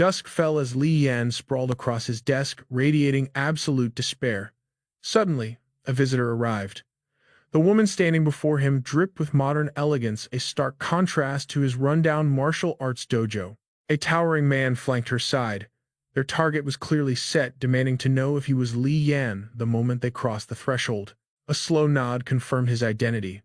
Dusk fell as Li Yan sprawled across his desk, radiating absolute despair. Suddenly, a visitor arrived. The woman standing before him dripped with modern elegance, a stark contrast to his rundown martial arts dojo. A towering man flanked her side. Their target was clearly set, demanding to know if he was Li Yan the moment they crossed the threshold. A slow nod confirmed his identity.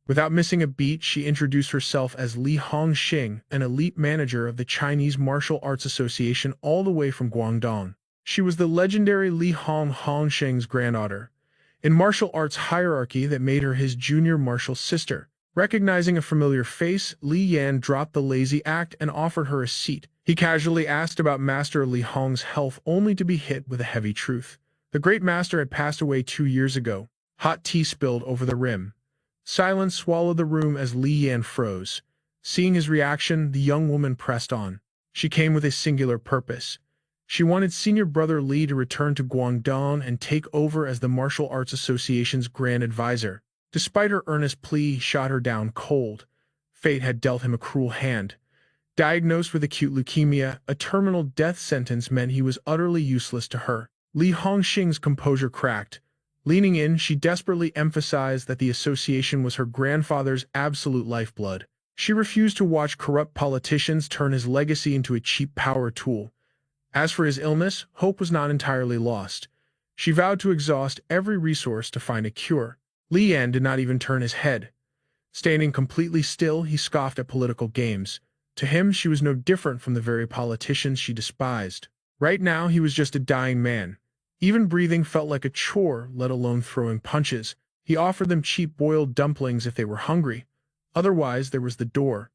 Without missing a beat, she introduced herself as Li Hongxing, an elite manager of the Chinese Martial Arts Association all the way from Guangdong. She was the legendary Li Hongxing's granddaughter, in martial arts hierarchy that made her his junior martial sister. Recognizing a familiar face, Li Yan dropped the lazy act and offered her a seat. He casually asked about Master Li Hong's health, only to be hit with a heavy truth. The great master had passed away 2 years ago. Hot tea spilled over the rim. Silence swallowed the room as Li Yan froze. Seeing his reaction, the young woman pressed on. She came with a singular purpose. She wanted senior brother Li to return to Guangdong and take over as the Martial Arts Association's grand advisor. Despite her earnest plea, he shot her down cold. Fate had dealt him a cruel hand. Diagnosed with acute leukemia, a terminal death sentence meant he was utterly useless to her. Li Hongxing's composure cracked. Leaning in, she desperately emphasized that the association was her grandfather's absolute lifeblood. She refused to watch corrupt politicians turn his legacy into a cheap power tool. As for his illness, hope was not entirely lost. She vowed to exhaust every resource to find a cure. Li Yan did not even turn his head. Standing completely still, he scoffed at political games. To him, she was no different from the very politicians she despised. Right now, he was just a dying man. Even breathing felt like a chore, let alone throwing punches. He offered them cheap boiled dumplings if they were hungry. Otherwise, there was the door.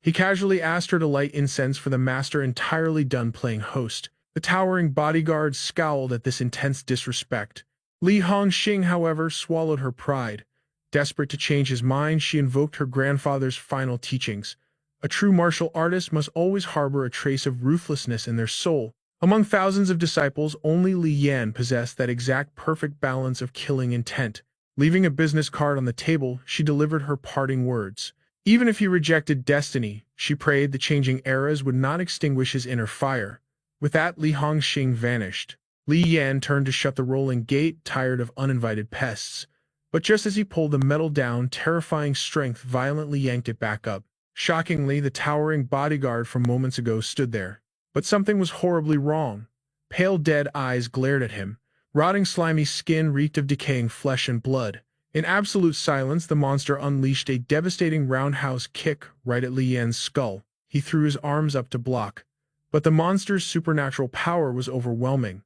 He casually asked her to light incense for the master, entirely done playing host. The towering bodyguard scowled at this intense disrespect. Li Hongxing, however, swallowed her pride. Desperate to change his mind, she invoked her grandfather's final teachings. A true martial artist must always harbor a trace of ruthlessness in their soul. Among thousands of disciples, only Li Yan possessed that exact perfect balance of killing intent. Leaving a business card on the table, she delivered her parting words. Even if he rejected destiny, she prayed the changing eras would not extinguish his inner fire. With that, Li Hongxing vanished. Li Yan turned to shut the rolling gate, tired of uninvited pests. But just as he pulled the metal down, terrifying strength violently yanked it back up. Shockingly, the towering bodyguard from moments ago stood there. But something was horribly wrong. Pale dead eyes glared at him. Rotting slimy skin reeked of decaying flesh and blood. In absolute silence, the monster unleashed a devastating roundhouse kick right at Li Yan's skull. He threw his arms up to block. But the monster's supernatural power was overwhelming.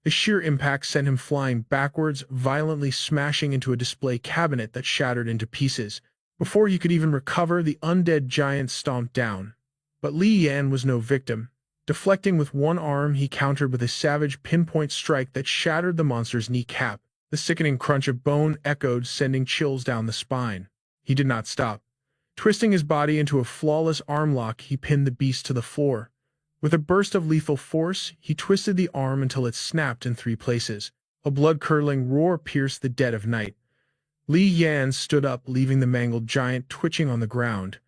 The sheer impact sent him flying backwards, violently smashing into a display cabinet that shattered into pieces. Before he could even recover, the undead giant stomped down. But Li Yan was no victim. Deflecting with one arm, he countered with a savage pinpoint strike that shattered the monster's kneecap. The sickening crunch of bone echoed, sending chills down the spine. He did not stop. Twisting his body into a flawless arm lock, he pinned the beast to the floor. With a burst of lethal force, he twisted the arm until it snapped in 3 places. A blood-curdling roar pierced the dead of night. Li Yan stood up, leaving the mangled giant twitching on the ground.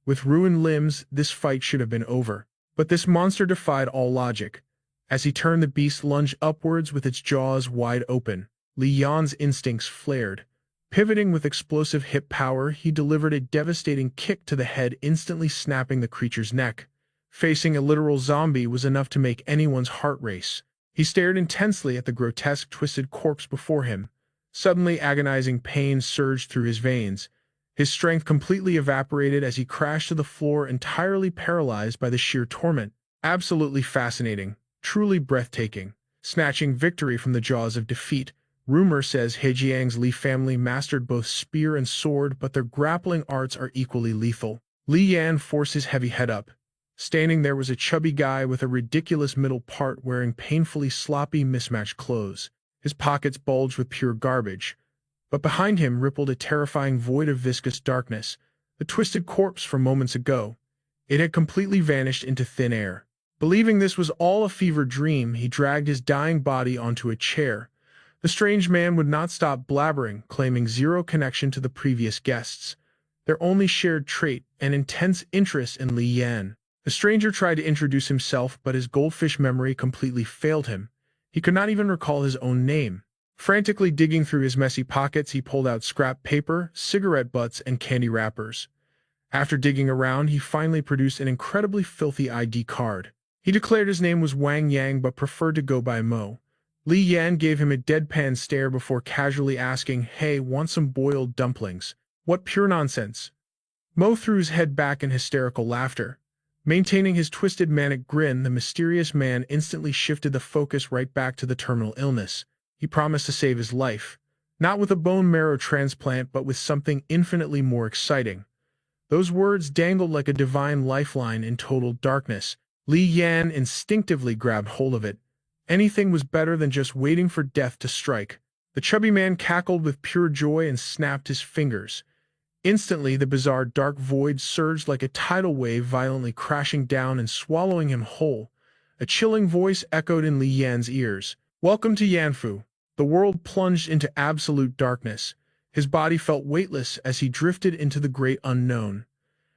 With ruined limbs, this fight should have been over. But this monster defied all logic. As he turned, the beast lunged upwards with its jaws wide open. Li Yan's instincts flared. Pivoting with explosive hip power, he delivered a devastating kick to the head, instantly snapping the creature's neck. Facing a literal zombie was enough to make anyone's heart race. He stared intensely at the grotesque, twisted corpse before him. Suddenly, agonizing pain surged through his veins. His strength completely evaporated as he crashed to the floor, entirely paralyzed by the sheer torment. Absolutely fascinating. Truly breathtaking. Snatching victory from the jaws of defeat. Rumor says Hejiang's Li family mastered both spear and sword, but their grappling arts are equally lethal. Li Yan forced his heavy head up. Standing there was a chubby guy with a ridiculous middle part, wearing painfully sloppy, mismatched clothes. His pockets bulged with pure garbage. But behind him rippled a terrifying void of viscous darkness. The twisted corpse from moments ago. It had completely vanished into thin air. Believing this was all a fever dream, he dragged his dying body onto a chair. The strange man would not stop blabbering, claiming zero connection to the previous guests. Their only shared trait, an intense interest in Li Yan. The stranger tried to introduce himself, but his goldfish memory completely failed him. He could not even recall his own name. Frantically digging through his messy pockets, he pulled out scrap paper, cigarette butts, and candy wrappers. After digging around, he finally produced an incredibly filthy ID card. He declared his name was Wang Yang but preferred to go by Mo. Li Yan gave him a deadpan stare before casually asking, "Hey, want some boiled dumplings?" What pure nonsense. Mo threw his head back in hysterical laughter. Maintaining his twisted manic grin, the mysterious man instantly shifted the focus right back to the terminal illness. He promised to save his life. Not with a bone marrow transplant, but with something infinitely more exciting. Those words dangled like a divine lifeline in total darkness. Li Yan instinctively grabbed hold of it. Anything was better than just waiting for death to strike. The chubby man cackled with pure joy and snapped his fingers. Instantly, the bizarre dark void surged like a tidal wave, violently crashing down and swallowing him whole. A chilling voice echoed in Li Yan's ears. "Welcome to Yanfu." The world plunged into absolute darkness. His body felt weightless as he drifted into the great unknown.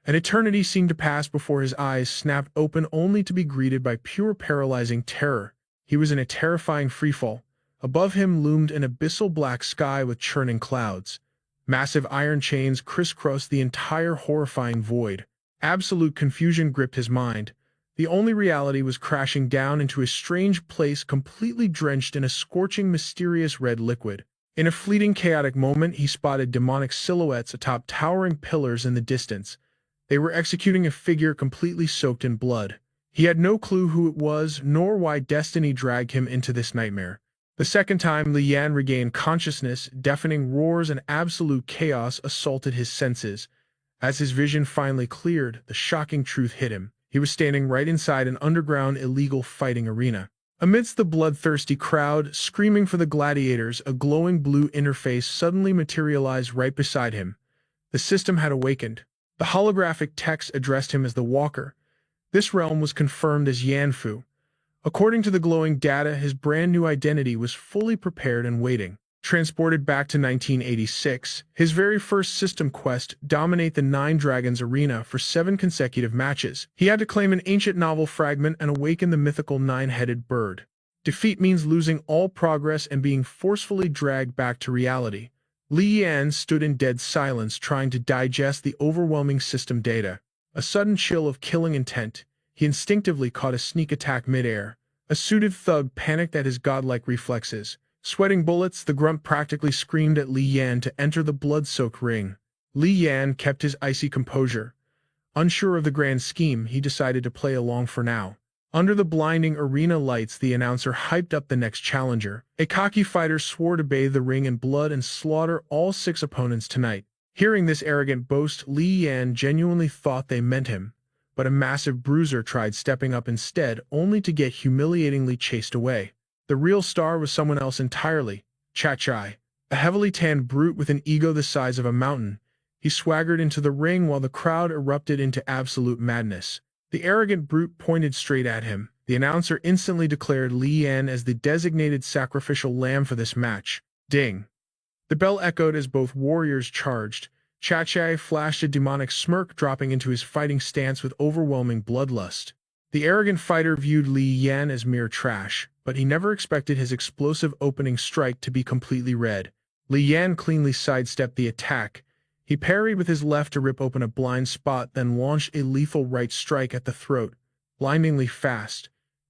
An eternity seemed to pass before his eyes snapped open, only to be greeted by pure paralyzing terror. He was in a terrifying freefall. Above him loomed an abyssal black sky with churning clouds. Massive iron chains crisscrossed the entire horrifying void. Absolute confusion gripped his mind. The only reality was crashing down into a strange place completely drenched in a scorching, mysterious red liquid. In a fleeting, chaotic moment, he spotted demonic silhouettes atop towering pillars in the distance. They were executing a figure completely soaked in blood. He had no clue who it was, nor why destiny dragged him into this nightmare. The second time Li Yan regained consciousness, deafening roars and absolute chaos assaulted his senses. As his vision finally cleared, the shocking truth hit him. He was standing right inside an underground illegal fighting arena. Amidst the bloodthirsty crowd, screaming for the gladiators, a glowing blue interface suddenly materialized right beside him. The system had awakened. The holographic text addressed him as the Walker. This realm was confirmed as Yanfu. According to the glowing data, his brand new identity was fully prepared and waiting. Transported back to 1986, his very first system quest, dominate the Nine Dragons arena for 7 consecutive matches. He had to claim an ancient novel fragment and awaken the mythical nine-headed bird. Defeat means losing all progress and being forcefully dragged back to reality. Li Yan stood in dead silence, trying to digest the overwhelming system data. A sudden chill of killing intent. He instinctively caught a sneak attack midair. A suited thug panicked at his godlike reflexes. Sweating bullets, the grunt practically screamed at Li Yan to enter the blood-soaked ring. Li Yan kept his icy composure. Unsure of the grand scheme, he decided to play along for now. Under the blinding arena lights, the announcer hyped up the next challenger. A cocky fighter swore to bathe the ring in blood and slaughter all 6 opponents tonight. Hearing this arrogant boast, Li Yan genuinely thought they meant him. But a massive bruiser tried stepping up instead, only to get humiliatingly chased away. The real star was someone else entirely, Chachai, a heavily tanned brute with an ego the size of a mountain. He swaggered into the ring while the crowd erupted into absolute madness. The arrogant brute pointed straight at him. The announcer instantly declared Li Yan as the designated sacrificial lamb for this match. Ding! The bell echoed as both warriors charged. Chachai flashed a demonic smirk, dropping into his fighting stance with overwhelming bloodlust. The arrogant fighter viewed Li Yan as mere trash, but he never expected his explosive opening strike to be completely red. Li Yan cleanly sidestepped the attack. He parried with his left to rip open a blind spot, then launched a lethal right strike at the throat, blindingly fast.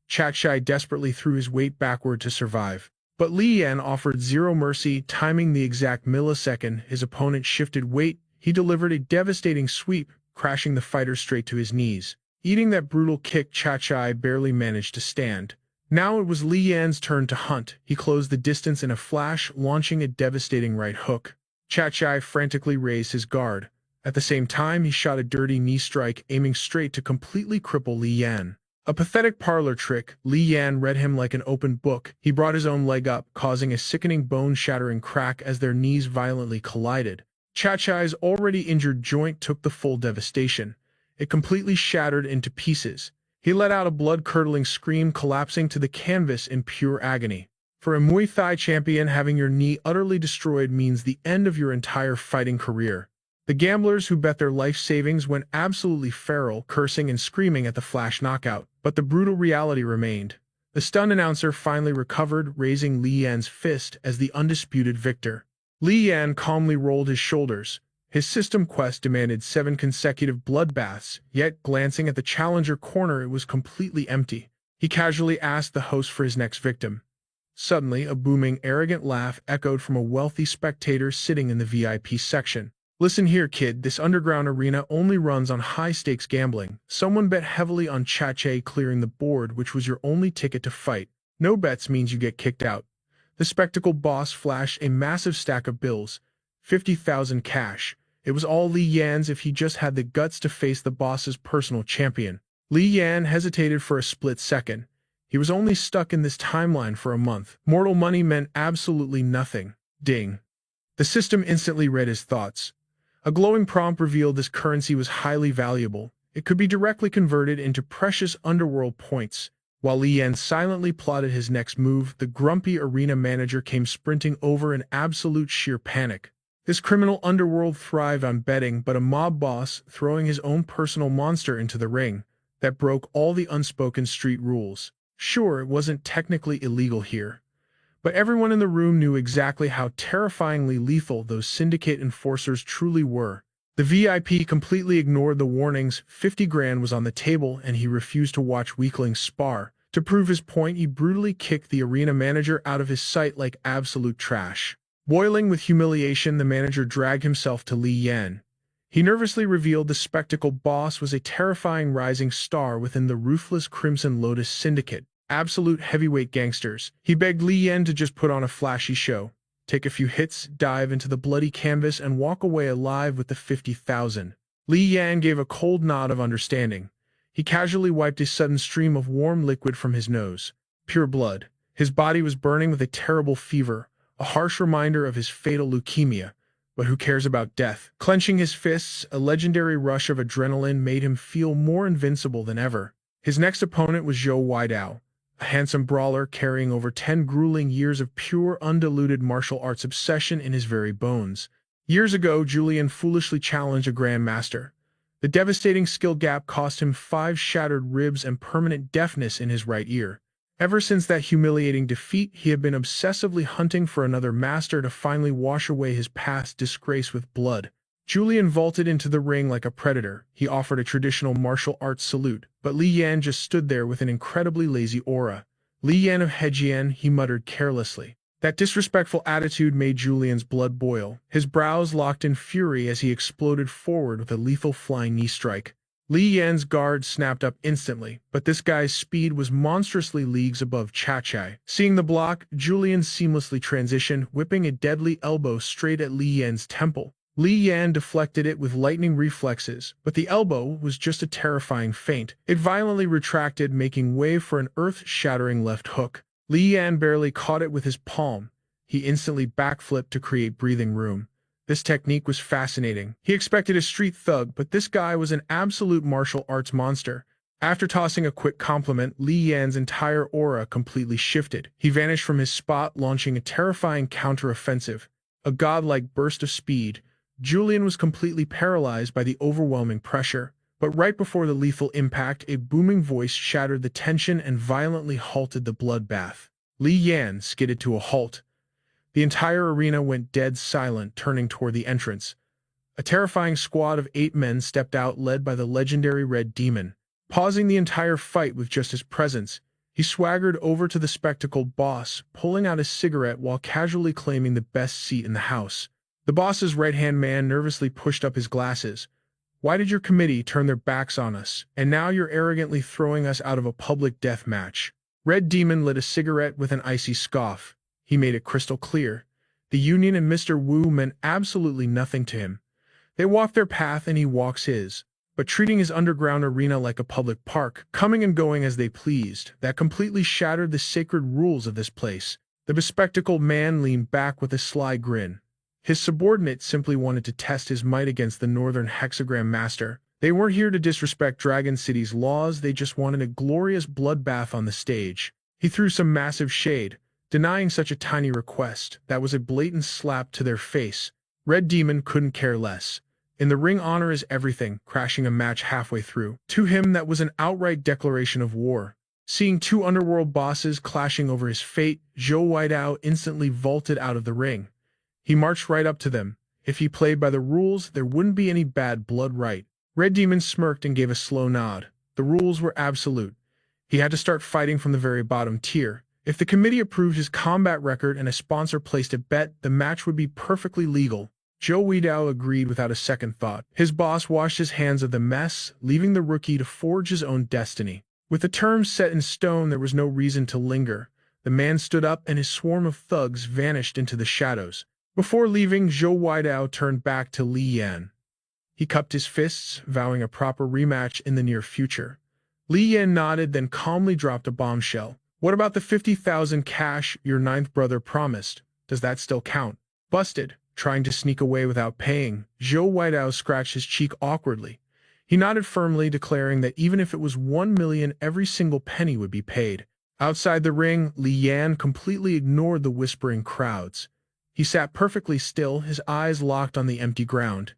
Chachai desperately threw his weight backward to survive. But Li Yan offered zero mercy, timing the exact millisecond his opponent shifted weight. He delivered a devastating sweep, crashing the fighter straight to his knees. Eating that brutal kick, Chachai barely managed to stand. Now it was Li Yan's turn to hunt. He closed the distance in a flash, launching a devastating right hook. Chachai frantically raised his guard. At the same time, he shot a dirty knee strike, aiming straight to completely cripple Li Yan. A pathetic parlor trick, Li Yan read him like an open book. He brought his own leg up, causing a sickening bone-shattering crack as their knees violently collided. Chachai's already injured joint took the full devastation. It completely shattered into pieces. He let out a blood-curdling scream, collapsing to the canvas in pure agony. For a Muay Thai champion, having your knee utterly destroyed means the end of your entire fighting career. The gamblers who bet their life savings went absolutely feral, cursing and screaming at the flash knockout. But the brutal reality remained. The stunned announcer finally recovered, raising Li Yan's fist as the undisputed victor. Li Yan calmly rolled his shoulders. His system quest demanded 7 consecutive bloodbaths, yet glancing at the challenger corner it was completely empty. He casually asked the host for his next victim. Suddenly, a booming, arrogant laugh echoed from a wealthy spectator sitting in the VIP section. "Listen here, kid, this underground arena only runs on high-stakes gambling. Someone bet heavily on Chache clearing the board, which was your only ticket to fight. No bets means you get kicked out." The spectacle boss flashed a massive stack of bills, 50,000 cash. It was all Li Yan's if he just had the guts to face the boss's personal champion. Li Yan hesitated for a split second. He was only stuck in this timeline for a month. Mortal money meant absolutely nothing. Ding. The system instantly read his thoughts. A glowing prompt revealed this currency was highly valuable. It could be directly converted into precious underworld points. While Li Yan silently plotted his next move, the grumpy arena manager came sprinting over in absolute sheer panic. This criminal underworld thrived on betting, but a mob boss throwing his own personal monster into the ring, that broke all the unspoken street rules. Sure, it wasn't technically illegal here, but everyone in the room knew exactly how terrifyingly lethal those syndicate enforcers truly were. The VIP completely ignored the warnings. 50 grand was on the table, and he refused to watch weaklings spar. To prove his point, he brutally kicked the arena manager out of his sight like absolute trash. Boiling with humiliation, the manager dragged himself to Li Yan. He nervously revealed the spectacle boss was a terrifying rising star within the ruthless Crimson Lotus Syndicate, absolute heavyweight gangsters. He begged Li Yan to just put on a flashy show, take a few hits, dive into the bloody canvas, and walk away alive with the 50,000. Li Yan gave a cold nod of understanding. He casually wiped a sudden stream of warm liquid from his nose. Pure blood. His body was burning with a terrible fever, a harsh reminder of his fatal leukemia. But who cares about death? Clenching his fists, a legendary rush of adrenaline made him feel more invincible than ever. His next opponent was Zhou Weidao, a handsome brawler carrying over 10 grueling years of pure, undiluted martial arts obsession in his very bones. Years ago, Julian foolishly challenged a grandmaster. The devastating skill gap cost him 5 shattered ribs and permanent deafness in his right ear. Ever since that humiliating defeat, he had been obsessively hunting for another master to finally wash away his past disgrace with blood. Julian vaulted into the ring like a predator. He offered a traditional martial arts salute, but Li Yan just stood there with an incredibly lazy aura. "Li Yan of Hejian," he muttered carelessly. That disrespectful attitude made Julian's blood boil. His brows locked in fury as he exploded forward with a lethal flying knee strike. Li Yan's guard snapped up instantly, but this guy's speed was monstrously leagues above Chachai. Seeing the block, Julian seamlessly transitioned, whipping a deadly elbow straight at Li Yan's temple. Li Yan deflected it with lightning reflexes, but the elbow was just a terrifying feint. It violently retracted, making way for an earth-shattering left hook. Li Yan barely caught it with his palm. He instantly backflipped to create breathing room. This technique was fascinating. He expected a street thug, but this guy was an absolute martial arts monster. After tossing a quick compliment, Li Yan's entire aura completely shifted. He vanished from his spot, launching a terrifying counter-offensive. A godlike burst of speed. Julian was completely paralyzed by the overwhelming pressure. But right before the lethal impact, a booming voice shattered the tension and violently halted the bloodbath. Li Yan skidded to a halt. The entire arena went dead silent, turning toward the entrance. A terrifying squad of 8 men stepped out, led by the legendary Red Demon. Pausing the entire fight with just his presence, he swaggered over to the spectacled boss, pulling out a cigarette while casually claiming the best seat in the house. The boss's right-hand man nervously pushed up his glasses. "Why did your committee turn their backs on us, and now you're arrogantly throwing us out of a public death match?" Red Demon lit a cigarette with an icy scoff. He made it crystal clear. The Union and Mr. Wu meant absolutely nothing to him. They walked their path and he walks his. But treating his underground arena like a public park, coming and going as they pleased, that completely shattered the sacred rules of this place. The bespectacled man leaned back with a sly grin. His subordinate simply wanted to test his might against the Northern Hexagram Master. They weren't here to disrespect Dragon City's laws, they just wanted a glorious bloodbath on the stage. He threw some massive shade, denying such a tiny request. That was a blatant slap to their face. Red Demon couldn't care less. In the ring, honor is everything, crashing a match halfway through. To him, that was an outright declaration of war. Seeing two underworld bosses clashing over his fate, Zhou Weidao instantly vaulted out of the ring. He marched right up to them. If he played by the rules, there wouldn't be any bad blood, right? Red Demon smirked and gave a slow nod. The rules were absolute. He had to start fighting from the very bottom tier. If the committee approved his combat record and a sponsor placed a bet, the match would be perfectly legal. Zhou Weidao agreed without a second thought. His boss washed his hands of the mess, leaving the rookie to forge his own destiny. With the terms set in stone, there was no reason to linger. The man stood up and his swarm of thugs vanished into the shadows. Before leaving, Zhou Weidao turned back to Li Yan. He cupped his fists, vowing a proper rematch in the near future. Li Yan nodded, then calmly dropped a bombshell. What about the 50,000 cash your ninth brother promised? Does that still count? Busted. Trying to sneak away without paying, Zhou Weidao scratched his cheek awkwardly. He nodded firmly, declaring that even if it was 1 million, every single penny would be paid. Outside the ring, Li Yan completely ignored the whispering crowds. He sat perfectly still, his eyes locked on the empty ground.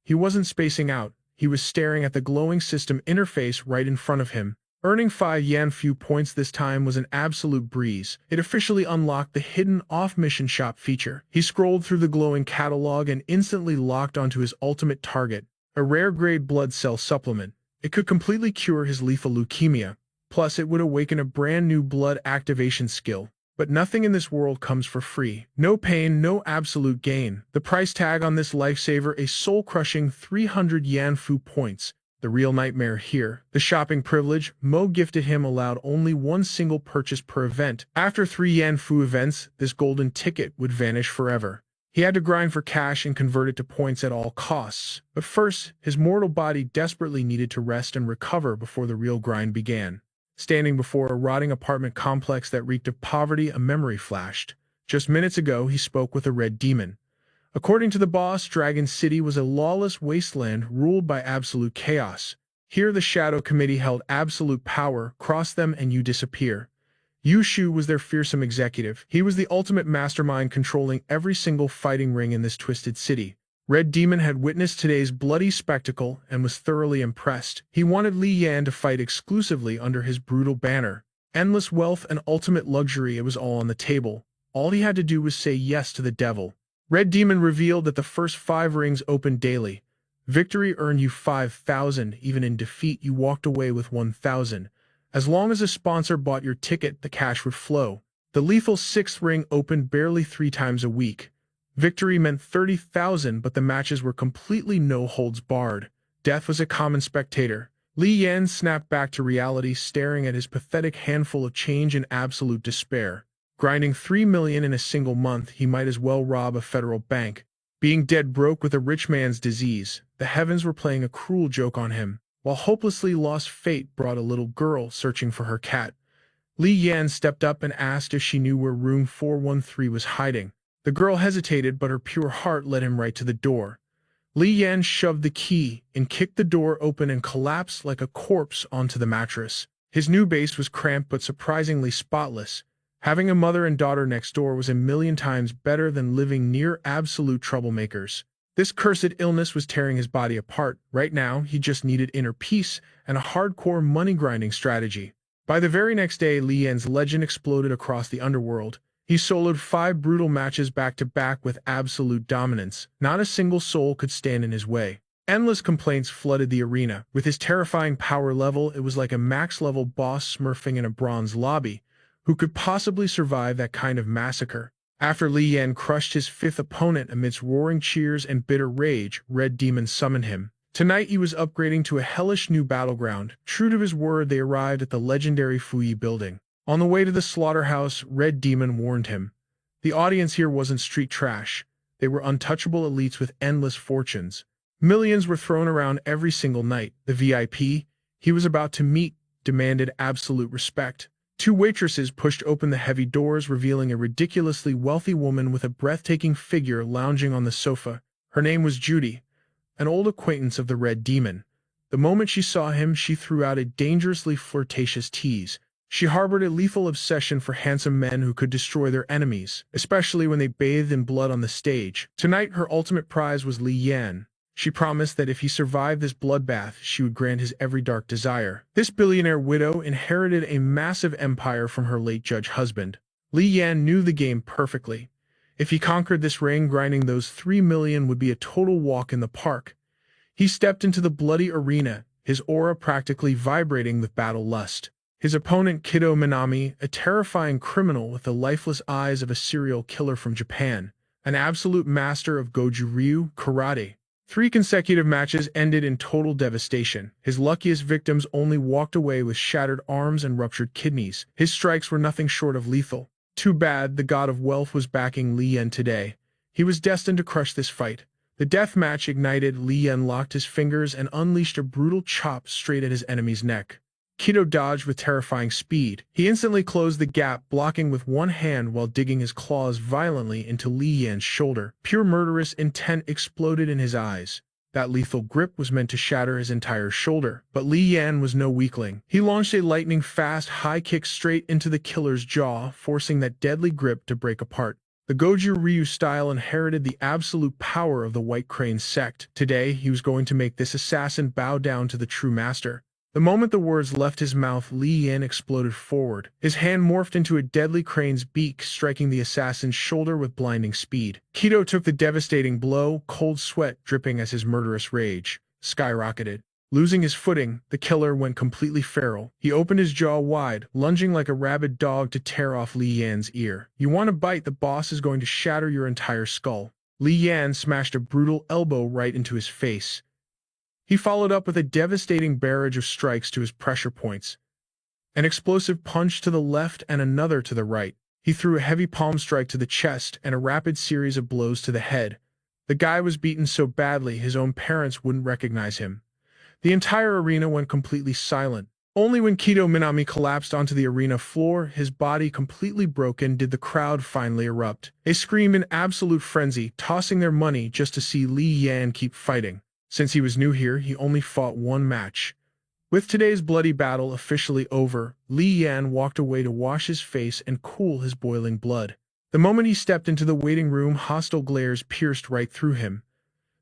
He wasn't spacing out. He was staring at the glowing system interface right in front of him. Earning 5 Yan Fu points this time was an absolute breeze. It officially unlocked the hidden off-mission shop feature. He scrolled through the glowing catalog and instantly locked onto his ultimate target, a rare-grade blood cell supplement. It could completely cure his lethal leukemia. Plus, it would awaken a brand-new blood activation skill. But nothing in this world comes for free. No pain, no absolute gain. The price tag on this lifesaver, a soul-crushing 300 Yan Fu points. The real nightmare here. The shopping privilege Mo gifted him allowed only one single purchase per event. After 3 Yan Fu events, this golden ticket would vanish forever. He had to grind for cash and convert it to points at all costs. But first, his mortal body desperately needed to rest and recover before the real grind began. Standing before a rotting apartment complex that reeked of poverty, a memory flashed. Just minutes ago, he spoke with a red demon. According to the boss, Dragon City was a lawless wasteland ruled by absolute chaos. Here the Shadow Committee held absolute power, cross them and you disappear. Yu Shu was their fearsome executive. He was the ultimate mastermind controlling every single fighting ring in this twisted city. Red Demon had witnessed today's bloody spectacle and was thoroughly impressed. He wanted Li Yan to fight exclusively under his brutal banner. Endless wealth and ultimate luxury, it was all on the table. All he had to do was say yes to the devil. Red Demon revealed that the first 5 rings opened daily. Victory earned you 5,000, even in defeat you walked away with 1,000. As long as a sponsor bought your ticket, the cash would flow. The lethal 6th ring opened barely 3 times a week. Victory meant 30,000, but the matches were completely no holds barred. Death was a common spectator. Li Yan snapped back to reality, staring at his pathetic handful of change in absolute despair. Grinding 3 million in a single month, he might as well rob a federal bank. Being dead broke with a rich man's disease, the heavens were playing a cruel joke on him. While hopelessly lost, fate brought a little girl searching for her cat. Li Yan stepped up and asked if she knew where room 413 was hiding. The girl hesitated, but her pure heart led him right to the door. Li Yan shoved the key and kicked the door open and collapsed like a corpse onto the mattress. His new base was cramped but surprisingly spotless. Having a mother and daughter next door was a million times better than living near absolute troublemakers. This cursed illness was tearing his body apart. Right now, he just needed inner peace and a hardcore money-grinding strategy. By the very next day, Li Yan's legend exploded across the underworld. He soloed 5 brutal matches back-to-back with absolute dominance. Not a single soul could stand in his way. Endless complaints flooded the arena. With his terrifying power level, it was like a max-level boss smurfing in a bronze lobby. Who could possibly survive that kind of massacre? After Li Yan crushed his 5th opponent amidst roaring cheers and bitter rage, Red Demon summoned him. Tonight he was upgrading to a hellish new battleground. True to his word, they arrived at the legendary Fuyi building. On the way to the slaughterhouse, Red Demon warned him. The audience here wasn't street trash. They were untouchable elites with endless fortunes. Millions were thrown around every single night. The VIP he was about to meet demanded absolute respect. 2 waitresses pushed open the heavy doors, revealing a ridiculously wealthy woman with a breathtaking figure lounging on the sofa. Her name was Judy, an old acquaintance of the Red Demon. The moment she saw him, she threw out a dangerously flirtatious tease. She harbored a lethal obsession for handsome men who could destroy their enemies, especially when they bathed in blood on the stage. Tonight, her ultimate prize was Li Yan. She promised that if he survived this bloodbath, she would grant his every dark desire. This billionaire widow inherited a massive empire from her late judge husband. Li Yan knew the game perfectly. If he conquered this ring, grinding those 3 million would be a total walk in the park. He stepped into the bloody arena, his aura practically vibrating with battle lust. His opponent, Kido Minami, a terrifying criminal with the lifeless eyes of a serial killer from Japan, an absolute master of Goju-Ryu karate. 3 consecutive matches ended in total devastation. His luckiest victims only walked away with shattered arms and ruptured kidneys. His strikes were nothing short of lethal. Too bad the god of wealth was backing Li Yan today. He was destined to crush this fight. The death match ignited. Li Yan locked his fingers and unleashed a brutal chop straight at his enemy's neck. Kido dodged with terrifying speed. He instantly closed the gap, blocking with one hand while digging his claws violently into Li Yan's shoulder. Pure murderous intent exploded in his eyes. That lethal grip was meant to shatter his entire shoulder, but Li Yan was no weakling. He launched a lightning-fast high kick straight into the killer's jaw, forcing that deadly grip to break apart. The Goju-Ryu style inherited the absolute power of the White Crane sect. Today, he was going to make this assassin bow down to the true master. The moment the words left his mouth, Li Yan exploded forward. His hand morphed into a deadly crane's beak, striking the assassin's shoulder with blinding speed. Kido took the devastating blow, cold sweat dripping as his murderous rage skyrocketed. Losing his footing, the killer went completely feral. He opened his jaw wide, lunging like a rabid dog to tear off Li Yan's ear. "You want to bite? The boss is going to shatter your entire skull." Li Yan smashed a brutal elbow right into his face. He followed up with a devastating barrage of strikes to his pressure points. An explosive punch to the left and another to the right. He threw a heavy palm strike to the chest and a rapid series of blows to the head. The guy was beaten so badly his own parents wouldn't recognize him. The entire arena went completely silent. Only when Kido Minami collapsed onto the arena floor, his body completely broken, did the crowd finally erupt. They screamed in absolute frenzy, tossing their money just to see Li Yan keep fighting. Since he was new here, he only fought one match. With today's bloody battle officially over, Li Yan walked away to wash his face and cool his boiling blood. The moment he stepped into the waiting room, hostile glares pierced right through him.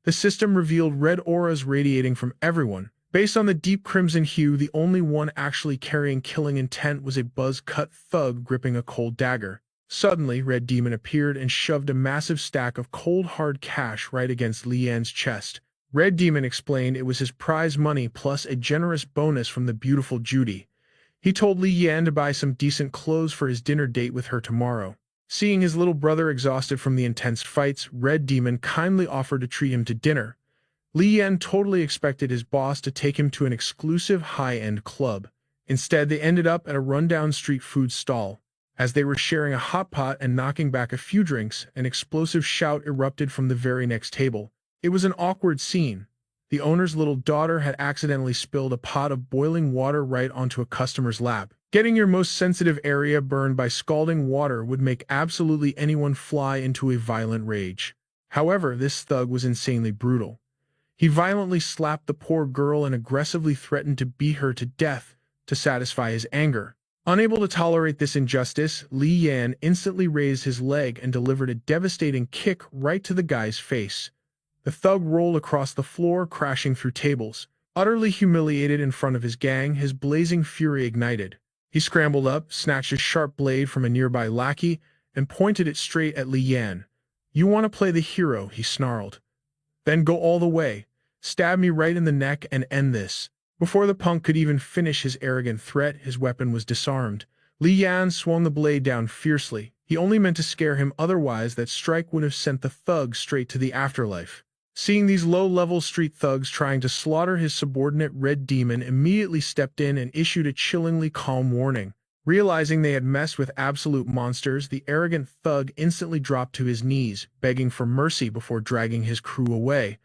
The system revealed red auras radiating from everyone. Based on the deep crimson hue, the only one actually carrying killing intent was a buzz-cut thug gripping a cold dagger. Suddenly, Red Demon appeared and shoved a massive stack of cold hard cash right against Li Yan's chest. Red Demon explained it was his prize money plus a generous bonus from the beautiful Judy. He told Li Yan to buy some decent clothes for his dinner date with her tomorrow. Seeing his little brother exhausted from the intense fights, Red Demon kindly offered to treat him to dinner. Li Yan totally expected his boss to take him to an exclusive high-end club. Instead, they ended up at a rundown street food stall. As they were sharing a hot pot and knocking back a few drinks, an explosive shout erupted from the very next table. It was an awkward scene. The owner's little daughter had accidentally spilled a pot of boiling water right onto a customer's lap. Getting your most sensitive area burned by scalding water would make absolutely anyone fly into a violent rage. However, this thug was insanely brutal. He violently slapped the poor girl and aggressively threatened to beat her to death to satisfy his anger. Unable to tolerate this injustice, Li Yan instantly raised his leg and delivered a devastating kick right to the guy's face. The thug rolled across the floor, crashing through tables. Utterly humiliated in front of his gang, his blazing fury ignited. He scrambled up, snatched a sharp blade from a nearby lackey, and pointed it straight at Li Yan. "You want to play the hero," he snarled. "Then go all the way. Stab me right in the neck and end this." Before the punk could even finish his arrogant threat, his weapon was disarmed. Li Yan swung the blade down fiercely. He only meant to scare him, otherwise that strike would have sent the thug straight to the afterlife. Seeing these low-level street thugs trying to slaughter his subordinate, Red Demon immediately stepped in and issued a chillingly calm warning. Realizing they had messed with absolute monsters, the arrogant thug instantly dropped to his knees, begging for mercy before dragging his crew away.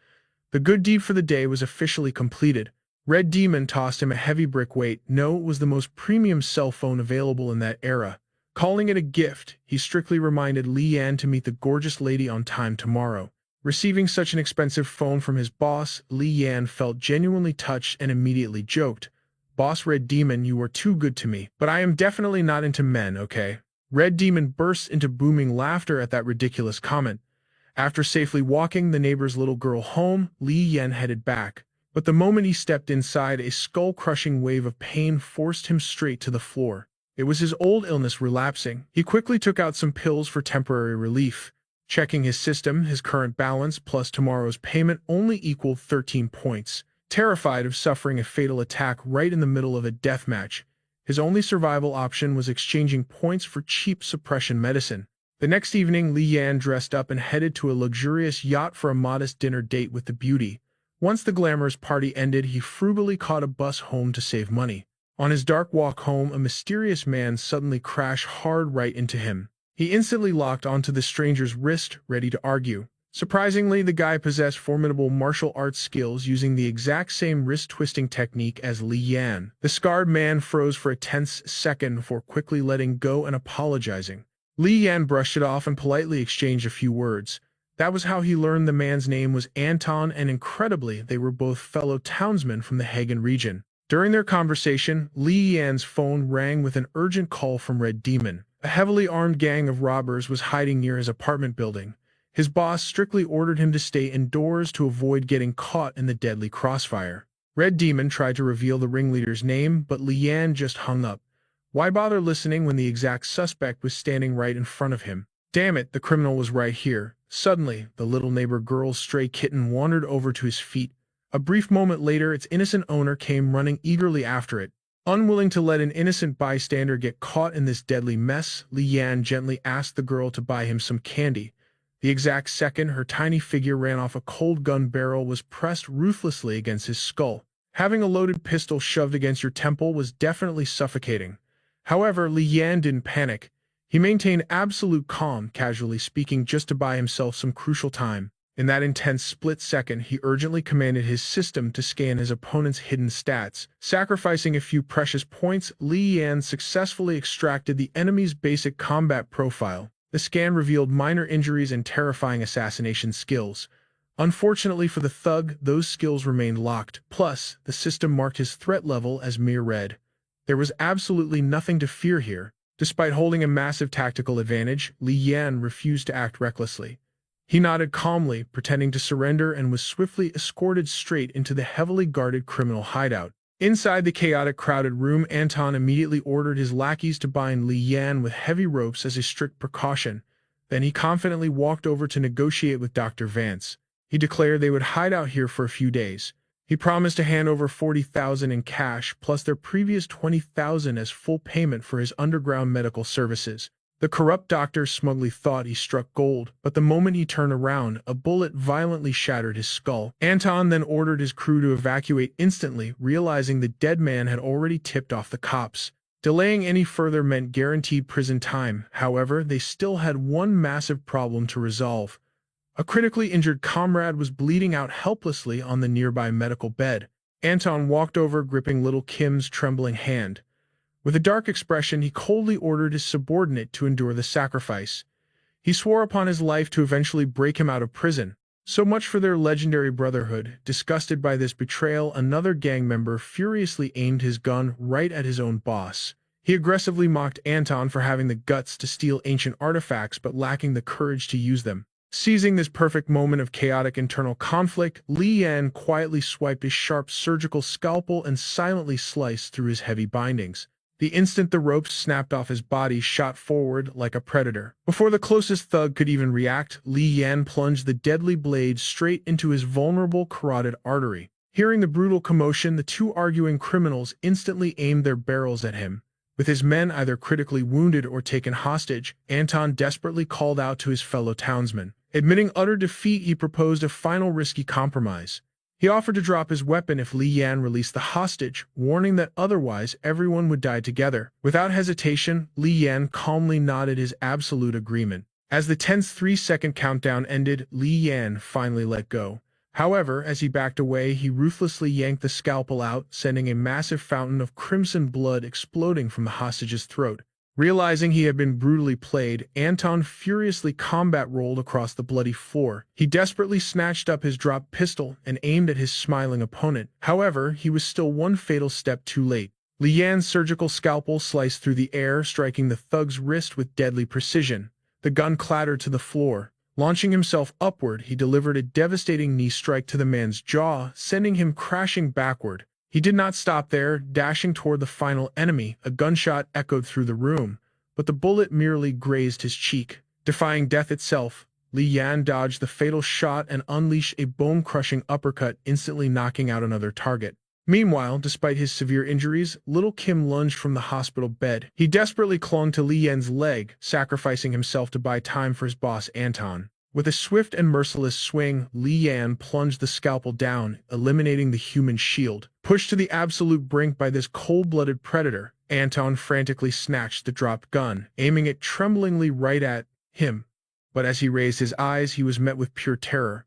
The good deed for the day was officially completed. Red Demon tossed him a heavy brick weight. No, it was the most premium cell phone available in that era. Calling it a gift, he strictly reminded Li Yan to meet the gorgeous lady on time tomorrow. Receiving such an expensive phone from his boss, Li Yan felt genuinely touched and immediately joked, "Boss Red Demon, you are too good to me, but I am definitely not into men, okay?" Red Demon burst into booming laughter at that ridiculous comment. After safely walking the neighbor's little girl home, Li Yan headed back. But the moment he stepped inside, a skull-crushing wave of pain forced him straight to the floor. It was his old illness relapsing. He quickly took out some pills for temporary relief. Checking his system, his current balance plus tomorrow's payment only equaled 13 points. Terrified of suffering a fatal attack right in the middle of a deathmatch, his only survival option was exchanging points for cheap suppression medicine. The next evening, Li Yan dressed up and headed to a luxurious yacht for a modest dinner date with the beauty. Once the glamorous party ended, he frugally caught a bus home to save money. On his dark walk home, a mysterious man suddenly crashed hard right into him. He instantly locked onto the stranger's wrist, ready to argue. Surprisingly, the guy possessed formidable martial arts skills using the exact same wrist-twisting technique as Li Yan. The scarred man froze for a tense second before quickly letting go and apologizing. Li Yan brushed it off and politely exchanged a few words. That was how he learned the man's name was Anton, and incredibly, they were both fellow townsmen from the Hagen region. During their conversation, Li Yan's phone rang with an urgent call from Red Demon. A heavily armed gang of robbers was hiding near his apartment building. His boss strictly ordered him to stay indoors to avoid getting caught in the deadly crossfire. Red Demon tried to reveal the ringleader's name, but Li Yan just hung up. Why bother listening when the exact suspect was standing right in front of him? Damn it, the criminal was right here. Suddenly, the little neighbor girl's stray kitten wandered over to his feet. A brief moment later, its innocent owner came running eagerly after it. Unwilling to let an innocent bystander get caught in this deadly mess, Li Yan gently asked the girl to buy him some candy. The exact second her tiny figure ran off, a cold gun barrel was pressed ruthlessly against his skull. Having a loaded pistol shoved against your temple was definitely suffocating. However, Li Yan didn't panic. He maintained absolute calm, casually speaking, just to buy himself some crucial time. In that intense split second, he urgently commanded his system to scan his opponent's hidden stats. Sacrificing a few precious points, Li Yan successfully extracted the enemy's basic combat profile. The scan revealed minor injuries and terrifying assassination skills. Unfortunately for the thug, those skills remained locked. Plus, the system marked his threat level as mere red. There was absolutely nothing to fear here. Despite holding a massive tactical advantage, Li Yan refused to act recklessly. He nodded calmly, pretending to surrender, and was swiftly escorted straight into the heavily guarded criminal hideout. Inside the chaotic, crowded room, Anton immediately ordered his lackeys to bind Li Yan with heavy ropes as a strict precaution. Then he confidently walked over to negotiate with Dr. Vance. He declared they would hide out here for a few days. He promised to hand over 40,000 in cash, plus their previous 20,000 as full payment for his underground medical services. The corrupt doctor smugly thought he struck gold, but the moment he turned around, a bullet violently shattered his skull. Anton then ordered his crew to evacuate instantly, realizing the dead man had already tipped off the cops. Delaying any further meant guaranteed prison time. However, they still had one massive problem to resolve. A critically injured comrade was bleeding out helplessly on the nearby medical bed. Anton walked over, gripping little Kim's trembling hand. With a dark expression, he coldly ordered his subordinate to endure the sacrifice. He swore upon his life to eventually break him out of prison. So much for their legendary brotherhood. Disgusted by this betrayal, another gang member furiously aimed his gun right at his own boss. He aggressively mocked Anton for having the guts to steal ancient artifacts but lacking the courage to use them. Seizing this perfect moment of chaotic internal conflict, Li Yan quietly swiped his sharp surgical scalpel and silently sliced through his heavy bindings. The instant the ropes snapped off his body, shot forward like a predator. Before the closest thug could even react, Li Yan plunged the deadly blade straight into his vulnerable carotid artery. Hearing the brutal commotion, the two arguing criminals instantly aimed their barrels at him. With his men either critically wounded or taken hostage, Anton desperately called out to his fellow townsmen. Admitting utter defeat, he proposed a final risky compromise. He offered to drop his weapon if Li Yan released the hostage, warning that otherwise everyone would die together. Without hesitation, Li Yan calmly nodded his absolute agreement. As the tense 3-second countdown ended, Li Yan finally let go. However, as he backed away, he ruthlessly yanked the scalpel out, sending a massive fountain of crimson blood exploding from the hostage's throat. Realizing he had been brutally played, Anton furiously combat rolled across the bloody floor. He desperately snatched up his dropped pistol and aimed at his smiling opponent. However, he was still one fatal step too late. Li Yan's surgical scalpel sliced through the air, striking the thug's wrist with deadly precision. The gun clattered to the floor. Launching himself upward, he delivered a devastating knee strike to the man's jaw, sending him crashing backward. He did not stop there, dashing toward the final enemy. A gunshot echoed through the room, but the bullet merely grazed his cheek. Defying death itself, Li Yan dodged the fatal shot and unleashed a bone-crushing uppercut, instantly knocking out another target. Meanwhile, despite his severe injuries, little Kim lunged from the hospital bed. He desperately clung to Li Yan's leg, sacrificing himself to buy time for his boss Anton. With a swift and merciless swing, Li Yan plunged the scalpel down, eliminating the human shield. Pushed to the absolute brink by this cold-blooded predator, Anton frantically snatched the dropped gun, aiming it tremblingly right at him. But as he raised his eyes, he was met with pure terror.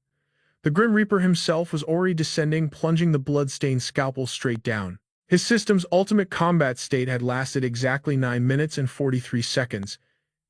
The Grim Reaper himself was already descending, plunging the blood-stained scalpel straight down. His system's ultimate combat state had lasted exactly 9 minutes and 43 seconds.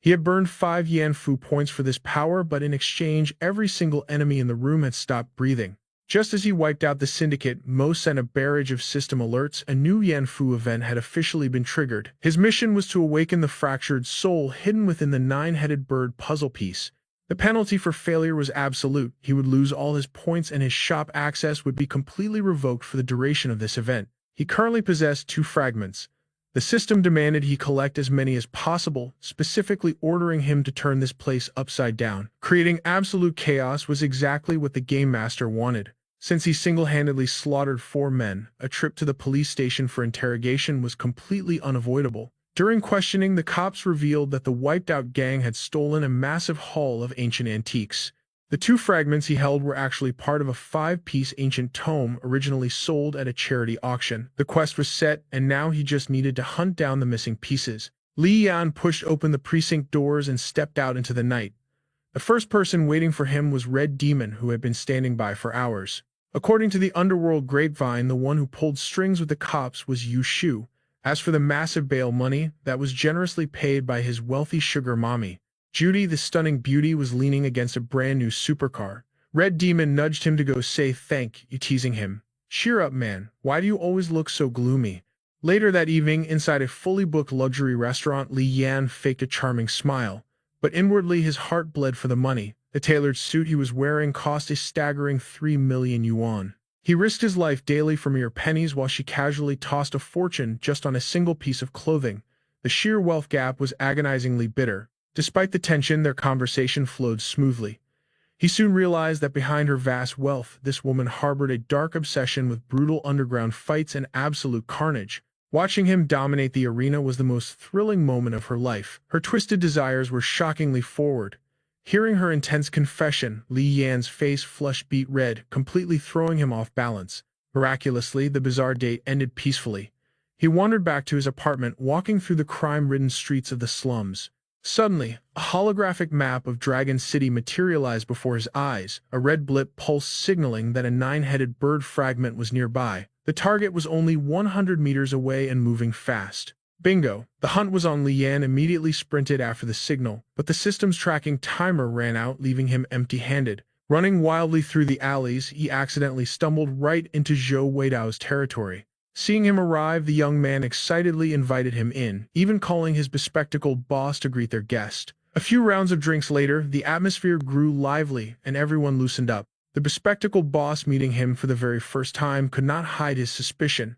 He had burned 5 Yanfu points for this power, but in exchange, every single enemy in the room had stopped breathing. Just as he wiped out the Syndicate, Mo sent a barrage of system alerts. A new Yanfu event had officially been triggered. His mission was to awaken the fractured soul hidden within the 9-headed bird puzzle piece. The penalty for failure was absolute. He would lose all his points and his shop access would be completely revoked for the duration of this event. He currently possessed 2 fragments. The system demanded he collect as many as possible, specifically ordering him to turn this place upside down. Creating absolute chaos was exactly what the Game Master wanted. Since he single-handedly slaughtered 4 men, a trip to the police station for interrogation was completely unavoidable. During questioning, the cops revealed that the wiped-out gang had stolen a massive haul of ancient antiques. The 2 fragments he held were actually part of a 5-piece ancient tome originally sold at a charity auction. The quest was set, and now he just needed to hunt down the missing pieces. Li Yan pushed open the precinct doors and stepped out into the night. The first person waiting for him was Red Demon, who had been standing by for hours. According to the underworld grapevine, the one who pulled strings with the cops was Yu Shu. As for the massive bail money, that was generously paid by his wealthy sugar mommy. Judy, the stunning beauty, was leaning against a brand new supercar. Red Demon nudged him to go say thank you, teasing him. Cheer up, man. Why do you always look so gloomy? Later that evening, inside a fully booked luxury restaurant, Li Yan faked a charming smile. But inwardly his heart bled for the money. The tailored suit he was wearing cost a staggering 3 million yuan. He risked his life daily for mere pennies while she casually tossed a fortune just on a single piece of clothing. The sheer wealth gap was agonizingly bitter. Despite the tension, their conversation flowed smoothly. He soon realized that behind her vast wealth, this woman harbored a dark obsession with brutal underground fights and absolute carnage. Watching him dominate the arena was the most thrilling moment of her life. Her twisted desires were shockingly forward. Hearing her intense confession, Li Yan's face flushed beet red, completely throwing him off balance. Miraculously, the bizarre date ended peacefully. He wandered back to his apartment, walking through the crime-ridden streets of the slums. Suddenly, a holographic map of Dragon City materialized before his eyes, a red blip pulsed signaling that a 9-headed bird fragment was nearby. The target was only 100 meters away and moving fast. Bingo! The hunt was on. Li Yan immediately sprinted after the signal, but the system's tracking timer ran out, leaving him empty-handed. Running wildly through the alleys, he accidentally stumbled right into Zhou Weidao's territory. Seeing him arrive, the young man excitedly invited him in, even calling his bespectacled boss to greet their guest. A few rounds of drinks later, the atmosphere grew lively, and everyone loosened up. The bespectacled boss, meeting him for the very first time, could not hide his suspicion.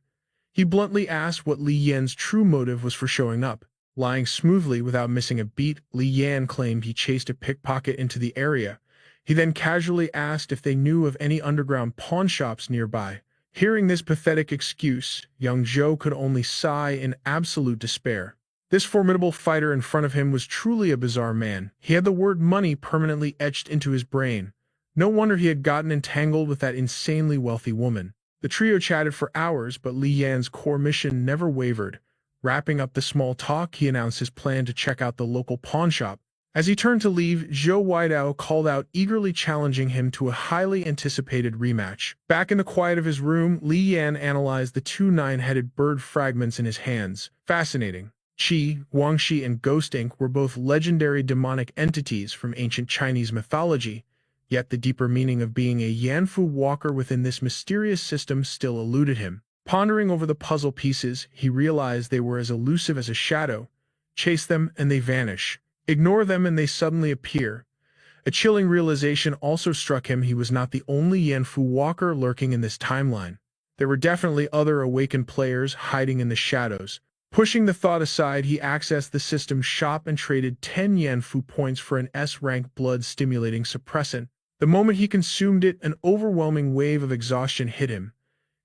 He bluntly asked what Li Yan's true motive was for showing up. Lying smoothly without missing a beat, Li Yan claimed he chased a pickpocket into the area. He then casually asked if they knew of any underground pawn shops nearby. Hearing this pathetic excuse, young Zhou could only sigh in absolute despair. This formidable fighter in front of him was truly a bizarre man. He had the word money permanently etched into his brain. No wonder he had gotten entangled with that insanely wealthy woman. The trio chatted for hours, but Li Yan's core mission never wavered. Wrapping up the small talk, he announced his plan to check out the local pawn shop. As he turned to leave, Zhou Weidao called out, eagerly challenging him to a highly anticipated rematch. Back in the quiet of his room, Li Yan analyzed the 2 9-headed bird fragments in his hands. Fascinating. Qi, Guangxi, and Ghost Ink were both legendary demonic entities from ancient Chinese mythology, yet the deeper meaning of being a Yanfu walker within this mysterious system still eluded him. Pondering over the puzzle pieces, he realized they were as elusive as a shadow. Chase them and they vanish. Ignore them and they suddenly appear. A chilling realization also struck him: he was not the only Yanfu walker lurking in this timeline. There were definitely other awakened players hiding in the shadows. Pushing the thought aside, he accessed the system's shop and traded 10 Yanfu points for an S-rank blood-stimulating suppressant. The moment he consumed it, an overwhelming wave of exhaustion hit him.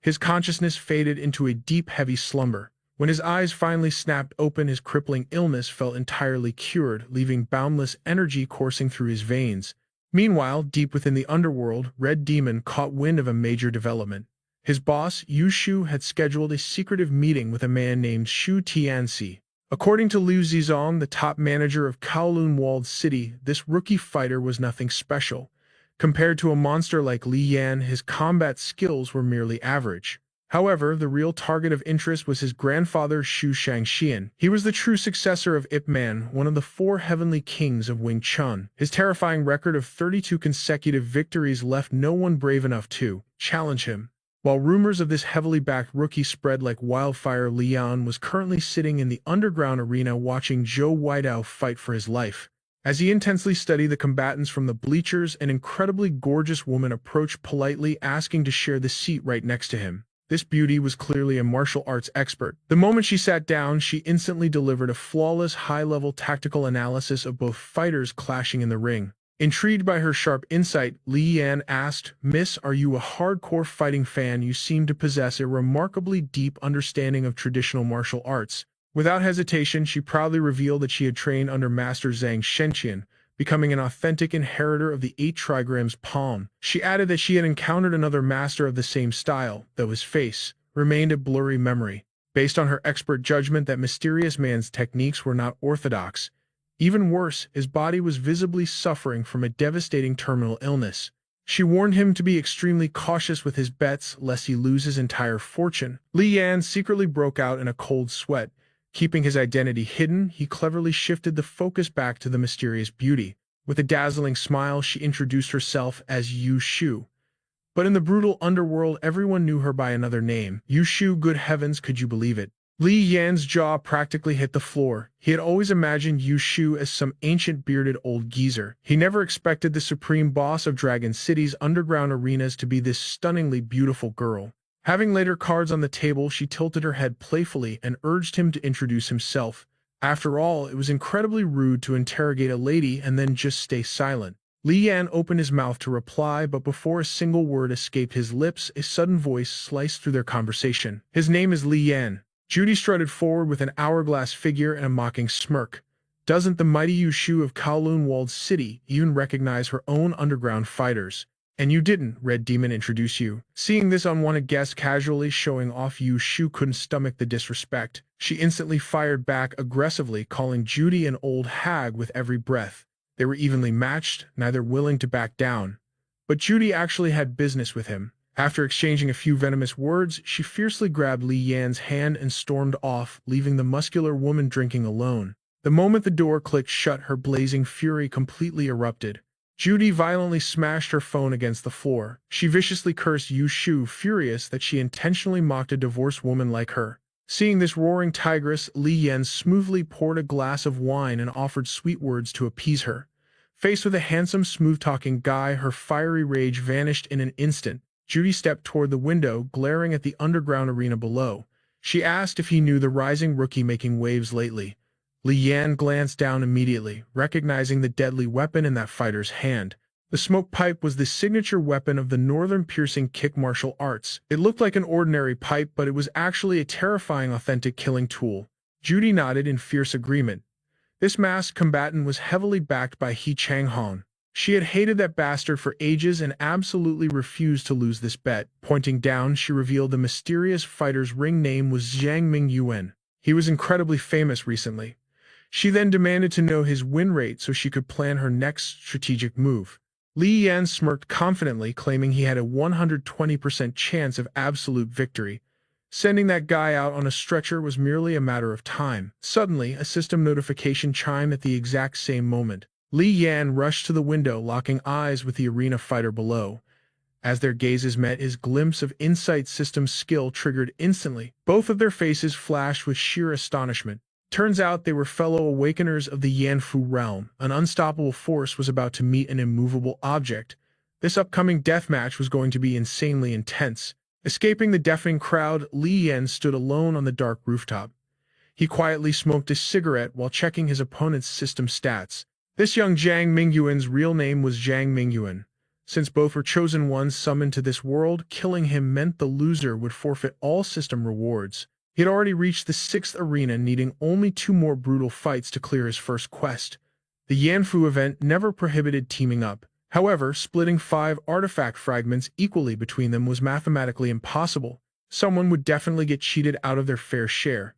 His consciousness faded into a deep, heavy slumber. When his eyes finally snapped open, his crippling illness felt entirely cured, leaving boundless energy coursing through his veins. Meanwhile, deep within the underworld, Red Demon caught wind of a major development. His boss, Yu Shu, had scheduled a secretive meeting with a man named Shu Tianxi. According to Liu Zizong, the top manager of Kowloon Walled City, this rookie fighter was nothing special. Compared to a monster like Li Yan, his combat skills were merely average. However, the real target of interest was his grandfather Shu Shangxian. He was the true successor of Ip Man, one of the 4 heavenly kings of Wing Chun. His terrifying record of 32 consecutive victories left no one brave enough to challenge him. While rumors of this heavily backed rookie spread like wildfire, Li Yan was currently sitting in the underground arena watching Zhou Weidao fight for his life. As he intensely studied the combatants from the bleachers, an incredibly gorgeous woman approached, politely asking to share the seat right next to him. This beauty was clearly a martial arts expert. The moment she sat down, she instantly delivered a flawless, high-level tactical analysis of both fighters clashing in the ring. Intrigued by her sharp insight, Li Yan asked, "Miss, are you a hardcore fighting fan? You seem to possess a remarkably deep understanding of traditional martial arts." Without hesitation, she proudly revealed that she had trained under Master Zhang Shenqian, becoming an authentic inheritor of the 8 trigrams palm. She added that she had encountered another master of the same style, though his face remained a blurry memory. Based on her expert judgment, that mysterious man's techniques were not orthodox. Even worse, his body was visibly suffering from a devastating terminal illness. She warned him to be extremely cautious with his bets, lest he lose his entire fortune. Li Yan secretly broke out in a cold sweat. Keeping his identity hidden, he cleverly shifted the focus back to the mysterious beauty. With a dazzling smile, she introduced herself as Yu Shu. But in the brutal underworld, everyone knew her by another name. Yu Shu, good heavens, could you believe it? Li Yan's jaw practically hit the floor. He had always imagined Yu Shu as some ancient bearded old geezer. He never expected the supreme boss of Dragon City's underground arenas to be this stunningly beautiful girl. Having laid her cards on the table, she tilted her head playfully and urged him to introduce himself. After all, it was incredibly rude to interrogate a lady and then just stay silent. Li Yan opened his mouth to reply, but before a single word escaped his lips, a sudden voice sliced through their conversation. "His name is Li Yan." Judy strutted forward with an hourglass figure and a mocking smirk. Doesn't the mighty Yu Shu of Kowloon Walled City even recognize her own underground fighters? "And you didn't, Red Demon, introduce you." Seeing this unwanted guest casually showing off, Yu Shu couldn't stomach the disrespect. She instantly fired back aggressively, calling Judy an old hag with every breath. They were evenly matched, neither willing to back down. But Judy actually had business with him. After exchanging a few venomous words, she fiercely grabbed Li Yan's hand and stormed off, leaving the muscular woman drinking alone. The moment the door clicked shut, her blazing fury completely erupted. Judy violently smashed her phone against the floor. She viciously cursed Yu Shu, furious that she intentionally mocked a divorced woman like her. Seeing this roaring tigress, Li Yan smoothly poured a glass of wine and offered sweet words to appease her. Faced with a handsome, smooth-talking guy, her fiery rage vanished in an instant. Judy stepped toward the window, glaring at the underground arena below. She asked if he knew the rising rookie making waves lately. Li Yan glanced down immediately, recognizing the deadly weapon in that fighter's hand. The smoke pipe was the signature weapon of the Northern Piercing Kick martial arts. It looked like an ordinary pipe, but it was actually a terrifying, authentic killing tool. Judy nodded in fierce agreement. This masked combatant was heavily backed by He Changhong. She had hated that bastard for ages and absolutely refused to lose this bet. Pointing down, she revealed the mysterious fighter's ring name was Zhang Ming Yuan. He was incredibly famous recently. She then demanded to know his win rate so she could plan her next strategic move. Li Yan smirked confidently, claiming he had a 120% chance of absolute victory. Sending that guy out on a stretcher was merely a matter of time. Suddenly, a system notification chimed at the exact same moment. Li Yan rushed to the window, locking eyes with the arena fighter below. As their gazes met, his glimpse of Insight System skill triggered instantly. Both of their faces flashed with sheer astonishment. Turns out they were fellow awakeners of the Yanfu realm. An unstoppable force was about to meet an immovable object. This upcoming deathmatch was going to be insanely intense. Escaping the deafening crowd, Li Yan stood alone on the dark rooftop. He quietly smoked a cigarette while checking his opponent's system stats. This young Zhang Mingyuan's real name was Zhang Mingyuan. Since both were chosen ones summoned to this world, killing him meant the loser would forfeit all system rewards. He had already reached the 6th arena, needing only 2 more brutal fights to clear his first quest. The Yanfu event never prohibited teaming up. However, splitting 5 artifact fragments equally between them was mathematically impossible. Someone would definitely get cheated out of their fair share.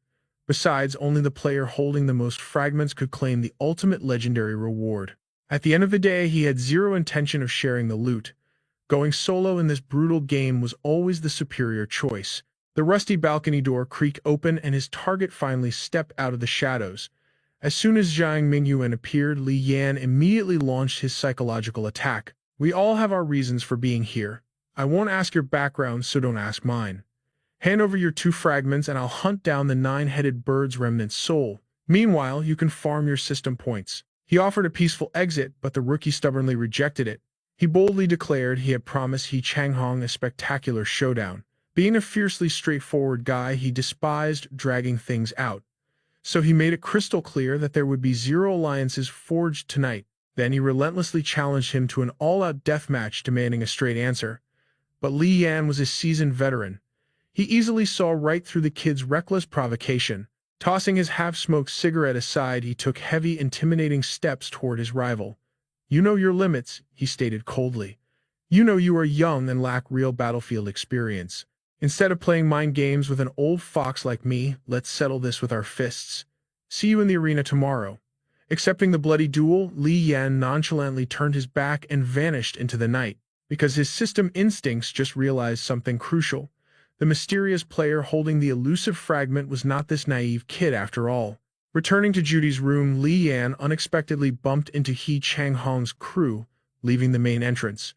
Besides, only the player holding the most fragments could claim the ultimate legendary reward. At the end of the day, he had zero intention of sharing the loot. Going solo in this brutal game was always the superior choice. The rusty balcony door creaked open and his target finally stepped out of the shadows. As soon as Zhang Mingyuan appeared, Li Yan immediately launched his psychological attack. We all have our reasons for being here. I won't ask your background, so don't ask mine. Hand over your 2 fragments and I'll hunt down the 9-headed bird's remnant soul. Meanwhile, you can farm your system points. He offered a peaceful exit, but the rookie stubbornly rejected it. He boldly declared he had promised He Changhong a spectacular showdown. Being a fiercely straightforward guy, he despised dragging things out. So he made it crystal clear that there would be 0 alliances forged tonight. Then he relentlessly challenged him to an all-out deathmatch, demanding a straight answer. But Li Yan was a seasoned veteran. He easily saw right through the kid's reckless provocation. Tossing his half-smoked cigarette aside, he took heavy, intimidating steps toward his rival. You know your limits, he stated coldly. You know you are young and lack real battlefield experience. Instead of playing mind games with an old fox like me, let's settle this with our fists. See you in the arena tomorrow. Accepting the bloody duel, Li Yan nonchalantly turned his back and vanished into the night. Because his system instincts just realized something crucial. The mysterious player holding the elusive fragment was not this naive kid after all. Returning to Judy's room, Li Yan unexpectedly bumped into He Changhong's crew, leaving the main entrance.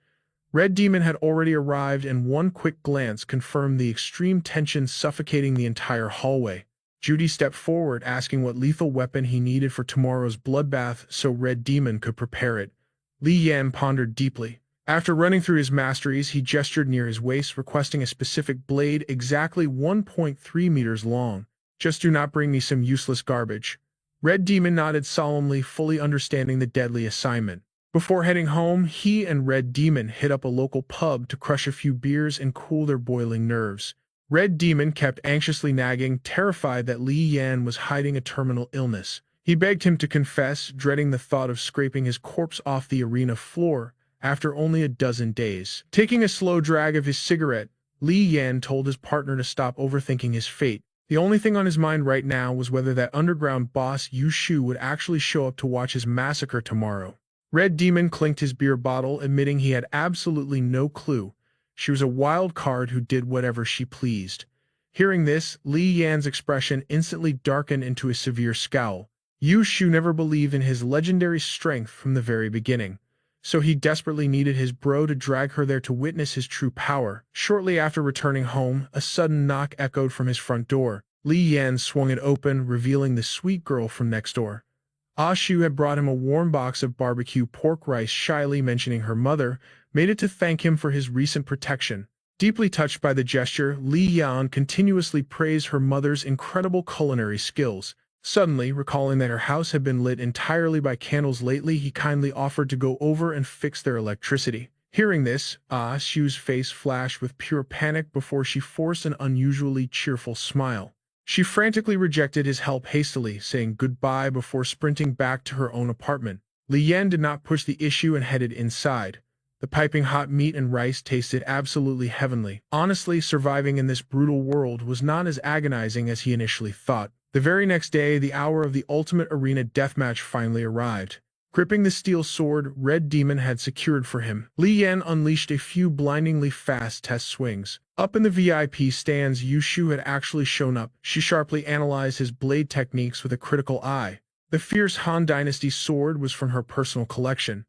Red Demon had already arrived, and one quick glance confirmed the extreme tension suffocating the entire hallway. Judy stepped forward, asking what lethal weapon he needed for tomorrow's bloodbath so Red Demon could prepare it. Li Yan pondered deeply. After running through his masteries, he gestured near his waist, requesting a specific blade exactly 1.3 meters long. Just do not bring me some useless garbage. Red Demon nodded solemnly, fully understanding the deadly assignment. Before heading home, he and Red Demon hit up a local pub to crush a few beers and cool their boiling nerves. Red Demon kept anxiously nagging, terrified that Li Yan was hiding a terminal illness. He begged him to confess, dreading the thought of scraping his corpse off the arena floor after only a dozen days. Taking a slow drag of his cigarette, Li Yan told his partner to stop overthinking his fate. The only thing on his mind right now was whether that underground boss Yu Shu would actually show up to watch his massacre tomorrow. Red Demon clinked his beer bottle, admitting he had absolutely no clue. She was a wild card who did whatever she pleased. Hearing this, Li Yan's expression instantly darkened into a severe scowl. Yu Shu never believed in his legendary strength from the very beginning, so he desperately needed his bro to drag her there to witness his true power. Shortly after returning home, a sudden knock echoed from his front door. Li Yan swung it open, revealing the sweet girl from next door. Ah Shu had brought him a warm box of barbecue pork rice, shyly mentioning her mother, made it to thank him for his recent protection. Deeply touched by the gesture, Li Yan continuously praised her mother's incredible culinary skills. Suddenly, recalling that her house had been lit entirely by candles lately, he kindly offered to go over and fix their electricity. Hearing this, Ah Shu's face flashed with pure panic before she forced an unusually cheerful smile. She frantically rejected his help hastily, saying goodbye before sprinting back to her own apartment. Li Yan did not push the issue and headed inside. The piping hot meat and rice tasted absolutely heavenly. Honestly, surviving in this brutal world was not as agonizing as he initially thought. The very next day, the hour of the ultimate arena deathmatch finally arrived. Gripping the steel sword Red Demon had secured for him, Li Yan unleashed a few blindingly fast test swings. Up in the VIP stands, Yu Shu had actually shown up. She sharply analyzed his blade techniques with a critical eye. The fierce Han Dynasty sword was from her personal collection.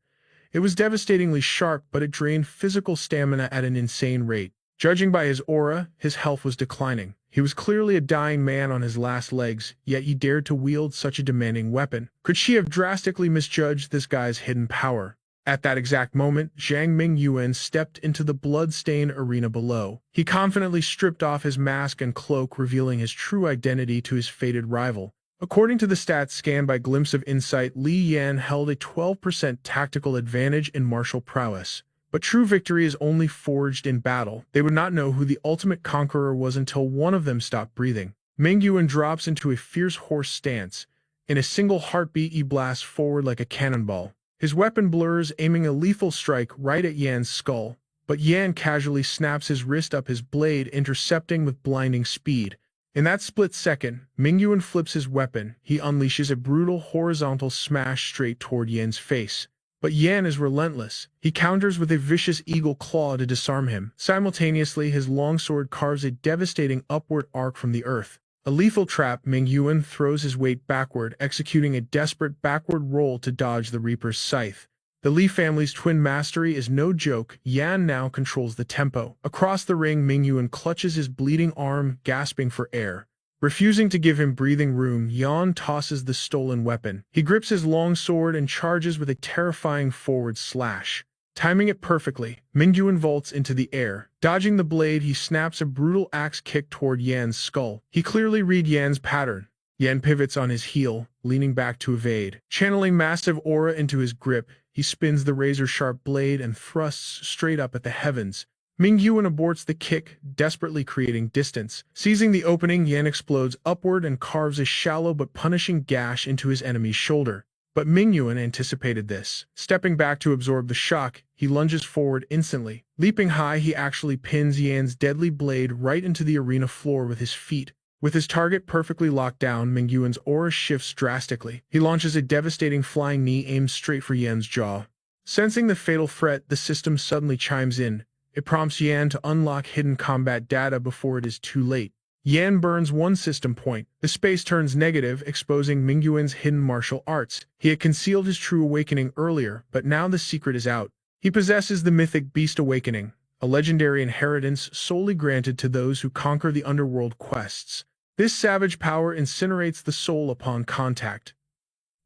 It was devastatingly sharp, but it drained physical stamina at an insane rate. Judging by his aura, his health was declining. He was clearly a dying man on his last legs, yet he dared to wield such a demanding weapon. Could she have drastically misjudged this guy's hidden power? At that exact moment, Zhang Mingyuan stepped into the blood-stained arena below. He confidently stripped off his mask and cloak, revealing his true identity to his fated rival. According to the stats scanned by Glimpse of Insight, Li Yan held a 12% tactical advantage in martial prowess. But true victory is only forged in battle. They would not know who the ultimate conqueror was until one of them stopped breathing. Mingyuan drops into a fierce horse stance. In a single heartbeat, he blasts forward like a cannonball. His weapon blurs, aiming a lethal strike right at Yan's skull. But Yan casually snaps his wrist up his blade, intercepting with blinding speed. In that split second, Mingyuan flips his weapon. He unleashes a brutal horizontal smash straight toward Yan's face. But Yan is relentless. He counters with a vicious eagle claw to disarm him. Simultaneously, his longsword carves a devastating upward arc from the earth. A lethal trap, Mingyuan throws his weight backward, executing a desperate backward roll to dodge the Reaper's scythe. The Li family's twin mastery is no joke. Yan now controls the tempo. Across the ring, Mingyuan clutches his bleeding arm, gasping for air. Refusing to give him breathing room, Yan tosses the stolen weapon. He grips his long sword and charges with a terrifying forward slash. Timing it perfectly, Mingyuan vaults into the air. Dodging the blade, he snaps a brutal axe kick toward Yan's skull. He clearly read Yan's pattern. Yan pivots on his heel, leaning back to evade. Channeling massive aura into his grip, he spins the razor-sharp blade and thrusts straight up at the heavens. Mingyuan aborts the kick, desperately creating distance. Seizing the opening, Yan explodes upward and carves a shallow but punishing gash into his enemy's shoulder. But Mingyuan anticipated this. Stepping back to absorb the shock, he lunges forward instantly. Leaping high, he actually pins Yan's deadly blade right into the arena floor with his feet. With his target perfectly locked down, Mingyuan's aura shifts drastically. He launches a devastating flying knee aimed straight for Yan's jaw. Sensing the fatal threat, the system suddenly chimes in. It prompts Yan to unlock hidden combat data before it is too late. Yan burns one system point. The space turns negative, exposing Mingyuan's hidden martial arts. He had concealed his true awakening earlier, but now the secret is out. He possesses the mythic Beast Awakening, a legendary inheritance solely granted to those who conquer the underworld quests. This savage power incinerates the soul upon contact.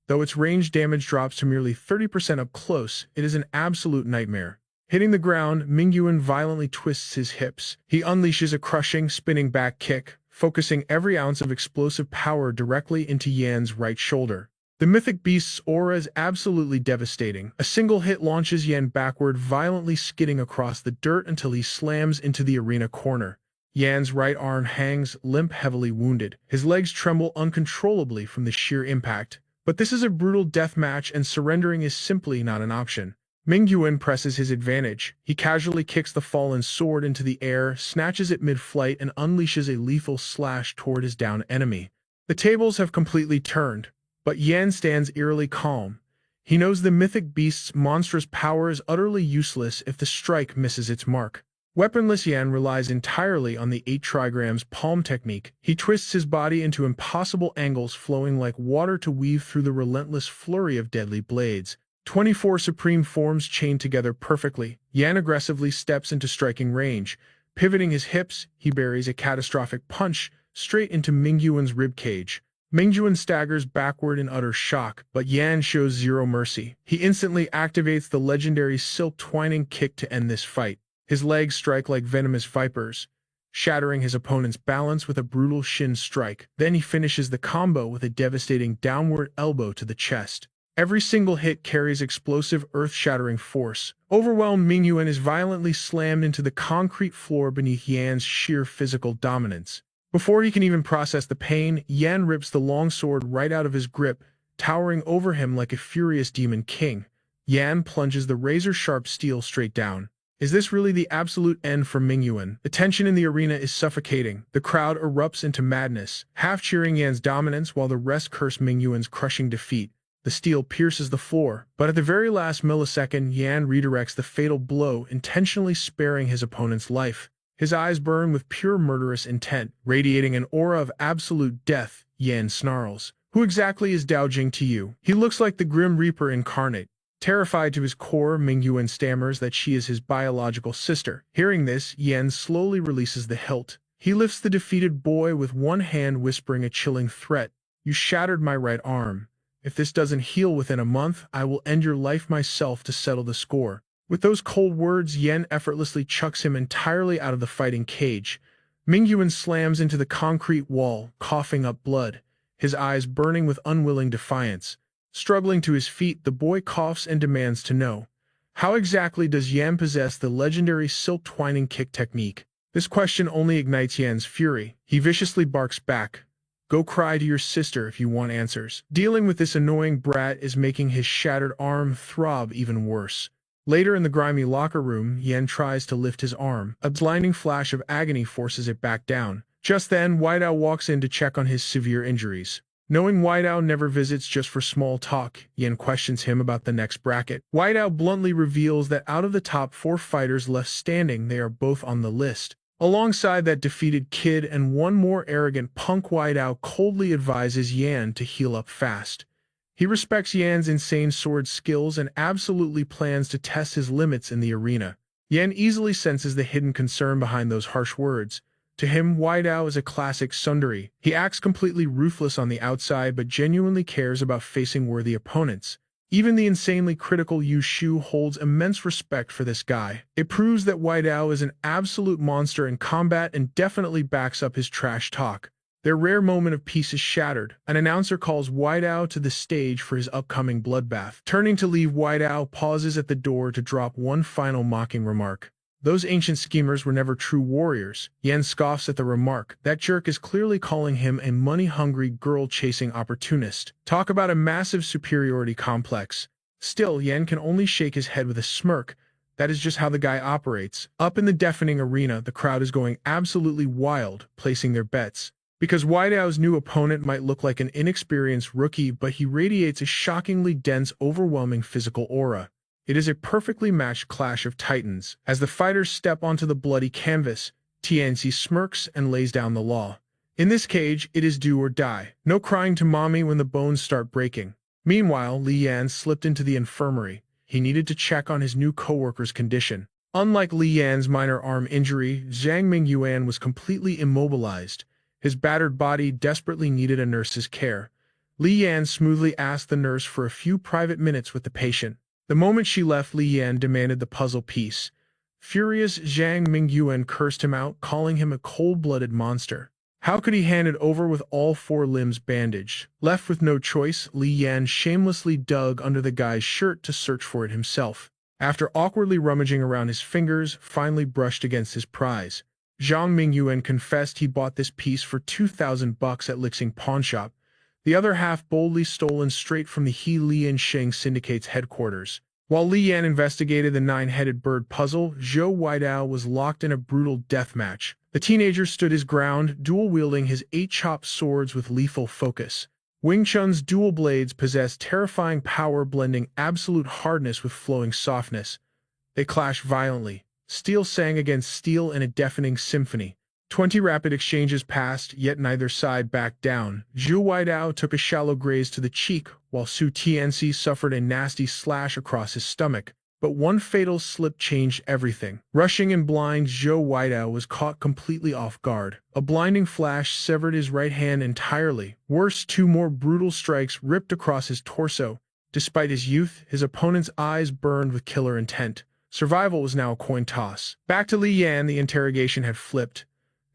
Though its range damage drops to merely 30% up close, it is an absolute nightmare. Hitting the ground, Mingyuan violently twists his hips. He unleashes a crushing, spinning back kick, focusing every ounce of explosive power directly into Yan's right shoulder. The mythic beast's aura is absolutely devastating. A single hit launches Yan backward, violently skidding across the dirt until he slams into the arena corner. Yan's right arm hangs limp, heavily wounded. His legs tremble uncontrollably from the sheer impact. But this is a brutal death match, and surrendering is simply not an option. Mingyuan presses his advantage. He casually kicks the fallen sword into the air, snatches it mid-flight, and unleashes a lethal slash toward his downed enemy. The tables have completely turned, but Yan stands eerily calm. He knows the mythic beast's monstrous power is utterly useless if the strike misses its mark. Weaponless, Yan relies entirely on the 8 trigrams palm technique. He twists his body into impossible angles, flowing like water to weave through the relentless flurry of deadly blades. 24 supreme forms chained together perfectly. Yan aggressively steps into striking range. Pivoting his hips, he buries a catastrophic punch straight into Mingyuan's ribcage. Mingyuan staggers backward in utter shock, but Yan shows zero mercy. He instantly activates the legendary silk twining kick to end this fight. His legs strike like venomous vipers, shattering his opponent's balance with a brutal shin strike. Then he finishes the combo with a devastating downward elbow to the chest. Every single hit carries explosive, earth-shattering force. Overwhelmed, Mingyuan is violently slammed into the concrete floor beneath Yan's sheer physical dominance. Before he can even process the pain, Yan rips the longsword right out of his grip, towering over him like a furious demon king. Yan plunges the razor-sharp steel straight down. Is this really the absolute end for Mingyuan? The tension in the arena is suffocating. The crowd erupts into madness, half cheering Yan's dominance while the rest curse Mingyuan's crushing defeat. The steel pierces the floor, but at the very last millisecond, Yan redirects the fatal blow, intentionally sparing his opponent's life. His eyes burn with pure murderous intent, radiating an aura of absolute death. Yan snarls. Who exactly is Dao Jing to you? He looks like the Grim Reaper incarnate. Terrified to his core, Mingyuan stammers that she is his biological sister. Hearing this, Yan slowly releases the hilt. He lifts the defeated boy with one hand, whispering a chilling threat. You shattered my right arm. If this doesn't heal within a month, I will end your life myself to settle the score. With those cold words, Yan effortlessly chucks him entirely out of the fighting cage. Mingyuan slams into the concrete wall, coughing up blood, his eyes burning with unwilling defiance. Struggling to his feet, the boy coughs and demands to know, how exactly does Yan possess the legendary silk twining kick technique? This question only ignites Yan's fury. He viciously barks back, go cry to your sister if you want answers. Dealing with this annoying brat is making his shattered arm throb even worse. Later in the grimy locker room, Yan tries to lift his arm. A blinding flash of agony forces it back down. Just then, Whiteowl walks in to check on his severe injuries. Knowing Whiteowl never visits just for small talk, Yan questions him about the next bracket. Whiteowl bluntly reveals that out of the top 4 fighters left standing, they are both on the list. Alongside that defeated kid and one more arrogant punk, Whiteowl coldly advises Yan to heal up fast. He respects Yan's insane sword skills and absolutely plans to test his limits in the arena. Yan easily senses the hidden concern behind those harsh words. To him, Whiteowl is a classic tsundere. He acts completely ruthless on the outside but genuinely cares about facing worthy opponents. Even the insanely critical Yu Shu holds immense respect for this guy. It proves that Whiteowl is an absolute monster in combat and definitely backs up his trash talk. Their rare moment of peace is shattered. An announcer calls Whiteowl to the stage for his upcoming bloodbath. Turning to leave, Whiteowl pauses at the door to drop one final mocking remark. Those ancient schemers were never true warriors. Yan scoffs at the remark. That jerk is clearly calling him a money-hungry, girl-chasing opportunist. Talk about a massive superiority complex. Still, Yan can only shake his head with a smirk. That is just how the guy operates. Up in the deafening arena, the crowd is going absolutely wild, placing their bets. Because Whiteowl's new opponent might look like an inexperienced rookie, but he radiates a shockingly dense, overwhelming physical aura. It is a perfectly matched clash of titans. As the fighters step onto the bloody canvas, TNC smirks and lays down the law. In this cage, it is do or die. No crying to mommy when the bones start breaking. Meanwhile, Li Yan slipped into the infirmary. He needed to check on his new co-worker's condition. Unlike Li Yan's minor arm injury, Zhang Mingyuan was completely immobilized. His battered body desperately needed a nurse's care. Li Yan smoothly asked the nurse for a few private minutes with the patient. The moment she left, Li Yan demanded the puzzle piece. Furious, Zhang Mingyuan cursed him out, calling him a cold-blooded monster. How could he hand it over with all 4 limbs bandaged? Left with no choice, Li Yan shamelessly dug under the guy's shirt to search for it himself. After awkwardly rummaging around his fingers, finally brushed against his prize. Zhang Mingyuan confessed he bought this piece for $2,000 at Lixing Pawnshop. The other half boldly stolen straight from the He Lian Sheng Syndicate's headquarters. While Li Yan investigated the 9-headed bird puzzle, Zhou Whiteowl was locked in a brutal death match. The teenager stood his ground, dual-wielding his 8-chopped swords with lethal focus. Wing Chun's dual blades possessed terrifying power, blending absolute hardness with flowing softness. They clashed violently. Steel sang against steel in a deafening symphony. 20 rapid exchanges passed, yet neither side backed down. Zhu Whiteowl took a shallow graze to the cheek, while Su Tianxi suffered a nasty slash across his stomach. But one fatal slip changed everything. Rushing in blind, Zhou Whiteowl was caught completely off guard. A blinding flash severed his right hand entirely. Worse, 2 more brutal strikes ripped across his torso. Despite his youth, his opponent's eyes burned with killer intent. Survival was now a coin toss. Back to Li Yan, the interrogation had flipped.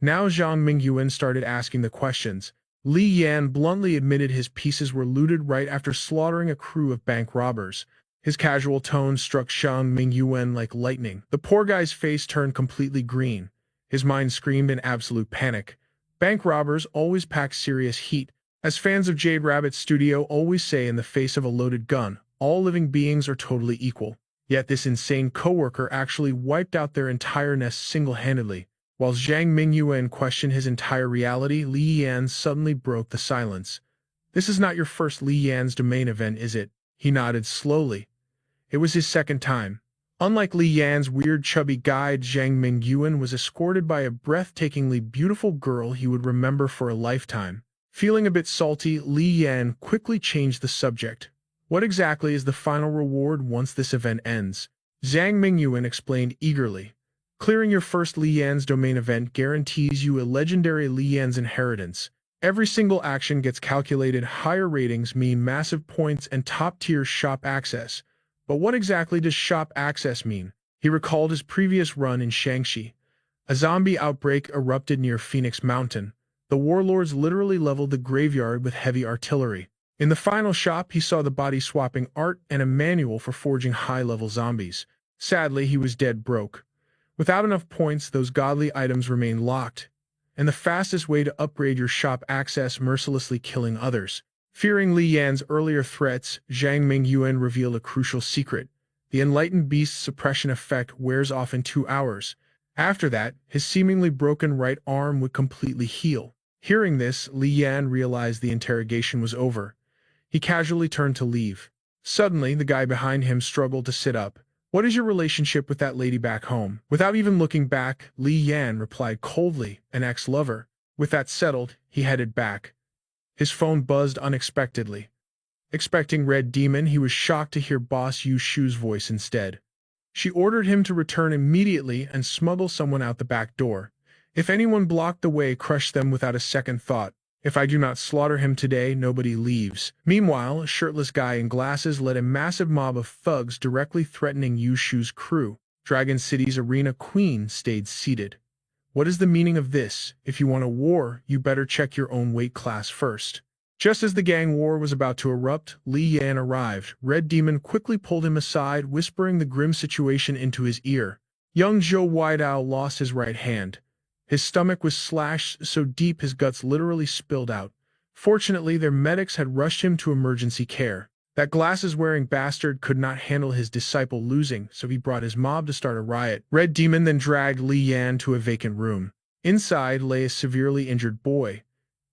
Now Zhang Mingyuan started asking the questions. Li Yan bluntly admitted his pieces were looted right after slaughtering a crew of bank robbers. His casual tone struck Zhang Mingyuan like lightning. The poor guy's face turned completely green. His mind screamed in absolute panic. Bank robbers always pack serious heat. As fans of Jade Rabbit's studio always say, in the face of a loaded gun, all living beings are totally equal. Yet this insane coworker actually wiped out their entire nest single-handedly. While Zhang Mingyuan questioned his entire reality, Li Yan suddenly broke the silence. This is not your first Li Yan's domain event, is it? He nodded slowly. It was his second time. Unlike Li Yan's weird chubby guide, Zhang Mingyuan was escorted by a breathtakingly beautiful girl he would remember for a lifetime. Feeling a bit salty, Li Yan quickly changed the subject. What exactly is the final reward once this event ends? Zhang Mingyuan explained eagerly. Clearing your first Li Yan's domain event guarantees you a legendary Li Yan's inheritance. Every single action gets calculated, higher ratings mean massive points and top-tier shop access. But what exactly does shop access mean? He recalled his previous run in Shangxi. A zombie outbreak erupted near Phoenix Mountain. The warlords literally leveled the graveyard with heavy artillery. In the final shop, he saw the body-swapping art and a manual for forging high-level zombies. Sadly, he was dead broke. Without enough points, those godly items remain locked, and the fastest way to upgrade your shop access mercilessly killing others. Fearing Li Yan's earlier threats, Zhang Mingyuan revealed a crucial secret. The Enlightened Beast's suppression effect wears off in 2 hours. After that, his seemingly broken right arm would completely heal. Hearing this, Li Yan realized the interrogation was over. He casually turned to leave. Suddenly, the guy behind him struggled to sit up. What is your relationship with that lady back home? Without even looking back, Li Yan replied coldly, an ex-lover. With that settled, he headed back. His phone buzzed unexpectedly. Expecting Red Demon, he was shocked to hear Boss Yu Shu's voice instead. She ordered him to return immediately and smuggle someone out the back door. If anyone blocked the way, crush them without a second thought. If I do not slaughter him today, nobody leaves. Meanwhile, a shirtless guy in glasses led a massive mob of thugs directly threatening Yu Shu's crew. Dragon City's arena queen stayed seated. What is the meaning of this? If you want a war, you better check your own weight class first. Just as the gang war was about to erupt, Li Yan arrived. Red Demon quickly pulled him aside, whispering the grim situation into his ear. Young Zhou Weidao lost his right hand. His stomach was slashed so deep his guts literally spilled out. Fortunately, their medics had rushed him to emergency care. That glasses-wearing bastard could not handle his disciple losing, so he brought his mob to start a riot. Red Demon then dragged Li Yan to a vacant room. Inside lay a severely injured boy.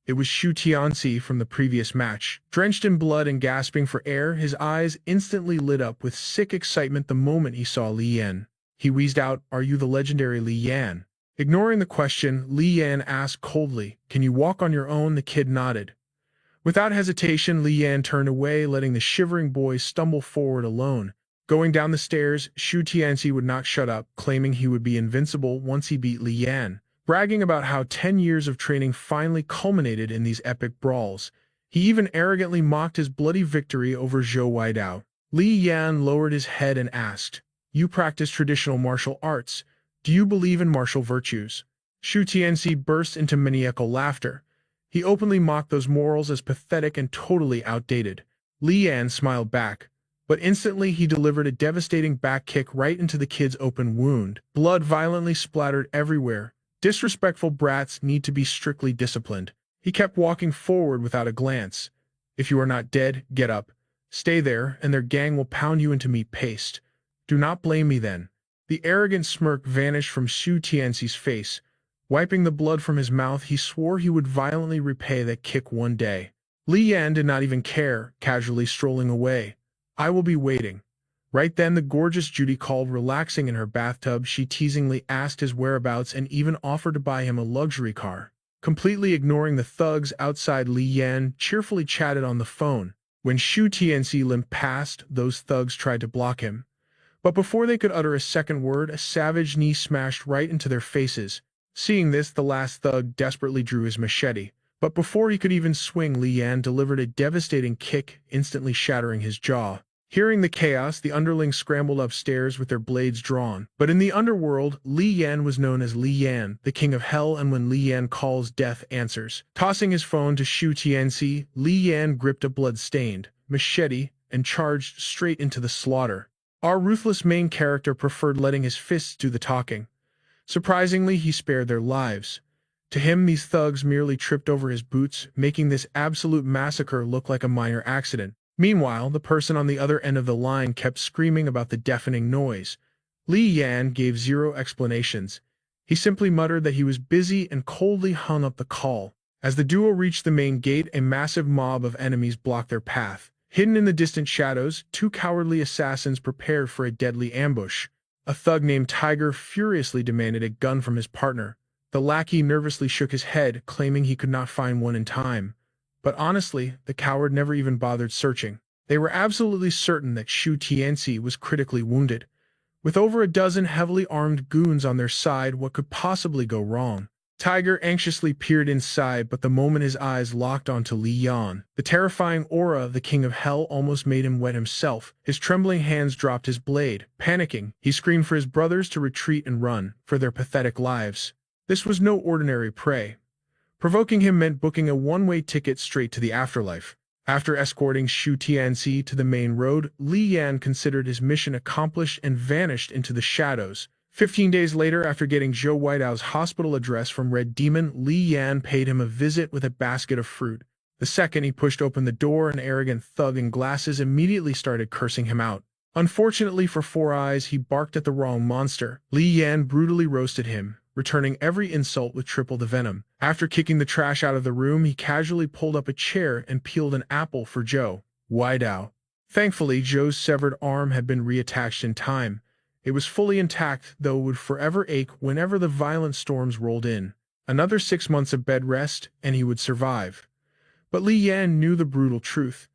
It was Shu Tianxi from the previous match. Drenched in blood and gasping for air, his eyes instantly lit up with sick excitement the moment he saw Li Yan. He wheezed out, "Are you the legendary Li Yan?" Ignoring the question, Li Yan asked coldly, "Can you walk on your own?" The kid nodded. Without hesitation, Li Yan turned away, letting the shivering boy stumble forward alone. Going down the stairs, Shu Tianxi would not shut up, claiming he would be invincible once he beat Li Yan, bragging about how 10 years of training finally culminated in these epic brawls. He even arrogantly mocked his bloody victory over Zhou Weidao. Li Yan lowered his head and asked, "You practice traditional martial arts. Do you believe in martial virtues?" Shu Tianxi burst into maniacal laughter. He openly mocked those morals as pathetic and totally outdated. Li Yan smiled back, but instantly he delivered a devastating back kick right into the kid's open wound. Blood violently splattered everywhere. Disrespectful brats need to be strictly disciplined. He kept walking forward without a glance. "If you are not dead, get up. Stay there, and their gang will pound you into meat paste. Do not blame me then." The arrogant smirk vanished from Shu Tianxi's face. Wiping the blood from his mouth, he swore he would violently repay that kick one day. Li Yan did not even care, casually strolling away. "I will be waiting." Right then, the gorgeous Judy called, relaxing in her bathtub. She teasingly asked his whereabouts and even offered to buy him a luxury car. Completely ignoring the thugs outside, Li Yan cheerfully chatted on the phone. When Shu Tianxi limped past, those thugs tried to block him. But before they could utter a second word, a savage knee smashed right into their faces. Seeing this, the last thug desperately drew his machete. But before he could even swing, Li Yan delivered a devastating kick, instantly shattering his jaw. Hearing the chaos, the underlings scrambled upstairs with their blades drawn. But in the underworld, Li Yan was known as Li Yan, the king of hell, and when Li Yan calls, death answers. Tossing his phone to Shu Tianxi, Li Yan gripped a blood-stained machete and charged straight into the slaughter. Our ruthless main character preferred letting his fists do the talking. Surprisingly, he spared their lives. To him, these thugs merely tripped over his boots, making this absolute massacre look like a minor accident. Meanwhile, the person on the other end of the line kept screaming about the deafening noise. Li Yan gave zero explanations. He simply muttered that he was busy and coldly hung up the call. As the duo reached the main gate, a massive mob of enemies blocked their path. Hidden in the distant shadows, 2 cowardly assassins prepared for a deadly ambush. A thug named Tiger furiously demanded a gun from his partner. The lackey nervously shook his head, claiming he could not find one in time. But honestly, the coward never even bothered searching. They were absolutely certain that Shu Tianxi was critically wounded. With over a dozen heavily armed goons on their side, what could possibly go wrong? Tiger anxiously peered inside, but the moment his eyes locked onto Li Yan, the terrifying aura of the King of Hell almost made him wet himself. His trembling hands dropped his blade. Panicking, he screamed for his brothers to retreat and run for their pathetic lives. This was no ordinary prey. Provoking him meant booking a one-way ticket straight to the afterlife. After escorting Shu Tianxi to the main road, Li Yan considered his mission accomplished and vanished into the shadows. 15 days later, after getting Zhou Weidao's hospital address from Red Demon, Li Yan paid him a visit with a basket of fruit. The second he pushed open the door, an arrogant thug in glasses immediately started cursing him out. Unfortunately for Four Eyes, he barked at the wrong monster. Li Yan brutally roasted him, returning every insult with triple the venom. After kicking the trash out of the room, he casually pulled up a chair and peeled an apple for Zhou Weidao. Thankfully, Zhou's severed arm had been reattached in time. It was fully intact, though it would forever ache whenever the violent storms rolled in. Another 6 months of bed rest, and he would survive. But Li Yan knew the brutal truth.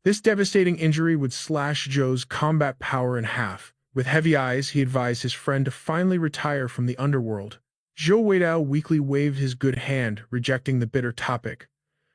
This devastating injury would slash Zhou's combat power in half. With heavy eyes, he advised his friend to finally retire from the underworld. Zhou Weidao weakly waved his good hand, rejecting the bitter topic.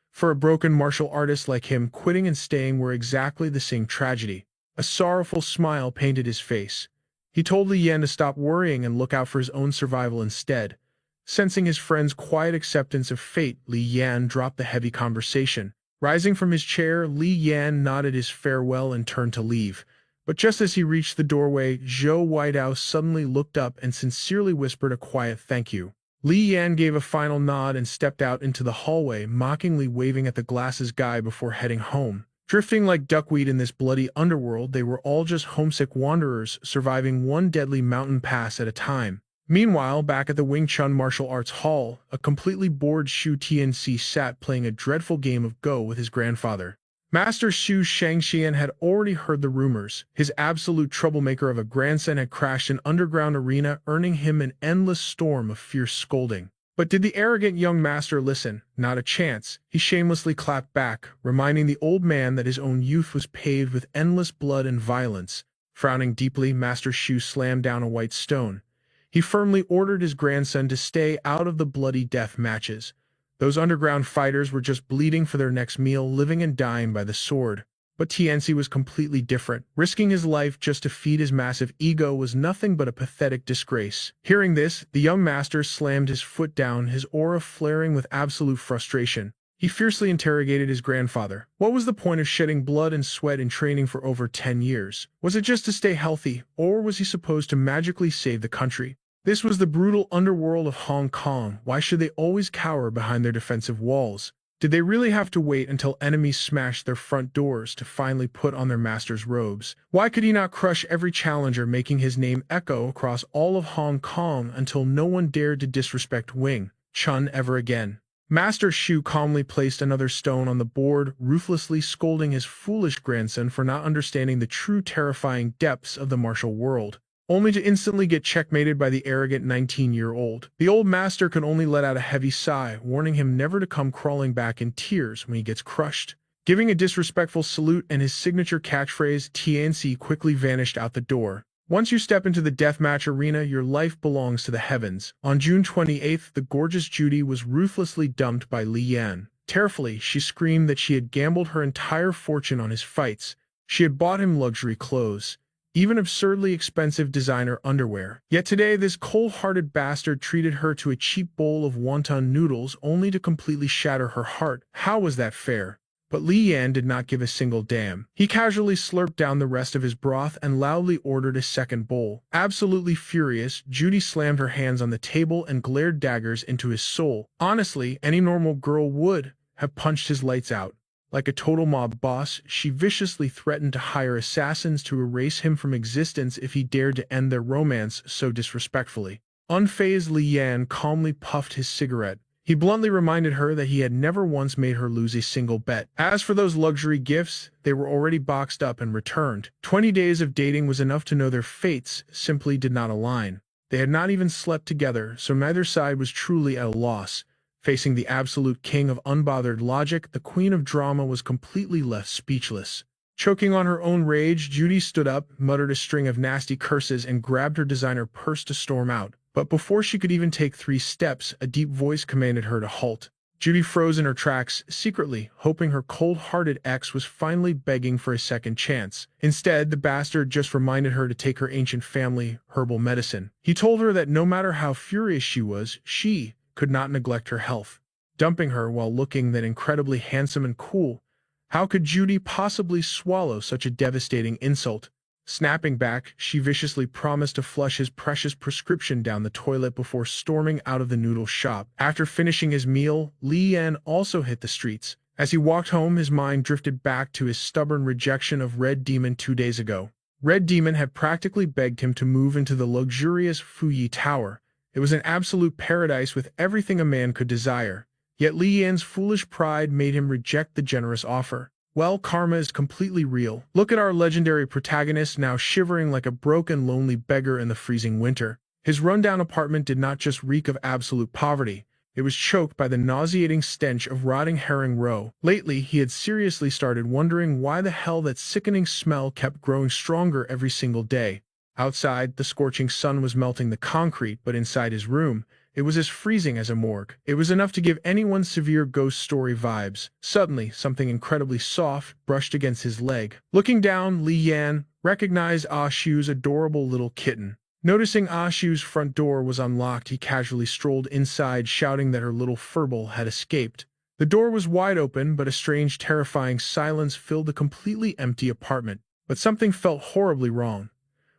For a broken martial artist like him, quitting and staying were exactly the same tragedy. A sorrowful smile painted his face. He told Li Yan to stop worrying and look out for his own survival instead. Sensing his friend's quiet acceptance of fate, Li Yan dropped the heavy conversation. Rising from his chair, Li Yan nodded his farewell and turned to leave. But just as he reached the doorway, Zhou Weidao suddenly looked up and sincerely whispered a quiet thank you. Li Yan gave a final nod and stepped out into the hallway, mockingly waving at the glasses guy before heading home. Drifting like duckweed in this bloody underworld, they were all just homesick wanderers, surviving one deadly mountain pass at a time. Meanwhile, back at the Wing Chun Martial Arts Hall, a completely bored Shu Tianxi sat playing a dreadful game of Go with his grandfather. Master Shu Shangxian had already heard the rumors. His absolute troublemaker of a grandson had crashed an underground arena, earning him an endless storm of fierce scolding. But did the arrogant young master listen? Not a chance. He shamelessly clapped back, reminding the old man that his own youth was paved with endless blood and violence. Frowning deeply, Master Shu slammed down a white stone. He firmly ordered his grandson to stay out of the bloody death matches. Those underground fighters were just bleeding for their next meal, living and dying by the sword. But Tianxi was completely different. Risking his life just to feed his massive ego was nothing but a pathetic disgrace. Hearing this, the young master slammed his foot down, his aura flaring with absolute frustration. He fiercely interrogated his grandfather. What was the point of shedding blood and sweat in training for over 10 years? Was it just to stay healthy, or was he supposed to magically save the country? This was the brutal underworld of Hong Kong. Why should they always cower behind their defensive walls? Did they really have to wait until enemies smashed their front doors to finally put on their master's robes? Why could he not crush every challenger, making his name echo across all of Hong Kong until no one dared to disrespect Wing Chun ever again? Master Shu calmly placed another stone on the board, ruthlessly scolding his foolish grandson for not understanding the true terrifying depths of the martial world, only to instantly get checkmated by the arrogant 19-year-old. The old master could only let out a heavy sigh, warning him never to come crawling back in tears when he gets crushed. Giving a disrespectful salute and his signature catchphrase, Tianxi quickly vanished out the door. Once you step into the deathmatch arena, your life belongs to the heavens. On June 28th, the gorgeous Judy was ruthlessly dumped by Li Yan. Tearfully, she screamed that she had gambled her entire fortune on his fights. She had bought him luxury clothes, even absurdly expensive designer underwear. Yet today, this cold-hearted bastard treated her to a cheap bowl of wonton noodles only to completely shatter her heart. How was that fair? But Li Yan did not give a single damn. He casually slurped down the rest of his broth and loudly ordered a second bowl. Absolutely furious, Judy slammed her hands on the table and glared daggers into his soul. Honestly, any normal girl would have punched his lights out. Like a total mob boss, she viciously threatened to hire assassins to erase him from existence if he dared to end their romance so disrespectfully. Unfazed, Li Yan calmly puffed his cigarette. He bluntly reminded her that he had never once made her lose a single bet. As for those luxury gifts, they were already boxed up and returned. 20 days of dating was enough to know their fates simply did not align. They had not even slept together, so neither side was truly at a loss. Facing the absolute king of unbothered logic, the queen of drama was completely left speechless. Choking on her own rage, Judy stood up, muttered a string of nasty curses, and grabbed her designer purse to storm out. But before she could even take 3 steps, a deep voice commanded her to halt. Judy froze in her tracks, secretly hoping her cold-hearted ex was finally begging for a second chance. Instead, the bastard just reminded her to take her ancient family herbal medicine. He told her that no matter how furious she was, she could not neglect her health. Dumping her while looking that incredibly handsome and cool, how could Judy possibly swallow such a devastating insult? Snapping back, she viciously promised to flush his precious prescription down the toilet before storming out of the noodle shop. After finishing his meal, Li Yan also hit the streets. As he walked home, his mind drifted back to his stubborn rejection of Red Demon 2 days ago. Red Demon had practically begged him to move into the luxurious Fuyi Tower. It was an absolute paradise with everything a man could desire. Yet Li Yan's foolish pride made him reject the generous offer. Well, karma is completely real. Look at our legendary protagonist now shivering like a broken, lonely beggar in the freezing winter. His rundown apartment did not just reek of absolute poverty. It was choked by the nauseating stench of rotting herring roe. Lately, he had seriously started wondering why the hell that sickening smell kept growing stronger every single day. Outside, the scorching sun was melting the concrete, but inside his room, it was as freezing as a morgue. It was enough to give anyone severe ghost story vibes. Suddenly, something incredibly soft brushed against his leg. Looking down, Li Yan recognized Ah Shu's adorable little kitten. Noticing Ah Shu's front door was unlocked, he casually strolled inside, shouting that her little furball had escaped. The door was wide open, but a strange, terrifying silence filled the completely empty apartment. But something felt horribly wrong.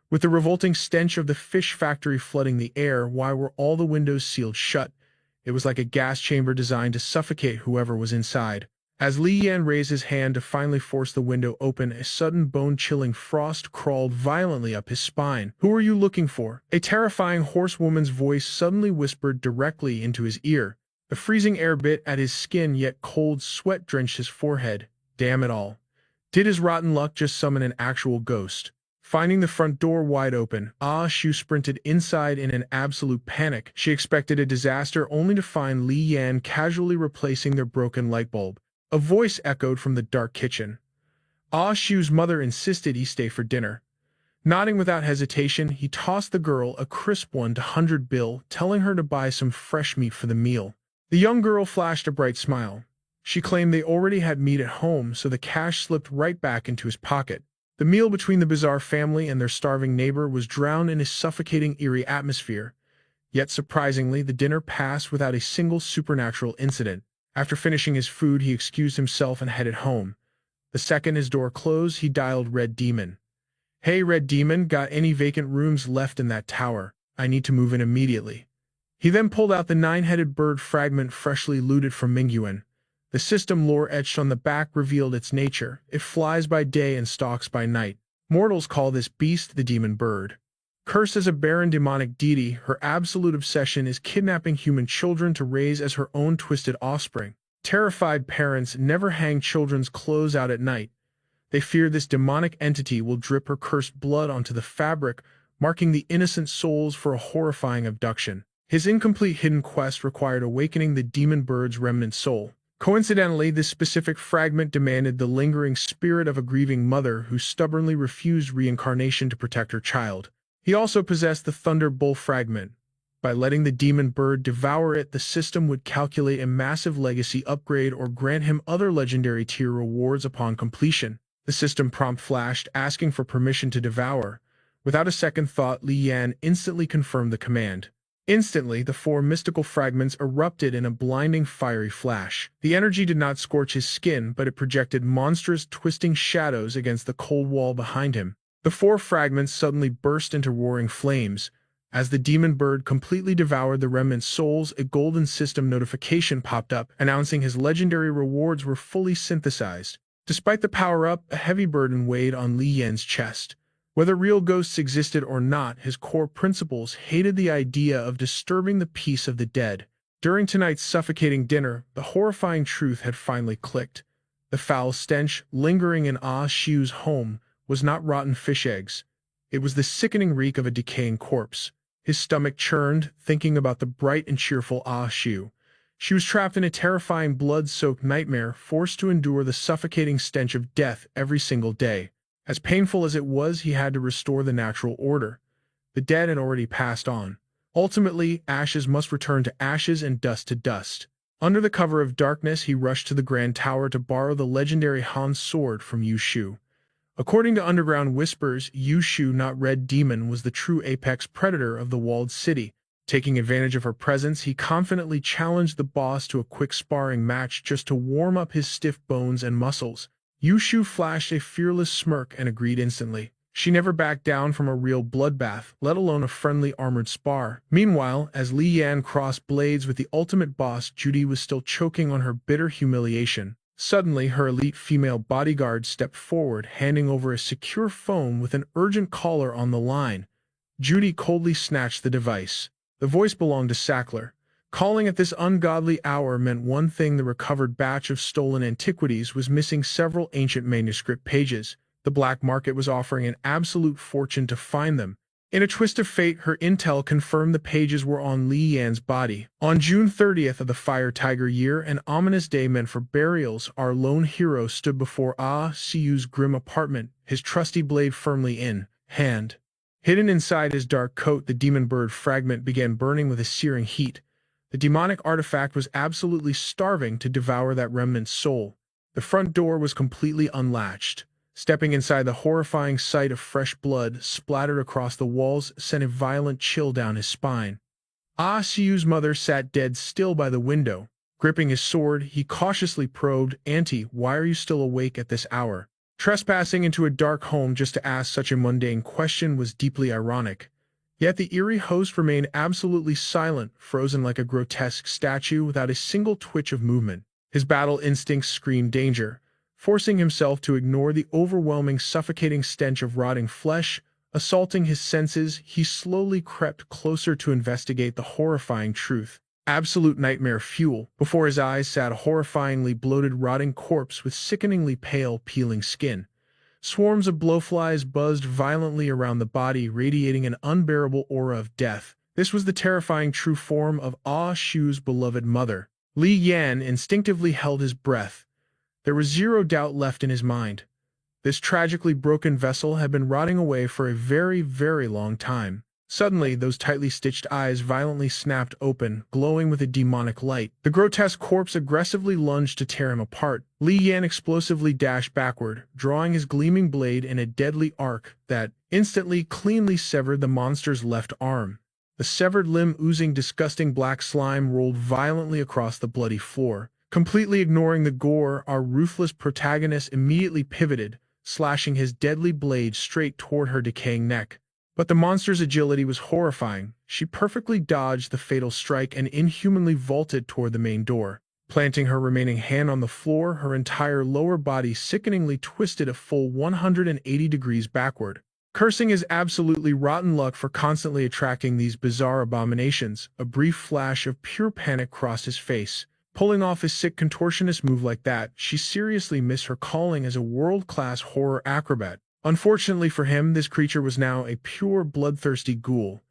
With the revolting stench of the fish factory flooding the air, why were all the windows sealed shut? It was like a gas chamber designed to suffocate whoever was inside. As Li Yan raised his hand to finally force the window open, a sudden bone-chilling frost crawled violently up his spine. "Who are you looking for?" A terrifying hoarse woman's voice suddenly whispered directly into his ear. The freezing air bit at his skin, yet cold sweat drenched his forehead. Damn it all. Did his rotten luck just summon an actual ghost? Finding the front door wide open, Ah Shu sprinted inside in an absolute panic. She expected a disaster only to find Li Yan casually replacing their broken light bulb. A voice echoed from the dark kitchen. Ah Shu's mother insisted he stay for dinner. Nodding without hesitation, he tossed the girl a crisp 100 bill, telling her to buy some fresh meat for the meal. The young girl flashed a bright smile. She claimed they already had meat at home, so the cash slipped right back into his pocket. The meal between the bizarre family and their starving neighbor was drowned in a suffocating, eerie atmosphere. Yet surprisingly, the dinner passed without a single supernatural incident. After finishing his food, he excused himself and headed home. The second his door closed, he dialed Red Demon. "Hey, Red Demon, got any vacant rooms left in that tower? I need to move in immediately." He then pulled out the 9-headed bird fragment freshly looted from Mingyuan. The system lore etched on the back revealed its nature. It flies by day and stalks by night. Mortals call this beast the demon bird. Cursed as a barren demonic deity, her absolute obsession is kidnapping human children to raise as her own twisted offspring. Terrified parents never hang children's clothes out at night. They fear this demonic entity will drip her cursed blood onto the fabric, marking the innocent souls for a horrifying abduction. His incomplete hidden quest required awakening the demon bird's remnant soul. Coincidentally, this specific fragment demanded the lingering spirit of a grieving mother who stubbornly refused reincarnation to protect her child. He also possessed the Thunder Bull fragment. By letting the demon bird devour it, the system would calculate a massive legacy upgrade or grant him other legendary tier rewards upon completion. The system prompt flashed, asking for permission to devour. Without a second thought, Li Yan instantly confirmed the command. Instantly, the 4 mystical fragments erupted in a blinding fiery flash. The energy did not scorch his skin, but it projected monstrous, twisting shadows against the cold wall behind him. The 4 fragments suddenly burst into roaring flames. As the demon bird completely devoured the remnant souls, a golden system notification popped up, announcing his legendary rewards were fully synthesized. Despite the power-up, a heavy burden weighed on Li Yan's chest. Whether real ghosts existed or not, his core principles hated the idea of disturbing the peace of the dead. During tonight's suffocating dinner, the horrifying truth had finally clicked. The foul stench lingering in Ah Shu's home was not rotten fish eggs. It was the sickening reek of a decaying corpse. His stomach churned, thinking about the bright and cheerful Ah Shu. She was trapped in a terrifying blood-soaked nightmare, forced to endure the suffocating stench of death every single day. As painful as it was, he had to restore the natural order. The dead had already passed on. Ultimately, ashes must return to ashes and dust to dust. Under the cover of darkness, he rushed to the Grand Tower to borrow the legendary Han's sword from Yu Shu. According to underground whispers, Yu Shu, not Red Demon, was the true apex predator of the walled city. Taking advantage of her presence, he confidently challenged the boss to a quick sparring match just to warm up his stiff bones and muscles. Yu Shu flashed a fearless smirk and agreed instantly. She never backed down from a real bloodbath, let alone a friendly armored spar. Meanwhile, as Li Yan crossed blades with the ultimate boss, Judy was still choking on her bitter humiliation. Suddenly, her elite female bodyguard stepped forward, handing over a secure phone with an urgent caller on the line. Judy coldly snatched the device. The voice belonged to Sackler. Calling at this ungodly hour meant one thing: the recovered batch of stolen antiquities was missing several ancient manuscript pages. The black market was offering an absolute fortune to find them. In a twist of fate, her intel confirmed the pages were on Li Yan's body. On June 30th of the Fire Tiger year, an ominous day meant for burials, our lone hero stood before Siu's grim apartment, his trusty blade firmly in hand. Hidden inside his dark coat, the demon bird fragment began burning with a searing heat. The demonic artifact was absolutely starving to devour that remnant soul. The front door was completely unlatched. Stepping inside, the horrifying sight of fresh blood splattered across the walls sent a violent chill down his spine. Siu's mother sat dead still by the window. Gripping his sword, he cautiously probed, "Auntie, why are you still awake at this hour?" Trespassing into a dark home just to ask such a mundane question was deeply ironic. Yet the eerie host remained absolutely silent, frozen like a grotesque statue without a single twitch of movement. His battle instincts screamed danger. Forcing himself to ignore the overwhelming, suffocating stench of rotting flesh, assaulting his senses, he slowly crept closer to investigate the horrifying truth. Absolute nightmare fuel. Before his eyes sat a horrifyingly bloated, rotting corpse with sickeningly pale, peeling skin. Swarms of blowflies buzzed violently around the body, radiating an unbearable aura of death. This was the terrifying true form of Shu's beloved mother. Li Yan instinctively held his breath. There was zero doubt left in his mind. This tragically broken vessel had been rotting away for a very, very long time. Suddenly, those tightly stitched eyes violently snapped open, glowing with a demonic light. The grotesque corpse aggressively lunged to tear him apart. Li Yan explosively dashed backward, drawing his gleaming blade in a deadly arc that instantly cleanly severed the monster's left arm. The severed limb, oozing disgusting black slime, rolled violently across the bloody floor. Completely ignoring the gore, our ruthless protagonist immediately pivoted, slashing his deadly blade straight toward her decaying neck. But the monster's agility was horrifying. She perfectly dodged the fatal strike and inhumanly vaulted toward the main door. Planting her remaining hand on the floor, her entire lower body sickeningly twisted a full 180 degrees backward. Cursing his absolutely rotten luck for constantly attracting these bizarre abominations, a brief flash of pure panic crossed his face. Pulling off a sick contortionist move like that, she seriously missed her calling as a world-class horror acrobat. Unfortunately for him, this creature was now a pure, bloodthirsty ghoul.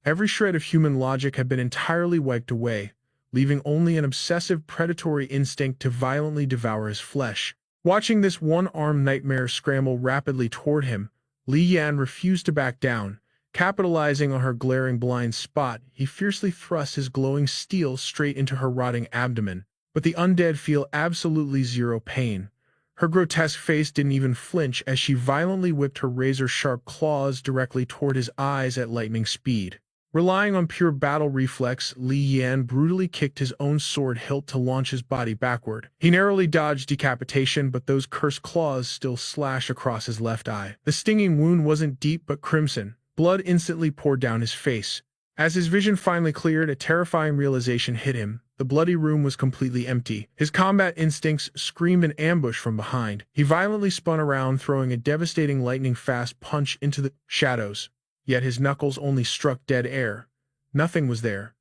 Every shred of human logic had been entirely wiped away, leaving only an obsessive predatory instinct to violently devour his flesh. Watching this one-armed nightmare scramble rapidly toward him, Li Yan refused to back down. Capitalizing on her glaring blind spot, he fiercely thrust his glowing steel straight into her rotting abdomen. But the undead feel absolutely zero pain. Her grotesque face didn't even flinch as she violently whipped her razor-sharp claws directly toward his eyes at lightning speed. Relying on pure battle reflex, Li Yan brutally kicked his own sword hilt to launch his body backward. He narrowly dodged decapitation, but those cursed claws still slashed across his left eye. The stinging wound wasn't deep but crimson. Blood instantly poured down his face. As his vision finally cleared, a terrifying realization hit him. The bloody room was completely empty. His combat instincts screamed an ambush from behind. He violently spun around, throwing a devastating lightning-fast punch into the shadows. Yet his knuckles only struck dead air. Nothing was there.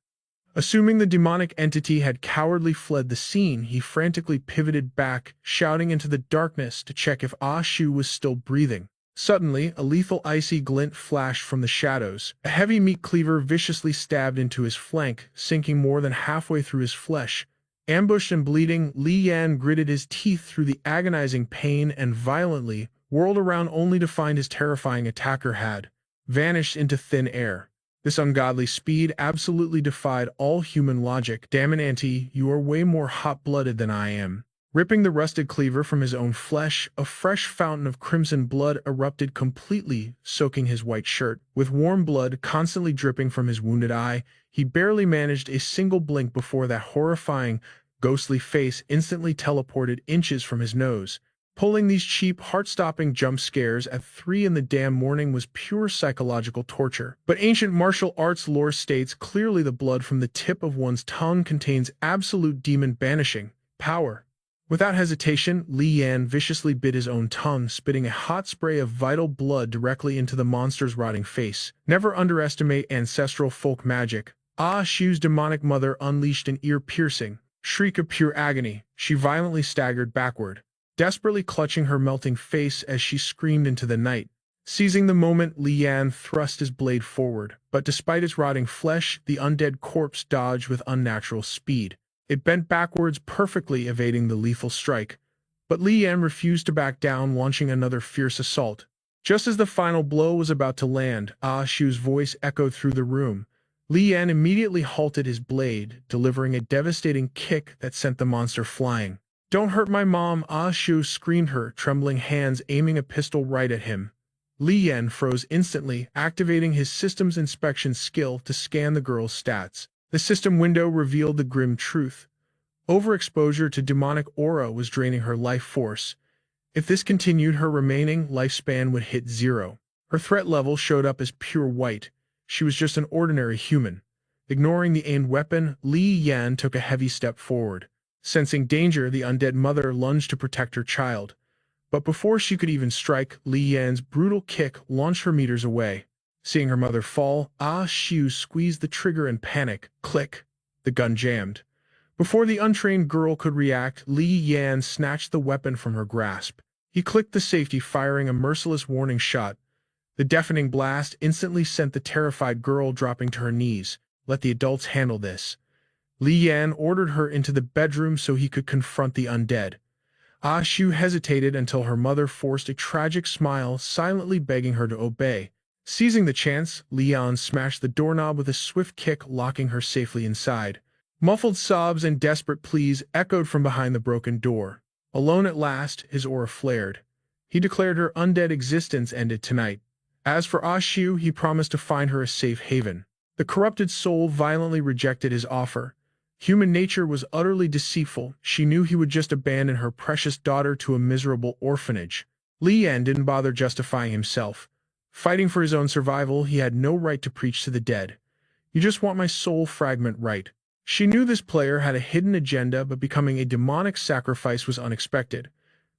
Assuming the demonic entity had cowardly fled the scene, he frantically pivoted back, shouting into the darkness to check if Shu was still breathing. Suddenly, a lethal icy glint flashed from the shadows. A heavy meat cleaver viciously stabbed into his flank, sinking more than halfway through his flesh. Ambushed and bleeding, Li Yan gritted his teeth through the agonizing pain and violently whirled around only to find his terrifying attacker had vanished into thin air. This ungodly speed absolutely defied all human logic. Damn it, Auntie, you are way more hot-blooded than I am. Ripping the rusted cleaver from his own flesh, a fresh fountain of crimson blood erupted completely, soaking his white shirt. With warm blood constantly dripping from his wounded eye, he barely managed a single blink before that horrifying, ghostly face instantly teleported inches from his nose. Pulling these cheap, heart-stopping jump scares at 3 in the damn morning was pure psychological torture. But ancient martial arts lore states clearly the blood from the tip of one's tongue contains absolute demon-banishing power. Without hesitation, Li Yan viciously bit his own tongue, spitting a hot spray of vital blood directly into the monster's rotting face. Never underestimate ancestral folk magic. Ah Shu's demonic mother unleashed an ear-piercing shriek of pure agony. She violently staggered backward, desperately clutching her melting face as she screamed into the night. Seizing the moment, Li Yan thrust his blade forward, but despite its rotting flesh, the undead corpse dodged with unnatural speed. It bent backwards, perfectly evading the lethal strike, but Li Yan refused to back down, launching another fierce assault. Just as the final blow was about to land, Ah Shu's voice echoed through the room. Li Yan immediately halted his blade, delivering a devastating kick that sent the monster flying. "Don't hurt my mom," Ah Shu screamed, her trembling hands aiming a pistol right at him. Li Yan froze instantly, activating his systems inspection skill to scan the girl's stats. The system window revealed the grim truth. Overexposure to demonic aura was draining her life force. If this continued, her remaining lifespan would hit 0. Her threat level showed up as pure white. She was just an ordinary human. Ignoring the aimed weapon, Li Yan took a heavy step forward. Sensing danger, the undead mother lunged to protect her child. But before she could even strike, Li Yan's brutal kick launched her meters away. Seeing her mother fall, Ah Shu squeezed the trigger in panic. Click! The gun jammed. Before the untrained girl could react, Li Yan snatched the weapon from her grasp. He clicked the safety, firing a merciless warning shot. The deafening blast instantly sent the terrified girl dropping to her knees. "Let the adults handle this." Li Yan ordered her into the bedroom so he could confront the undead. Ah Shu hesitated until her mother forced a tragic smile, silently begging her to obey. Seizing the chance, Li Yan smashed the doorknob with a swift kick, locking her safely inside. Muffled sobs and desperate pleas echoed from behind the broken door. Alone at last, his aura flared. He declared her undead existence ended tonight. As for Ah Shu, he promised to find her a safe haven. The corrupted soul violently rejected his offer. Human nature was utterly deceitful. She knew he would just abandon her precious daughter to a miserable orphanage. Li Yan didn't bother justifying himself. Fighting for his own survival, he had no right to preach to the dead. "You just want my soul fragment, right?" She knew this player had a hidden agenda, but becoming a demonic sacrifice was unexpected.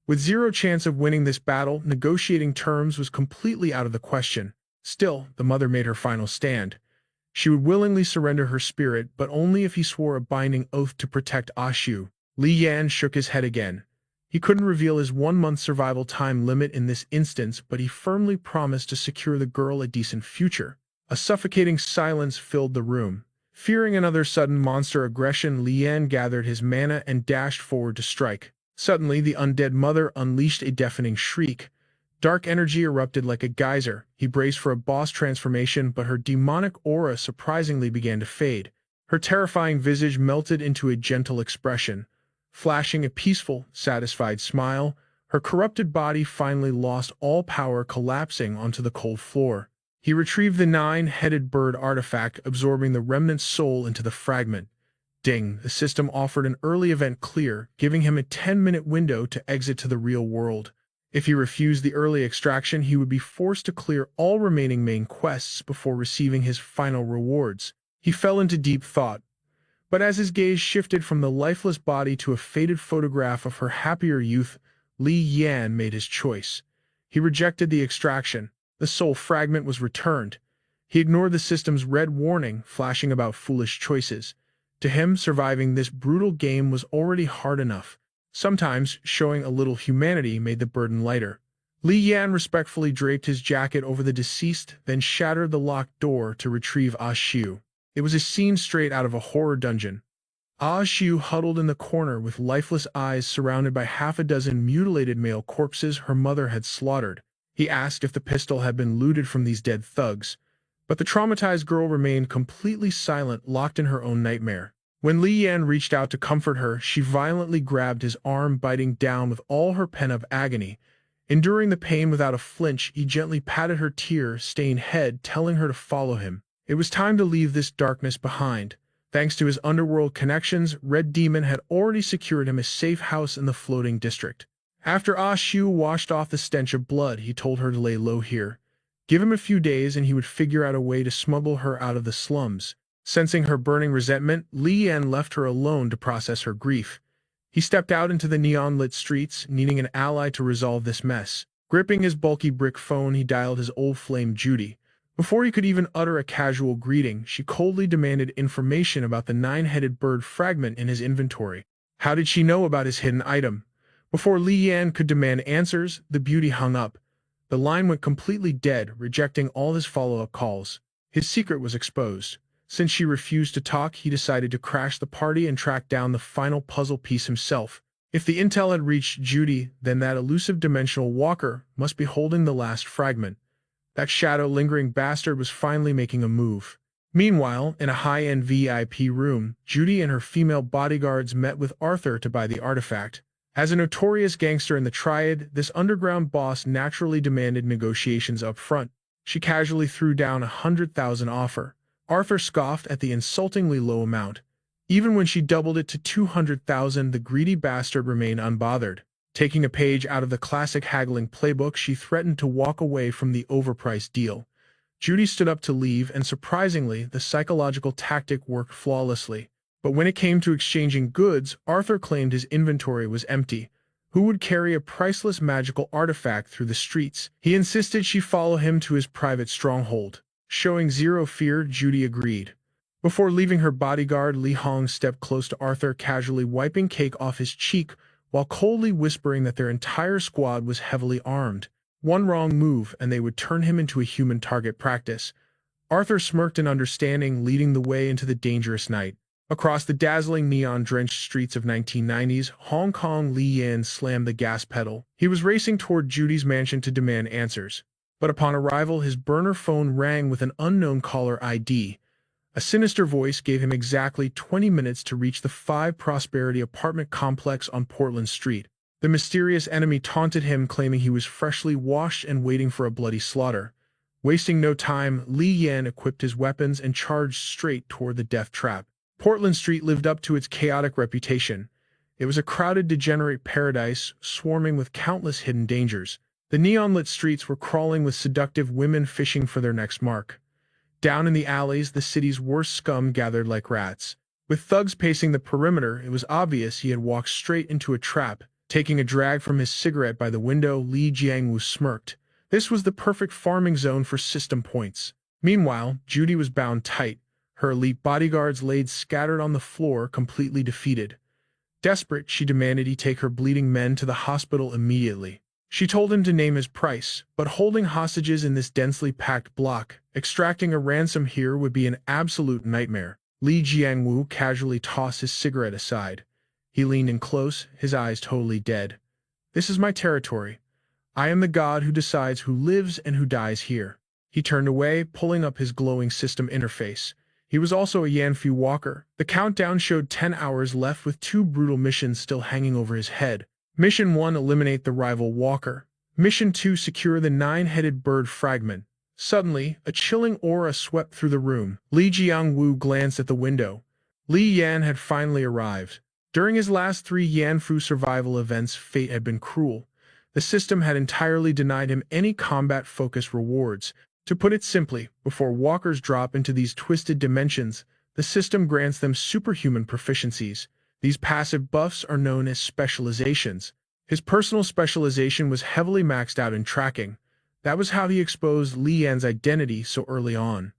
With 0 chance of winning this battle, negotiating terms was completely out of the question. Still, the mother made her final stand. She would willingly surrender her spirit, but only if he swore a binding oath to protect Ah Shu. Li Yan shook his head again. He couldn't reveal his 1-month survival time limit in this instance, but he firmly promised to secure the girl a decent future. A suffocating silence filled the room. Fearing another sudden monster aggression, Li Yan gathered his mana and dashed forward to strike. Suddenly, the undead mother unleashed a deafening shriek. Dark energy erupted like a geyser. He braced for a boss transformation, but her demonic aura surprisingly began to fade. Her terrifying visage melted into a gentle expression. Flashing a peaceful, satisfied smile, her corrupted body finally lost all power, collapsing onto the cold floor. He retrieved the 9-headed bird artifact, absorbing the remnant soul into the fragment. Ding! The system offered an early event clear, giving him a 10-minute window to exit to the real world. If he refused the early extraction, he would be forced to clear all remaining main quests before receiving his final rewards. He fell into deep thought. But as his gaze shifted from the lifeless body to a faded photograph of her happier youth, Li Yan made his choice. He rejected the extraction. The soul fragment was returned. He ignored the system's red warning, flashing about foolish choices. To him, surviving this brutal game was already hard enough. Sometimes, showing a little humanity made the burden lighter. Li Yan respectfully draped his jacket over the deceased, then shattered the locked door to retrieve Ah Shu. It was a scene straight out of a horror dungeon. Ah Xiu huddled in the corner with lifeless eyes surrounded by half a dozen mutilated male corpses her mother had slaughtered. He asked if the pistol had been looted from these dead thugs, but the traumatized girl remained completely silent, locked in her own nightmare. When Li Yan reached out to comfort her, she violently grabbed his arm, biting down with all her pent-up agony. Enduring the pain without a flinch, he gently patted her tear-stained head, telling her to follow him. It was time to leave this darkness behind. Thanks to his underworld connections, Red Demon had already secured him a safe house in the floating district. After Ah Xiu washed off the stench of blood, he told her to lay low here. Give him a few days and he would figure out a way to smuggle her out of the slums. Sensing her burning resentment, Li Yan left her alone to process her grief. He stepped out into the neon-lit streets, needing an ally to resolve this mess. Gripping his bulky brick phone, he dialed his old flame Judy. Before he could even utter a casual greeting, she coldly demanded information about the nine-headed bird fragment in his inventory. How did she know about his hidden item? Before Li Yan could demand answers, the beauty hung up. The line went completely dead, rejecting all his follow-up calls. His secret was exposed. Since she refused to talk, he decided to crash the party and track down the final puzzle piece himself. If the intel had reached Judy, then that elusive dimensional walker must be holding the last fragment. That shadow-lingering bastard was finally making a move. Meanwhile, in a high-end VIP room, Judy and her female bodyguards met with Arthur to buy the artifact. As a notorious gangster in the Triad, this underground boss naturally demanded negotiations up front. She casually threw down 100,000 offer. Arthur scoffed at the insultingly low amount. Even when she doubled it to 200,000, the greedy bastard remained unbothered. Taking a page out of the classic haggling playbook, she threatened to walk away from the overpriced deal. Judy stood up to leave, and surprisingly, the psychological tactic worked flawlessly. But when it came to exchanging goods, Arthur claimed his inventory was empty. Who would carry a priceless magical artifact through the streets? He insisted she follow him to his private stronghold. Showing zero fear, Judy agreed. Before leaving her bodyguard, Li Hong stepped close to Arthur, casually wiping cake off his cheek while coldly whispering that their entire squad was heavily armed. One wrong move, and they would turn him into a human target practice. Arthur smirked in understanding, leading the way into the dangerous night. Across the dazzling neon-drenched streets of 1990s Hong Kong, Li Yan slammed the gas pedal. He was racing toward Judy's mansion to demand answers. But upon arrival, his burner phone rang with an unknown caller ID. A sinister voice gave him exactly 20 minutes to reach the 5 Prosperity apartment complex on Portland Street. The mysterious enemy taunted him, claiming he was freshly washed and waiting for a bloody slaughter. Wasting no time, Li Yan equipped his weapons and charged straight toward the death trap. Portland Street lived up to its chaotic reputation. It was a crowded, degenerate paradise, swarming with countless hidden dangers. The neon-lit streets were crawling with seductive women fishing for their next mark. Down in the alleys, the city's worst scum gathered like rats. With thugs pacing the perimeter, it was obvious he had walked straight into a trap. Taking a drag from his cigarette by the window, Li Jiangwu smirked. This was the perfect farming zone for system points. Meanwhile, Judy was bound tight. Her elite bodyguards laid scattered on the floor, completely defeated. Desperate, she demanded he take her bleeding men to the hospital immediately. She told him to name his price, but holding hostages in this densely packed block, extracting a ransom here would be an absolute nightmare. Li Jiangwu casually tossed his cigarette aside. He leaned in close, his eyes totally dead. This is my territory. I am the god who decides who lives and who dies here. He turned away, pulling up his glowing system interface. He was also a Yanfu walker. The countdown showed 10 hours left with 2 brutal missions still hanging over his head. Mission 1, eliminate the rival walker. Mission 2, secure the 9-headed bird fragment. Suddenly, a chilling aura swept through the room. Li Jiangwu glanced at the window. Li Yan had finally arrived. During his last 3 Yanfu survival events, fate had been cruel. The system had entirely denied him any combat-focused rewards. To put it simply, before walkers drop into these twisted dimensions, the system grants them superhuman proficiencies. These passive buffs are known as specializations. His personal specialization was heavily maxed out in tracking. That was how he exposed Li Yan's identity so early on.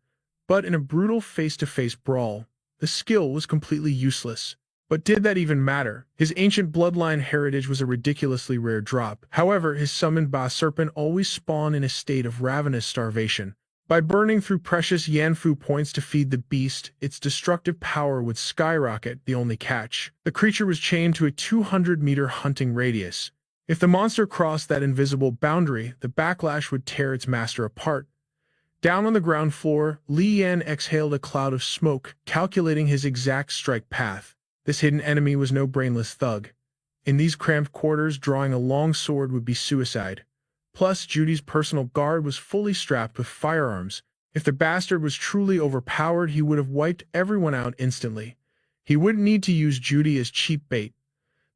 But in a brutal face-to-face brawl, the skill was completely useless. But did that even matter? His ancient bloodline heritage was a ridiculously rare drop. However, his summoned Ba serpent always spawned in a state of ravenous starvation. By burning through precious Yanfu points to feed the beast, its destructive power would skyrocket, the only catch. The creature was chained to a 200-meter hunting radius. If the monster crossed that invisible boundary, the backlash would tear its master apart. Down on the ground floor, Li Yan exhaled a cloud of smoke, calculating his exact strike path. This hidden enemy was no brainless thug. In these cramped quarters, drawing a long sword would be suicide. Plus, Judy's personal guard was fully strapped with firearms. If the bastard was truly overpowered, he would have wiped everyone out instantly. He wouldn't need to use Judy as cheap bait.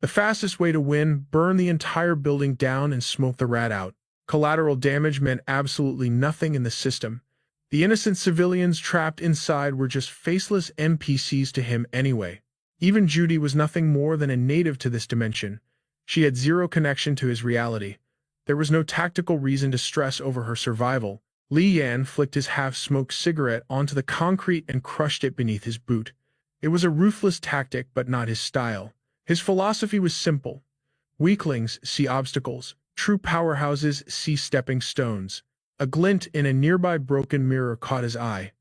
The fastest way to win: burn the entire building down and smoke the rat out. Collateral damage meant absolutely nothing in the system. The innocent civilians trapped inside were just faceless NPCs to him anyway. Even Judy was nothing more than a native to this dimension. She had zero connection to his reality. There was no tactical reason to stress over her survival. Li Yan flicked his half-smoked cigarette onto the concrete and crushed it beneath his boot. It was a ruthless tactic, but not his style. His philosophy was simple. Weaklings see obstacles. True powerhouses see stepping stones. A glint in a nearby broken mirror caught his eye.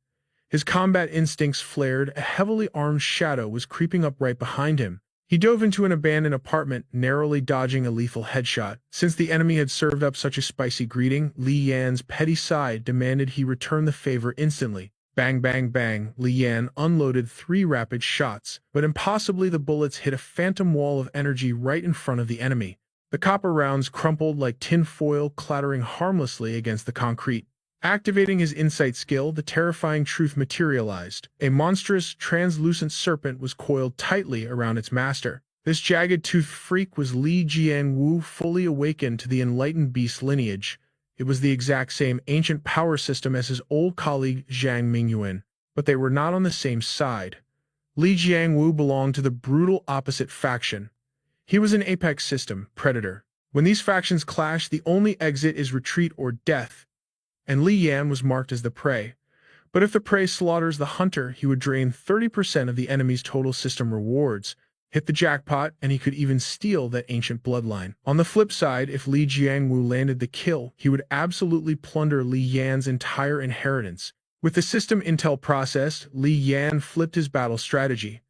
His combat instincts flared. A heavily armed shadow was creeping up right behind him. He dove into an abandoned apartment, narrowly dodging a lethal headshot. Since the enemy had served up such a spicy greeting, Li Yan's petty side demanded he return the favor instantly. Bang, bang, bang. Li Yan unloaded 3 rapid shots, but impossibly the bullets hit a phantom wall of energy right in front of the enemy. The copper rounds crumpled like tin foil, clattering harmlessly against the concrete. Activating his insight skill, the terrifying truth materialized. A monstrous, translucent serpent was coiled tightly around its master. This jagged-toothed freak was Li Jiangwu, fully awakened to the enlightened beast lineage. It was the exact same ancient power system as his old colleague Zhang Mingyuan, but they were not on the same side. Li Jiangwu belonged to the brutal opposite faction. He was an apex system, predator. When these factions clash, the only exit is retreat or death, and Li Yan was marked as the prey. But if the prey slaughters the hunter, he would drain 30% of the enemy's total system rewards, hit the jackpot, and he could even steal that ancient bloodline. On the flip side, if Li Jiangwu landed the kill, he would absolutely plunder Li Yan's entire inheritance. With the system intel processed, Li Yan flipped his battle strategy.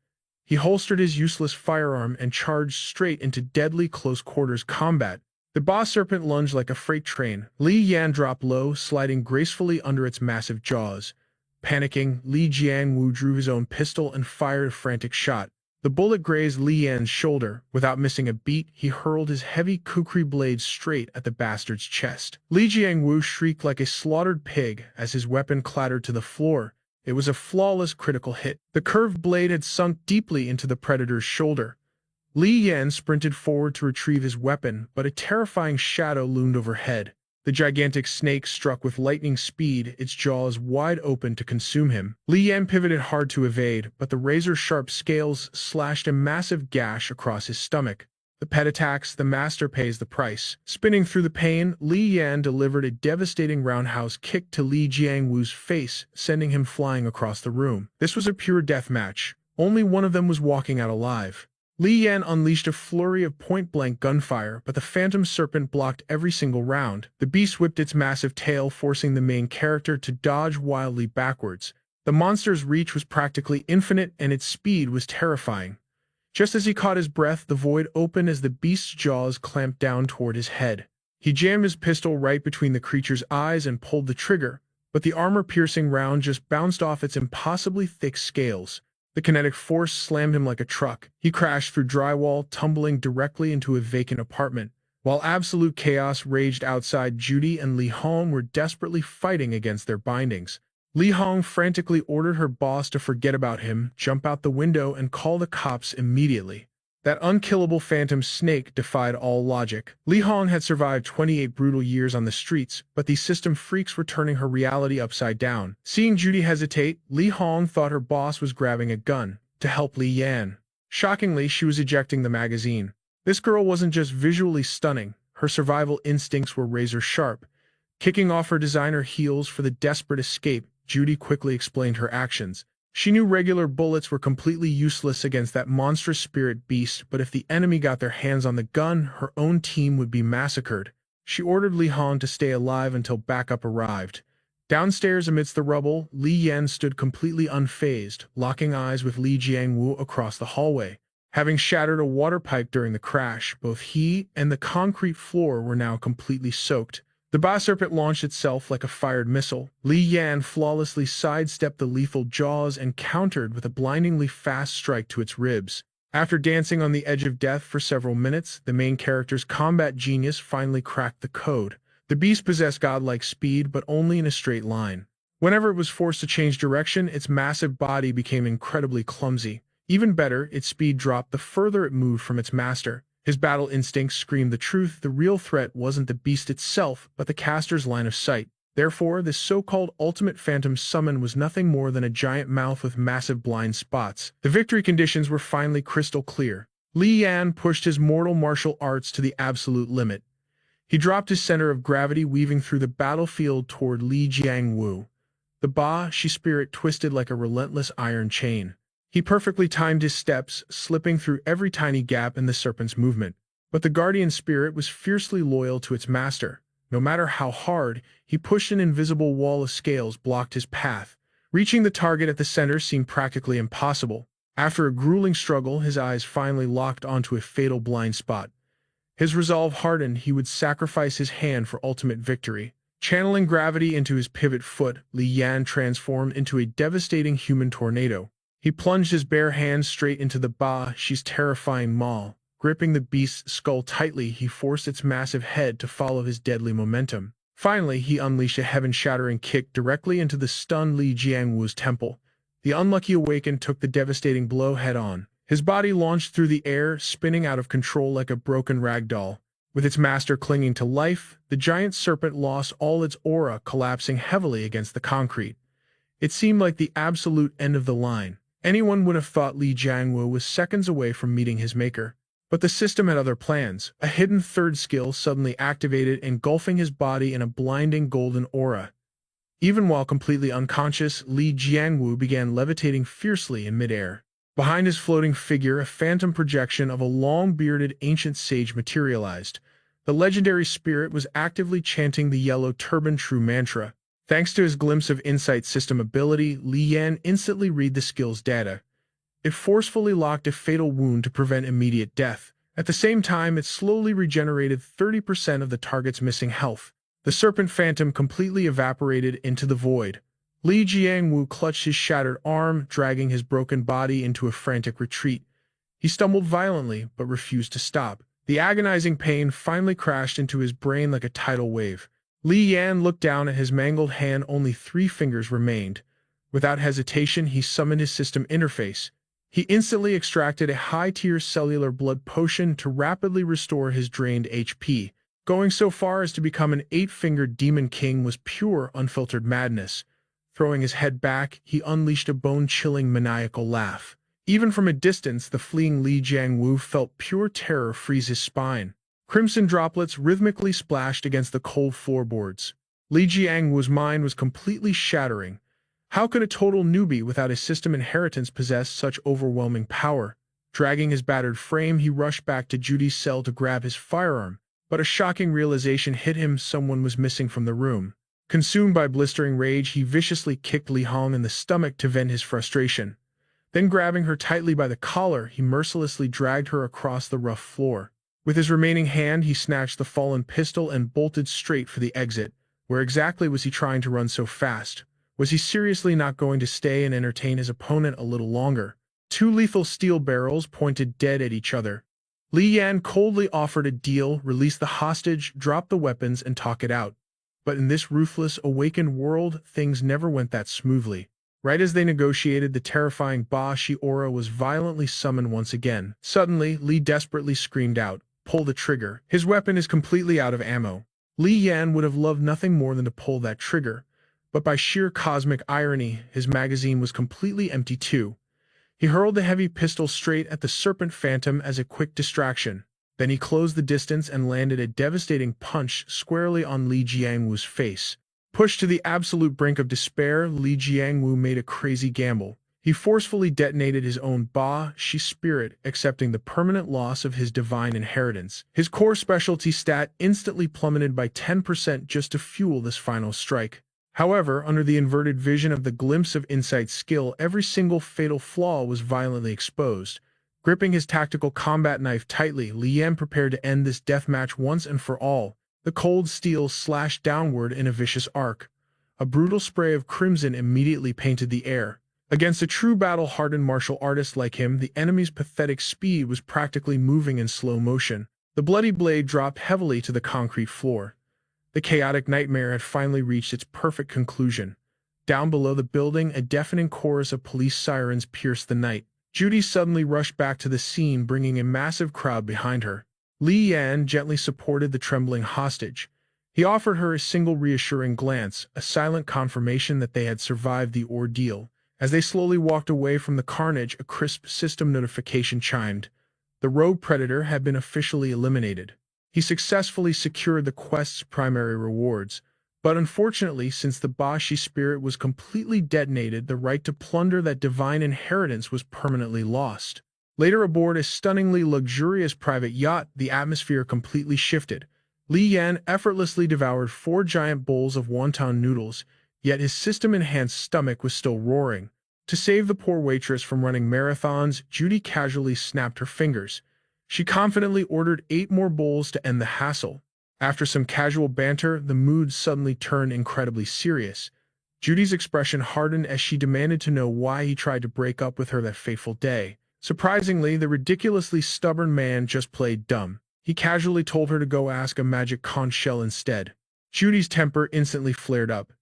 He holstered his useless firearm and charged straight into deadly close-quarters combat. The boss serpent lunged like a freight train. Li Yan dropped low, sliding gracefully under its massive jaws. Panicking, Li Jiangwu drew his own pistol and fired a frantic shot. The bullet grazed Li Yan's shoulder. Without missing a beat, he hurled his heavy kukri blade straight at the bastard's chest. Li Jiangwu shrieked like a slaughtered pig as his weapon clattered to the floor. It was a flawless critical hit. The curved blade had sunk deeply into the predator's shoulder. Li Yan sprinted forward to retrieve his weapon, but a terrifying shadow loomed overhead. The gigantic snake struck with lightning speed, its jaws wide open to consume him. Li Yan pivoted hard to evade, but the razor-sharp scales slashed a massive gash across his stomach. The pet attacks, the master pays the price. Spinning through the pain, Li Yan delivered a devastating roundhouse kick to Li Jiangwu's face, sending him flying across the room. This was a pure death match. Only one of them was walking out alive. Li Yan unleashed a flurry of point-blank gunfire, but the phantom serpent blocked every single round. The beast whipped its massive tail, forcing the main character to dodge wildly backwards. The monster's reach was practically infinite, and its speed was terrifying. Just as he caught his breath, the void opened as the beast's jaws clamped down toward his head. He jammed his pistol right between the creature's eyes and pulled the trigger, but the armor-piercing round just bounced off its impossibly thick scales. The kinetic force slammed him like a truck. He crashed through drywall, tumbling directly into a vacant apartment. While absolute chaos raged outside, Judy and Li Hong were desperately fighting against their bindings. Li Hong frantically ordered her boss to forget about him, jump out the window, and call the cops immediately. That unkillable phantom snake defied all logic. Li Hong had survived 28 brutal years on the streets, but these system freaks were turning her reality upside down. Seeing Judy hesitate, Li Hong thought her boss was grabbing a gun to help Li Yan. Shockingly, she was ejecting the magazine. This girl wasn't just visually stunning, her survival instincts were razor-sharp. Kicking off her designer heels for the desperate escape, Judy quickly explained her actions. She knew regular bullets were completely useless against that monstrous spirit beast, but if the enemy got their hands on the gun, her own team would be massacred. She ordered Li Hong to stay alive until backup arrived. Downstairs amidst the rubble, Li Yan stood completely unfazed, locking eyes with Li Jiangwu across the hallway. Having shattered a water pipe during the crash, both he and the concrete floor were now completely soaked. The Ba Serpent launched itself like a fired missile. Li Yan flawlessly sidestepped the lethal jaws and countered with a blindingly fast strike to its ribs. After dancing on the edge of death for several minutes, the main character's combat genius finally cracked the code. The beast possessed godlike speed, but only in a straight line. Whenever it was forced to change direction, its massive body became incredibly clumsy. Even better, its speed dropped the further it moved from its master. His battle instincts screamed the truth. The real threat wasn't the beast itself, but the caster's line of sight. Therefore, this so-called ultimate phantom summon was nothing more than a giant mouth with massive blind spots. The victory conditions were finally crystal clear. Li Yan pushed his mortal martial arts to the absolute limit. He dropped his center of gravity, weaving through the battlefield toward Li Jiangwu. The Ba Shi spirit twisted like a relentless iron chain. He perfectly timed his steps, slipping through every tiny gap in the serpent's movement. But the guardian spirit was fiercely loyal to its master. No matter how hard he pushed, an invisible wall of scales blocked his path. Reaching the target at the center seemed practically impossible. After a grueling struggle, his eyes finally locked onto a fatal blind spot. His resolve hardened. He would sacrifice his hand for ultimate victory. Channeling gravity into his pivot foot, Li Yan transformed into a devastating human tornado. He plunged his bare hand straight into the Ba Shi's terrifying maw. Gripping the beast's skull tightly, he forced its massive head to follow his deadly momentum. Finally, he unleashed a heaven-shattering kick directly into the stunned Li Jiangwu's temple. The unlucky awakened took the devastating blow head-on. His body launched through the air, spinning out of control like a broken rag doll. With its master clinging to life, the giant serpent lost all its aura, collapsing heavily against the concrete. It seemed like the absolute end of the line. Anyone would have thought Li Jiangwu was seconds away from meeting his maker. But the system had other plans. A hidden third skill suddenly activated, engulfing his body in a blinding golden aura. Even while completely unconscious, Li Jiangwu began levitating fiercely in midair. Behind his floating figure, a phantom projection of a long-bearded ancient sage materialized. The legendary spirit was actively chanting the Yellow Turban True mantra. Thanks to his glimpse of insight system ability, Li Yan instantly read the skill's data. It forcefully locked a fatal wound to prevent immediate death. At the same time, it slowly regenerated 30% of the target's missing health. The serpent phantom completely evaporated into the void. Li Jiangwu clutched his shattered arm, dragging his broken body into a frantic retreat. He stumbled violently, but refused to stop. The agonizing pain finally crashed into his brain like a tidal wave. Li Yan looked down at his mangled hand. Only 3 fingers remained. Without hesitation, he summoned his system interface. He instantly extracted a high-tier cellular blood potion to rapidly restore his drained HP. Going so far as to become an 8-fingered demon king was pure, unfiltered madness. Throwing his head back, he unleashed a bone-chilling maniacal laugh. Even from a distance, the fleeing Li Jiangwu felt pure terror freeze his spine. Crimson droplets rhythmically splashed against the cold floorboards. Li Jiangwu's mind was completely shattering. How could a total newbie without a system inheritance possess such overwhelming power? Dragging his battered frame, he rushed back to Judy's cell to grab his firearm. But a shocking realization hit him: someone was missing from the room. Consumed by blistering rage, he viciously kicked Li Hong in the stomach to vent his frustration. Then, grabbing her tightly by the collar, he mercilessly dragged her across the rough floor. With his remaining hand, he snatched the fallen pistol and bolted straight for the exit. Where exactly was he trying to run so fast? Was he seriously not going to stay and entertain his opponent a little longer? 2 lethal steel barrels pointed dead at each other. Li Yan coldly offered a deal: release the hostage, drop the weapons, and talk it out. But in this ruthless, awakened world, things never went that smoothly. Right as they negotiated, the terrifying Ba Shi aura was violently summoned once again. Suddenly, Li desperately screamed out, "Pull the trigger." His weapon is completely out of ammo. Li Yan would have loved nothing more than to pull that trigger. But by sheer cosmic irony, his magazine was completely empty too. He hurled the heavy pistol straight at the serpent phantom as a quick distraction. Then he closed the distance and landed a devastating punch squarely on Li Jiangwu's face. Pushed to the absolute brink of despair, Li Jiangwu made a crazy gamble. He forcefully detonated his own Ba Shi spirit, accepting the permanent loss of his divine inheritance. His core specialty stat instantly plummeted by 10% just to fuel this final strike. However, under the inverted vision of the glimpse of insight skill, every single fatal flaw was violently exposed. Gripping his tactical combat knife tightly, Li Yan prepared to end this deathmatch once and for all. The cold steel slashed downward in a vicious arc. A brutal spray of crimson immediately painted the air. Against a true battle-hardened martial artist like him, the enemy's pathetic speed was practically moving in slow motion. The bloody blade dropped heavily to the concrete floor. The chaotic nightmare had finally reached its perfect conclusion. Down below the building, a deafening chorus of police sirens pierced the night. Judy suddenly rushed back to the scene, bringing a massive crowd behind her. Li Yan gently supported the trembling hostage. He offered her a single reassuring glance, a silent confirmation that they had survived the ordeal. As they slowly walked away from the carnage, a crisp system notification chimed. The rogue predator had been officially eliminated. He successfully secured the quest's primary rewards, but unfortunately, since the Bashi spirit was completely detonated, the right to plunder that divine inheritance was permanently lost. Later aboard a stunningly luxurious private yacht, the atmosphere completely shifted. Li Yan effortlessly devoured 4 giant bowls of wonton noodles, yet his system-enhanced stomach was still roaring. To save the poor waitress from running marathons, Judy casually snapped her fingers. She confidently ordered 8 more bowls to end the hassle. After some casual banter, the mood suddenly turned incredibly serious. Judy's expression hardened as she demanded to know why he tried to break up with her that fateful day. Surprisingly, the ridiculously stubborn man just played dumb. He casually told her to go ask a magic conch shell instead. Judy's temper instantly flared up.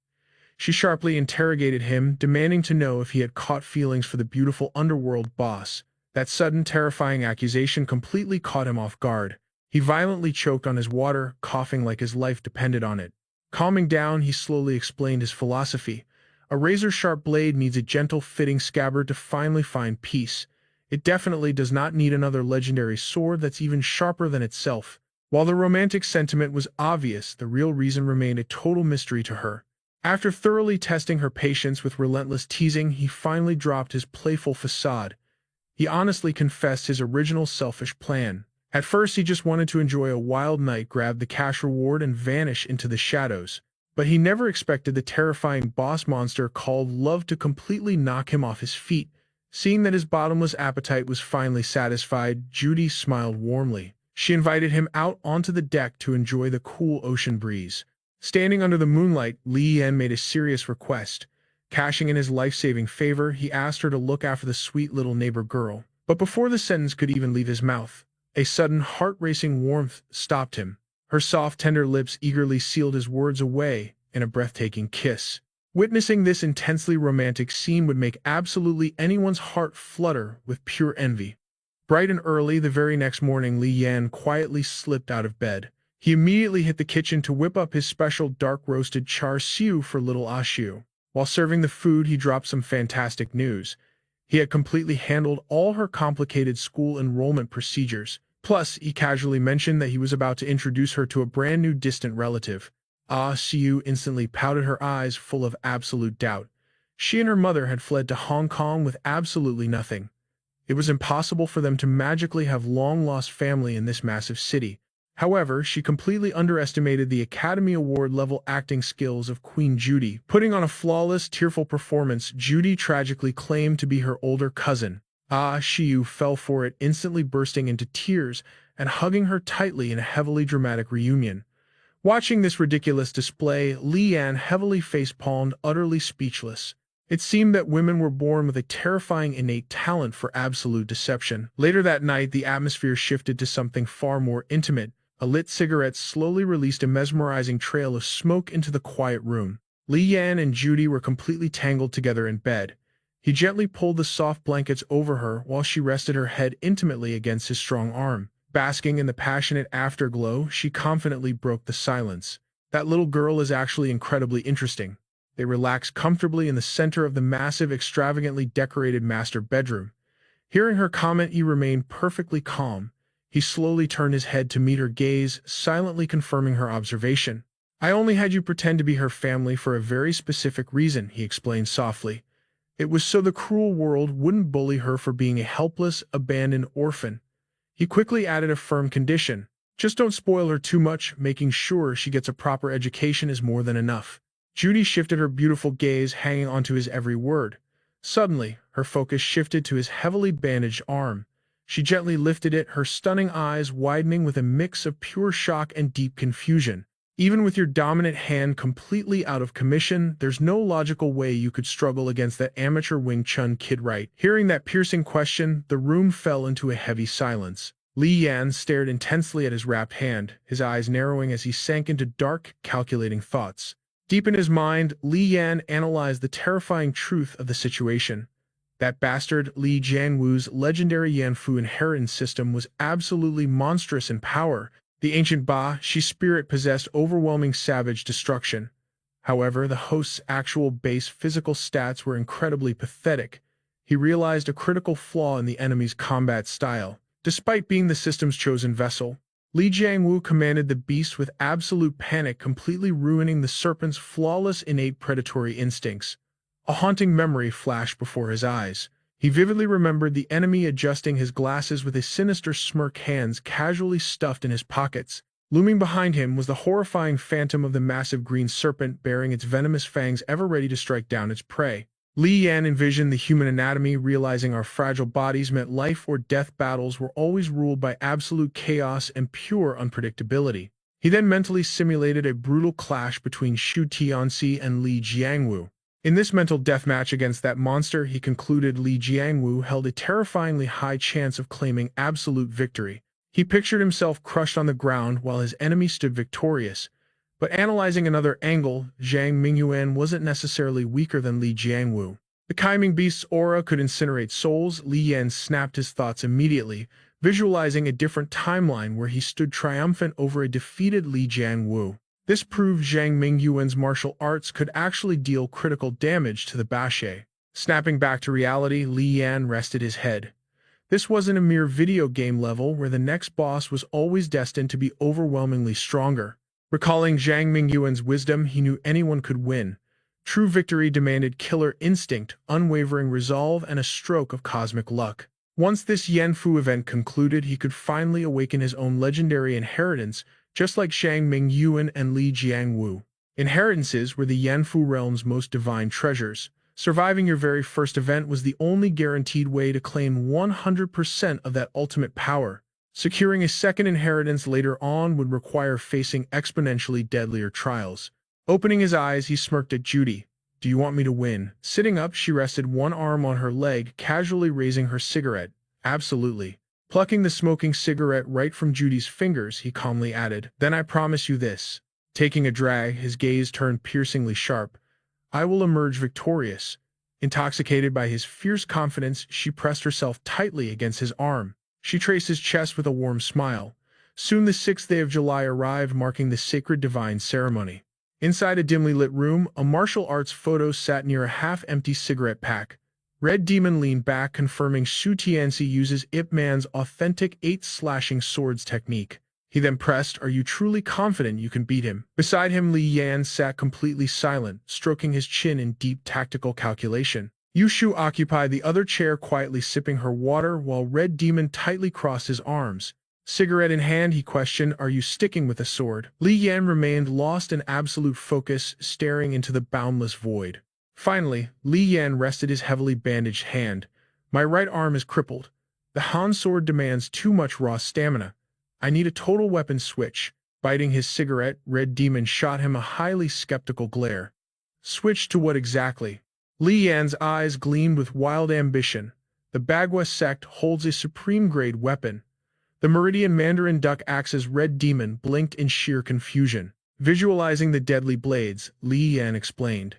She sharply interrogated him, demanding to know if he had caught feelings for the beautiful underworld boss. That sudden, terrifying accusation completely caught him off guard. He violently choked on his water, coughing like his life depended on it. Calming down, he slowly explained his philosophy. A razor-sharp blade needs a gentle, fitting scabbard to finally find peace. It definitely does not need another legendary sword that's even sharper than itself. While the romantic sentiment was obvious, the real reason remained a total mystery to her. After thoroughly testing her patience with relentless teasing, he finally dropped his playful facade. He honestly confessed his original selfish plan. At first, he just wanted to enjoy a wild night, grab the cash reward, and vanish into the shadows. But he never expected the terrifying boss monster called love to completely knock him off his feet. Seeing that his bottomless appetite was finally satisfied, Judy smiled warmly. She invited him out onto the deck to enjoy the cool ocean breeze. Standing under the moonlight, Li Yan made a serious request. Cashing in his life-saving favor, he asked her to look after the sweet little neighbor girl. But before the sentence could even leave his mouth, a sudden heart-racing warmth stopped him. Her soft, tender lips eagerly sealed his words away in a breathtaking kiss. Witnessing this intensely romantic scene would make absolutely anyone's heart flutter with pure envy. Bright and early the very next morning, Li Yan quietly slipped out of bed. He immediately hit the kitchen to whip up his special dark-roasted char siu for little Ashu. While serving the food, he dropped some fantastic news. He had completely handled all her complicated school enrollment procedures. Plus, he casually mentioned that he was about to introduce her to a brand new distant relative. Siu instantly pouted, her eyes full of absolute doubt. She and her mother had fled to Hong Kong with absolutely nothing. It was impossible for them to magically have long-lost family in this massive city. However, she completely underestimated the Academy Award-level acting skills of Queen Judy. Putting on a flawless, tearful performance, Judy tragically claimed to be her older cousin. Shiyu fell for it, instantly bursting into tears and hugging her tightly in a heavily dramatic reunion. Watching this ridiculous display, Li Yan heavily face-palmed, utterly speechless. It seemed that women were born with a terrifying innate talent for absolute deception. Later that night, the atmosphere shifted to something far more intimate. A lit cigarette slowly released a mesmerizing trail of smoke into the quiet room. Li Yan and Judy were completely tangled together in bed. He gently pulled the soft blankets over her while she rested her head intimately against his strong arm. Basking in the passionate afterglow, she confidently broke the silence. That little girl is actually incredibly interesting. They relaxed comfortably in the center of the massive, extravagantly decorated master bedroom. Hearing her comment, he remained perfectly calm. He slowly turned his head to meet her gaze, silently confirming her observation. "I only had you pretend to be her family for a very specific reason," he explained softly. "It was so the cruel world wouldn't bully her for being a helpless, abandoned orphan." He quickly added a firm condition. "Just don't spoil her too much, making sure she gets a proper education is more than enough." Judy shifted her beautiful gaze, hanging onto his every word. Suddenly, her focus shifted to his heavily bandaged arm. She gently lifted it, her stunning eyes widening with a mix of pure shock and deep confusion. Even with your dominant hand completely out of commission, there's no logical way you could struggle against that amateur Wing Chun kid, right? Hearing that piercing question, the room fell into a heavy silence. Li Yan stared intensely at his wrapped hand, his eyes narrowing as he sank into dark, calculating thoughts. Deep in his mind, Li Yan analyzed the terrifying truth of the situation. That bastard Li Jiangwu's legendary Yanfu inheritance system was absolutely monstrous in power. The ancient Ba Shi spirit possessed overwhelming savage destruction. However, the host's actual base physical stats were incredibly pathetic. He realized a critical flaw in the enemy's combat style. Despite being the system's chosen vessel, Li Jiangwu commanded the beast with absolute panic, completely ruining the serpent's flawless innate predatory instincts. A haunting memory flashed before his eyes. He vividly remembered the enemy adjusting his glasses with a sinister smirk, hands casually stuffed in his pockets. Looming behind him was the horrifying phantom of the massive green serpent, bearing its venomous fangs ever ready to strike down its prey. Li Yan envisioned the human anatomy, realizing our fragile bodies meant life-or-death battles were always ruled by absolute chaos and pure unpredictability. He then mentally simulated a brutal clash between Xu Tianxi and Li Jiangwu. In this mental deathmatch against that monster, he concluded Li Jiangwu held a terrifyingly high chance of claiming absolute victory. He pictured himself crushed on the ground while his enemy stood victorious. But analyzing another angle, Zhang Mingyuan wasn't necessarily weaker than Li Jiangwu. The Kaiming beast's aura could incinerate souls. Li Yan snapped his thoughts immediately, visualizing a different timeline where he stood triumphant over a defeated Li Jiangwu. This proved Zhang Mingyuan's martial arts could actually deal critical damage to the Bashe. Snapping back to reality, Li Yan rested his head. This wasn't a mere video game level where the next boss was always destined to be overwhelmingly stronger. Recalling Zhang Mingyuan's wisdom, he knew anyone could win. True victory demanded killer instinct, unwavering resolve, and a stroke of cosmic luck. Once this Yanfu event concluded, he could finally awaken his own legendary inheritance, just like Zhang Mingyuan and Li Jiangwu. Inheritances were the Yanfu realm's most divine treasures. Surviving your very first event was the only guaranteed way to claim 100% of that ultimate power. Securing a second inheritance later on would require facing exponentially deadlier trials. Opening his eyes, he smirked at Judy. "Do you want me to win?" Sitting up, she rested one arm on her leg, casually raising her cigarette. "Absolutely." Plucking the smoking cigarette right from Judy's fingers, he calmly added, "Then I promise you this." Taking a drag, his gaze turned piercingly sharp. "I will emerge victorious." Intoxicated by his fierce confidence, she pressed herself tightly against his arm. She traced his chest with a warm smile. Soon the 6th day of July arrived, marking the sacred divine ceremony. Inside a dimly lit room, a martial arts photo sat near a half-empty cigarette pack. Red Demon leaned back, confirming Xu Tianxi uses Ip Man's authentic 8 slashing swords technique. He then pressed, "Are you truly confident you can beat him?" Beside him, Li Yan sat completely silent, stroking his chin in deep tactical calculation. Yushu occupied the other chair, quietly sipping her water, while Red Demon tightly crossed his arms. Cigarette in hand, he questioned, "Are you sticking with the sword?" Li Yan remained lost in absolute focus, staring into the boundless void. Finally, Li Yan rested his heavily bandaged hand. "My right arm is crippled. The Han sword demands too much raw stamina. I need a total weapon switch." Biting his cigarette, Red Demon shot him a highly skeptical glare. "Switch to what exactly?" Li Yan's eyes gleamed with wild ambition. "The Bagua sect holds a supreme-grade weapon." The Meridian Mandarin Duck Axe's Red Demon blinked in sheer confusion. Visualizing the deadly blades, Li Yan explained.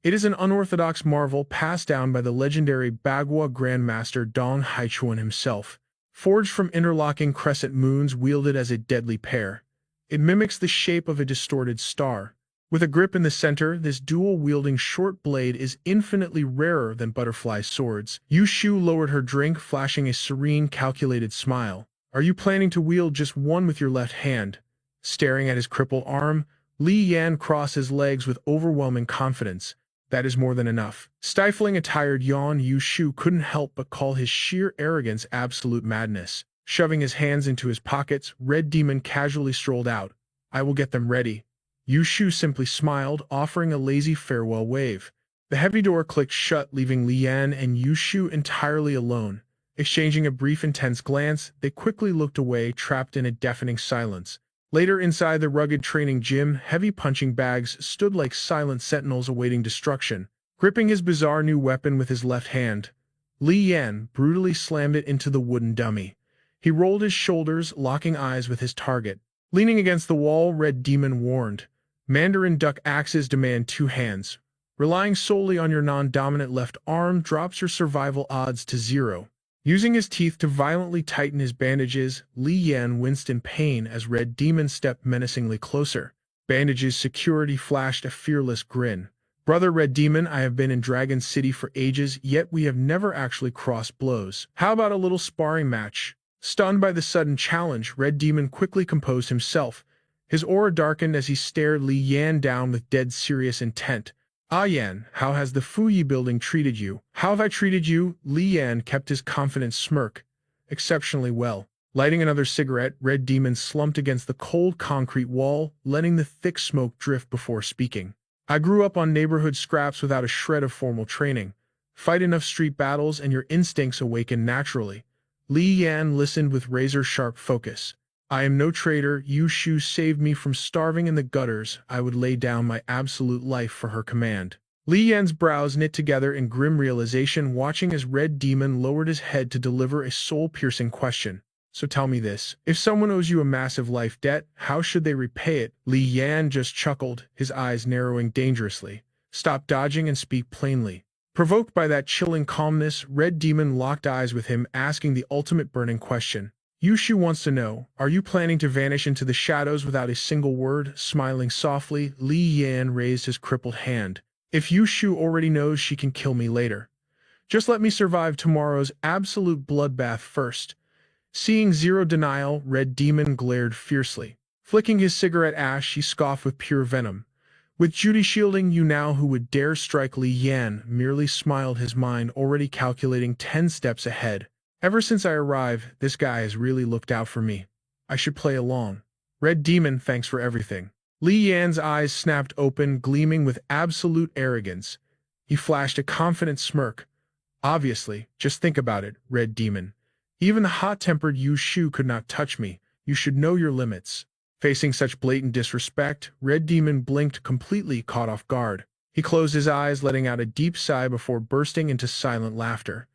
"It is an unorthodox marvel passed down by the legendary Bagua Grandmaster Dong Haichuan himself. Forged from interlocking crescent moons wielded as a deadly pair, it mimics the shape of a distorted star. With a grip in the center, this dual-wielding short blade is infinitely rarer than butterfly swords." Yushu lowered her drink, flashing a serene, calculated smile. "Are you planning to wield just one with your left hand?" Staring at his crippled arm, Li Yan crossed his legs with overwhelming confidence. "That is more than enough." Stifling a tired yawn, Yushu couldn't help but call his sheer arrogance absolute madness. Shoving his hands into his pockets, Red Demon casually strolled out. "I will get them ready." Yu Shu simply smiled, offering a lazy farewell wave. The heavy door clicked shut, leaving Li Yan and Yu Shu entirely alone. Exchanging a brief intense glance, they quickly looked away, trapped in a deafening silence. Later, inside the rugged training gym, heavy punching bags stood like silent sentinels awaiting destruction. Gripping his bizarre new weapon with his left hand, Li Yan brutally slammed it into the wooden dummy. He rolled his shoulders, locking eyes with his target. Leaning against the wall, Red Demon warned, "Mandarin duck axes demand two hands. Relying solely on your non-dominant left arm drops your survival odds to 0. Using his teeth to violently tighten his bandages, Li Yan winced in pain as Red Demon stepped menacingly closer. Bandages security flashed a fearless grin. "Brother Red Demon, I have been in Dragon City for ages, yet we have never actually crossed blows. How about a little sparring match?" Stunned by the sudden challenge, Red Demon quickly composed himself. His aura darkened as he stared Li Yan down with dead serious intent. "Ah Yan, how has the Fuyi building treated you?" "How have I treated you?" Li Yan kept his confident smirk. "Exceptionally well." Lighting another cigarette, Red Demon slumped against the cold concrete wall, letting the thick smoke drift before speaking. "I grew up on neighborhood scraps without a shred of formal training. Fight enough street battles and your instincts awaken naturally." Li Yan listened with razor-sharp focus. "I am no traitor. Yu Shu saved me from starving in the gutters. I would lay down my absolute life for her command." Li Yan's brows knit together in grim realization, watching as Red Demon lowered his head to deliver a soul-piercing question. "So tell me this. If someone owes you a massive life debt, how should they repay it?" Li Yan just chuckled, his eyes narrowing dangerously. "Stop dodging and speak plainly." Provoked by that chilling calmness, Red Demon locked eyes with him, asking the ultimate burning question. "Yu Shu wants to know, are you planning to vanish into the shadows without a single word?" Smiling softly, Li Yan raised his crippled hand. "If Yu Shu already knows, she can kill me later. Just let me survive tomorrow's absolute bloodbath first." Seeing zero denial, Red Demon glared fiercely. Flicking his cigarette ash, he scoffed with pure venom. "With Judy shielding you now, who would dare strike?" Li Yan merely smiled, his mind already calculating 10 steps ahead. "Ever since I arrived, this guy has really looked out for me. I should play along." "Red Demon, thanks for everything." Li Yan's eyes snapped open, gleaming with absolute arrogance. He flashed a confident smirk. "Obviously, just think about it, Red Demon. Even the hot-tempered Yu Shu could not touch me. You should know your limits." Facing such blatant disrespect, Red Demon blinked, completely caught off guard. He closed his eyes, letting out a deep sigh before bursting into silent laughter.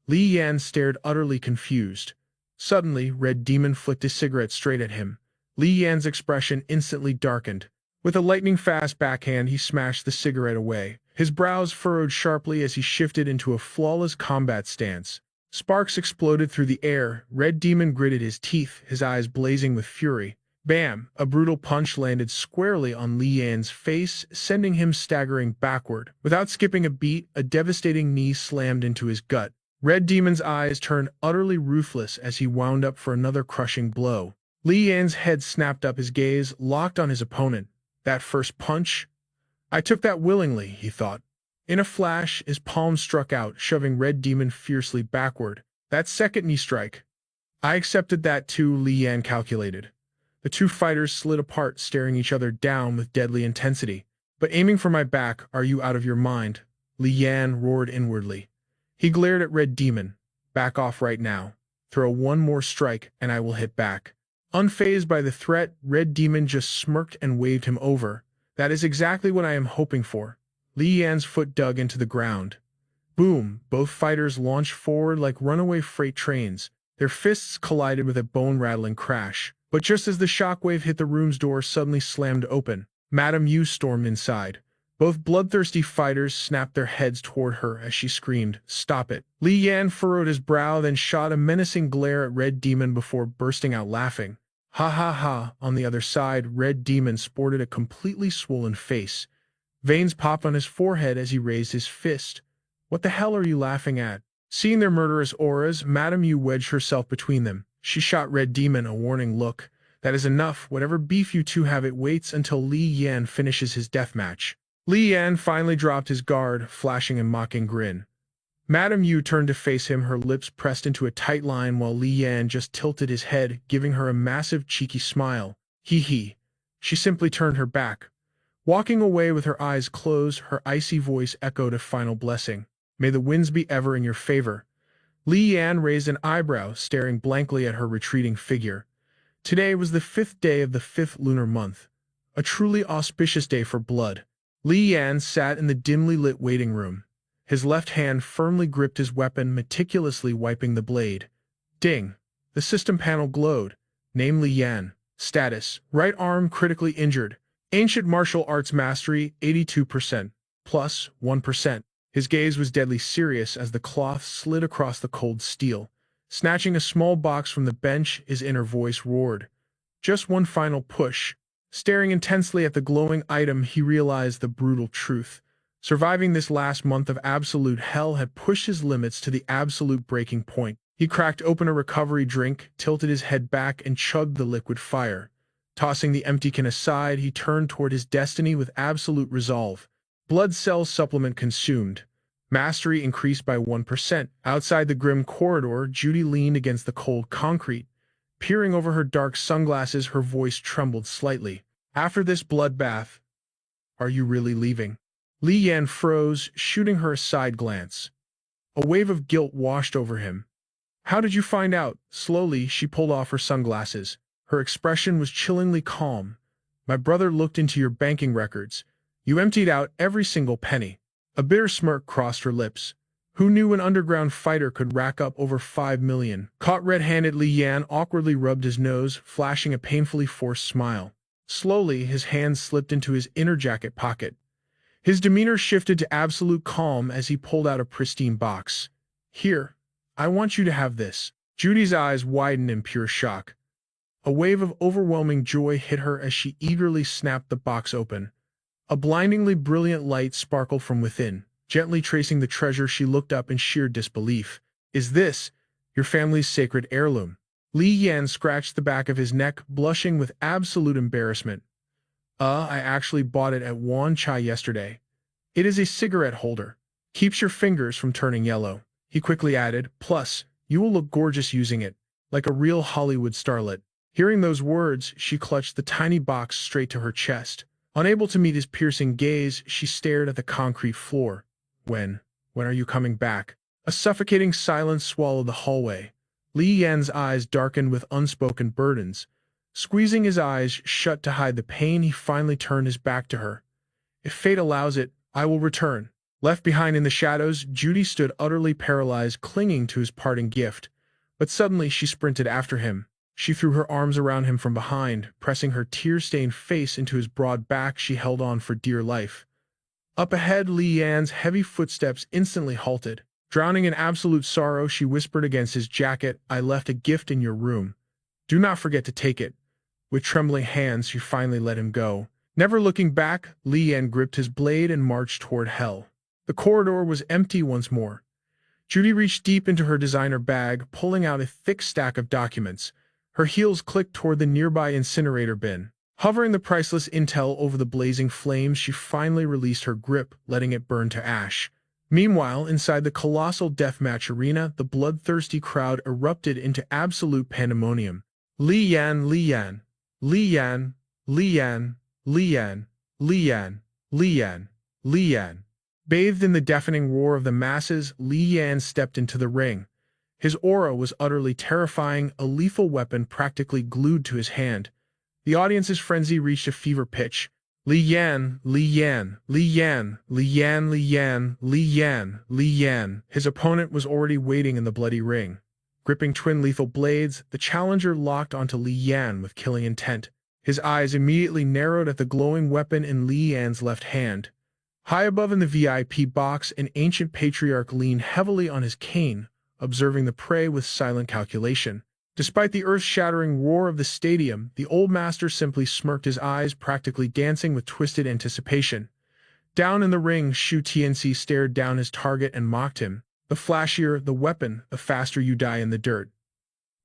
Li Yan stared, utterly confused. Suddenly, Red Demon flicked his cigarette straight at him. Li Yan's expression instantly darkened. With a lightning-fast backhand, he smashed the cigarette away. His brows furrowed sharply as he shifted into a flawless combat stance. Sparks exploded through the air. Red Demon gritted his teeth, his eyes blazing with fury. Bam! A brutal punch landed squarely on Li Yan's face, sending him staggering backward. Without skipping a beat, a devastating knee slammed into his gut. Red Demon's eyes turned utterly ruthless as he wound up for another crushing blow. Li Yan's head snapped up, his gaze locked on his opponent. That first punch? "I took that willingly," he thought. In a flash, his palm struck out, shoving Red Demon fiercely backward. "That second knee strike. I accepted that too," Li Yan calculated. The two fighters slid apart, staring each other down with deadly intensity. "But aiming for my back, are you out of your mind?" Li Yan roared inwardly. He glared at Red Demon. "Back off right now. Throw one more strike, and I will hit back." Unfazed by the threat, Red Demon just smirked and waved him over. "That is exactly what I am hoping for." Li Yan's foot dug into the ground. Boom! Both fighters launched forward like runaway freight trains. Their fists collided with a bone-rattling crash. But just as the shockwave hit, the room's door suddenly slammed open. Madame Yu stormed inside. Both bloodthirsty fighters snapped their heads toward her as she screamed, "Stop it!" Li Yan furrowed his brow, then shot a menacing glare at Red Demon before bursting out laughing. "Ha ha ha!" On the other side, Red Demon sported a completely swollen face. Veins popped on his forehead as he raised his fist. "What the hell are you laughing at?" Seeing their murderous auras, Madame Yu wedged herself between them. She shot Red Demon a warning look. "That is enough. Whatever beef you two have, it waits until Li Yan finishes his deathmatch." Li Yan finally dropped his guard, flashing a mocking grin. Madame Yu turned to face him, her lips pressed into a tight line, while Li Yan just tilted his head, giving her a massive cheeky smile. Hee hee. She simply turned her back. Walking away with her eyes closed, her icy voice echoed a final blessing. May the winds be ever in your favor. Li Yan raised an eyebrow, staring blankly at her retreating figure. Today was the 5th day of the 5th lunar month, a truly auspicious day for blood. Li Yan sat in the dimly lit waiting room. His left hand firmly gripped his weapon, meticulously wiping the blade. Ding! The system panel glowed. Name Li Yan. Status: right arm critically injured. Ancient martial arts mastery 82%, plus 1%. His gaze was deadly serious as the cloth slid across the cold steel. Snatching a small box from the bench, his inner voice roared. Just one final push. Staring intensely at the glowing item, he realized the brutal truth. Surviving this last month of absolute hell had pushed his limits to the absolute breaking point. He cracked open a recovery drink, tilted his head back, and chugged the liquid fire. Tossing the empty can aside, he turned toward his destiny with absolute resolve. Blood cells supplement consumed. Mastery increased by 1%. Outside the grim corridor, Judy leaned against the cold concrete. Peering over her dark sunglasses, her voice trembled slightly. After this bloodbath, are you really leaving? Li Yan froze, shooting her a side glance. A wave of guilt washed over him. How did you find out? Slowly, she pulled off her sunglasses. Her expression was chillingly calm. My brother looked into your banking records. You emptied out every single penny. A bitter smirk crossed her lips. Who knew an underground fighter could rack up over 5 million? Caught red-handed, Li Yan awkwardly rubbed his nose, flashing a painfully forced smile. Slowly, his hand slipped into his inner jacket pocket. His demeanor shifted to absolute calm as he pulled out a pristine box. Here, I want you to have this. Judy's eyes widened in pure shock. A wave of overwhelming joy hit her as she eagerly snapped the box open. A blindingly brilliant light sparkled from within. Gently tracing the treasure, she looked up in sheer disbelief. Is this your family's sacred heirloom? Li Yan scratched the back of his neck, blushing with absolute embarrassment. I actually bought it at Wan Chai yesterday. It is a cigarette holder. Keeps your fingers from turning yellow. He quickly added, plus, you will look gorgeous using it, like a real Hollywood starlet. Hearing those words, she clutched the tiny box straight to her chest. Unable to meet his piercing gaze, she stared at the concrete floor. When are you coming back? A suffocating silence swallowed the hallway. Li Yan's eyes darkened with unspoken burdens. Squeezing his eyes shut to hide the pain, he finally turned his back to her. If fate allows it, I will return. Left behind in the shadows, Judy stood utterly paralyzed, clinging to his parting gift. But suddenly she sprinted after him. She threw her arms around him from behind, pressing her tear-stained face into his broad back. She held on for dear life. Up ahead, Li Yan's heavy footsteps instantly halted. Drowning in absolute sorrow, she whispered against his jacket, I left a gift in your room. Do not forget to take it. With trembling hands, she finally let him go. Never looking back, Li Yan gripped his blade and marched toward hell. The corridor was empty once more. Judy reached deep into her designer bag, pulling out a thick stack of documents. Her heels clicked toward the nearby incinerator bin. Hovering the priceless intel over the blazing flames, she finally released her grip, letting it burn to ash. Meanwhile, inside the colossal deathmatch arena, the bloodthirsty crowd erupted into absolute pandemonium. Li Yan, Li Yan, Li Yan, Li Yan, Li Yan, Li Yan, Li Yan, Li Yan. Bathed in the deafening roar of the masses, Li Yan stepped into the ring. His aura was utterly terrifying, a lethal weapon practically glued to his hand. The audience's frenzy reached a fever pitch. Li Yan, Li Yan, Li Yan, Li Yan, Li Yan, Li Yan, Li Yan. His opponent was already waiting in the bloody ring. Gripping twin lethal blades, the challenger locked onto Li Yan with killing intent. His eyes immediately narrowed at the glowing weapon in Li Yan's left hand. High above in the VIP box, an ancient patriarch leaned heavily on his cane, observing the prey with silent calculation. Despite the earth-shattering roar of the stadium, the old master simply smirked, his eyes practically dancing with twisted anticipation. Down in the ring, Shu Tianxi stared down his target and mocked him. The flashier the weapon, the faster you die in the dirt.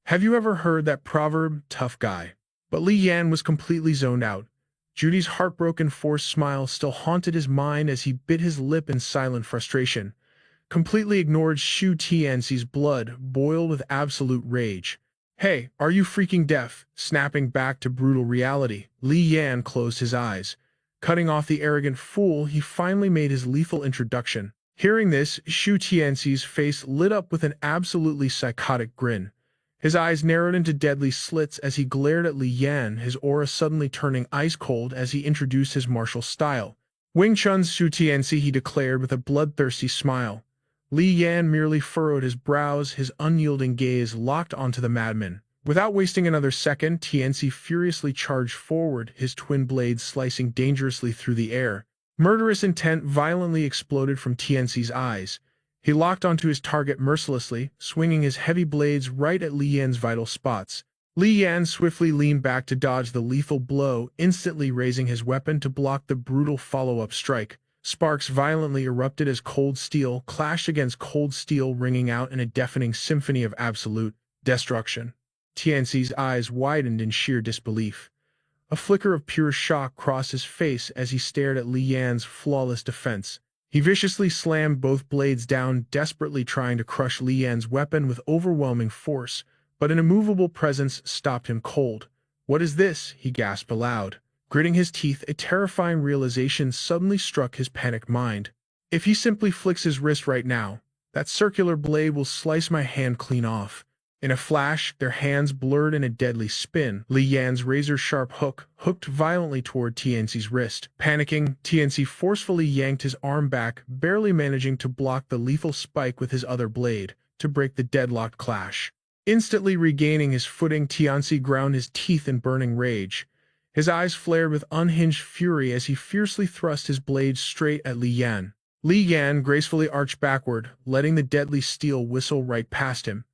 Have you ever heard that proverb, tough guy? But Li Yan was completely zoned out. Judy's heartbroken, forced smile still haunted his mind as he bit his lip in silent frustration. Completely ignored, Shu Tianxi's blood boiled with absolute rage. Hey, are you freaking deaf? Snapping back to brutal reality, Li Yan closed his eyes. Cutting off the arrogant fool, he finally made his lethal introduction. Hearing this, Shu Tianxi's face lit up with an absolutely psychotic grin. His eyes narrowed into deadly slits as he glared at Li Yan, his aura suddenly turning ice-cold as he introduced his martial style. Wing Chun's Shu Tianxi, he declared with a bloodthirsty smile. Li Yan merely furrowed his brows, his unyielding gaze locked onto the madman. Without wasting another second, Tianxi furiously charged forward, his twin blades slicing dangerously through the air. Murderous intent violently exploded from Tianxi's eyes. He locked onto his target mercilessly, swinging his heavy blades right at Li Yan's vital spots. Li Yan swiftly leaned back to dodge the lethal blow, instantly raising his weapon to block the brutal follow-up strike. Sparks violently erupted as cold steel clashed against cold steel, ringing out in a deafening symphony of absolute destruction. Tianxi's eyes widened in sheer disbelief. A flicker of pure shock crossed his face as he stared at Li Yan's flawless defense. He viciously slammed both blades down, desperately trying to crush Li Yan's weapon with overwhelming force, but an immovable presence stopped him cold. "What is this?" he gasped aloud. Gritting his teeth, a terrifying realization suddenly struck his panicked mind. If he simply flicks his wrist right now, that circular blade will slice my hand clean off. In a flash, their hands blurred in a deadly spin. Li Yan's razor-sharp hook hooked violently toward Tianxi's wrist. Panicking, Tianxi forcefully yanked his arm back, barely managing to block the lethal spike with his other blade, to break the deadlocked clash. Instantly regaining his footing, Tianxi ground his teeth in burning rage. His eyes flared with unhinged fury as he fiercely thrust his blade straight at Li Yan. Li Yan gracefully arched backward, letting the deadly steel whistle right past him.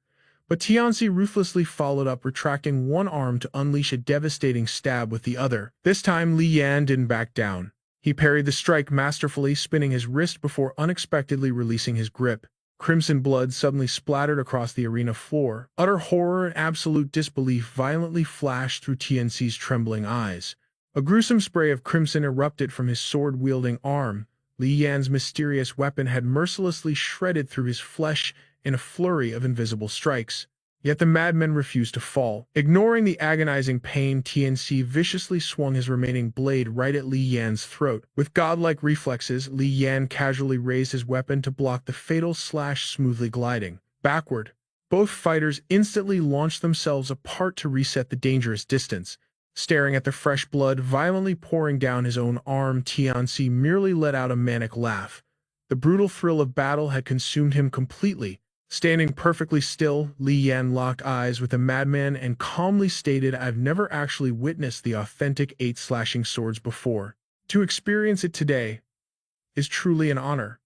But Tianxi ruthlessly followed up, retracting one arm to unleash a devastating stab with the other. This time, Li Yan didn't back down. He parried the strike masterfully, spinning his wrist before unexpectedly releasing his grip. Crimson blood suddenly splattered across the arena floor. Utter horror and absolute disbelief violently flashed through Tianxi's trembling eyes. A gruesome spray of crimson erupted from his sword-wielding arm. Li Yan's mysterious weapon had mercilessly shredded through his flesh in a flurry of invisible strikes. Yet the madman refused to fall. Ignoring the agonizing pain, Tianxi viciously swung his remaining blade right at Li Yan's throat. With godlike reflexes, Li Yan casually raised his weapon to block the fatal slash, smoothly gliding backward. Both fighters instantly launched themselves apart to reset the dangerous distance. Staring at the fresh blood violently pouring down his own arm, Tianxi merely let out a manic laugh. The brutal thrill of battle had consumed him completely. Standing perfectly still, Li Yan locked eyes with the madman and calmly stated, "I've never actually witnessed the authentic 8 slashing swords before. To experience it today is truly an honor."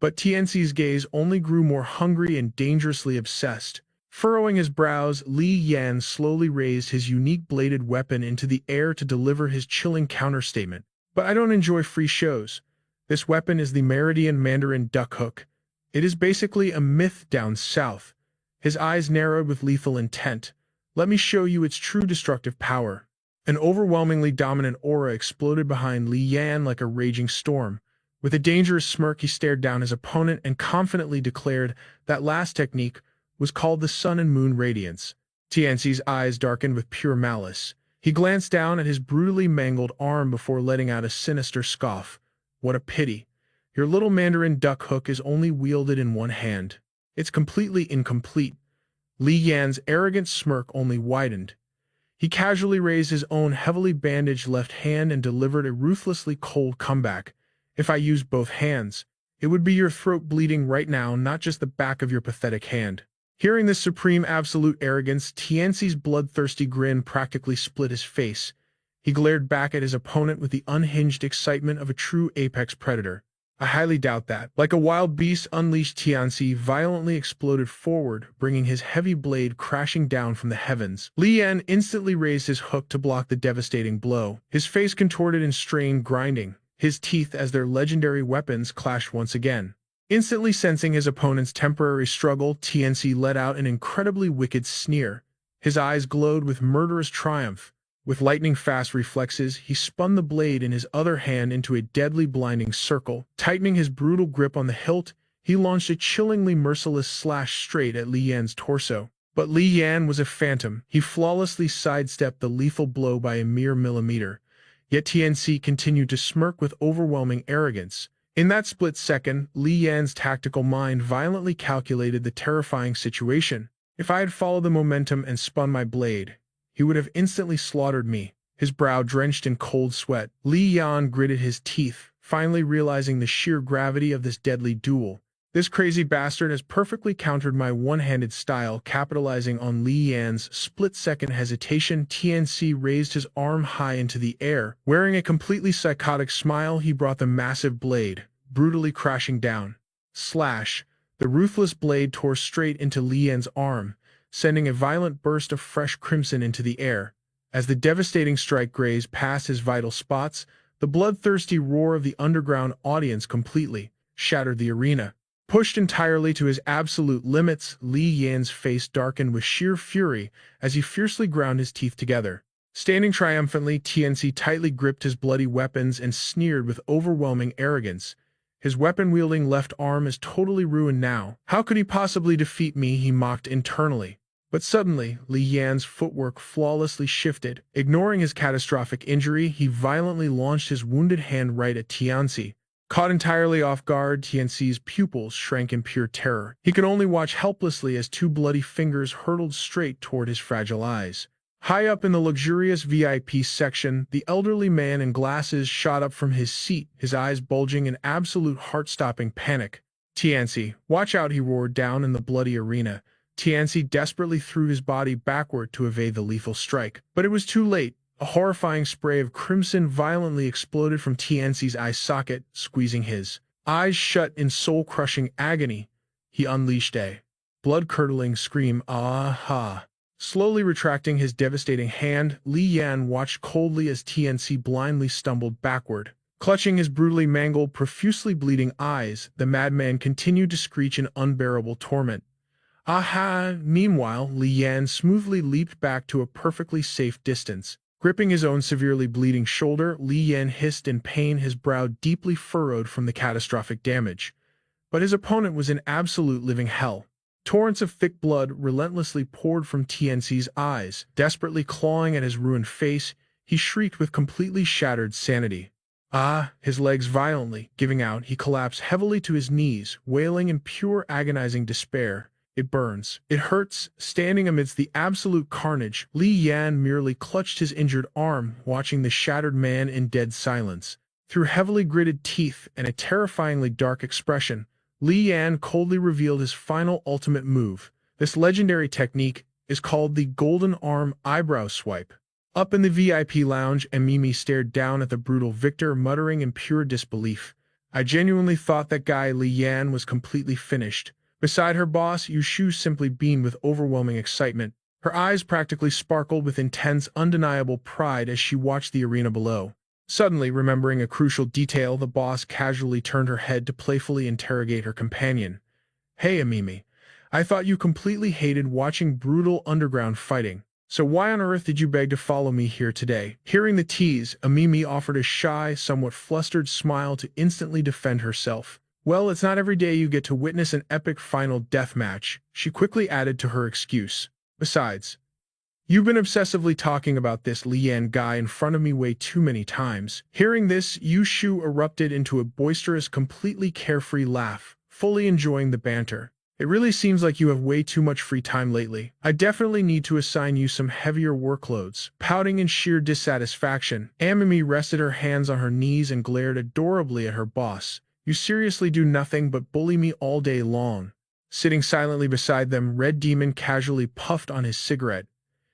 But Tianxi's gaze only grew more hungry and dangerously obsessed. Furrowing his brows, Li Yan slowly raised his unique bladed weapon into the air to deliver his chilling counterstatement. "But I don't enjoy free shows. This weapon is the Meridian Mandarin duck hook. It is basically a myth down south." His eyes narrowed with lethal intent. "Let me show you its true destructive power." An overwhelmingly dominant aura exploded behind Li Yan like a raging storm. With a dangerous smirk, he stared down his opponent and confidently declared that last technique was called the Sun and Moon Radiance. Tianxi's eyes darkened with pure malice. He glanced down at his brutally mangled arm before letting out a sinister scoff. "What a pity. Your little Mandarin duck hook is only wielded in one hand. It's completely incomplete." Li Yan's arrogant smirk only widened. He casually raised his own heavily bandaged left hand and delivered a ruthlessly cold comeback. "If I used both hands, it would be your throat bleeding right now, not just the back of your pathetic hand." Hearing this supreme absolute arrogance, Tianxi's bloodthirsty grin practically split his face. He glared back at his opponent with the unhinged excitement of a true apex predator. "I highly doubt that." Like a wild beast unleashed, Tianxi violently exploded forward, bringing his heavy blade crashing down from the heavens. Li Yan instantly raised his hook to block the devastating blow. His face contorted in strained grinding, his teeth as their legendary weapons clashed once again. Instantly sensing his opponent's temporary struggle, Tianxi let out an incredibly wicked sneer. His eyes glowed with murderous triumph. With lightning-fast reflexes, he spun the blade in his other hand into a deadly blinding circle. Tightening his brutal grip on the hilt, he launched a chillingly merciless slash straight at Li Yan's torso. But Li Yan was a phantom. He flawlessly sidestepped the lethal blow by a mere millimeter. yet TNC continued to smirk with overwhelming arrogance. In that split second, Li Yan's tactical mind violently calculated the terrifying situation. If I had followed the momentum and spun my blade, he would have instantly slaughtered me. His brow drenched in cold sweat, Li Yan gritted his teeth, finally realizing the sheer gravity of this deadly duel. This crazy bastard has perfectly countered my one-handed style. Capitalizing on Li Yan's split-second hesitation, TNC raised his arm high into the air. Wearing a completely psychotic smile, he brought the massive blade, brutally crashing down. Slash! The ruthless blade tore straight into Li Yan's arm, sending a violent burst of fresh crimson into the air. As the devastating strike grazed past his vital spots, the bloodthirsty roar of the underground audience completely shattered the arena. Pushed entirely to his absolute limits, Li Yan's face darkened with sheer fury as he fiercely ground his teeth together. Standing triumphantly, TNC tightly gripped his bloody weapons and sneered with overwhelming arrogance. His weapon-wielding left arm is totally ruined now. How could he possibly defeat me? He mocked internally. But suddenly, Li Yan's footwork flawlessly shifted. Ignoring his catastrophic injury, he violently launched his wounded hand right at TNC. Caught entirely off guard, TNC's pupils shrank in pure terror. He could only watch helplessly as two bloody fingers hurtled straight toward his fragile eyes. High up in the luxurious VIP section, the elderly man in glasses shot up from his seat, his eyes bulging in absolute heart-stopping panic. "TNC, watch out," he roared down in the bloody arena. TNC desperately threw his body backward to evade the lethal strike. But it was too late. A horrifying spray of crimson violently exploded from TNC's eye socket, squeezing his eyes shut in soul-crushing agony. He unleashed a blood-curdling scream. "Ah-ha!" Slowly retracting his devastating hand, Li Yan watched coldly as TNC blindly stumbled backward. Clutching his brutally mangled, profusely bleeding eyes, the madman continued to screech in unbearable torment. "Aha!" Meanwhile, Li Yan smoothly leaped back to a perfectly safe distance. Gripping his own severely bleeding shoulder, Li Yan hissed in pain, his brow deeply furrowed from the catastrophic damage. But his opponent was in absolute living hell. Torrents of thick blood relentlessly poured from TNC's eyes. Desperately clawing at his ruined face, he shrieked with completely shattered sanity. His legs violently giving out, he collapsed heavily to his knees, wailing in pure agonizing despair. "It burns. It hurts." Standing amidst the absolute carnage, Li Yan merely clutched his injured arm, watching the shattered man in dead silence. Through heavily gritted teeth and a terrifyingly dark expression, Li Yan coldly revealed his final ultimate move. This legendary technique is called the Golden Arm Eyebrow Swipe. Up in the VIP lounge, Mimi stared down at the brutal victor, muttering in pure disbelief. "I genuinely thought that guy Li Yan was completely finished." Beside her boss, Yushu simply beamed with overwhelming excitement. Her eyes practically sparkled with intense, undeniable pride as she watched the arena below. Suddenly, remembering a crucial detail, the boss casually turned her head to playfully interrogate her companion. "Hey, Mimi, I thought you completely hated watching brutal underground fighting. So why on earth did you beg to follow me here today?" Hearing the tease, Mimi offered a shy, somewhat flustered smile to instantly defend herself. "Well, it's not every day you get to witness an epic final deathmatch," she quickly added to her excuse. "Besides, you've been obsessively talking about this Li Yan guy in front of me way too many times." Hearing this, Yushu erupted into a boisterous, completely carefree laugh, fully enjoying the banter. "It really seems like you have way too much free time lately. I definitely need to assign you some heavier workloads." Pouting in sheer dissatisfaction, Mimi rested her hands on her knees and glared adorably at her boss. "You seriously do nothing but bully me all day long." Sitting silently beside them, Red Demon casually puffed on his cigarette.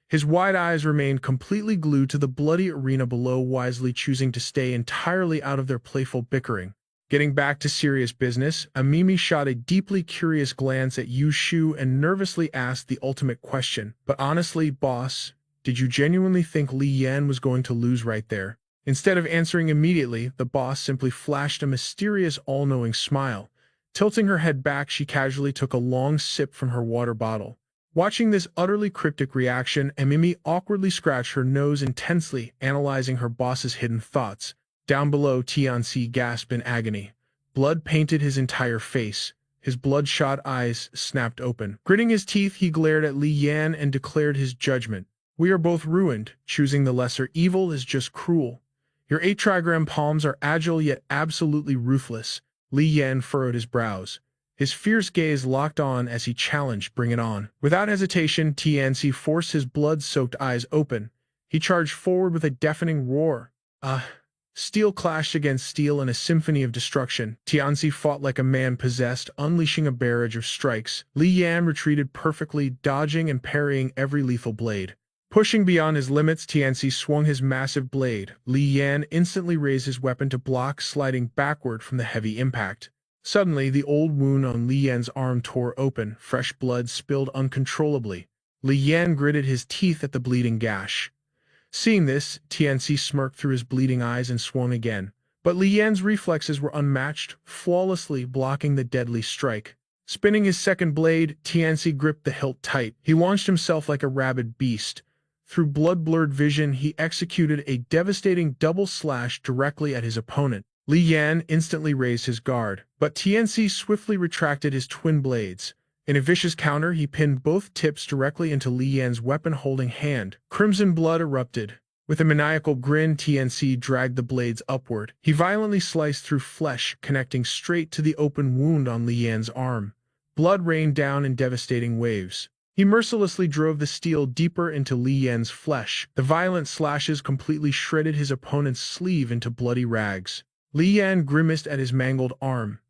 His wide eyes remained completely glued to the bloody arena below, wisely choosing to stay entirely out of their playful bickering. Getting back to serious business, Mimi shot a deeply curious glance at Yushu and nervously asked the ultimate question. "But honestly, boss, did you genuinely think Li Yan was going to lose right there?" Instead of answering immediately, the boss simply flashed a mysterious, all-knowing smile. Tilting her head back, she casually took a long sip from her water bottle. Watching this utterly cryptic reaction, Mimi awkwardly scratched her nose intensely, analyzing her boss's hidden thoughts. Down below, TNC gasped in agony. Blood painted his entire face. His bloodshot eyes snapped open. Gritting his teeth, he glared at Li Yan and declared his judgment. "We are both ruined. Choosing the lesser evil is just cruel." Your 8 trigram palms are agile yet absolutely ruthless. Li Yan furrowed his brows. His fierce gaze locked on as he challenged, "Bring it on." Without hesitation, Tianzi forced his blood-soaked eyes open. He charged forward with a deafening roar. Steel clashed against steel in a symphony of destruction. Tianzi fought like a man possessed, unleashing a barrage of strikes. Li Yan retreated perfectly, dodging and parrying every lethal blade. Pushing beyond his limits, Tianzi swung his massive blade. Li Yan instantly raised his weapon to block, sliding backward from the heavy impact. Suddenly, the old wound on Li Yan's arm tore open. Fresh blood spilled uncontrollably. Li Yan gritted his teeth at the bleeding gash. Seeing this, Tianzi smirked through his bleeding eyes and swung again. But Li Yan's reflexes were unmatched, flawlessly blocking the deadly strike. Spinning his second blade, Tianzi gripped the hilt tight. He launched himself like a rabid beast. Through blood-blurred vision, he executed a devastating double slash directly at his opponent. Li Yan instantly raised his guard, but Tianzi swiftly retracted his twin blades. In a vicious counter, he pinned both tips directly into Li Yan's weapon-holding hand. Crimson blood erupted. With a maniacal grin, Tianzi dragged the blades upward. He violently sliced through flesh, connecting straight to the open wound on Li Yan's arm. Blood rained down in devastating waves. He mercilessly drove the steel deeper into Li Yan's flesh. The violent slashes completely shredded his opponent's sleeve into bloody rags. Li Yan grimaced at his mangled arm.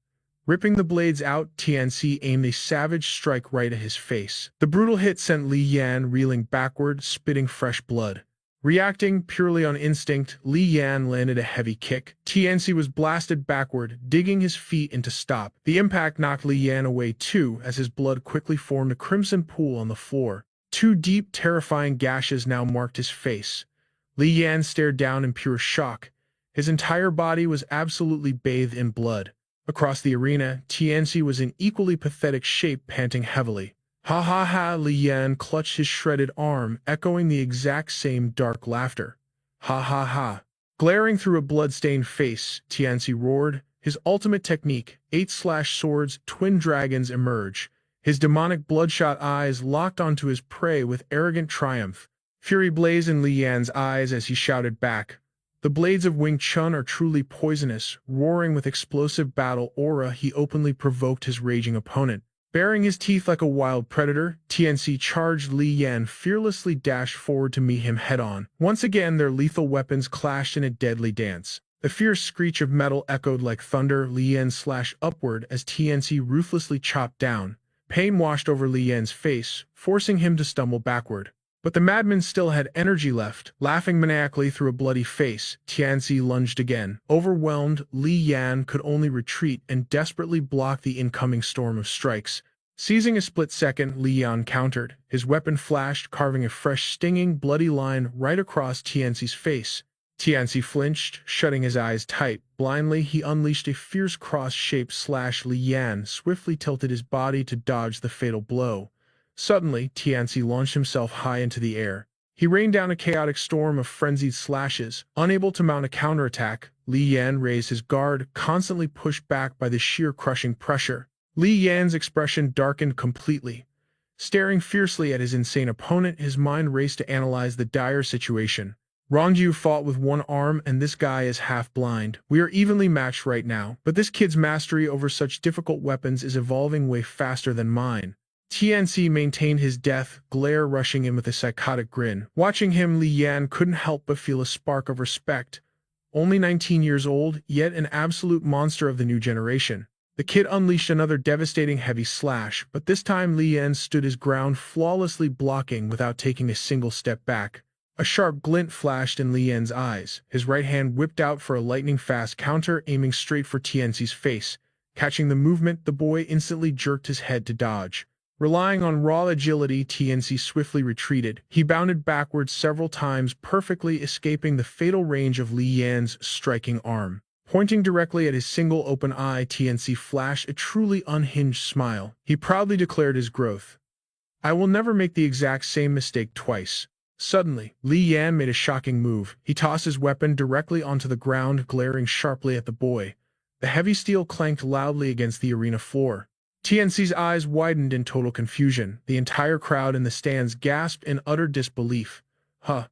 Ripping the blades out, Tianzi aimed a savage strike right at his face. The brutal hit sent Li Yan reeling backward, spitting fresh blood. Reacting purely on instinct, Li Yan landed a heavy kick. Tianzi was blasted backward, digging his feet into stop. The impact knocked Li Yan away too, as his blood quickly formed a crimson pool on the floor. 2 deep, terrifying gashes now marked his face. Li Yan stared down in pure shock. His entire body was absolutely bathed in blood. Across the arena, Tianzi was in equally pathetic shape, panting heavily. "Ha ha ha!" Li Yan clutched his shredded arm, echoing the exact same dark laughter. "Ha ha ha!" Glaring through a blood-stained face, Tianzi roared. His ultimate technique, 8/swords, twin dragons emerge. His demonic bloodshot eyes locked onto his prey with arrogant triumph. Fury blazed in Li Yan's eyes as he shouted back. The blades of Wing Chun are truly poisonous. Roaring with explosive battle aura, he openly provoked his raging opponent. Baring his teeth like a wild predator, Tianzi charged. Li Yan fearlessly dashed forward to meet him head-on. Once again, their lethal weapons clashed in a deadly dance. The fierce screech of metal echoed like thunder. Li Yan slashed upward as Tianzi ruthlessly chopped down. Pain washed over Li Yan's face, forcing him to stumble backward. But the madman still had energy left. Laughing maniacally through a bloody face, Tianzi lunged again. Overwhelmed, Li Yan could only retreat and desperately block the incoming storm of strikes. Seizing a split second, Li Yan countered. His weapon flashed, carving a fresh, stinging, bloody line right across Tianzi's face. Tianzi flinched, shutting his eyes tight. Blindly, he unleashed a fierce cross-shaped slash. Li Yan swiftly tilted his body to dodge the fatal blow. Suddenly, Tianzi launched himself high into the air. He rained down a chaotic storm of frenzied slashes. Unable to mount a counterattack, Li Yan raised his guard, constantly pushed back by the sheer crushing pressure. Li Yan's expression darkened completely. Staring fiercely at his insane opponent, his mind raced to analyze the dire situation. Rongju fought with one arm, and this guy is half-blind. We are evenly matched right now, but this kid's mastery over such difficult weapons is evolving way faster than mine. Tianzi maintained his death glare, rushing in with a psychotic grin. Watching him, Li Yan couldn't help but feel a spark of respect. Only 19 years old, yet an absolute monster of the new generation. The kid unleashed another devastating heavy slash, but this time Li Yan stood his ground, flawlessly blocking without taking a single step back. A sharp glint flashed in Li Yan's eyes. His right hand whipped out for a lightning-fast counter, aiming straight for Tianzi's face. Catching the movement, the boy instantly jerked his head to dodge. Relying on raw agility, Tianzi swiftly retreated. He bounded backwards several times, perfectly escaping the fatal range of Li Yan's striking arm. Pointing directly at his single open eye, Tianzi flashed a truly unhinged smile. He proudly declared his growth. "I will never make the exact same mistake twice." Suddenly, Li Yan made a shocking move. He tossed his weapon directly onto the ground, glaring sharply at the boy. The heavy steel clanked loudly against the arena floor. Tianzi's eyes widened in total confusion. The entire crowd in the stands gasped in utter disbelief. "Huh,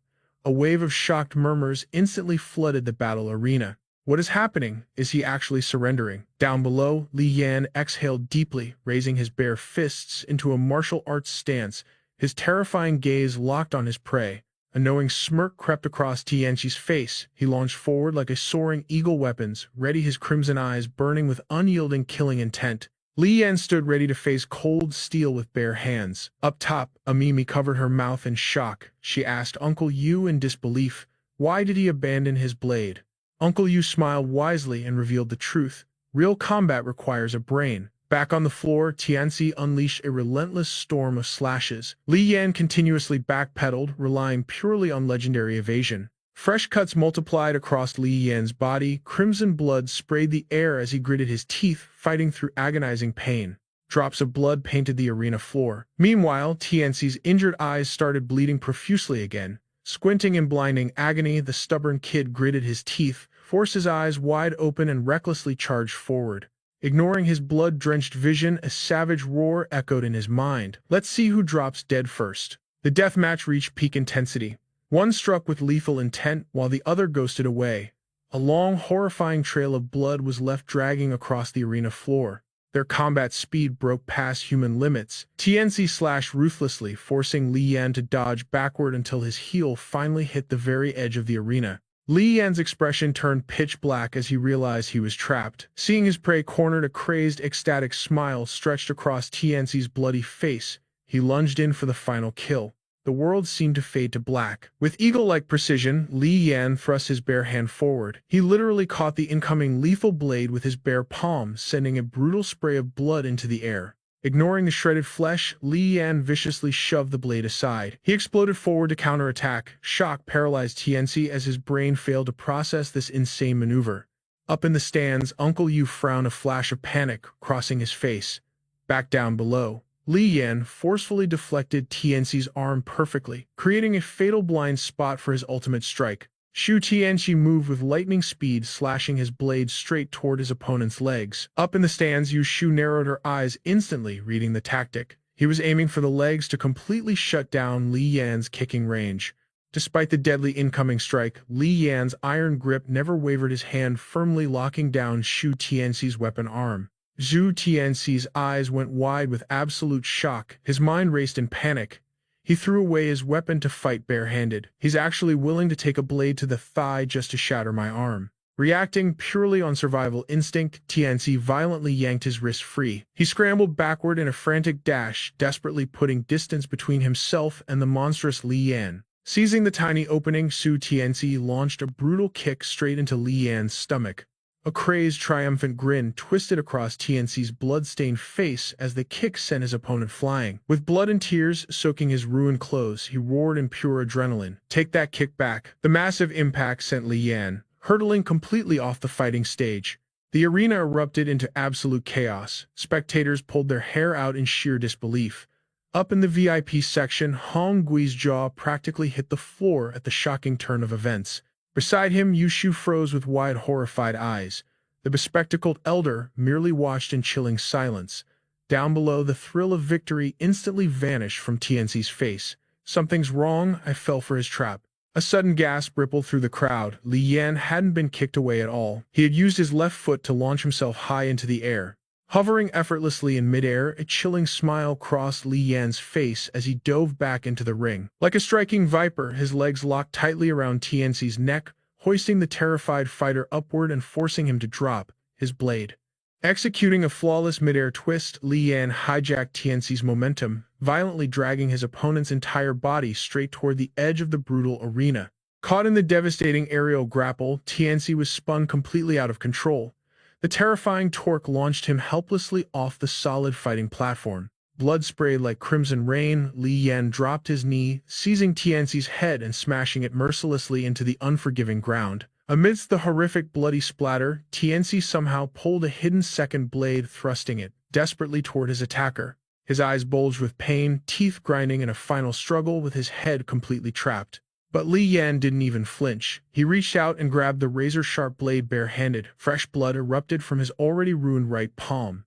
A wave of shocked murmurs instantly flooded the battle arena. What is happening? Is he actually surrendering? Down below, Li Yan exhaled deeply, raising his bare fists into a martial arts stance, his terrifying gaze locked on his prey. A knowing smirk crept across Tianqi's face. He launched forward like a soaring eagle, weapons ready, his crimson eyes burning with unyielding killing intent. Li Yan stood ready to face cold steel with bare hands. Up top, Mimi covered her mouth in shock. She asked Uncle Yu in disbelief, why did he abandon his blade? Uncle Yu smiled wisely and revealed the truth. Real combat requires a brain. Back on the floor, Tianxi unleashed a relentless storm of slashes. Li Yan continuously backpedaled, relying purely on legendary evasion. Fresh cuts multiplied across Li Yan's body, crimson blood sprayed the air as he gritted his teeth, fighting through agonizing pain. Drops of blood painted the arena floor. Meanwhile, Tianxi's injured eyes started bleeding profusely again. Squinting in blinding agony, the stubborn kid gritted his teeth, forced his eyes wide open and recklessly charged forward. Ignoring his blood-drenched vision, a savage roar echoed in his mind. Let's see who drops dead first. The death match reached peak intensity. One struck with lethal intent while the other ghosted away. A long, horrifying trail of blood was left dragging across the arena floor. Their combat speed broke past human limits. Tianxi slashed ruthlessly, forcing Li Yan to dodge backward until his heel finally hit the very edge of the arena. Li Yan's expression turned pitch black as he realized he was trapped. Seeing his prey cornered, a crazed, ecstatic smile stretched across Tianxi's bloody face. He lunged in for the final kill. The world seemed to fade to black. With eagle-like precision, Li Yan thrust his bare hand forward. He literally caught the incoming lethal blade with his bare palm, sending a brutal spray of blood into the air. Ignoring the shredded flesh, Li Yan viciously shoved the blade aside. He exploded forward to counterattack. Shock paralyzed Tianxi as his brain failed to process this insane maneuver. Up in the stands, Uncle Yu frowned, a flash of panic crossing his face. Back down below, Li Yan forcefully deflected Tianxi's arm perfectly, creating a fatal blind spot for his ultimate strike. Shu Tianxi moved with lightning speed, slashing his blade straight toward his opponent's legs. Up in the stands, Yu Shu narrowed her eyes instantly, reading the tactic. He was aiming for the legs to completely shut down Li Yan's kicking range. Despite the deadly incoming strike, Li Yan's iron grip never wavered, his hand firmly locking down Shu Tianxi's weapon arm. Zhu Tianxi's eyes went wide with absolute shock. His mind raced in panic. He threw away his weapon to fight barehanded. He's actually willing to take a blade to the thigh just to shatter my arm. Reacting purely on survival instinct, Tianxi violently yanked his wrist free. He scrambled backward in a frantic dash, desperately putting distance between himself and the monstrous Li Yan. Seizing the tiny opening, Zhu Tianxi launched a brutal kick straight into Li Yan's stomach. A crazed, triumphant grin twisted across Tianxi's blood-stained face as the kick sent his opponent flying. With blood and tears soaking his ruined clothes, he roared in pure adrenaline. Take that kick back. The massive impact sent Li Yan hurtling completely off the fighting stage. The arena erupted into absolute chaos. Spectators pulled their hair out in sheer disbelief. Up in the VIP section, Hong Gui's jaw practically hit the floor at the shocking turn of events. Beside him, Yu Shu froze with wide, horrified eyes. The bespectacled elder merely watched in chilling silence. Down below, the thrill of victory instantly vanished from Tianxi's face. Something's wrong, I fell for his trap. A sudden gasp rippled through the crowd. Li Yan hadn't been kicked away at all. He had used his left foot to launch himself high into the air. Hovering effortlessly in midair, a chilling smile crossed Li Yan's face as he dove back into the ring. Like a striking viper, his legs locked tightly around Tianxi's neck, hoisting the terrified fighter upward and forcing him to drop his blade. Executing a flawless midair twist, Li Yan hijacked Tianxi's momentum, violently dragging his opponent's entire body straight toward the edge of the brutal arena. Caught in the devastating aerial grapple, Tianxi was spun completely out of control. The terrifying torque launched him helplessly off the solid fighting platform. Blood sprayed like crimson rain, Li Yan dropped his knee, seizing Tianxi's head and smashing it mercilessly into the unforgiving ground. Amidst the horrific bloody splatter, Tianxi somehow pulled a hidden second blade, thrusting it desperately toward his attacker. His eyes bulged with pain, teeth grinding in a final struggle with his head completely trapped. But Li Yan didn't even flinch. He reached out and grabbed the razor-sharp blade barehanded. Fresh blood erupted from his already ruined right palm.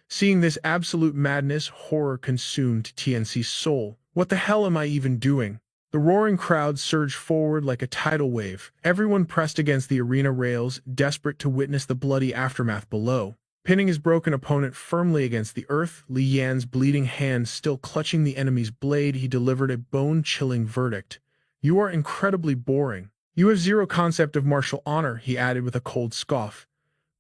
Seeing this absolute madness, horror consumed Tianxi's soul. What the hell am I even doing? The roaring crowd surged forward like a tidal wave. Everyone pressed against the arena rails, desperate to witness the bloody aftermath below. Pinning his broken opponent firmly against the earth, Li Yan's bleeding hand still clutching the enemy's blade, he delivered a bone-chilling verdict. "You are incredibly boring. You have zero concept of martial honor," he added with a cold scoff.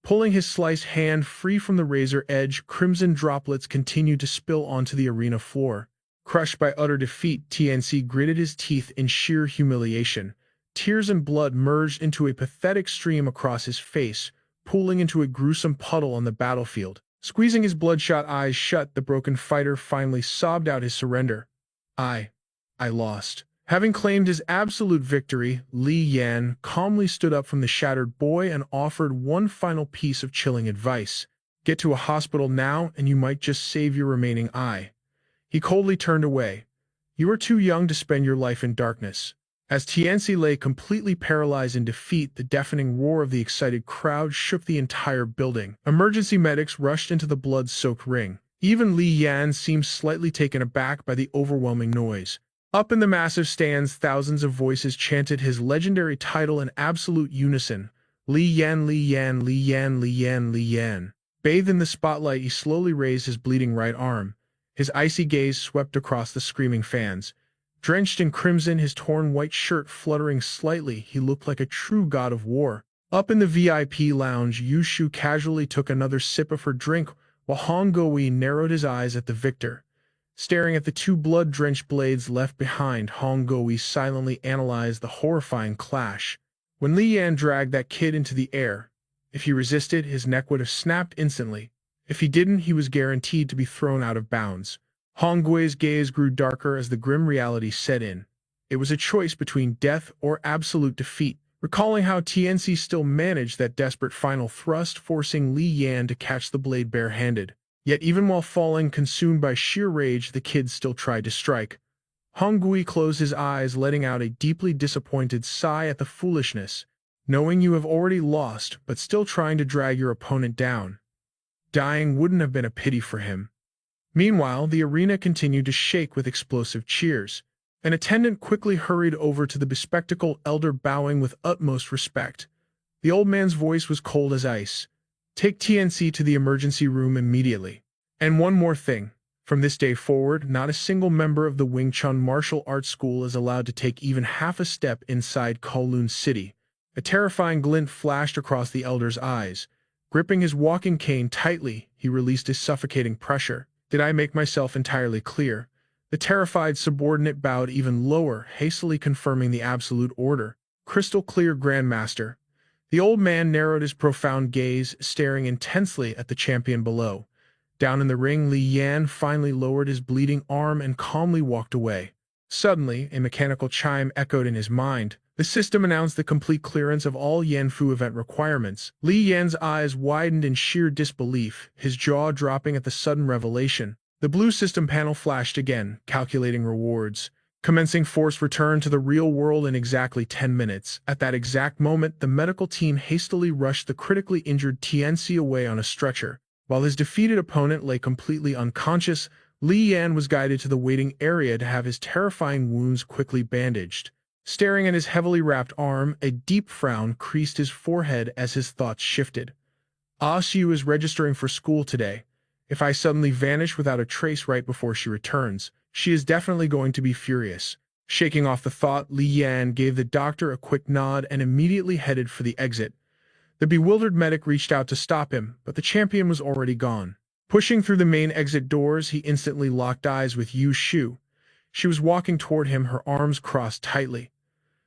Pulling his sliced hand free from the razor edge, crimson droplets continued to spill onto the arena floor. Crushed by utter defeat, TNC gritted his teeth in sheer humiliation. Tears and blood merged into a pathetic stream across his face, pooling into a gruesome puddle on the battlefield. Squeezing his bloodshot eyes shut, the broken fighter finally sobbed out his surrender. I lost." Having claimed his absolute victory, Li Yan calmly stood up from the shattered boy and offered one final piece of chilling advice. "Get to a hospital now, and you might just save your remaining eye." He coldly turned away. "You are too young to spend your life in darkness." As Tianci lay completely paralyzed in defeat, the deafening roar of the excited crowd shook the entire building. Emergency medics rushed into the blood-soaked ring. Even Li Yan seemed slightly taken aback by the overwhelming noise. Up in the massive stands, thousands of voices chanted his legendary title in absolute unison. "Li Yan, Li Yan, Li Yan, Li Yan, Li Yan." Bathed in the spotlight, he slowly raised his bleeding right arm. His icy gaze swept across the screaming fans. Drenched in crimson, his torn white shirt fluttering slightly, he looked like a true god of war. Up in the VIP lounge, Yu Shu casually took another sip of her drink, while Hong Goi narrowed his eyes at the victor. Staring at the two blood-drenched blades left behind, Hong Goi silently analyzed the horrifying clash. When Li Yan dragged that kid into the air, if he resisted, his neck would have snapped instantly. If he didn't, he was guaranteed to be thrown out of bounds. Hong Goi's gaze grew darker as the grim reality set in. It was a choice between death or absolute defeat. Recalling how TNC still managed that desperate final thrust, forcing Li Yan to catch the blade barehanded. Yet even while falling, consumed by sheer rage, the kid still tried to strike. Hong Gui closed his eyes, letting out a deeply disappointed sigh at the foolishness. Knowing you have already lost, but still trying to drag your opponent down. Dying wouldn't have been a pity for him. Meanwhile, the arena continued to shake with explosive cheers. An attendant quickly hurried over to the bespectacled elder, bowing with utmost respect. The old man's voice was cold as ice. "Take TNC to the emergency room immediately. And one more thing. From this day forward, not a single member of the Wing Chun martial arts school is allowed to take even half a step inside Kowloon City." A terrifying glint flashed across the elder's eyes. Gripping his walking cane tightly, he released his suffocating pressure. "Did I make myself entirely clear?" The terrified subordinate bowed even lower, hastily confirming the absolute order. "Crystal clear, Grandmaster." The old man narrowed his profound gaze, staring intensely at the champion below. Down in the ring, Li Yan finally lowered his bleeding arm and calmly walked away. Suddenly, a mechanical chime echoed in his mind. The system announced the complete clearance of all Yanfu event requirements. Li Yan's eyes widened in sheer disbelief, his jaw dropping at the sudden revelation. The blue system panel flashed again, calculating rewards. Commencing force return to the real world in exactly 10 minutes. At that exact moment, the medical team hastily rushed the critically injured TNC away on a stretcher. While his defeated opponent lay completely unconscious, Li Yan was guided to the waiting area to have his terrifying wounds quickly bandaged. Staring at his heavily wrapped arm, a deep frown creased his forehead as his thoughts shifted. Xiu is registering for school today. If I suddenly vanish without a trace right before she returns, she is definitely going to be furious. Shaking off the thought, Li Yan gave the doctor a quick nod and immediately headed for the exit. The bewildered medic reached out to stop him, but the champion was already gone. Pushing through the main exit doors, he instantly locked eyes with Yu Shu. She was walking toward him, her arms crossed tightly.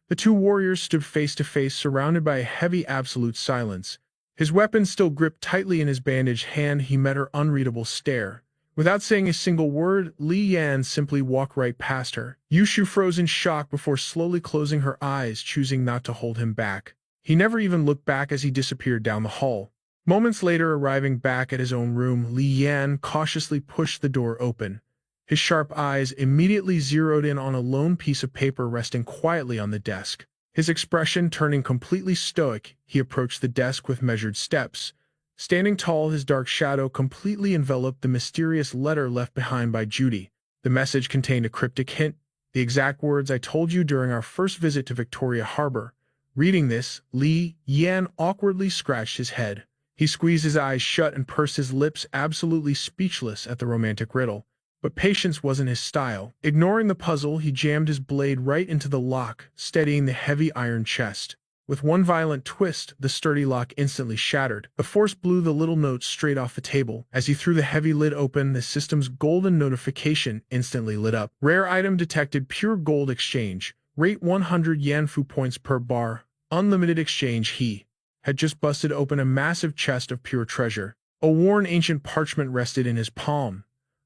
The two warriors stood face to face, surrounded by a heavy absolute silence. His weapon still gripped tightly in his bandaged hand, he met her unreadable stare. Without saying a single word, Li Yan simply walked right past her. Yu Shu froze in shock before slowly closing her eyes, choosing not to hold him back. He never even looked back as he disappeared down the hall. Moments later, arriving back at his own room, Li Yan cautiously pushed the door open. His sharp eyes immediately zeroed in on a lone piece of paper resting quietly on the desk. His expression turning completely stoic, he approached the desk with measured steps. Standing tall, his dark shadow completely enveloped the mysterious letter left behind by Judy. The message contained a cryptic hint. The exact words I told you during our first visit to Victoria Harbor. Reading this, Li Yan awkwardly scratched his head. He squeezed his eyes shut and pursed his lips, absolutely speechless at the romantic riddle. But patience wasn't his style. Ignoring the puzzle, he jammed his blade right into the lock, steadying the heavy iron chest. With one violent twist, the sturdy lock instantly shattered. The force blew the little note straight off the table. As he threw the heavy lid open, the system's golden notification instantly lit up. Rare item detected, pure gold exchange. Rate 100 Yanfu points per bar. Unlimited exchange. He had just busted open a massive chest of pure treasure. A worn ancient parchment rested in his palm.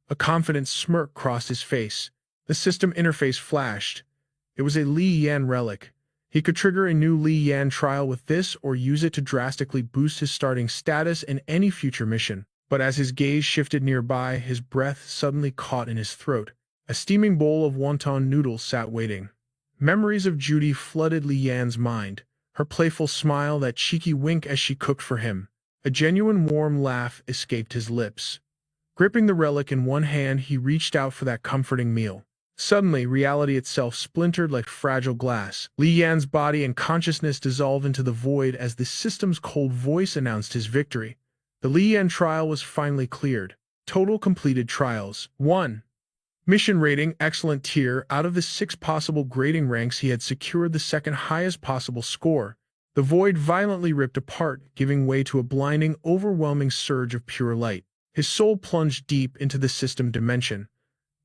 A confident smirk crossed his face. The system interface flashed. It was a Li Yan relic. He could trigger a new Li Yan trial with this or use it to drastically boost his starting status in any future mission. But as his gaze shifted nearby, his breath suddenly caught in his throat. A steaming bowl of wonton noodles sat waiting. Memories of Judy flooded Li Yan's mind. Her playful smile, that cheeky wink as she cooked for him. A genuine warm laugh escaped his lips. Gripping the relic in one hand, he reached out for that comforting meal. Suddenly, reality itself splintered like fragile glass. Li Yan's body and consciousness dissolved into the void as the system's cold voice announced his victory. The Li Yan trial was finally cleared. Total completed trials. 1. Mission rating, excellent tier. Out of the 6 possible grading ranks, he had secured the second highest possible score. The void violently ripped apart, giving way to a blinding, overwhelming surge of pure light. His soul plunged deep into the system dimension.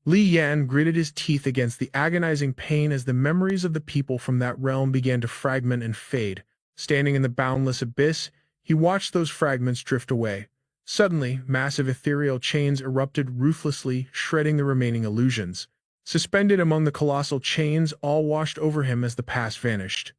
Li Yan gritted his teeth against the agonizing pain as the memories of the people from that realm began to fragment and fade. Standing in the boundless abyss, he watched those fragments drift away. Suddenly, massive ethereal chains erupted ruthlessly, shredding the remaining illusions. Suspended among the colossal chains, all washed over him as the past vanished.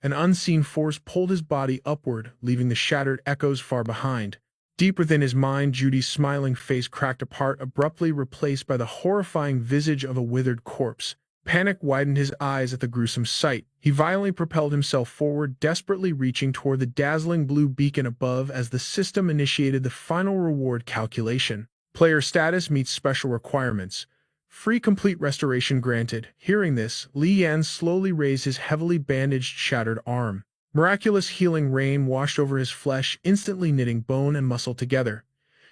An unseen force pulled his body upward, leaving the shattered echoes far behind. Deep within his mind, Judy's smiling face cracked apart, abruptly replaced by the horrifying visage of a withered corpse. Panic widened his eyes at the gruesome sight. He violently propelled himself forward, desperately reaching toward the dazzling blue beacon above as the system initiated the final reward calculation. Player status meets special requirements. Free complete restoration granted. Hearing this, Li Yan slowly raised his heavily bandaged, shattered arm. Miraculous healing rain washed over his flesh, instantly knitting bone and muscle together.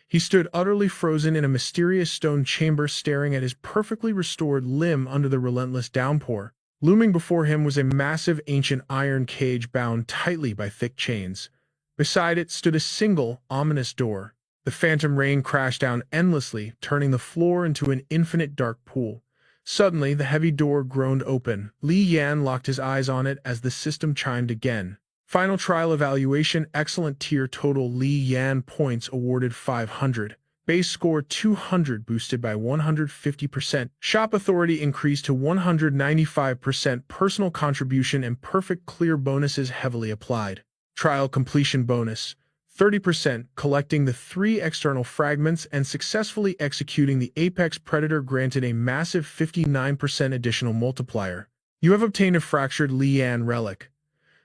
He stood utterly frozen in a mysterious stone chamber, staring at his perfectly restored limb under the relentless downpour. Looming before him was a massive ancient iron cage bound tightly by thick chains. Beside it stood a single, ominous door. The phantom rain crashed down endlessly, turning the floor into an infinite dark pool. Suddenly, the heavy door groaned open. Li Yan locked his eyes on it as the system chimed again. Final trial evaluation, excellent tier. Total Li Yan points awarded 500. Base score 200, boosted by 150%. Shop authority increased to 195%. Personal contribution and perfect clear bonuses heavily applied. Trial completion bonus 30%. Collecting the 3 external fragments and successfully executing the apex predator granted a massive 59% additional multiplier. You have obtained a fractured Li Yan relic.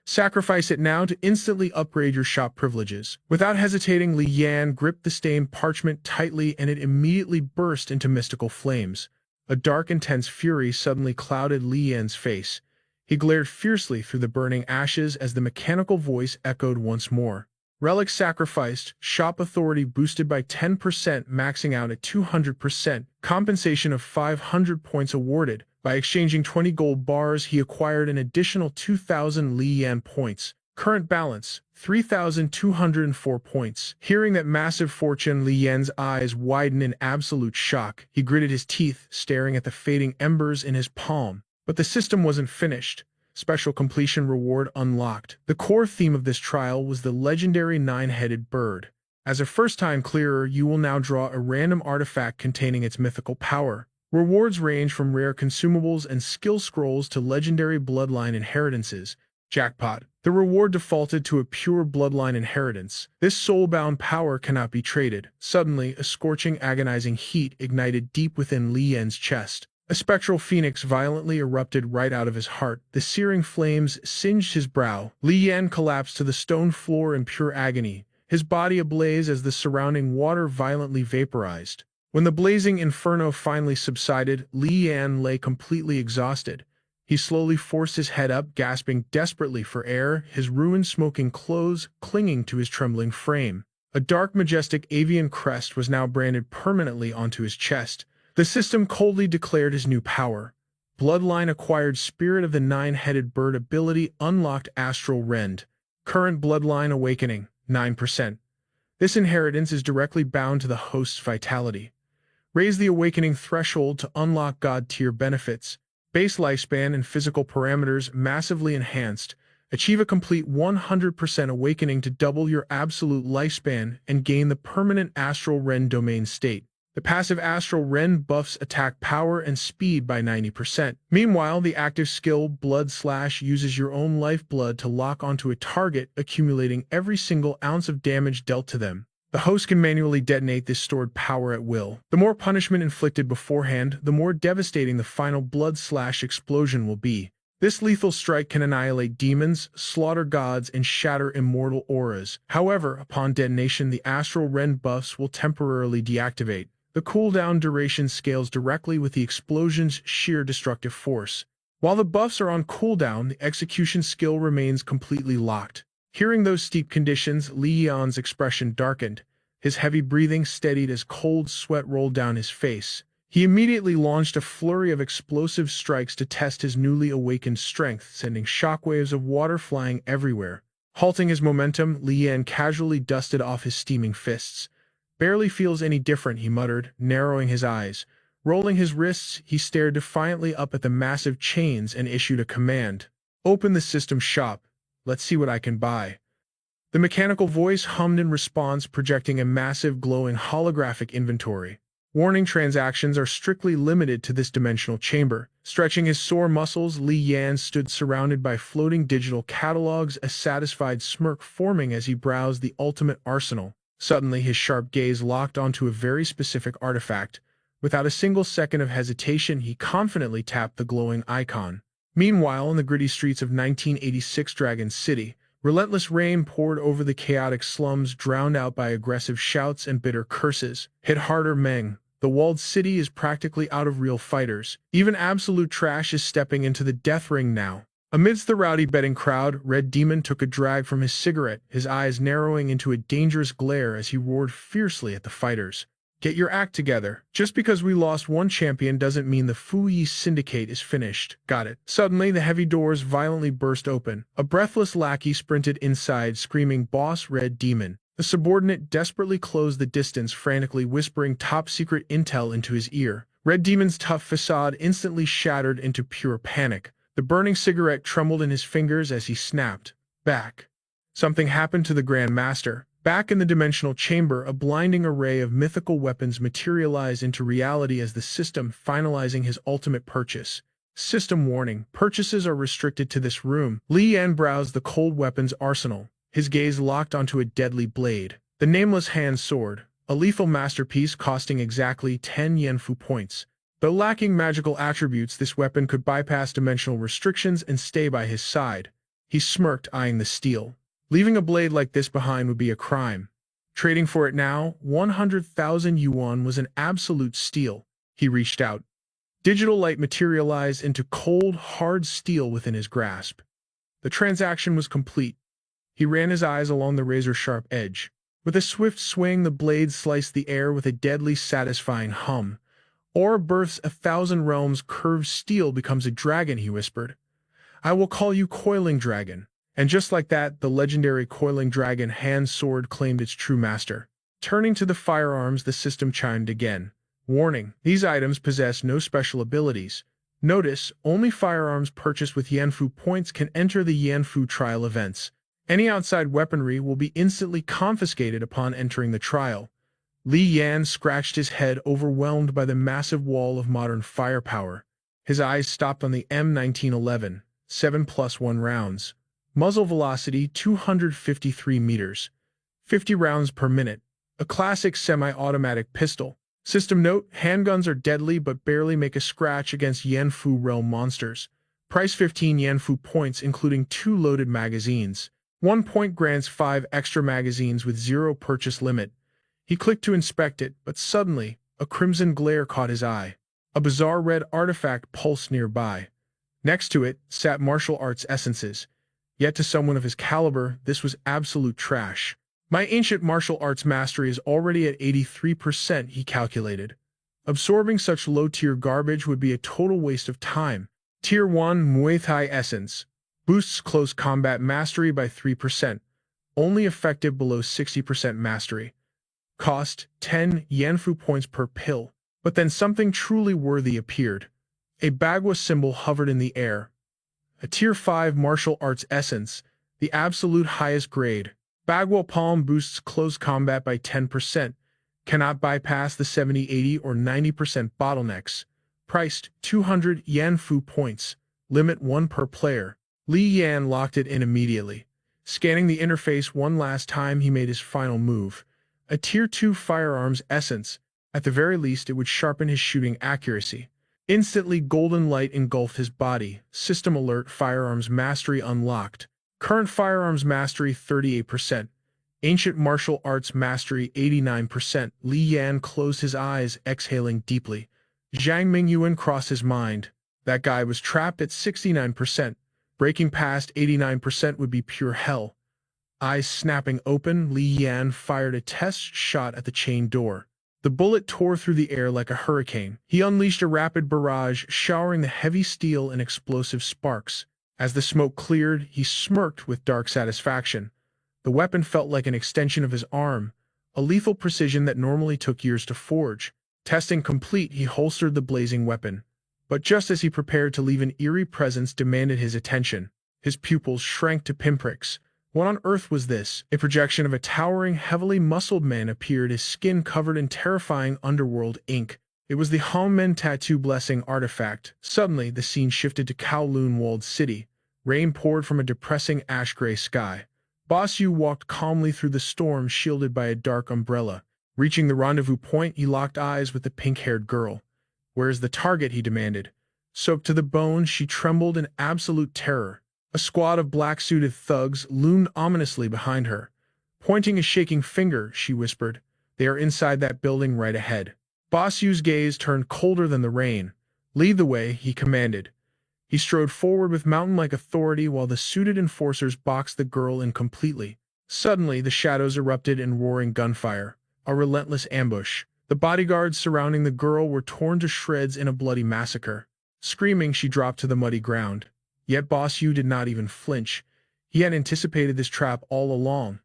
Sacrifice it now to instantly upgrade your shop privileges. Without hesitating, Li Yan gripped the stained parchment tightly and it immediately burst into mystical flames. A dark, intense fury suddenly clouded Li Yan's face. He glared fiercely through the burning ashes as the mechanical voice echoed once more. Relic sacrificed, shop authority boosted by 10%, maxing out at 200%, compensation of 500 points awarded. By exchanging 20 gold bars, he acquired an additional 2,000 Li Yan points. Current balance, 3,204 points. Hearing that massive fortune, Li Yan's eyes widened in absolute shock. He gritted his teeth, staring at the fading embers in his palm. But the system wasn't finished. Special completion reward unlocked. The core theme of this trial was the legendary 9-headed bird. As a first-time clearer, you will now draw a random artifact containing its mythical power. Rewards range from rare consumables and skill scrolls to legendary bloodline inheritances. Jackpot. The reward defaulted to a pure bloodline inheritance. This soul-bound power cannot be traded. Suddenly, a scorching, agonizing heat ignited deep within Li Yan's chest. A spectral phoenix violently erupted right out of his heart. The searing flames singed his brow. Li Yan collapsed to the stone floor in pure agony, his body ablaze as the surrounding water violently vaporized. When the blazing inferno finally subsided, Li Yan lay completely exhausted. He slowly forced his head up, gasping desperately for air, his ruined smoking clothes clinging to his trembling frame. A dark, majestic avian crest was now branded permanently onto his chest. The system coldly declared his new power. Bloodline acquired Spirit of the Nine-Headed Bird ability unlocked Astral Rend. Current Bloodline awakening, 9%. This inheritance is directly bound to the host's vitality. Raise the awakening threshold to unlock God-tier benefits. Base lifespan and physical parameters massively enhanced. Achieve a complete 100% awakening to double your absolute lifespan and gain the permanent Astral Rend domain state. The passive Astral Rend buffs attack power and speed by 90%. Meanwhile, the active skill Blood Slash uses your own lifeblood to lock onto a target, accumulating every single ounce of damage dealt to them. The host can manually detonate this stored power at will. The more punishment inflicted beforehand, the more devastating the final Blood Slash explosion will be. This lethal strike can annihilate demons, slaughter gods, and shatter immortal auras. However, upon detonation, the Astral Rend buffs will temporarily deactivate. The cooldown duration scales directly with the explosion's sheer destructive force. While the buffs are on cooldown, the execution skill remains completely locked. Hearing those steep conditions, Li Yan's expression darkened. His heavy breathing steadied as cold sweat rolled down his face. He immediately launched a flurry of explosive strikes to test his newly awakened strength, sending shockwaves of water flying everywhere. Halting his momentum, Li Yan casually dusted off his steaming fists. "Barely feels any different," he muttered, narrowing his eyes. Rolling his wrists, he stared defiantly up at the massive chains and issued a command. "Open the system shop. Let's see what I can buy." The mechanical voice hummed in response, projecting a massive glowing holographic inventory. Warning: transactions are strictly limited to this dimensional chamber. Stretching his sore muscles, Li Yan stood surrounded by floating digital catalogs, a satisfied smirk forming as he browsed the ultimate arsenal. Suddenly, his sharp gaze locked onto a very specific artifact. Without a single second of hesitation, he confidently tapped the glowing icon. Meanwhile, in the gritty streets of 1986 Dragon City, relentless rain poured over the chaotic slums, drowned out by aggressive shouts and bitter curses. "Hit harder, Meng. The walled city is practically out of real fighters. Even absolute trash is stepping into the death ring now." Amidst the rowdy betting crowd, Red Demon took a drag from his cigarette, his eyes narrowing into a dangerous glare as he roared fiercely at the fighters. "Get your act together. Just because we lost one champion doesn't mean the Fu Yi Syndicate is finished. Got it?" Suddenly, the heavy doors violently burst open. A breathless lackey sprinted inside, screaming, "Boss, Red Demon." The subordinate desperately closed the distance, frantically whispering top-secret intel into his ear. Red Demon's tough facade instantly shattered into pure panic. The burning cigarette trembled in his fingers as he snapped, "Back." Something happened to the Grand Master. Back in the dimensional chamber, a blinding array of mythical weapons materialized into reality as the system finalizing his ultimate purchase. System warning: purchases are restricted to this room. Li Yan browsed the cold weapons arsenal, his gaze locked onto a deadly blade. The Nameless Hand Sword, a lethal masterpiece costing exactly 10 Yenfu points. Though lacking magical attributes, this weapon could bypass dimensional restrictions and stay by his side. He smirked, eyeing the steel. Leaving a blade like this behind would be a crime. Trading for it now, 100,000 yuan was an absolute steal. He reached out. Digital light materialized into cold, hard steel within his grasp. The transaction was complete. He ran his eyes along the razor-sharp edge. With a swift swing, the blade sliced the air with a deadly, satisfying hum. "Aura births 1,000 realms, curved steel becomes a dragon," he whispered. "I will call you Coiling Dragon." And just like that, the legendary Coiling Dragon hand sword claimed its true master. Turning to the firearms, the system chimed again. "Warning: these items possess no special abilities. Notice: only firearms purchased with Yanfu points can enter the Yanfu trial events. Any outside weaponry will be instantly confiscated upon entering the trial." Li Yan scratched his head, overwhelmed by the massive wall of modern firepower. His eyes stopped on the M1911, 7+1 rounds. Muzzle velocity 253 meters. 50 rounds per minute. A classic semi-automatic pistol. System note: handguns are deadly but barely make a scratch against Yanfu realm monsters. Price 15 Yanfu points, including 2 loaded magazines. 1 point grants 5 extra magazines with 0 purchase limit. He clicked to inspect it, but suddenly, a crimson glare caught his eye. A bizarre red artifact pulsed nearby. Next to it sat martial arts essences. Yet to someone of his caliber, this was absolute trash. My ancient martial arts mastery is already at 83%, he calculated. Absorbing such low-tier garbage would be a total waste of time. Tier 1 Muay Thai Essence boosts close combat mastery by 3%, only effective below 60% mastery. Cost 10 Yanfu points per pill. But then something truly worthy appeared. A Bagua symbol hovered in the air. A Tier 5 Martial Arts Essence, the absolute highest grade. Bagua Palm boosts close combat by 10%, cannot bypass the 70, 80, or 90% bottlenecks. Priced 200 Yanfu points, limit 1 per player. Li Yan locked it in immediately. Scanning the interface one last time, he made his final move. A Tier 2 Firearms Essence. At the very least, it would sharpen his shooting accuracy. Instantly, golden light engulfed his body. System alert: Firearms Mastery unlocked. Current Firearms Mastery 38%. Ancient Martial Arts Mastery 89%. Li Yan closed his eyes, exhaling deeply. Zhang Mingyuan crossed his mind. That guy was trapped at 69%. Breaking past 89% would be pure hell. Eyes snapping open, Li Yan fired a test shot at the chain door. The bullet tore through the air like a hurricane. He unleashed a rapid barrage, showering the heavy steel in explosive sparks. As the smoke cleared, he smirked with dark satisfaction. The weapon felt like an extension of his arm, a lethal precision that normally took years to forge. Testing complete, he holstered the blazing weapon. But just as he prepared to leave, an eerie presence demanded his attention. His pupils shrank to pinpricks. What on earth was this? A projection of a towering, heavily muscled man appeared, his skin covered in terrifying underworld ink. It was the Hongmen Tattoo Blessing artifact. Suddenly, the scene shifted to Kowloon-walled city. Rain poured from a depressing ash-gray sky. Boss Yu walked calmly through the storm, shielded by a dark umbrella. Reaching the rendezvous point, he locked eyes with the pink-haired girl. "Where is the target?" he demanded. Soaked to the bone, she trembled in absolute terror. A squad of black-suited thugs loomed ominously behind her. Pointing a shaking finger, she whispered, "They are inside that building right ahead." Boss Yu's gaze turned colder than the rain. "Lead the way," he commanded. He strode forward with mountain-like authority while the suited enforcers boxed the girl in completely. Suddenly, the shadows erupted in roaring gunfire. A relentless ambush. The bodyguards surrounding the girl were torn to shreds in a bloody massacre. Screaming, she dropped to the muddy ground. Yet Boss Yu did not even flinch. He had anticipated this trap all along.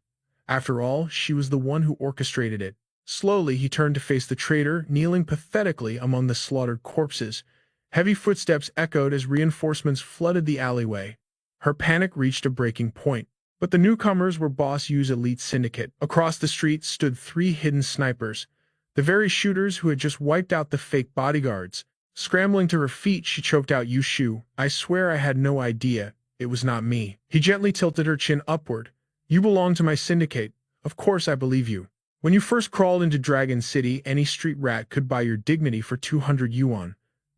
After all, she was the one who orchestrated it. Slowly, he turned to face the traitor, kneeling pathetically among the slaughtered corpses. Heavy footsteps echoed as reinforcements flooded the alleyway. Her panic reached a breaking point. But the newcomers were Boss Yu's elite syndicate. Across the street stood 3 hidden snipers, the very shooters who had just wiped out the fake bodyguards. Scrambling to her feet, she choked out, "You Shu, I swear I had no idea. It was not me." He gently tilted her chin upward. "You belong to my syndicate. Of course I believe you. When you first crawled into Dragon City, any street rat could buy your dignity for 200 yuan.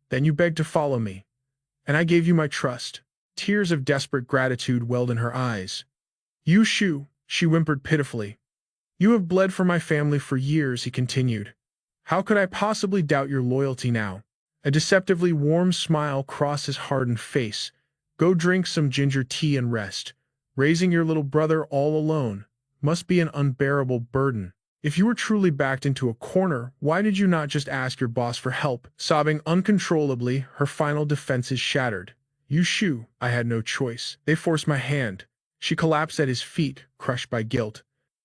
Then you begged to follow me. And I gave you my trust." Tears of desperate gratitude welled in her eyes. "You Shu," she whimpered pitifully. "You have bled for my family for years," he continued. "How could I possibly doubt your loyalty now?" A deceptively warm smile crossed his hardened face. "Go drink some ginger tea and rest. Raising your little brother all alone must be an unbearable burden. If you were truly backed into a corner, why did you not just ask your boss for help?" Sobbing uncontrollably, her final defenses shattered. "You Shu, I had no choice. They forced my hand." She collapsed at his feet, crushed by guilt.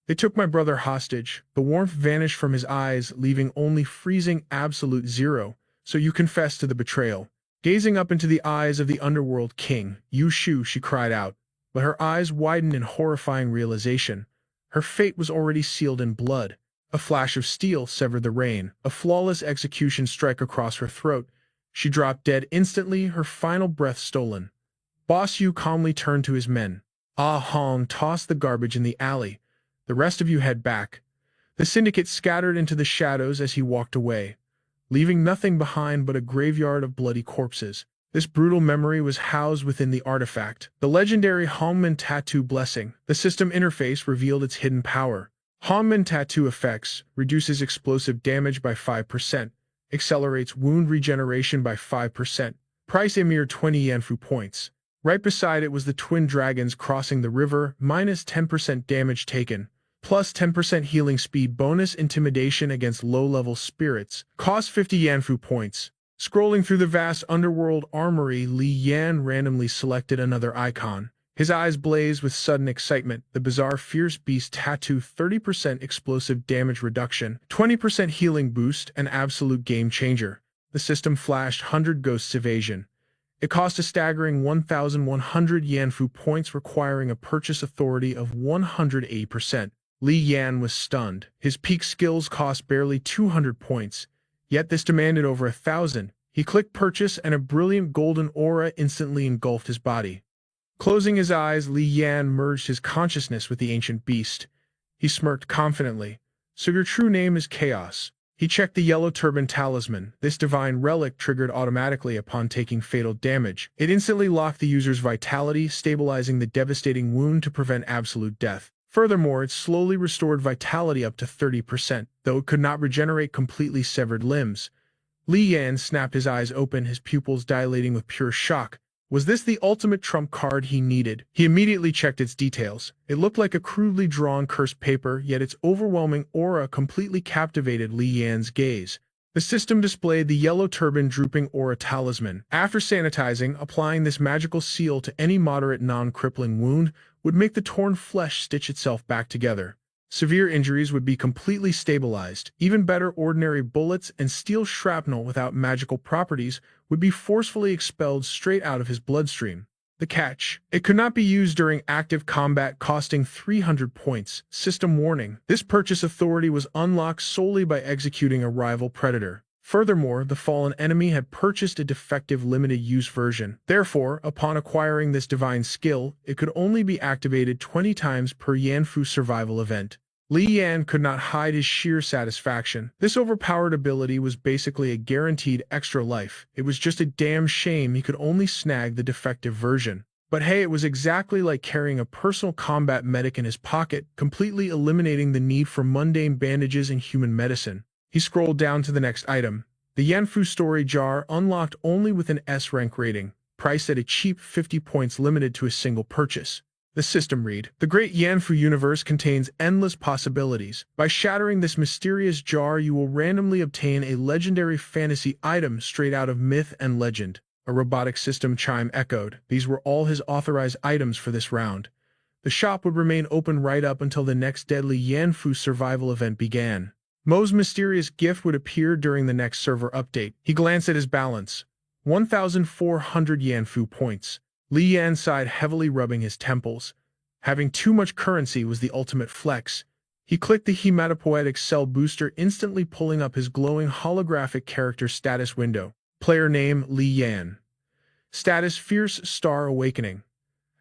"They took my brother hostage." The warmth vanished from his eyes, leaving only freezing absolute zero. "So you confess to the betrayal." Gazing up into the eyes of the underworld king, "You Shu," she cried out, but her eyes widened in horrifying realization. Her fate was already sealed in blood. A flash of steel severed the rain, a flawless execution strike across her throat. She dropped dead instantly, her final breath stolen. Boss Yu calmly turned to his men. "Ah Hong, toss the garbage in the alley. The rest of you head back." The syndicate scattered into the shadows as he walked away, leaving nothing behind but a graveyard of bloody corpses. This brutal memory was housed within the artifact, the legendary Hongmen Tattoo Blessing. The system interface revealed its hidden power. Hanmen tattoo effects reduces explosive damage by 5%, accelerates wound regeneration by 5%. Price a mere 20 Yanfu points. Right beside it was the twin dragons crossing the river, minus 10% damage taken, plus 10% healing speed bonus intimidation against low-level spirits, cost 50 Yanfu points. Scrolling through the vast underworld armory, Li Yan randomly selected another icon. His eyes blazed with sudden excitement. The bizarre Fierce Beast tattoo, 30% explosive damage reduction, 20% healing boost, an absolute game changer. The system flashed 100 Ghosts Evasion. It cost a staggering 1,100 Yanfu points, requiring a purchase authority of 180%. Li Yan was stunned. His peak skills cost barely 200 points, yet this demanded over 1,000. He clicked purchase and a brilliant golden aura instantly engulfed his body. Closing his eyes, Li Yan merged his consciousness with the ancient beast. He smirked confidently. So your true name is Chaos. He checked the yellow turban talisman. This divine relic triggered automatically upon taking fatal damage. It instantly locked the user's vitality, stabilizing the devastating wound to prevent absolute death. Furthermore, it slowly restored vitality up to 30%, though it could not regenerate completely severed limbs. Li Yan snapped his eyes open, his pupils dilating with pure shock. Was this the ultimate trump card he needed? He immediately checked its details. It looked like a crudely drawn cursed paper, yet its overwhelming aura completely captivated Li Yan's gaze. The system displayed the yellow turban drooping aura talisman. After sanitizing, applying this magical seal to any moderate non-crippling wound would make the torn flesh stitch itself back together. Severe injuries would be completely stabilized. Even better, ordinary bullets and steel shrapnel without magical properties would be forcefully expelled straight out of his bloodstream. The catch: it could not be used during active combat, costing 300 points. System warning: this purchase authority was unlocked solely by executing a rival predator. Furthermore, the fallen enemy had purchased a defective limited-use version. Therefore, upon acquiring this divine skill, it could only be activated 20 times per Yanfu survival event. Li Yan could not hide his sheer satisfaction. This overpowered ability was basically a guaranteed extra life. It was just a damn shame he could only snag the defective version. But hey, it was exactly like carrying a personal combat medic in his pocket, completely eliminating the need for mundane bandages and human medicine. He scrolled down to the next item. The Yanfu Story Jar, unlocked only with an S-rank rating, priced at a cheap 50 points, limited to a single purchase. The system read: the great Yanfu universe contains endless possibilities. By shattering this mysterious jar, you will randomly obtain a legendary fantasy item straight out of myth and legend. A robotic system chime echoed. These were all his authorized items for this round. The shop would remain open right up until the next deadly Yanfu survival event began. Mo's mysterious gift would appear during the next server update. He glanced at his balance. 1,400 Yanfu points. Li Yan sighed heavily, rubbing his temples. Having too much currency was the ultimate flex. He clicked the hematopoietic cell booster, instantly pulling up his glowing holographic character status window. Player name: Li Yan. Status: Fierce Star Awakening.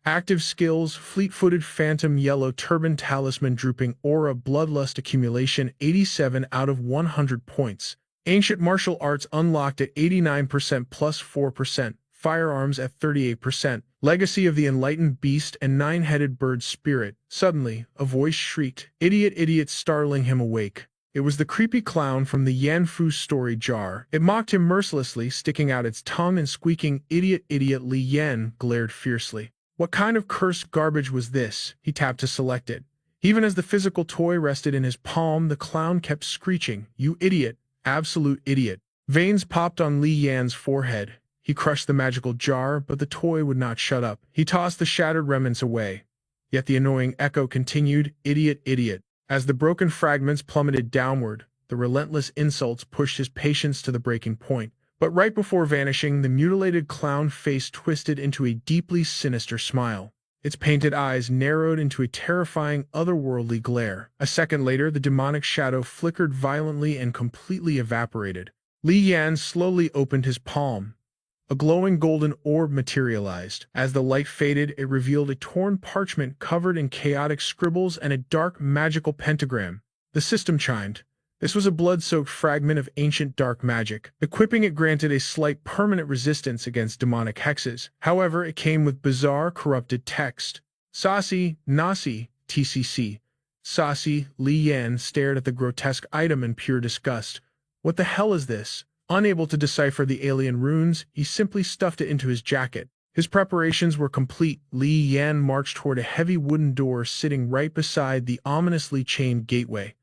Active skills: Fleet-footed Phantom, Yellow Turban Talisman, Drooping Aura, Bloodlust Accumulation, 87 out of 100 points. Ancient Martial Arts unlocked at 89% plus 4%. Firearms at 38%. Legacy of the Enlightened Beast and Nine-Headed Bird Spirit. Suddenly, a voice shrieked, "Idiot, idiot," startling him awake. It was the creepy clown from the Yanfu Story Jar. It mocked him mercilessly, sticking out its tongue and squeaking, "Idiot, idiot." Li Yan glared fiercely. What kind of cursed garbage was this? He tapped to select it. Even as the physical toy rested in his palm, the clown kept screeching, "You idiot, absolute idiot." Veins popped on Li Yan's forehead. He crushed the magical jar, but the toy would not shut up. He tossed the shattered remnants away. Yet the annoying echo continued, "Idiot, idiot." As the broken fragments plummeted downward, the relentless insults pushed his patience to the breaking point. But right before vanishing, the mutilated clown face twisted into a deeply sinister smile. Its painted eyes narrowed into a terrifying, otherworldly glare. A second later, the demonic shadow flickered violently and completely evaporated. Li Yan slowly opened his palm. A glowing golden orb materialized. As the light faded, it revealed a torn parchment covered in chaotic scribbles and a dark magical pentagram. The system chimed. This was a blood-soaked fragment of ancient dark magic. Equipping it granted a slight permanent resistance against demonic hexes. However, it came with bizarre, corrupted text. Sasi, Nasi, TCC. Saucy, Li Yan stared at the grotesque item in pure disgust. What the hell is this? Unable to decipher the alien runes, he simply stuffed it into his jacket. His preparations were complete. Li Yan marched toward a heavy wooden door sitting right beside the ominously chained gateway.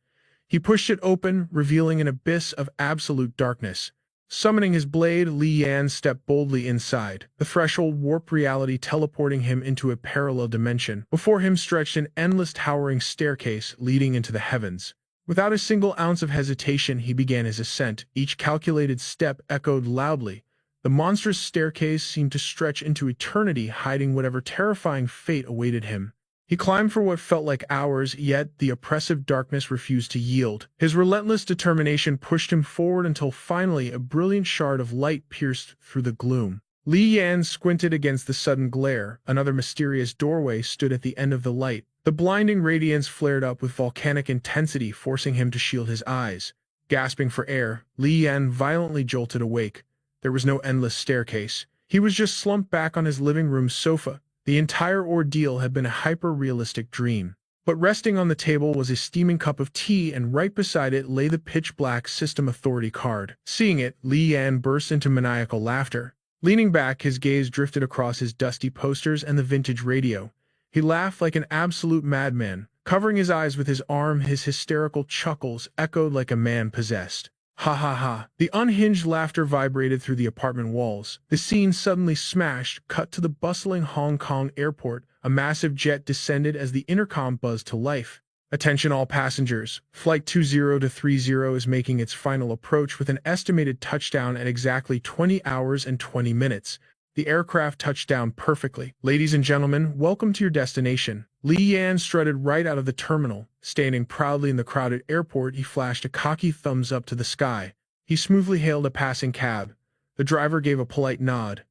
He pushed it open, revealing an abyss of absolute darkness. Summoning his blade, Li Yan stepped boldly inside. The threshold warped reality, teleporting him into a parallel dimension. Before him stretched an endless towering staircase leading into the heavens. Without a single ounce of hesitation, he began his ascent. Each calculated step echoed loudly. The monstrous staircase seemed to stretch into eternity, hiding whatever terrifying fate awaited him. He climbed for what felt like hours, yet the oppressive darkness refused to yield. His relentless determination pushed him forward until finally a brilliant shard of light pierced through the gloom. Li Yan squinted against the sudden glare. Another mysterious doorway stood at the end of the light. The blinding radiance flared up with volcanic intensity, forcing him to shield his eyes. Gasping for air, Li Yan violently jolted awake. There was no endless staircase. He was just slumped back on his living room sofa. The entire ordeal had been a hyper-realistic dream. But resting on the table was a steaming cup of tea, and right beside it lay the pitch-black System Authority card. Seeing it, Li Yan burst into maniacal laughter. Leaning back, his gaze drifted across his dusty posters and the vintage radio. He laughed like an absolute madman, covering his eyes with his arm. His hysterical chuckles echoed like a man possessed. Ha ha ha. The unhinged laughter vibrated through the apartment walls. The scene suddenly smashed, cut to the bustling Hong Kong airport. A massive jet descended as the intercom buzzed to life. Attention all passengers. Flight 20-30 is making its final approach with an estimated touchdown at exactly 20 hours and 20 minutes. The aircraft touched down perfectly. Ladies and gentlemen, welcome to your destination. Li Yan strutted right out of the terminal. Standing proudly in the crowded airport, he flashed a cocky thumbs up to the sky. He smoothly hailed a passing cab. The driver gave a polite nod.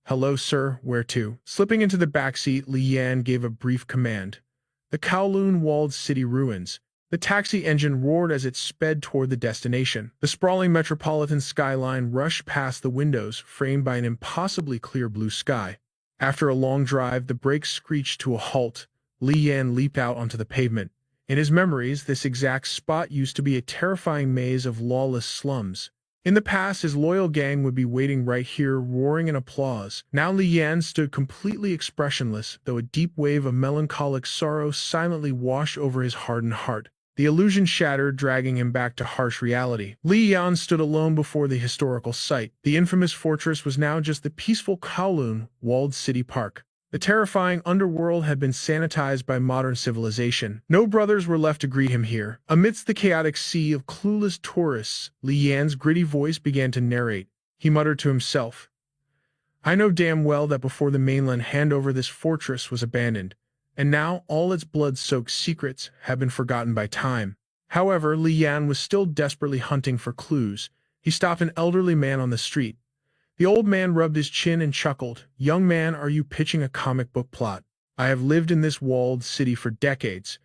Hello, sir, where to? Slipping into the backseat, Li Yan gave a brief command. The Kowloon-walled city ruins. The taxi engine roared as it sped toward the destination. The sprawling metropolitan skyline rushed past the windows, framed by an impossibly clear blue sky. After a long drive, the brakes screeched to a halt. Li Yan leaped out onto the pavement. In his memories, this exact spot used to be a terrifying maze of lawless slums. In the past, his loyal gang would be waiting right here, roaring in applause. Now Li Yan stood completely expressionless, though a deep wave of melancholic sorrow silently washed over his hardened heart. The illusion shattered, dragging him back to harsh reality. Li Yan stood alone before the historical site. The infamous fortress was now just the peaceful Kowloon-walled city park. The terrifying underworld had been sanitized by modern civilization. No brothers were left to greet him here. Amidst the chaotic sea of clueless tourists, Li Yan's gritty voice began to narrate. He muttered to himself, I know damn well that before the mainland handover this fortress was abandoned, and now all its blood-soaked secrets have been forgotten by time. However, Li Yan was still desperately hunting for clues. He stopped an elderly man on the street. The old man rubbed his chin and chuckled. Young man, are you pitching a comic book plot? I have lived in this walled city for decades.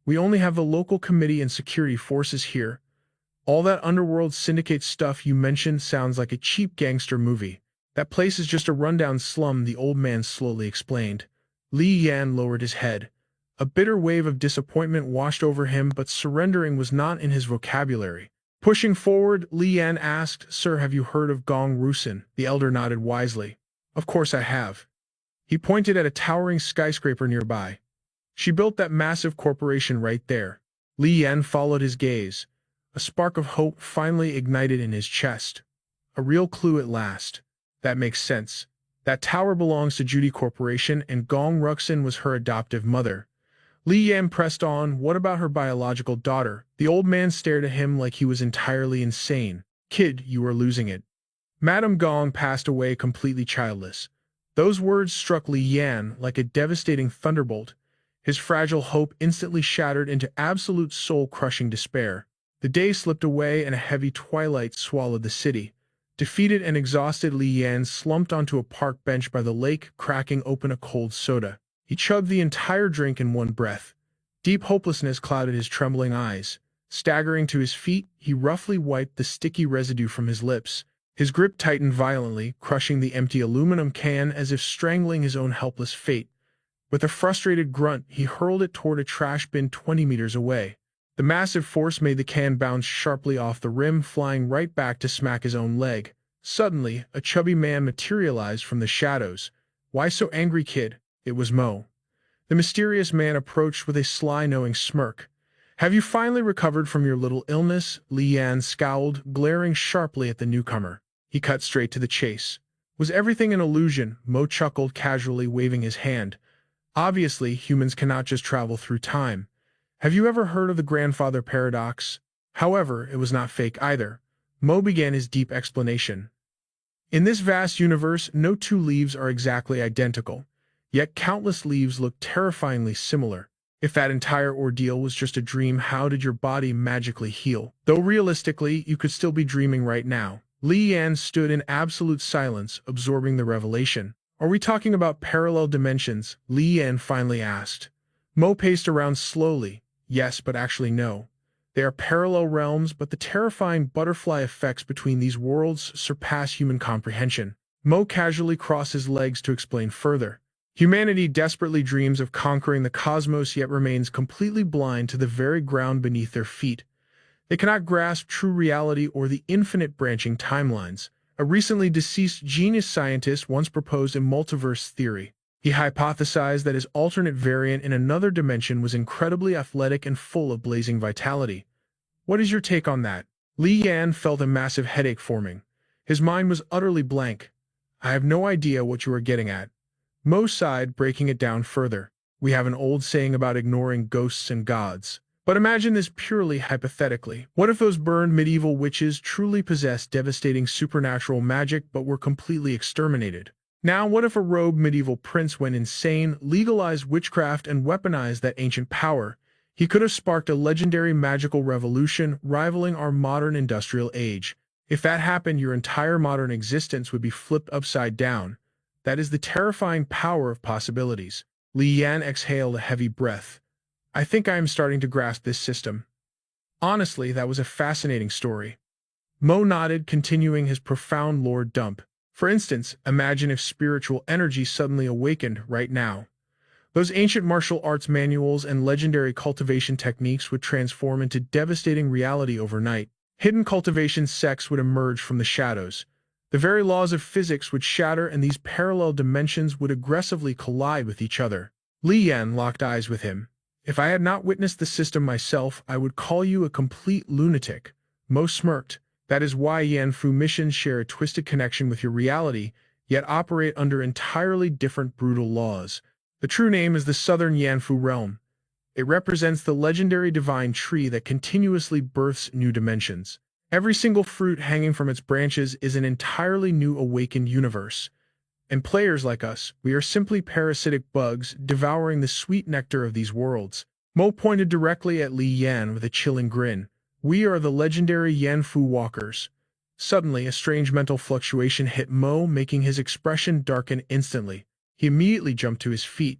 We only have the local committee and security forces here. All that underworld syndicate stuff you mentioned sounds like a cheap gangster movie. That place is just a rundown slum, the old man slowly explained. Li Yan lowered his head. A bitter wave of disappointment washed over him, but surrendering was not in his vocabulary. Pushing forward, Li Yan asked, Sir, have you heard of Gong Rusin? The elder nodded wisely. Of course I have. He pointed at a towering skyscraper nearby. She built that massive corporation right there. Li Yan followed his gaze. A spark of hope finally ignited in his chest. A real clue at last. That makes sense. That tower belongs to Judy Corporation, and Gong Ruxin was her adoptive mother. Li Yan pressed on, what about her biological daughter? The old man stared at him like he was entirely insane. Kid, you are losing it. Madame Gong passed away completely childless. Those words struck Li Yan like a devastating thunderbolt. His fragile hope instantly shattered into absolute soul-crushing despair. The day slipped away and a heavy twilight swallowed the city. Defeated and exhausted, Li Yan slumped onto a park bench by the lake, cracking open a cold soda. He chugged the entire drink in one breath. Deep hopelessness clouded his trembling eyes. Staggering to his feet, he roughly wiped the sticky residue from his lips. His grip tightened violently, crushing the empty aluminum can as if strangling his own helpless fate. With a frustrated grunt, he hurled it toward a trash bin 20 meters away. The massive force made the can bounce sharply off the rim, flying right back to smack his own leg. Suddenly, a chubby man materialized from the shadows. "Why so angry, kid?" It was Mo. The mysterious man approached with a sly, knowing smirk. "Have you finally recovered from your little illness?" Li Yan scowled, glaring sharply at the newcomer. He cut straight to the chase. "Was everything an illusion?" Mo chuckled casually, waving his hand. "Obviously, humans cannot just travel through time. Have you ever heard of the grandfather paradox?" However, it was not fake either. Mo began his deep explanation. In this vast universe, no two leaves are exactly identical, yet countless leaves look terrifyingly similar. If that entire ordeal was just a dream, how did your body magically heal? Though realistically, you could still be dreaming right now. Li Yan stood in absolute silence, absorbing the revelation. "Are we talking about parallel dimensions?" Li Yan finally asked. Mo paced around slowly. "Yes, but actually no. They are parallel realms, but the terrifying butterfly effects between these worlds surpass human comprehension." Mo casually crossed his legs to explain further. "Humanity desperately dreams of conquering the cosmos, yet remains completely blind to the very ground beneath their feet. They cannot grasp true reality or the infinite branching timelines. A recently deceased genius scientist once proposed a multiverse theory. He hypothesized that his alternate variant in another dimension was incredibly athletic and full of blazing vitality. What is your take on that?" Li Yan felt a massive headache forming. His mind was utterly blank. "I have no idea what you are getting at." Mo sighed, breaking it down further. "We have an old saying about ignoring ghosts and gods. But imagine this purely hypothetically. What if those burned medieval witches truly possessed devastating supernatural magic but were completely exterminated? Now, what if a rogue medieval prince went insane, legalized witchcraft, and weaponized that ancient power? He could have sparked a legendary magical revolution, rivaling our modern industrial age. If that happened, your entire modern existence would be flipped upside down. That is the terrifying power of possibilities." Li Yan exhaled a heavy breath. "I think I am starting to grasp this system." Honestly, that was a fascinating story. Mo nodded, continuing his profound lore dump. "For instance, imagine if spiritual energy suddenly awakened right now. Those ancient martial arts manuals and legendary cultivation techniques would transform into devastating reality overnight. Hidden cultivation sects would emerge from the shadows. The very laws of physics would shatter, and these parallel dimensions would aggressively collide with each other." Li Yan locked eyes with him. "If I had not witnessed the system myself, I would call you a complete lunatic." Mo smirked. "That is why Yanfu missions share a twisted connection with your reality, yet operate under entirely different brutal laws. The true name is the Southern Yanfu Realm. It represents the legendary divine tree that continuously births new dimensions. Every single fruit hanging from its branches is an entirely new awakened universe. And players like us, we are simply parasitic bugs devouring the sweet nectar of these worlds." Mo pointed directly at Li Yan with a chilling grin. "We are the legendary Yanfu Walkers." Suddenly, a strange mental fluctuation hit Mo, making his expression darken instantly. He immediately jumped to his feet.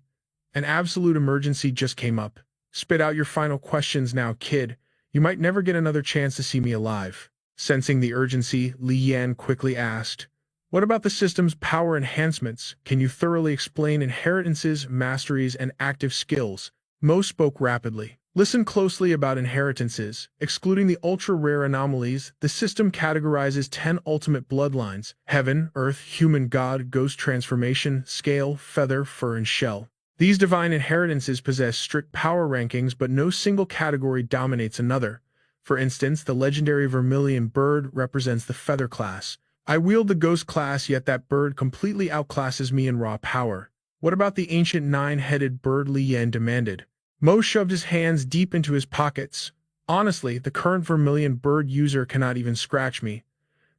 "An absolute emergency just came up. Spit out your final questions now, kid. You might never get another chance to see me alive." Sensing the urgency, Li Yan quickly asked, "What about the system's power enhancements? Can you thoroughly explain inheritances, masteries, and active skills?" Mo spoke rapidly. "Listen closely about inheritances. Excluding the ultra-rare anomalies, the system categorizes 10 ultimate bloodlines: heaven, earth, human, god, ghost transformation, scale, feather, fur, and shell. These divine inheritances possess strict power rankings, but no single category dominates another. For instance, the legendary Vermilion Bird represents the feather class. I wield the ghost class, yet that bird completely outclasses me in raw power." "What about the ancient 9-headed bird?" Li Yan demanded. Mo shoved his hands deep into his pockets. "Honestly, the current Vermilion Bird user cannot even scratch me.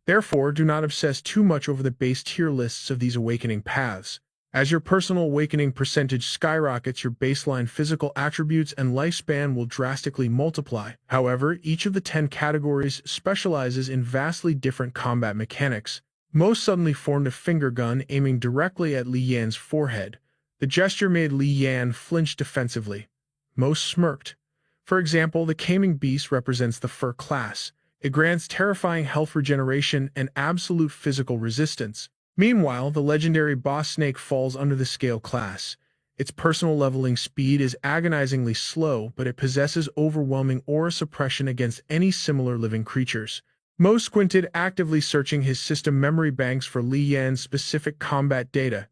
Therefore, do not obsess too much over the base tier lists of these awakening paths. As your personal awakening percentage skyrockets, your baseline physical attributes and lifespan will drastically multiply. However, each of the 10 categories specializes in vastly different combat mechanics." Mo suddenly formed a finger gun, aiming directly at Li Yan's forehead. The gesture made Li Yan flinch defensively. Mo smirked. "For example, the Caming Beast represents the fur class. It grants terrifying health regeneration and absolute physical resistance. Meanwhile, the legendary Boss Snake falls under the Scale class. Its personal leveling speed is agonizingly slow, but it possesses overwhelming aura suppression against any similar living creatures. Mo squinted, actively searching his system memory banks for Li Yan's specific combat data.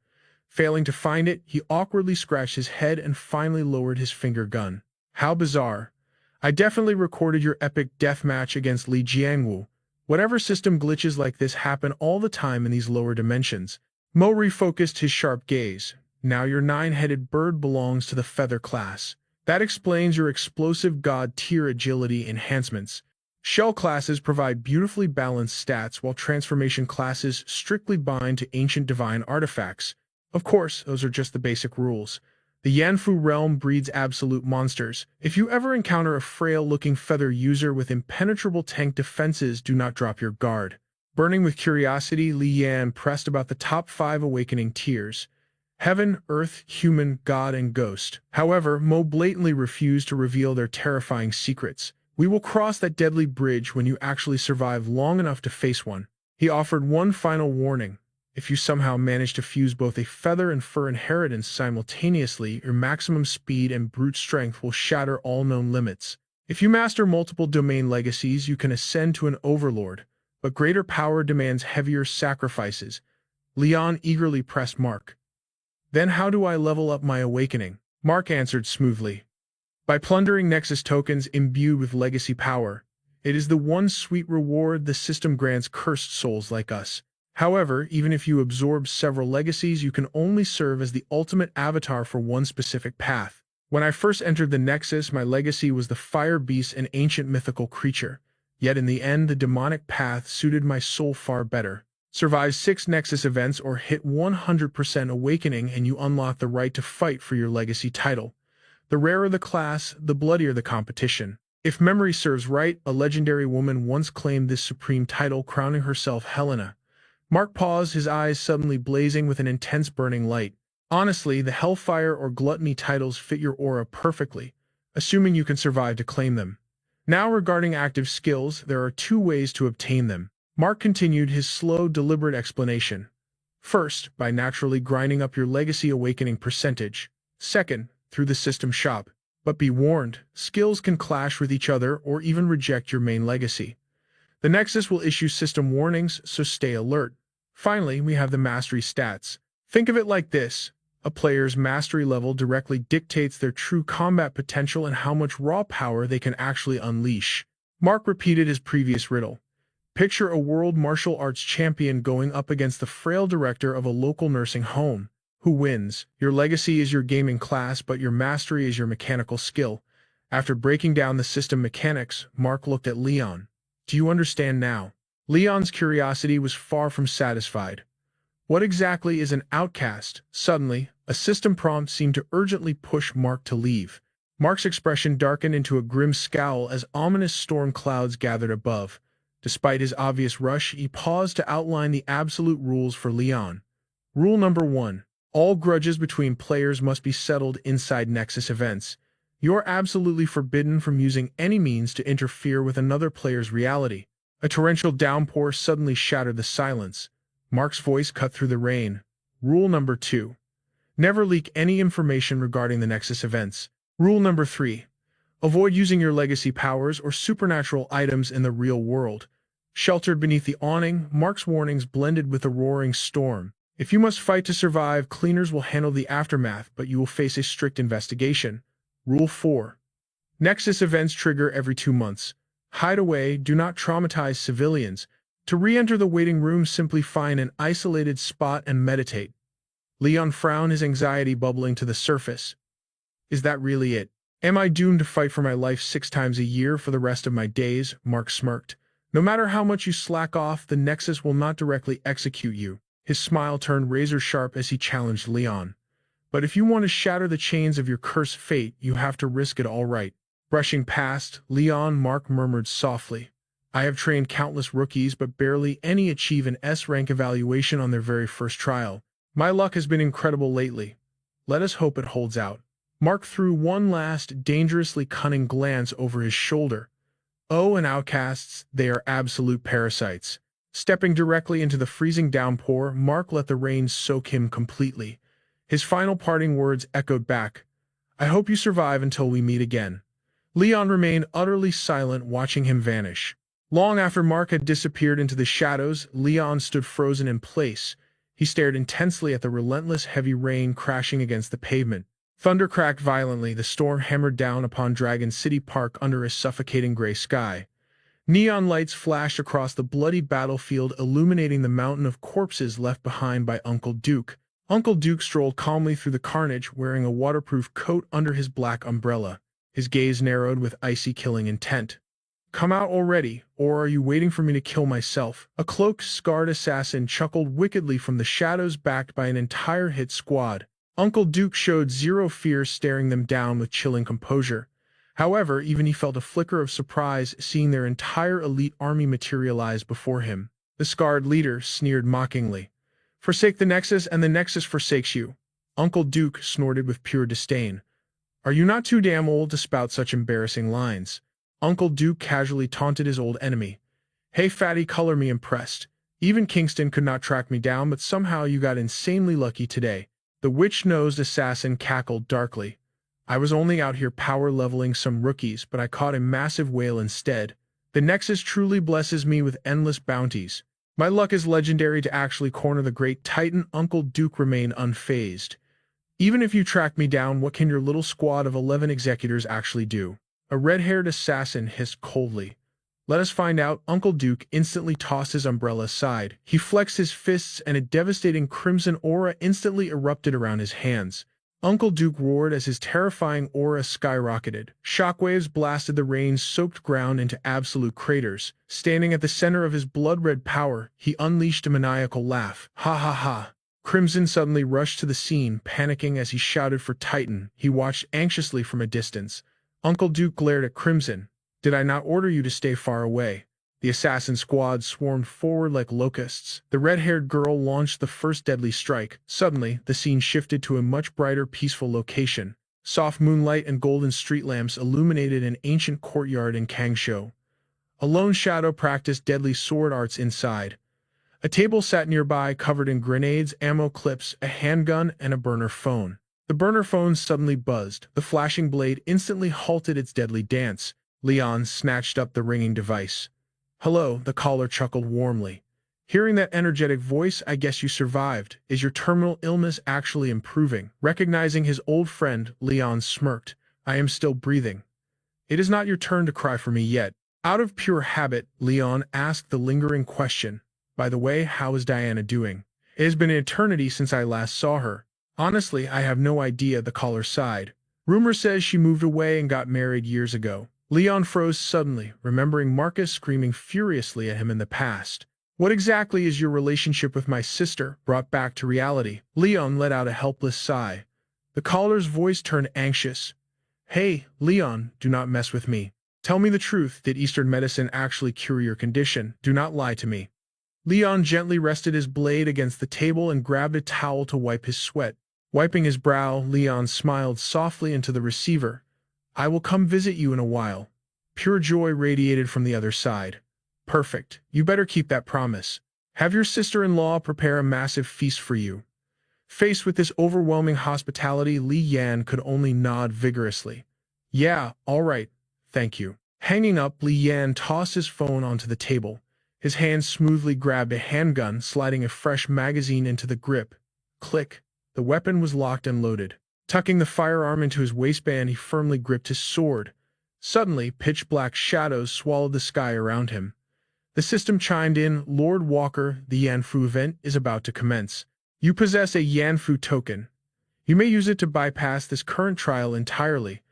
Failing to find it, he awkwardly scratched his head and finally lowered his finger gun. How bizarre. I definitely recorded your epic deathmatch against Li Jiangwu. Whatever system glitches like this happen all the time in these lower dimensions. Mo refocused his sharp gaze. Now your nine-headed bird belongs to the feather class. That explains your explosive god-tier agility enhancements. Shell classes provide beautifully balanced stats, while transformation classes strictly bind to ancient divine artifacts. Of course, those are just the basic rules. The Yanfu realm breeds absolute monsters. If you ever encounter a frail-looking feather user with impenetrable tank defenses, do not drop your guard. Burning with curiosity, Li Yan pressed about the top 5 awakening tiers. Heaven, Earth, Human, God, and Ghost. However, Mo blatantly refused to reveal their terrifying secrets. We will cross that deadly bridge when you actually survive long enough to face one. He offered one final warning. If you somehow manage to fuse both a feather and fur inheritance simultaneously, your maximum speed and brute strength will shatter all known limits. If you master multiple domain legacies, you can ascend to an overlord, but greater power demands heavier sacrifices. Leon eagerly pressed Mark. Then how do I level up my awakening? Mark answered smoothly. By plundering Nexus tokens imbued with legacy power. It is the one sweet reward the system grants cursed souls like us. However, even if you absorb several legacies, you can only serve as the ultimate avatar for one specific path. When I first entered the Nexus, my legacy was the fire beast, an ancient mythical creature. Yet in the end, the demonic path suited my soul far better. Survive 6 Nexus events or hit 100% awakening and you unlock the right to fight for your legacy title. The rarer the class, the bloodier the competition. If memory serves right, a legendary woman once claimed this supreme title, crowning herself Helena. Mark paused, his eyes suddenly blazing with an intense burning light. Honestly, the Hellfire or Gluttony titles fit your aura perfectly, assuming you can survive to claim them. Now regarding active skills, there are 2 ways to obtain them. Mark continued his slow, deliberate explanation. First, by naturally grinding up your legacy awakening percentage. Second, through the system shop. But be warned, skills can clash with each other or even reject your main legacy. The Nexus will issue system warnings, so stay alert. Finally, we have the mastery stats. Think of it like this. A player's mastery level directly dictates their true combat potential and how much raw power they can actually unleash. Mark repeated his previous riddle. Picture a world martial arts champion going up against the frail director of a local nursing home. Who wins? Your legacy is your gaming class, but your mastery is your mechanical skill. After breaking down the system mechanics, Mark looked at Leon. Do you understand now? Leon's curiosity was far from satisfied. What exactly is an outcast? Suddenly, a system prompt seemed to urgently push Mark to leave. Mark's expression darkened into a grim scowl as ominous storm clouds gathered above. Despite his obvious rush, he paused to outline the absolute rules for Leon. Rule number 1. All grudges between players must be settled inside Nexus events. You are absolutely forbidden from using any means to interfere with another player's reality. A torrential downpour suddenly shattered the silence. Mark's voice cut through the rain. Rule number 2. Never leak any information regarding the Nexus events. Rule number 3. Avoid using your legacy powers or supernatural items in the real world. Sheltered beneath the awning, Mark's warnings blended with a roaring storm. If you must fight to survive, cleaners will handle the aftermath, but you will face a strict investigation. Rule 4. Nexus events trigger every 2 months. Hide away, do not traumatize civilians. To re-enter the waiting room, simply find an isolated spot and meditate. Leon frowned, his anxiety bubbling to the surface. Is that really it? Am I doomed to fight for my life 6 times a year for the rest of my days? Mark smirked. No matter how much you slack off, the Nexus will not directly execute you. His smile turned razor-sharp as he challenged Leon. But if you want to shatter the chains of your cursed fate, you have to risk it all right. Brushing past Leon, Mark murmured softly. I have trained countless rookies, but barely any achieve an S-rank evaluation on their very first trial. My luck has been incredible lately. Let us hope it holds out. Mark threw one last, dangerously cunning glance over his shoulder. Oh, and outcasts, they are absolute parasites. Stepping directly into the freezing downpour, Mark let the rain soak him completely. His final parting words echoed back, "I hope you survive until we meet again." Leon remained utterly silent, watching him vanish. Long after Mark had disappeared into the shadows, Leon stood frozen in place. He stared intensely at the relentless heavy rain crashing against the pavement. Thunder cracked violently, the storm hammered down upon Dragon City Park under a suffocating gray sky. Neon lights flashed across the bloody battlefield, illuminating the mountain of corpses left behind by Uncle Duke. Uncle Duke strolled calmly through the carnage, wearing a waterproof coat under his black umbrella. His gaze narrowed with icy killing intent. "Come out already, or are you waiting for me to kill myself?" A cloaked, scarred assassin chuckled wickedly from the shadows, backed by an entire hit squad. Uncle Duke showed zero fear, staring them down with chilling composure. However, even he felt a flicker of surprise seeing their entire elite army materialize before him. The scarred leader sneered mockingly. "Forsake the Nexus, and the Nexus forsakes you." Uncle Duke snorted with pure disdain. "Are you not too damn old to spout such embarrassing lines?" Uncle Duke casually taunted his old enemy. "Hey fatty, color me impressed. Even Kingston could not track me down, but somehow you got insanely lucky today." The witch-nosed assassin cackled darkly. "I was only out here power-leveling some rookies, but I caught a massive whale instead. The Nexus truly blesses me with endless bounties. My luck is legendary to actually corner the great Titan." Uncle Duke remained unfazed. "Even if you track me down, what can your little squad of 11 executors actually do?" A red-haired assassin hissed coldly. "Let us find out." Uncle Duke instantly tossed his umbrella aside. He flexed his fists, and a devastating crimson aura instantly erupted around his hands. Uncle Duke roared as his terrifying aura skyrocketed. Shockwaves blasted the rain-soaked ground into absolute craters. Standing at the center of his blood-red power, he unleashed a maniacal laugh. "Ha ha ha." Crimson suddenly rushed to the scene, panicking as he shouted for Titan. He watched anxiously from a distance. Uncle Duke glared at Crimson. "Did I not order you to stay far away?" The assassin squad swarmed forward like locusts. The red-haired girl launched the first deadly strike. Suddenly, the scene shifted to a much brighter, peaceful location. Soft moonlight and golden street lamps illuminated an ancient courtyard in Kangshou. A lone shadow practiced deadly sword arts inside. A table sat nearby, covered in grenades, ammo clips, a handgun, and a burner phone. The burner phone suddenly buzzed. The flashing blade instantly halted its deadly dance. Leon snatched up the ringing device. "Hello," the caller chuckled warmly. Hearing that energetic voice, "I guess you survived. Is your terminal illness actually improving?" Recognizing his old friend, Leon smirked. "I am still breathing. It is not your turn to cry for me yet." Out of pure habit, Leon asked the lingering question. "By the way, how is Diana doing? It has been an eternity since I last saw her." "Honestly, I have no idea," the caller sighed. "Rumor says she moved away and got married years ago." Leon froze suddenly, remembering Marcus screaming furiously at him in the past. "What exactly is your relationship with my sister?" Brought back to reality, Leon let out a helpless sigh. The caller's voice turned anxious. "Hey, Leon, do not mess with me. Tell me the truth. Did Eastern medicine actually cure your condition? Do not lie to me." Leon gently rested his blade against the table and grabbed a towel to wipe his sweat. Wiping his brow, Leon smiled softly into the receiver. "I will come visit you in a while." Pure joy radiated from the other side. "Perfect. You better keep that promise. Have your sister-in-law prepare a massive feast for you." Faced with this overwhelming hospitality, Li Yan could only nod vigorously. "Yeah, all right. Thank you." Hanging up, Li Yan tossed his phone onto the table. His hand smoothly grabbed a handgun, sliding a fresh magazine into the grip. Click. The weapon was locked and loaded. Tucking the firearm into his waistband, he firmly gripped his sword. Suddenly, pitch-black shadows swallowed the sky around him. The system chimed in. "Lord Walker, the Yanfu event is about to commence. You possess a Yanfu token. You may use it to bypass this current trial entirely.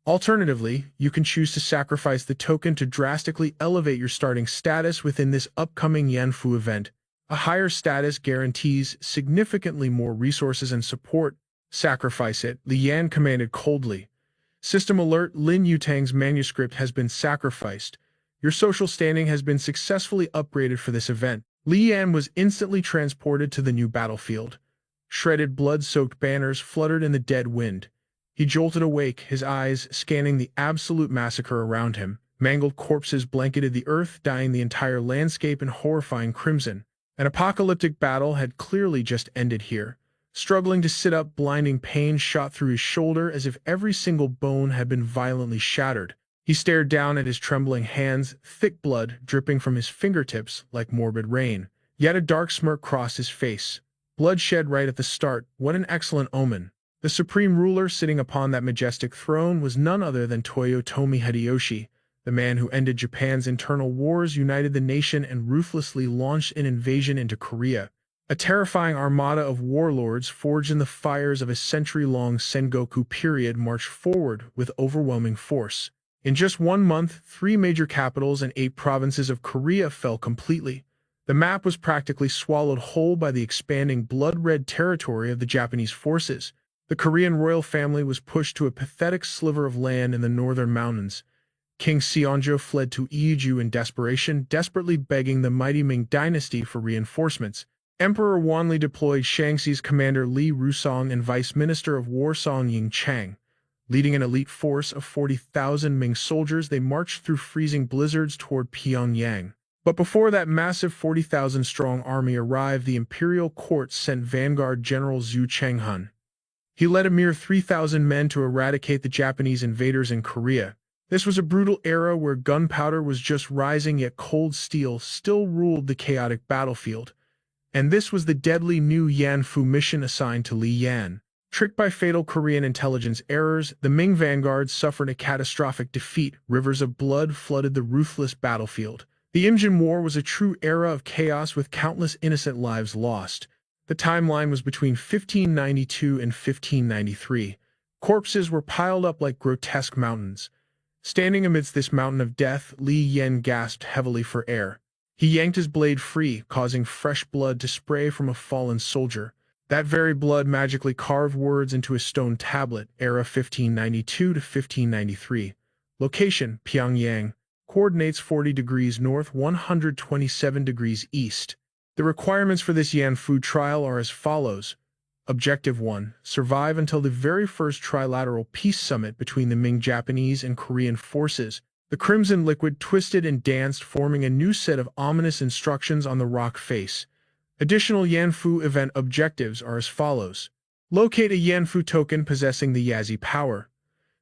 Alternatively, you can choose to sacrifice the token to drastically elevate your starting status within this upcoming Yanfu event. A higher status guarantees significantly more resources and support. Sacrifice it," Li Yan commanded coldly. "System alert, Lin Yutang's manuscript has been sacrificed. Your social standing has been successfully upgraded for this event." Li Yan was instantly transported to the new battlefield. Shredded, blood-soaked banners fluttered in the dead wind. He jolted awake, his eyes scanning the absolute massacre around him. Mangled corpses blanketed the earth, dyeing the entire landscape in horrifying crimson. An apocalyptic battle had clearly just ended here. Struggling to sit up, blinding pain shot through his shoulder as if every single bone had been violently shattered. He stared down at his trembling hands, thick blood dripping from his fingertips like morbid rain. Yet a dark smirk crossed his face. Blood shed right at the start, what an excellent omen. The supreme ruler sitting upon that majestic throne was none other than Toyotomi Hideyoshi, the man who ended Japan's internal wars, united the nation, and ruthlessly launched an invasion into Korea. A terrifying armada of warlords forged in the fires of a century-long Sengoku period marched forward with overwhelming force. In just 1 month, 3 major capitals and 8 provinces of Korea fell completely. The map was practically swallowed whole by the expanding blood-red territory of the Japanese forces. The Korean royal family was pushed to a pathetic sliver of land in the northern mountains. King Seonjo fled to Iju in desperation, desperately begging the mighty Ming dynasty for reinforcements. Emperor Wanli deployed Shaanxi's commander Li Rusong and Vice Minister of War Song Ying Chang. Leading an elite force of 40,000 Ming soldiers, they marched through freezing blizzards toward Pyongyang. But before that massive 40,000-strong army arrived, the imperial court sent vanguard General Zhu Chenghun. He led a mere 3,000 men to eradicate the Japanese invaders in Korea. This was a brutal era where gunpowder was just rising, yet cold steel still ruled the chaotic battlefield. And this was the deadly new Yanfu mission assigned to Li Yan. Tricked by fatal Korean intelligence errors, the Ming vanguard suffered a catastrophic defeat. Rivers of blood flooded the ruthless battlefield. The Imjin War was a true era of chaos with countless innocent lives lost. The timeline was between 1592 and 1593. Corpses were piled up like grotesque mountains. Standing amidst this mountain of death, Li Yan gasped heavily for air. He yanked his blade free, causing fresh blood to spray from a fallen soldier. That very blood magically carved words into a stone tablet, era 1592 to 1593. Location, Pyongyang. Coordinates 40 degrees north, 127 degrees east. The requirements for this Yanfu trial are as follows. Objective 1. Survive until the very first trilateral peace summit between the Ming Japanese and Korean forces. The crimson liquid twisted and danced, forming a new set of ominous instructions on the rock face. Additional Yanfu event objectives are as follows. Locate a Yanfu token possessing the Yazi power.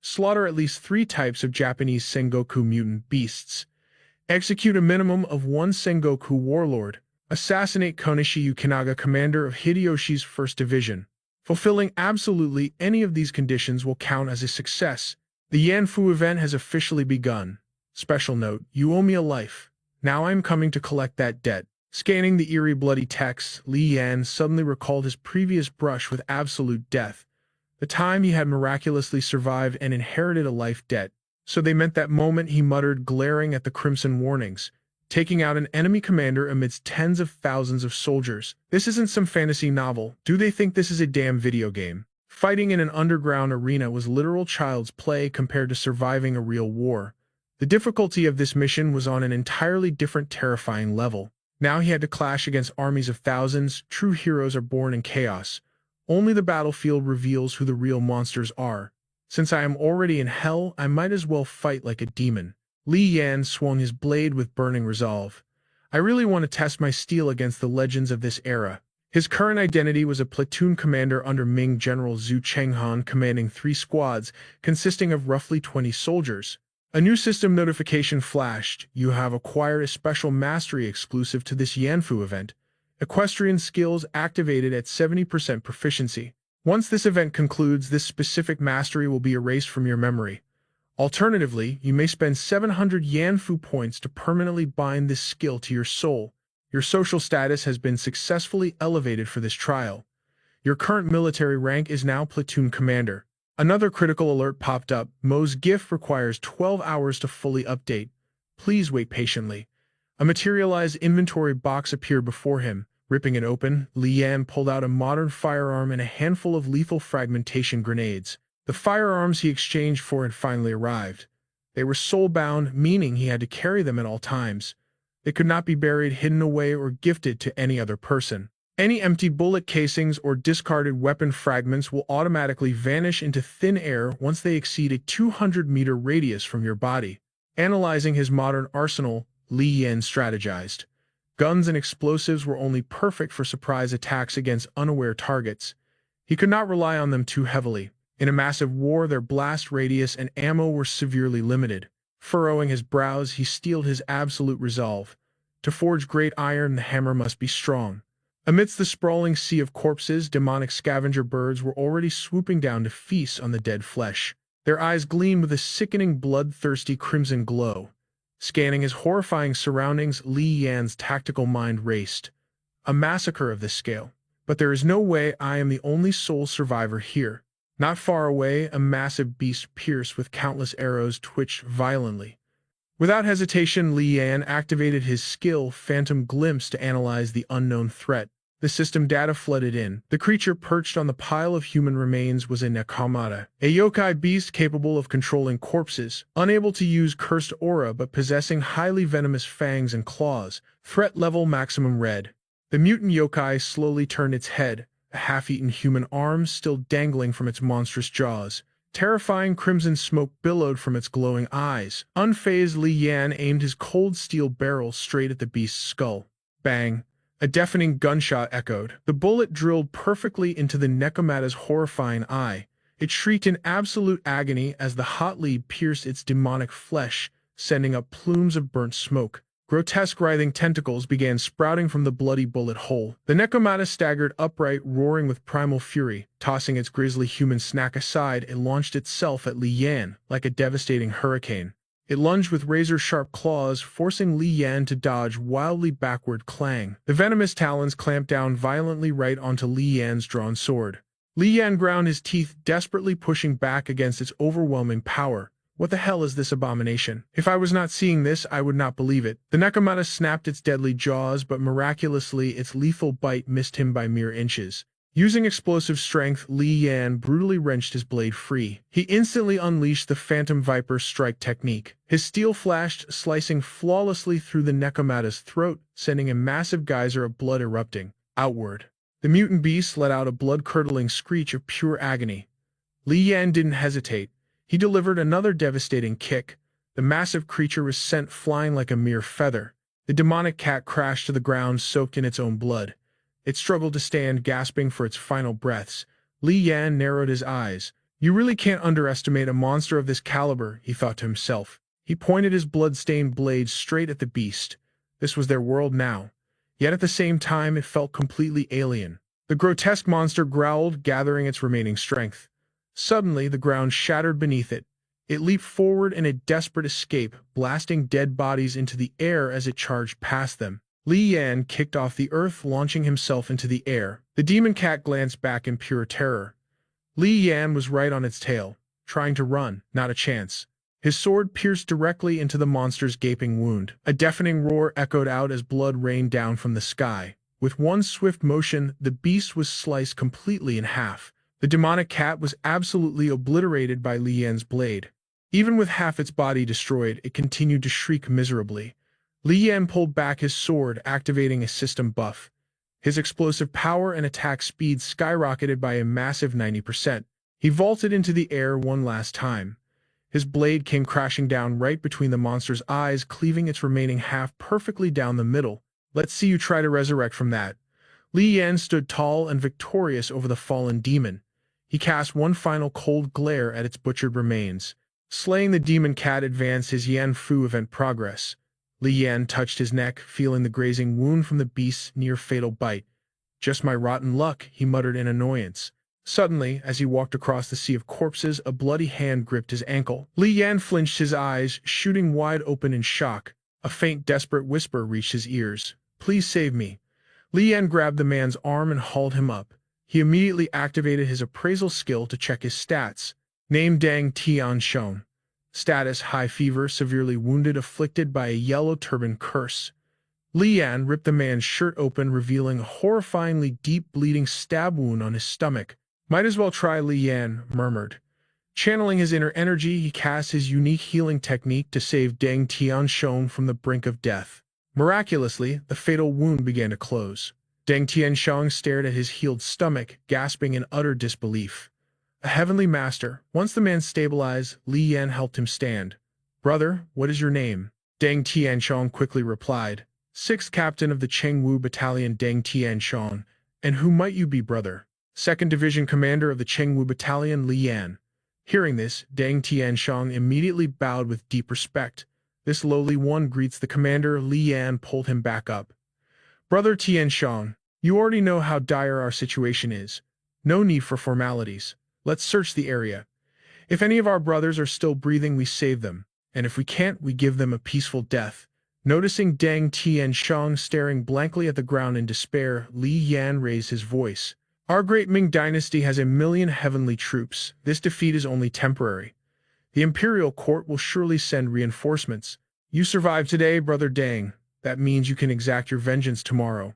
Slaughter at least 3 types of Japanese Sengoku mutant beasts. Execute a minimum of 1 Sengoku warlord. Assassinate Konishi Yukinaga, commander of Hideyoshi's 1st Division. Fulfilling absolutely any of these conditions will count as a success. The Yanfu event has officially begun. Special note, you owe me a life. Now I am coming to collect that debt. Scanning the eerie bloody text, Li Yan suddenly recalled his previous brush with absolute death. The time he had miraculously survived and inherited a life debt. So they meant that moment, he muttered, glaring at the crimson warnings. Taking out an enemy commander amidst tens of thousands of soldiers. This isn't some fantasy novel. Do they think this is a damn video game? Fighting in an underground arena was literal child's play compared to surviving a real war. The difficulty of this mission was on an entirely different, terrifying level. Now he had to clash against armies of thousands. True heroes are born in chaos. Only the battlefield reveals who the real monsters are. Since I am already in hell, I might as well fight like a demon. Li Yan swung his blade with burning resolve. I really want to test my steel against the legends of this era. His current identity was a platoon commander under Ming General Zhu Chenghun, commanding 3 squads, consisting of roughly 20 soldiers. A new system notification flashed. You have acquired a special mastery exclusive to this Yanfu event. Equestrian skills activated at 70% proficiency. Once this event concludes, this specific mastery will be erased from your memory. Alternatively, you may spend 700 Yanfu points to permanently bind this skill to your soul. Your social status has been successfully elevated for this trial. Your current military rank is now platoon commander. Another critical alert popped up. Mo's gift requires 12 hours to fully update. Please wait patiently. A materialized inventory box appeared before him. Ripping it open, Li Yan pulled out a modern firearm and a handful of lethal fragmentation grenades. The firearms he exchanged for had finally arrived. They were soul-bound, meaning he had to carry them at all times. They could not be buried, hidden away, or gifted to any other person. Any empty bullet casings or discarded weapon fragments will automatically vanish into thin air once they exceed a 200-meter radius from your body. Analyzing his modern arsenal, Li Yan strategized. Guns and explosives were only perfect for surprise attacks against unaware targets. He could not rely on them too heavily. In a massive war, their blast radius and ammo were severely limited. Furrowing his brows, he steeled his absolute resolve. To forge great iron, the hammer must be strong. Amidst the sprawling sea of corpses, demonic scavenger birds were already swooping down to feast on the dead flesh. Their eyes gleamed with a sickening, bloodthirsty crimson glow. Scanning his horrifying surroundings, Li Yan's tactical mind raced. A massacre of this scale. But there is no way I am the only sole survivor here. Not far away, a massive beast pierced with countless arrows twitched violently. Without hesitation, Li Yan activated his skill Phantom Glimpse to analyze the unknown threat. The system data flooded in. The creature perched on the pile of human remains was a Nekomata, a yokai beast capable of controlling corpses, unable to use cursed aura but possessing highly venomous fangs and claws. Threat level maximum red. The mutant yokai slowly turned its head, a half-eaten human arm still dangling from its monstrous jaws. Terrifying crimson smoke billowed from its glowing eyes. Unfazed, Li Yan aimed his cold steel barrel straight at the beast's skull. Bang! A deafening gunshot echoed. The bullet drilled perfectly into the Nekomata's horrifying eye. It shrieked in absolute agony as the hot lead pierced its demonic flesh, sending up plumes of burnt smoke. Grotesque writhing tentacles began sprouting from the bloody bullet hole. The Nekomata staggered upright, roaring with primal fury. Tossing its grisly human snack aside, it launched itself at Li Yan like a devastating hurricane. It lunged with razor-sharp claws, forcing Li Yan to dodge wildly backward. Clang. The venomous talons clamped down violently right onto Li Yan's drawn sword. Li Yan ground his teeth, desperately pushing back against its overwhelming power. What the hell is this abomination? If I was not seeing this, I would not believe it. The Nekomata snapped its deadly jaws, but miraculously its lethal bite missed him by mere inches. Using explosive strength, Li Yan brutally wrenched his blade free. He instantly unleashed the Phantom Viper strike technique. His steel flashed, slicing flawlessly through the Nekomata's throat, sending a massive geyser of blood erupting outward. The mutant beast let out a blood-curdling screech of pure agony. Li Yan didn't hesitate. He delivered another devastating kick. The massive creature was sent flying like a mere feather. The demonic cat crashed to the ground, soaked in its own blood. It struggled to stand, gasping for its final breaths. Li Yan narrowed his eyes. You really can't underestimate a monster of this caliber, he thought to himself. He pointed his blood-stained blade straight at the beast. This was their world now. Yet at the same time, it felt completely alien. The grotesque monster growled, gathering its remaining strength. Suddenly, the ground shattered beneath it. It leaped forward in a desperate escape, blasting dead bodies into the air as it charged past them. Li Yan kicked off the earth, launching himself into the air. The demon cat glanced back in pure terror. Li Yan was right on its tail, trying to run, not a chance. His sword pierced directly into the monster's gaping wound. A deafening roar echoed out as blood rained down from the sky. With one swift motion, the beast was sliced completely in half. The demonic cat was absolutely obliterated by Li Yan's blade. Even with half its body destroyed, it continued to shriek miserably. Li Yan pulled back his sword, activating a system buff. His explosive power and attack speed skyrocketed by a massive 90%. He vaulted into the air one last time. His blade came crashing down right between the monster's eyes, cleaving its remaining half perfectly down the middle. Let's see you try to resurrect from that. Li Yan stood tall and victorious over the fallen demon. He cast one final cold glare at its butchered remains. Slaying the demon cat advanced his Yan Fu event progress. Li Yan touched his neck, feeling the grazing wound from the beast's near-fatal bite. Just my rotten luck, he muttered in annoyance. Suddenly, as he walked across the sea of corpses, a bloody hand gripped his ankle. Li Yan flinched, his eyes shooting wide open in shock. A faint, desperate whisper reached his ears. Please save me. Li Yan grabbed the man's arm and hauled him up. He immediately activated his appraisal skill to check his stats. Name Dang Tianshong. Status high fever, severely wounded, afflicted by a yellow turban curse. Li Yan ripped the man's shirt open, revealing a horrifyingly deep bleeding stab wound on his stomach. Might as well try, Li Yan murmured. Channeling his inner energy, he cast his unique healing technique to save Deng Tianshong from the brink of death. Miraculously, the fatal wound began to close. Deng Tianshong stared at his healed stomach, gasping in utter disbelief. A heavenly master. Once the man stabilized, Li Yan helped him stand. Brother, what is your name? Deng Tianshong quickly replied. 6th Captain of the Chengwu Battalion, Deng Tianshong. And who might you be, brother? 2nd Division commander of the Chengwu Battalion, Li Yan. Hearing this, Deng Tianshong immediately bowed with deep respect. This lowly one greets the commander. Li Yan pulled him back up. Brother Tianshong, you already know how dire our situation is. No need for formalities. Let's search the area. If any of our brothers are still breathing, we save them, and if we can't, we give them a peaceful death. Noticing Deng Tianshong staring blankly at the ground in despair, Li Yan raised his voice. Our great Ming dynasty has 1,000,000 heavenly troops. This defeat is only temporary. The imperial court will surely send reinforcements. You survived today, Brother Deng. That means you can exact your vengeance tomorrow.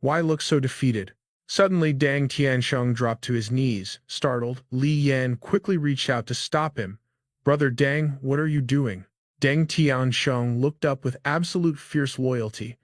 Why look so defeated? Suddenly, Deng Tianshong dropped to his knees. Startled, Li Yan quickly reached out to stop him. Brother Deng, what are you doing? Deng Tianshong looked up with absolute fierce loyalty.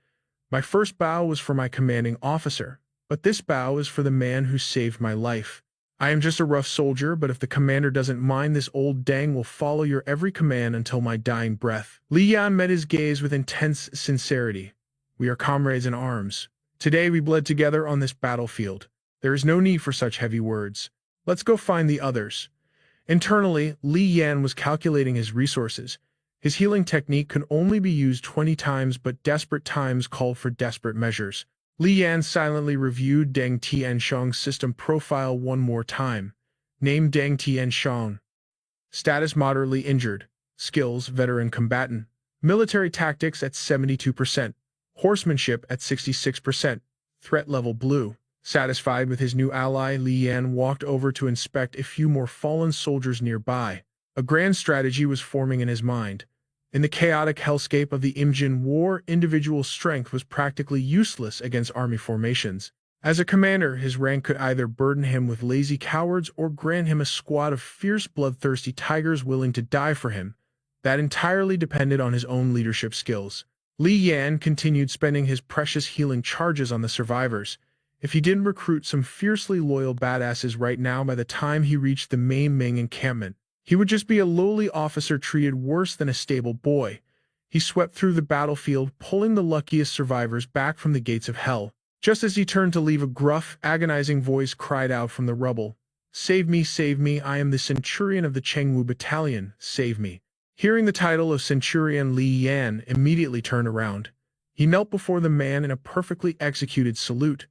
My first bow was for my commanding officer, but this bow is for the man who saved my life. I am just a rough soldier, but if the commander doesn't mind, this old Deng will follow your every command until my dying breath. Li Yan met his gaze with intense sincerity. We are comrades in arms. Today we bled together on this battlefield. There is no need for such heavy words. Let's go find the others. Internally, Li Yan was calculating his resources. His healing technique could only be used 20 times, but desperate times called for desperate measures. Li Yan silently reviewed Deng Tianshong's system profile one more time. Name Deng Tianshong. Status moderately injured. Skills veteran combatant. Military tactics at 72%. Horsemanship at 66%. Threat level blue. Satisfied with his new ally, Li Yan walked over to inspect a few more fallen soldiers nearby. A grand strategy was forming in his mind. In the chaotic hellscape of the Imjin War, individual strength was practically useless against army formations. As a commander, his rank could either burden him with lazy cowards or grant him a squad of fierce, bloodthirsty tigers willing to die for him. That entirely depended on his own leadership skills. Li Yan continued spending his precious healing charges on the survivors. If he didn't recruit some fiercely loyal badasses right now, by the time he reached the main Ming encampment, he would just be a lowly officer treated worse than a stable boy. He swept through the battlefield, pulling the luckiest survivors back from the gates of hell. Just as he turned to leave, a gruff, agonizing voice cried out from the rubble. Save me, I am the Centurion of the Chengwu Battalion, save me. Hearing the title of Centurion, Li Yan immediately turned around. He knelt before the man in a perfectly executed salute.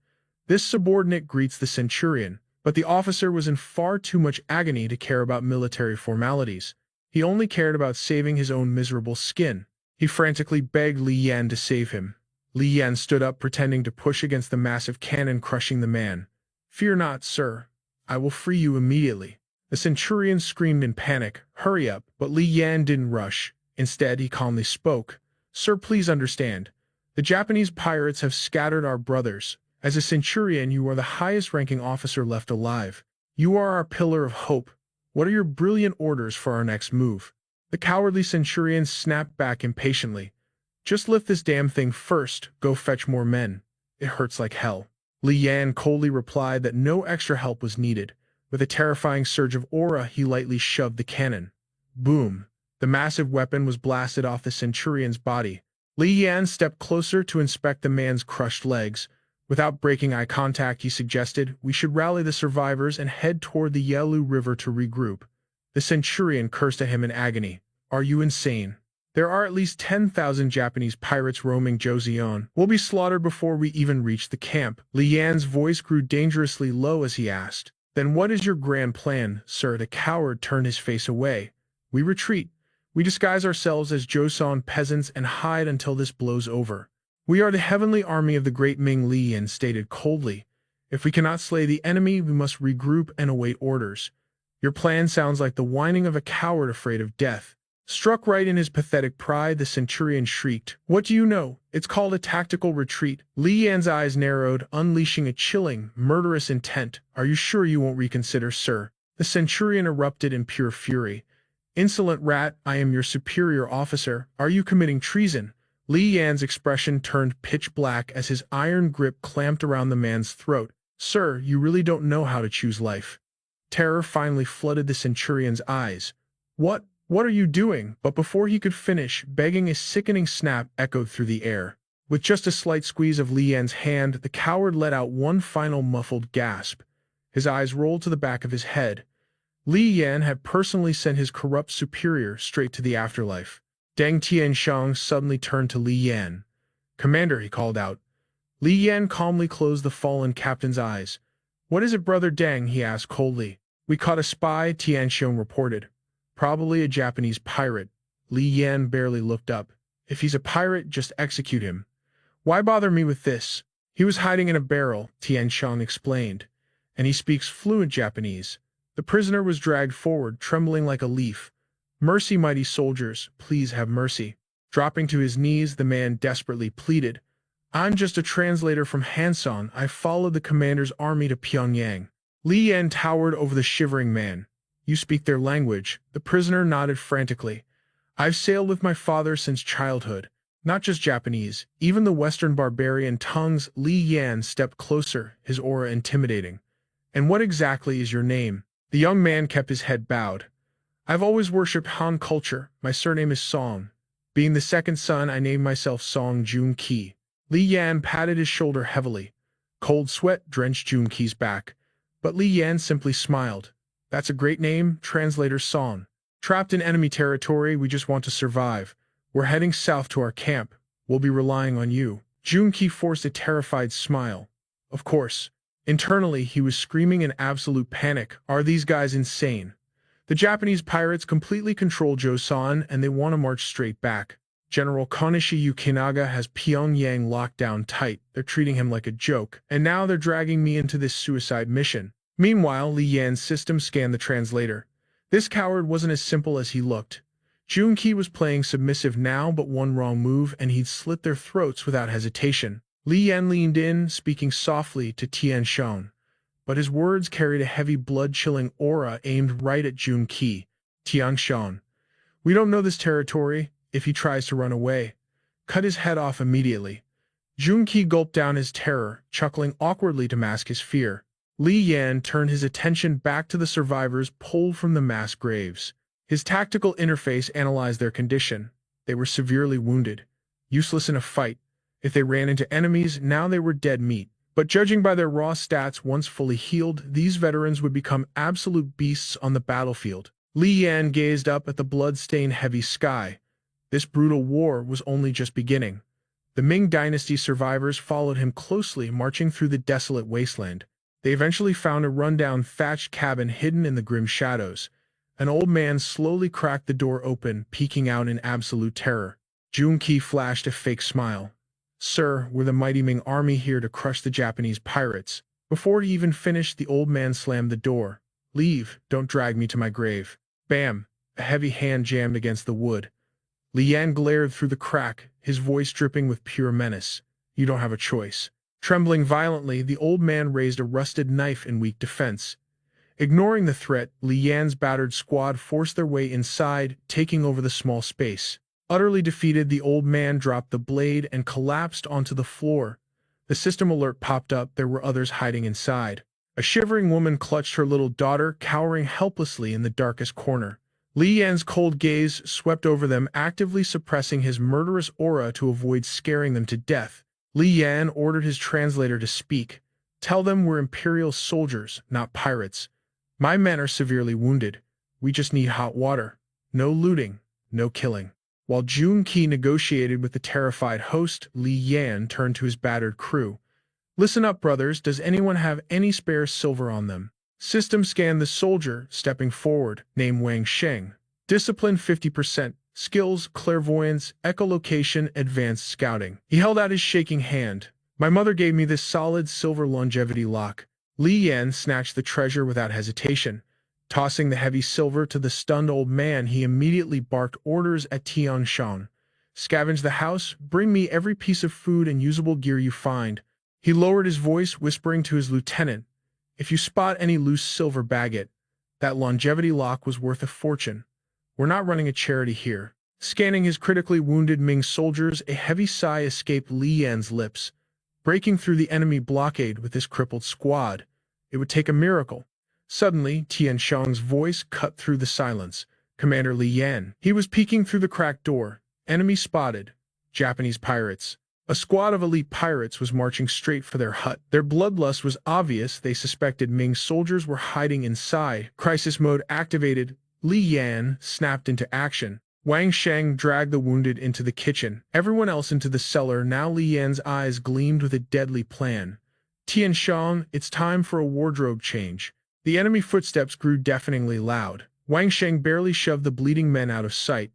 This subordinate greets the Centurion, but the officer was in far too much agony to care about military formalities. He only cared about saving his own miserable skin. He frantically begged Li Yan to save him. Li Yan stood up, pretending to push against the massive cannon crushing the man. Fear not, sir. I will free you immediately. The Centurion screamed in panic, hurry up, but Li Yan didn't rush. Instead, he calmly spoke. Sir, please understand. The Japanese pirates have scattered our brothers. As a Centurion, you are the highest-ranking officer left alive. You are our pillar of hope. What are your brilliant orders for our next move? The cowardly Centurion snapped back impatiently. Just lift this damn thing first, go fetch more men. It hurts like hell. Li Yan coldly replied that no extra help was needed. With a terrifying surge of aura, he lightly shoved the cannon. Boom! The massive weapon was blasted off the Centurion's body. Li Yan stepped closer to inspect the man's crushed legs. Without breaking eye contact, he suggested, we should rally the survivors and head toward the Yalu River to regroup. The Centurion cursed at him in agony. Are you insane? There are at least 10,000 Japanese pirates roaming Joseon. We'll be slaughtered before we even reach the camp. Li Yan's voice grew dangerously low as he asked. Then what is your grand plan, sir? The coward turned his face away. We retreat. We disguise ourselves as Joseon peasants and hide until this blows over. We are the heavenly army of the great Ming, Li Yan stated coldly. If we cannot slay the enemy, we must regroup and await orders. Your plan sounds like the whining of a coward afraid of death. Struck right in his pathetic pride, the Centurion shrieked. What do you know? It's called a tactical retreat. Li Yan's eyes narrowed, unleashing a chilling, murderous intent. Are you sure you won't reconsider, sir? The Centurion erupted in pure fury. Insolent rat, I am your superior officer. Are you committing treason? Li Yan's expression turned pitch black as his iron grip clamped around the man's throat. Sir, you really don't know how to choose life. Terror finally flooded the Centurion's eyes. What are you doing? But before he could finish, begging, a sickening snap echoed through the air. With just a slight squeeze of Li Yan's hand, the coward let out one final muffled gasp. His eyes rolled to the back of his head. Li Yan had personally sent his corrupt superior straight to the afterlife. Deng Tianxiang suddenly turned to Li Yan. "Commander," he called out. Li Yan calmly closed the fallen captain's eyes. "What is it, Brother Deng?" he asked coldly. "We caught a spy," Tianxiang reported. "Probably a Japanese pirate." Li Yan barely looked up. "If he's a pirate, just execute him. Why bother me with this?" "He was hiding in a barrel," Tianxiang explained, "and he speaks fluent Japanese." The prisoner was dragged forward, trembling like a leaf. "Mercy, mighty soldiers, please have mercy." Dropping to his knees, the man desperately pleaded, "I'm just a translator from Hansan. I followed the commander's army to Pyongyang." Li Yan towered over the shivering man. "You speak their language?" The prisoner nodded frantically. "I've sailed with my father since childhood. Not just Japanese, even the Western barbarian tongues." Li Yan stepped closer, his aura intimidating. "And what exactly is your name?" The young man kept his head bowed. "I've always worshipped Han culture. My surname is Song. Being the second son, I named myself Song Jun Ki." Li Yan patted his shoulder heavily. Cold sweat drenched Jun Ki's back. But Li Yan simply smiled. "That's a great name, Translator Song. Trapped in enemy territory, we just want to survive. We're heading south to our camp. We'll be relying on you." Jun Ki forced a terrified smile. Of course. Internally, he was screaming in absolute panic. Are these guys insane? The Japanese pirates completely control Joseon, and they want to march straight back. General Konishi Yukinaga has Pyongyang locked down tight. They're treating him like a joke, and now they're dragging me into this suicide mission. Meanwhile, Li Yan's system scanned the translator. This coward wasn't as simple as he looked. Jun Ki was playing submissive now, but one wrong move and he'd slit their throats without hesitation. Li Yan leaned in, speaking softly to Tianxiang, but his words carried a heavy blood-chilling aura aimed right at Jun Ki. "Tianxiang, we don't know this territory. If he tries to run away, cut his head off immediately." Jun Ki gulped down his terror, chuckling awkwardly to mask his fear. Li Yan turned his attention back to the survivors pulled from the mass graves. His tactical interface analyzed their condition. They were severely wounded, useless in a fight. If they ran into enemies, now they were dead meat. But judging by their raw stats, once fully healed, these veterans would become absolute beasts on the battlefield. Li Yan gazed up at the blood-stained heavy sky. This brutal war was only just beginning. The Ming Dynasty survivors followed him closely, marching through the desolate wasteland. They eventually found a rundown thatched cabin hidden in the grim shadows. An old man slowly cracked the door open, peeking out in absolute terror. Jun Ki flashed a fake smile. "Sir, we're the mighty Ming army here to crush the Japanese pirates." Before he even finished, the old man slammed the door. "Leave, don't drag me to my grave." Bam! A heavy hand jammed against the wood. Li Yan glared through the crack, his voice dripping with pure menace. "You don't have a choice." Trembling violently, the old man raised a rusted knife in weak defense. Ignoring the threat, Li Yan's battered squad forced their way inside, taking over the small space. Utterly defeated, the old man dropped the blade and collapsed onto the floor. The system alert popped up. There were others hiding inside. A shivering woman clutched her little daughter, cowering helplessly in the darkest corner. Li Yan's cold gaze swept over them, actively suppressing his murderous aura to avoid scaring them to death. Li Yan ordered his translator to speak. "Tell them we're Imperial soldiers, not pirates. My men are severely wounded. We just need hot water. No looting, no killing." While Jun Ki negotiated with the terrified host, Li Yan turned to his battered crew. "Listen up, brothers. Does anyone have any spare silver on them?" System scanned the soldier, stepping forward. Name Wang Sheng. Discipline 50%. Skills, clairvoyance, echolocation, advanced scouting. He held out his shaking hand. "My mother gave me this solid silver longevity lock." Li Yan snatched the treasure without hesitation. Tossing the heavy silver to the stunned old man, he immediately barked orders at Tianxiang. "Scavenge the house, bring me every piece of food and usable gear you find." He lowered his voice, whispering to his lieutenant, "If you spot any loose silver, bag it. That longevity lock was worth a fortune. We're not running a charity here." Scanning his critically wounded Ming soldiers, a heavy sigh escaped Li Yan's lips. Breaking through the enemy blockade with this crippled squad, it would take a miracle. Suddenly, Tianxiang's voice cut through the silence. "Commander Li Yan." He was peeking through the cracked door. "Enemy spotted. Japanese pirates." A squad of elite pirates was marching straight for their hut. Their bloodlust was obvious. They suspected Ming soldiers were hiding inside. Crisis mode activated. Li Yan snapped into action. Wang Sheng dragged the wounded into the kitchen, everyone else into the cellar. Now Li Yan's eyes gleamed with a deadly plan. Tian Shan, it's time for a wardrobe change. The enemy footsteps grew deafeningly loud. Wang Sheng barely shoved the bleeding men out of sight.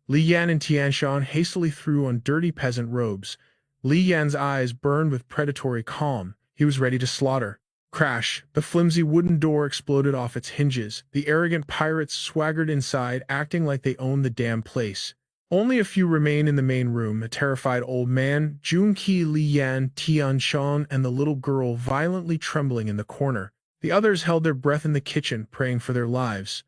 Li Yan and Tian Shan hastily threw on dirty peasant robes. Li Yan's eyes burned with predatory calm. He was ready to slaughter. Crash! The flimsy wooden door exploded off its hinges. The arrogant pirates swaggered inside, acting like they owned the damn place. Only a few remained in the main room, a terrified old man, Junqi, Li Yan, Tian Shan, and the little girl violently trembling in the corner. The others held their breath in the kitchen, praying for their lives.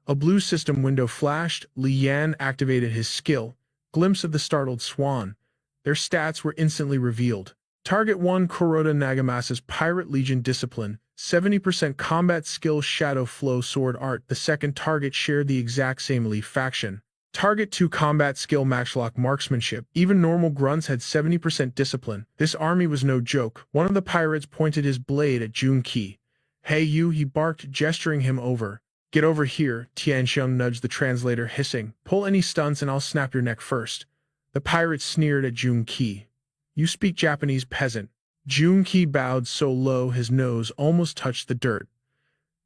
A blue system window flashed. Li Yan activated his skill. Glimpse of the startled swan. Their stats were instantly revealed. Target 1 Kuroda Nagamasa's Pirate Legion Discipline, 70% Combat Skill Shadow Flow Sword Art. The second target shared the exact same elite faction. Target 2 Combat Skill Matchlock Marksmanship. Even normal grunts had 70% discipline. This army was no joke. One of the pirates pointed his blade at Junqi. Hey you, he barked, gesturing him over. Get over here, Tianxiang nudged the translator, hissing. Pull any stunts and I'll snap your neck first. The pirate sneered at Junqi. You speak Japanese, peasant. Junqi bowed so low his nose almost touched the dirt.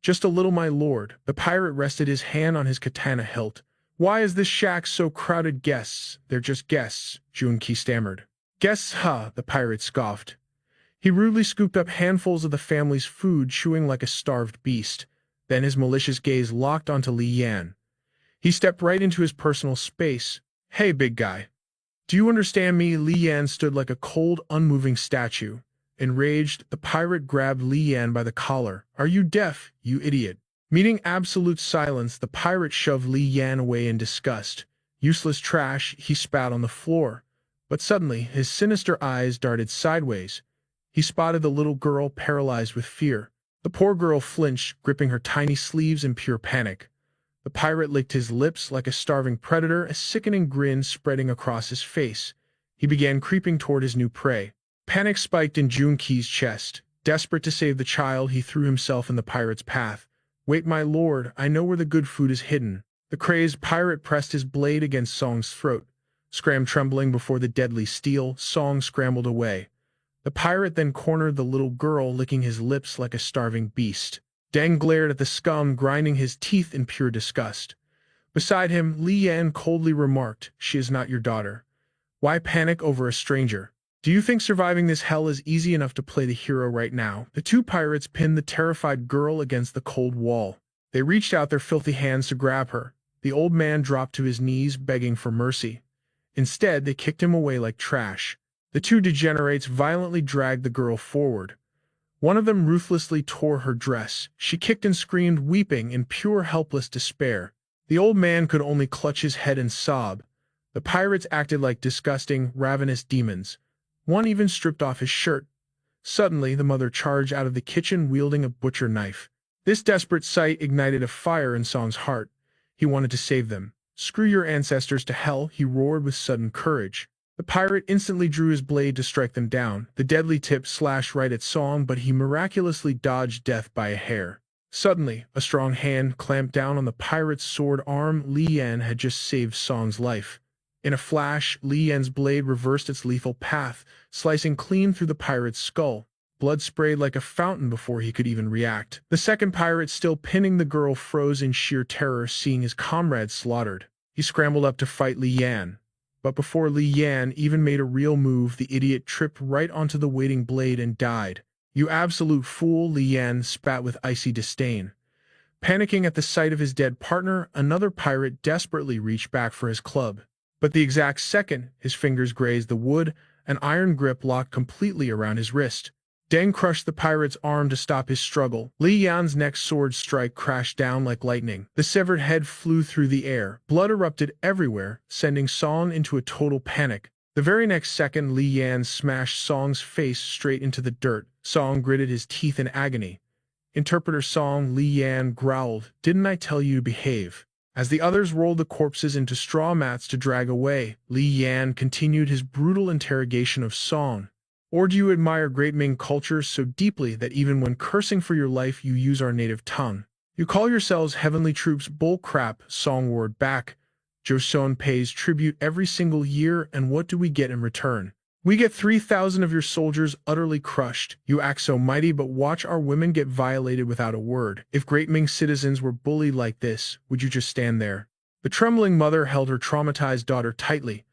Just a little, my lord. The pirate rested his hand on his katana hilt. Why is this shack so crowded? Guests. They're just guests, Junqi stammered. Guests, huh? The pirate scoffed. He rudely scooped up handfuls of the family's food, chewing like a starved beast. Then his malicious gaze locked onto Li Yan. He stepped right into his personal space. Hey, big guy. Do you understand me? Li Yan stood like a cold, unmoving statue. Enraged, the pirate grabbed Li Yan by the collar. Are you deaf, you idiot? Meeting absolute silence, the pirate shoved Li Yan away in disgust. Useless trash, he spat on the floor. But suddenly, his sinister eyes darted sideways. He spotted the little girl paralyzed with fear. The poor girl flinched, gripping her tiny sleeves in pure panic. The pirate licked his lips like a starving predator, a sickening grin spreading across his face. He began creeping toward his new prey. Panic spiked in Junqi's chest. Desperate to save the child, he threw himself in the pirate's path. Wait, my lord, I know where the good food is hidden. The crazed pirate pressed his blade against Song's throat. Scram trembling before the deadly steel, Song scrambled away. The pirate then cornered the little girl, licking his lips like a starving beast. Deng glared at the scum, grinding his teeth in pure disgust. Beside him, Li Yan coldly remarked, She is not your daughter. Why panic over a stranger? Do you think surviving this hell is easy enough to play the hero right now? The two pirates pinned the terrified girl against the cold wall. They reached out their filthy hands to grab her. The old man dropped to his knees, begging for mercy. Instead, they kicked him away like trash. The two degenerates violently dragged the girl forward. One of them ruthlessly tore her dress. She kicked and screamed, weeping in pure helpless despair. The old man could only clutch his head and sob. The pirates acted like disgusting, ravenous demons. One even stripped off his shirt. Suddenly, the mother charged out of the kitchen wielding a butcher knife. This desperate sight ignited a fire in Song's heart. He wanted to save them. Screw your ancestors to hell, he roared with sudden courage. The pirate instantly drew his blade to strike them down. The deadly tip slashed right at Song, but he miraculously dodged death by a hair. Suddenly, a strong hand clamped down on the pirate's sword arm. Li Yan had just saved Song's life. In a flash, Li Yan's blade reversed its lethal path, slicing clean through the pirate's skull. Blood sprayed like a fountain before he could even react. The second pirate, still pinning the girl, froze in sheer terror, seeing his comrades slaughtered. He scrambled up to fight Li Yan. But before Li Yan even made a real move, the idiot tripped right onto the waiting blade and died. You absolute fool, Li Yan spat with icy disdain. Panicking at the sight of his dead partner, another pirate desperately reached back for his club. But the exact second his fingers grazed the wood, an iron grip locked completely around his wrist. Deng crushed the pirate's arm to stop his struggle. Li Yan's next sword strike crashed down like lightning. The severed head flew through the air. Blood erupted everywhere, sending Song into a total panic. The very next second, Li Yan smashed Song's face straight into the dirt. Song gritted his teeth in agony. Interpreter Song, Li Yan growled, Didn't I tell you to behave? As the others rolled the corpses into straw mats to drag away, Li Yan continued his brutal interrogation of Song. Or do you admire great Ming culture so deeply that even when cursing for your life you use our native tongue? You call yourselves heavenly troops? Bull crap, Song roared back. Joseon pays tribute every single year, and what do we get in return? We get 3,000 of your soldiers utterly crushed. You act so mighty, but watch our women get violated without a word. If great Ming citizens were bullied like this, would you just stand there? The trembling mother held her traumatized daughter tightly.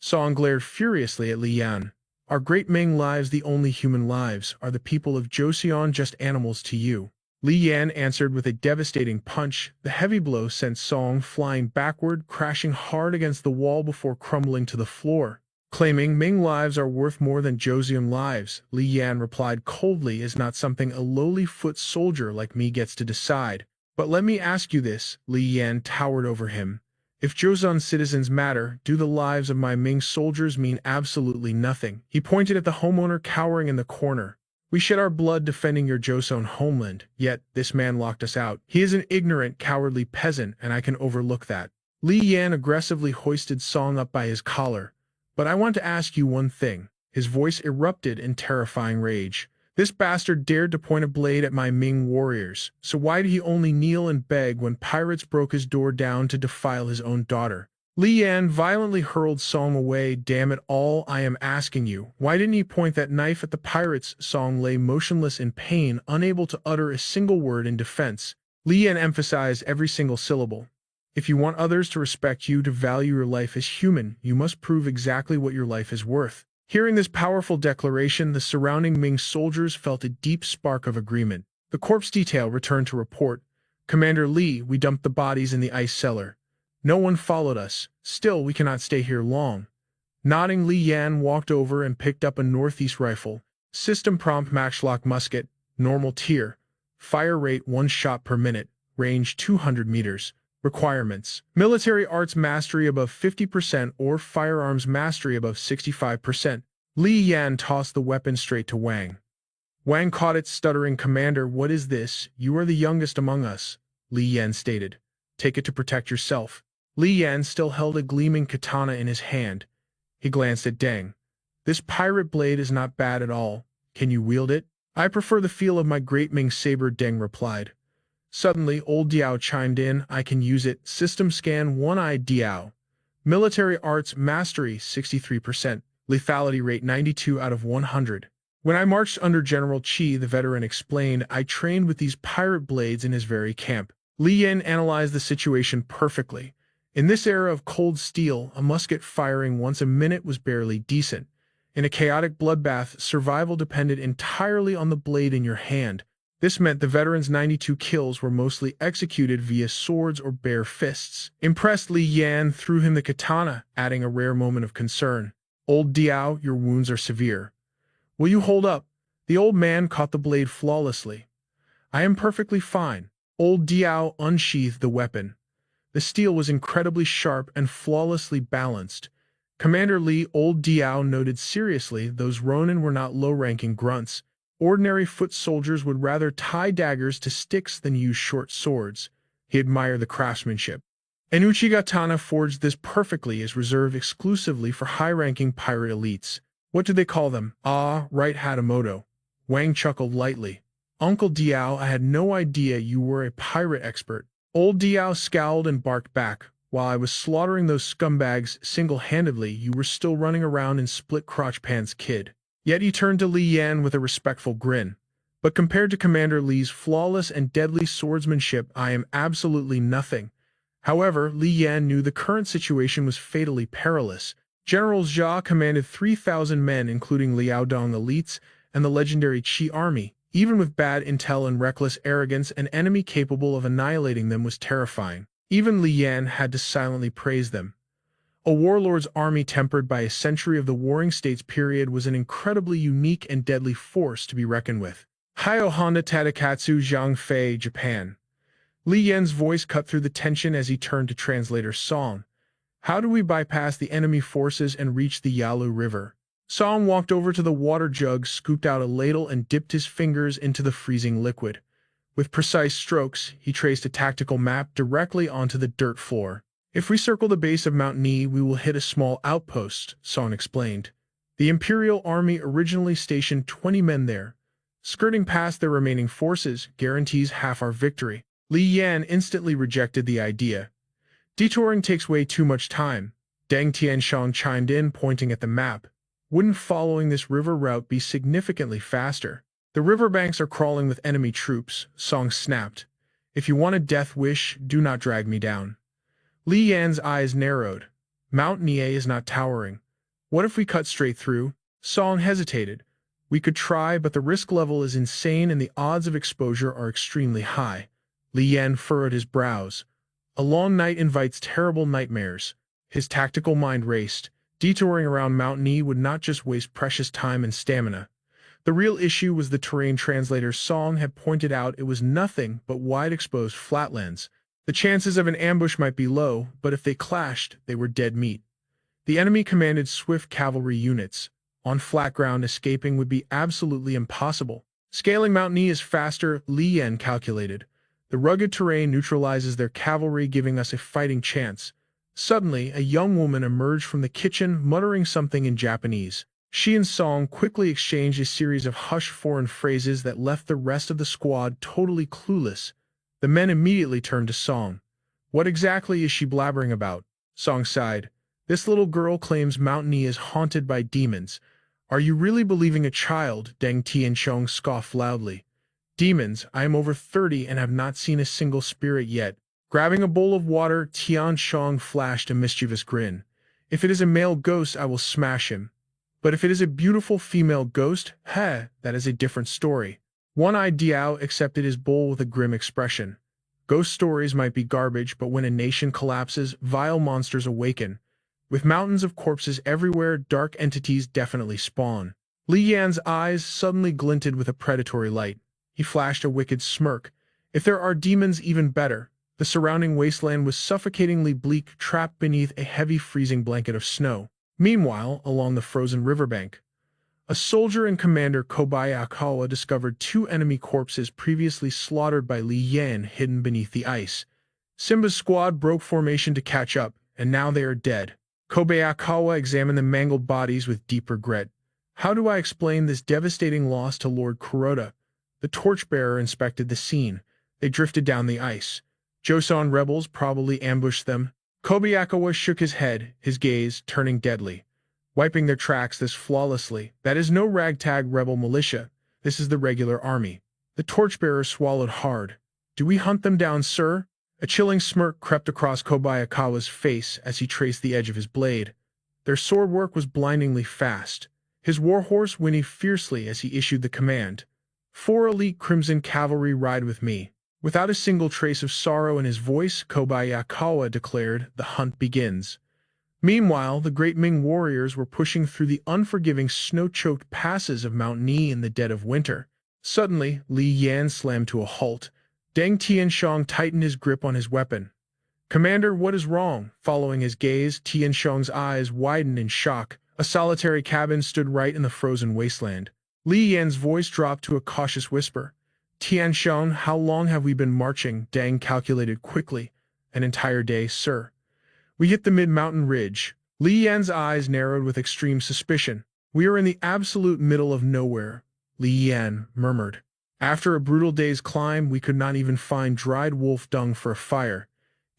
Song glared furiously at Li Yan. Are great Ming lives the only human lives? Are the people of Joseon just animals to you? Li Yan answered with a devastating punch. The heavy blow sent Song flying backward, crashing hard against the wall before crumbling to the floor. Claiming Ming lives are worth more than Joseon lives, Li Yan replied coldly, is not something a lowly foot soldier like me gets to decide. But let me ask you this, Li Yan towered over him. If Joseon citizens matter, do the lives of my Ming soldiers mean absolutely nothing? He pointed at the homeowner cowering in the corner. We shed our blood defending your Joseon homeland, yet this man locked us out. He is an ignorant, cowardly peasant, and I can overlook that. Li Yan aggressively hoisted Song up by his collar. But I want to ask you one thing. His voice erupted in terrifying rage. This bastard dared to point a blade at my Ming warriors, so why did he only kneel and beg when pirates broke his door down to defile his own daughter? Li Yan violently hurled Song away. Damn it all, I am asking you, why didn't he point that knife at the pirates? Song lay motionless in pain, unable to utter a single word in defense. Li Yan emphasized every single syllable. If you want others to respect you, to value your life as human, you must prove exactly what your life is worth. Hearing this powerful declaration, the surrounding Ming soldiers felt a deep spark of agreement. The corpse detail returned to report. Commander Li, we dumped the bodies in the ice cellar. No one followed us. Still, we cannot stay here long. Nodding, Li Yan walked over and picked up a northeast rifle. System prompt matchlock musket, normal tier. Fire rate 1 shot per minute. Range 200 meters. Requirements: military arts mastery above 50% or firearms mastery above 65%. Li Yan tossed the weapon straight to Wang. Wang caught it, stuttering, Commander, what is this? You are the youngest among us, Li Yan stated. Take it to protect yourself. Li Yan still held a gleaming katana in his hand. He glanced at Deng. This pirate blade is not bad at all. Can you wield it? I prefer the feel of my great Ming saber, Deng replied. Suddenly, old Diao chimed in. I can use it. System scan, one-eyed Diao. Military arts mastery, 63%. Lethality rate, 92 out of 100. When I marched under General Qi, the veteran explained, I trained with these pirate blades in his very camp. Li Yan analyzed the situation perfectly. In this era of cold steel, a musket firing once a minute was barely decent. In a chaotic bloodbath, survival depended entirely on the blade in your hand. This meant the veteran's 92 kills were mostly executed via swords or bare fists. Impressed, Li Yan threw him the katana, adding a rare moment of concern. Old Diao, your wounds are severe. Will you hold up? The old man caught the blade flawlessly. I am perfectly fine. Old Diao unsheathed the weapon. The steel was incredibly sharp and flawlessly balanced. Commander Li, old Diao noted seriously, those Ronin were not low-ranking grunts. Ordinary foot soldiers would rather tie daggers to sticks than use short swords. He admired the craftsmanship. An Uchigatana forged this perfectly is reserved exclusively for high-ranking pirate elites. What do they call them? Ah, right, Hatamoto. Wang chuckled lightly. Uncle Diao, I had no idea you were a pirate expert. Old Diao scowled and barked back. While I was slaughtering those scumbags single-handedly, you were still running around in split-crotch pants, kid. Yet he turned to Li Yan with a respectful grin. But compared to Commander Li's flawless and deadly swordsmanship, I am absolutely nothing. However, Li Yan knew the current situation was fatally perilous. General Jia commanded 3,000 men, including Liaodong elites and the legendary Qi army. Even with bad intel and reckless arrogance, an enemy capable of annihilating them was terrifying. Even Li Yan had to silently praise them. A warlord's army tempered by a century of the Warring States period was an incredibly unique and deadly force to be reckoned with. Hayo Honda Tadakatsu Zhangfei, Japan. Li Yan's voice cut through the tension as he turned to translator Song. How do we bypass the enemy forces and reach the Yalu River? Song walked over to the water jug, scooped out a ladle and dipped his fingers into the freezing liquid. With precise strokes, he traced a tactical map directly onto the dirt floor. If we circle the base of Mount Ni, we will hit a small outpost, Song explained. The Imperial Army originally stationed 20 men there. Skirting past their remaining forces guarantees half our victory. Li Yan instantly rejected the idea. Detouring takes way too much time. Deng Tianshong chimed in, pointing at the map. Wouldn't following this river route be significantly faster? The riverbanks are crawling with enemy troops, Song snapped. If you want a death wish, do not drag me down. Li Yan's eyes narrowed. Mount Nie is not towering. What if we cut straight through? Song hesitated. We could try, but the risk level is insane and the odds of exposure are extremely high. Li Yan furrowed his brows. A long night invites terrible nightmares. His tactical mind raced. Detouring around Mount Nie would not just waste precious time and stamina. The real issue was the terrain. Translator Song had pointed out it was nothing but wide exposed flatlands. The chances of an ambush might be low, but if they clashed, they were dead meat. The enemy commanded swift cavalry units. On flat ground, escaping would be absolutely impossible. Scaling Mount Nie is faster, Li Yan calculated. The rugged terrain neutralizes their cavalry, giving us a fighting chance. Suddenly, a young woman emerged from the kitchen, muttering something in Japanese. She and Song quickly exchanged a series of hushed foreign phrases that left the rest of the squad totally clueless. The men immediately turned to Song. What exactly is she blabbering about? Song sighed. This little girl claims Mount Nie is haunted by demons. Are you really believing a child? Deng Tianshong scoffed loudly. Demons, I am over 30 and have not seen a single spirit yet. Grabbing a bowl of water, Tianshong flashed a mischievous grin. If it is a male ghost, I will smash him. But if it is a beautiful female ghost, that is a different story. One-eyed Diao accepted his bowl with a grim expression. Ghost stories might be garbage, but when a nation collapses, vile monsters awaken. With mountains of corpses everywhere, dark entities definitely spawn. Li Yan's eyes suddenly glinted with a predatory light. He flashed a wicked smirk. If there are demons, even better. The surrounding wasteland was suffocatingly bleak, trapped beneath a heavy freezing blanket of snow. Meanwhile, along the frozen riverbank, a soldier and Commander Kobayakawa discovered 2 enemy corpses previously slaughtered by Li Yan hidden beneath the ice. Simba's squad broke formation to catch up, and now they are dead. Kobayakawa examined the mangled bodies with deep regret. How do I explain this devastating loss to Lord Kuroda? The torchbearer inspected the scene. They drifted down the ice. Joseon rebels probably ambushed them. Kobayakawa shook his head, his gaze turning deadly. Wiping their tracks this flawlessly. That is no ragtag rebel militia. This is the regular army. The torchbearer swallowed hard. Do we hunt them down, sir? A chilling smirk crept across Kobayakawa's face as he traced the edge of his blade. Their sword work was blindingly fast. His warhorse whinnied fiercely as he issued the command. 4 elite Crimson Cavalry ride with me. Without a single trace of sorrow in his voice, Kobayakawa declared, the hunt begins. Meanwhile, the great Ming warriors were pushing through the unforgiving snow-choked passes of Mount Nie in the dead of winter. Suddenly, Li Yan slammed to a halt. Deng Tianshong tightened his grip on his weapon. Commander, what is wrong? Following his gaze, Tianshong's eyes widened in shock. A solitary cabin stood right in the frozen wasteland. Li Yan's voice dropped to a cautious whisper. Tianshong, how long have we been marching? Deng calculated quickly. An entire day, sir. We hit the mid-mountain ridge. Li Yan's eyes narrowed with extreme suspicion. We are in the absolute middle of nowhere, Li Yan murmured. After a brutal day's climb, we could not even find dried wolf dung for a fire.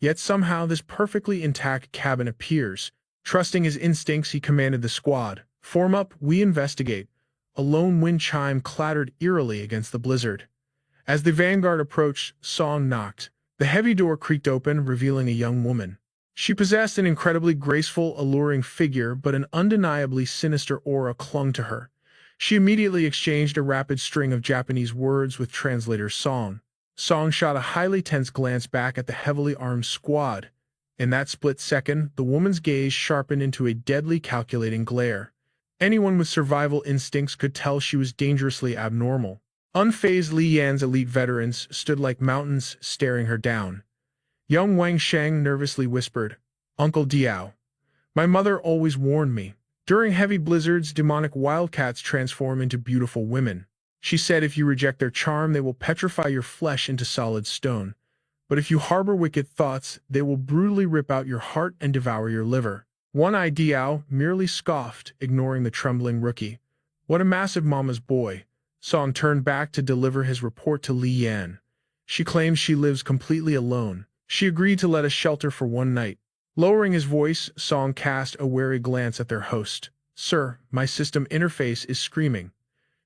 Yet somehow this perfectly intact cabin appears. Trusting his instincts, he commanded the squad. Form up, we investigate. A lone wind chime clattered eerily against the blizzard. As the vanguard approached, Song knocked. The heavy door creaked open, revealing a young woman. She possessed an incredibly graceful, alluring figure, but an undeniably sinister aura clung to her. She immediately exchanged a rapid string of Japanese words with translator Song. Song shot a highly tense glance back at the heavily armed squad. In that split second, the woman's gaze sharpened into a deadly calculating glare. Anyone with survival instincts could tell she was dangerously abnormal. Unfazed, Li Yan's elite veterans stood like mountains, staring her down. Young Wang Sheng nervously whispered, Uncle Diao. My mother always warned me. During heavy blizzards, demonic wildcats transform into beautiful women. She said if you reject their charm, they will petrify your flesh into solid stone. But if you harbor wicked thoughts, they will brutally rip out your heart and devour your liver. One-eyed Diao merely scoffed, ignoring the trembling rookie. What a massive mama's boy. Song turned back to deliver his report to Li Yan. She claims she lives completely alone. She agreed to let us shelter for one night. Lowering his voice, Song cast a wary glance at their host. Sir, my system interface is screaming.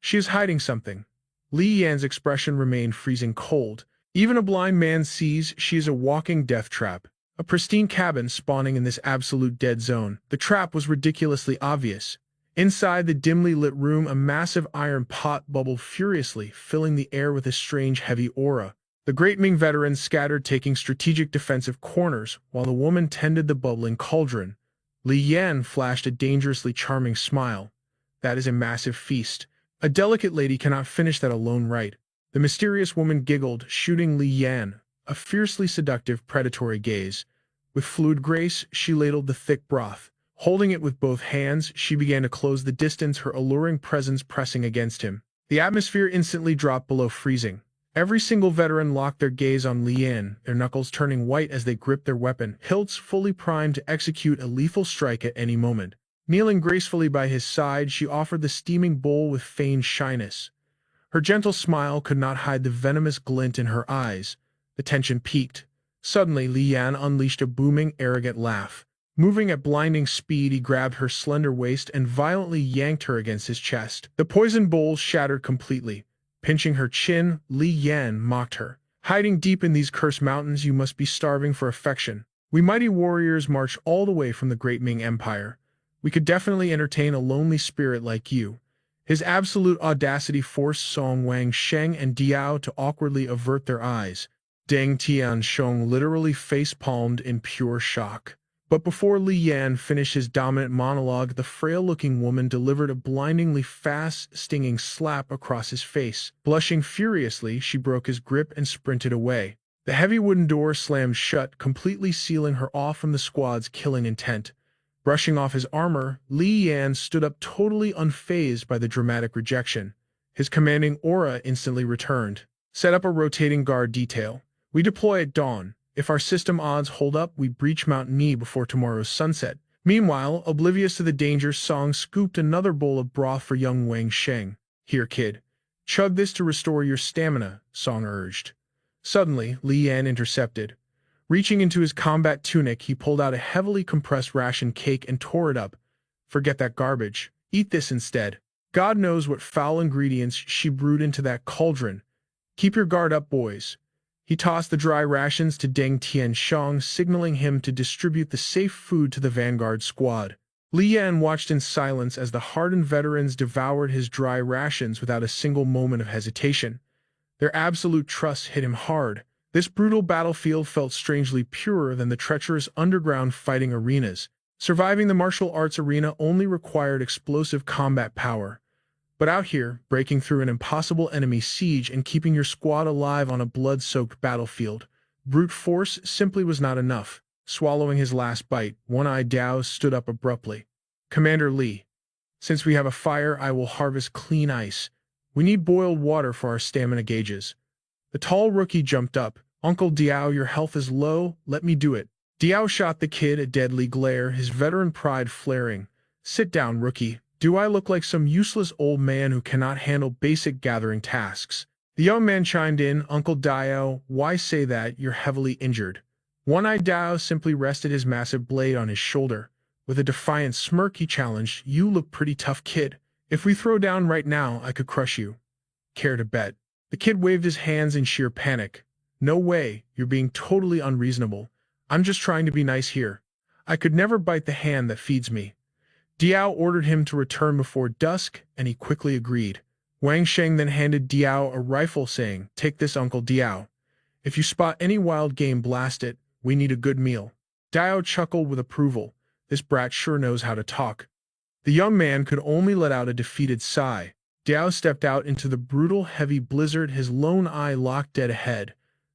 She is hiding something. Li Yan's expression remained freezing cold. Even a blind man sees she is a walking death trap. A pristine cabin spawning in this absolute dead zone. The trap was ridiculously obvious. Inside the dimly lit room, a massive iron pot bubbled furiously, filling the air with a strange heavy aura. The great Ming veterans scattered, taking strategic defensive corners, while the woman tended the bubbling cauldron. Li Yan flashed a dangerously charming smile. That is a massive feast. A delicate lady cannot finish that alone, right? The mysterious woman giggled, shooting Li Yan a fiercely seductive, predatory gaze. With fluid grace, she ladled the thick broth. Holding it with both hands, she began to close the distance, her alluring presence pressing against him. The atmosphere instantly dropped below freezing. Every single veteran locked their gaze on Li Yan, their knuckles turning white as they gripped their weapon, hilts fully primed to execute a lethal strike at any moment. Kneeling gracefully by his side, she offered the steaming bowl with feigned shyness. Her gentle smile could not hide the venomous glint in her eyes. The tension peaked. Suddenly, Li Yan unleashed a booming, arrogant laugh. Moving at blinding speed, he grabbed her slender waist and violently yanked her against his chest. The poison bowl shattered completely. Pinching her chin, Li Yan mocked her. Hiding deep in these cursed mountains, you must be starving for affection. We mighty warriors march all the way from the great Ming Empire. We could definitely entertain a lonely spirit like you. His absolute audacity forced Song Wangsheng and Diao to awkwardly avert their eyes. Deng Tiansheng literally face-palmed in pure shock. But before Li Yan finished his dominant monologue, the frail-looking woman delivered a blindingly fast, stinging slap across his face. Blushing furiously, she broke his grip and sprinted away. The heavy wooden door slammed shut, completely sealing her off from the squad's killing intent. Brushing off his armor, Li Yan stood up totally unfazed by the dramatic rejection. His commanding aura instantly returned. Set up a rotating guard detail. We deploy at dawn. If our system odds hold up, we breach Mount Ni before tomorrow's sunset. Meanwhile, oblivious to the danger, Song scooped another bowl of broth for young Wang Sheng. Here, kid. Chug this to restore your stamina, Song urged. Suddenly, Li Yan intercepted. Reaching into his combat tunic, he pulled out a heavily compressed ration cake and tore it up. Forget that garbage. Eat this instead. God knows what foul ingredients she brewed into that cauldron. Keep your guard up, boys. He tossed the dry rations to Deng Tiansheng, signaling him to distribute the safe food to the vanguard squad. Li Yan watched in silence as the hardened veterans devoured his dry rations without a single moment of hesitation. Their absolute trust hit him hard. This brutal battlefield felt strangely purer than the treacherous underground fighting arenas. Surviving the martial arts arena only required explosive combat power. But out here, breaking through an impossible enemy siege and keeping your squad alive on a blood-soaked battlefield, brute force simply was not enough. Swallowing his last bite, One-Eyed Dao stood up abruptly. Commander Li, since we have a fire, I will harvest clean ice. We need boiled water for our stamina gauges. The tall rookie jumped up. Uncle Diao, your health is low, let me do it. Diao shot the kid a deadly glare, his veteran pride flaring. Sit down, rookie. Do I look like some useless old man who cannot handle basic gathering tasks? The young man chimed in, Uncle Diao, why say that? You're heavily injured. One-Eyed Dao simply rested his massive blade on his shoulder. With a defiant smirk, he challenged, you look pretty tough, kid. If we throw down right now, I could crush you. Care to bet? The kid waved his hands in sheer panic. No way, you're being totally unreasonable. I'm just trying to be nice here. I could never bite the hand that feeds me. Diao ordered him to return before dusk, and he quickly agreed. Wang Sheng then handed Diao a rifle, saying, take this, Uncle Diao. If you spot any wild game, blast it. We need a good meal. Diao chuckled with approval. This brat sure knows how to talk. The young man could only let out a defeated sigh. Diao stepped out into the brutal, heavy blizzard, his lone eye locked dead ahead.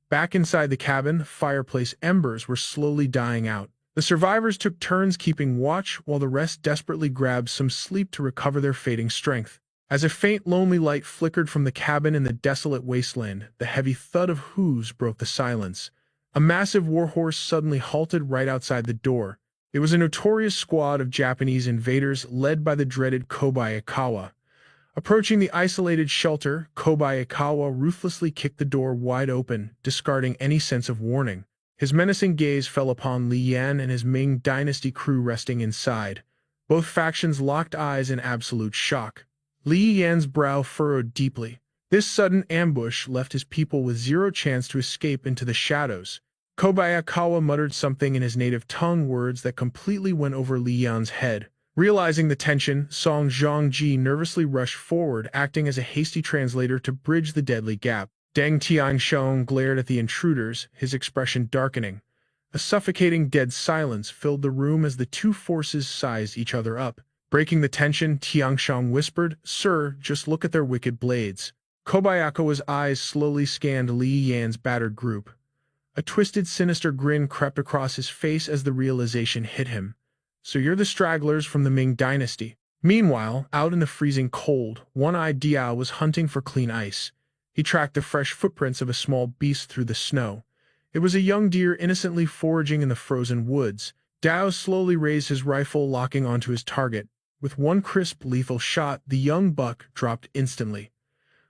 Back inside the cabin, fireplace embers were slowly dying out. The survivors took turns keeping watch, while the rest desperately grabbed some sleep to recover their fading strength. As a faint, lonely light flickered from the cabin in the desolate wasteland, the heavy thud of hooves broke the silence. A massive warhorse suddenly halted right outside the door. It was a notorious squad of Japanese invaders led by the dreaded Kobayakawa. Approaching the isolated shelter, Kobayakawa ruthlessly kicked the door wide open, discarding any sense of warning. His menacing gaze fell upon Li Yan and his Ming Dynasty crew resting inside. Both factions locked eyes in absolute shock. Li Yan's brow furrowed deeply. This sudden ambush left his people with zero chance to escape into the shadows. Kobayakawa muttered something in his native tongue, words that completely went over Li Yan's head. Realizing the tension, Song Zhongji nervously rushed forward, acting as a hasty translator to bridge the deadly gap. Deng Tianxiong glared at the intruders, his expression darkening. A suffocating dead silence filled the room as the two forces sized each other up. Breaking the tension, Tianxiong whispered, "Sir, just look at their wicked blades." Kobayakawa's eyes slowly scanned Li Yan's battered group. A twisted, sinister grin crept across his face as the realization hit him. "So you're the stragglers from the Ming Dynasty." Meanwhile, out in the freezing cold, one-eyed Diao was hunting for clean ice. He tracked the fresh footprints of a small beast through the snow. It was a young deer innocently foraging in the frozen woods. Diao slowly raised his rifle, locking onto his target. With one crisp, lethal shot, the young buck dropped instantly.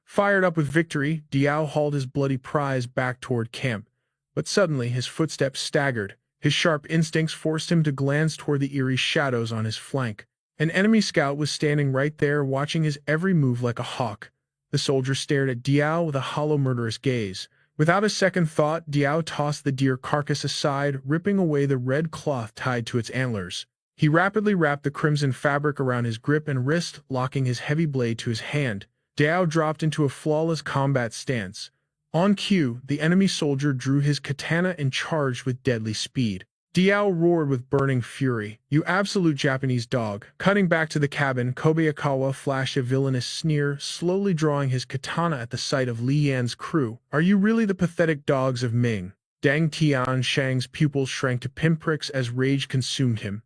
Fired up with victory, Diao hauled his bloody prize back toward camp. But suddenly his footsteps staggered. His sharp instincts forced him to glance toward the eerie shadows on his flank. An enemy scout was standing right there, watching his every move like a hawk. The soldier stared at Diao with a hollow, murderous gaze. Without a second thought, Diao tossed the deer carcass aside, ripping away the red cloth tied to its antlers. He rapidly wrapped the crimson fabric around his grip and wrist, locking his heavy blade to his hand. Diao dropped into a flawless combat stance. On cue, the enemy soldier drew his katana and charged with deadly speed. Diao roared with burning fury, "You absolute Japanese dog!" Cutting back to the cabin, Kobayakawa flashed a villainous sneer, slowly drawing his katana at the sight of Li Yan's crew. "Are you really the pathetic dogs of Ming?" Deng Tianxiang's pupils shrank to pinpricks as rage consumed him.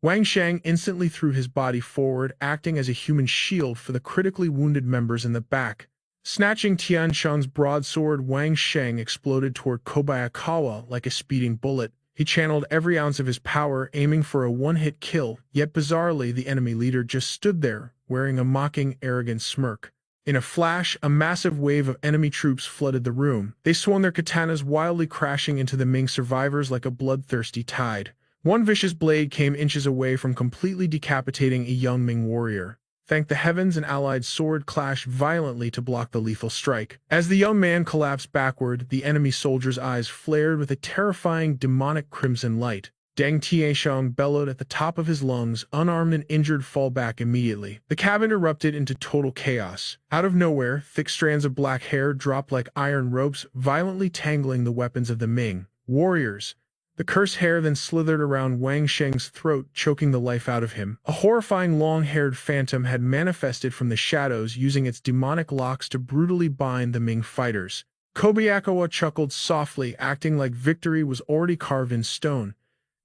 Wang Shang instantly threw his body forward, acting as a human shield for the critically wounded members in the back. Snatching Tianxiang's broadsword, Wang Shang exploded toward Kobayakawa like a speeding bullet. He channeled every ounce of his power, aiming for a one-hit kill, yet bizarrely the enemy leader just stood there, wearing a mocking, arrogant smirk. In a flash, a massive wave of enemy troops flooded the room. They swung their katanas wildly, crashing into the Ming survivors like a bloodthirsty tide. One vicious blade came inches away from completely decapitating a young Ming warrior. Thank the heavens, an allied sword clashed violently to block the lethal strike. As the young man collapsed backward, the enemy soldier's eyes flared with a terrifying, demonic crimson light. Deng Tianxiang bellowed at the top of his lungs, unarmed and injured, fall back immediately. The cabin erupted into total chaos. Out of nowhere, thick strands of black hair dropped like iron ropes, violently tangling the weapons of the Ming warriors. The cursed hair then slithered around Wang Sheng's throat, choking the life out of him. A horrifying long-haired phantom had manifested from the shadows, using its demonic locks to brutally bind the Ming fighters. Kobayakawa chuckled softly, acting like victory was already carved in stone.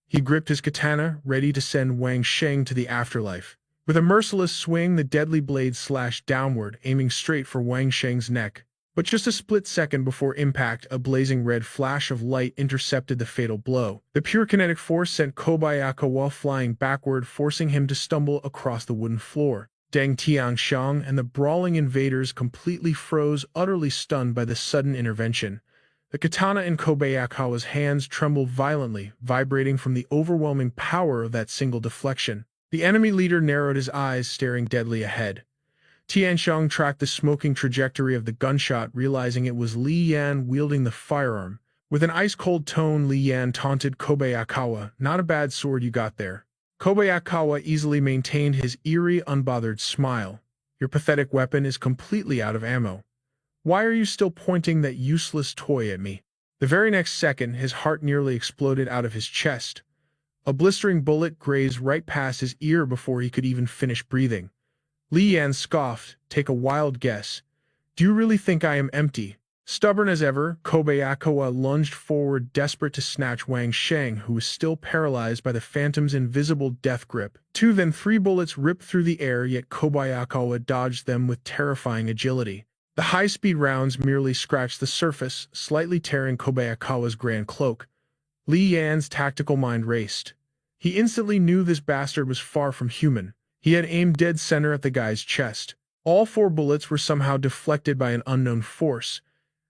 He gripped his katana, ready to send Wang Sheng to the afterlife. With a merciless swing, the deadly blade slashed downward, aiming straight for Wang Sheng's neck. But just a split second before impact, a blazing red flash of light intercepted the fatal blow. The pure kinetic force sent Kobayakawa flying backward, forcing him to stumble across the wooden floor. Deng Tianxiang and the brawling invaders completely froze, utterly stunned by the sudden intervention. The katana in Kobayakawa's hands trembled violently, vibrating from the overwhelming power of that single deflection. The enemy leader narrowed his eyes, staring deadly ahead. Tianxiang tracked the smoking trajectory of the gunshot, realizing it was Li Yan wielding the firearm. With an ice-cold tone, Li Yan taunted Kobayakawa, "Not a bad sword you got there." Kobayakawa easily maintained his eerie, unbothered smile. "Your pathetic weapon is completely out of ammo. Why are you still pointing that useless toy at me?" The very next second, his heart nearly exploded out of his chest. A blistering bullet grazed right past his ear before he could even finish breathing. Li Yan scoffed, "Take a wild guess. Do you really think I am empty?" Stubborn as ever, Kobayakawa lunged forward, desperate to snatch Wang Sheng, who was still paralyzed by the phantom's invisible death grip. Two, then three bullets ripped through the air, yet Kobayakawa dodged them with terrifying agility. The high-speed rounds merely scratched the surface, slightly tearing Kobayakawa's grand cloak. Li Yan's tactical mind raced. He instantly knew this bastard was far from human. He had aimed dead center at the guy's chest. All four bullets were somehow deflected by an unknown force.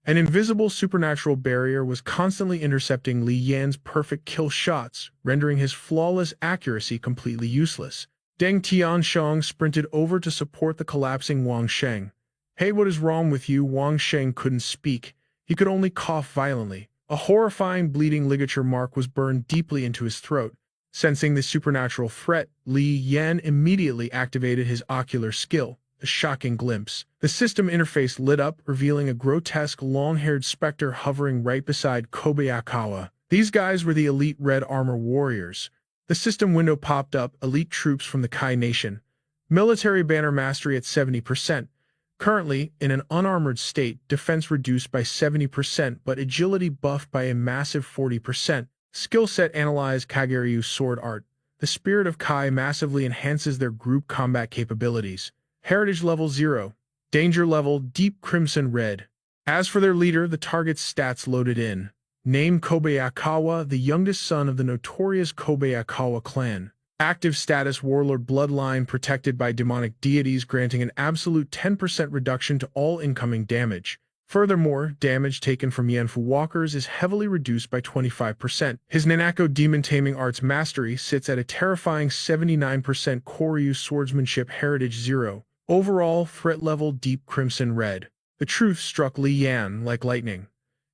An invisible supernatural barrier was constantly intercepting Li Yan's perfect kill shots, rendering his flawless accuracy completely useless. Deng Tianxiang sprinted over to support the collapsing Wang Sheng. "Hey, what is wrong with you?" Wang Sheng couldn't speak. He could only cough violently. A horrifying bleeding ligature mark was burned deeply into his throat. Sensing the supernatural threat, Li Yan immediately activated his ocular skill. A shocking glimpse. The system interface lit up, revealing a grotesque, long-haired specter hovering right beside Kobayakawa. These guys were the elite red armor warriors. The system window popped up, elite troops from the Kai Nation. Military banner mastery at 70%. Currently, in an unarmored state, defense reduced by 70%, but agility buffed by a massive 40%. Skill set analyze Kaguryu sword art. The spirit of Kai massively enhances their group combat capabilities. Heritage level 0. Danger level deep crimson red. As for their leader, the target's stats loaded in. Name Kobayakawa, the youngest son of the notorious Kobayakawa clan. Active status warlord bloodline protected by demonic deities, granting an absolute 10% reduction to all incoming damage. Furthermore, damage taken from Yanfu walkers is heavily reduced by 25%. His Nanako demon taming arts mastery sits at a terrifying 79%. Koryu swordsmanship heritage 0. Overall, threat level deep crimson red. The truth struck Li Yan like lightning.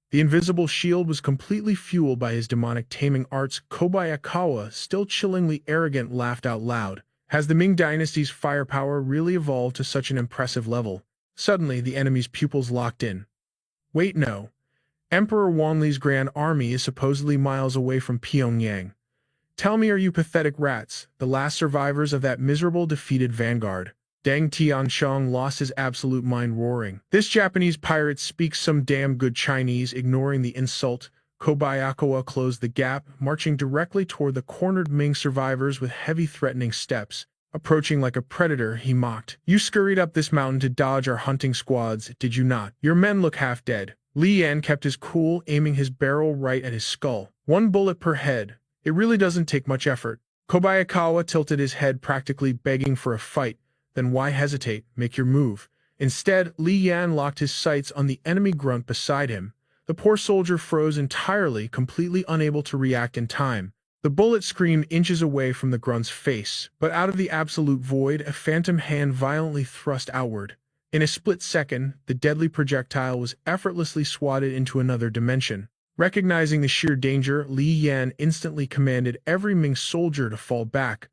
The invisible shield was completely fueled by his demonic taming arts. Kobayakawa, still chillingly arrogant, laughed out loud. Has the Ming Dynasty's firepower really evolved to such an impressive level? Suddenly, the enemy's pupils locked in. Wait, no. Emperor Wanli's grand army is supposedly miles away from Pyongyang. Tell me, are you pathetic rats, the last survivors of that miserable defeated vanguard? Deng Tianxiang lost his absolute mind, roaring. This Japanese pirate speaks some damn good Chinese. Ignoring the insult, Kobayakawa closed the gap, marching directly toward the cornered Ming survivors with heavy threatening steps. Approaching like a predator, he mocked. You scurried up this mountain to dodge our hunting squads, did you not? Your men look half dead. Li Yan kept his cool, aiming his barrel right at his skull. One bullet per head. It really doesn't take much effort. Kobayakawa tilted his head, practically begging for a fight. Then why hesitate? Make your move. Instead, Li Yan locked his sights on the enemy grunt beside him. The poor soldier froze entirely, completely unable to react in time. The bullet screamed inches away from the grunt's face, but out of the absolute void, a phantom hand violently thrust outward. In a split second, the deadly projectile was effortlessly swatted into another dimension. Recognizing the sheer danger, Li Yan instantly commanded every Ming soldier to fall back.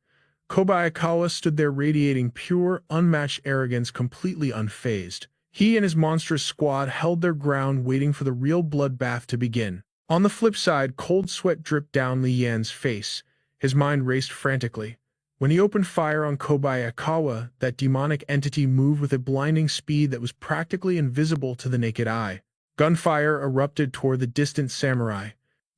Kobayakawa stood there radiating pure, unmatched arrogance, completely unfazed. He and his monstrous squad held their ground, waiting for the real bloodbath to begin. On the flip side, cold sweat dripped down Li Yan's face. His mind raced frantically. When he opened fire on Kobayakawa, that demonic entity moved with a blinding speed that was practically invisible to the naked eye. Gunfire erupted toward the distant samurai.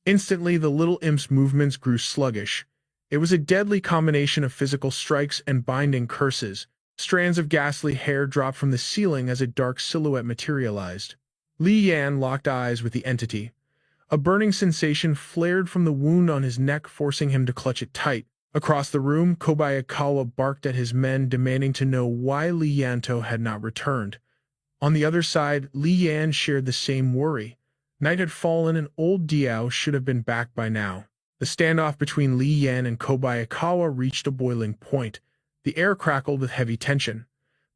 Instantly, the little imp's movements grew sluggish. It was a deadly combination of physical strikes and binding curses. Strands of ghastly hair dropped from the ceiling as a dark silhouette materialized. Li Yan locked eyes with the entity. A burning sensation flared from the wound on his neck, forcing him to clutch it tight. Across the room, Kobayakawa barked at his men, demanding to know why Li Yanto had not returned. On the other side, Li Yan shared the same worry. Night had fallen and old Diao should have been back by now. The standoff between Li Yan and Kobayakawa reached a boiling point. The air crackled with heavy tension.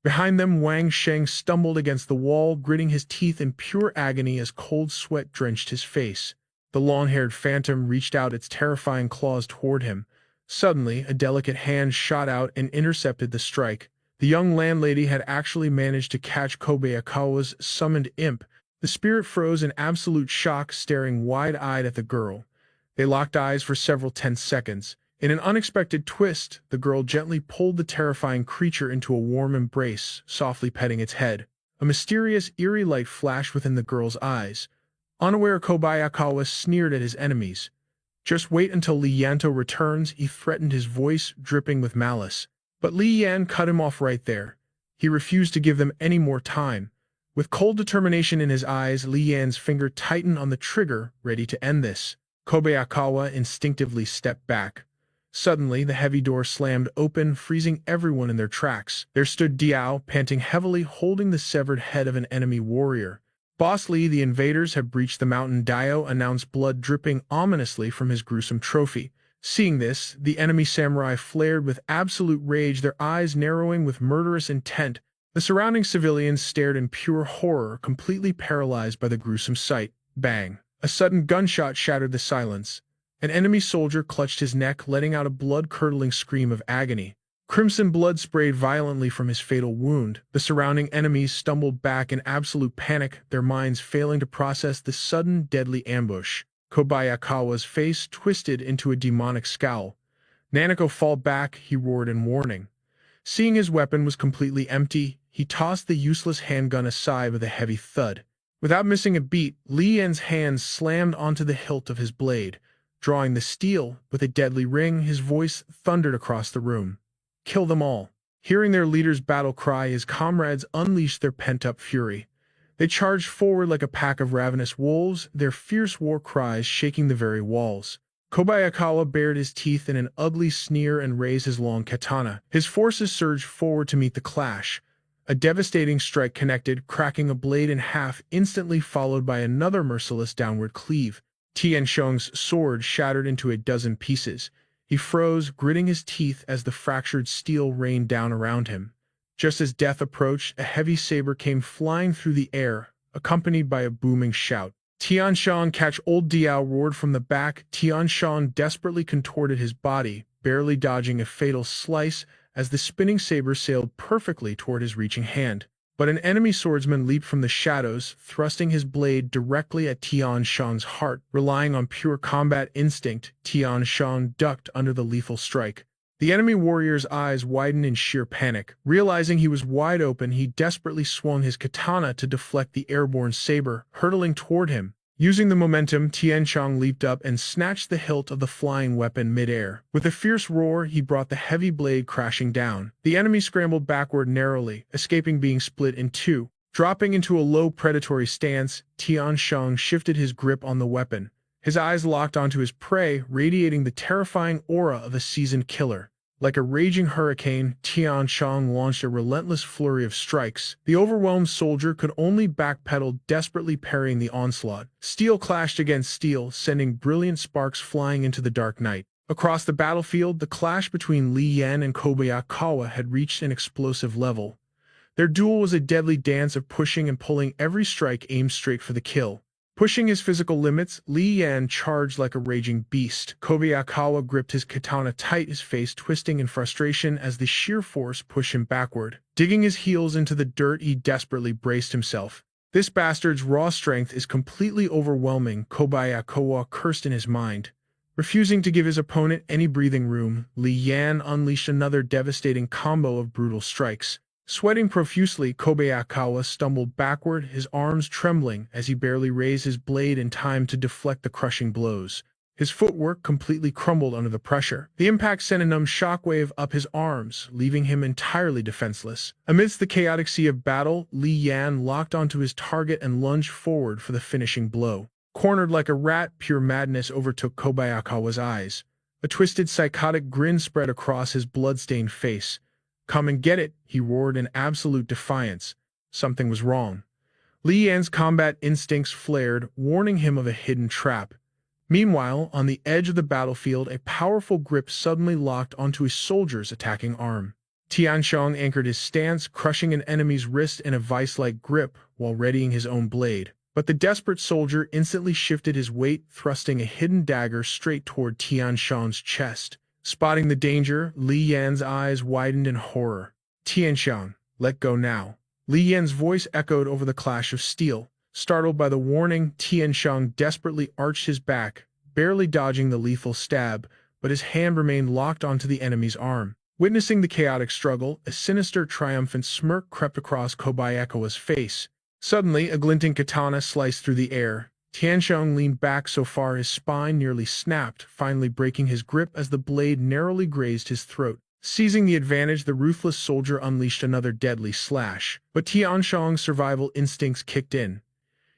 Behind them, Wang Sheng stumbled against the wall, gritting his teeth in pure agony as cold sweat drenched his face. The long-haired phantom reached out its terrifying claws toward him. Suddenly, a delicate hand shot out and intercepted the strike. The young landlady had actually managed to catch Kobayakawa's summoned imp. The spirit froze in absolute shock, staring wide-eyed at the girl. They locked eyes for several tense seconds. In an unexpected twist, the girl gently pulled the terrifying creature into a warm embrace, softly petting its head. A mysterious, eerie light flashed within the girl's eyes. Unaware, Kobayakawa sneered at his enemies. "Just wait until Li Yanto returns," he threatened, his voice dripping with malice. But Li Yan cut him off right there. He refused to give them any more time. With cold determination in his eyes, Li Yan's finger tightened on the trigger, ready to end this. Kobayakawa instinctively stepped back. Suddenly, the heavy door slammed open, freezing everyone in their tracks. There stood Diao, panting heavily, holding the severed head of an enemy warrior. "Boss Li, the invaders have breached the mountain," Diao announced, blood dripping ominously from his gruesome trophy. Seeing this, the enemy samurai flared with absolute rage, their eyes narrowing with murderous intent. The surrounding civilians stared in pure horror, completely paralyzed by the gruesome sight. Bang! A sudden gunshot shattered the silence. An enemy soldier clutched his neck, letting out a blood-curdling scream of agony. Crimson blood sprayed violently from his fatal wound. The surrounding enemies stumbled back in absolute panic, their minds failing to process the sudden, deadly ambush. Kobayakawa's face twisted into a demonic scowl. "Nanako, fall back," he roared in warning. Seeing his weapon was completely empty, he tossed the useless handgun aside with a heavy thud. Without missing a beat, Li Yan's hands slammed onto the hilt of his blade. Drawing the steel with a deadly ring, his voice thundered across the room. "Kill them all." Hearing their leader's battle cry, his comrades unleashed their pent-up fury. They charged forward like a pack of ravenous wolves, their fierce war cries shaking the very walls. Kobayakawa bared his teeth in an ugly sneer and raised his long katana. His forces surged forward to meet the clash. A devastating strike connected, cracking a blade in half, instantly followed by another merciless downward cleave. Tianxiang's sword shattered into a dozen pieces. He froze, gritting his teeth as the fractured steel rained down around him. Just as death approached, a heavy saber came flying through the air, accompanied by a booming shout. "Tianxiang, catch!" Old Diao roared from the back. Tianxiang desperately contorted his body, barely dodging a fatal slice as the spinning saber sailed perfectly toward his reaching hand. But an enemy swordsman leaped from the shadows, thrusting his blade directly at Tianxiang's heart. Relying on pure combat instinct, Tianxiang ducked under the lethal strike. The enemy warrior's eyes widened in sheer panic. Realizing he was wide open, he desperately swung his katana to deflect the airborne saber, hurtling toward him. Using the momentum, Tianxiang leaped up and snatched the hilt of the flying weapon mid-air. With a fierce roar, he brought the heavy blade crashing down. The enemy scrambled backward narrowly, escaping being split in two. Dropping into a low predatory stance, Tianxiang shifted his grip on the weapon. His eyes locked onto his prey, radiating the terrifying aura of a seasoned killer. Like a raging hurricane, Tianxiang launched a relentless flurry of strikes. The overwhelmed soldier could only backpedal, desperately parrying the onslaught. Steel clashed against steel, sending brilliant sparks flying into the dark night. Across the battlefield, the clash between Li Yan and Kobayakawa had reached an explosive level. Their duel was a deadly dance of pushing and pulling, every strike aimed straight for the kill. Pushing his physical limits, Li Yan charged like a raging beast. Kobayakawa gripped his katana tight, his face twisting in frustration as the sheer force pushed him backward. Digging his heels into the dirt, he desperately braced himself. "This bastard's raw strength is completely overwhelming," Kobayakawa cursed in his mind. Refusing to give his opponent any breathing room, Li Yan unleashed another devastating combo of brutal strikes. Sweating profusely, Kobayakawa stumbled backward, his arms trembling as he barely raised his blade in time to deflect the crushing blows. His footwork completely crumbled under the pressure. The impact sent a numb shockwave up his arms, leaving him entirely defenseless. Amidst the chaotic sea of battle, Li Yan locked onto his target and lunged forward for the finishing blow. Cornered like a rat, pure madness overtook Kobayakawa's eyes. A twisted, psychotic grin spread across his blood-stained face. "Come and get it," he roared in absolute defiance. Something was wrong. Li Yan's combat instincts flared, warning him of a hidden trap. Meanwhile, on the edge of the battlefield, a powerful grip suddenly locked onto a soldier's attacking arm. Tianxiang anchored his stance, crushing an enemy's wrist in a vice-like grip while readying his own blade. But the desperate soldier instantly shifted his weight, thrusting a hidden dagger straight toward Tianxiang's chest. Spotting the danger, Li Yan's eyes widened in horror. "Tianxiang, let go now." Li Yan's voice echoed over the clash of steel. Startled by the warning, Tianxiang desperately arched his back, barely dodging the lethal stab, but his hand remained locked onto the enemy's arm. Witnessing the chaotic struggle, a sinister, triumphant smirk crept across Kobayakawa's face. Suddenly, a glinting katana sliced through the air. Tianxiang leaned back so far his spine nearly snapped, finally breaking his grip as the blade narrowly grazed his throat. Seizing the advantage, the ruthless soldier unleashed another deadly slash. But Tianxiang's survival instincts kicked in.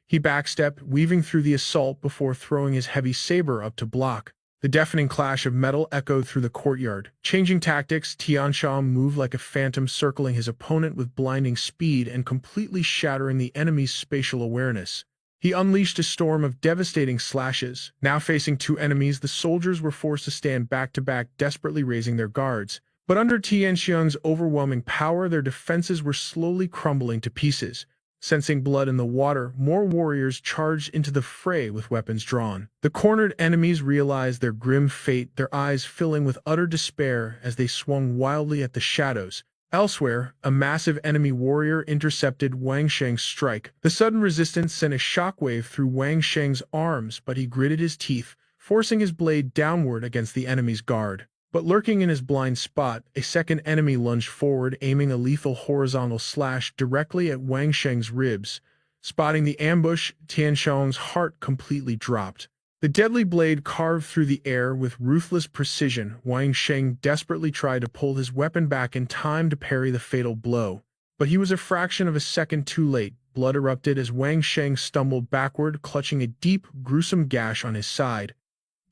He backstepped, weaving through the assault before throwing his heavy saber up to block. The deafening clash of metal echoed through the courtyard. Changing tactics, Tianxiang moved like a phantom, circling his opponent with blinding speed and completely shattering the enemy's spatial awareness. He unleashed a storm of devastating slashes. Now facing two enemies, the soldiers were forced to stand back-to-back, desperately raising their guards. But under Tianxiang's overwhelming power, their defenses were slowly crumbling to pieces. Sensing blood in the water, more warriors charged into the fray with weapons drawn. The cornered enemies realized their grim fate, their eyes filling with utter despair as they swung wildly at the shadows. Elsewhere, a massive enemy warrior intercepted Wang Sheng's strike. The sudden resistance sent a shockwave through Wang Sheng's arms, but he gritted his teeth, forcing his blade downward against the enemy's guard. But lurking in his blind spot, a second enemy lunged forward, aiming a lethal horizontal slash directly at Wang Sheng's ribs. Spotting the ambush, Tianxiang's heart completely dropped. The deadly blade carved through the air with ruthless precision. Wang Sheng desperately tried to pull his weapon back in time to parry the fatal blow. But he was a fraction of a second too late. Blood erupted as Wang Sheng stumbled backward, clutching a deep, gruesome gash on his side.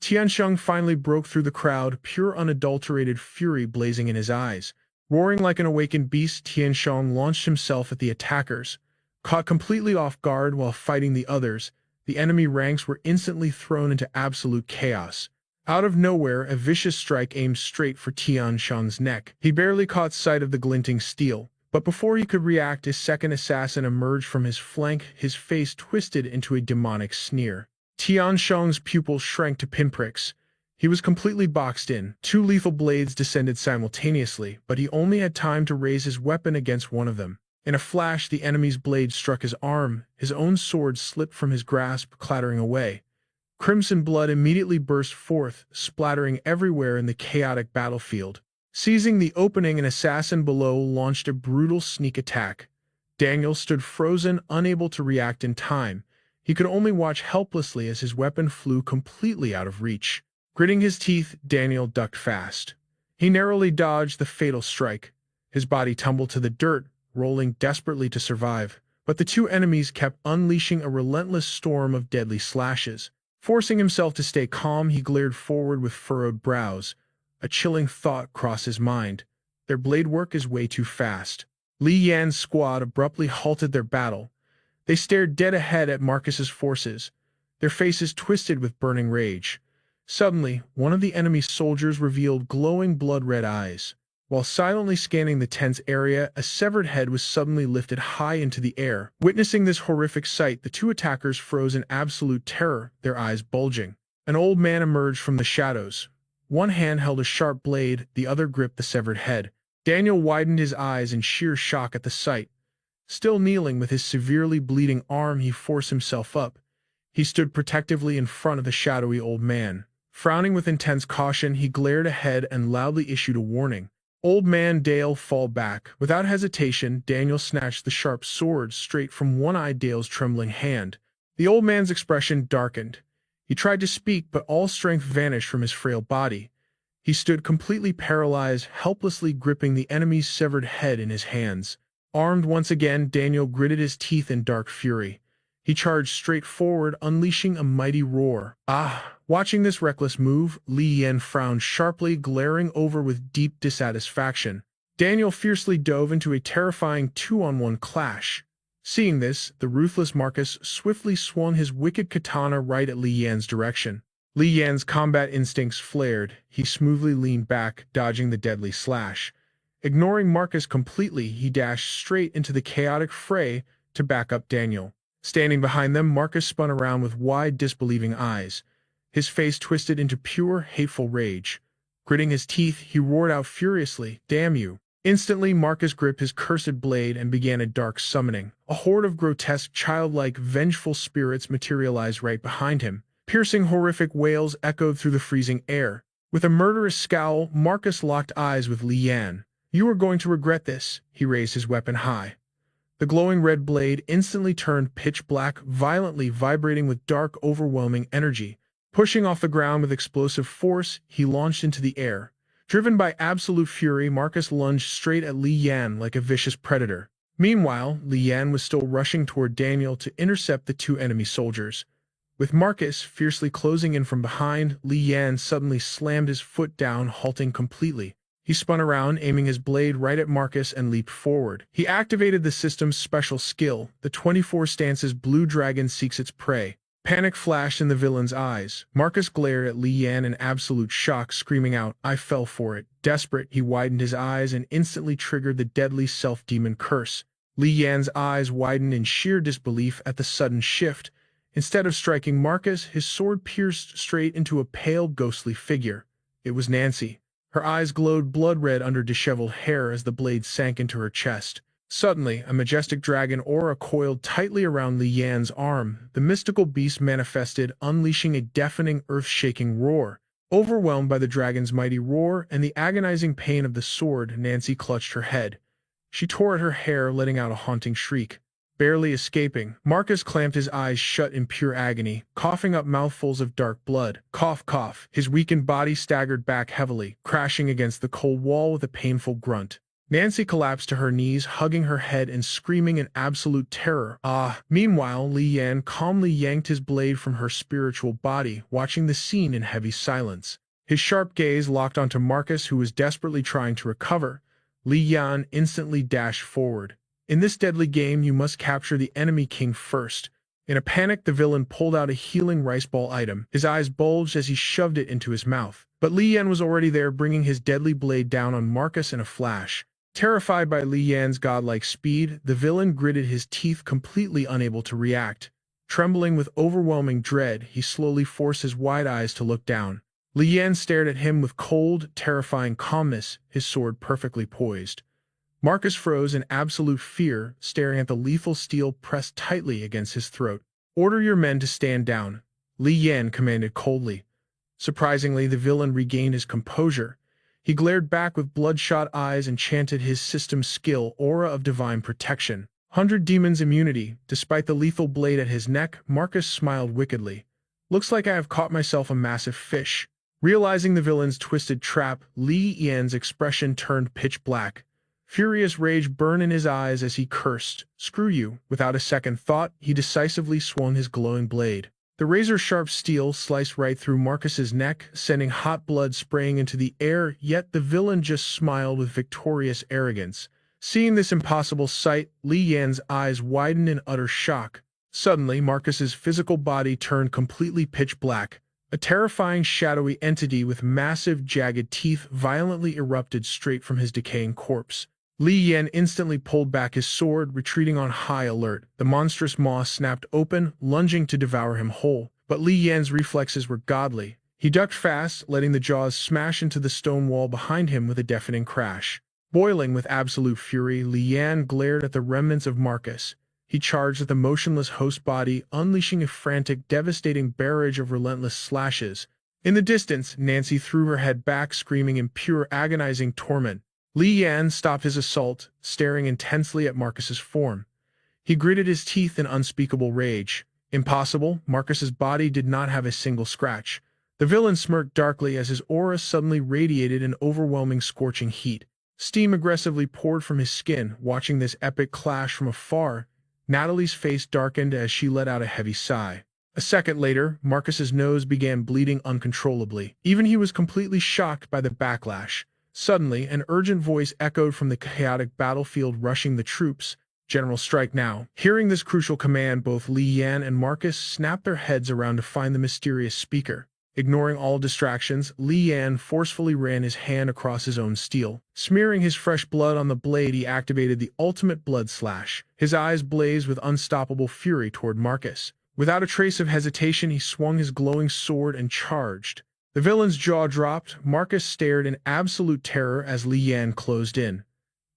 Tianxiang finally broke through the crowd, pure unadulterated fury blazing in his eyes. Roaring like an awakened beast, Tianxiang launched himself at the attackers. Caught completely off guard while fighting the others, the enemy ranks were instantly thrown into absolute chaos. Out of nowhere, a vicious strike aimed straight for Tianxiang's neck. He barely caught sight of the glinting steel, but before he could react, his second assassin emerged from his flank, his face twisted into a demonic sneer. Tianxiang's pupils shrank to pinpricks. He was completely boxed in. Two lethal blades descended simultaneously, but he only had time to raise his weapon against one of them. In a flash, the enemy's blade struck his arm. His own sword slipped from his grasp, clattering away. Crimson blood immediately burst forth, splattering everywhere in the chaotic battlefield. Seizing the opening, an assassin below launched a brutal sneak attack. Daniel stood frozen, unable to react in time. He could only watch helplessly as his weapon flew completely out of reach. Gritting his teeth, Daniel ducked fast. He narrowly dodged the fatal strike. His body tumbled to the dirt, rolling desperately to survive. But the two enemies kept unleashing a relentless storm of deadly slashes. Forcing himself to stay calm, he glared forward with furrowed brows. A chilling thought crossed his mind. Their blade work is way too fast. Li Yan's squad abruptly halted their battle. They stared dead ahead at Marcus's forces, their faces twisted with burning rage. Suddenly, one of the enemy soldiers revealed glowing blood-red eyes. While silently scanning the tense area, a severed head was suddenly lifted high into the air. Witnessing this horrific sight, the two attackers froze in absolute terror, their eyes bulging. An old man emerged from the shadows. One hand held a sharp blade, the other gripped the severed head. Daniel widened his eyes in sheer shock at the sight. Still kneeling with his severely bleeding arm, he forced himself up. He stood protectively in front of the shadowy old man. Frowning with intense caution, he glared ahead and loudly issued a warning. "Old man Dale, fall back." Without hesitation, Daniel snatched the sharp sword straight from one-eyed Dale's trembling hand. The old man's expression darkened. He tried to speak, but all strength vanished from his frail body. He stood completely paralyzed, helplessly gripping the enemy's severed head in his hands. Armed once again, Daniel gritted his teeth in dark fury. He charged straight forward, unleashing a mighty roar. Ah! Watching this reckless move, Li Yan frowned sharply, glaring over with deep dissatisfaction. Daniel fiercely dove into a terrifying two-on-one clash. Seeing this, the ruthless Marcus swiftly swung his wicked katana right at Li Yan's direction. Li Yan's combat instincts flared. He smoothly leaned back, dodging the deadly slash. Ignoring Marcus completely, he dashed straight into the chaotic fray to back up Daniel. Standing behind them, Marcus spun around with wide, disbelieving eyes. His face twisted into pure, hateful rage. Gritting his teeth, he roared out furiously, "Damn you!" Instantly, Marcus gripped his cursed blade and began a dark summoning. A horde of grotesque, childlike, vengeful spirits materialized right behind him. Piercing, horrific wails echoed through the freezing air. With a murderous scowl, Marcus locked eyes with Li Yan. "You are going to regret this." He raised his weapon high. The glowing red blade instantly turned pitch black, violently vibrating with dark, overwhelming energy. Pushing off the ground with explosive force, he launched into the air. Driven by absolute fury, Marcus lunged straight at Li Yan like a vicious predator. Meanwhile, Li Yan was still rushing toward Daniel to intercept the two enemy soldiers. With Marcus fiercely closing in from behind, Li Yan suddenly slammed his foot down, halting completely. He spun around, aiming his blade right at Marcus and leaped forward. He activated the system's special skill, the 24 stances Blue Dragon Seeks Its Prey. Panic flashed in the villain's eyes. Marcus glared at Li Yan in absolute shock, screaming out, "I fell for it." Desperate, he widened his eyes and instantly triggered the deadly self-demon curse. Li Yan's eyes widened in sheer disbelief at the sudden shift. Instead of striking Marcus, his sword pierced straight into a pale, ghostly figure. It was Nancy. Her eyes glowed blood-red under disheveled hair as the blade sank into her chest. Suddenly, a majestic dragon aura coiled tightly around Li Yan's arm. The mystical beast manifested, unleashing a deafening, earth-shaking roar. Overwhelmed by the dragon's mighty roar and the agonizing pain of the sword, Nancy clutched her head. She tore at her hair, letting out a haunting shriek. Barely escaping, Marcus clamped his eyes shut in pure agony, coughing up mouthfuls of dark blood. Cough, cough. His weakened body staggered back heavily, crashing against the cold wall with a painful grunt. Nancy collapsed to her knees, hugging her head and screaming in absolute terror. Ah! Meanwhile, Li Yan calmly yanked his blade from her spiritual body, watching the scene in heavy silence. His sharp gaze locked onto Marcus, who was desperately trying to recover. Li Yan instantly dashed forward. "In this deadly game, you must capture the enemy king first." In a panic, the villain pulled out a healing rice ball item. His eyes bulged as he shoved it into his mouth. But Li Yan was already there, bringing his deadly blade down on Marcus in a flash. Terrified by Li Yan's godlike speed, the villain gritted his teeth, completely unable to react. Trembling with overwhelming dread, he slowly forced his wide eyes to look down. Li Yan stared at him with cold, terrifying calmness, his sword perfectly poised. Marcus froze in absolute fear, staring at the lethal steel pressed tightly against his throat. "Order your men to stand down," Li Yan commanded coldly. Surprisingly, the villain regained his composure. He glared back with bloodshot eyes and chanted his system's skill, Aura of Divine Protection. 100 Demons Immunity. Despite the lethal blade at his neck, Marcus smiled wickedly. "Looks like I have caught myself a massive fish." Realizing the villain's twisted trap, Li Yan's expression turned pitch black. Furious rage burned in his eyes as he cursed. "Screw you." Without a second thought, he decisively swung his glowing blade. The razor-sharp steel sliced right through Marcus's neck, sending hot blood spraying into the air, yet the villain just smiled with victorious arrogance. Seeing this impossible sight, Li Yan's eyes widened in utter shock. Suddenly, Marcus's physical body turned completely pitch black. A terrifying shadowy entity with massive, jagged teeth violently erupted straight from his decaying corpse. Li Yan instantly pulled back his sword, retreating on high alert. The monstrous maw snapped open, lunging to devour him whole. But Li Yan's reflexes were godly. He ducked fast, letting the jaws smash into the stone wall behind him with a deafening crash. Boiling with absolute fury, Li Yan glared at the remnants of Marcus. He charged at the motionless host body, unleashing a frantic, devastating barrage of relentless slashes. In the distance, Nancy threw her head back, screaming in pure, agonizing torment. Li Yan stopped his assault, staring intensely at Marcus's form. He gritted his teeth in unspeakable rage. Impossible, Marcus's body did not have a single scratch. The villain smirked darkly as his aura suddenly radiated an overwhelming scorching heat. Steam aggressively poured from his skin. Watching this epic clash from afar, Natalie's face darkened as she let out a heavy sigh. A second later, Marcus's nose began bleeding uncontrollably. Even he was completely shocked by the backlash. Suddenly, an urgent voice echoed from the chaotic battlefield, rushing the troops. "General, strike now." Hearing this crucial command, both Li Yan and Marcus snapped their heads around to find the mysterious speaker. Ignoring all distractions, Li Yan forcefully ran his hand across his own steel. Smearing his fresh blood on the blade, he activated the ultimate blood slash. His eyes blazed with unstoppable fury toward Marcus. Without a trace of hesitation, he swung his glowing sword and charged. The villain's jaw dropped. Marcus stared in absolute terror as Li Yan closed in.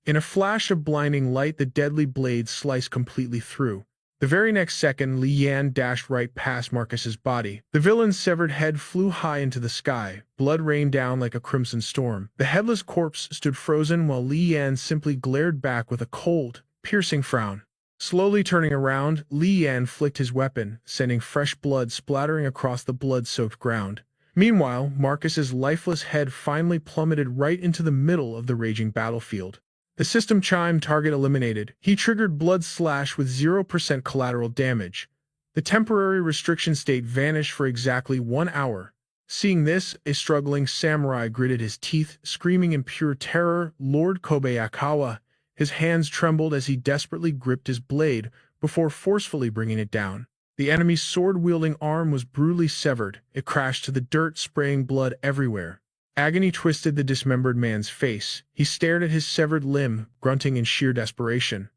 In a flash of blinding light, the deadly blade sliced completely through. The very next second, Li Yan dashed right past Marcus's body. The villain's severed head flew high into the sky. Blood rained down like a crimson storm. The headless corpse stood frozen while Li Yan simply glared back with a cold, piercing frown. Slowly turning around, Li Yan flicked his weapon, sending fresh blood splattering across the blood-soaked ground. Meanwhile, Marcus's lifeless head finally plummeted right into the middle of the raging battlefield. The system chime target eliminated. He triggered Blood Slash with 0% collateral damage. The temporary restriction state vanished for exactly 1 hour. Seeing this, a struggling samurai gritted his teeth, screaming in pure terror, "Lord Kobayakawa!" His hands trembled as he desperately gripped his blade before forcefully bringing it down. The enemy's sword-wielding arm was brutally severed. It crashed to the dirt, spraying blood everywhere. Agony twisted the dismembered man's face. He stared at his severed limb, grunting in sheer desperation.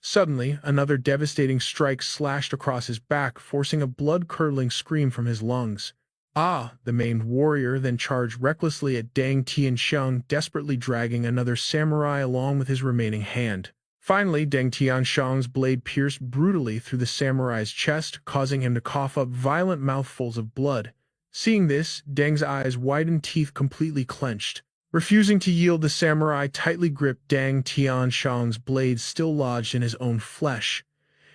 Suddenly, another devastating strike slashed across his back, forcing a blood-curdling scream from his lungs. "Ah!" The maimed warrior then charged recklessly at Deng Tianxiang, desperately dragging another samurai along with his remaining hand. Finally, Deng Tianxiang's blade pierced brutally through the samurai's chest, causing him to cough up violent mouthfuls of blood. Seeing this, Deng's eyes widened, teeth completely clenched. Refusing to yield, the samurai tightly gripped Deng Tianxiang's blade still lodged in his own flesh.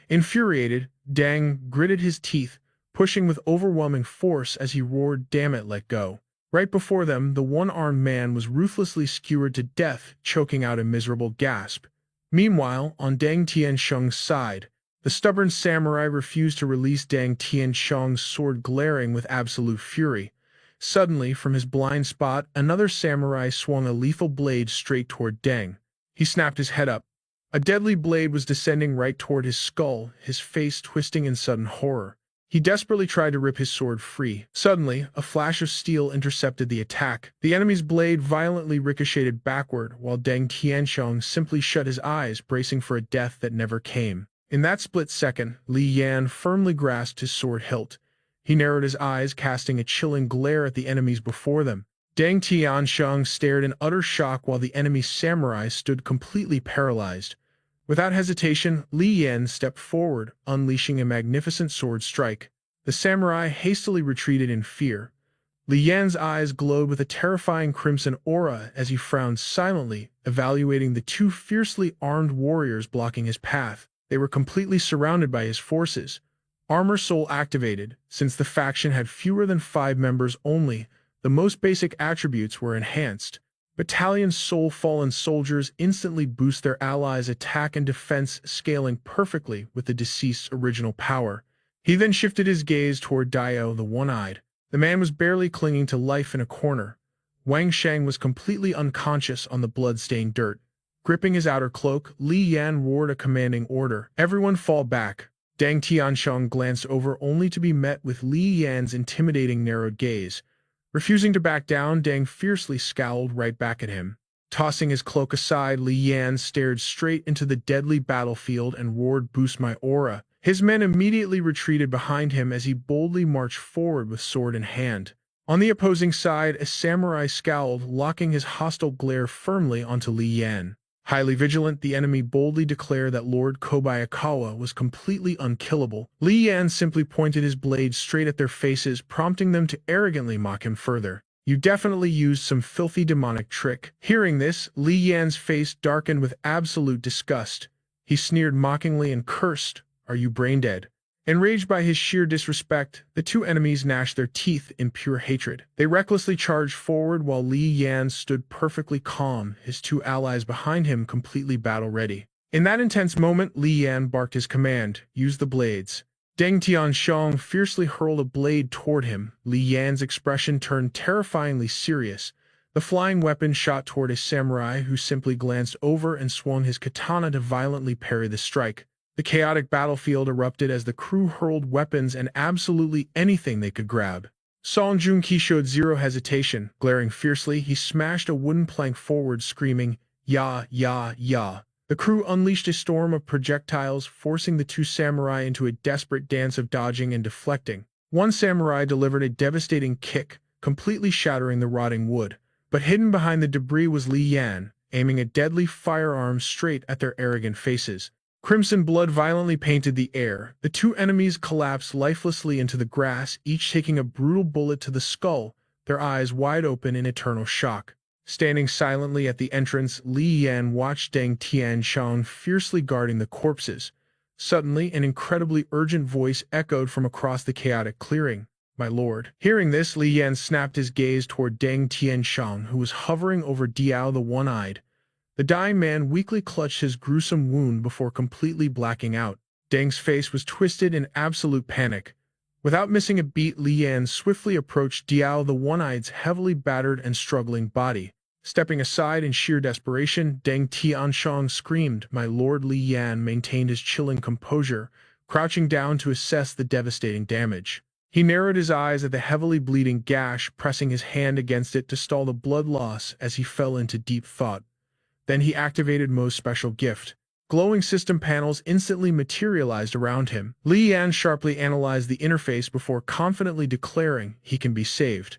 Infuriated, Deng gritted his teeth, pushing with overwhelming force as he roared, "Damn it, let go." Right before them, the one-armed man was ruthlessly skewered to death, choking out a miserable gasp. Meanwhile, on Deng Tianxiang's side, the stubborn samurai refused to release Deng Tianxiang's sword, glaring with absolute fury. Suddenly, from his blind spot, another samurai swung a lethal blade straight toward Deng. He snapped his head up. A deadly blade was descending right toward his skull, his face twisting in sudden horror. He desperately tried to rip his sword free. Suddenly, a flash of steel intercepted the attack. The enemy's blade violently ricocheted backward, while Deng Tianxiang simply shut his eyes, bracing for a death that never came. In that split second, Li Yan firmly grasped his sword hilt. He narrowed his eyes, casting a chilling glare at the enemies before them. Deng Tianxiang stared in utter shock while the enemy samurai stood completely paralyzed. Without hesitation, Li Yan stepped forward, unleashing a magnificent sword strike. The samurai hastily retreated in fear. Li Yan's eyes glowed with a terrifying crimson aura as he frowned silently, evaluating the two fiercely armed warriors blocking his path. They were completely surrounded by his forces. Armor Soul activated. Since the faction had fewer than 5 members only, the most basic attributes were enhanced. Battalion Soul Fallen soldiers instantly boost their allies' attack and defense, scaling perfectly with the deceased's original power. He then shifted his gaze toward Dio, the one-eyed. The man was barely clinging to life in a corner. Wang Sheng was completely unconscious on the blood-stained dirt. Gripping his outer cloak, Li Yan roared a commanding order. "Everyone fall back." Deng Tianxiang glanced over only to be met with Li Yan's intimidating narrowed gaze. Refusing to back down, Deng fiercely scowled right back at him. Tossing his cloak aside, Li Yan stared straight into the deadly battlefield and roared, "Boost my aura." His men immediately retreated behind him as he boldly marched forward with sword in hand. On the opposing side, a samurai scowled, locking his hostile glare firmly onto Li Yan. Highly vigilant, the enemy boldly declared that Lord Kobayakawa was completely unkillable. Li Yan simply pointed his blade straight at their faces, prompting them to arrogantly mock him further. "You definitely used some filthy demonic trick." Hearing this, Li Yan's face darkened with absolute disgust. He sneered mockingly and cursed, "Are you brain-dead?" Enraged by his sheer disrespect, the two enemies gnashed their teeth in pure hatred. They recklessly charged forward while Li Yan stood perfectly calm, his two allies behind him completely battle-ready. In that intense moment, Li Yan barked his command, "Use the blades." Deng Tianxiang fiercely hurled a blade toward him. Li Yan's expression turned terrifyingly serious. The flying weapon shot toward a samurai who simply glanced over and swung his katana to violently parry the strike. The chaotic battlefield erupted as the crew hurled weapons and absolutely anything they could grab. Song Joong-ki showed zero hesitation. Glaring fiercely, he smashed a wooden plank forward, screaming, "Ya, ya, ya." The crew unleashed a storm of projectiles, forcing the two samurai into a desperate dance of dodging and deflecting. One samurai delivered a devastating kick, completely shattering the rotting wood. But hidden behind the debris was Li Yan, aiming a deadly firearm straight at their arrogant faces. Crimson blood violently painted the air. The two enemies collapsed lifelessly into the grass, each taking a brutal bullet to the skull, their eyes wide open in eternal shock. Standing silently at the entrance, Li Yan watched Deng Tianxiang fiercely guarding the corpses. Suddenly, an incredibly urgent voice echoed from across the chaotic clearing. "My lord." Hearing this, Li Yan snapped his gaze toward Deng Tianxiang, who was hovering over Diao the One-Eyed. The dying man weakly clutched his gruesome wound before completely blacking out. Deng's face was twisted in absolute panic. Without missing a beat, Li Yan swiftly approached Diao the One-Eyed's heavily battered and struggling body. Stepping aside in sheer desperation, Deng Tianxiang screamed. My lord. Li Yan maintained his chilling composure, crouching down to assess the devastating damage. He narrowed his eyes at the heavily bleeding gash, pressing his hand against it to stall the blood loss as he fell into deep thought. Then he activated Mo's special gift. Glowing system panels instantly materialized around him. Li Yan sharply analyzed the interface before confidently declaring, he can be saved.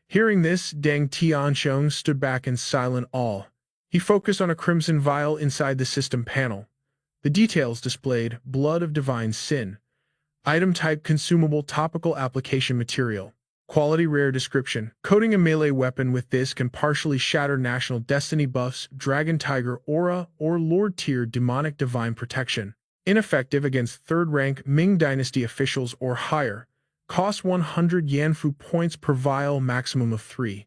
Hearing this, Deng Tianxiang stood back in silent awe. He focused on a crimson vial inside the system panel. The details displayed, blood of divine sin. Item type consumable topical application material. Quality rare description. Coating a melee weapon with this can partially shatter national destiny buffs, dragon tiger aura, or lord tier demonic divine protection. Ineffective against 3rd rank Ming dynasty officials or higher. Cost 100 Yanfu points per vial, maximum of 3.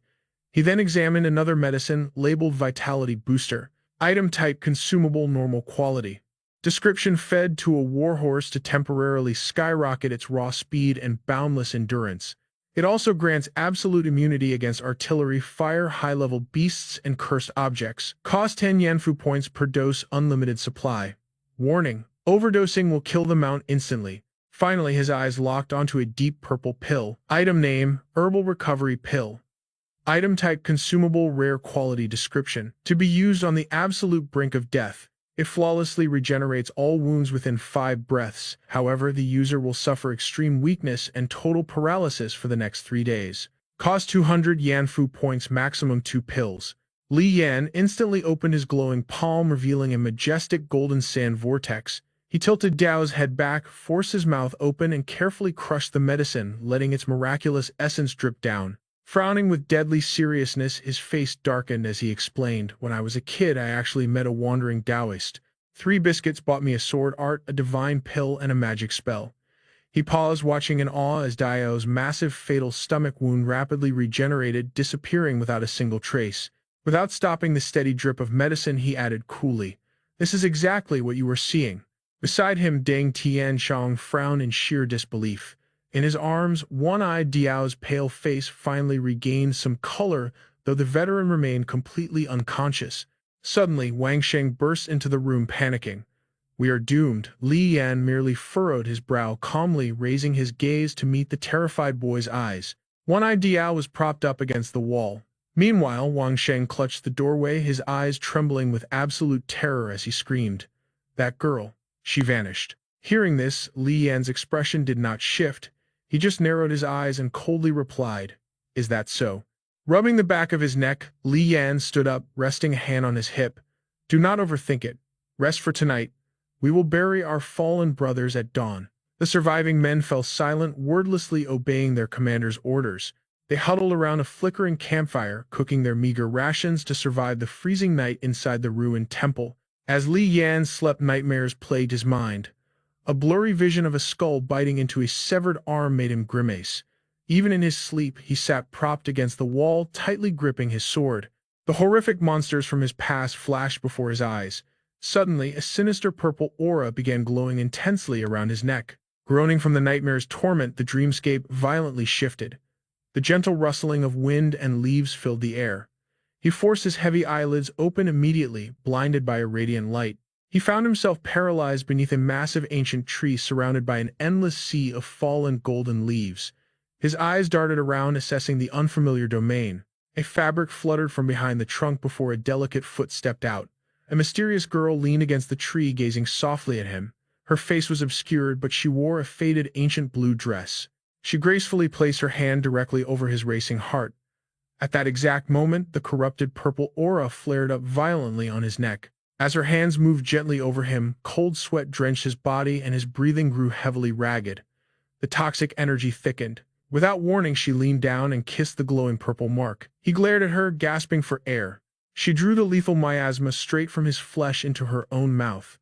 He then examined another medicine labeled Vitality Booster. Item type consumable normal quality. Description fed to a warhorse to temporarily skyrocket its raw speed and boundless endurance. It also grants absolute immunity against artillery fire, high-level beasts, and cursed objects. Cost 10 Yanfu points per dose, unlimited supply. Warning: overdosing will kill the mount instantly. Finally, his eyes locked onto a deep purple pill. Item name: Herbal Recovery Pill. Item type consumable rare quality description. To be used on the absolute brink of death. It flawlessly regenerates all wounds within 5 breaths. However, the user will suffer extreme weakness and total paralysis for the next 3 days. Cost 200 Yanfu points, maximum 2 pills. Li Yan instantly opened his glowing palm, revealing a majestic golden sand vortex. He tilted Dao's head back, forced his mouth open, and carefully crushed the medicine, letting its miraculous essence drip down. Frowning with deadly seriousness, his face darkened as he explained, when I was a kid I actually met a wandering Taoist. 3 biscuits bought me a sword art, a divine pill, and a magic spell. He paused, watching in awe as Dao's massive fatal stomach wound rapidly regenerated, disappearing without a single trace. Without stopping the steady drip of medicine, he added coolly, "This is exactly what you were seeing." Beside him, Deng Tianxiang frowned in sheer disbelief. In his arms, One-Eyed Diao's pale face finally regained some color, though the veteran remained completely unconscious. Suddenly, Wang Sheng burst into the room, panicking. "We are doomed." Li Yan merely furrowed his brow calmly, raising his gaze to meet the terrified boy's eyes. One-Eyed Diao was propped up against the wall. Meanwhile, Wang Sheng clutched the doorway, his eyes trembling with absolute terror as he screamed, "That girl, she vanished." Hearing this, Li Yan's expression did not shift. He just narrowed his eyes and coldly replied, "Is that so?" Rubbing the back of his neck, Li Yan stood up, resting a hand on his hip. "Do not overthink it. Rest for tonight. We will bury our fallen brothers at dawn." The surviving men fell silent, wordlessly obeying their commander's orders. They huddled around a flickering campfire, cooking their meager rations to survive the freezing night inside the ruined temple. As Li Yan slept, nightmares plagued his mind. A blurry vision of a skull biting into a severed arm made him grimace. Even in his sleep, he sat propped against the wall, tightly gripping his sword. The horrific monsters from his past flashed before his eyes. Suddenly, a sinister purple aura began glowing intensely around his neck. Groaning from the nightmare's torment, the dreamscape violently shifted. The gentle rustling of wind and leaves filled the air. He forced his heavy eyelids open immediately, blinded by a radiant light. He found himself paralyzed beneath a massive ancient tree surrounded by an endless sea of fallen golden leaves. His eyes darted around, assessing the unfamiliar domain. A fabric fluttered from behind the trunk before a delicate foot stepped out. A mysterious girl leaned against the tree, gazing softly at him. Her face was obscured, but she wore a faded ancient blue dress. She gracefully placed her hand directly over his racing heart. At that exact moment, the corrupted purple aura flared up violently on his neck. As her hands moved gently over him, cold sweat drenched his body and his breathing grew heavily ragged. The toxic energy thickened. Without warning, she leaned down and kissed the glowing purple mark. He glared at her, gasping for air. She drew the lethal miasma straight from his flesh into her own mouth.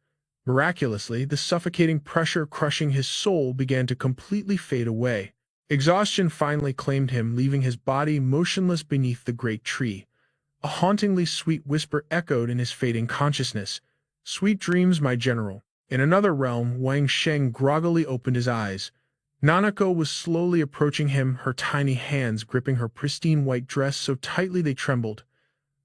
Miraculously, the suffocating pressure crushing his soul began to completely fade away. Exhaustion finally claimed him, leaving his body motionless beneath the great tree. A hauntingly sweet whisper echoed in his fading consciousness. "Sweet dreams, my general." In another realm, Wang Sheng groggily opened his eyes. Nanako was slowly approaching him, her tiny hands gripping her pristine white dress so tightly they trembled.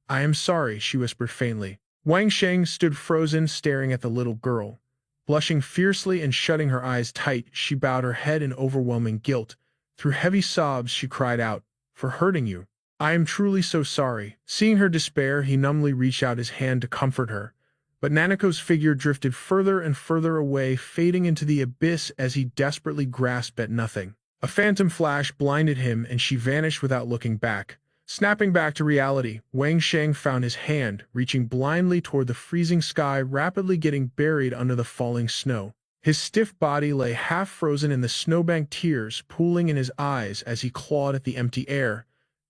"I am sorry," she whispered faintly. Wang Sheng stood frozen, staring at the little girl. Blushing fiercely and shutting her eyes tight, she bowed her head in overwhelming guilt. Through heavy sobs, she cried out, "For hurting you. I am truly so sorry." Seeing her despair, he numbly reached out his hand to comfort her. But Nanako's figure drifted further and further away, fading into the abyss as he desperately grasped at nothing. A phantom flash blinded him, and she vanished without looking back. Snapping back to reality, Wang Sheng found his hand, reaching blindly toward the freezing sky, rapidly getting buried under the falling snow. His stiff body lay half-frozen in the snowbank, tears pooling in his eyes as he clawed at the empty air.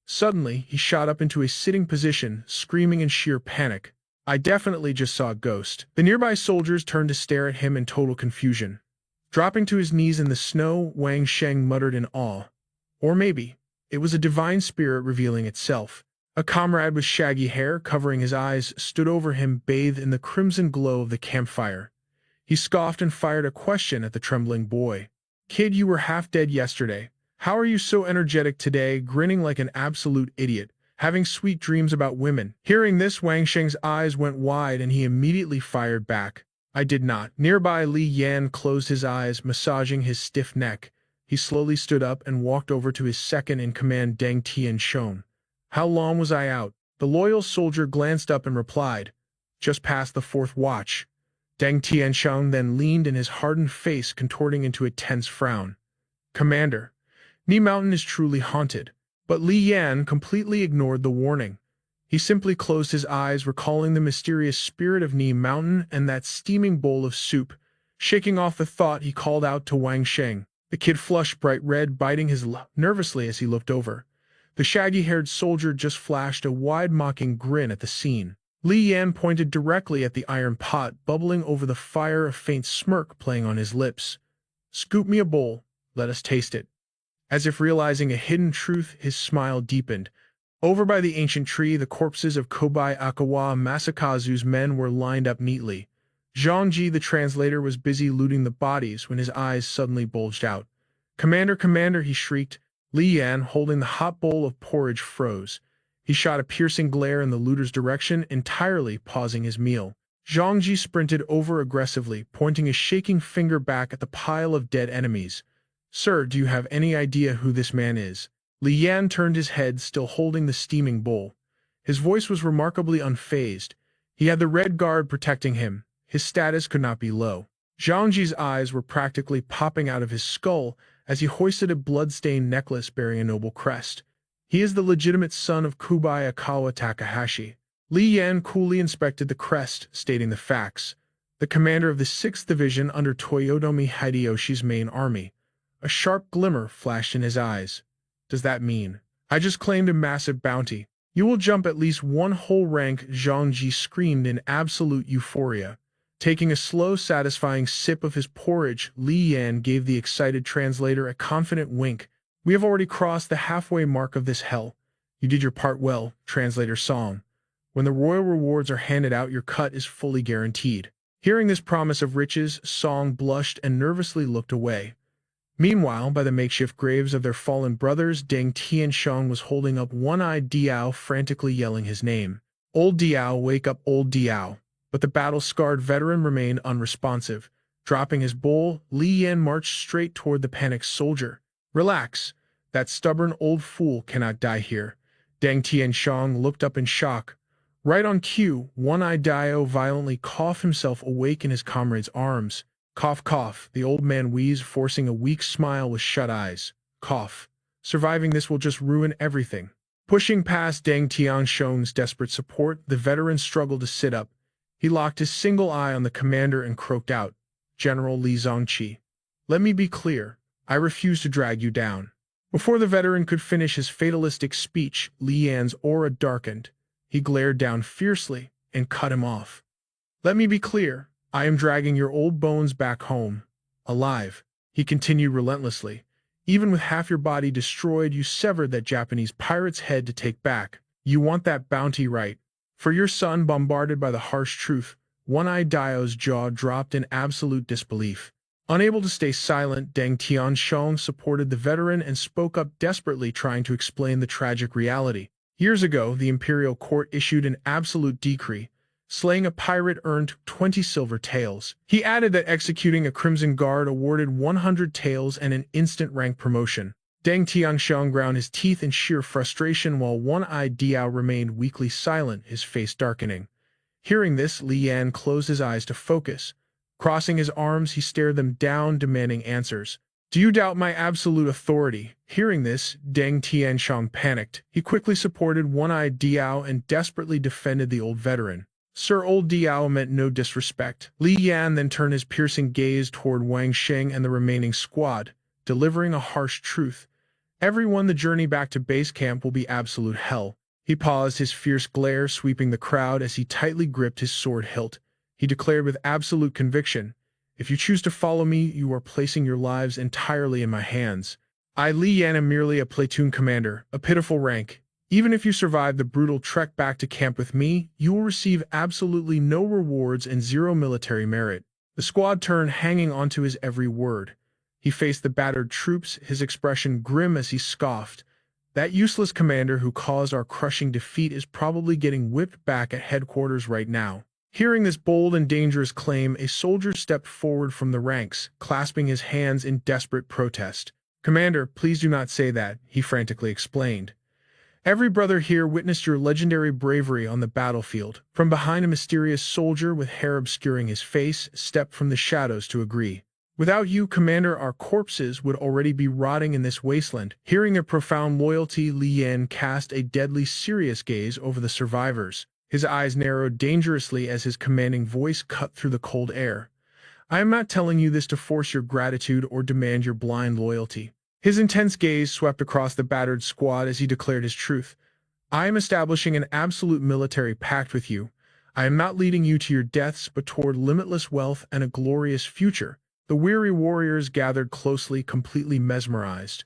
Suddenly, he shot up into a sitting position, screaming in sheer panic. "I definitely just saw a ghost." The nearby soldiers turned to stare at him in total confusion. Dropping to his knees in the snow, Wang Sheng muttered in awe. Or maybe it was a divine spirit revealing itself. A comrade with shaggy hair covering his eyes stood over him, bathed in the crimson glow of the campfire. He scoffed and fired a question at the trembling boy. "Kid, you were half dead yesterday. How are you so energetic today, grinning like an absolute idiot, having sweet dreams about women?" Hearing this, Wang Sheng's eyes went wide and he immediately fired back. "I did not." Nearby, Li Yan closed his eyes, massaging his stiff neck. He slowly stood up and walked over to his second-in-command, Deng Tianshong. "How long was I out?" The loyal soldier glanced up and replied, "Just past the 4th watch." Deng Tianshong then leaned in his hardened face, contorting into a tense frown. "Commander, Ni Mountain is truly haunted." But Li Yan completely ignored the warning. He simply closed his eyes, recalling the mysterious spirit of Ni Mountain and that steaming bowl of soup. Shaking off the thought, he called out to Wang Sheng. The kid flushed bright red, biting his lip nervously as he looked over. The shaggy-haired soldier just flashed a wide mocking grin at the scene. Li Yan pointed directly at the iron pot bubbling over the fire, a faint smirk playing on his lips. "Scoop me a bowl. Let us taste it." As if realizing a hidden truth, his smile deepened. Over by the ancient tree, the corpses of Kobai Akawa Masakazu's men were lined up neatly. Zhangji, the translator, was busy looting the bodies when his eyes suddenly bulged out. "Commander, commander," he shrieked. Li Yan, holding the hot bowl of porridge, froze. He shot a piercing glare in the looter's direction, entirely pausing his meal. Zhangji sprinted over aggressively, pointing a shaking finger back at the pile of dead enemies. "Sir, do you have any idea who this man is?" Li Yan turned his head, still holding the steaming bowl. His voice was remarkably unfazed. He had the Red Guard protecting him. His status could not be low. Zhangji's eyes were practically popping out of his skull as he hoisted a blood-stained necklace bearing a noble crest. "He is the legitimate son of Kubai Akawa Takahashi." Li Yan coolly inspected the crest, stating the facts. The commander of the 6th Division under Toyotomi Hideyoshi's main army. A sharp glimmer flashed in his eyes. "Does that mean I just claimed a massive bounty? You will jump at least one whole rank," Zhangji screamed in absolute euphoria. Taking a slow, satisfying sip of his porridge, Li Yan gave the excited translator a confident wink. "We have already crossed the halfway mark of this hell. You did your part well, translator Song. When the royal rewards are handed out, your cut is fully guaranteed." Hearing this promise of riches, Song blushed and nervously looked away. Meanwhile, by the makeshift graves of their fallen brothers, Deng Tianshong was holding up one-eyed Diao, frantically yelling his name. "Old Diao, wake up, old Diao." But the battle-scarred veteran remained unresponsive. Dropping his bowl, Li Yan marched straight toward the panicked soldier. "Relax. That stubborn old fool cannot die here." Deng Tianshong looked up in shock. Right on cue, one-eyed Diao violently coughed himself awake in his comrade's arms. Cough, cough, the old man wheezed, forcing a weak smile with shut eyes. Cough. Surviving this will just ruin everything. Pushing past Deng Tianshong's desperate support, the veteran struggled to sit up. He locked his single eye on the commander and croaked out, "General Li Zongqi, let me be clear, I refuse to drag you down." Before the veteran could finish his fatalistic speech, Li Yan's aura darkened. He glared down fiercely and cut him off. "Let me be clear, I am dragging your old bones back home, alive," he continued relentlessly. "Even with half your body destroyed, you severed that Japanese pirate's head to take back. You want that bounty, right? For your son bombarded by the harsh truth." One-Eyed Dio's jaw dropped in absolute disbelief. Unable to stay silent, Deng Tianxiong supported the veteran and spoke up desperately, trying to explain the tragic reality. Years ago, the imperial court issued an absolute decree. Slaying a pirate earned 20 silver taels. He added that executing a crimson guard awarded 100 taels and an instant rank promotion. Deng Tianxiong ground his teeth in sheer frustration while One-Eyed Diao remained weakly silent, his face darkening. Hearing this, Li Yan closed his eyes to focus. Crossing his arms, he stared them down, demanding answers. "Do you doubt my absolute authority?" Hearing this, Deng Tianxiong panicked. He quickly supported One-Eyed Diao and desperately defended the old veteran. "Sir, old Diao meant no disrespect." Li Yan then turned his piercing gaze toward Wang Sheng and the remaining squad, delivering a harsh truth. "Everyone, the journey back to base camp will be absolute hell." He paused, his fierce glare sweeping the crowd as he tightly gripped his sword hilt. He declared with absolute conviction, "If you choose to follow me, you are placing your lives entirely in my hands. I, Li Yan, am merely a platoon commander, a pitiful rank. Even if you survive the brutal trek back to camp with me, you will receive absolutely no rewards and zero military merit." The squad turned, hanging onto his every word. He faced the battered troops, his expression grim as he scoffed. "That useless commander who caused our crushing defeat is probably getting whipped back at headquarters right now." Hearing this bold and dangerous claim, a soldier stepped forward from the ranks, clasping his hands in desperate protest. "Commander, please do not say that," he frantically explained. "Every brother here witnessed your legendary bravery on the battlefield." From behind, a mysterious soldier with hair obscuring his face stepped from the shadows to agree. "Without you, Commander, our corpses would already be rotting in this wasteland." Hearing their profound loyalty, Li Yan cast a deadly serious gaze over the survivors. His eyes narrowed dangerously as his commanding voice cut through the cold air. "I am not telling you this to force your gratitude or demand your blind loyalty." His intense gaze swept across the battered squad as he declared his truth. "I am establishing an absolute military pact with you. I am not leading you to your deaths, but toward limitless wealth and a glorious future." The weary warriors gathered closely, completely mesmerized.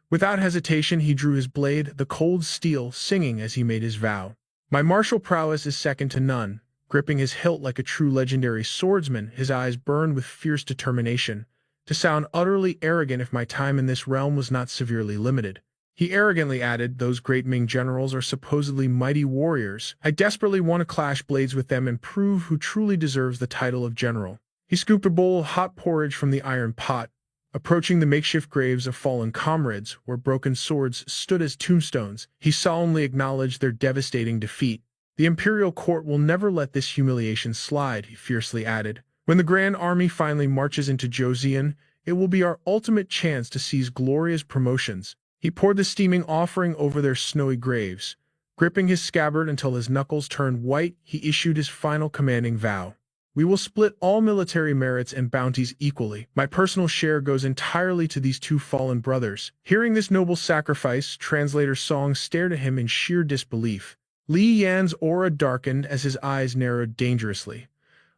Without hesitation, he drew his blade, the cold steel singing as he made his vow. "My martial prowess is second to none." Gripping his hilt like a true legendary swordsman, his eyes burned with fierce determination. "To sound utterly arrogant if my time in this realm was not severely limited." He arrogantly added, "Those great Ming generals are supposedly mighty warriors. I desperately want to clash blades with them and prove who truly deserves the title of general." He scooped a bowl of hot porridge from the iron pot. Approaching the makeshift graves of fallen comrades, where broken swords stood as tombstones, he solemnly acknowledged their devastating defeat. "The imperial court will never let this humiliation slide," he fiercely added. "When the Grand Army finally marches into Joseon, it will be our ultimate chance to seize glorious promotions." He poured the steaming offering over their snowy graves. Gripping his scabbard until his knuckles turned white, he issued his final commanding vow. "We will split all military merits and bounties equally. My personal share goes entirely to these two fallen brothers." Hearing this noble sacrifice, Translator Song stared at him in sheer disbelief. Li Yan's aura darkened as his eyes narrowed dangerously.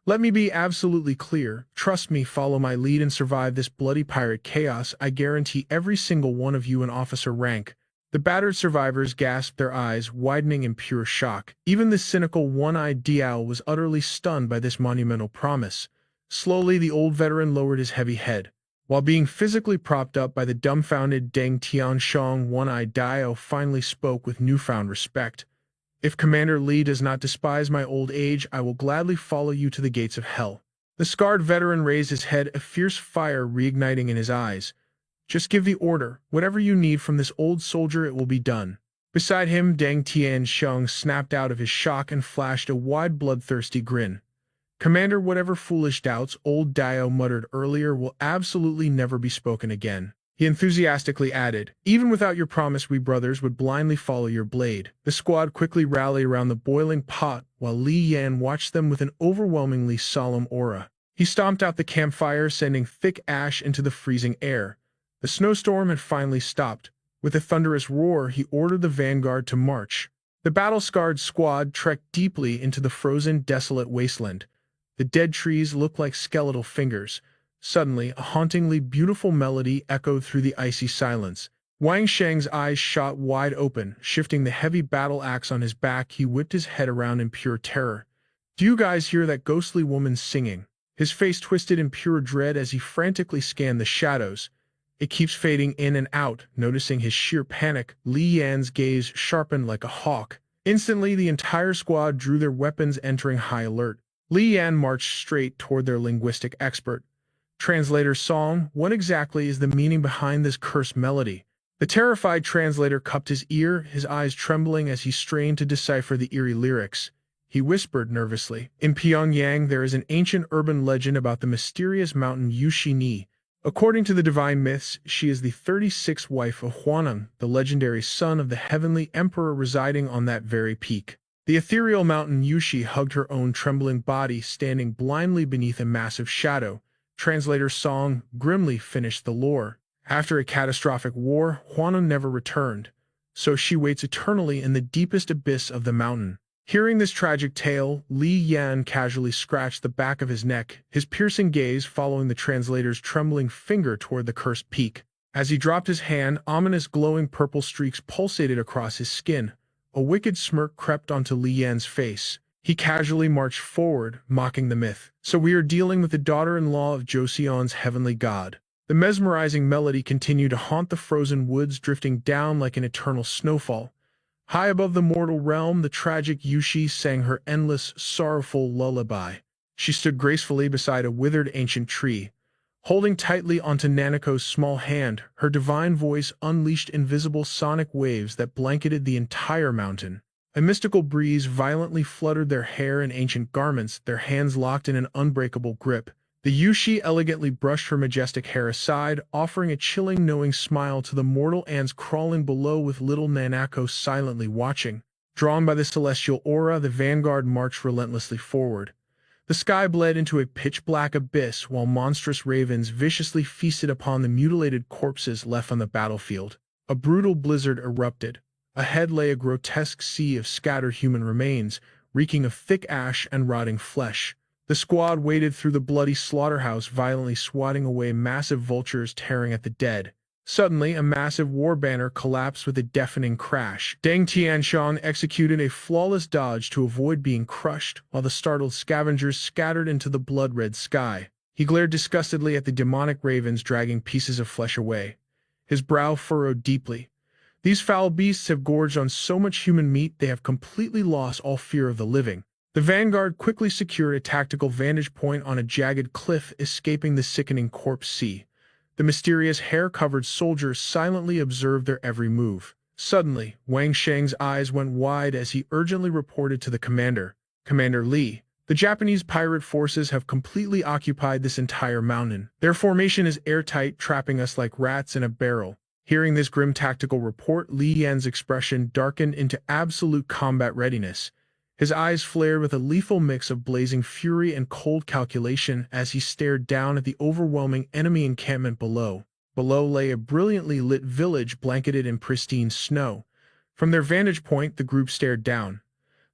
"Let me be absolutely clear. Trust me, follow my lead and survive this bloody pirate chaos. I guarantee every single one of you an officer rank." The battered survivors gasped, their eyes widening in pure shock. Even the cynical One-Eyed Diao was utterly stunned by this monumental promise. Slowly, the old veteran lowered his heavy head. While being physically propped up by the dumbfounded Deng Tianxiong, One-Eyed Diao finally spoke with newfound respect. "If Commander Li does not despise my old age, I will gladly follow you to the gates of hell." The scarred veteran raised his head, a fierce fire reigniting in his eyes. "Just give the order. Whatever you need from this old soldier, it will be done." Beside him, Deng Tianxiong snapped out of his shock and flashed a wide, bloodthirsty grin. "Commander, whatever foolish doubts old Dio muttered earlier will absolutely never be spoken again." He enthusiastically added, "Even without your promise, we brothers would blindly follow your blade." The squad quickly rallied around the boiling pot while Li Yan watched them with an overwhelmingly solemn aura. He stomped out the campfire, sending thick ash into the freezing air. The snowstorm had finally stopped. With a thunderous roar, he ordered the vanguard to march. The battle-scarred squad trekked deeply into the frozen, desolate wasteland. The dead trees looked like skeletal fingers. Suddenly, a hauntingly beautiful melody echoed through the icy silence. Wang Sheng's eyes shot wide open. Shifting the heavy battle axe on his back, he whipped his head around in pure terror. "Do you guys hear that ghostly woman singing?" His face twisted in pure dread as he frantically scanned the shadows. "It keeps fading in and out." Noticing his sheer panic, Li Yan's gaze sharpened like a hawk. Instantly, the entire squad drew their weapons, entering high alert. Li Yan marched straight toward their linguistic expert. "Translator Song, what exactly is the meaning behind this cursed melody?" The terrified translator cupped his ear, his eyes trembling as he strained to decipher the eerie lyrics. He whispered nervously, "In Pyongyang there is an ancient urban legend about the mysterious mountain Yushi-ni. According to the divine myths, she is the 36th wife of Huaneng, the legendary son of the heavenly emperor residing on that very peak. The ethereal mountain Yushi hugged her own trembling body, standing blindly beneath a massive shadow." Translator Song grimly finished the lore. "After a catastrophic war, Huaneng never returned, so she waits eternally in the deepest abyss of the mountain." Hearing this tragic tale, Li Yan casually scratched the back of his neck, his piercing gaze following the translator's trembling finger toward the cursed peak. As he dropped his hand, ominous glowing purple streaks pulsated across his skin. A wicked smirk crept onto Li Yan's face. He casually marched forward, mocking the myth. "So we are dealing with the daughter-in-law of Joseon's heavenly god." The mesmerizing melody continued to haunt the frozen woods, drifting down like an eternal snowfall. High above the mortal realm, the tragic Yushi sang her endless, sorrowful lullaby. She stood gracefully beside a withered ancient tree. Holding tightly onto Nanako's small hand, her divine voice unleashed invisible sonic waves that blanketed the entire mountain. A mystical breeze violently fluttered their hair and ancient garments, their hands locked in an unbreakable grip. The Yushi elegantly brushed her majestic hair aside, offering a chilling, knowing smile to the mortal ants crawling below, with little Nanako silently watching. Drawn by the celestial aura, the vanguard marched relentlessly forward. The sky bled into a pitch-black abyss, while monstrous ravens viciously feasted upon the mutilated corpses left on the battlefield. A brutal blizzard erupted. Ahead lay a grotesque sea of scattered human remains, reeking of thick ash and rotting flesh. The squad waded through the bloody slaughterhouse, violently swatting away massive vultures tearing at the dead. Suddenly, a massive war banner collapsed with a deafening crash. Deng Tianshan executed a flawless dodge to avoid being crushed, while the startled scavengers scattered into the blood-red sky. He glared disgustedly at the demonic ravens dragging pieces of flesh away. His brow furrowed deeply. These foul beasts have gorged on so much human meat they have completely lost all fear of the living. The vanguard quickly secured a tactical vantage point on a jagged cliff, escaping the sickening corpse sea. The mysterious hair-covered soldiers silently observed their every move. Suddenly, Wang Sheng's eyes went wide as he urgently reported to the commander. "Commander Li, the Japanese pirate forces have completely occupied this entire mountain. Their formation is airtight, trapping us like rats in a barrel." Hearing this grim tactical report, Li Yan's expression darkened into absolute combat readiness. His eyes flared with a lethal mix of blazing fury and cold calculation as he stared down at the overwhelming enemy encampment below. Below lay a brilliantly lit village blanketed in pristine snow. From their vantage point, the group stared down.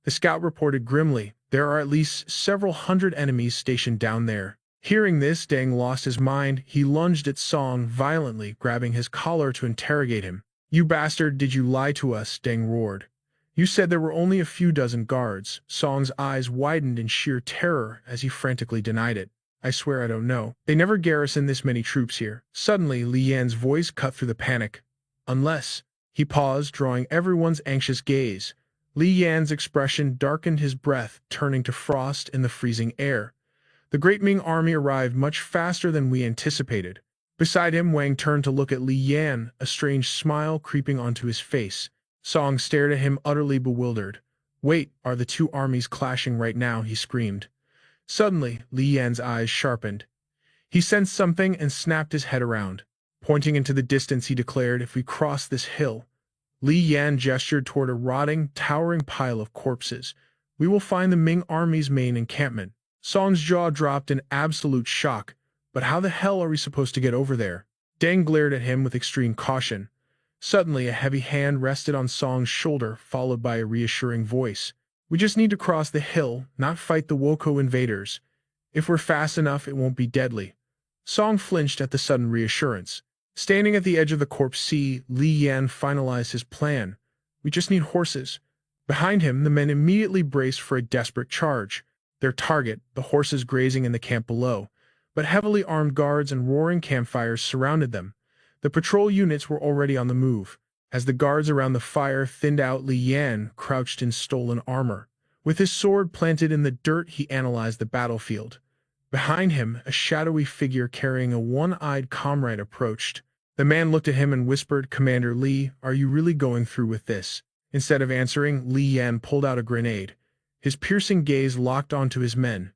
The scout reported grimly, "There are at least several hundred enemies stationed down there." Hearing this, Deng lost his mind. He lunged at Song violently, grabbing his collar to interrogate him. "You bastard, did you lie to us?" Deng roared. "You said there were only a few dozen guards." Song's eyes widened in sheer terror as he frantically denied it. "I swear I don't know. They never garrison this many troops here." Suddenly, Li Yan's voice cut through the panic. "Unless—" He paused, drawing everyone's anxious gaze. Li Yan's expression darkened, his breath turning to frost in the freezing air. "The Great Ming army arrived much faster than we anticipated." Beside him, Wang turned to look at Li Yan, a strange smile creeping onto his face. Song stared at him, utterly bewildered. "Wait, are the two armies clashing right now?" he screamed. Suddenly, Li Yan's eyes sharpened. He sensed something and snapped his head around. Pointing into the distance, he declared, "If we cross this hill," Li Yan gestured toward a rotting, towering pile of corpses, "we will find the Ming army's main encampment." Song's jaw dropped in absolute shock. "But how the hell are we supposed to get over there?" Deng glared at him with extreme caution. Suddenly, a heavy hand rested on Song's shoulder, followed by a reassuring voice. "We just need to cross the hill, not fight the Woko invaders. If we're fast enough, it won't be deadly." Song flinched at the sudden reassurance. Standing at the edge of the corpse sea, Li Yan finalized his plan. "We just need horses." Behind him, the men immediately braced for a desperate charge. Their target, the horses grazing in the camp below. But heavily armed guards and roaring campfires surrounded them. The patrol units were already on the move. As the guards around the fire thinned out, Li Yan crouched in stolen armor. With his sword planted in the dirt, he analyzed the battlefield. Behind him, a shadowy figure carrying a one-eyed comrade approached. The man looked at him and whispered, "Commander Li, are you really going through with this?" Instead of answering, Li Yan pulled out a grenade. His piercing gaze locked onto his men.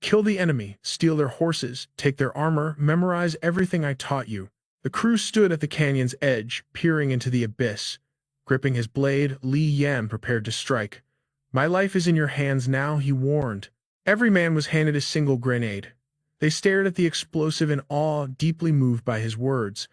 "Kill the enemy, steal their horses, take their armor, memorize everything I taught you." The crew stood at the canyon's edge, peering into the abyss. Gripping his blade, Li Yan prepared to strike. "My life is in your hands now," he warned. Every man was handed a single grenade. They stared at the explosive in awe, deeply moved by his words.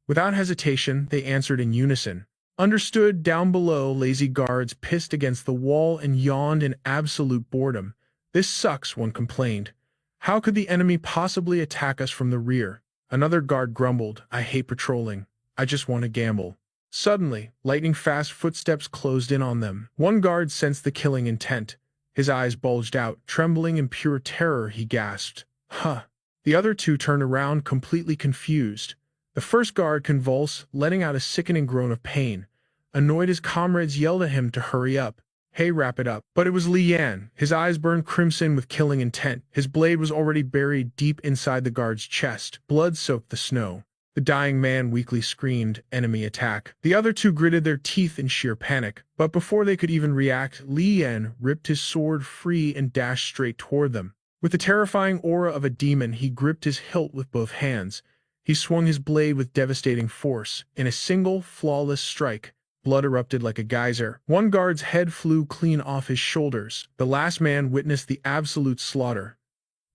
Without hesitation, they answered in unison. "Understood." Down below, lazy guards pissed against the wall and yawned in absolute boredom. "This sucks," one complained. "How could the enemy possibly attack us from the rear?" Another guard grumbled, "I hate patrolling. I just want to gamble." Suddenly, lightning-fast footsteps closed in on them. One guard sensed the killing intent. His eyes bulged out. Trembling in pure terror, he gasped, "Huh." The other two turned around, completely confused. The first guard convulsed, letting out a sickening groan of pain. Annoyed, his comrades yelled at him to hurry up. "Hey, wrap it up." But it was Li Yan. His eyes burned crimson with killing intent. His blade was already buried deep inside the guard's chest. Blood soaked the snow. The dying man weakly screamed, "Enemy attack." The other two gritted their teeth in sheer panic. But before they could even react, Li Yan ripped his sword free and dashed straight toward them. With the terrifying aura of a demon, he gripped his hilt with both hands. He swung his blade with devastating force. In a single, flawless strike, blood erupted like a geyser. One guard's head flew clean off his shoulders. The last man witnessed the absolute slaughter.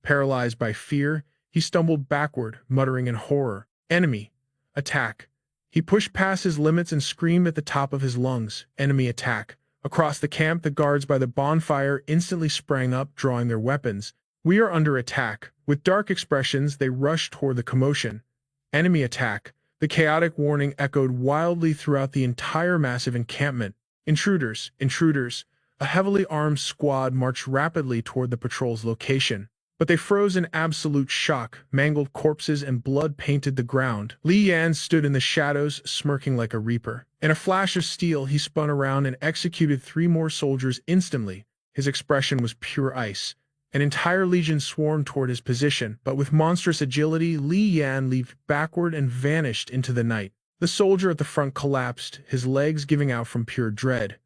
Paralyzed by fear, he stumbled backward, muttering in horror, "Enemy! Attack!" He pushed past his limits and screamed at the top of his lungs, "Enemy attack!" Across the camp, the guards by the bonfire instantly sprang up, drawing their weapons. "We are under attack." With dark expressions, they rushed toward the commotion. "Enemy attack!" The chaotic warning echoed wildly throughout the entire massive encampment. "Intruders! Intruders!" A heavily armed squad marched rapidly toward the patrol's location. But they froze in absolute shock. Mangled corpses and blood painted the ground. Li Yan stood in the shadows, smirking like a reaper. In a flash of steel, he spun around and executed 3 more soldiers instantly. His expression was pure ice. An entire legion swarmed toward his position, but with monstrous agility, Li Yan leaped backward and vanished into the night. The soldier at the front collapsed, his legs giving out from pure dread.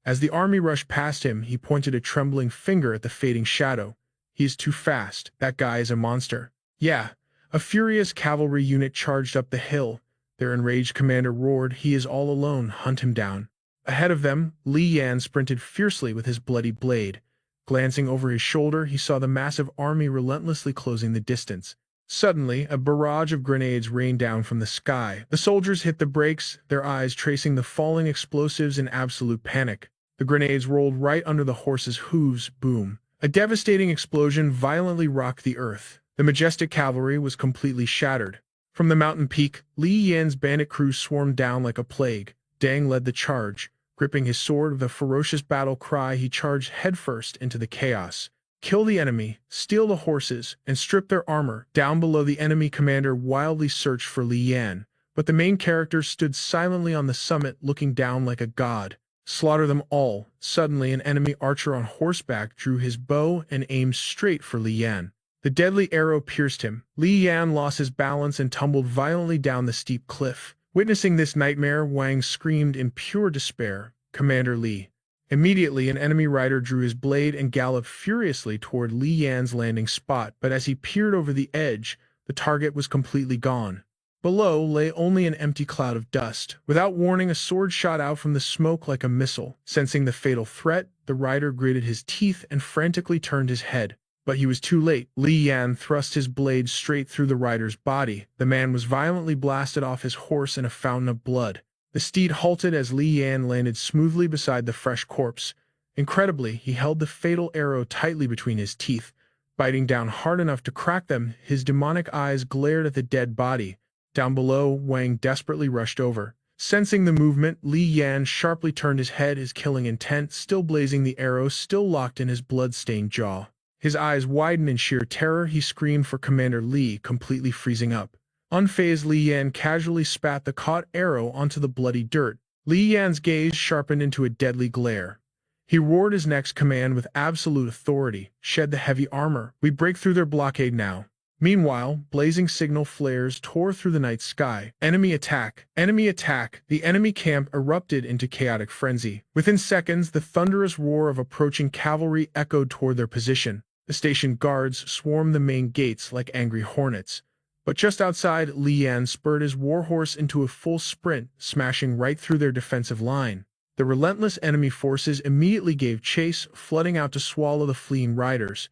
As the army rushed past him, he pointed a trembling finger at the fading shadow. "He is too fast. That guy is a monster." "Yeah." A furious cavalry unit charged up the hill. Their enraged commander roared, "He is all alone. Hunt him down." Ahead of them, Li Yan sprinted fiercely with his bloody blade. Glancing over his shoulder, he saw the massive army relentlessly closing the distance. Suddenly, a barrage of grenades rained down from the sky. The soldiers hit the brakes, their eyes tracing the falling explosives in absolute panic. The grenades rolled right under the horses' hooves. Boom. A devastating explosion violently rocked the earth. The majestic cavalry was completely shattered. From the mountain peak, Li Yan's bandit crew swarmed down like a plague. Deng led the charge. Gripping his sword with a ferocious battle cry, he charged headfirst into the chaos. Kill the enemy, steal the horses, and strip their armor. Down below, the enemy commander wildly searched for Li Yan, but the main character stood silently on the summit, looking down like a god. Slaughter them all. Suddenly, an enemy archer on horseback drew his bow and aimed straight for Li Yan. The deadly arrow pierced him. Li Yan lost his balance and tumbled violently down the steep cliff. Witnessing this nightmare, Wang screamed in pure despair, "Commander Li." Immediately, an enemy rider drew his blade and galloped furiously toward Li Yan's landing spot, but as he peered over the edge, the target was completely gone. Below lay only an empty cloud of dust. Without warning, a sword shot out from the smoke like a missile. Sensing the fatal threat, the rider gritted his teeth and frantically turned his head. But he was too late. Li Yan thrust his blade straight through the rider's body. The man was violently blasted off his horse in a fountain of blood. The steed halted as Li Yan landed smoothly beside the fresh corpse. Incredibly, he held the fatal arrow tightly between his teeth. Biting down hard enough to crack them, his demonic eyes glared at the dead body. Down below, Wang desperately rushed over. Sensing the movement, Li Yan sharply turned his head, his killing intent still blazing, the arrow still locked in his blood-stained jaw. His eyes widened in sheer terror. He screamed for Commander Li, completely freezing up. Unfazed, Li Yan casually spat the caught arrow onto the bloody dirt. Li Yan's gaze sharpened into a deadly glare. He roared his next command with absolute authority. Shed the heavy armor. We break through their blockade now. Meanwhile, blazing signal flares tore through the night sky. Enemy attack! Enemy attack! The enemy camp erupted into chaotic frenzy. Within seconds, the thunderous roar of approaching cavalry echoed toward their position. The station guards swarmed the main gates like angry hornets. But just outside, Li Yan spurred his warhorse into a full sprint, smashing right through their defensive line. The relentless enemy forces immediately gave chase, flooding out to swallow the fleeing riders.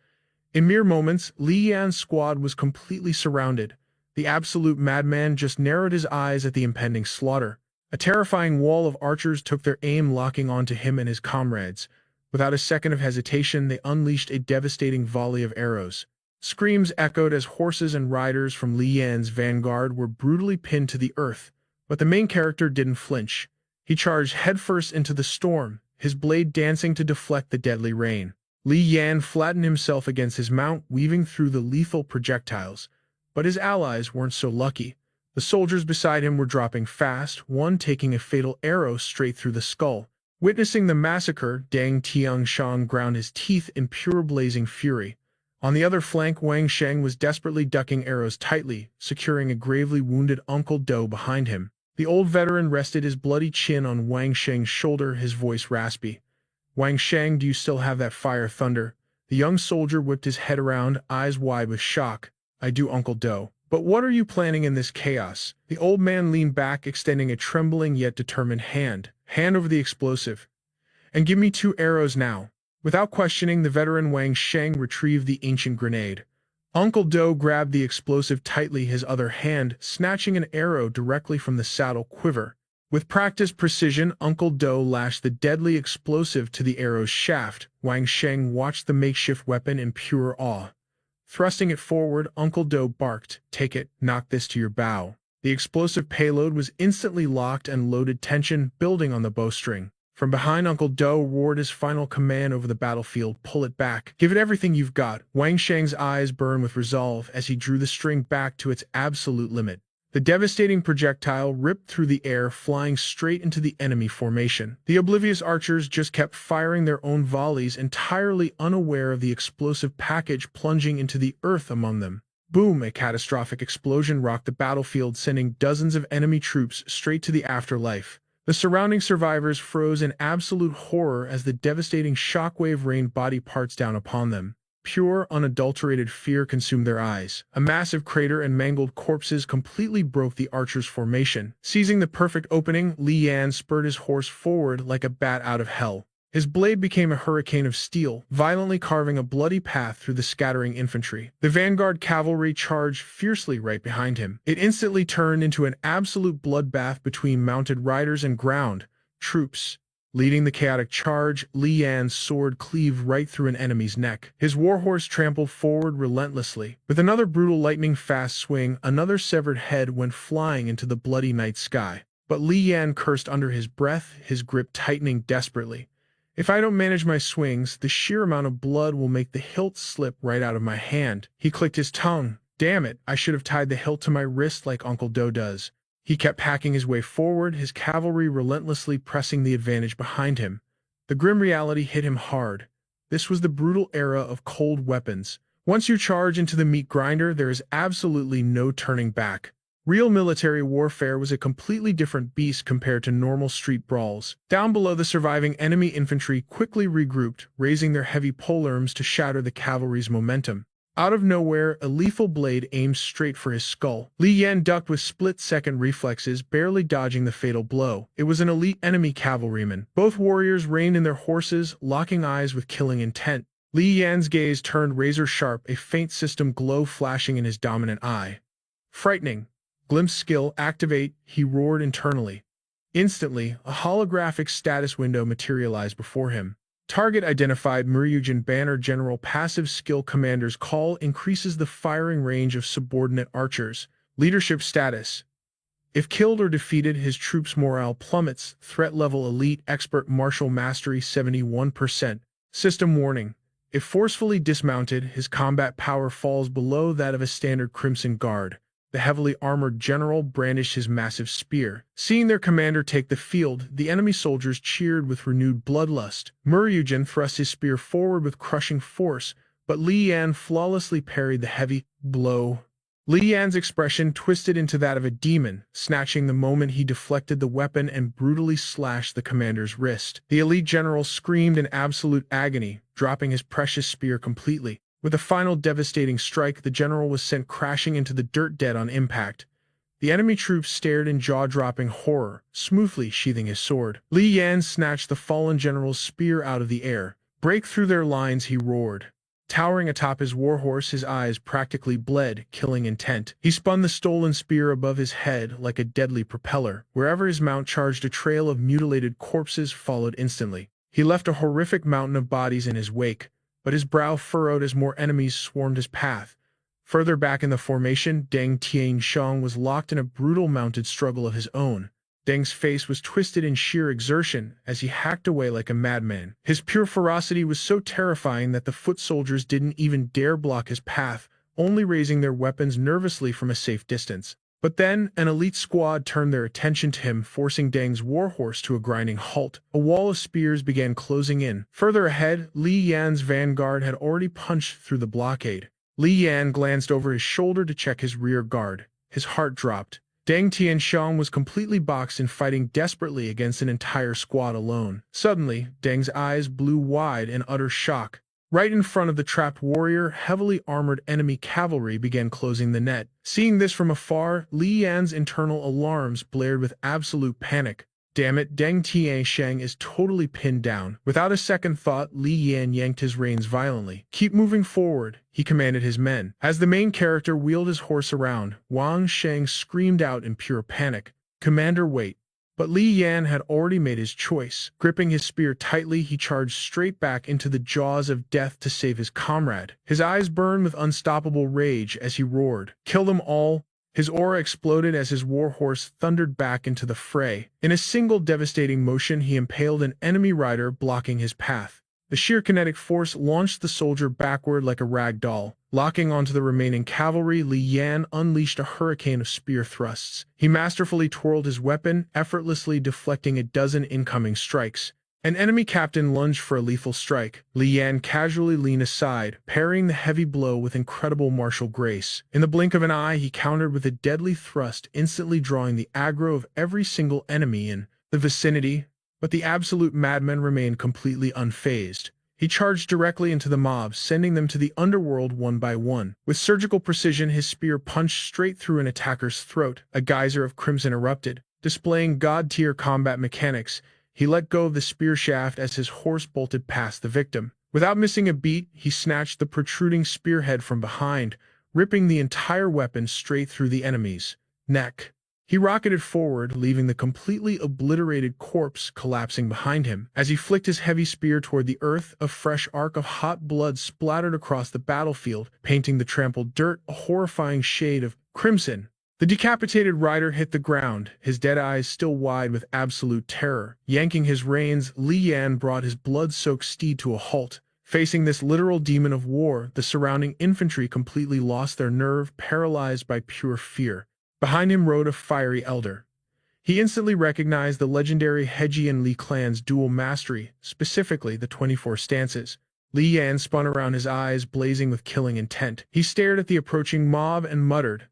In mere moments, Li Yan's squad was completely surrounded. The absolute madman just narrowed his eyes at the impending slaughter. A terrifying wall of archers took their aim, locking onto him and his comrades. Without a second of hesitation, they unleashed a devastating volley of arrows. Screams echoed as horses and riders from Li Yan's vanguard were brutally pinned to the earth. But the main character didn't flinch. He charged headfirst into the storm, his blade dancing to deflect the deadly rain. Li Yan flattened himself against his mount, weaving through the lethal projectiles. But his allies weren't so lucky. The soldiers beside him were dropping fast, one taking a fatal arrow straight through the skull. Witnessing the massacre, Deng Tiangshan ground his teeth in pure blazing fury. On the other flank, Wang Sheng was desperately ducking arrows tightly, securing a gravely wounded Uncle Do behind him. The old veteran rested his bloody chin on Wang Sheng's shoulder, his voice raspy. "Wang Sheng, do you still have that fire thunder?" The young soldier whipped his head around, eyes wide with shock. "I do, Uncle Do. But what are you planning in this chaos?" The old man leaned back, extending a trembling yet determined hand. "Hand over the explosive. And give me 2 arrows now." Without questioning, the veteran Wang Sheng retrieved the ancient grenade. Uncle Do grabbed the explosive tightly, his other hand snatching an arrow directly from the saddle quiver. With practiced precision, Uncle Do lashed the deadly explosive to the arrow's shaft. Wang Sheng watched the makeshift weapon in pure awe. Thrusting it forward, Uncle Do barked, "Take it, knock this to your bow." The explosive payload was instantly locked and loaded, tension building on the bowstring. From behind, Uncle Do roared his final command over the battlefield, "Pull it back. Give it everything you've got." Wang Sheng's eyes burned with resolve as he drew the string back to its absolute limit. The devastating projectile ripped through the air, flying straight into the enemy formation. The oblivious archers just kept firing their own volleys, entirely unaware of the explosive package plunging into the earth among them. Boom! A catastrophic explosion rocked the battlefield, sending dozens of enemy troops straight to the afterlife. The surrounding survivors froze in absolute horror as the devastating shockwave rained body parts down upon them. Pure, unadulterated fear consumed their eyes. A massive crater and mangled corpses completely broke the archers' formation. Seizing the perfect opening, Li Yan spurred his horse forward like a bat out of hell. His blade became a hurricane of steel, violently carving a bloody path through the scattering infantry. The vanguard cavalry charged fiercely right behind him. It instantly turned into an absolute bloodbath between mounted riders and ground troops. Leading the chaotic charge, Li Yan's sword cleaved right through an enemy's neck. His warhorse trampled forward relentlessly. With another brutal lightning-fast swing, another severed head went flying into the bloody night sky. But Li Yan cursed under his breath, his grip tightening desperately. "If I don't manage my swings, the sheer amount of blood will make the hilt slip right out of my hand." He clicked his tongue. "Damn it, I should have tied the hilt to my wrist like Uncle Do does." He kept hacking his way forward, his cavalry relentlessly pressing the advantage behind him. The grim reality hit him hard. This was the brutal era of cold weapons. Once you charge into the meat grinder, there is absolutely no turning back. Real military warfare was a completely different beast compared to normal street brawls. Down below, the surviving enemy infantry quickly regrouped, raising their heavy polearms to shatter the cavalry's momentum. Out of nowhere, a lethal blade aimed straight for his skull. Li Yan ducked with split-second reflexes, barely dodging the fatal blow. It was an elite enemy cavalryman. Both warriors reined in their horses, locking eyes with killing intent. Li Yan's gaze turned razor-sharp, a faint system glow flashing in his dominant eye. Frightening. Glimpse skill, activate, he roared internally. Instantly, a holographic status window materialized before him. Target identified. Myryujin Banner General. Passive skill Commander's Call increases the firing range of subordinate archers. Leadership status. If killed or defeated, his troops' morale plummets. Threat level Elite Expert Martial Mastery 71%. System warning. If forcefully dismounted, his combat power falls below that of a standard Crimson Guard. The heavily armored general brandished his massive spear. Seeing their commander take the field, the enemy soldiers cheered with renewed bloodlust. Myryujin thrust his spear forward with crushing force, but Li Yan flawlessly parried the heavy blow. Li Yan's expression twisted into that of a demon, snatching the moment he deflected the weapon and brutally slashed the commander's wrist. The elite general screamed in absolute agony, dropping his precious spear completely. With a final devastating strike, the general was sent crashing into the dirt dead on impact. The enemy troops stared in jaw-dropping horror, smoothly sheathing his sword. Li Yan snatched the fallen general's spear out of the air. "Break through their lines," he roared. Towering atop his warhorse, his eyes practically bled, killing intent. He spun the stolen spear above his head like a deadly propeller. Wherever his mount charged, a trail of mutilated corpses followed instantly. He left a horrific mountain of bodies in his wake, but his brow furrowed as more enemies swarmed his path. Further back in the formation, Deng Tianxiang was locked in a brutal mounted struggle of his own. Deng's face was twisted in sheer exertion as he hacked away like a madman. His pure ferocity was so terrifying that the foot soldiers didn't even dare block his path, only raising their weapons nervously from a safe distance. But then, an elite squad turned their attention to him, forcing Deng's warhorse to a grinding halt. A wall of spears began closing in. Further ahead, Li Yan's vanguard had already punched through the blockade. Li Yan glanced over his shoulder to check his rear guard. His heart dropped. Deng Tianxiang was completely boxed and fighting desperately against an entire squad alone. Suddenly, Deng's eyes blew wide in utter shock. Right in front of the trapped warrior, heavily armored enemy cavalry began closing the net. Seeing this from afar, Li Yan's internal alarms blared with absolute panic. Damn it, Deng Tianxiang is totally pinned down. Without a second thought, Li Yan yanked his reins violently. "Keep moving forward," he commanded his men. As the main character wheeled his horse around, Wang Sheng screamed out in pure panic, "Commander, wait." But Li Yan had already made his choice. Gripping his spear tightly, he charged straight back into the jaws of death to save his comrade. His eyes burned with unstoppable rage as he roared, "Kill them all!" His aura exploded as his warhorse thundered back into the fray. In a single devastating motion, he impaled an enemy rider, blocking his path. The sheer kinetic force launched the soldier backward like a rag doll. Locking onto the remaining cavalry, Li Yan unleashed a hurricane of spear thrusts. He masterfully twirled his weapon, effortlessly deflecting a dozen incoming strikes. An enemy captain lunged for a lethal strike. Li Yan casually leaned aside, parrying the heavy blow with incredible martial grace. In the blink of an eye, he countered with a deadly thrust, instantly drawing the aggro of every single enemy in the vicinity. But the absolute madman remained completely unfazed. He charged directly into the mob, sending them to the underworld one by one. With surgical precision, his spear punched straight through an attacker's throat. A geyser of crimson erupted. Displaying god-tier combat mechanics, he let go of the spear shaft as his horse bolted past the victim. Without missing a beat, he snatched the protruding spearhead from behind, ripping the entire weapon straight through the enemy's neck. He rocketed forward, leaving the completely obliterated corpse collapsing behind him. As he flicked his heavy spear toward the earth, a fresh arc of hot blood splattered across the battlefield, painting the trampled dirt a horrifying shade of crimson. The decapitated rider hit the ground, his dead eyes still wide with absolute terror. Yanking his reins, Li Yan brought his blood-soaked steed to a halt. Facing this literal demon of war, the surrounding infantry completely lost their nerve, paralyzed by pure fear. Behind him rode a fiery elder. He instantly recognized the legendary Heji and Li clan's dual mastery, specifically the 24 stances. Li Yan spun around, his eyes blazing with killing intent. He stared at the approaching mob and muttered,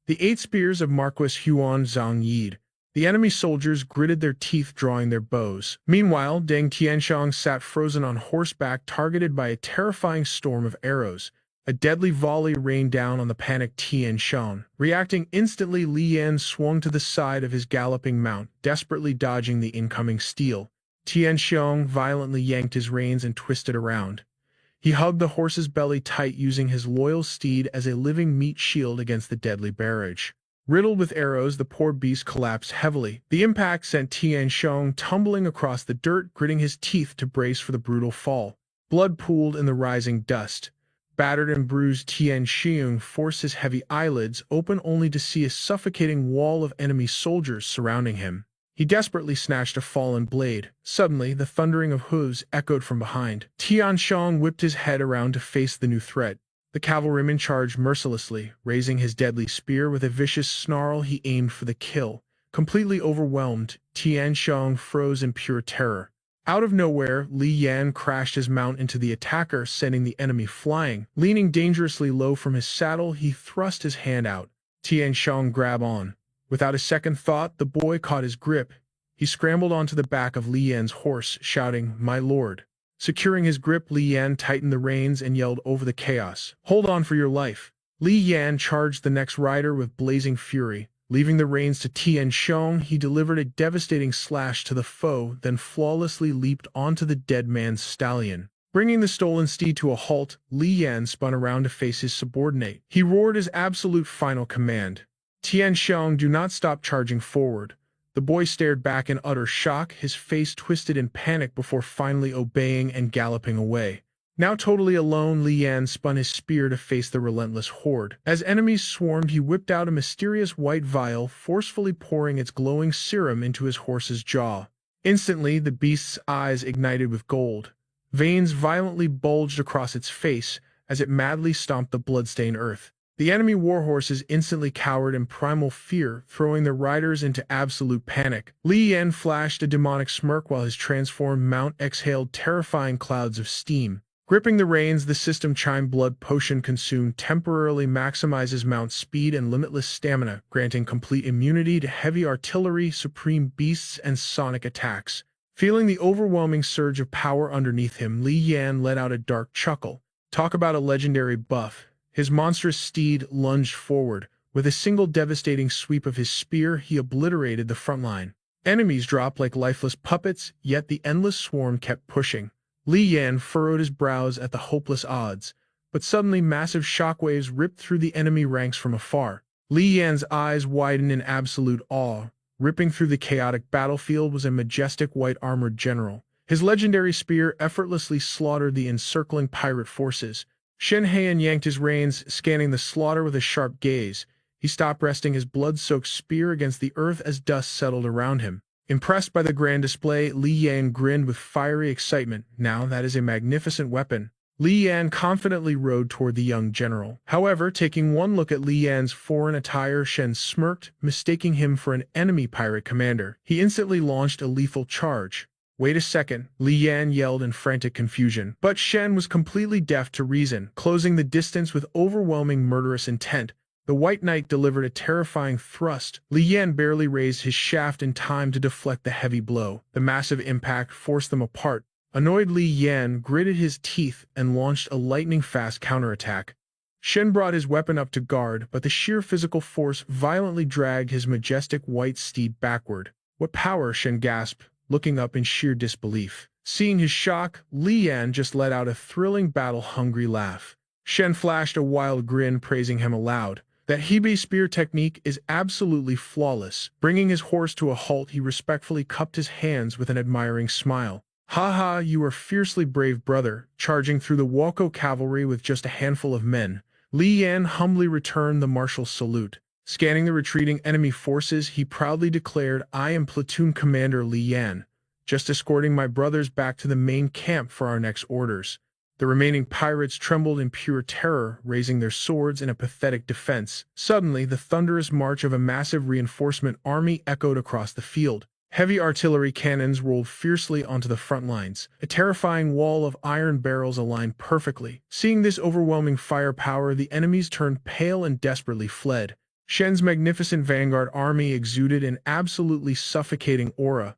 "The 8 spears of Marquis Huan Zhang Yid." The enemy soldiers gritted their teeth, drawing their bows. Meanwhile, Deng Tianxiang sat frozen on horseback, targeted by a terrifying storm of arrows. A deadly volley rained down on the panicked Tian Shan. Reacting instantly, Li Yan swung to the side of his galloping mount, desperately dodging the incoming steel. Tian Shan violently yanked his reins and twisted around. He hugged the horse's belly tight, using his loyal steed as a living meat shield against the deadly barrage. Riddled with arrows, the poor beast collapsed heavily. The impact sent Tian Shan tumbling across the dirt, gritting his teeth to brace for the brutal fall. Blood pooled in the rising dust. Battered and bruised, Tian Shan forced his heavy eyelids open only to see a suffocating wall of enemy soldiers surrounding him. He desperately snatched a fallen blade. Suddenly, the thundering of hooves echoed from behind. Tian Shan whipped his head around to face the new threat. The cavalryman charged mercilessly. Raising his deadly spear with a vicious snarl, he aimed for the kill. Completely overwhelmed, Tian Shan froze in pure terror. Out of nowhere, Li Yan crashed his mount into the attacker, sending the enemy flying. Leaning dangerously low from his saddle, he thrust his hand out. Tian Shan grabbed on. Without a second thought, the boy caught his grip. He scrambled onto the back of Li Yan's horse, shouting, "My lord." Securing his grip, Li Yan tightened the reins and yelled over the chaos, "Hold on for your life." Li Yan charged the next rider with blazing fury. Leaving the reins to Tian Shan, he delivered a devastating slash to the foe, then flawlessly leaped onto the dead man's stallion. Bringing the stolen steed to a halt, Li Yan spun around to face his subordinate. He roared his absolute final command. Tian Shan, do not stop charging forward. The boy stared back in utter shock, his face twisted in panic before finally obeying and galloping away. Now totally alone, Li Yan spun his spear to face the relentless horde. As enemies swarmed, he whipped out a mysterious white vial, forcefully pouring its glowing serum into his horse's jaw. Instantly, the beast's eyes ignited with gold. Veins violently bulged across its face as it madly stomped the bloodstained earth. The enemy warhorses instantly cowered in primal fear, throwing their riders into absolute panic. Li Yan flashed a demonic smirk while his transformed mount exhaled terrifying clouds of steam. Gripping the reins, the system-chimed blood potion consumed temporarily maximizes mount's speed and limitless stamina, granting complete immunity to heavy artillery, supreme beasts, and sonic attacks. Feeling the overwhelming surge of power underneath him, Li Yan let out a dark chuckle. Talk about a legendary buff. His monstrous steed lunged forward. With a single devastating sweep of his spear, he obliterated the front line. Enemies dropped like lifeless puppets, yet the endless swarm kept pushing. Li Yan furrowed his brows at the hopeless odds, but suddenly massive shockwaves ripped through the enemy ranks from afar. Li Yan's eyes widened in absolute awe. Ripping through the chaotic battlefield was a majestic white-armored general. His legendary spear effortlessly slaughtered the encircling pirate forces. Shen Heian yanked his reins, scanning the slaughter with a sharp gaze. He stopped, resting his blood-soaked spear against the earth as dust settled around him. Impressed by the grand display, Li Yan grinned with fiery excitement. Now that is a magnificent weapon. Li Yan confidently rode toward the young general. However, taking one look at Li Yan's foreign attire, Shen smirked, mistaking him for an enemy pirate commander. He instantly launched a lethal charge. "Wait a second," Li Yan yelled in frantic confusion. But Shen was completely deaf to reason, closing the distance with overwhelming murderous intent. The White Knight delivered a terrifying thrust. Li Yan barely raised his shaft in time to deflect the heavy blow. The massive impact forced them apart. Annoyed, Li Yan gritted his teeth and launched a lightning-fast counterattack. Shen brought his weapon up to guard, but the sheer physical force violently dragged his majestic white steed backward. "What power?" Shen gasped, looking up in sheer disbelief. Seeing his shock, Li Yan just let out a thrilling battle-hungry laugh. Shen flashed a wild grin, praising him aloud. That Hebe spear technique is absolutely flawless. Bringing his horse to a halt, he respectfully cupped his hands with an admiring smile. "Ha ha, you are fiercely brave, brother." Charging through the Guhuo cavalry with just a handful of men, Li Yan humbly returned the martial salute. Scanning the retreating enemy forces, he proudly declared, "I am Platoon Commander Li Yan, just escorting my brothers back to the main camp for our next orders." The remaining pirates trembled in pure terror, raising their swords in a pathetic defense. Suddenly, the thunderous march of a massive reinforcement army echoed across the field. Heavy artillery cannons rolled fiercely onto the front lines. A terrifying wall of iron barrels aligned perfectly. Seeing this overwhelming firepower, the enemies turned pale and desperately fled. Shen's magnificent vanguard army exuded an absolutely suffocating aura.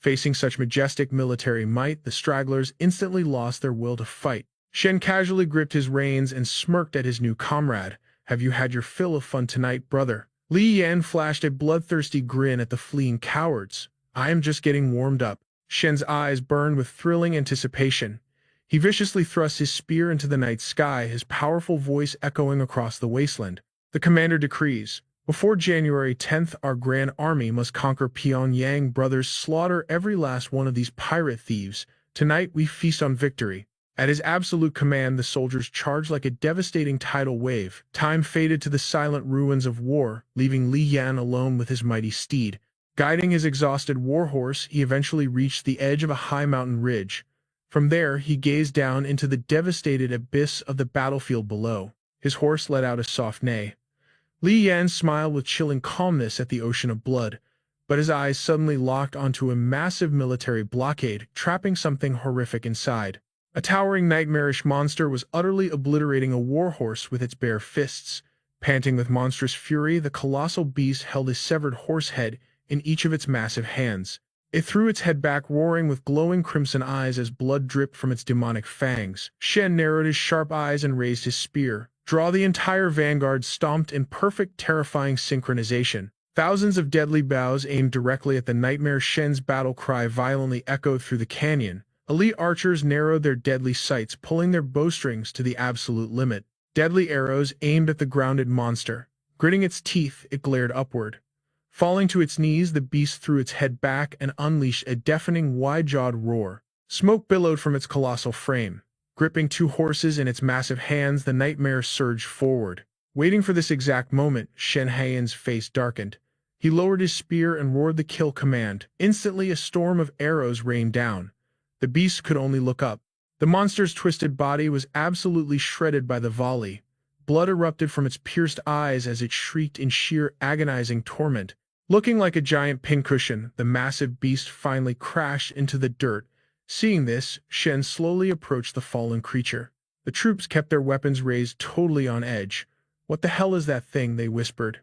Facing such majestic military might, the stragglers instantly lost their will to fight. Shen casually gripped his reins and smirked at his new comrade. Have you had your fill of fun tonight, brother? Li Yan flashed a bloodthirsty grin at the fleeing cowards. I am just getting warmed up. Shen's eyes burned with thrilling anticipation. He viciously thrust his spear into the night sky, his powerful voice echoing across the wasteland. The commander decrees, before January 10th, our grand army must conquer Pyongyang. Brothers, slaughter every last one of these pirate thieves. Tonight we feast on victory. At his absolute command, the soldiers charged like a devastating tidal wave. Time faded to the silent ruins of war, leaving Li Yan alone with his mighty steed. Guiding his exhausted warhorse, he eventually reached the edge of a high mountain ridge. From there, he gazed down into the devastated abyss of the battlefield below. His horse let out a soft neigh. Li Yan smiled with chilling calmness at the ocean of blood, but his eyes suddenly locked onto a massive military blockade, trapping something horrific inside. A towering nightmarish monster was utterly obliterating a warhorse with its bare fists. Panting with monstrous fury, the colossal beast held a severed horse head in each of its massive hands. It threw its head back, roaring with glowing crimson eyes as blood dripped from its demonic fangs. Shen narrowed his sharp eyes and raised his spear. Draw the entire vanguard stomped in perfect, terrifying synchronization. Thousands of deadly bows aimed directly at the nightmare. Shen's battle cry violently echoed through the canyon. Elite archers narrowed their deadly sights, pulling their bowstrings to the absolute limit. Deadly arrows aimed at the grounded monster. Gritting its teeth, it glared upward. Falling to its knees, the beast threw its head back and unleashed a deafening, wide-jawed roar. Smoke billowed from its colossal frame. Gripping two horses in its massive hands, the nightmare surged forward. Waiting for this exact moment, Shen Haiyan's face darkened. He lowered his spear and roared the kill command. Instantly, a storm of arrows rained down. The beast could only look up. The monster's twisted body was absolutely shredded by the volley. Blood erupted from its pierced eyes as it shrieked in sheer agonizing torment. Looking like a giant pincushion, the massive beast finally crashed into the dirt. Seeing this, Shen slowly approached the fallen creature. The troops kept their weapons raised, totally on edge. What the hell is that thing? They whispered.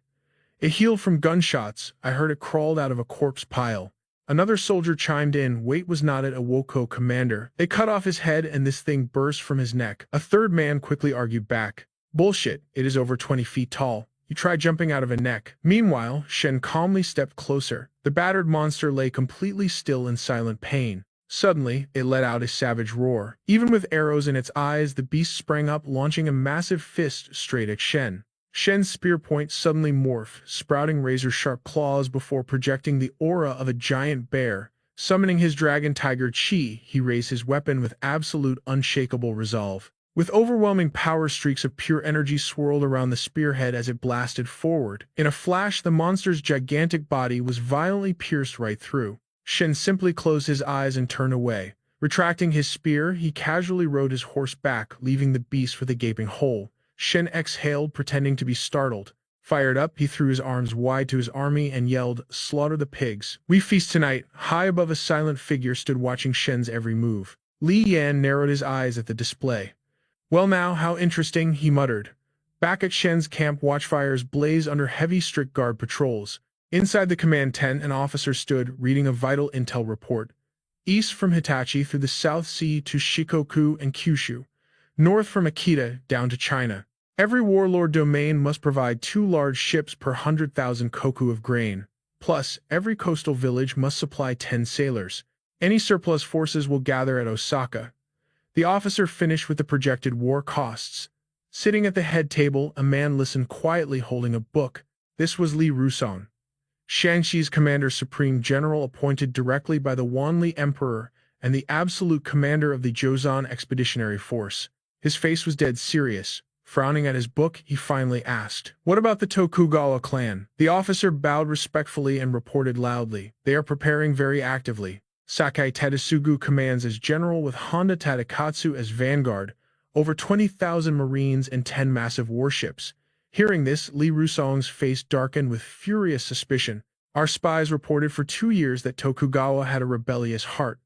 It healed from gunshots. I heard it crawled out of a corpse pile. Another soldier chimed in. Weight was not at a Woko commander. They cut off his head and this thing burst from his neck. A third man quickly argued back. Bullshit, it is over 20 feet tall. You try jumping out of a neck. Meanwhile, Shen calmly stepped closer. The battered monster lay completely still in silent pain. Suddenly, it let out a savage roar. Even with arrows in its eyes, the beast sprang up, launching a massive fist straight at Shen. Shen's spear point suddenly morphed, sprouting razor-sharp claws before projecting the aura of a giant bear. Summoning his dragon tiger chi, he raised his weapon with absolute unshakable resolve. With overwhelming power, streaks of pure energy swirled around the spearhead as it blasted forward. In a flash, the monster's gigantic body was violently pierced right through. Shen simply closed his eyes and turned away. Retracting his spear, he casually rode his horse back, leaving the beast with a gaping hole. Shen exhaled, pretending to be startled. Fired up, he threw his arms wide to his army and yelled, "Slaughter the pigs. We feast tonight." High above, a silent figure stood watching Shen's every move. Li Yan narrowed his eyes at the display. "Well now, how interesting," he muttered. Back at Shen's camp, watchfires blazed under heavy strict guard patrols. Inside the command tent, an officer stood, reading a vital intel report. East from Hitachi through the South Sea to Shikoku and Kyushu. North from Akita down to China. Every warlord domain must provide 2 large ships per 100,000 koku of grain. Plus, every coastal village must supply 10 sailors. Any surplus forces will gather at Osaka. The officer finished with the projected war costs. Sitting at the head table, a man listened quietly, holding a book. This was Li Rusong, Shaanxi's commander supreme general, appointed directly by the Wanli Emperor and the absolute commander of the Joseon Expeditionary Force. His face was dead serious. Frowning at his book, he finally asked, "What about the Tokugawa clan?" The officer bowed respectfully and reported loudly, "They are preparing very actively. Sakai Tadasugu commands as general with Honda Tadakatsu as vanguard, over 20,000 marines and 10 massive warships." Hearing this, Li Rusong's face darkened with furious suspicion. "Our spies reported for 2 years that Tokugawa had a rebellious heart.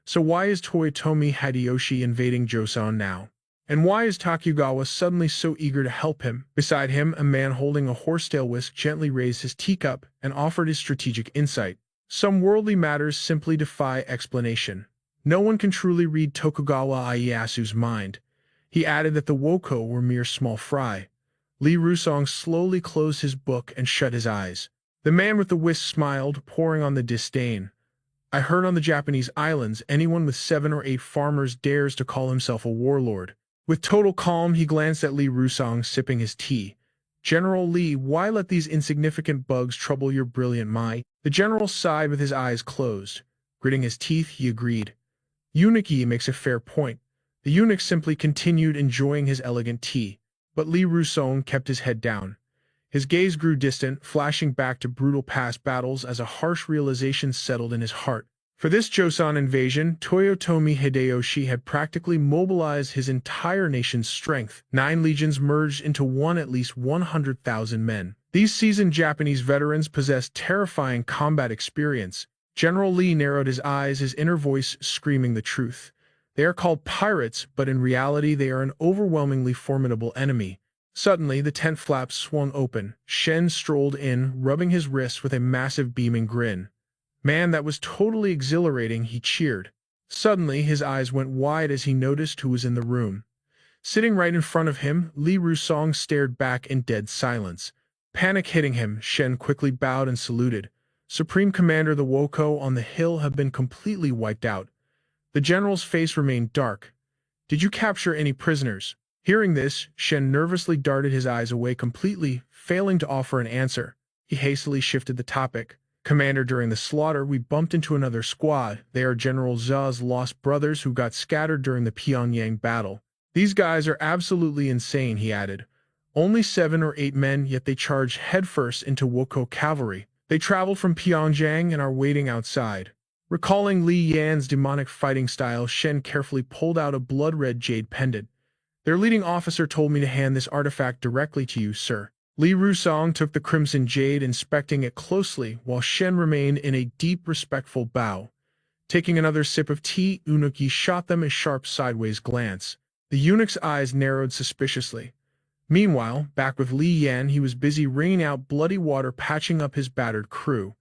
So why is Toyotomi Hideyoshi invading Joseon now? And why is Tokugawa suddenly so eager to help him?" Beside him, a man holding a horsetail whisk gently raised his teacup and offered his strategic insight. "Some worldly matters simply defy explanation. No one can truly read Tokugawa Ieyasu's mind. He added that the Woko were mere small fry. Li Rusong slowly closed his book and shut his eyes. The man with the wisp smiled, pouring on the disdain. I heard on the Japanese islands anyone with 7 or 8 farmers dares to call himself a warlord. With total calm, he glanced at Li Rusong sipping his tea. General Li, why let these insignificant bugs trouble your brilliant mind? The general sighed with his eyes closed. Gritting his teeth, he agreed. Eunuch makes a fair point. The eunuch simply continued enjoying his elegant tea. But Li Rusong kept his head down. His gaze grew distant, flashing back to brutal past battles as a harsh realization settled in his heart. For this Joseon invasion, Toyotomi Hideyoshi had practically mobilized his entire nation's strength. 9 legions merged into one, at least 100,000 men. These seasoned Japanese veterans possessed terrifying combat experience. General Li narrowed his eyes, his inner voice screaming the truth. They are called pirates, but in reality they are an overwhelmingly formidable enemy. Suddenly, the tent flaps swung open. Shen strolled in, rubbing his wrists with a massive beaming grin. Man, that was totally exhilarating, he cheered. Suddenly, his eyes went wide as he noticed who was in the room. Sitting right in front of him, Li Rusong stared back in dead silence. Panic hitting him, Shen quickly bowed and saluted. Supreme Commander, the Woko on the hill have been completely wiped out. The general's face remained dark. Did you capture any prisoners? Hearing this, Shen nervously darted his eyes away completely, failing to offer an answer. He hastily shifted the topic. Commander, during the slaughter, we bumped into another squad. They are General Zha's lost brothers who got scattered during the Pyongyang battle. These guys are absolutely insane, he added. Only 7 or 8 men, yet they charged headfirst into Woko cavalry. They traveled from Pyongyang and are waiting outside. Recalling Li Yan's demonic fighting style, Shen carefully pulled out a blood-red jade pendant. Their leading officer told me to hand this artifact directly to you, sir. Li Rusong took the crimson jade, inspecting it closely, while Shen remained in a deep, respectful bow. Taking another sip of tea, Eunuch shot them a sharp sideways glance. The eunuch's eyes narrowed suspiciously. Meanwhile, back with Li Yan, he was busy wringing out bloody water, patching up his battered crew.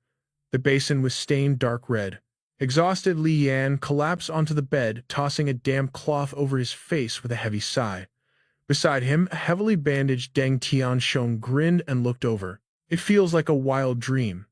The basin was stained dark red. Exhausted, Li Yan collapsed onto the bed, tossing a damp cloth over his face with a heavy sigh. Beside him, a heavily bandaged Deng Tianshong grinned and looked over. It feels like a wild dream.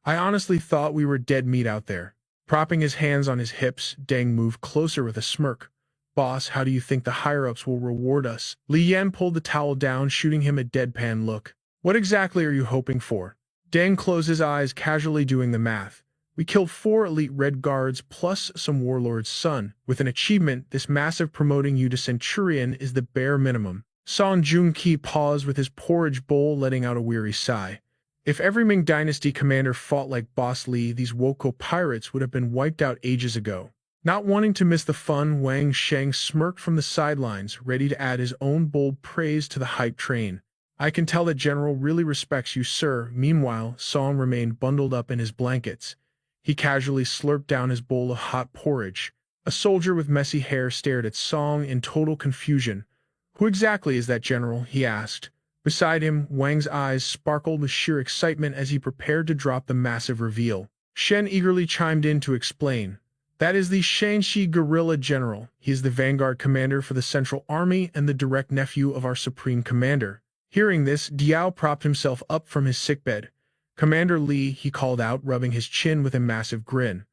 I honestly thought we were dead meat out there. Propping his hands on his hips, Deng moved closer with a smirk. Boss, how do you think the higher-ups will reward us? Li Yan pulled the towel down, shooting him a deadpan look. What exactly are you hoping for? Deng closed his eyes, casually doing the math. We killed 4 elite Red Guards plus some warlord's son. With an achievement, this massive promoting you to Centurion is the bare minimum. Song Joong-ki paused with his porridge bowl, letting out a weary sigh. If every Ming Dynasty commander fought like Boss Li, these Woko pirates would have been wiped out ages ago. Not wanting to miss the fun, Wang Sheng smirked from the sidelines, ready to add his own bold praise to the hype train. I can tell that General really respects you, sir. Meanwhile, Song remained bundled up in his blankets. He casually slurped down his bowl of hot porridge. A soldier with messy hair stared at Song in total confusion. Who exactly is that general? He asked. Beside him, Wang's eyes sparkled with sheer excitement as he prepared to drop the massive reveal. Shen eagerly chimed in to explain. That is the Shangxi guerrilla general. He is the vanguard commander for the Central Army and the direct nephew of our supreme commander. Hearing this, Diao propped himself up from his sickbed. Commander Li, he called out, rubbing his chin with a massive grin.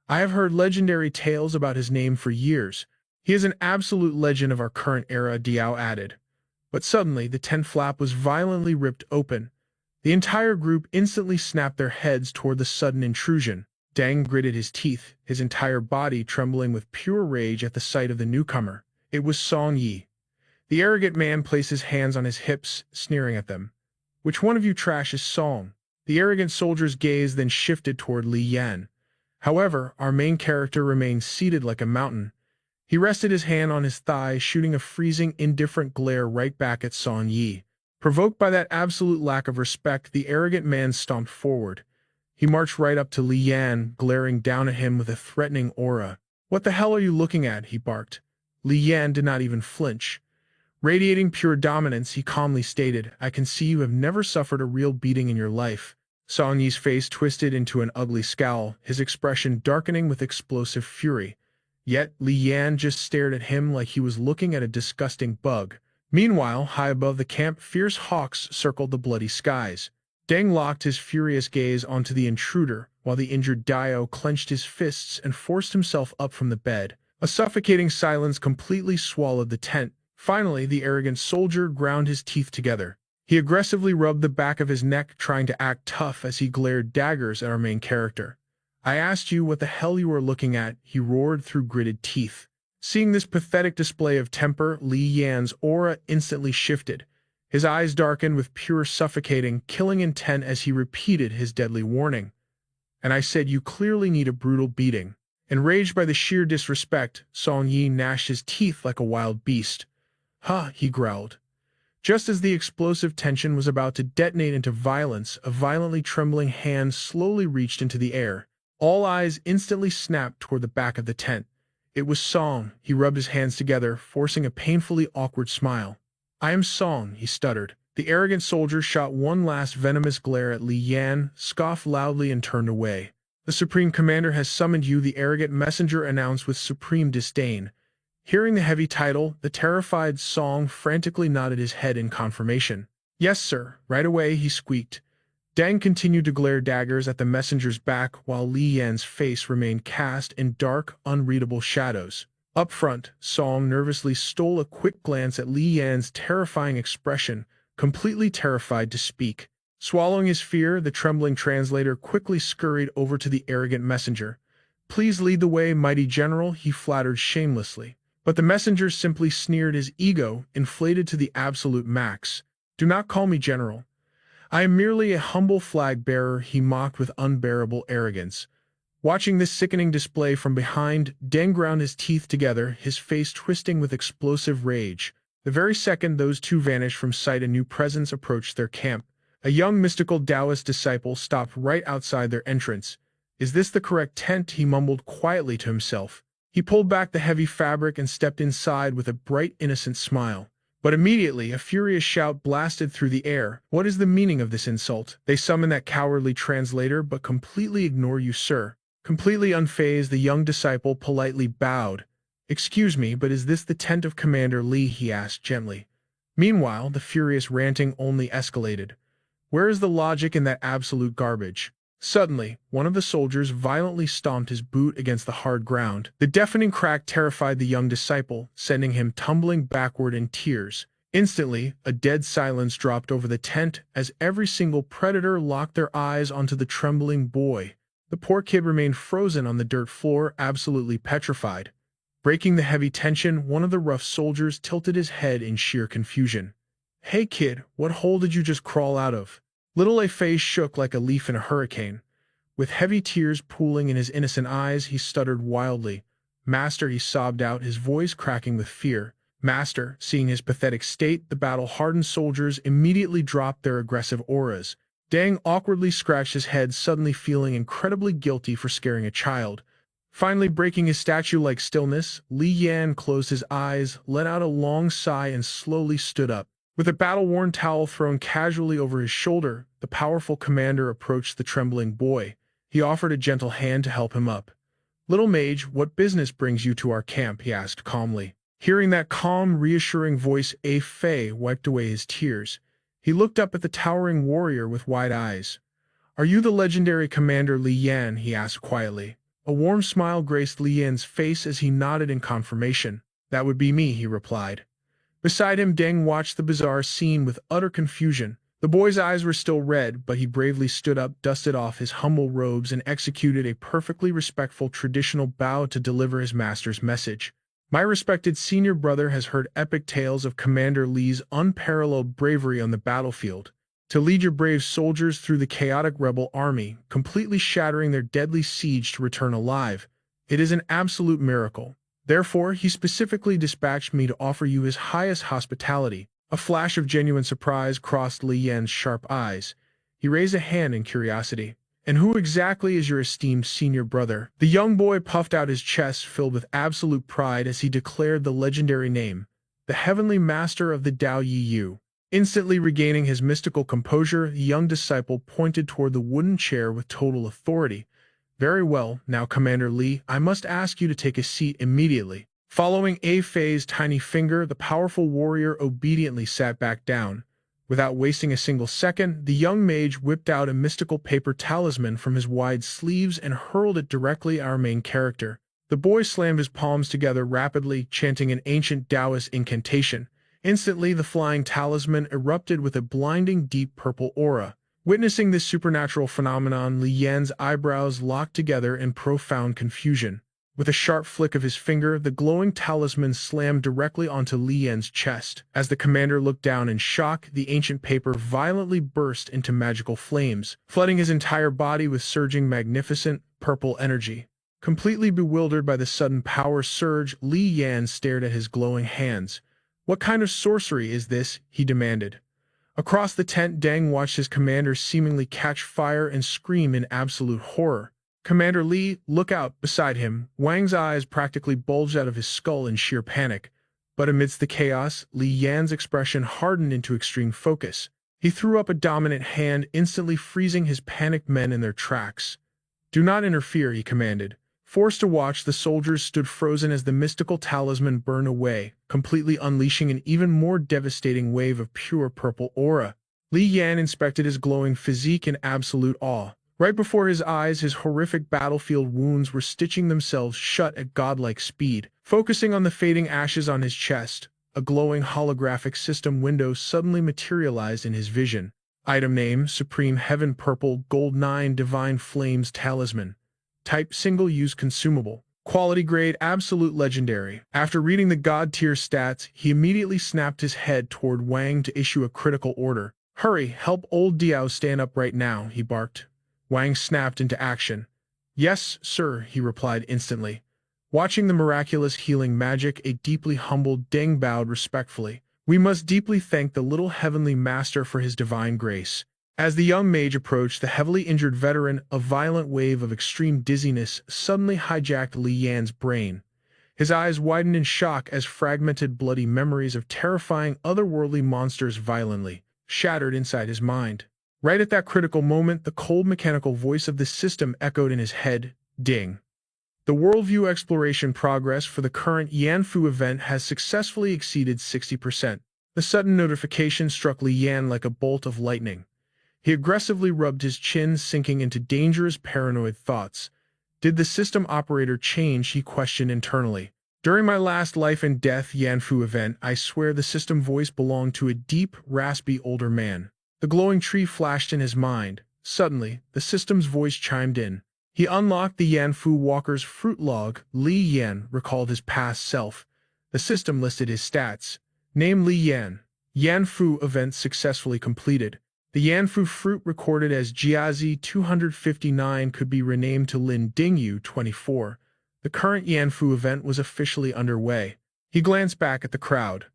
I have heard legendary tales about his name for years. He is an absolute legend of our current era, Diao added. But suddenly, the tent flap was violently ripped open. The entire group instantly snapped their heads toward the sudden intrusion. Deng gritted his teeth, his entire body trembling with pure rage at the sight of the newcomer. It was Song Yi. The arrogant man placed his hands on his hips, sneering at them. Which one of you trashes Song? The arrogant soldier's gaze then shifted toward Li Yan. However, our main character remained seated like a mountain. He rested his hand on his thigh, shooting a freezing, indifferent glare right back at Song Yi. Provoked by that absolute lack of respect, the arrogant man stomped forward. He marched right up to Li Yan, glaring down at him with a threatening aura. What the hell are you looking at? He barked. Li Yan did not even flinch. Radiating pure dominance, he calmly stated, I can see you have never suffered a real beating in your life. Song Yi's face twisted into an ugly scowl, his expression darkening with explosive fury. Yet Li Yan just stared at him like he was looking at a disgusting bug. Meanwhile, high above the camp, fierce hawks circled the bloody skies. Deng locked his furious gaze onto the intruder, while the injured Dio clenched his fists and forced himself up from the bed. A suffocating silence completely swallowed the tent. Finally, the arrogant soldier ground his teeth together. He aggressively rubbed the back of his neck, trying to act tough as he glared daggers at our main character. "I asked you what the hell you were looking at," he roared through gritted teeth. Seeing this pathetic display of temper, Li Yan's aura instantly shifted. His eyes darkened with pure suffocating, killing intent as he repeated his deadly warning. "And I said you clearly need a brutal beating." Enraged by the sheer disrespect, Song Yi gnashed his teeth like a wild beast. "Huh," he growled. Just as the explosive tension was about to detonate into violence, a violently trembling hand slowly reached into the air. All eyes instantly snapped toward the back of the tent. It was Song. He rubbed his hands together, forcing a painfully awkward smile. "I am Song," he stuttered. The arrogant soldier shot one last venomous glare at Li Yan, scoffed loudly and turned away. "The Supreme Commander has summoned you," the arrogant messenger announced with supreme disdain. Hearing the heavy title, the terrified Song frantically nodded his head in confirmation. "Yes, sir, right away," he squeaked. Deng continued to glare daggers at the messenger's back while Li Yan's face remained cast in dark, unreadable shadows. Up front, Song nervously stole a quick glance at Li Yan's terrifying expression, completely terrified to speak. Swallowing his fear, the trembling translator quickly scurried over to the arrogant messenger. "Please lead the way, mighty general," he flattered shamelessly. But the messenger simply sneered, his ego inflated to the absolute max. "Do not call me general. I am merely a humble flag-bearer," he mocked with unbearable arrogance. Watching this sickening display from behind, Deng ground his teeth together, his face twisting with explosive rage. The very second those two vanished from sight, a new presence approached their camp. A young mystical Taoist disciple stopped right outside their entrance. "Is this the correct tent?" he mumbled quietly to himself. He pulled back the heavy fabric and stepped inside with a bright, innocent smile. But immediately, a furious shout blasted through the air. "What is the meaning of this insult? They summon that cowardly translator, but completely ignore you, sir." Completely unfazed, the young disciple politely bowed. "Excuse me, but is this the tent of Commander Li?" he asked gently. Meanwhile, the furious ranting only escalated. "Where is the logic in that absolute garbage?" Suddenly, one of the soldiers violently stomped his boot against the hard ground. The deafening crack terrified the young disciple, sending him tumbling backward in tears. Instantly, a dead silence dropped over the tent as every single predator locked their eyes onto the trembling boy. The poor kid remained frozen on the dirt floor, absolutely petrified. Breaking the heavy tension, one of the rough soldiers tilted his head in sheer confusion. "Hey kid, what hole did you just crawl out of?" Little Fei's shook like a leaf in a hurricane. With heavy tears pooling in his innocent eyes, he stuttered wildly. "Master," he sobbed out, his voice cracking with fear. "Master." Seeing his pathetic state, the battle-hardened soldiers immediately dropped their aggressive auras. Deng awkwardly scratched his head, suddenly feeling incredibly guilty for scaring a child. Finally breaking his statue-like stillness, Li Yan closed his eyes, let out a long sigh, and slowly stood up. With a battle-worn towel thrown casually over his shoulder, the powerful commander approached the trembling boy. He offered a gentle hand to help him up. "Little mage, what business brings you to our camp?" he asked calmly. Hearing that calm, reassuring voice, Fei wiped away his tears. He looked up at the towering warrior with wide eyes. "Are you the legendary Commander Li Yan?" he asked quietly. A warm smile graced Li Yan's face as he nodded in confirmation. "That would be me," he replied. Beside him, Deng watched the bizarre scene with utter confusion. The boy's eyes were still red, but he bravely stood up, dusted off his humble robes, and executed a perfectly respectful traditional bow to deliver his master's message. "My respected senior brother has heard epic tales of Commander Li's unparalleled bravery on the battlefield. To lead your brave soldiers through the chaotic rebel army, completely shattering their deadly siege to return alive. It is an absolute miracle. Therefore, he specifically dispatched me to offer you his highest hospitality." A flash of genuine surprise crossed Li Yan's sharp eyes. He raised a hand in curiosity. "And who exactly is your esteemed senior brother?" The young boy puffed out his chest, filled with absolute pride as he declared the legendary name, the heavenly master of the Dao Yi Yu. Instantly regaining his mystical composure, the young disciple pointed toward the wooden chair with total authority. Very well, now Commander Li, I must ask you to take a seat immediately. Following A Fei's tiny finger, the powerful warrior obediently sat back down. Without wasting a single second, the young mage whipped out a mystical paper talisman from his wide sleeves and hurled it directly at our main character. The boy slammed his palms together rapidly, chanting an ancient Taoist incantation. Instantly, the flying talisman erupted with a blinding deep purple aura. Witnessing this supernatural phenomenon, Li Yan's eyebrows locked together in profound confusion. With a sharp flick of his finger, the glowing talisman slammed directly onto Li Yan's chest. As the commander looked down in shock, the ancient paper violently burst into magical flames, flooding his entire body with surging magnificent, purple energy. Completely bewildered by the sudden power surge, Li Yan stared at his glowing hands. "What kind of sorcery is this?" he demanded. Across the tent, Deng watched his commander seemingly catch fire and scream in absolute horror. "Commander Li, look out!" Beside him, Wang's eyes practically bulged out of his skull in sheer panic. But amidst the chaos, Li Yan's expression hardened into extreme focus. He threw up a dominant hand, instantly freezing his panicked men in their tracks. "Do not interfere," he commanded. Forced to watch, the soldiers stood frozen as the mystical talisman burned away, completely unleashing an even more devastating wave of pure purple aura. Li Yan inspected his glowing physique in absolute awe. Right before his eyes, his horrific battlefield wounds were stitching themselves shut at godlike speed. Focusing on the fading ashes on his chest, a glowing holographic system window suddenly materialized in his vision. Item name: Supreme Heaven Purple Gold 9 Divine Flames Talisman. Type: single-use consumable. Quality grade: absolute legendary. After reading the god-tier stats, he immediately snapped his head toward Wang to issue a critical order. "Hurry, help old Diao stand up right now," he barked. Wang snapped into action. "Yes, sir," he replied instantly. Watching the miraculous healing magic, a deeply humbled Deng bowed respectfully. "We must deeply thank the little heavenly master for his divine grace." As the young mage approached the heavily injured veteran, a violent wave of extreme dizziness suddenly hijacked Li Yan's brain. His eyes widened in shock as fragmented bloody memories of terrifying otherworldly monsters violently shattered inside his mind. Right at that critical moment, the cold mechanical voice of the system echoed in his head. "Ding. The worldview exploration progress for the current Yanfu event has successfully exceeded 60%. The sudden notification struck Li Yan like a bolt of lightning. He aggressively rubbed his chin, sinking into dangerous paranoid thoughts. Did the system operator change? He questioned internally. "During my last life and death Yanfu event, I swear the system voice belonged to a deep, raspy older man." The glowing tree flashed in his mind. Suddenly, the system's voice chimed in. He unlocked the Yanfu Walker's fruit log. Li Yan recalled his past self. The system listed his stats. Name: Li Yan. Yanfu event successfully completed. The Yanfu fruit recorded as Jiazi 259 could be renamed to Lin Dingyu 24. The current Yanfu event was officially underway. He glanced back at the crowd.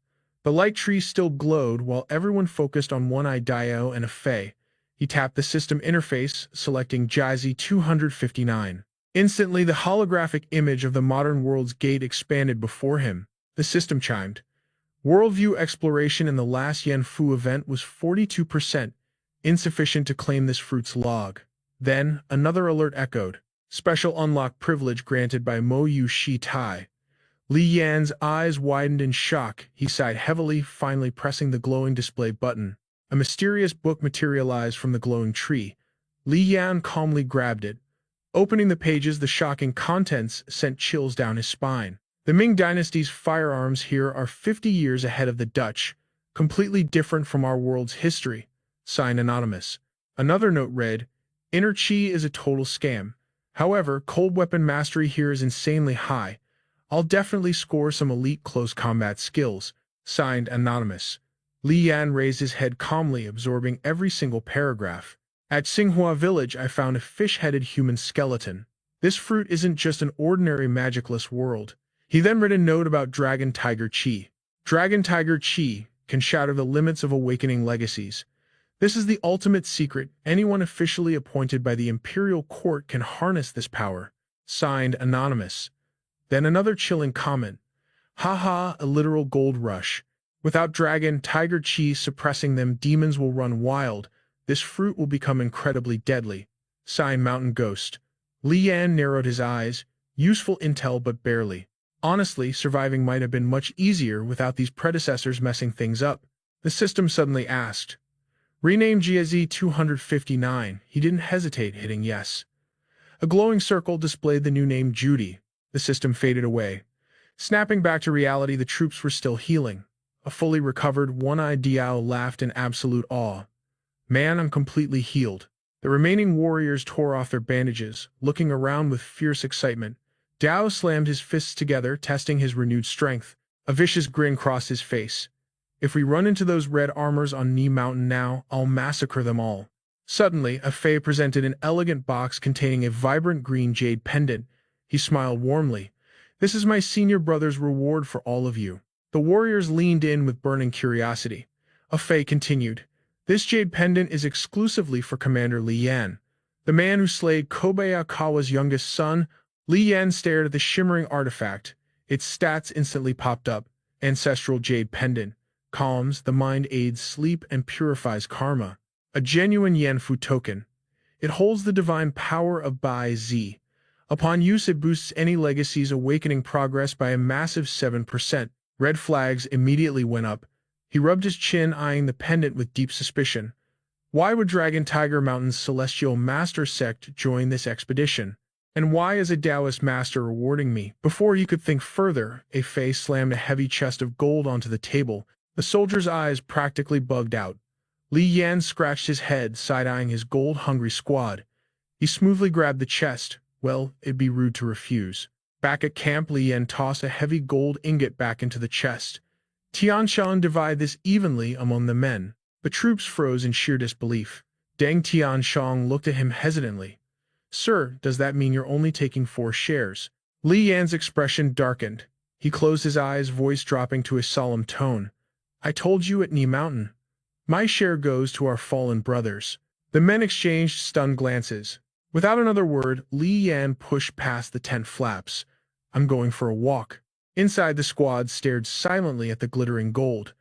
The light tree still glowed while everyone focused on One-Eyed Dio and a Fei. He tapped the system interface, selecting Jiazi 259. Instantly, the holographic image of the modern world's gate expanded before him. The system chimed. Worldview exploration in the last Yanfu event was 42%. Insufficient to claim this fruit's log. Then, another alert echoed. Special unlock privilege granted by Mo Yu Shi Tai. Li Yan's eyes widened in shock. He sighed heavily, finally pressing the glowing display button. A mysterious book materialized from the glowing tree. Li Yan calmly grabbed it. Opening the pages, the shocking contents sent chills down his spine. The Ming Dynasty's firearms here are 50 years ahead of the Dutch, completely different from our world's history. Signed Anonymous. Another note read, Inner Chi is a total scam. However, cold weapon mastery here is insanely high. I'll definitely score some elite close combat skills. Signed Anonymous. Li Yan raised his head calmly, absorbing every single paragraph. At Xinghua Village, I found a fish-headed human skeleton. This fruit isn't just an ordinary magicless world. He then read a note about Dragon Tiger Chi. Dragon Tiger Chi can shatter the limits of awakening legacies. This is the ultimate secret. Anyone officially appointed by the Imperial Court can harness this power. Signed Anonymous. Then another chilling comment. Haha, a literal gold rush. Without Dragon Tiger Chi suppressing them, demons will run wild. This fruit will become incredibly deadly. Signed Mountain Ghost. Li Yan narrowed his eyes. Useful intel, but barely. Honestly, surviving might have been much easier without these predecessors messing things up. The system suddenly asked. Rename GZ 259. He didn't hesitate, hitting yes. A glowing circle displayed the new name Judy. The system faded away. Snapping back to reality, the troops were still healing. A fully recovered, one-eyed Diao laughed in absolute awe. Man, I'm completely healed. The remaining warriors tore off their bandages, looking around with fierce excitement. Diao slammed his fists together, testing his renewed strength. A vicious grin crossed his face. If we run into those red armors on Ni Mountain now, I'll massacre them all. Suddenly, a Fae presented an elegant box containing a vibrant green jade pendant. He smiled warmly. This is my senior brother's reward for all of you. The warriors leaned in with burning curiosity. A Fae continued. This jade pendant is exclusively for Commander Li Yan, the man who slayed Kobayakawa's youngest son. Li Yan stared at the shimmering artifact. Its stats instantly popped up. Ancestral jade pendant. Calms the mind, aids sleep, and purifies karma. A genuine Yanfu token. It holds the divine power of Bai Zi. Upon use, it boosts any legacy's awakening progress by a massive 7%. Red flags immediately went up. He rubbed his chin, eyeing the pendant with deep suspicion. Why would Dragon Tiger Mountain's Celestial Master Sect join this expedition? And why is a Taoist master rewarding me? Before he could think further, a Fae slammed a heavy chest of gold onto the table. The soldier's eyes practically bugged out. Li Yan scratched his head, side-eyeing his gold-hungry squad. He smoothly grabbed the chest. Well, it'd be rude to refuse. Back at camp, Li Yan tossed a heavy gold ingot back into the chest. Tianshan divided this evenly among the men. The troops froze in sheer disbelief. Deng Tianshan looked at him hesitantly. Sir, does that mean you're only taking 4 shares? Li Yan's expression darkened. He closed his eyes, voice dropping to a solemn tone. I told you at Ni Mountain. My share goes to our fallen brothers. The men exchanged stunned glances. Without another word, Li Yan pushed past the tent flaps. I'm going for a walk. Inside, the squad stared silently at the glittering gold.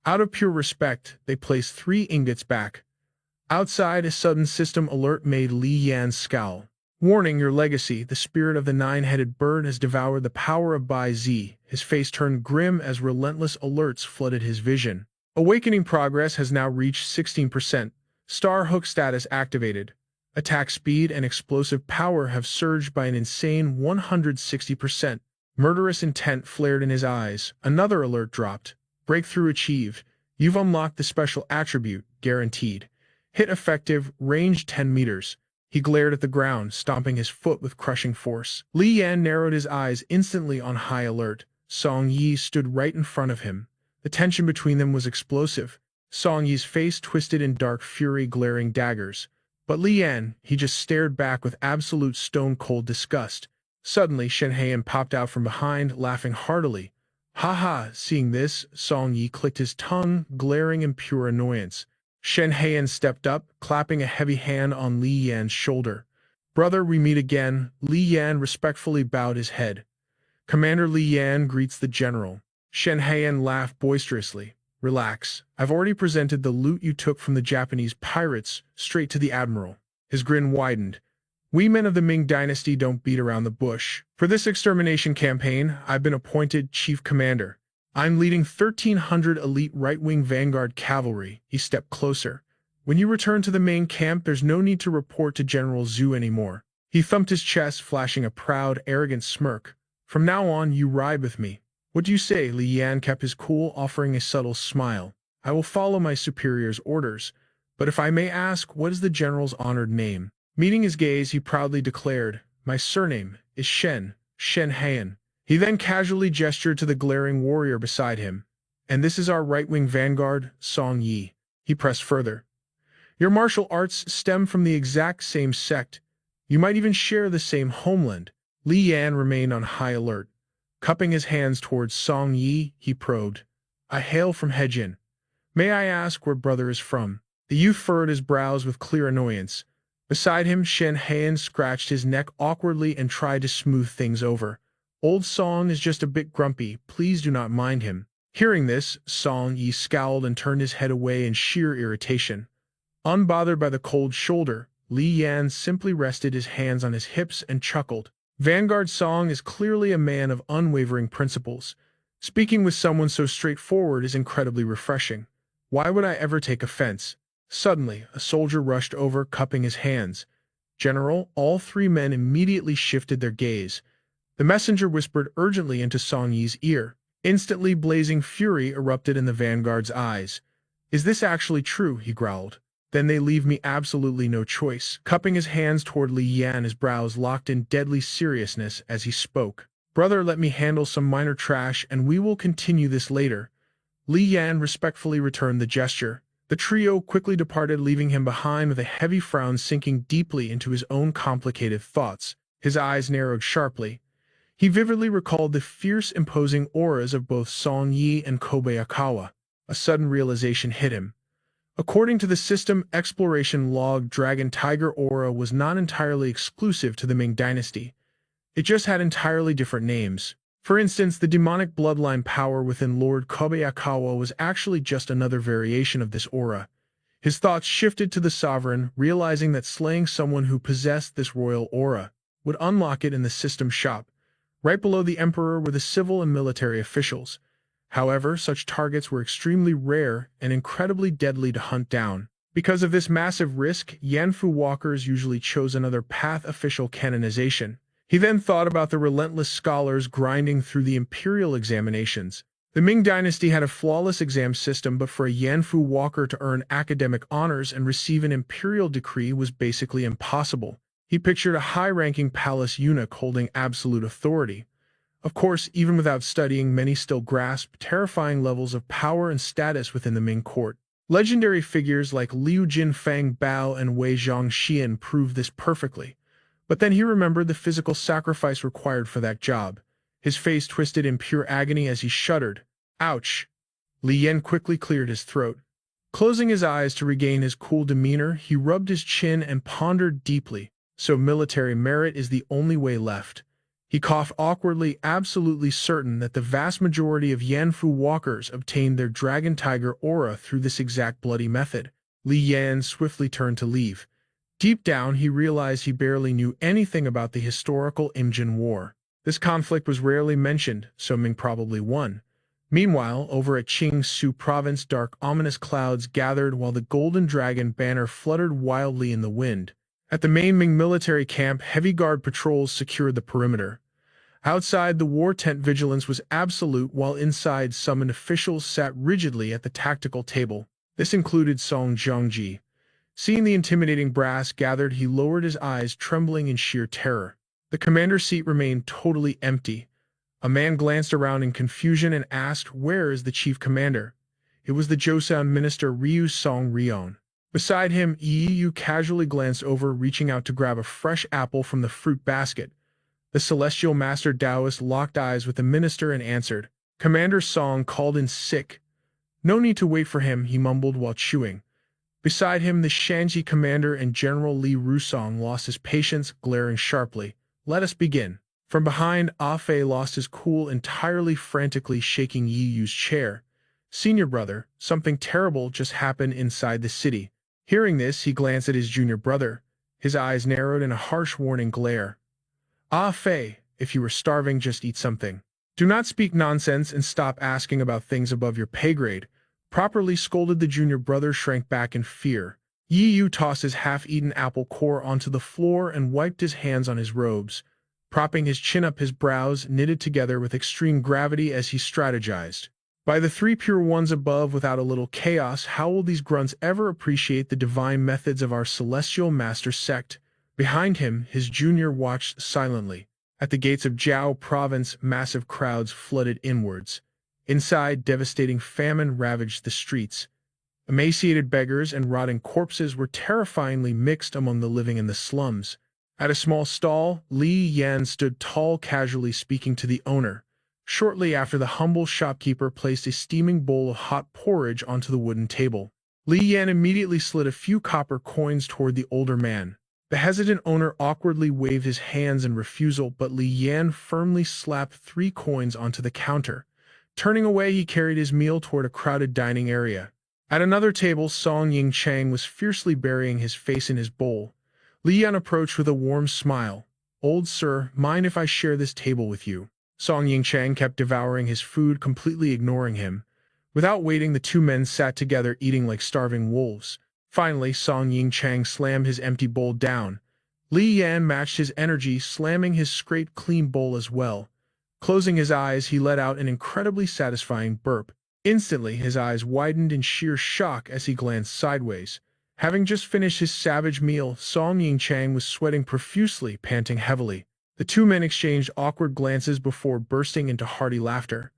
Out of pure respect, they placed 3 ingots back. Outside, a sudden system alert made Li Yan scowl. Warning, your legacy, the spirit of the 9-headed bird has devoured the power of Bai Zi. His face turned grim as relentless alerts flooded his vision. Awakening progress has now reached 16%. Star Hook status activated. Attack speed and explosive power have surged by an insane 160%. Murderous intent flared in his eyes. Another alert dropped. Breakthrough achieved. You've unlocked the special attribute, guaranteed. Hit effective, range 10 meters. He glared at the ground, stomping his foot with crushing force. Li Yan narrowed his eyes, instantly on high alert. Song Yi stood right in front of him. The tension between them was explosive. Song Yi's face twisted in dark fury, glaring daggers. But Li Yan, he just stared back with absolute stone-cold disgust. Suddenly, Shen Heian popped out from behind, laughing heartily. Ha ha, seeing this, Song Yi clicked his tongue, glaring in pure annoyance. Shen Heian stepped up, clapping a heavy hand on Li Yan's shoulder. Brother, we meet again. Li Yan respectfully bowed his head. Commander Li Yan greets the general. Shen Heian laughed boisterously. Relax. I've already presented the loot you took from the Japanese pirates straight to the admiral. His grin widened. We men of the Ming dynasty don't beat around the bush. For this extermination campaign, I've been appointed chief commander. I'm leading 1,300 elite right-wing vanguard cavalry. He stepped closer. When you return to the main camp, there's no need to report to General Zhu anymore. He thumped his chest, flashing a proud, arrogant smirk. From now on, you ride with me. What do you say? Li Yan kept his cool, offering a subtle smile. I will follow my superior's orders. But if I may ask, what is the general's honored name? Meeting his gaze, he proudly declared, My surname is Shen Heian. He then casually gestured to the glaring warrior beside him. And this is our right-wing vanguard, Song Yi. He pressed further. Your martial arts stem from the exact same sect. You might even share the same homeland. Li Yan remained on high alert. Cupping his hands towards Song Yi, he probed. I hail from Hejin. May I ask where brother is from? The youth furrowed his brows with clear annoyance. Beside him, Shen Heian scratched his neck awkwardly and tried to smooth things over. Old Song is just a bit grumpy, please do not mind him. Hearing this, Song Yi scowled and turned his head away in sheer irritation. Unbothered by the cold shoulder, Li Yan simply rested his hands on his hips and chuckled. Vanguard Song is clearly a man of unwavering principles. Speaking with someone so straightforward is incredibly refreshing. Why would I ever take offense? Suddenly, a soldier rushed over, cupping his hands. General, all three men immediately shifted their gaze. The messenger whispered urgently into Song Yi's ear. Instantly, blazing fury erupted in the vanguard's eyes. Is this actually true? He growled. Then they leave me absolutely no choice. Cupping his hands toward Li Yan, his brows locked in deadly seriousness as he spoke. Brother, let me handle some minor trash and we will continue this later. Li Yan respectfully returned the gesture. The trio quickly departed, leaving him behind with a heavy frown sinking deeply into his own complicated thoughts. His eyes narrowed sharply. He vividly recalled the fierce, imposing auras of both Song Yi and Kobayakawa. A sudden realization hit him. According to the system exploration log, Dragon Tiger Aura was not entirely exclusive to the Ming Dynasty. It just had entirely different names. For instance, the demonic bloodline power within Lord Kobayakawa was actually just another variation of this aura. His thoughts shifted to the sovereign, realizing that slaying someone who possessed this royal aura would unlock it in the system shop. Right below the emperor were the civil and military officials. However, such targets were extremely rare and incredibly deadly to hunt down. Because of this massive risk, Yanfu walkers usually chose another path: official canonization. He then thought about the relentless scholars grinding through the imperial examinations. The Ming Dynasty had a flawless exam system, but for a Yanfu walker to earn academic honors and receive an imperial decree was basically impossible. He pictured a high-ranking palace eunuch holding absolute authority. Of course, even without studying, many still grasped terrifying levels of power and status within the Ming court. Legendary figures like Liu Jinfang Bao and Wei Zhongxian proved this perfectly. But then he remembered the physical sacrifice required for that job. His face twisted in pure agony as he shuddered. Ouch! Li Yan quickly cleared his throat. Closing his eyes to regain his cool demeanor, he rubbed his chin and pondered deeply. So military merit is the only way left. He coughed awkwardly, absolutely certain that the vast majority of Yanfu walkers obtained their Dragon Tiger aura through this exact bloody method. Li Yan swiftly turned to leave. Deep down, he realized he barely knew anything about the historical Imjin War. This conflict was rarely mentioned, so Ming probably won. Meanwhile, over at Qingsu province, dark, ominous clouds gathered while the Golden Dragon banner fluttered wildly in the wind. At the main Ming military camp, heavy guard patrols secured the perimeter. Outside, the war tent vigilance was absolute, while inside, summoned officials sat rigidly at the tactical table. This included Song Zhongji. Seeing the intimidating brass gathered, he lowered his eyes, trembling in sheer terror. The commander's seat remained totally empty. A man glanced around in confusion and asked, "Where is the chief commander?" It was the Joseon minister Ryu Song Ryon. Beside him, Yu casually glanced over, reaching out to grab a fresh apple from the fruit basket. The celestial master Taoist locked eyes with the minister and answered. Commander Song called in sick. No need to wait for him, he mumbled while chewing. Beside him, the Shanxi commander and General Li Rusong lost his patience, glaring sharply. Let us begin. From behind, Ah Fei lost his cool entirely, frantically shaking Yi Yu's chair. Senior brother, something terrible just happened inside the city. Hearing this, he glanced at his junior brother. His eyes narrowed in a harsh warning glare. Ah Fei, if you were starving, just eat something. Do not speak nonsense and stop asking about things above your pay grade. Properly scolded, the junior brother shrank back in fear. Yi Yu tossed his half-eaten apple core onto the floor and wiped his hands on his robes. Propping his chin up, his brows knitted together with extreme gravity as he strategized. By the three pure ones above, without a little chaos, how will these grunts ever appreciate the divine methods of our celestial master sect? Behind him, his junior watched silently. At the gates of Jiao province, massive crowds flooded inwards. Inside, devastating famine ravaged the streets. Emaciated beggars and rotting corpses were terrifyingly mixed among the living in the slums. At a small stall, Li Yan stood tall, casually speaking to the owner. Shortly after, the humble shopkeeper placed a steaming bowl of hot porridge onto the wooden table. Li Yan immediately slid a few copper coins toward the older man. The hesitant owner awkwardly waved his hands in refusal, but Li Yan firmly slapped 3 coins onto the counter. Turning away, he carried his meal toward a crowded dining area. At another table, Song Ying Chang was fiercely burying his face in his bowl. Li Yan approached with a warm smile. "Old sir, mind if I share this table with you?" Song Yingchang kept devouring his food, completely ignoring him. Without waiting, the two men sat together, eating like starving wolves. Finally, Song Yingchang slammed his empty bowl down. Li Yan matched his energy, slamming his scraped-clean bowl as well. Closing his eyes, he let out an incredibly satisfying burp. Instantly, his eyes widened in sheer shock as he glanced sideways. Having just finished his savage meal, Song Yingchang was sweating profusely, panting heavily. The two men exchanged awkward glances before bursting into hearty laughter.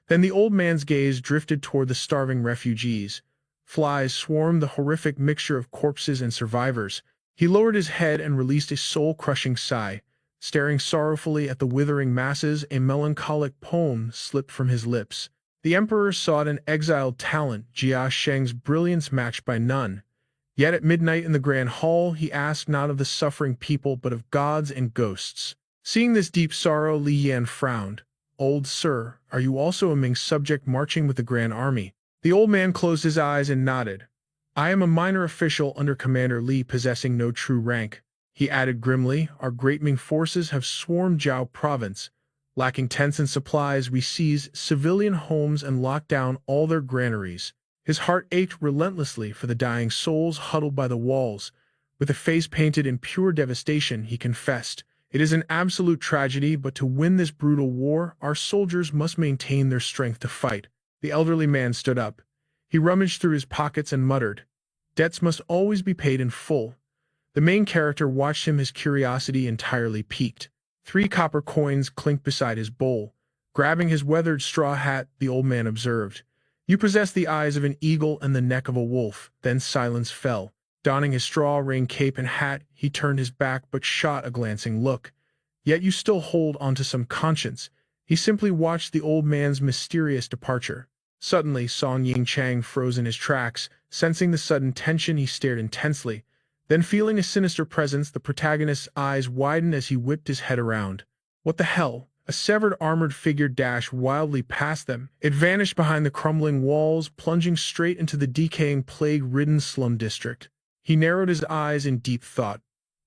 Then the old man's gaze drifted toward the starving refugees. Flies swarmed, the horrific mixture of corpses and survivors. He lowered his head and released a soul-crushing sigh. Staring sorrowfully at the withering masses, a melancholic poem slipped from his lips. The emperor sought an exiled talent, Jia Sheng's brilliance matched by none. Yet at midnight in the grand hall, he asked not of the suffering people but of gods and ghosts. Seeing this deep sorrow, Li Yan frowned. "Old sir, are you also a Ming subject marching with the grand army?" The old man closed his eyes and nodded. "I am a minor official under Commander Li, possessing no true rank." He added grimly, "Our great Ming forces have swarmed Zhao province. Lacking tents and supplies, we seized civilian homes and locked down all their granaries." His heart ached relentlessly for the dying souls huddled by the walls. With a face painted in pure devastation, he confessed, "It is an absolute tragedy, but to win this brutal war, our soldiers must maintain their strength to fight." The elderly man stood up. He rummaged through his pockets and muttered, "Debts must always be paid in full." The main character watched him, his curiosity entirely piqued. 3 copper coins clinked beside his bowl. Grabbing his weathered straw hat, the old man observed, "You possess the eyes of an eagle and the neck of a wolf." Then silence fell. Donning his straw rain cape and hat, he turned his back but shot a glancing look. "Yet you still hold onto some conscience." He simply watched the old man's mysterious departure. Suddenly, Song Yingchang froze in his tracks. Sensing the sudden tension, he stared intensely. Then, feeling a sinister presence, the protagonist's eyes widened as he whipped his head around. What the hell? A severed armored figure dashed wildly past them. It vanished behind the crumbling walls, plunging straight into the decaying, plague-ridden slum district. He narrowed his eyes in deep thought.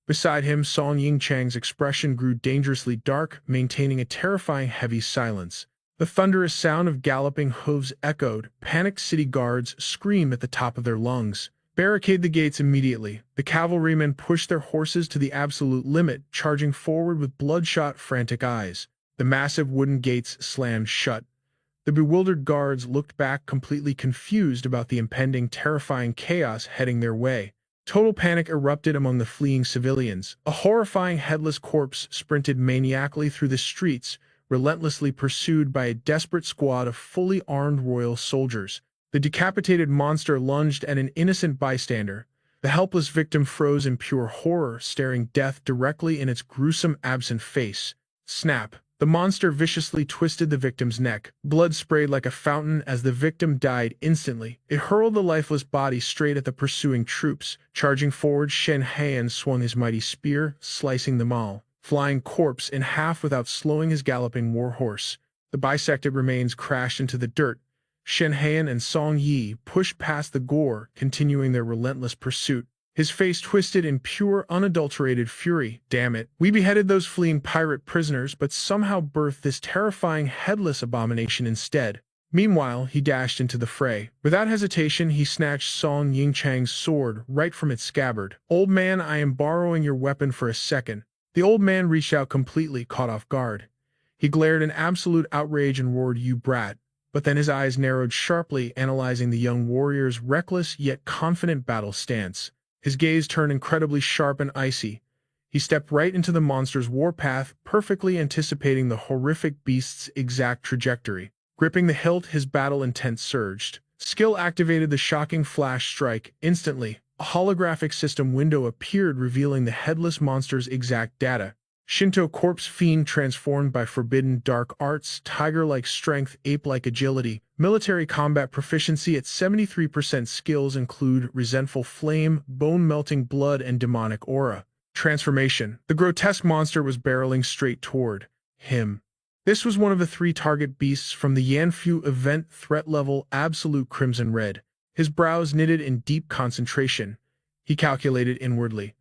Beside him, Song Yingchang's expression grew dangerously dark, maintaining a terrifying heavy silence. The thunderous sound of galloping hooves echoed. Panicked city guards screamed at the top of their lungs. "Barricade the gates immediately." The cavalrymen pushed their horses to the absolute limit, charging forward with bloodshot, frantic eyes. The massive wooden gates slammed shut. The bewildered guards looked back, completely confused about the impending, terrifying chaos heading their way. Total panic erupted among the fleeing civilians. A horrifying headless corpse sprinted maniacally through the streets, relentlessly pursued by a desperate squad of fully armed royal soldiers. The decapitated monster lunged at an innocent bystander. The helpless victim froze in pure horror, staring death directly in its gruesome, absent face. Snap! The monster viciously twisted the victim's neck. Blood sprayed like a fountain as the victim died instantly. It hurled the lifeless body straight at the pursuing troops. Charging forward, Shen Heian swung his mighty spear, slicing them all, flying corpse in half without slowing his galloping warhorse. The bisected remains crashed into the dirt. Shen Heian and Song Yi pushed past the gore, continuing their relentless pursuit. His face twisted in pure, unadulterated fury. "Damn it. We beheaded those fleeing pirate prisoners, but somehow birthed this terrifying headless abomination instead." Meanwhile, he dashed into the fray. Without hesitation, he snatched Song Yingchang's sword right from its scabbard. "Old man, I am borrowing your weapon for a second." The old man reached out, completely caught off guard. He glared in absolute outrage and roared, "You brat." But then his eyes narrowed sharply, analyzing the young warrior's reckless yet confident battle stance. His gaze turned incredibly sharp and icy. He stepped right into the monster's warpath, perfectly anticipating the horrific beast's exact trajectory. Gripping the hilt, his battle intent surged. Skill activated the shocking flash strike. Instantly, a holographic system window appeared, revealing the headless monster's exact data. Shinto corpse fiend transformed by forbidden dark arts, tiger-like strength, ape-like agility. Military combat proficiency at 73%. Skills include resentful flame, bone-melting blood, and demonic aura. Transformation. The grotesque monster was barreling straight toward him. This was one of the 3 target beasts from the Yanfu event, threat level absolute crimson red. His brows knitted in deep concentration. He calculated inwardly.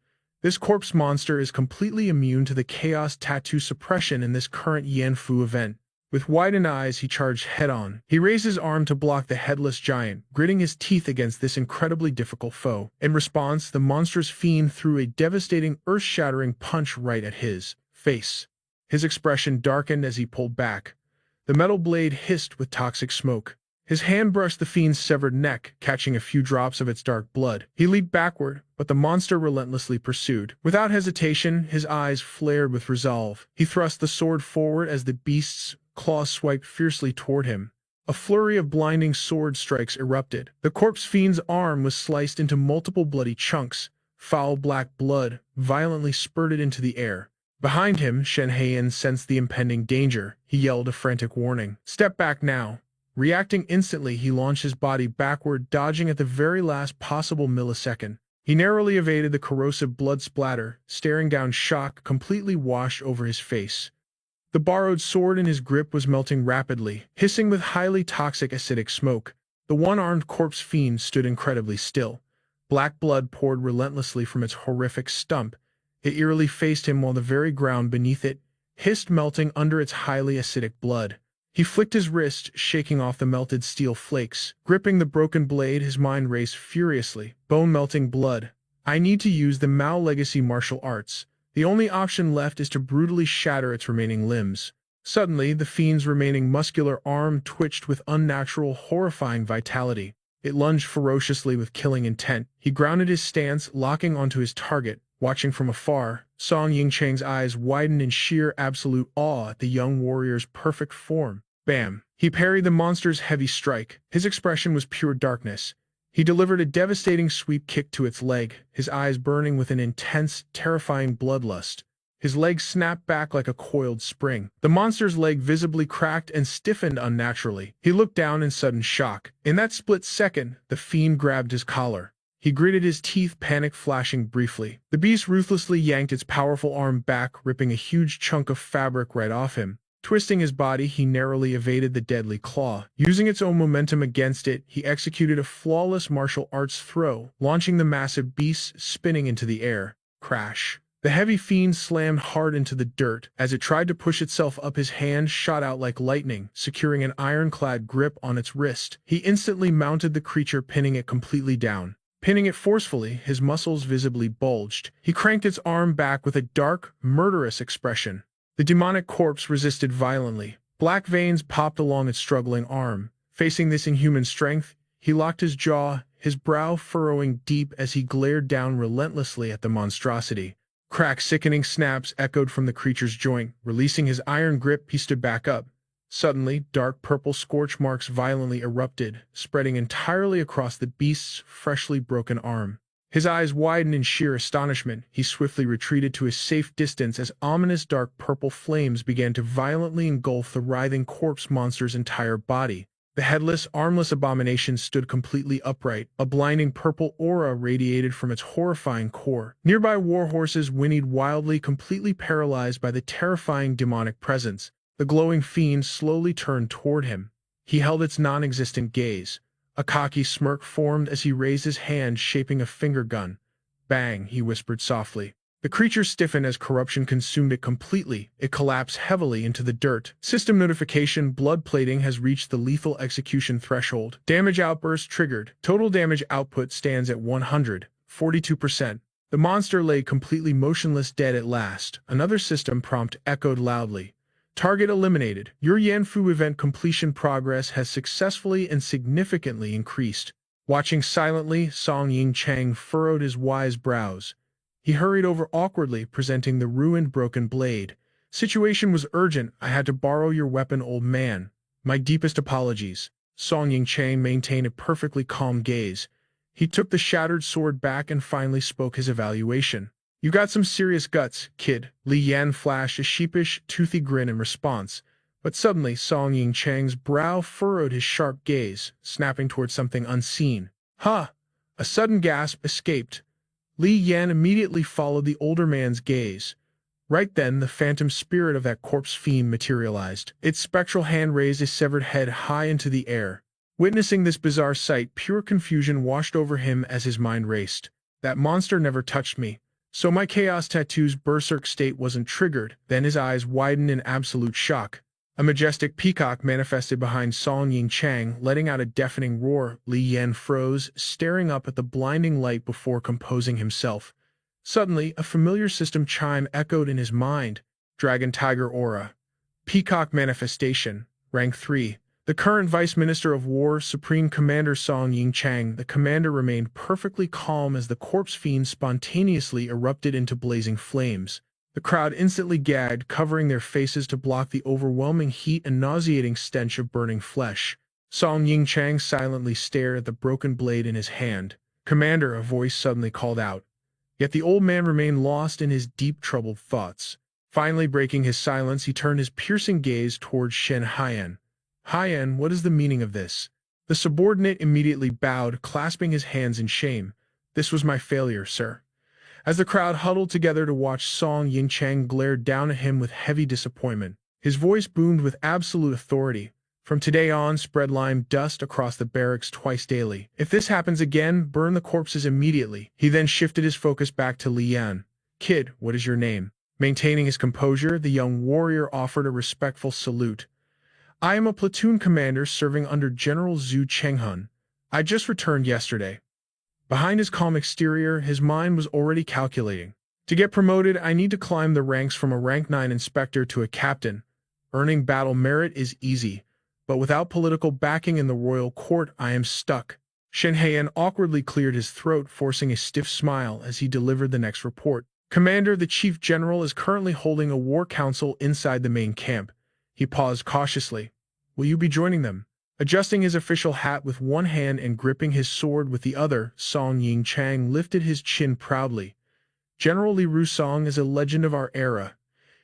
This corpse monster is completely immune to the chaos tattoo suppression in this current Yanfu event. With widened eyes, he charged head-on. He raised his arm to block the headless giant, gritting his teeth against this incredibly difficult foe. In response, the monstrous fiend threw a devastating, earth-shattering punch right at his face. His expression darkened as he pulled back. The metal blade hissed with toxic smoke. His hand brushed the fiend's severed neck, catching a few drops of its dark blood. He leaped backward, but the monster relentlessly pursued. Without hesitation, his eyes flared with resolve. He thrust the sword forward as the beast's claws swiped fiercely toward him. A flurry of blinding sword strikes erupted. The corpse fiend's arm was sliced into multiple bloody chunks. Foul black blood violently spurted into the air. Behind him, Shen Heian sensed the impending danger. He yelled a frantic warning. "Step back now." Reacting instantly, he launched his body backward, dodging at the very last possible millisecond. He narrowly evaded the corrosive blood splatter, staring down, shock completely washed over his face. The borrowed sword in his grip was melting rapidly, hissing with highly toxic acidic smoke. The one-armed corpse fiend stood incredibly still. Black blood poured relentlessly from its horrific stump. It eerily faced him while the very ground beneath it hissed, melting under its highly acidic blood. He flicked his wrist, shaking off the melted steel flakes. Gripping the broken blade, his mind raced furiously. Bone-melting blood. I need to use the Mao legacy martial arts. The only option left is to brutally shatter its remaining limbs. Suddenly, the fiend's remaining muscular arm twitched with unnatural, horrifying vitality. It lunged ferociously with killing intent. He grounded his stance, locking onto his target. Watching from afar, Song Yingchang's eyes widened in sheer absolute awe at the young warrior's perfect form. Bam! He parried the monster's heavy strike. His expression was pure darkness. He delivered a devastating sweep kick to its leg, his eyes burning with an intense, terrifying bloodlust. His leg snapped back like a coiled spring. The monster's leg visibly cracked and stiffened unnaturally. He looked down in sudden shock. In that split second, the fiend grabbed his collar. He gritted his teeth, panic flashing briefly. The beast ruthlessly yanked its powerful arm back, ripping a huge chunk of fabric right off him. Twisting his body, he narrowly evaded the deadly claw. Using its own momentum against it, he executed a flawless martial arts throw, launching the massive beast spinning into the air. Crash. The heavy fiend slammed hard into the dirt. As it tried to push itself up, his hand shot out like lightning, securing an ironclad grip on its wrist. He instantly mounted the creature, pinning it completely down. Pinning it forcefully, his muscles visibly bulged. He cranked its arm back with a dark, murderous expression. The demonic corpse resisted violently. Black veins popped along its struggling arm. Facing this inhuman strength, he locked his jaw, his brow furrowing deep as he glared down relentlessly at the monstrosity. Crack, sickening snaps echoed from the creature's joint. Releasing his iron grip, he stood back up. Suddenly, dark purple scorch marks violently erupted, spreading entirely across the beast's freshly broken arm. His eyes widened in sheer astonishment. He swiftly retreated to a safe distance as ominous dark purple flames began to violently engulf the writhing corpse monster's entire body. The headless, armless abomination stood completely upright. A blinding purple aura radiated from its horrifying core. Nearby warhorses whinnied wildly, completely paralyzed by the terrifying demonic presence. The glowing fiend slowly turned toward him. He held its non-existent gaze. A cocky smirk formed as he raised his hand, shaping a finger gun. Bang, he whispered softly. The creature stiffened as corruption consumed it completely. It collapsed heavily into the dirt. System notification: blood plating has reached the lethal execution threshold. Damage outburst triggered. Total damage output stands at 142%. The monster lay completely motionless, dead at last. Another system prompt echoed loudly. Target eliminated. Your Yanfu event completion progress has successfully and significantly increased. Watching silently, Song Yingchang furrowed his wise brows. He hurried over awkwardly, presenting the ruined, broken blade. Situation was urgent. I had to borrow your weapon, old man. My deepest apologies. Song Yingchang maintained a perfectly calm gaze. He took the shattered sword back and finally spoke his evaluation. You got some serious guts, kid. Li Yan flashed a sheepish, toothy grin in response. But suddenly, Song Yingchang's brow furrowed, his sharp gaze, snapping towards something unseen. Huh! A sudden gasp escaped. Li Yan immediately followed the older man's gaze. Right then, the phantom spirit of that corpse fiend materialized. Its spectral hand raised a severed head high into the air. Witnessing this bizarre sight, pure confusion washed over him as his mind raced. That monster never touched me. So my Chaos Tattoo's berserk state wasn't triggered. Then his eyes widened in absolute shock. A majestic peacock manifested behind Song Ying Chang, letting out a deafening roar. Li Yan froze, staring up at the blinding light before composing himself. Suddenly, a familiar system chime echoed in his mind. Dragon Tiger Aura. Peacock Manifestation. Rank 3. The current Vice Minister of War, Supreme Commander Song Ying Chang. The commander remained perfectly calm as the corpse fiend spontaneously erupted into blazing flames. The crowd instantly gagged, covering their faces to block the overwhelming heat and nauseating stench of burning flesh. Song Ying Chang silently stared at the broken blade in his hand. "Commander," a voice suddenly called out. Yet the old man remained lost in his deep, troubled thoughts. Finally breaking his silence, he turned his piercing gaze towards Shen Haiyan. "Haiyan, what is the meaning of this?" The subordinate immediately bowed, clasping his hands in shame. "This was my failure, sir." As the crowd huddled together to watch, Song Ying Chang glared down at him with heavy disappointment. His voice boomed with absolute authority. "From today on, spread lime dust across the barracks twice daily. If this happens again, burn the corpses immediately." He then shifted his focus back to Li Yan. "Kid, what is your name?" Maintaining his composure, the young warrior offered a respectful salute. "I am a platoon commander serving under General Zhu Chenghun. I just returned yesterday." Behind his calm exterior, his mind was already calculating. "To get promoted, I need to climb the ranks from a rank 9 inspector to a captain. Earning battle merit is easy, but without political backing in the royal court, I am stuck." Shen Haiyan awkwardly cleared his throat, forcing a stiff smile as he delivered the next report. "Commander, the chief general is currently holding a war council inside the main camp." He paused cautiously. "Will you be joining them?" Adjusting his official hat with one hand and gripping his sword with the other, Song Ying Chang lifted his chin proudly. "General Li Rusong is a legend of our era.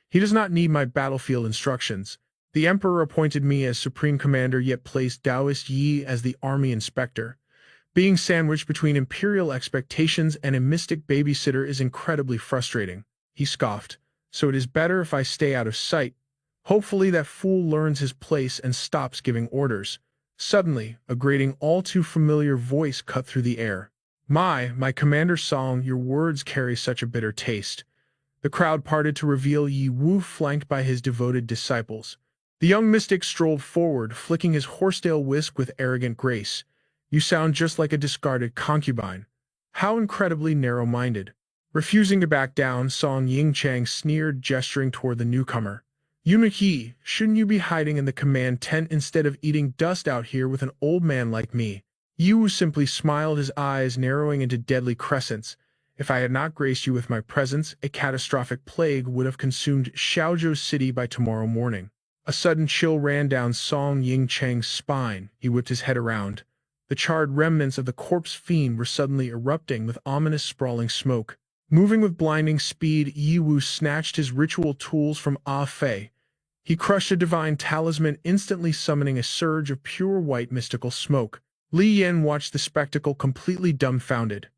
He does not need my battlefield instructions. The emperor appointed me as supreme commander yet placed Daoist Yi as the army inspector. Being sandwiched between imperial expectations and a mystic babysitter is incredibly frustrating." He scoffed. "So it is better if I stay out of sight. Hopefully that fool learns his place and stops giving orders." Suddenly, a grating all too familiar voice cut through the air. My Commander Song, your words carry such a bitter taste." The crowd parted to reveal Yi Wu flanked by his devoted disciples. The young mystic strolled forward, flicking his horsetail whisk with arrogant grace. "You sound just like a discarded concubine. How incredibly narrow-minded." Refusing to back down, Song Ying Chang sneered, gesturing toward the newcomer. "Yunhe, shouldn't you be hiding in the command tent instead of eating dust out here with an old man like me?" Yi Wu simply smiled, his eyes narrowing into deadly crescents. "If I had not graced you with my presence, a catastrophic plague would have consumed Xiaozhou City by tomorrow morning." A sudden chill ran down Song Ying Chang's spine. He whipped his head around. The charred remnants of the corpse fiend were suddenly erupting with ominous sprawling smoke. Moving with blinding speed, Yi Wu snatched his ritual tools from Ah Fei. He crushed a divine talisman, instantly summoning a surge of pure white mystical smoke. Li Yan watched the spectacle completely dumbfounded.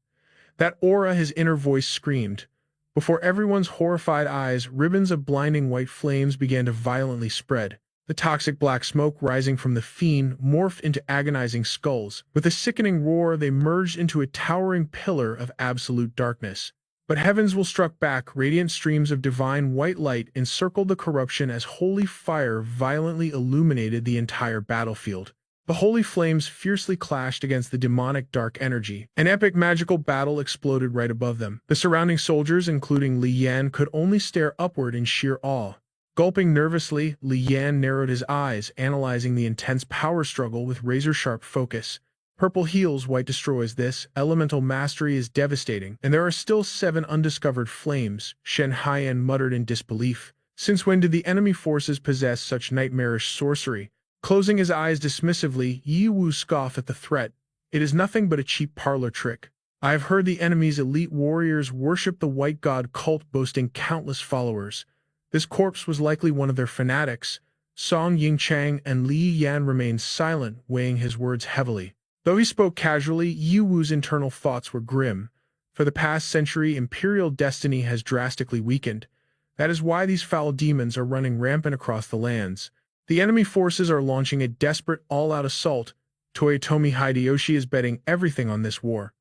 "That aura," his inner voice screamed. Before everyone's horrified eyes, ribbons of blinding white flames began to violently spread. The toxic black smoke rising from the fiend morphed into agonizing skulls. With a sickening roar, they merged into a towering pillar of absolute darkness. But heavens will struck back. Radiant streams of divine white light encircled the corruption as holy fire violently illuminated the entire battlefield. The holy flames fiercely clashed against the demonic dark energy. An epic magical battle exploded right above them. The surrounding soldiers, including Li Yan, could only stare upward in sheer awe. Gulping nervously, Li Yan narrowed his eyes, analyzing the intense power struggle with razor-sharp focus. "Purple heals, white destroys. This elemental mastery is devastating, and there are still 7 undiscovered flames," Shen Haiyan muttered in disbelief. "Since when did the enemy forces possess such nightmarish sorcery?" Closing his eyes dismissively, Yi Wu scoffed at the threat. "It is nothing but a cheap parlor trick. I have heard the enemy's elite warriors worship the white god cult, boasting countless followers. This corpse was likely one of their fanatics." Song Ying Chang and Li Yan remained silent, weighing his words heavily. Though he spoke casually, Yi Wu's internal thoughts were grim. For the past century, imperial destiny has drastically weakened. That is why these foul demons are running rampant across the lands. The enemy forces are launching a desperate, all-out assault. Toyotomi Hideyoshi is betting everything on this war.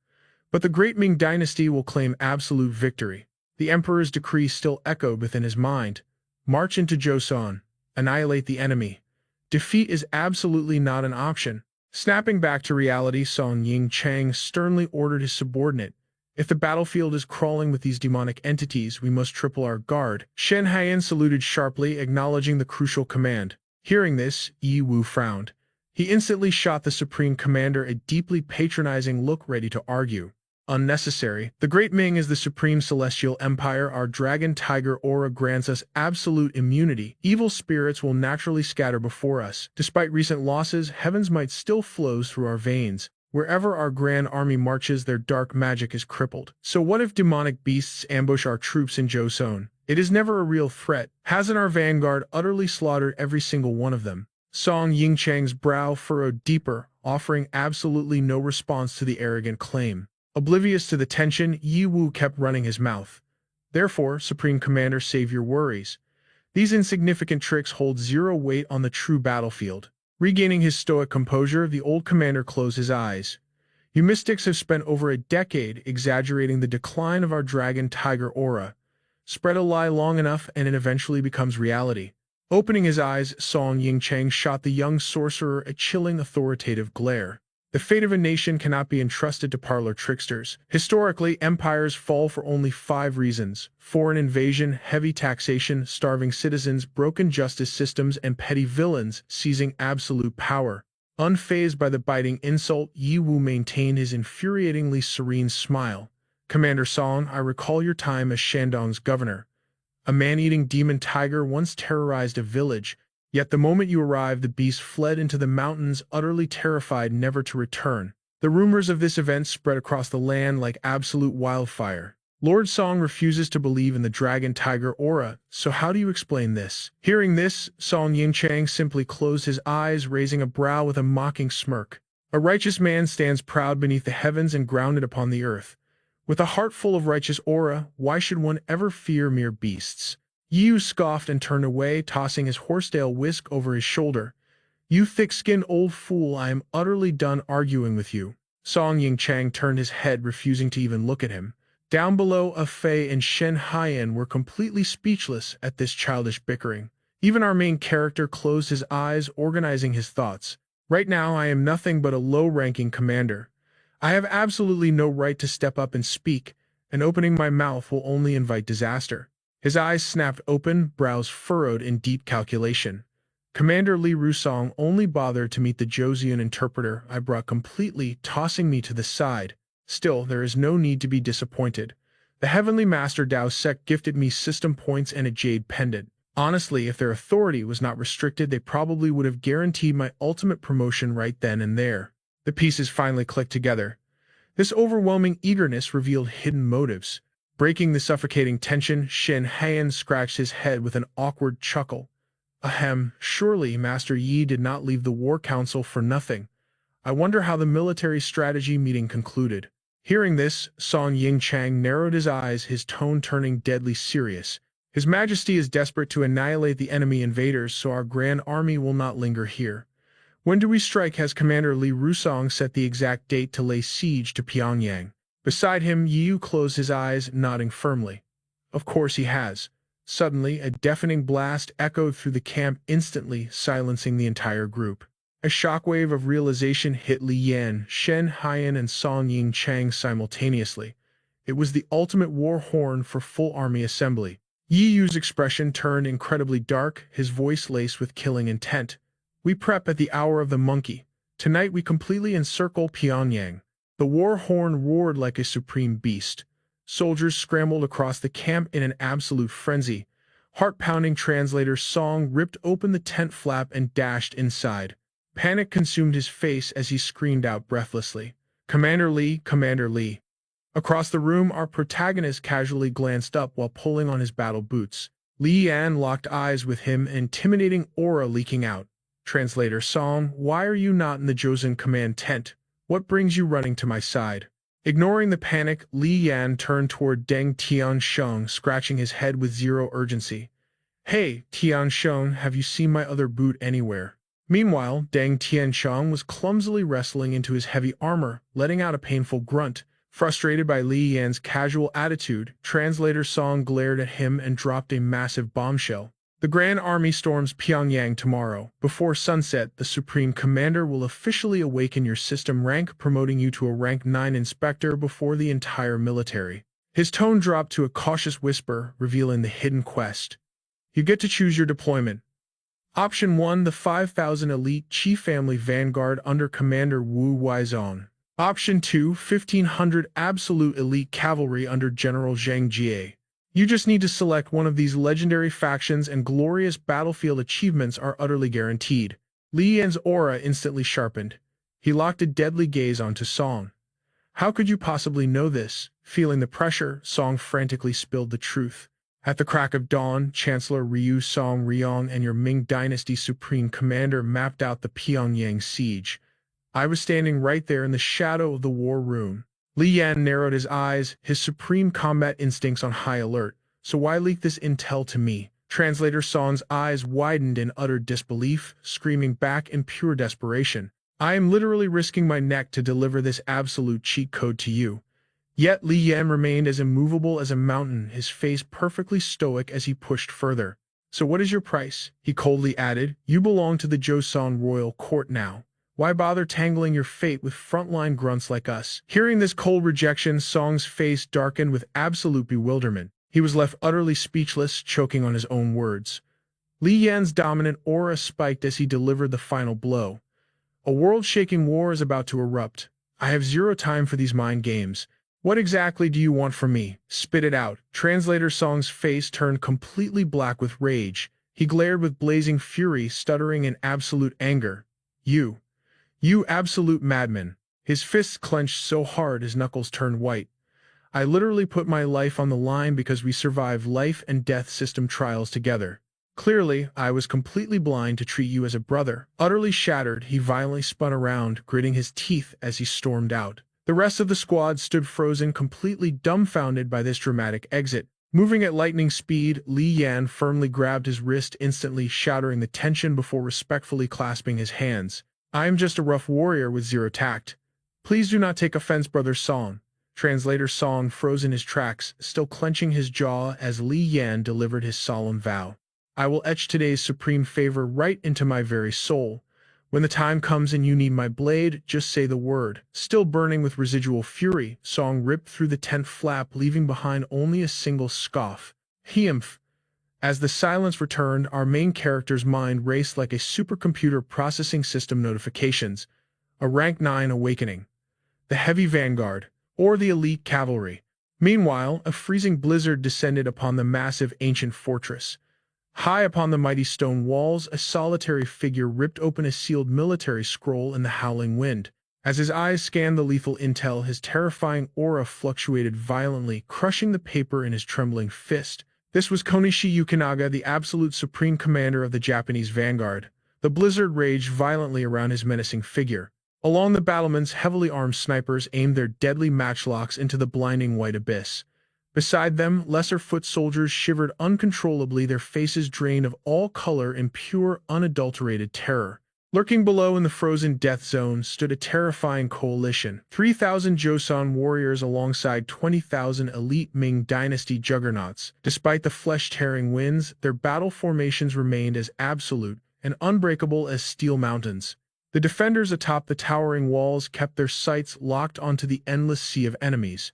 But the great Ming dynasty will claim absolute victory. The emperor's decree still echoed within his mind. March into Joseon. Annihilate the enemy. Defeat is absolutely not an option. Snapping back to reality, Song Ying Chang sternly ordered his subordinate, if the battlefield is crawling with these demonic entities, we must triple our guard. Shen Haiyan saluted sharply, acknowledging the crucial command. Hearing this, Yi Wu frowned. He instantly shot the Supreme Commander a deeply patronizing look, ready to argue. Unnecessary. The Great Ming is the Supreme Celestial Empire. Our Dragon Tiger Aura grants us absolute immunity. Evil spirits will naturally scatter before us. Despite recent losses, heaven's might still flows through our veins. Wherever our grand army marches, their dark magic is crippled. So what if demonic beasts ambush our troops in Joseon? It is never a real threat. Hasn't our vanguard utterly slaughtered every single one of them? Song Yingchang's brow furrowed deeper, offering absolutely no response to the arrogant claim. Oblivious to the tension, Yi Wu kept running his mouth. Therefore, Supreme Commander, save your worries. These insignificant tricks hold zero weight on the true battlefield. Regaining his stoic composure, the old commander closed his eyes. You mystics have spent over a decade exaggerating the decline of our Dragon Tiger Aura. Spread a lie long enough and it eventually becomes reality. Opening his eyes, Song Yingchang shot the young sorcerer a chilling, authoritative glare. The fate of a nation cannot be entrusted to parlor tricksters. Historically, empires fall for only 5 reasons: foreign invasion, heavy taxation, starving citizens, broken justice systems, and petty villains seizing absolute power. Unfazed by the biting insult, Yi Wu maintained his infuriatingly serene smile. Commander Song, I recall your time as Shandong's governor. A man-eating demon tiger once terrorized a village. Yet the moment you arrived, the beast fled into the mountains, utterly terrified, never to return. The rumors of this event spread across the land like absolute wildfire. Lord Song refuses to believe in the Dragon Tiger Aura, so how do you explain this? Hearing this, Song Yingchang simply closed his eyes, raising a brow with a mocking smirk. A righteous man stands proud beneath the heavens and grounded upon the earth. With a heart full of righteous aura, why should one ever fear mere beasts? Yu scoffed and turned away, tossing his horsetail whisk over his shoulder. You thick-skinned old fool, I am utterly done arguing with you. Song Yingchang turned his head, refusing to even look at him. Down below, Fei and Shen Haiyan were completely speechless at this childish bickering. Even our main character closed his eyes, organizing his thoughts. Right now, I am nothing but a low-ranking commander. I have absolutely no right to step up and speak, and opening my mouth will only invite disaster. His eyes snapped open, brows furrowed in deep calculation. Commander Li Rusong only bothered to meet the Joseon interpreter I brought completely, tossing me to the side. Still, there is no need to be disappointed. The Heavenly Master Dao Sec gifted me system points and a jade pendant. Honestly, if their authority was not restricted, they probably would have guaranteed my ultimate promotion right then and there. The pieces finally clicked together. This overwhelming eagerness revealed hidden motives. Breaking the suffocating tension, Shen Haiyan scratched his head with an awkward chuckle. Ahem, surely Master Yi did not leave the War Council for nothing. I wonder how the military strategy meeting concluded. Hearing this, Song Yingchang narrowed his eyes, his tone turning deadly serious. His Majesty is desperate to annihilate the enemy invaders, so our grand army will not linger here. When do we strike? Has Commander Li Rusong set the exact date to lay siege to Pyongyang? Beside him, Yu closed his eyes, nodding firmly. Of course he has. Suddenly, a deafening blast echoed through the camp, instantly silencing the entire group. A shockwave of realization hit Li Yan, Shen Haiyan, and Song Yingchang simultaneously. It was the ultimate war horn for full army assembly. Yi Yu's expression turned incredibly dark, his voice laced with killing intent. We prep at the hour of the monkey. Tonight we completely encircle Pyongyang. The war horn roared like a supreme beast. Soldiers scrambled across the camp in an absolute frenzy. Heart-pounding translator Song ripped open the tent flap and dashed inside. Panic consumed his face as he screamed out breathlessly, Commander Li, Commander Li. Across the room, our protagonist casually glanced up while pulling on his battle boots. Li Yan locked eyes with him, an intimidating aura leaking out. Translator Song, why are you not in the Joseon command tent? What brings you running to my side? Ignoring the panic, Li Yan turned toward Deng Tiansheng, scratching his head with zero urgency. Hey, Tiansheng, have you seen my other boot anywhere? Meanwhile, Deng Tiansheng was clumsily wrestling into his heavy armor, letting out a painful grunt. Frustrated by Li Yan's casual attitude, Translator Song glared at him and dropped a massive bombshell. The Grand Army storms Pyongyang tomorrow. Before sunset, the Supreme Commander will officially awaken your system rank, promoting you to a rank 9 inspector before the entire military. His tone dropped to a cautious whisper, revealing the hidden quest. You get to choose your deployment. Option 1, the 5,000 elite Qi family vanguard under Commander Wu Weizong. Option 2, 1,500 absolute elite cavalry under General Zhang Jie. You just need to select one of these legendary factions and glorious battlefield achievements are utterly guaranteed. Li Yan's aura instantly sharpened. He locked a deadly gaze onto Song. How could you possibly know this? Feeling the pressure, Song frantically spilled the truth. At the crack of dawn, Chancellor Ryu Song Ryong and your Ming Dynasty Supreme Commander mapped out the Pyongyang siege. I was standing right there in the shadow of the war room. Li Yan narrowed his eyes, his supreme combat instincts on high alert. So why leak this intel to me? Translator Song's eyes widened in utter disbelief, screaming back in pure desperation. I am literally risking my neck to deliver this absolute cheat code to you. Yet Li Yan remained as immovable as a mountain, his face perfectly stoic as he pushed further. So what is your price? He coldly added. You belong to the Joseon royal court now. Why bother tangling your fate with frontline grunts like us? Hearing this cold rejection, Song's face darkened with absolute bewilderment. He was left utterly speechless, choking on his own words. Li Yan's dominant aura spiked as he delivered the final blow. A world-shaking war is about to erupt. I have zero time for these mind games. What exactly do you want from me? Spit it out. Translator Song's face turned completely black with rage. He glared with blazing fury, stuttering in absolute anger. You absolute madman. His fists clenched so hard his knuckles turned white. I literally put my life on the line because we survived life and death system trials together. Clearly, I was completely blind to treat you as a brother. Utterly shattered, he violently spun around, gritting his teeth as he stormed out. The rest of the squad stood frozen, completely dumbfounded by this dramatic exit. Moving at lightning speed, Li Yan firmly grabbed his wrist, instantly shattering the tension before respectfully clasping his hands. I am just a rough warrior with zero tact. Please do not take offense, Brother Song. Translator Song froze in his tracks, still clenching his jaw as Li Yan delivered his solemn vow. I will etch today's supreme favor right into my very soul. When the time comes and you need my blade, just say the word. Still burning with residual fury, Song ripped through the tent flap, leaving behind only a single scoff. Heemph. As the silence returned, our main character's mind raced like a supercomputer processing system notifications. A rank 9 awakening. The heavy vanguard, or the elite cavalry. Meanwhile, a freezing blizzard descended upon the massive ancient fortress. High upon the mighty stone walls, a solitary figure ripped open a sealed military scroll in the howling wind. As his eyes scanned the lethal intel, his terrifying aura fluctuated violently, crushing the paper in his trembling fist. This was Konishi Yukinaga, the absolute supreme commander of the Japanese vanguard. The blizzard raged violently around his menacing figure. Along the battlements, heavily armed snipers aimed their deadly matchlocks into the blinding white abyss. Beside them, lesser foot soldiers shivered uncontrollably, their faces drained of all color in pure, unadulterated terror. Lurking below in the frozen death zone stood a terrifying coalition. 3,000 Joseon warriors alongside 20,000 elite Ming Dynasty juggernauts. Despite the flesh-tearing winds, their battle formations remained as absolute and unbreakable as steel mountains. The defenders atop the towering walls kept their sights locked onto the endless sea of enemies.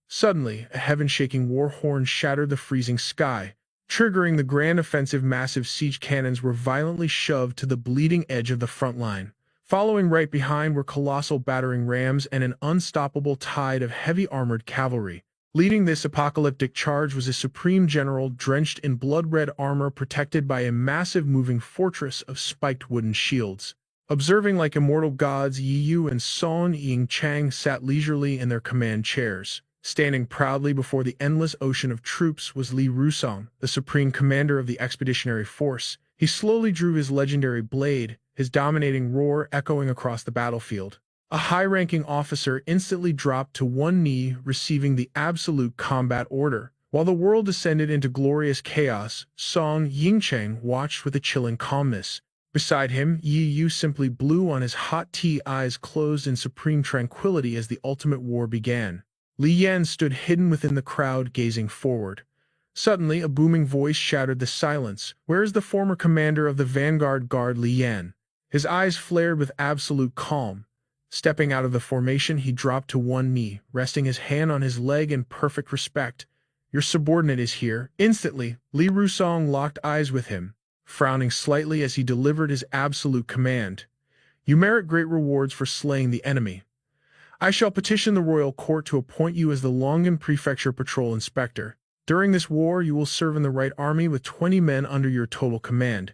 Suddenly, a heaven-shaking war horn shattered the freezing sky. Triggering the grand offensive, massive siege cannons were violently shoved to the bleeding edge of the front line. Following right behind were colossal battering rams and an unstoppable tide of heavy armored cavalry. Leading this apocalyptic charge was a supreme general drenched in blood-red armor, protected by a massive moving fortress of spiked wooden shields. Observing like immortal gods, Yi Yu and Son Ying Chang sat leisurely in their command chairs. Standing proudly before the endless ocean of troops was Li Rusong, the supreme commander of the expeditionary force. He slowly drew his legendary blade, his dominating roar echoing across the battlefield. A high-ranking officer instantly dropped to one knee, receiving the absolute combat order. While the world descended into glorious chaos, Song Yingcheng watched with a chilling calmness. Beside him, Yi Yu simply blew on his hot tea, eyes closed in supreme tranquility as the ultimate war began. Li Yan stood hidden within the crowd, gazing forward. Suddenly, a booming voice shattered the silence. "Where is the former commander of the Vanguard Guard, Li Yan?" His eyes flared with absolute calm. Stepping out of the formation, he dropped to one knee, resting his hand on his leg in perfect respect. "Your subordinate is here." Instantly, Li Rusong locked eyes with him, frowning slightly as he delivered his absolute command. "You merit great rewards for slaying the enemy. I shall petition the royal court to appoint you as the Longan Prefecture Patrol Inspector. During this war, you will serve in the right army with 20 men under your total command.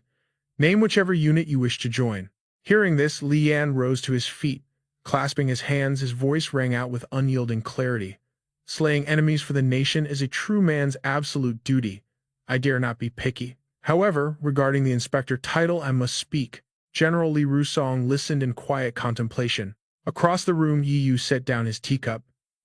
Name whichever unit you wish to join." Hearing this, Li Yan rose to his feet. Clasping his hands, his voice rang out with unyielding clarity. "Slaying enemies for the nation is a true man's absolute duty. I dare not be picky. However, regarding the inspector title, I must speak." General Li Rusong listened in quiet contemplation. Across the room, Yi Yu set down his teacup.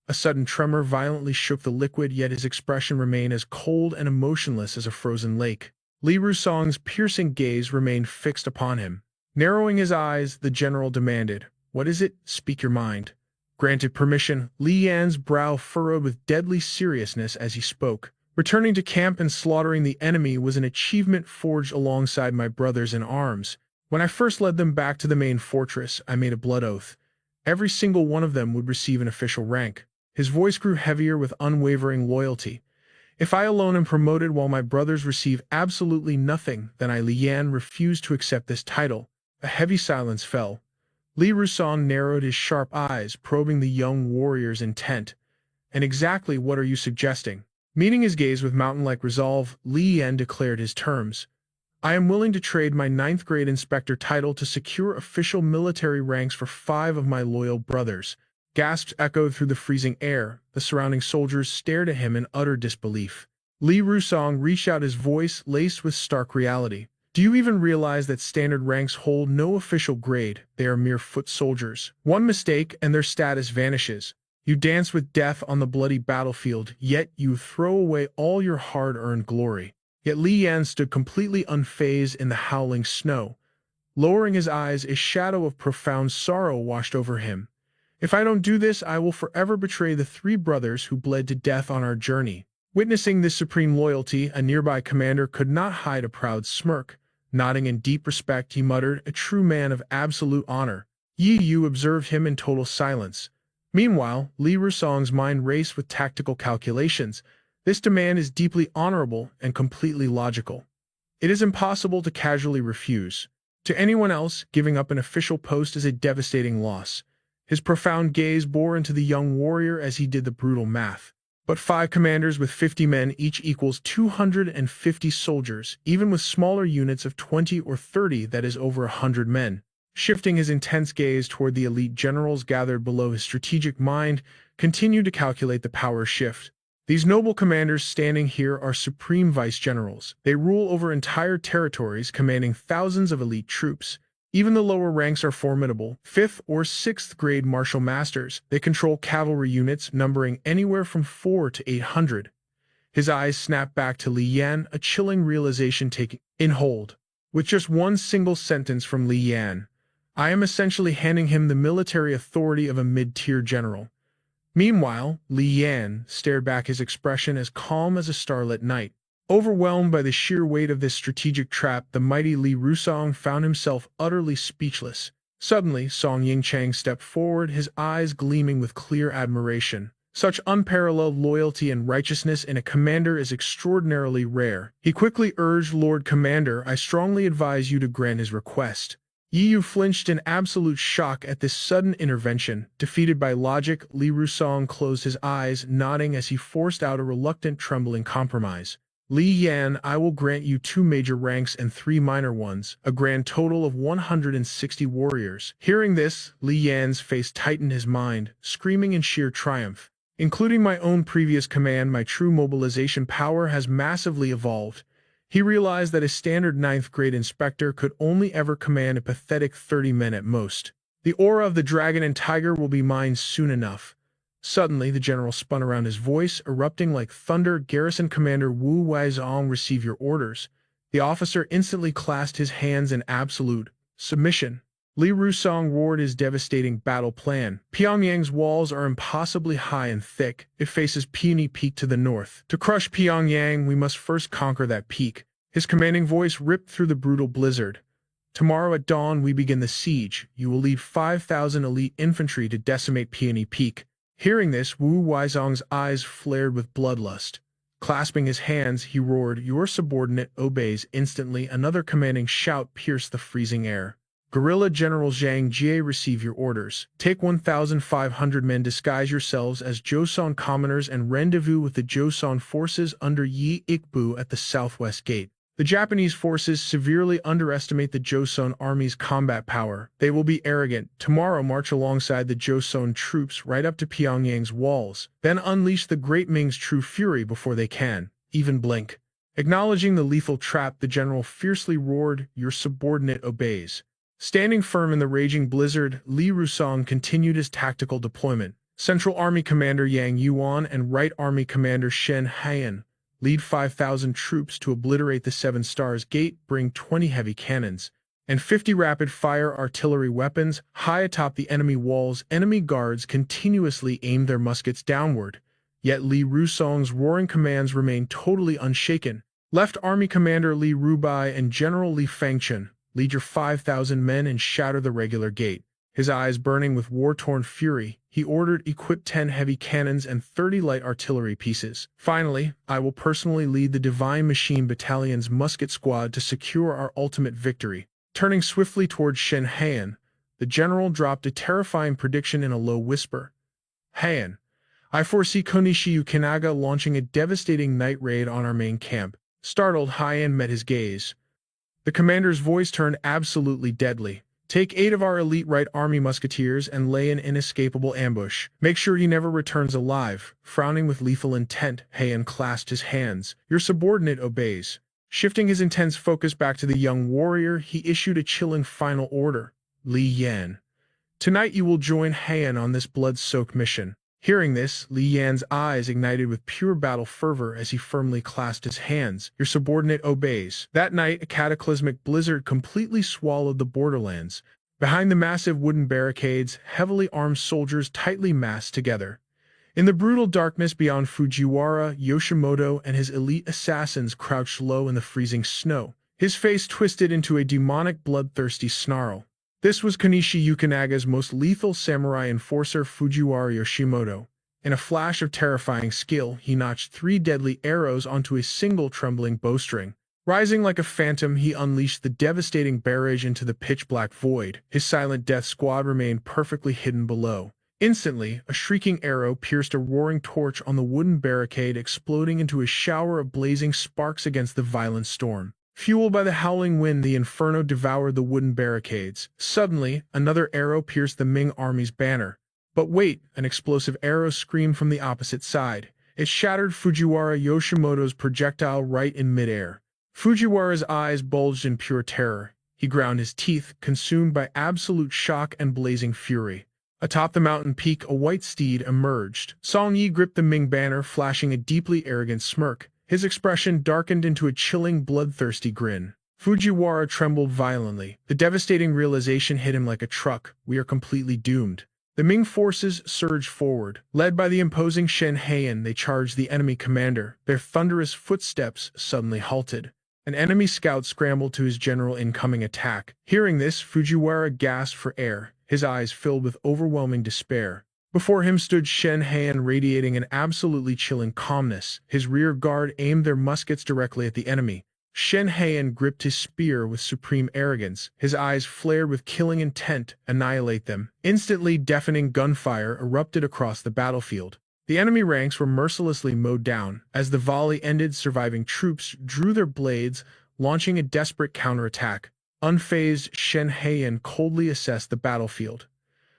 A sudden tremor violently shook the liquid, yet his expression remained as cold and emotionless as a frozen lake. Li Rusong's piercing gaze remained fixed upon him. Narrowing his eyes, the general demanded, "What is it? Speak your mind." Granted permission, Li Yan's brow furrowed with deadly seriousness as he spoke. "Returning to camp and slaughtering the enemy was an achievement forged alongside my brothers in arms. When I first led them back to the main fortress, I made a blood oath. Every single one of them would receive an official rank." His voice grew heavier with unwavering loyalty. "If I alone am promoted while my brothers receive absolutely nothing, then I, Li Yan, refuse to accept this title." A heavy silence fell. Li Rusong narrowed his sharp eyes, probing the young warrior's intent. "And exactly what are you suggesting?" Meeting his gaze with mountain-like resolve, Li Yan declared his terms. "I am willing to trade my 9th-grade inspector title to secure official military ranks for 5 of my loyal brothers." Gasps echoed through the freezing air. The surrounding soldiers stared at him in utter disbelief. Li Rusong reached out, his voice laced with stark reality. "Do you even realize that standard ranks hold no official grade? They are mere foot soldiers. One mistake and their status vanishes. You dance with death on the bloody battlefield, yet you throw away all your hard-earned glory." Yet Li Yan stood completely unfazed in the howling snow. Lowering his eyes, a shadow of profound sorrow washed over him. "If I don't do this, I will forever betray the 3 brothers who bled to death on our journey." Witnessing this supreme loyalty, a nearby commander could not hide a proud smirk. Nodding in deep respect, he muttered, "A true man of absolute honor." Yi Yu observed him in total silence. Meanwhile, Li Rusong's mind raced with tactical calculations. This demand is deeply honorable and completely logical. It is impossible to casually refuse. To anyone else, giving up an official post is a devastating loss. His profound gaze bore into the young warrior as he did the brutal math. But 5 commanders with 50 men each equals 250 soldiers, even with smaller units of 20 or 30, that is over 100 men. Shifting his intense gaze toward the elite generals gathered below, his strategic mind continued to calculate the power shift. These noble commanders standing here are supreme vice-generals. They rule over entire territories, commanding thousands of elite troops. Even the lower ranks are formidable, 5th or 6th grade martial masters. They control cavalry units numbering anywhere from 4 to 800. His eyes snapped back to Li Yan, a chilling realization taking hold. With just one single sentence from Li Yan, I am essentially handing him the military authority of a mid-tier general. Meanwhile, Li Yan stared back, his expression as calm as a starlit night. Overwhelmed by the sheer weight of this strategic trap, the mighty Li Rusong found himself utterly speechless. Suddenly, Song Yingchang stepped forward, his eyes gleaming with clear admiration. Such unparalleled loyalty and righteousness in a commander is extraordinarily rare. He quickly urged, "Lord Commander, I strongly advise you to grant his request." Yi Yu flinched in absolute shock at this sudden intervention. Defeated by logic, Li Rusong closed his eyes, nodding as he forced out a reluctant, trembling compromise. "Li Yan, I will grant you 2 major ranks and 3 minor ones, a grand total of 160 warriors." Hearing this, Li Yan's face tightened, his mind screaming in sheer triumph. "Including my own previous command, my true mobilization power has massively evolved." He realized that a standard 9th-grade inspector could only ever command a pathetic 30 men at most. "The aura of the dragon and tiger will be mine soon enough." Suddenly, the general spun around, his voice erupting like thunder. "Garrison Commander Wu Weizong, receive your orders." The officer instantly clasped his hands in absolute submission. Li Rusong roared his devastating battle plan. Pyongyang's walls are impossibly high and thick. It faces Peony Peak to the north. To crush Pyongyang, we must first conquer that peak. His commanding voice ripped through the brutal blizzard. Tomorrow at dawn, we begin the siege. You will lead 5,000 elite infantry to decimate Peony Peak. Hearing this, Wu Weizong's eyes flared with bloodlust. Clasping his hands, he roared, "Your subordinate obeys." Instantly, another commanding shout pierced the freezing air. Guerrilla General Zhang Jie, receive your orders. Take 1,500 men, disguise yourselves as Joseon commoners, and rendezvous with the Joseon forces under Yi Ikbu at the southwest gate. The Japanese forces severely underestimate the Joseon army's combat power. They will be arrogant. Tomorrow, march alongside the Joseon troops right up to Pyongyang's walls. Then unleash the Great Ming's true fury before they can even blink. Acknowledging the lethal trap, the general fiercely roared, "Your subordinate obeys." Standing firm in the raging blizzard, Li Rusong continued his tactical deployment. Central Army Commander Yang Yuan and Right Army Commander Shen Haiyan lead 5,000 troops to obliterate the Seven Stars Gate, bring 20 heavy cannons and 50 rapid-fire artillery weapons high atop the enemy walls. Enemy guards continuously aim their muskets downward, yet Li Rusong's roaring commands remain totally unshaken. Left Army Commander Li Rubai and General Li Fangchen, lead your 5,000 men and shatter the regular gate. His eyes burning with war-torn fury, he ordered, equip 10 heavy cannons and 30 light artillery pieces. Finally, I will personally lead the Divine Machine Battalion's musket squad to secure our ultimate victory. Turning swiftly towards Shen Haiyan, the general dropped a terrifying prediction in a low whisper. "Haiyan, I foresee Konishi Yukinaga launching a devastating night raid on our main camp." Startled, Haiyan met his gaze. The commander's voice turned absolutely deadly. "Take 8 of our elite Right Army musketeers and lay an inescapable ambush. Make sure he never returns alive." Frowning with lethal intent, Haiyan clasped his hands. "Your subordinate obeys." Shifting his intense focus back to the young warrior, he issued a chilling final order. "Li Yan, tonight you will join Haiyan on this blood-soaked mission." Hearing this, Li Yan's eyes ignited with pure battle fervor as he firmly clasped his hands. "Your subordinate obeys." That night, a cataclysmic blizzard completely swallowed the borderlands. Behind the massive wooden barricades, heavily armed soldiers tightly massed together. In the brutal darkness beyond, Fujiwara Yoshimoto and his elite assassins crouched low in the freezing snow, his face twisted into a demonic bloodthirsty snarl. This was Konishi Yukinaga's most lethal samurai enforcer, Fujiwara Yoshimoto. In a flash of terrifying skill, he notched 3 deadly arrows onto a single trembling bowstring. Rising like a phantom, he unleashed the devastating barrage into the pitch-black void. His silent death squad remained perfectly hidden below. Instantly, a shrieking arrow pierced a roaring torch on the wooden barricade, exploding into a shower of blazing sparks against the violent storm. Fueled by the howling wind, the inferno devoured the wooden barricades. Suddenly, another arrow pierced the Ming army's banner. But wait, an explosive arrow screamed from the opposite side. It shattered Fujiwara Yoshimoto's projectile right in midair. Fujiwara's eyes bulged in pure terror. He ground his teeth, consumed by absolute shock and blazing fury. Atop the mountain peak, a white steed emerged. Song Yi gripped the Ming banner, flashing a deeply arrogant smirk. His expression darkened into a chilling, bloodthirsty grin. Fujiwara trembled violently. The devastating realization hit him like a truck. We are completely doomed. The Ming forces surged forward. Led by the imposing Shen Haiyan, they charged the enemy commander. Their thunderous footsteps suddenly halted. An enemy scout scrambled to his general incoming attack. Hearing this, Fujiwara gasped for air, his eyes filled with overwhelming despair. Before him stood Shen Haiyan, radiating an absolutely chilling calmness. His rear guard aimed their muskets directly at the enemy. Shen Haiyan gripped his spear with supreme arrogance. His eyes flared with killing intent. Annihilate them. Instantly, deafening gunfire erupted across the battlefield. The enemy ranks were mercilessly mowed down. As the volley ended, surviving troops drew their blades, launching a desperate counterattack. Unfazed, Shen Haiyan coldly assessed the battlefield.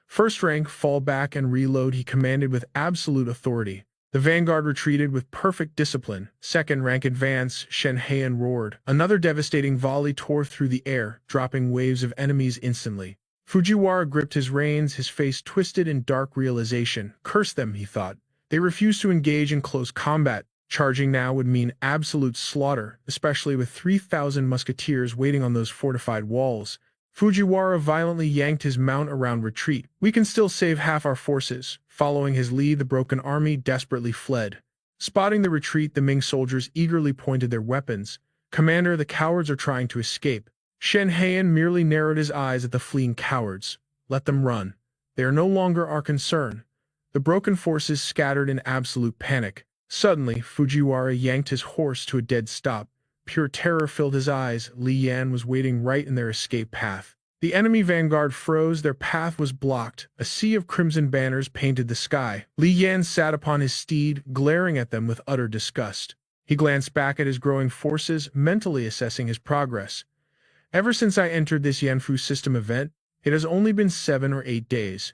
"First rank, fall back and reload," he commanded with absolute authority. The vanguard retreated with perfect discipline. "Second rank, advance," Shen Haiyan roared. Another devastating volley tore through the air, dropping waves of enemies instantly. Fujiwara gripped his reins, his face twisted in dark realization. Curse them, he thought. They refused to engage in close combat. Charging now would mean absolute slaughter, especially with 3,000 musketeers waiting on those fortified walls. Fujiwara violently yanked his mount around retreat. We can still save half our forces. Following his lead, the broken army desperately fled. Spotting the retreat, the Ming soldiers eagerly pointed their weapons. Commander, the cowards are trying to escape. Shen Heian merely narrowed his eyes at the fleeing cowards. Let them run. They are no longer our concern. The broken forces scattered in absolute panic. Suddenly, Fujiwara yanked his horse to a dead stop. Pure terror filled his eyes. Li Yan was waiting right in their escape path. The enemy vanguard froze, their path was blocked. A sea of crimson banners painted the sky. Li Yan sat upon his steed, glaring at them with utter disgust. He glanced back at his growing forces, mentally assessing his progress. Ever since I entered this Yanfu system event, it has only been 7 or 8 days.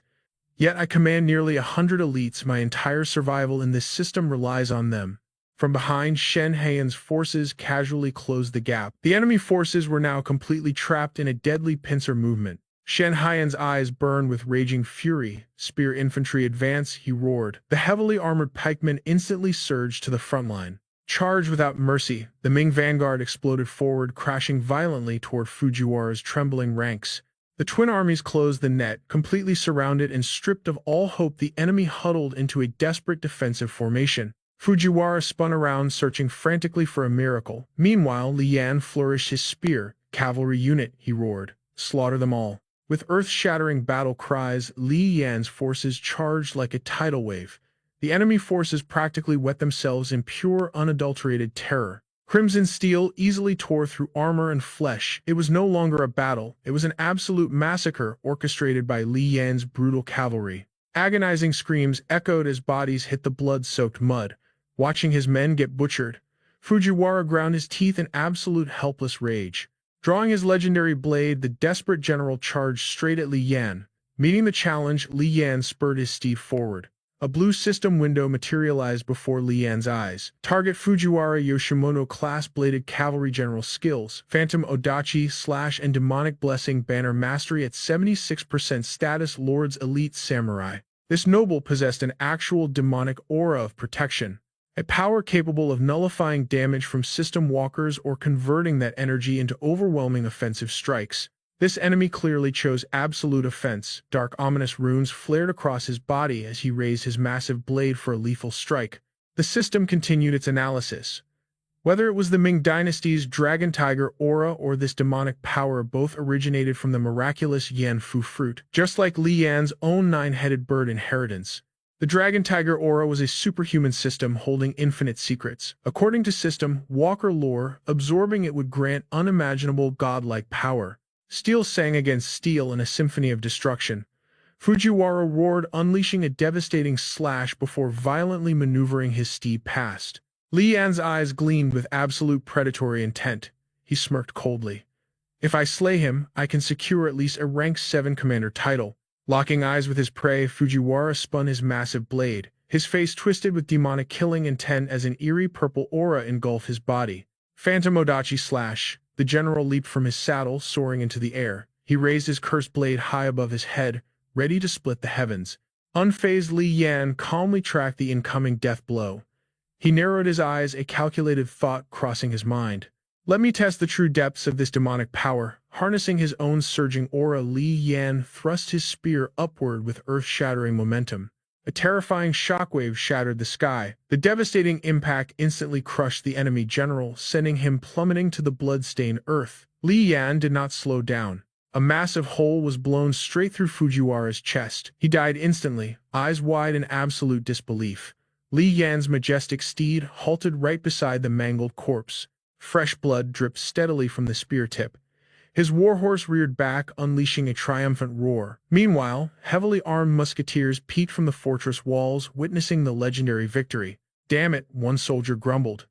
Yet I command nearly 100 elites. My entire survival in this system relies on them. From behind, Shen Heian's forces casually closed the gap. The enemy forces were now completely trapped in a deadly pincer movement. Shen Heian's eyes burned with raging fury. Spear infantry advance, he roared. The heavily armored pikemen instantly surged to the front line. Charged without mercy, the Ming vanguard exploded forward, crashing violently toward Fujiwara's trembling ranks. The twin armies closed the net, completely surrounded and stripped of all hope. The enemy huddled into a desperate defensive formation. Fujiwara spun around, searching frantically for a miracle. Meanwhile, Li Yan flourished his spear. Cavalry unit, he roared. Slaughter them all. With earth-shattering battle cries, Li Yan's forces charged like a tidal wave. The enemy forces practically wet themselves in pure, unadulterated terror. Crimson steel easily tore through armor and flesh. It was no longer a battle. It was an absolute massacre orchestrated by Li Yan's brutal cavalry. Agonizing screams echoed as bodies hit the blood-soaked mud. Watching his men get butchered, Fujiwara ground his teeth in absolute helpless rage. Drawing his legendary blade, the desperate general charged straight at Li Yan. Meeting the challenge, Li Yan spurred his steed forward. A blue system window materialized before Li Yan's eyes. Target Fujiwara Yoshimono class-bladed cavalry general skills. Phantom Odachi Slash and Demonic Blessing banner mastery at 76% status Lord's Elite Samurai. This noble possessed an actual demonic aura of protection. A power capable of nullifying damage from system walkers or converting that energy into overwhelming offensive strikes. This enemy clearly chose absolute offense. Dark ominous runes flared across his body as he raised his massive blade for a lethal strike. The system continued its analysis. Whether it was the Ming Dynasty's Dragon Tiger aura or this demonic power, both originated from the miraculous Yanfu fruit, just like Li Yan's own 9-headed bird inheritance. The Dragon Tiger aura was a superhuman system holding infinite secrets. According to system walker lore, absorbing it would grant unimaginable godlike power. Steel sang against steel in a symphony of destruction. Fujiwara roared, unleashing a devastating slash before violently maneuvering his steed past. Li Yan's eyes gleamed with absolute predatory intent. He smirked coldly. If I slay him, I can secure at least a rank 7 commander title. Locking eyes with his prey, Fujiwara spun his massive blade. His face twisted with demonic killing intent as an eerie purple aura engulfed his body. Phantom Odachi Slash. The general leaped from his saddle, soaring into the air. He raised his cursed blade high above his head, ready to split the heavens. Unfazed, Li Yan calmly tracked the incoming death blow. He narrowed his eyes, a calculated thought crossing his mind. Let me test the true depths of this demonic power. Harnessing his own surging aura, Li Yan thrust his spear upward with earth-shattering momentum. A terrifying shockwave shattered the sky. The devastating impact instantly crushed the enemy general, sending him plummeting to the blood-stained earth. Li Yan did not slow down. A massive hole was blown straight through Fujiwara's chest. He died instantly, eyes wide in absolute disbelief. Li Yan's majestic steed halted right beside the mangled corpse. Fresh blood dripped steadily from the spear tip. His warhorse reared back, unleashing a triumphant roar. Meanwhile, heavily armed musketeers peeked from the fortress walls, witnessing the legendary victory. Damn it, one soldier grumbled.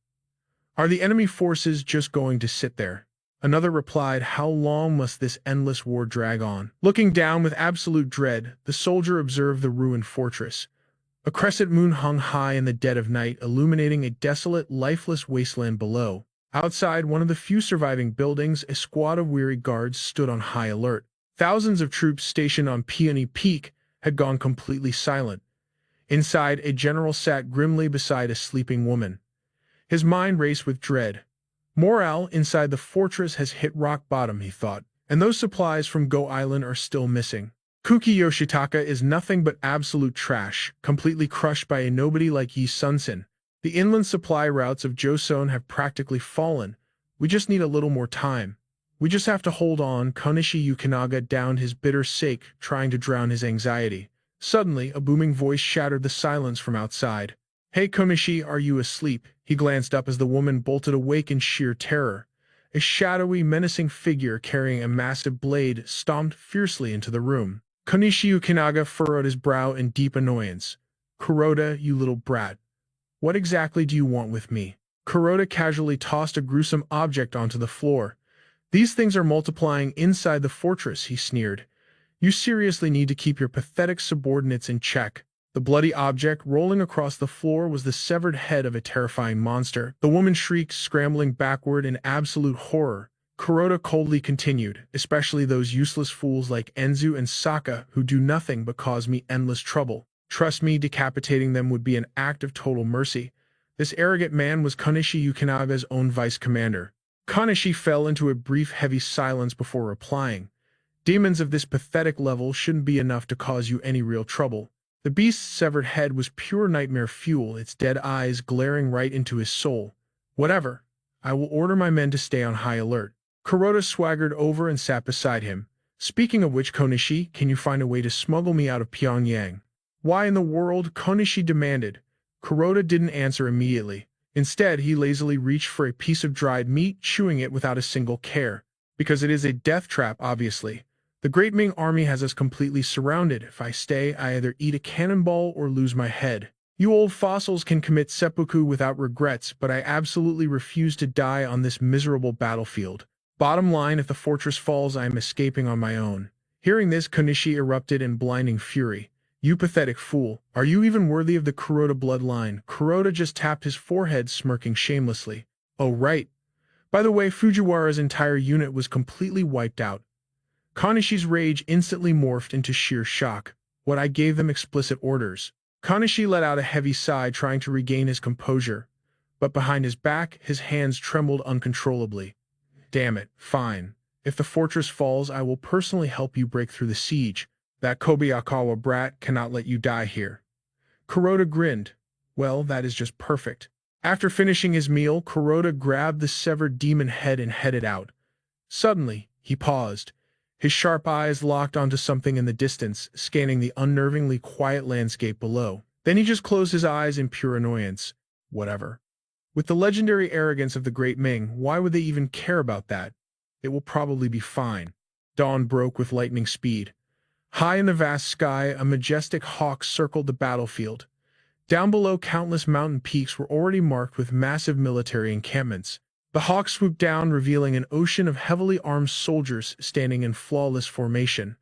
Are the enemy forces just going to sit there? Another replied, how long must this endless war drag on? Looking down with absolute dread, the soldier observed the ruined fortress. A crescent moon hung high in the dead of night, illuminating a desolate, lifeless wasteland below. Outside one of the few surviving buildings, a squad of weary guards stood on high alert. Thousands of troops stationed on Peony Peak had gone completely silent. Inside, a general sat grimly beside a sleeping woman. His mind raced with dread. Morale inside the fortress has hit rock bottom, he thought. And those supplies from Go Island are still missing. Kuki Yoshitaka is nothing but absolute trash, completely crushed by a nobody like Yi Sunsen. The inland supply routes of Joseon have practically fallen. We just need a little more time. We just have to hold on. Konishi Yukinaga downed his bitter sake, trying to drown his anxiety. Suddenly, a booming voice shattered the silence from outside. Hey Konishi, are you asleep? He glanced up as the woman bolted awake in sheer terror. A shadowy, menacing figure carrying a massive blade stomped fiercely into the room. Konishi Yukinaga furrowed his brow in deep annoyance. Kuroda, you little brat. What exactly do you want with me? Kuroda casually tossed a gruesome object onto the floor. These things are multiplying inside the fortress, he sneered. You seriously need to keep your pathetic subordinates in check. The bloody object rolling across the floor was the severed head of a terrifying monster. The woman shrieked, scrambling backward in absolute horror. Kuroda coldly continued, especially those useless fools like Enzu and Saka who do nothing but cause me endless trouble. Trust me, decapitating them would be an act of total mercy. This arrogant man was Konishi Yukinaga's own vice commander. Konishi fell into a brief heavy silence before replying. Demons of this pathetic level shouldn't be enough to cause you any real trouble. The beast's severed head was pure nightmare fuel, its dead eyes glaring right into his soul. Whatever. I will order my men to stay on high alert. Kuroda swaggered over and sat beside him. Speaking of which, Konishi, can you find a way to smuggle me out of Pyongyang? Why in the world? Konishi demanded. Kuroda didn't answer immediately. Instead, he lazily reached for a piece of dried meat, chewing it without a single care. Because it is a death trap, obviously. The Great Ming army has us completely surrounded. If I stay, I either eat a cannonball or lose my head. You old fossils can commit seppuku without regrets, but I absolutely refuse to die on this miserable battlefield. Bottom line, if the fortress falls, I am escaping on my own. Hearing this, Konishi erupted in blinding fury. You pathetic fool. Are you even worthy of the Kuroda bloodline? Kuroda just tapped his forehead, smirking shamelessly. Oh right. By the way, Fujiwara's entire unit was completely wiped out. Konishi's rage instantly morphed into sheer shock. What, I gave them explicit orders. Konishi let out a heavy sigh, trying to regain his composure. But behind his back, his hands trembled uncontrollably. Damn it, fine. If the fortress falls, I will personally help you break through the siege. That Kobayakawa brat cannot let you die here. Kuroda grinned. Well, that is just perfect. After finishing his meal, Kuroda grabbed the severed demon head and headed out. Suddenly, he paused. His sharp eyes locked onto something in the distance, scanning the unnervingly quiet landscape below. Then he just closed his eyes in pure annoyance. Whatever. With the legendary arrogance of the Great Ming, why would they even care about that? It will probably be fine. Dawn broke with lightning speed. High in the vast sky, a majestic hawk circled the battlefield. Down below, countless mountain peaks were already marked with massive military encampments. The hawk swooped down, revealing an ocean of heavily armed soldiers standing in flawless formation.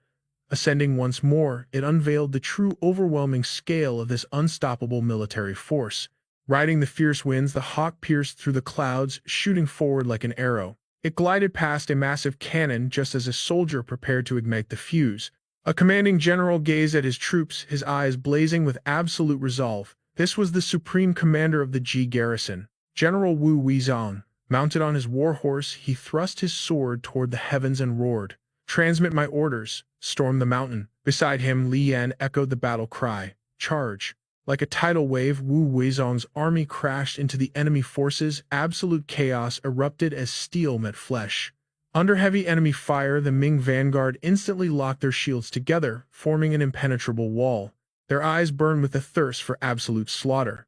Ascending once more, it unveiled the true overwhelming scale of this unstoppable military force. Riding the fierce winds, the hawk pierced through the clouds, shooting forward like an arrow. It glided past a massive cannon just as a soldier prepared to ignite the fuse. A commanding general gazed at his troops, his eyes blazing with absolute resolve. This was the supreme commander of the Ji garrison, General Wu Weizong. Mounted on his war horse, he thrust his sword toward the heavens and roared. Transmit my orders. Storm the mountain. Beside him, Li Yan echoed the battle cry. Charge. Like a tidal wave, Wu Weizong's army crashed into the enemy forces. Absolute chaos erupted as steel met flesh. Under heavy enemy fire, the Ming vanguard instantly locked their shields together, forming an impenetrable wall. Their eyes burned with a thirst for absolute slaughter.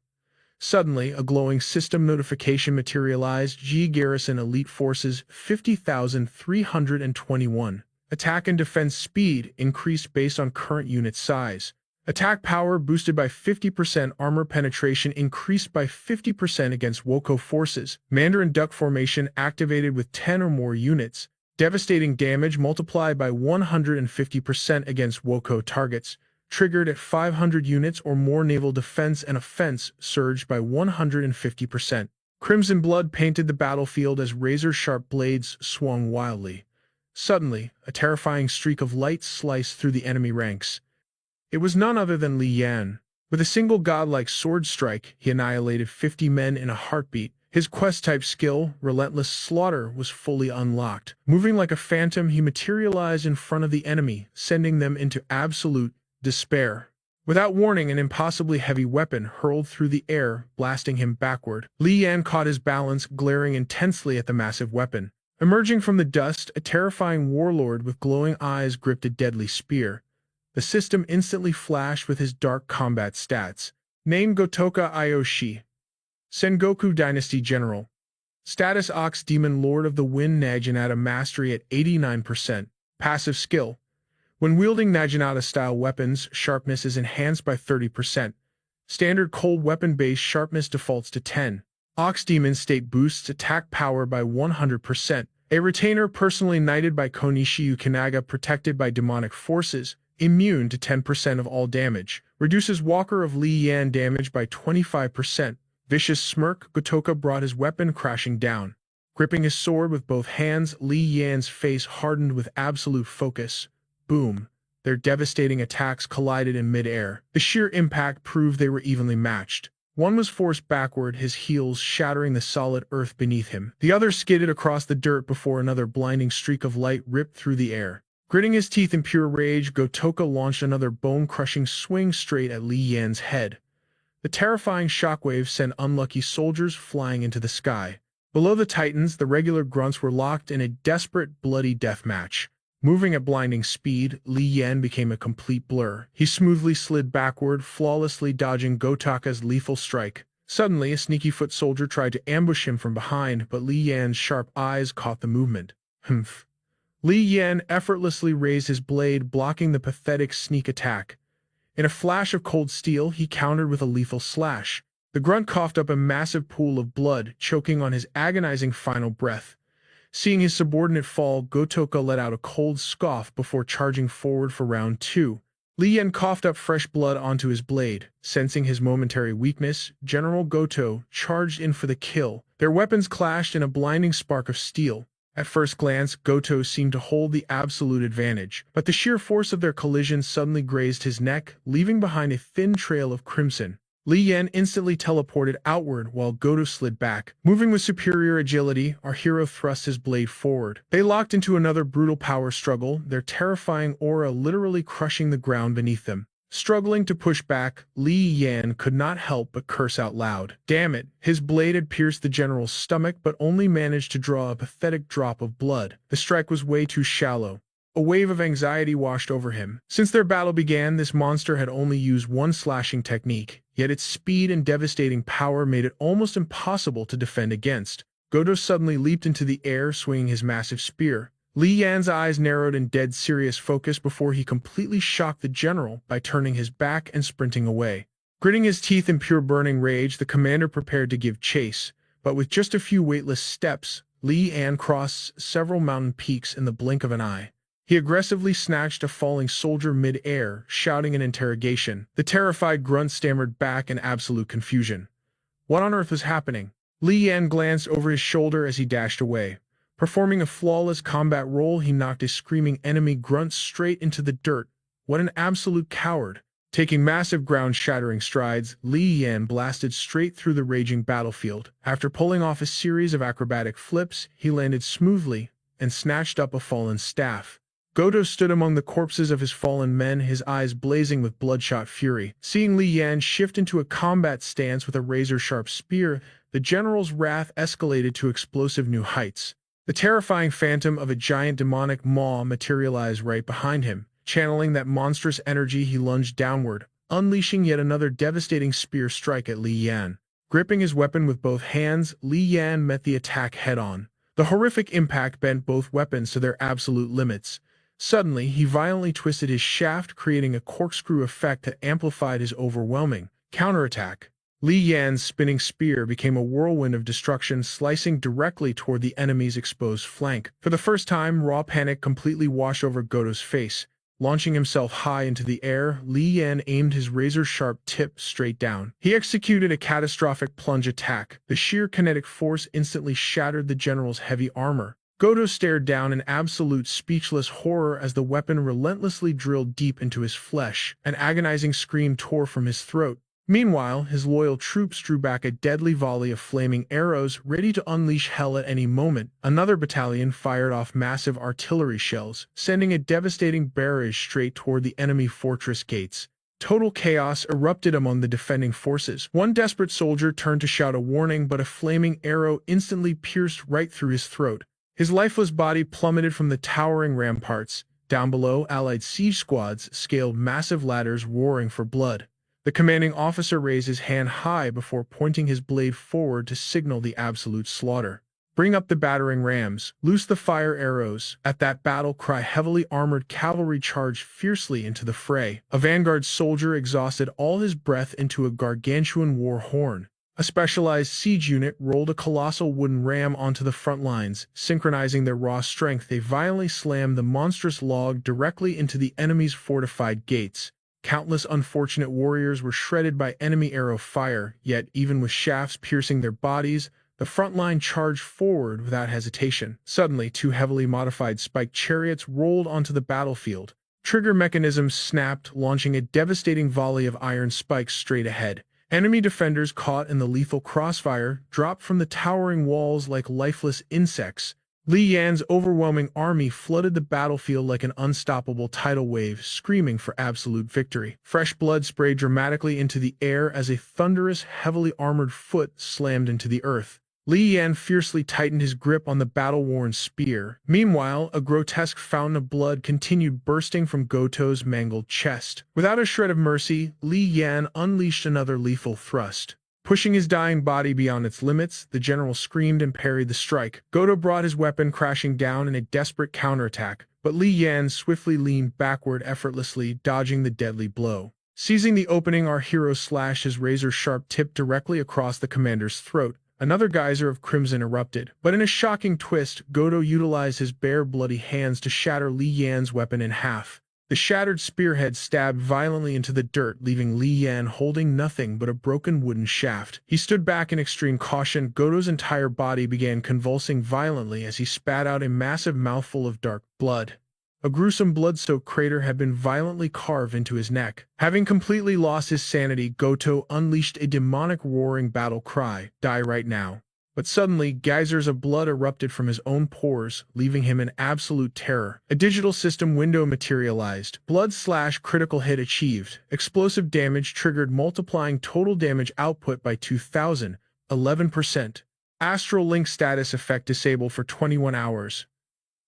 Suddenly, a glowing system notification materialized. Ji Garrison Elite Forces 50,321. Attack and defense speed increased based on current unit size. Attack power boosted by 50%. Armor penetration increased by 50% against Woko forces. Mandarin Duck formation activated with 10 or more units. Devastating damage multiplied by 150% against Woko targets. Triggered at 500 units or more. Naval defense and offense surged by 150%. Crimson blood painted the battlefield as razor-sharp blades swung wildly. Suddenly, a terrifying streak of light sliced through the enemy ranks. It was none other than Li Yan. With a single godlike sword strike, he annihilated 50 men in a heartbeat. His quest-type skill, Relentless Slaughter, was fully unlocked. Moving like a phantom, he materialized in front of the enemy, sending them into absolute despair. Without warning, an impossibly heavy weapon hurled through the air, blasting him backward. Li Yan caught his balance, glaring intensely at the massive weapon. Emerging from the dust, a terrifying warlord with glowing eyes gripped a deadly spear. The system instantly flashed with his dark combat stats. Name Gotoka Ayoshi. Sengoku Dynasty General. Status Ox Demon Lord of the Wind Naginata Mastery at 89%. Passive skill. When wielding Naginata-style weapons, sharpness is enhanced by 30%. Standard cold weapon-based sharpness defaults to 10. Ox Demon State boosts attack power by 100%. A retainer personally knighted by Konishi Yukinaga protected by demonic forces, immune to 10% of all damage. Reduces Walker of Li Yan damage by 25%. Vicious smirk, Gotoka brought his weapon crashing down. Gripping his sword with both hands, Li Yan's face hardened with absolute focus. Boom. Their devastating attacks collided in mid-air. The sheer impact proved they were evenly matched. One was forced backward, his heels shattering the solid earth beneath him. The other skidded across the dirt before another blinding streak of light ripped through the air. Gritting his teeth in pure rage, Gotoka launched another bone-crushing swing straight at Li Yan's head. The terrifying shockwave sent unlucky soldiers flying into the sky. Below the Titans, the regular grunts were locked in a desperate, bloody death match. Moving at blinding speed, Li Yan became a complete blur. He smoothly slid backward, flawlessly dodging Gotoka's lethal strike. Suddenly, a sneaky foot soldier tried to ambush him from behind, but Li Yan's sharp eyes caught the movement. Humph. Li Yan effortlessly raised his blade, blocking the pathetic sneak attack. In a flash of cold steel, he countered with a lethal slash. The grunt coughed up a massive pool of blood, choking on his agonizing final breath. Seeing his subordinate fall, Gotoka let out a cold scoff before charging forward for round 2. Li Yan coughed up fresh blood onto his blade. Sensing his momentary weakness, General Goto charged in for the kill. Their weapons clashed in a blinding spark of steel. At first glance, Goto seemed to hold the absolute advantage, but the sheer force of their collision suddenly grazed his neck, leaving behind a thin trail of crimson. Li Yan instantly teleported outward while Goto slid back. Moving with superior agility, our hero thrust his blade forward. They locked into another brutal power struggle, their terrifying aura literally crushing the ground beneath them. Struggling to push back, Li Yan could not help but curse out loud. Damn it, his blade had pierced the general's stomach but only managed to draw a pathetic drop of blood. The strike was way too shallow. A wave of anxiety washed over him. Since their battle began, this monster had only used one slashing technique, yet its speed and devastating power made it almost impossible to defend against. Goto suddenly leaped into the air, swinging his massive spear. Li Yan's eyes narrowed in dead serious focus before he completely shocked the general by turning his back and sprinting away. Gritting his teeth in pure burning rage, the commander prepared to give chase, but with just a few weightless steps, Li Yan crossed several mountain peaks in the blink of an eye. He aggressively snatched a falling soldier mid-air, shouting an interrogation. The terrified grunt stammered back in absolute confusion. What on earth was happening? Li Yan glanced over his shoulder as he dashed away. Performing a flawless combat roll, he knocked a screaming enemy grunt straight into the dirt. What an absolute coward. Taking massive ground-shattering strides, Li Yan blasted straight through the raging battlefield. After pulling off a series of acrobatic flips, he landed smoothly and snatched up a fallen staff. Goto stood among the corpses of his fallen men, his eyes blazing with bloodshot fury. Seeing Li Yan shift into a combat stance with a razor-sharp spear, the general's wrath escalated to explosive new heights. The terrifying phantom of a giant demonic maw materialized right behind him. Channeling that monstrous energy, he lunged downward, unleashing yet another devastating spear strike at Li Yan. Gripping his weapon with both hands, Li Yan met the attack head-on. The horrific impact bent both weapons to their absolute limits. Suddenly, he violently twisted his shaft, creating a corkscrew effect that amplified his overwhelming counterattack. Li Yan's spinning spear became a whirlwind of destruction, slicing directly toward the enemy's exposed flank. For the first time, raw panic completely washed over Goto's face. Launching himself high into the air, Li Yan aimed his razor-sharp tip straight down. He executed a catastrophic plunge attack. The sheer kinetic force instantly shattered the general's heavy armor. Goto stared down in absolute speechless horror as the weapon relentlessly drilled deep into his flesh. An agonizing scream tore from his throat. Meanwhile, his loyal troops drew back a deadly volley of flaming arrows, ready to unleash hell at any moment. Another battalion fired off massive artillery shells, sending a devastating barrage straight toward the enemy fortress gates. Total chaos erupted among the defending forces. One desperate soldier turned to shout a warning, but a flaming arrow instantly pierced right through his throat. His lifeless body plummeted from the towering ramparts. Down below, Allied siege squads scaled massive ladders, roaring for blood. The commanding officer raised his hand high before pointing his blade forward to signal the absolute slaughter. "Bring up the battering rams, loose the fire arrows." At that battle cry, heavily armored cavalry charged fiercely into the fray. A vanguard soldier exhausted all his breath into a gargantuan war horn. A specialized siege unit rolled a colossal wooden ram onto the front lines. Synchronizing their raw strength, they violently slammed the monstrous log directly into the enemy's fortified gates. Countless unfortunate warriors were shredded by enemy arrow fire, yet even with shafts piercing their bodies, the front line charged forward without hesitation. Suddenly, two heavily modified spiked chariots rolled onto the battlefield. Trigger mechanisms snapped, launching a devastating volley of iron spikes straight ahead. Enemy defenders, caught in the lethal crossfire, dropped from the towering walls like lifeless insects. Li Yan's overwhelming army flooded the battlefield like an unstoppable tidal wave, screaming for absolute victory. Fresh blood sprayed dramatically into the air as a thunderous, heavily armored foot slammed into the earth. Li Yan fiercely tightened his grip on the battle-worn spear. Meanwhile, a grotesque fountain of blood continued bursting from Goto's mangled chest. Without a shred of mercy, Li Yan unleashed another lethal thrust. Pushing his dying body beyond its limits, the general screamed and parried the strike. Goto brought his weapon crashing down in a desperate counterattack, but Li Yan swiftly leaned backward, effortlessly dodging the deadly blow. Seizing the opening, our hero slashed his razor-sharp tip directly across the commander's throat. Another geyser of crimson erupted, but in a shocking twist, Goto utilized his bare, bloody hands to shatter Li Yan's weapon in half. The shattered spearhead stabbed violently into the dirt, leaving Li Yan holding nothing but a broken wooden shaft. He stood back in extreme caution. Goto's entire body began convulsing violently as he spat out a massive mouthful of dark blood. A gruesome blood-soaked crater had been violently carved into his neck. Having completely lost his sanity, Goto unleashed a demonic roaring battle cry, "Die right now." But suddenly, geysers of blood erupted from his own pores, leaving him in absolute terror. A digital system window materialized. Blood/critical hit achieved. Explosive damage triggered, multiplying total damage output by 2,000, 11%. Astral Link status effect disabled for 21 hours.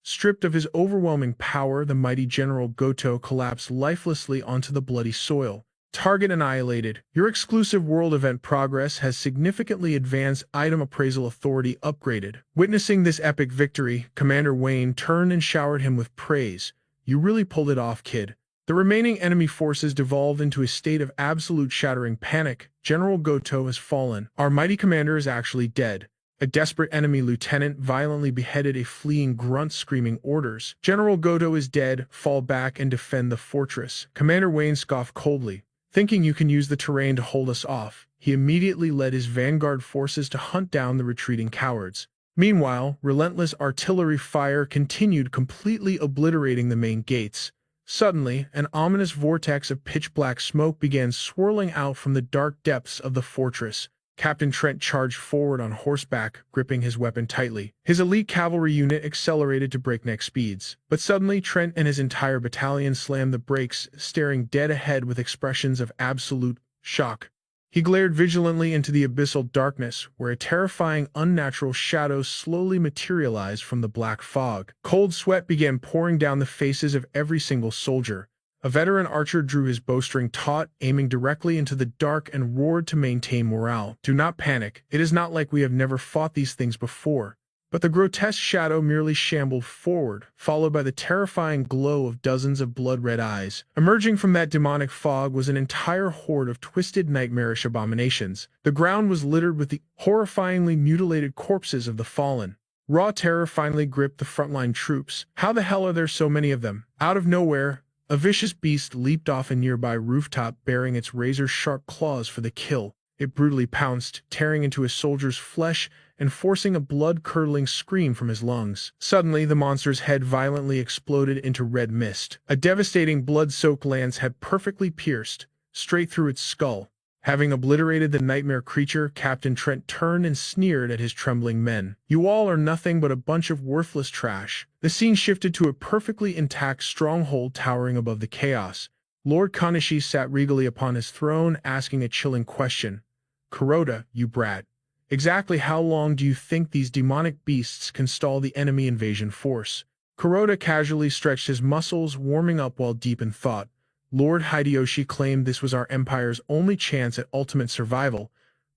Stripped of his overwhelming power, the mighty General Goto collapsed lifelessly onto the bloody soil. Target annihilated. Your exclusive world event progress has significantly advanced. Item appraisal authority upgraded. Witnessing this epic victory, Commander Wayne turned and showered him with praise. "You really pulled it off, kid." The remaining enemy forces devolved into a state of absolute shattering panic. "General Goto has fallen. Our mighty commander is actually dead." A desperate enemy lieutenant violently beheaded a fleeing grunt, screaming orders. "General Goto is dead. Fall back and defend the fortress." Commander Wayne scoffed coldly. "Thinking you can use the terrain to hold us off?" He immediately led his vanguard forces to hunt down the retreating cowards. Meanwhile, relentless artillery fire continued, completely obliterating the main gates. Suddenly, an ominous vortex of pitch-black smoke began swirling out from the dark depths of the fortress. Captain Trent charged forward on horseback, gripping his weapon tightly. His elite cavalry unit accelerated to breakneck speeds. But suddenly, Trent and his entire battalion slammed the brakes, staring dead ahead with expressions of absolute shock. He glared vigilantly into the abyssal darkness, where a terrifying, unnatural shadow slowly materialized from the black fog. Cold sweat began pouring down the faces of every single soldier. A veteran archer drew his bowstring taut, aiming directly into the dark, and roared to maintain morale. "Do not panic. It is not like we have never fought these things before." But the grotesque shadow merely shambled forward, followed by the terrifying glow of dozens of blood-red eyes. Emerging from that demonic fog was an entire horde of twisted, nightmarish abominations. The ground was littered with the horrifyingly mutilated corpses of the fallen. Raw terror finally gripped the frontline troops. How the hell are there so many of them? Out of nowhere, a vicious beast leaped off a nearby rooftop, bearing its razor-sharp claws for the kill. It brutally pounced, tearing into a soldier's flesh and forcing a blood-curdling scream from his lungs. Suddenly, the monster's head violently exploded into red mist. A devastating blood-soaked lance had perfectly pierced, straight through its skull. Having obliterated the nightmare creature, Captain Trent turned and sneered at his trembling men. "You all are nothing but a bunch of worthless trash." The scene shifted to a perfectly intact stronghold towering above the chaos. Lord Kanishi sat regally upon his throne, asking a chilling question. "Kuroda, you brat. Exactly how long do you think these demonic beasts can stall the enemy invasion force?" Kuroda casually stretched his muscles, warming up while deep in thought. Lord Hideyoshi claimed this was our empire's only chance at ultimate survival,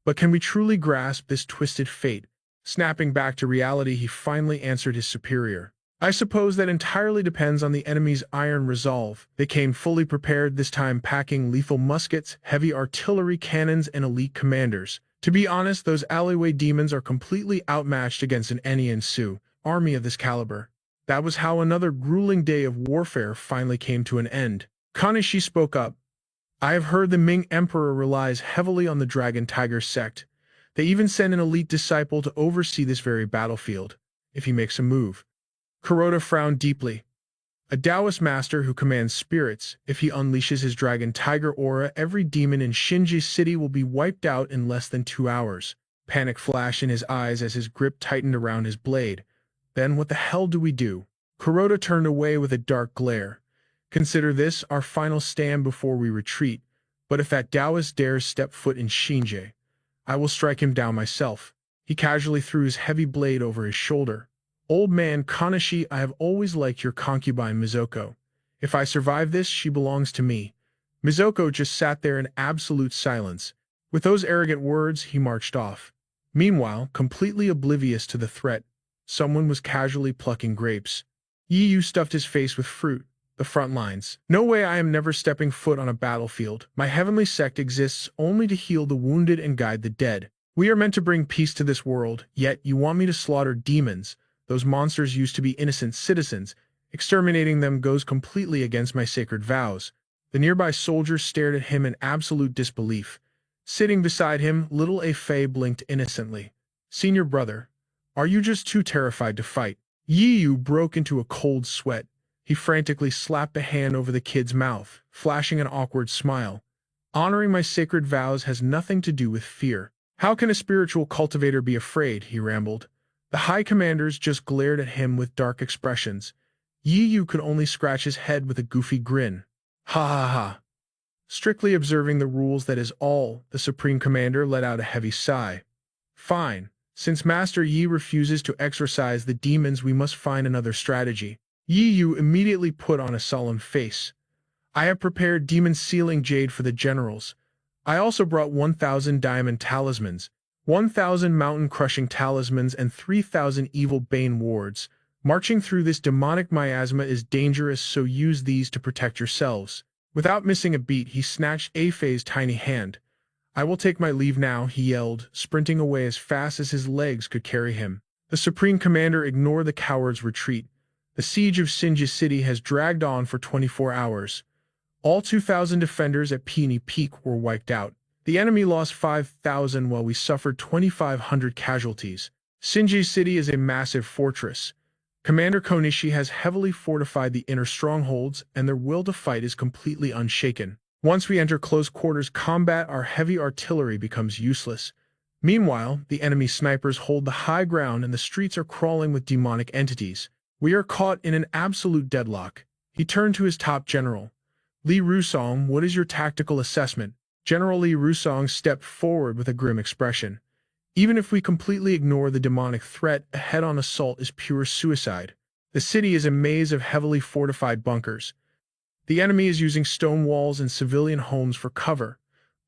but can we truly grasp this twisted fate? Snapping back to reality, he finally answered his superior. "I suppose that entirely depends on the enemy's iron resolve. They came fully prepared this time, packing lethal muskets, heavy artillery cannons, and elite commanders. To be honest, those alleyway demons are completely outmatched against an Enian army of this caliber." That was how another grueling day of warfare finally came to an end. Kanishi spoke up. "I have heard the Ming Emperor relies heavily on the Dragon Tiger sect. They even send an elite disciple to oversee this very battlefield, if he makes a move." Kuroda frowned deeply. "A Taoist master who commands spirits. If he unleashes his Dragon Tiger aura, every demon in Shinji City will be wiped out in less than 2 hours." Panic flashed in his eyes as his grip tightened around his blade. "Then what the hell do we do?" Kuroda turned away with a dark glare. "Consider this our final stand before we retreat, but if that Taoist dares step foot in Shinji, I will strike him down myself." He casually threw his heavy blade over his shoulder. "Old man Kanishi, I have always liked your concubine Mizuko. If I survive this, she belongs to me." Mizuko just sat there in absolute silence. With those arrogant words, he marched off. Meanwhile, completely oblivious to the threat, someone was casually plucking grapes. Yu stuffed his face with fruit. The front lines. "No way, I am never stepping foot on a battlefield. My heavenly sect exists only to heal the wounded and guide the dead. We are meant to bring peace to this world, yet you want me to slaughter demons. Those monsters used to be innocent citizens. Exterminating them goes completely against my sacred vows." The nearby soldiers stared at him in absolute disbelief. Sitting beside him, little Fei blinked innocently. "Senior brother, are you just too terrified to fight?" Yu broke into a cold sweat. He frantically slapped a hand over the kid's mouth, flashing an awkward smile. "Honoring my sacred vows has nothing to do with fear. How can a spiritual cultivator be afraid?" he rambled. The high commanders just glared at him with dark expressions. Yu could only scratch his head with a goofy grin. "Ha ha ha. Strictly observing the rules, that is all." The supreme commander let out a heavy sigh. "Fine. Since Master Yi refuses to exorcise the demons, we must find another strategy." Yu immediately put on a solemn face. "I have prepared demon sealing jade for the generals. I also brought 1,000 diamond talismans, 1,000 mountain-crushing talismans, and 3,000 evil bane wards. Marching through this demonic miasma is dangerous, so use these to protect yourselves." Without missing a beat, he snatched Fei's tiny hand. "I will take my leave now," he yelled, sprinting away as fast as his legs could carry him. The Supreme Commander ignored the coward's retreat. The siege of Shinji City has dragged on for 24 hours. All 2,000 defenders at Peony Peak were wiped out. The enemy lost 5,000 while we suffered 2,500 casualties. Shinji City is a massive fortress. Commander Konishi has heavily fortified the inner strongholds, and their will to fight is completely unshaken. Once we enter close quarters combat, our heavy artillery becomes useless. Meanwhile, the enemy snipers hold the high ground and the streets are crawling with demonic entities. We are caught in an absolute deadlock." He turned to his top general. "Li Rusong, what is your tactical assessment?" General Li Rusong stepped forward with a grim expression. "Even if we completely ignore the demonic threat, a head-on assault is pure suicide. The city is a maze of heavily fortified bunkers. The enemy is using stone walls and civilian homes for cover.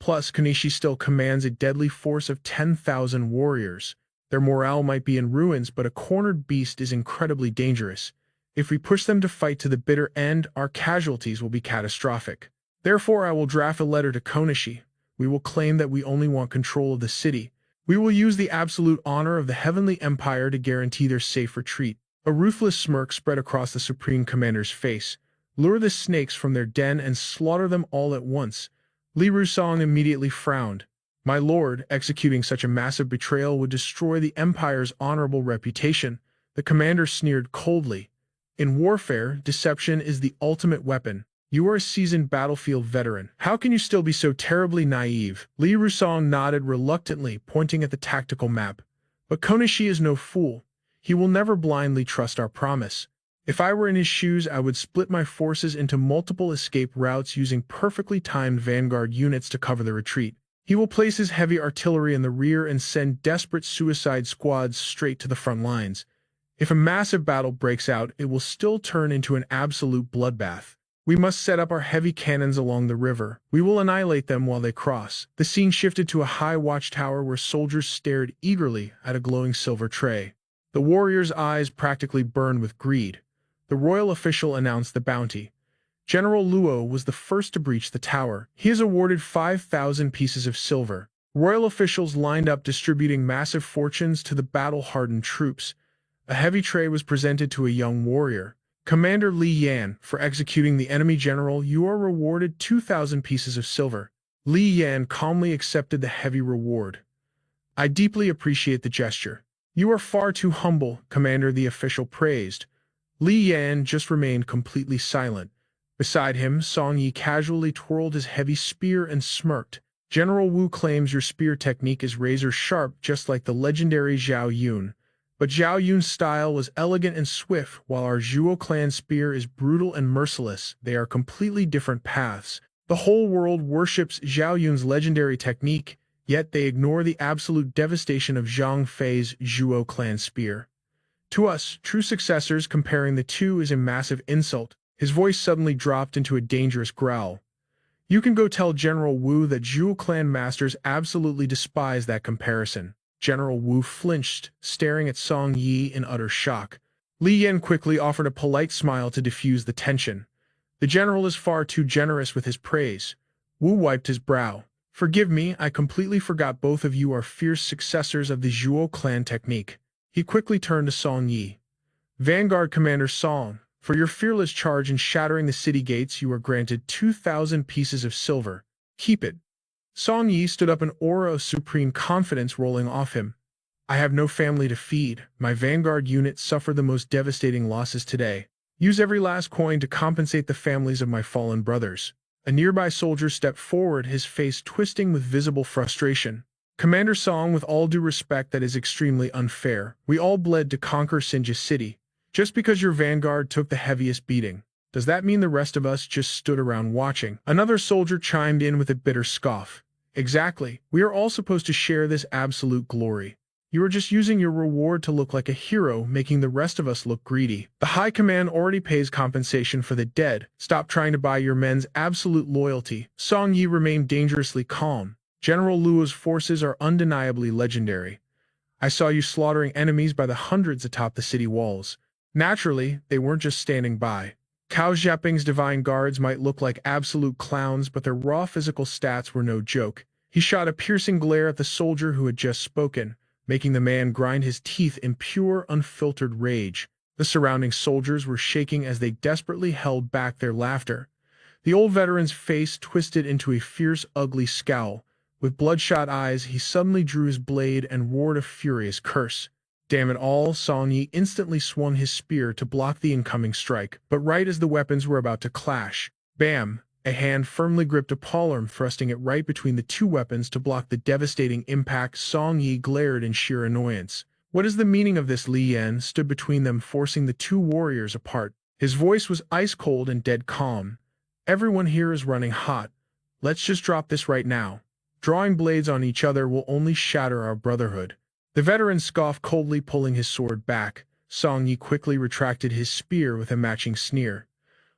Plus, Konishi still commands a deadly force of 10,000 warriors. Their morale might be in ruins, but a cornered beast is incredibly dangerous. If we push them to fight to the bitter end, our casualties will be catastrophic. Therefore, I will draft a letter to Konishi. We will claim that we only want control of the city. We will use the absolute honor of the Heavenly Empire to guarantee their safe retreat." A ruthless smirk spread across the Supreme Commander's face. "Lure the snakes from their den and slaughter them all at once." Li Rusong immediately frowned. "My lord, executing such a massive betrayal would destroy the Empire's honorable reputation." The commander sneered coldly. "In warfare, deception is the ultimate weapon. You are a seasoned battlefield veteran. How can you still be so terribly naive? Li Rusong nodded reluctantly, pointing at the tactical map. But Konishi is no fool. He will never blindly trust our promise. If I were in his shoes, I would split my forces into multiple escape routes using perfectly timed vanguard units to cover the retreat. He will place his heavy artillery in the rear and send desperate suicide squads straight to the front lines. If a massive battle breaks out, it will still turn into an absolute bloodbath. We must set up our heavy cannons along the river. We will annihilate them while they cross. The scene shifted to a high watchtower where soldiers stared eagerly at a glowing silver tray. The warriors' eyes practically burned with greed. The royal official announced the bounty. General Luo was the first to breach the tower. He is awarded 5,000 pieces of silver. Royal officials lined up distributing massive fortunes to the battle-hardened troops. A heavy tray was presented to a young warrior. Commander Li Yan, for executing the enemy general, you are rewarded 2,000 pieces of silver. Li Yan calmly accepted the heavy reward. I deeply appreciate the gesture. You are far too humble, Commander, the official praised. Li Yan just remained completely silent. Beside him, Song Yi casually twirled his heavy spear and smirked. General Wu claims your spear technique is razor-sharp, just like the legendary Zhao Yun. But Zhao Yun's style was elegant and swift, while our Guhuo clan spear is brutal and merciless. They are completely different paths. The whole world worships Zhao Yun's legendary technique, yet they ignore the absolute devastation of Zhang Fei's Guhuo clan spear. To us, true successors, comparing the two is a massive insult. His voice suddenly dropped into a dangerous growl. You can go tell General Wu that Guhuo clan masters absolutely despise that comparison. General Wu flinched, staring at Song Yi in utter shock. Li Yan quickly offered a polite smile to diffuse the tension. The general is far too generous with his praise. Wu wiped his brow. Forgive me, I completely forgot both of you are fierce successors of the Guhuo clan technique. He quickly turned to Song Yi. Vanguard Commander Song, for your fearless charge in shattering the city gates, you are granted 2,000 pieces of silver. Keep it. Song Yi stood up, an aura of supreme confidence rolling off him. I have no family to feed. My vanguard unit suffered the most devastating losses today. Use every last coin to compensate the families of my fallen brothers. A nearby soldier stepped forward, his face twisting with visible frustration. Commander Song, with all due respect, that is extremely unfair. We all bled to conquer Sinja City. Just because your vanguard took the heaviest beating, does that mean the rest of us just stood around watching? Another soldier chimed in with a bitter scoff. Exactly. We are all supposed to share this absolute glory. You are just using your reward to look like a hero, making the rest of us look greedy. The High Command already pays compensation for the dead. Stop trying to buy your men's absolute loyalty. Song Yi remained dangerously calm. General Luo's forces are undeniably legendary. I saw you slaughtering enemies by the hundreds atop the city walls. Naturally, they weren't just standing by. Cao Xiaoping's divine guards might look like absolute clowns, but their raw physical stats were no joke. He shot a piercing glare at the soldier who had just spoken, making the man grind his teeth in pure, unfiltered rage. The surrounding soldiers were shaking as they desperately held back their laughter. The old veteran's face twisted into a fierce, ugly scowl. With bloodshot eyes, he suddenly drew his blade and roared a furious curse. Damn it all, Song Yi instantly swung his spear to block the incoming strike, but right as the weapons were about to clash, bam! A hand firmly gripped a palm, thrusting it right between the two weapons to block the devastating impact. Song Yi glared in sheer annoyance. What is the meaning of this? Li Yan stood between them, forcing the two warriors apart. His voice was ice-cold and dead calm. Everyone here is running hot. Let's just drop this right now. Drawing blades on each other will only shatter our brotherhood. The veteran scoffed coldly, pulling his sword back. Song Yi quickly retracted his spear with a matching sneer.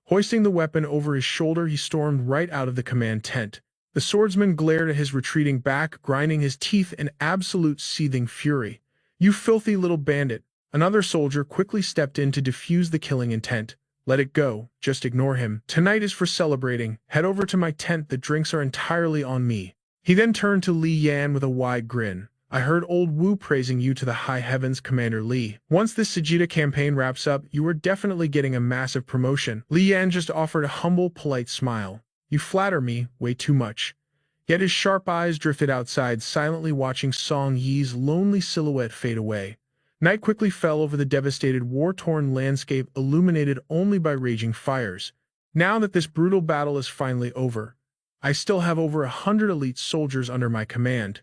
Hoisting the weapon over his shoulder, he stormed right out of the command tent. The swordsman glared at his retreating back, grinding his teeth in absolute seething fury. You filthy little bandit! Another soldier quickly stepped in to defuse the killing intent. Let it go, just ignore him. Tonight is for celebrating. Head over to my tent, the drinks are entirely on me. He then turned to Li Yan with a wide grin. I heard old Wu praising you to the high heavens, Commander Li. Once this Sajida campaign wraps up, you are definitely getting a massive promotion. Li Yan just offered a humble, polite smile. You flatter me, way too much. Yet his sharp eyes drifted outside, silently watching Song Yi's lonely silhouette fade away. Night quickly fell over the devastated, war-torn landscape, illuminated only by raging fires. Now that this brutal battle is finally over, I still have over 100 elite soldiers under my command.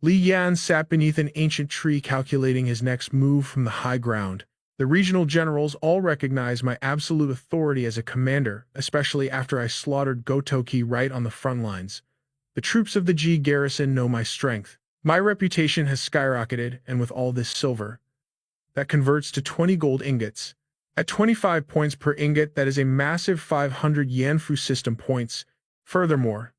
Li Yan sat beneath an ancient tree calculating his next move from the high ground. The regional generals all recognize my absolute authority as a commander, especially after I slaughtered Gotoki right on the front lines. The troops of the Ji garrison know my strength. My reputation has skyrocketed, and with all this silver, that converts to 20 gold ingots. At 25 points per ingot, that is a massive 500 Yanfu system points. Furthermore,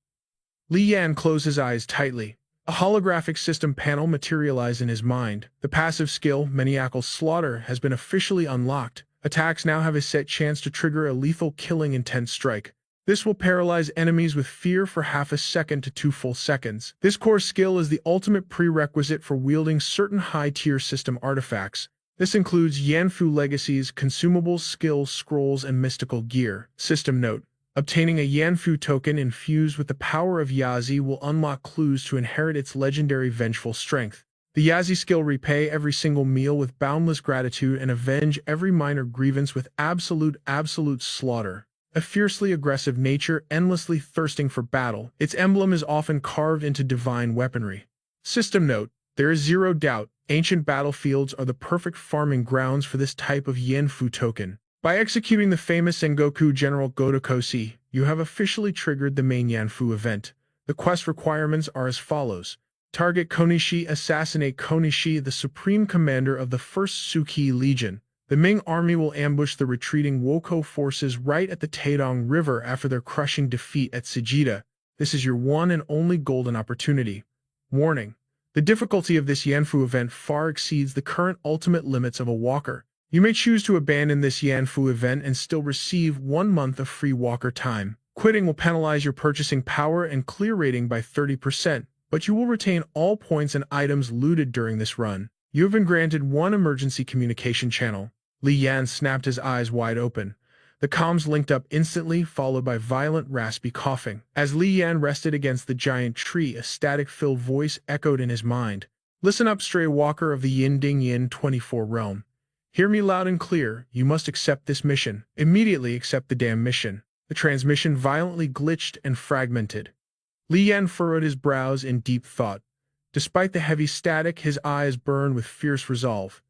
Li Yan closed his eyes tightly. A holographic system panel materialized in his mind. The passive skill, Maniacal Slaughter, has been officially unlocked. Attacks now have a set chance to trigger a lethal killing intent strike. This will paralyze enemies with fear for half a second to 2 full seconds. This core skill is the ultimate prerequisite for wielding certain high-tier system artifacts. This includes Yanfu legacies, consumables, skills, scrolls, and mystical gear. System note: obtaining a Yanfu token infused with the power of Yazi will unlock clues to inherit its legendary vengeful strength. The Yazi skill: repay every single meal with boundless gratitude and avenge every minor grievance with absolute slaughter. A fiercely aggressive nature, endlessly thirsting for battle. Its emblem is often carved into divine weaponry. System note: there is zero doubt, ancient battlefields are the perfect farming grounds for this type of Yanfu token. By executing the famous Sengoku General Gotokoshi, you have officially triggered the main Yanfu event. The quest requirements are as follows. Target Konishi, assassinate Konishi, the supreme commander of the 1st Suki Legion. The Ming army will ambush the retreating Woko forces right at the Taedong River after their crushing defeat at Sejita. This is your one and only golden opportunity. Warning: the difficulty of this Yanfu event far exceeds the current ultimate limits of a walker. You may choose to abandon this Yanfu event and still receive 1 month of free walker time. Quitting will penalize your purchasing power and clear rating by 30%, but you will retain all points and items looted during this run. You have been granted 1 emergency communication channel. Li Yan snapped his eyes wide open. The comms linked up instantly, followed by violent, raspy coughing. As Li Yan rested against the giant tree, a static-filled voice echoed in his mind. Listen up, stray walker of the Yin Ding Yin 24 realm. Hear me loud and clear. You must accept this mission. Immediately accept the damn mission. The transmission violently glitched and fragmented. Li Yan furrowed his brows in deep thought. Despite the heavy static, his eyes burned with fierce resolve.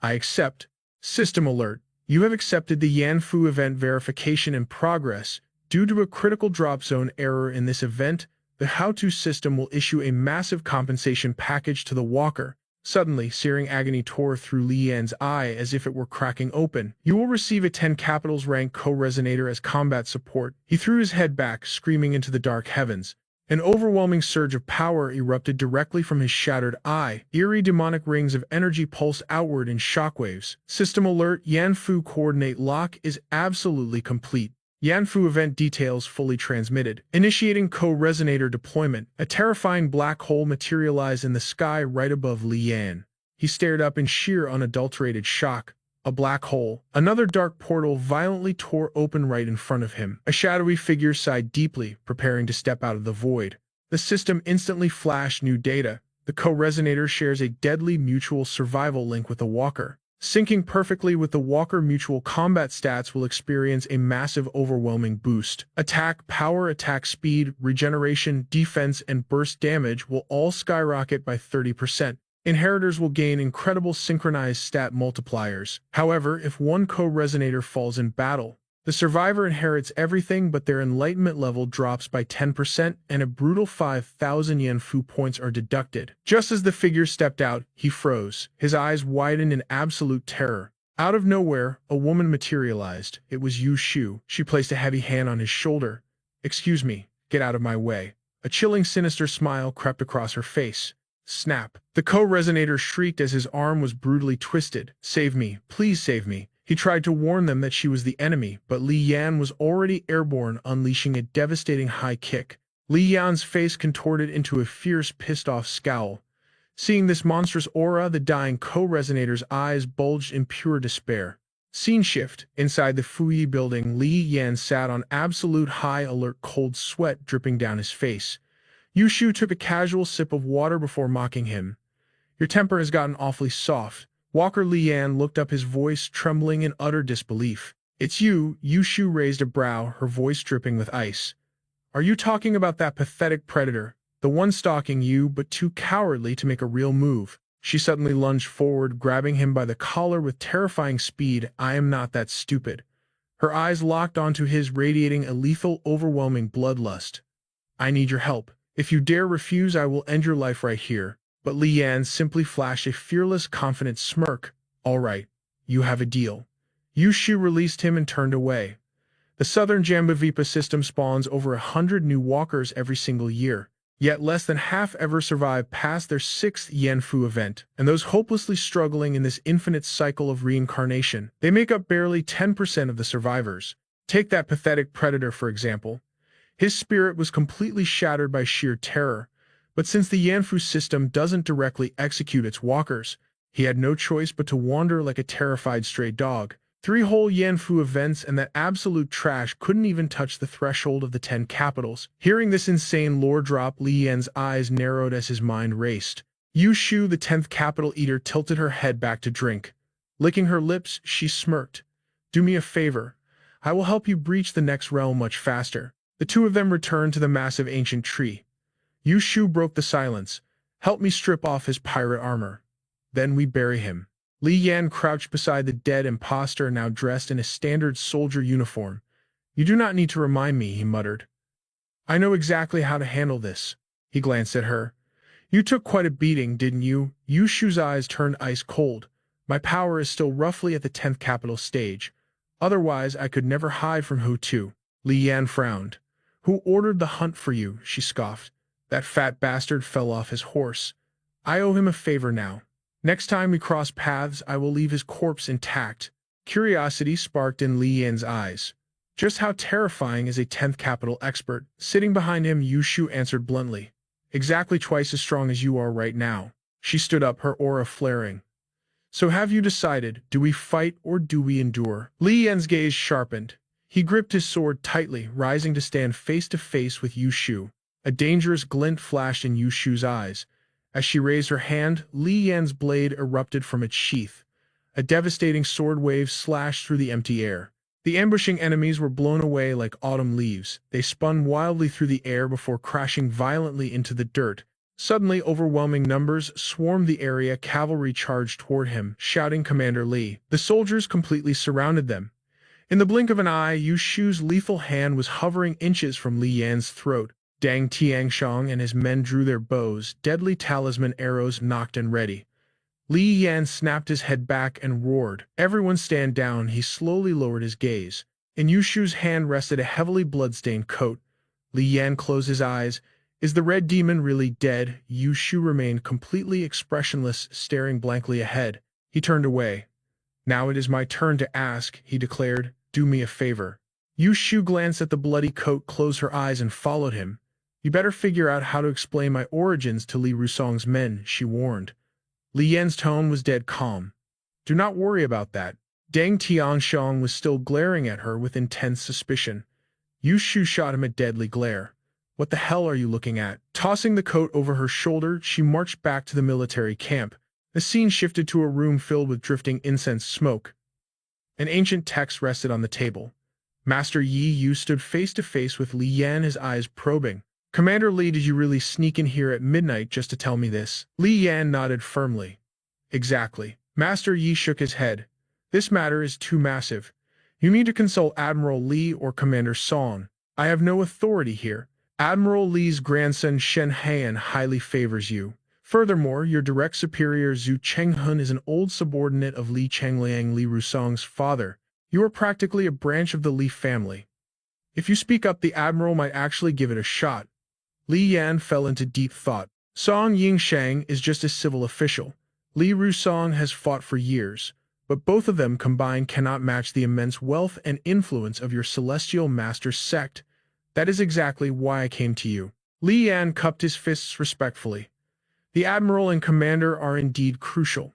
I accept. System alert. You have accepted the Yanfu event verification in progress. Due to a critical drop zone error in this event, the how-to system will issue a massive compensation package to the walker. Suddenly, searing agony tore through Li Yan's eye as if it were cracking open. You will receive a 10 capitals rank co-resonator as combat support. He threw his head back, screaming into the dark heavens. An overwhelming surge of power erupted directly from his shattered eye. Eerie demonic rings of energy pulsed outward in shockwaves. System alert: Yanfu coordinate lock is absolutely complete. Yanfu event details fully transmitted. Initiating co-resonator deployment. A terrifying black hole materialized in the sky right above Li Yan. He stared up in sheer unadulterated shock. A black hole. Another dark portal violently tore open right in front of him. A shadowy figure sighed deeply, preparing to step out of the void. The system instantly flashed new data. The co-resonator shares a deadly mutual survival link with the walker. Syncing perfectly with the walker, mutual combat stats will experience a massive overwhelming boost. Attack power, attack speed, regeneration, defense, and burst damage will all skyrocket by 30%. Inheritors will gain incredible synchronized stat multipliers. However, if one co-resonator falls in battle, the survivor inherits everything, but their enlightenment level drops by 10% and a brutal 5,000 Yanfu points are deducted. Just as the figure stepped out, he froze. His eyes widened in absolute terror. Out of nowhere, a woman materialized. It was Yu Shu. She placed a heavy hand on his shoulder. "Excuse me, get out of my way." A chilling, sinister smile crept across her face. Snap. The co-resonator shrieked as his arm was brutally twisted. "Save me, please save me." He tried to warn them that she was the enemy, but Li Yan was already airborne, unleashing a devastating high kick. Li Yan's face contorted into a fierce, pissed-off scowl. Seeing this monstrous aura, the dying co-resonator's eyes bulged in pure despair. Scene shift. Inside the Fuyi building, Li Yan sat on absolute high alert, cold sweat dripping down his face. Yu Shu took a casual sip of water before mocking him. "Your temper has gotten awfully soft." Walker Li Yan looked up, his voice trembling in utter disbelief. It's you, Yushu raised a brow, her voice dripping with ice. Are you talking about that pathetic predator, the one stalking you but too cowardly to make a real move? She suddenly lunged forward, grabbing him by the collar with terrifying speed. I am not that stupid. Her eyes locked onto his, radiating a lethal, overwhelming bloodlust. I need your help. If you dare refuse, I will end your life right here. But Li Yan simply flashed a fearless, confident smirk. All right, you have a deal. Yushu released him and turned away. The southern Jambavipa system spawns over 100 new walkers every single year, yet less than half ever survive past their 6th Yanfu event, and those hopelessly struggling in this infinite cycle of reincarnation, they make up barely 10% of the survivors. Take that pathetic predator, for example. His spirit was completely shattered by sheer terror, but since the Yanfu system doesn't directly execute its walkers, he had no choice but to wander like a terrified stray dog. 3 whole Yanfu events and that absolute trash couldn't even touch the threshold of the 10 capitals. Hearing this insane lore drop, Li Yan's eyes narrowed as his mind raced. Yushu, the 10th capital eater, tilted her head back to drink. Licking her lips, she smirked. Do me a favor. I will help you breach the next realm much faster. The two of them returned to the massive ancient tree. Yushu broke the silence. Help me strip off his pirate armor. Then we bury him. Li Yan crouched beside the dead impostor, now dressed in a standard soldier uniform. You do not need to remind me, he muttered. I know exactly how to handle this. He glanced at her. You took quite a beating, didn't you? Yushu's eyes turned ice cold. My power is still roughly at the 10th capital stage. Otherwise, I could never hide from Hu Tu. Li Yan frowned. Who ordered the hunt for you? She scoffed. That fat bastard fell off his horse. I owe him a favor now. Next time we cross paths, I will leave his corpse intact. Curiosity sparked in Li Yan's eyes. Just how terrifying is a 10th capital expert? Sitting behind him, Yushu answered bluntly. Exactly twice as strong as you are right now. She stood up, her aura flaring. So have you decided, do we fight or do we endure? Li Yan's gaze sharpened. He gripped his sword tightly, rising to stand face to face with Yushu. A dangerous glint flashed in Yushu's eyes. As she raised her hand, Li Yan's blade erupted from its sheath. A devastating sword wave slashed through the empty air. The ambushing enemies were blown away like autumn leaves. They spun wildly through the air before crashing violently into the dirt. Suddenly, overwhelming numbers swarmed the area. Cavalry charged toward him, shouting Commander Li. The soldiers completely surrounded them. In the blink of an eye, Yushu's lethal hand was hovering inches from Li Yan's throat. Dang Tianxiang and his men drew their bows, deadly talisman arrows knocked and ready. Li Yan snapped his head back and roared. Everyone stand down. He slowly lowered his gaze. In Yushu's hand rested a heavily blood-stained coat. Li Yan closed his eyes. Is the red demon really dead? Yushu remained completely expressionless, staring blankly ahead. He turned away. Now it is my turn to ask, he declared. Do me a favor. Yushu glanced at the bloody coat, closed her eyes, and followed him. You better figure out how to explain my origins to Li Rusong's men, she warned. Li Yan's tone was dead calm. Do not worry about that. Deng Tianxiang was still glaring at her with intense suspicion. Yushu shot him a deadly glare. What the hell are you looking at? Tossing the coat over her shoulder, she marched back to the military camp. The scene shifted to a room filled with drifting incense smoke. An ancient text rested on the table. Master Yi Yu stood face to face with Li Yan, his eyes probing. Commander Li, did you really sneak in here at midnight just to tell me this? Li Yan nodded firmly. Exactly. Master Yi shook his head. This matter is too massive. You need to consult Admiral Li or Commander Song. I have no authority here. Admiral Li's grandson Shen Heian highly favors you. Furthermore, your direct superior Zhu Chenghun is an old subordinate of Li Chengliang, Li Rusong's father. You are practically a branch of the Li family. If you speak up, the Admiral might actually give it a shot. Li Yan fell into deep thought. Song Yingshang is just a civil official. Li Rusong has fought for years, but both of them combined cannot match the immense wealth and influence of your celestial master's sect. That is exactly why I came to you. Li Yan cupped his fists respectfully. The Admiral and Commander are indeed crucial.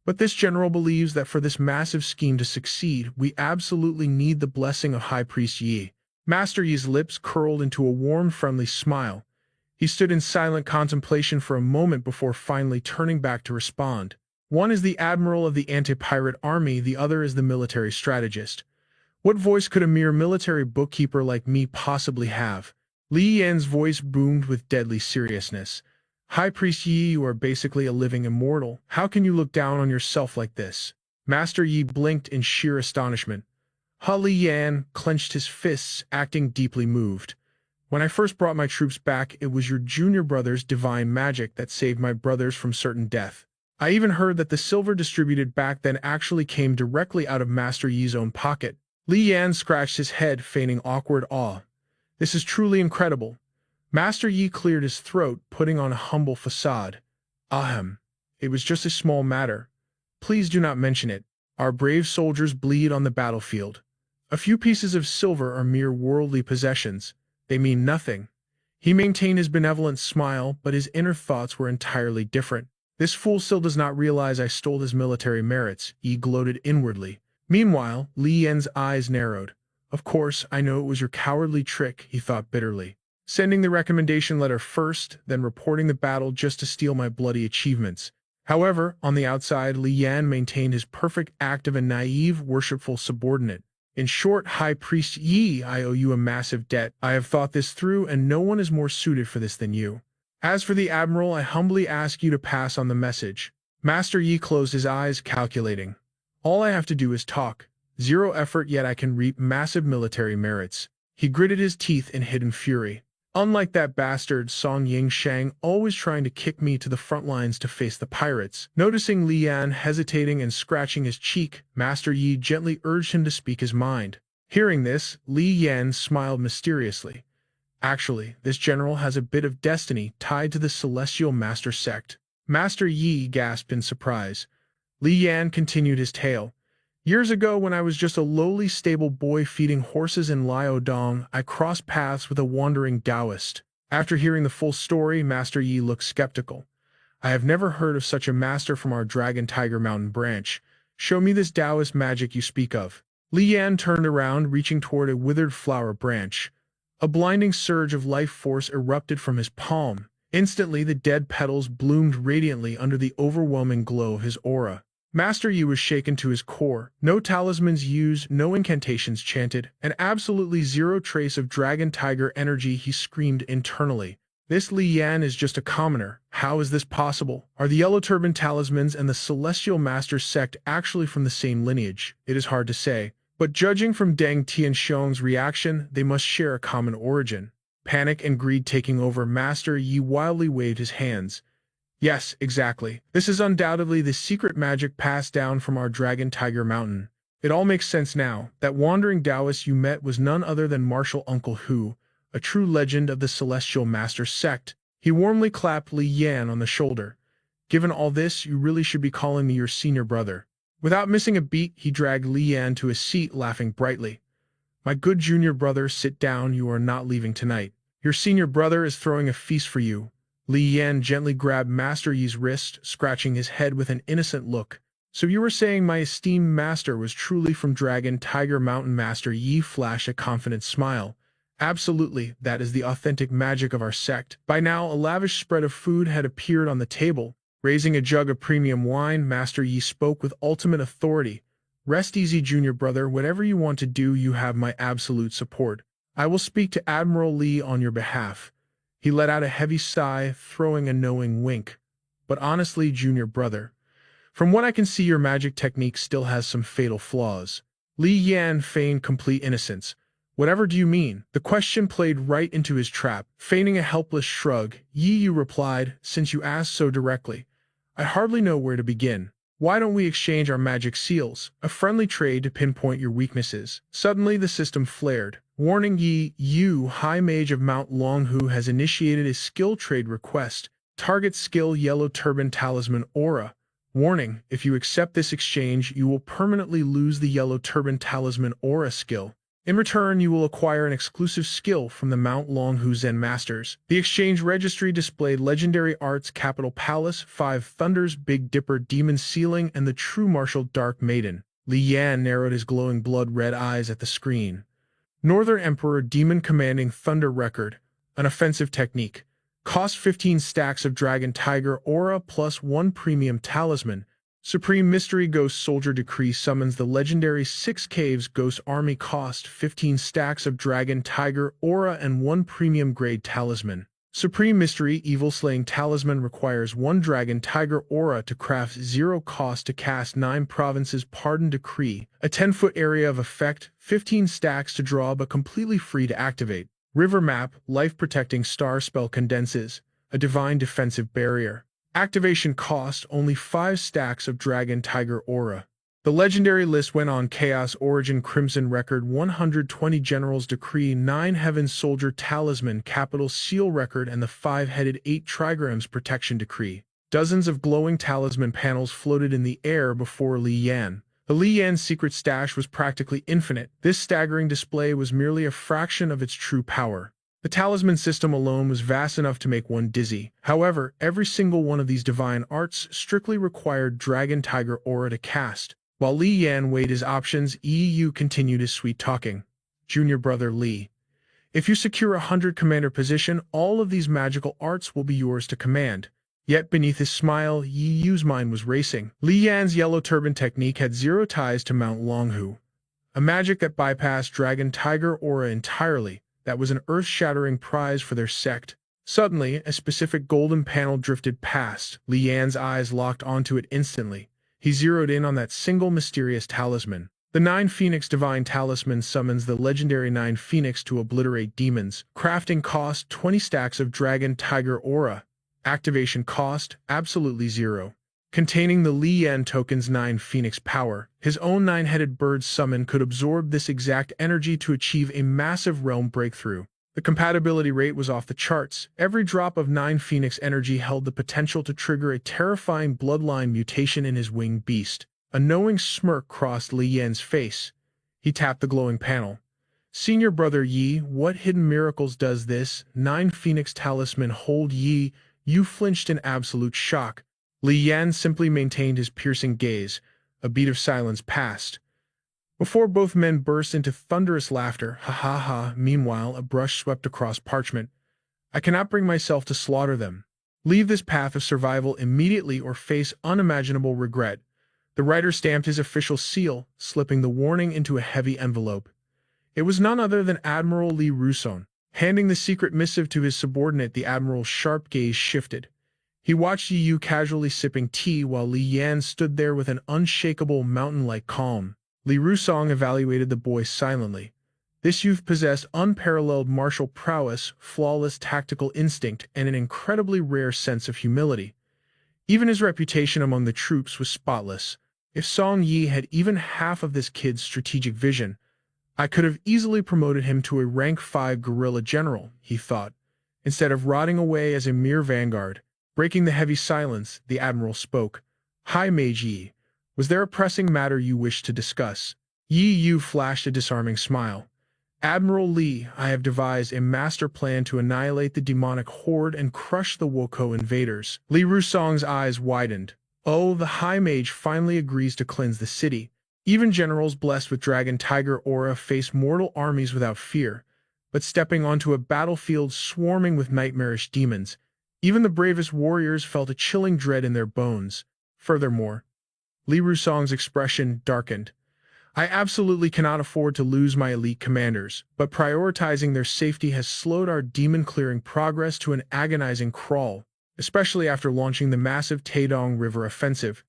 But this general believes that for this massive scheme to succeed, we absolutely need the blessing of High Priest Yi. Master Yi's lips curled into a warm, friendly smile. He stood in silent contemplation for a moment before finally turning back to respond. One is the admiral of the anti-pirate army, the other is the military strategist. What voice could a mere military bookkeeper like me possibly have? Li Yan's voice boomed with deadly seriousness. High Priest Yi, you are basically a living immortal. How can you look down on yourself like this? Master Yi blinked in sheer astonishment. Li Yan clenched his fists, acting deeply moved. When I first brought my troops back, it was your junior brother's divine magic that saved my brothers from certain death. I even heard that the silver distributed back then actually came directly out of Master Yi's own pocket. Li Yan scratched his head, feigning awkward awe. This is truly incredible. Master Yi cleared his throat, putting on a humble facade. Ahem. It was just a small matter. Please do not mention it. Our brave soldiers bleed on the battlefield. A few pieces of silver are mere worldly possessions. They mean nothing. He maintained his benevolent smile, but his inner thoughts were entirely different. This fool still does not realize I stole his military merits, Yi gloated inwardly. Meanwhile, Li Yan's eyes narrowed. Of course, I know it was your cowardly trick, he thought bitterly. Sending the recommendation letter first, then reporting the battle just to steal my bloody achievements. However, on the outside, Li Yan maintained his perfect act of a naive, worshipful subordinate. In short, High Priest Yi, I owe you a massive debt. I have thought this through, and no one is more suited for this than you. As for the Admiral, I humbly ask you to pass on the message. Master Yi closed his eyes, calculating. All I have to do is talk. Zero effort, yet I can reap massive military merits. He gritted his teeth in hidden fury. Unlike that bastard Song Yingshang, always trying to kick me to the front lines to face the pirates. Noticing Li Yan hesitating and scratching his cheek, Master Yi gently urged him to speak his mind. Hearing this, Li Yan smiled mysteriously. Actually, this general has a bit of destiny tied to the Celestial Master sect. Master Yi gasped in surprise. Li Yan continued his tale. Years ago, when I was just a lowly stable boy feeding horses in Liaodong, I crossed paths with a wandering Taoist. After hearing the full story, Master Yi looked skeptical. I have never heard of such a master from our Dragon Tiger Mountain branch. Show me this Taoist magic you speak of. Li Yan turned around, reaching toward a withered flower branch. A blinding surge of life force erupted from his palm. Instantly, the dead petals bloomed radiantly under the overwhelming glow of his aura. Master Yi was shaken to his core. No talismans used, no incantations chanted, and absolutely zero trace of dragon tiger energy. He screamed internally. This Li Yan is just a commoner. How is this possible? Are the Yellow Turban talismans and the Celestial Master sect actually from the same lineage? It is hard to say, but judging from Deng Tianxiong's reaction, they must share a common origin. Panic and greed taking over, Master Yi wildly waved his hands. Yes, exactly. This is undoubtedly the secret magic passed down from our Dragon Tiger Mountain. It all makes sense now. That wandering Taoist you met was none other than Martial Uncle Hu, a true legend of the Celestial Master sect. He warmly clapped Li Yan on the shoulder. Given all this, you really should be calling me your senior brother. Without missing a beat, he dragged Li Yan to his seat, laughing brightly. My good junior brother, sit down. You are not leaving tonight. Your senior brother is throwing a feast for you. Li Yan gently grabbed Master Yi's wrist, scratching his head with an innocent look. So you were saying my esteemed master was truly from Dragon Tiger Mountain? Master Yi flashed a confident smile. Absolutely, that is the authentic magic of our sect. By now, a lavish spread of food had appeared on the table. Raising a jug of premium wine, Master Yi spoke with ultimate authority. Rest easy, junior brother. Whatever you want to do, you have my absolute support. I will speak to Admiral Li on your behalf. He let out a heavy sigh, throwing a knowing wink. But honestly, junior brother, from what I can see, your magic technique still has some fatal flaws. Li Yan feigned complete innocence. Whatever do you mean? The question played right into his trap. Feigning a helpless shrug, Yi Yu replied, since you asked so directly, I hardly know where to begin. Why don't we exchange our magic seals? A friendly trade to pinpoint your weaknesses. Suddenly the system flared. Warning, Yi Yu, High Mage of Mount Longhu, has initiated a skill trade request. Target skill Yellow Turban Talisman Aura. Warning, if you accept this exchange, you will permanently lose the Yellow Turban Talisman Aura skill. In return, you will acquire an exclusive skill from the Mount Longhu Zen Masters. The exchange registry displayed legendary arts Capital Palace, Five Thunders, Big Dipper, Demon Ceiling, and the True Martial Dark Maiden. Li Yan narrowed his glowing blood-red eyes at the screen. Northern Emperor Demon Commanding Thunder Record, an offensive technique. Cost 15 stacks of Dragon Tiger Aura plus 1 premium talisman. Supreme Mystery Ghost Soldier Decree summons the legendary 6 Caves Ghost Army. Cost 15 stacks of Dragon Tiger Aura and 1 Premium Grade Talisman. Supreme Mystery Evil Slaying Talisman requires 1 Dragon Tiger Aura to craft. 0 cost to cast 9 Provinces Pardon Decree. A 10-foot area of effect, 15 stacks to draw but completely free to activate. River Map Life Protecting Star Spell Condenses. A Divine Defensive Barrier. Activation cost only 5 stacks of Dragon Tiger Aura. The legendary list went on. Chaos Origin Crimson Record 120 Generals Decree 9 Heaven Soldier Talisman Capital Seal Record and the 5-headed 8 Trigrams Protection Decree. Dozens of glowing talisman panels floated in the air before Li Yan. The Li Yan secret stash was practically infinite. This staggering display was merely a fraction of its true power. The talisman system alone was vast enough to make one dizzy. However, every single one of these divine arts strictly required Dragon Tiger Aura to cast. While Li Yan weighed his options, Yu continued his sweet talking. Junior brother Li, if you secure 100 commander position, all of these magical arts will be yours to command. Yet beneath his smile, Yu's mind was racing. Li Yan's yellow turban technique had 0 ties to Mount Longhu. A magic that bypassed Dragon Tiger Aura entirely. That was an earth-shattering prize for their sect. Suddenly, a specific golden panel drifted past. Li Yan's eyes locked onto it instantly. He zeroed in on that single mysterious talisman. The 9 Phoenix Divine Talisman summons the legendary 9 Phoenix to obliterate demons. Crafting cost 20 stacks of Dragon Tiger Aura. Activation cost absolutely 0. Containing the Li Yan token's 9 Phoenix power, his own 9-headed bird summon could absorb this exact energy to achieve a massive realm breakthrough. The compatibility rate was off the charts. Every drop of 9 Phoenix energy held the potential to trigger a terrifying bloodline mutation in his winged beast. A knowing smirk crossed Li Yan's face. He tapped the glowing panel. Senior brother Yi, what hidden miracles does this 9 Phoenix talisman hold? Yi, you flinched in absolute shock. Li Yan simply maintained his piercing gaze. A beat of silence passed. Before both men burst into thunderous laughter, ha ha ha. Meanwhile, a brush swept across parchment. I cannot bring myself to slaughter them. Leave this path of survival immediately or face unimaginable regret. The writer stamped his official seal, slipping the warning into a heavy envelope. It was none other than Admiral Li Rusong. Handing the secret missive to his subordinate, the admiral's sharp gaze shifted. He watched Yu casually sipping tea while Li Yan stood there with an unshakable, mountain-like calm. Li Rusong evaluated the boy silently. This youth possessed unparalleled martial prowess, flawless tactical instinct, and an incredibly rare sense of humility. Even his reputation among the troops was spotless. If Song Yi had even half of this kid's strategic vision, I could have easily promoted him to a rank 5 guerrilla general, he thought, instead of rotting away as a mere vanguard. Breaking the heavy silence, the admiral spoke. High Mage Yi, was there a pressing matter you wished to discuss? Yu flashed a disarming smile. Admiral Li, I have devised a master plan to annihilate the demonic horde and crush the Woko invaders. Li Rusong's eyes widened. Oh, the High Mage finally agrees to cleanse the city. Even generals blessed with Dragon Tiger Aura face mortal armies without fear, but stepping onto a battlefield swarming with nightmarish demons, even the bravest warriors felt a chilling dread in their bones. Furthermore, Li Rusong's expression darkened. I absolutely cannot afford to lose my elite commanders, but prioritizing their safety has slowed our demon-clearing progress to an agonizing crawl, especially after launching the massive Taedong River offensive.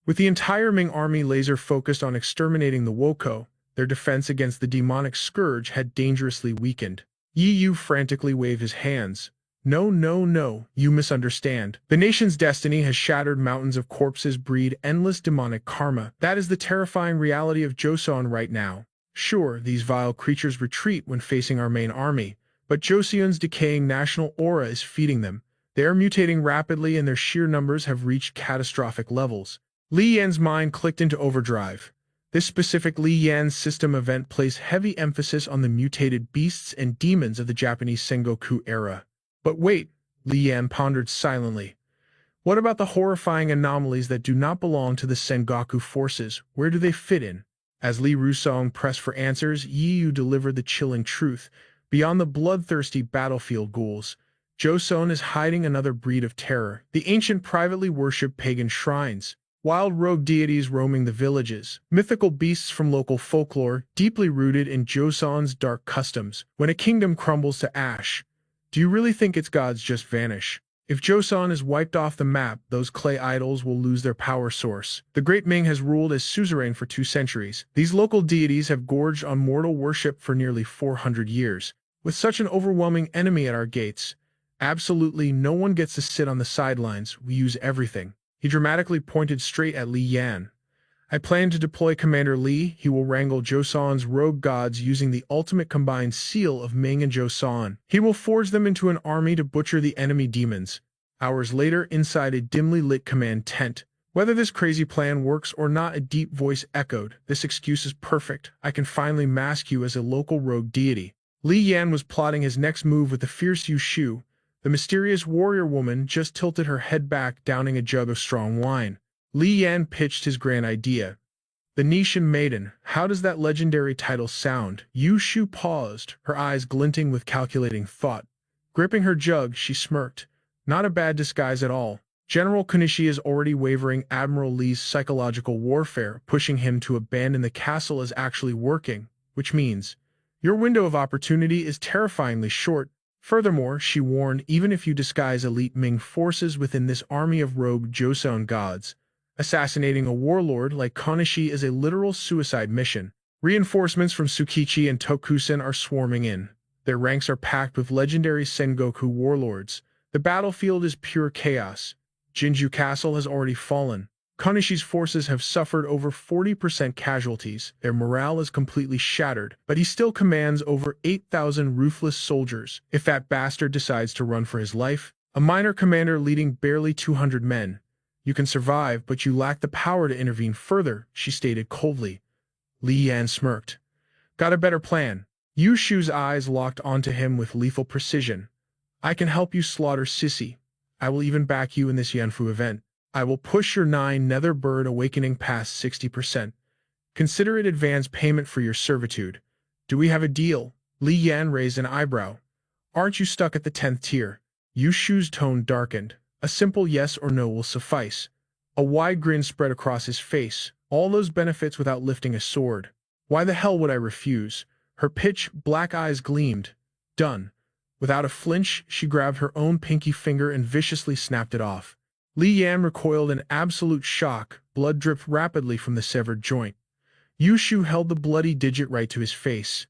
With the entire Ming army laser-focused on exterminating the Woko, their defense against the demonic scourge had dangerously weakened. Yu frantically waved his hands. No, no, no, you misunderstand. The nation's destiny has shattered. Mountains of corpses breed endless demonic karma. That is the terrifying reality of Joseon right now. Sure, these vile creatures retreat when facing our main army, but Joseon's decaying national aura is feeding them. They are mutating rapidly and their sheer numbers have reached catastrophic levels. Li Yan's mind clicked into overdrive. This specific Li Yan system event placed heavy emphasis on the mutated beasts and demons of the Japanese Sengoku era. But wait, Li Yan pondered silently. What about the horrifying anomalies that do not belong to the Sengoku forces? Where do they fit in? As Li Rusong pressed for answers, Yu delivered the chilling truth. Beyond the bloodthirsty battlefield ghouls, Joseon is hiding another breed of terror, the ancient privately worshipped pagan shrines. wild rogue deities roaming the villages, mythical beasts from local folklore, deeply rooted in Joseon's dark customs. When a kingdom crumbles to ash, do you really think its gods just vanish? If Joseon is wiped off the map, those clay idols will lose their power source. The Great Ming has ruled as suzerain for 2 centuries. These local deities have gorged on mortal worship for nearly 400 years. With such an overwhelming enemy at our gates, absolutely no one gets to sit on the sidelines. We use everything. He dramatically pointed straight at Li Yan. I plan to deploy Commander Li. He will wrangle Joseon's rogue gods using the ultimate combined seal of Ming and Joseon. He will forge them into an army to butcher the enemy demons. Hours later, inside a dimly lit command tent. Whether this crazy plan works or not, a deep voice echoed. This excuse is perfect. I can finally mask you as a local rogue deity. Li Yan was plotting his next move with the fierce Yu Shu. The mysterious warrior woman just tilted her head back, downing a jug of strong wine. Li Yan pitched his grand idea. The Nishan Maiden. How does that legendary title sound? Yu Shu paused, her eyes glinting with calculating thought. Gripping her jug, she smirked. Not a bad disguise at all. General Kunishi is already wavering. Admiral Li's psychological warfare, pushing him to abandon the castle, is actually working, which means your window of opportunity is terrifyingly short. Furthermore, she warned, even if you disguise elite Ming forces within this army of rogue Joseon gods, assassinating a warlord like Konishi is a literal suicide mission. Reinforcements from Tsukichi and Tokusen are swarming in. Their ranks are packed with legendary Sengoku warlords. The battlefield is pure chaos. Jinju Castle has already fallen. Konishi's forces have suffered over 40% casualties. Their morale is completely shattered, but he still commands over 8,000 ruthless soldiers. If that bastard decides to run for his life, a minor commander leading barely 200 men, you can survive, but you lack the power to intervene further, she stated coldly. Li Yan smirked. Got a better plan. Yu Shu's eyes locked onto him with lethal precision. I can help you slaughter Sissy. I will even back you in this Yanfu event. I will push your 9 nether bird awakening past 60%. Consider it advance payment for your servitude. Do we have a deal? Li Yan raised an eyebrow. Aren't you stuck at the 10th tier? Yu Shu's tone darkened. A simple yes or no will suffice. A wide grin spread across his face. All those benefits without lifting a sword. Why the hell would I refuse? Her pitch black eyes gleamed. Done. Without a flinch, she grabbed her own pinky finger and viciously snapped it off. Li Yan recoiled in absolute shock. Blood dripped rapidly from the severed joint. Yu Shu held the bloody digit right to his face.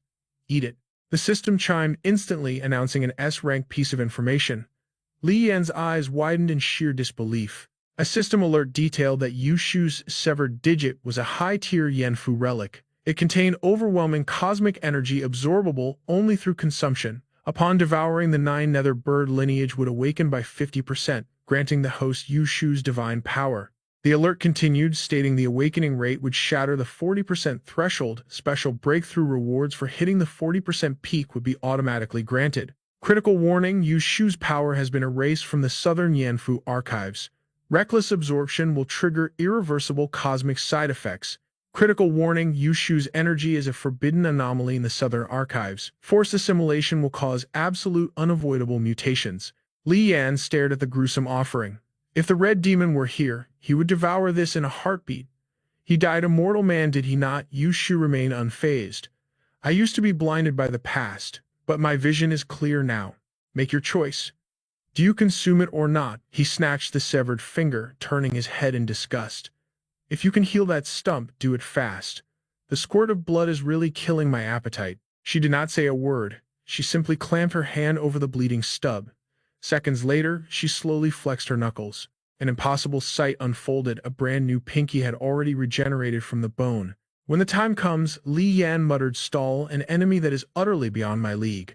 Eat it. The system chimed instantly, announcing an S-rank piece of information. Li Yan's eyes widened in sheer disbelief. A system alert detailed that Yu Shu's severed digit was a high-tier Yanfu relic. It contained overwhelming cosmic energy absorbable only through consumption. Upon devouring, the 9 nether bird lineage would awaken by 50%, granting the host Yu Shu's divine power. The alert continued, stating the awakening rate would shatter the 40% threshold. Special breakthrough rewards for hitting the 40% peak would be automatically granted. Critical warning: Yu Shu's power has been erased from the southern Yanfu archives. Reckless absorption will trigger irreversible cosmic side effects. Critical warning: Yu Shu's energy is a forbidden anomaly in the southern archives. Forced assimilation will cause absolute unavoidable mutations. Li Yan stared at the gruesome offering. If the red demon were here, he would devour this in a heartbeat. He died a mortal man, did he not? Yu Shu remained unfazed. I used to be blinded by the past, but my vision is clear now. Make your choice. Do you consume it or not? He snatched the severed finger, turning his head in disgust. If you can heal that stump, do it fast. The squirt of blood is really killing my appetite. She did not say a word. She simply clamped her hand over the bleeding stub. Seconds later, she slowly flexed her knuckles. An impossible sight unfolded. A brand new pinky had already regenerated from the bone. When the time comes, Li Yan muttered, stall, an enemy that is utterly beyond my league.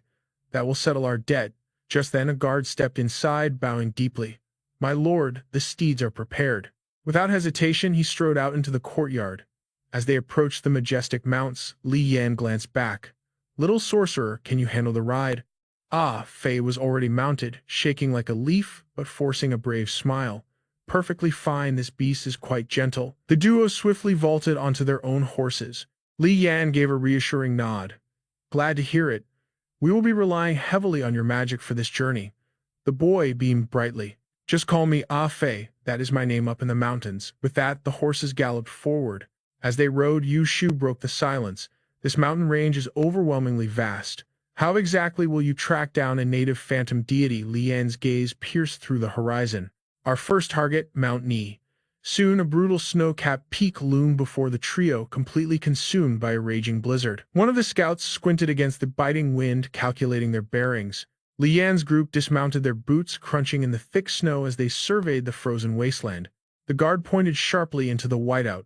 That will settle our debt. Just then a guard stepped inside, bowing deeply. My lord, the steeds are prepared. Without hesitation, he strode out into the courtyard. As they approached the majestic mounts, Li Yan glanced back. Little sorcerer, can you handle the ride? Ah, Fei was already mounted, shaking like a leaf, but forcing a brave smile. Perfectly fine, this beast is quite gentle. The duo swiftly vaulted onto their own horses. Li Yan gave a reassuring nod. Glad to hear it. We will be relying heavily on your magic for this journey. The boy beamed brightly. Just call me Ah Fei, that is my name up in the mountains. With that, the horses galloped forward. As they rode, Yu Shu broke the silence. This mountain range is overwhelmingly vast. How exactly will you track down a native phantom deity? Li Yan's gaze pierced through the horizon. Our first target, Mount Ni. Soon, a brutal snow-capped peak loomed before the trio, completely consumed by a raging blizzard. One of the scouts squinted against the biting wind, calculating their bearings. Li Yan's group dismounted, their boots crunching in the thick snow as they surveyed the frozen wasteland. The guard pointed sharply into the whiteout.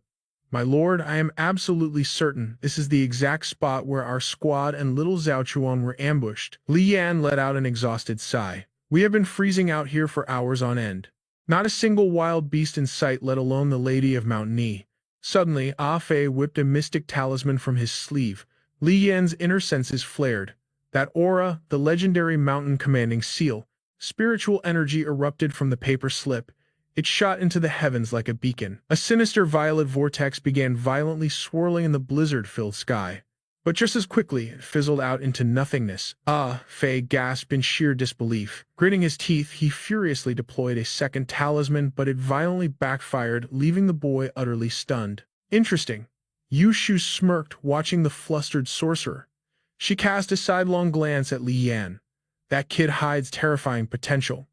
My lord, I am absolutely certain this is the exact spot where our squad and little Zhao Chuan were ambushed. Li Yan let out an exhausted sigh. We have been freezing out here for hours on end. Not a single wild beast in sight, let alone the Lady of Mount Ni. Suddenly, Ah Fei whipped a mystic talisman from his sleeve. Li Yan's inner senses flared. That aura, the legendary mountain commanding seal. Spiritual energy erupted from the paper slip. It shot into the heavens like a beacon. A sinister violet vortex began violently swirling in the blizzard-filled sky. But just as quickly, it fizzled out into nothingness. Ah, Fei gasped in sheer disbelief. Gritting his teeth, he furiously deployed a second talisman, but it violently backfired, leaving the boy utterly stunned. Interesting. Yu Shu smirked, watching the flustered sorcerer. She cast a sidelong glance at Li Yan. That kid hides terrifying potential.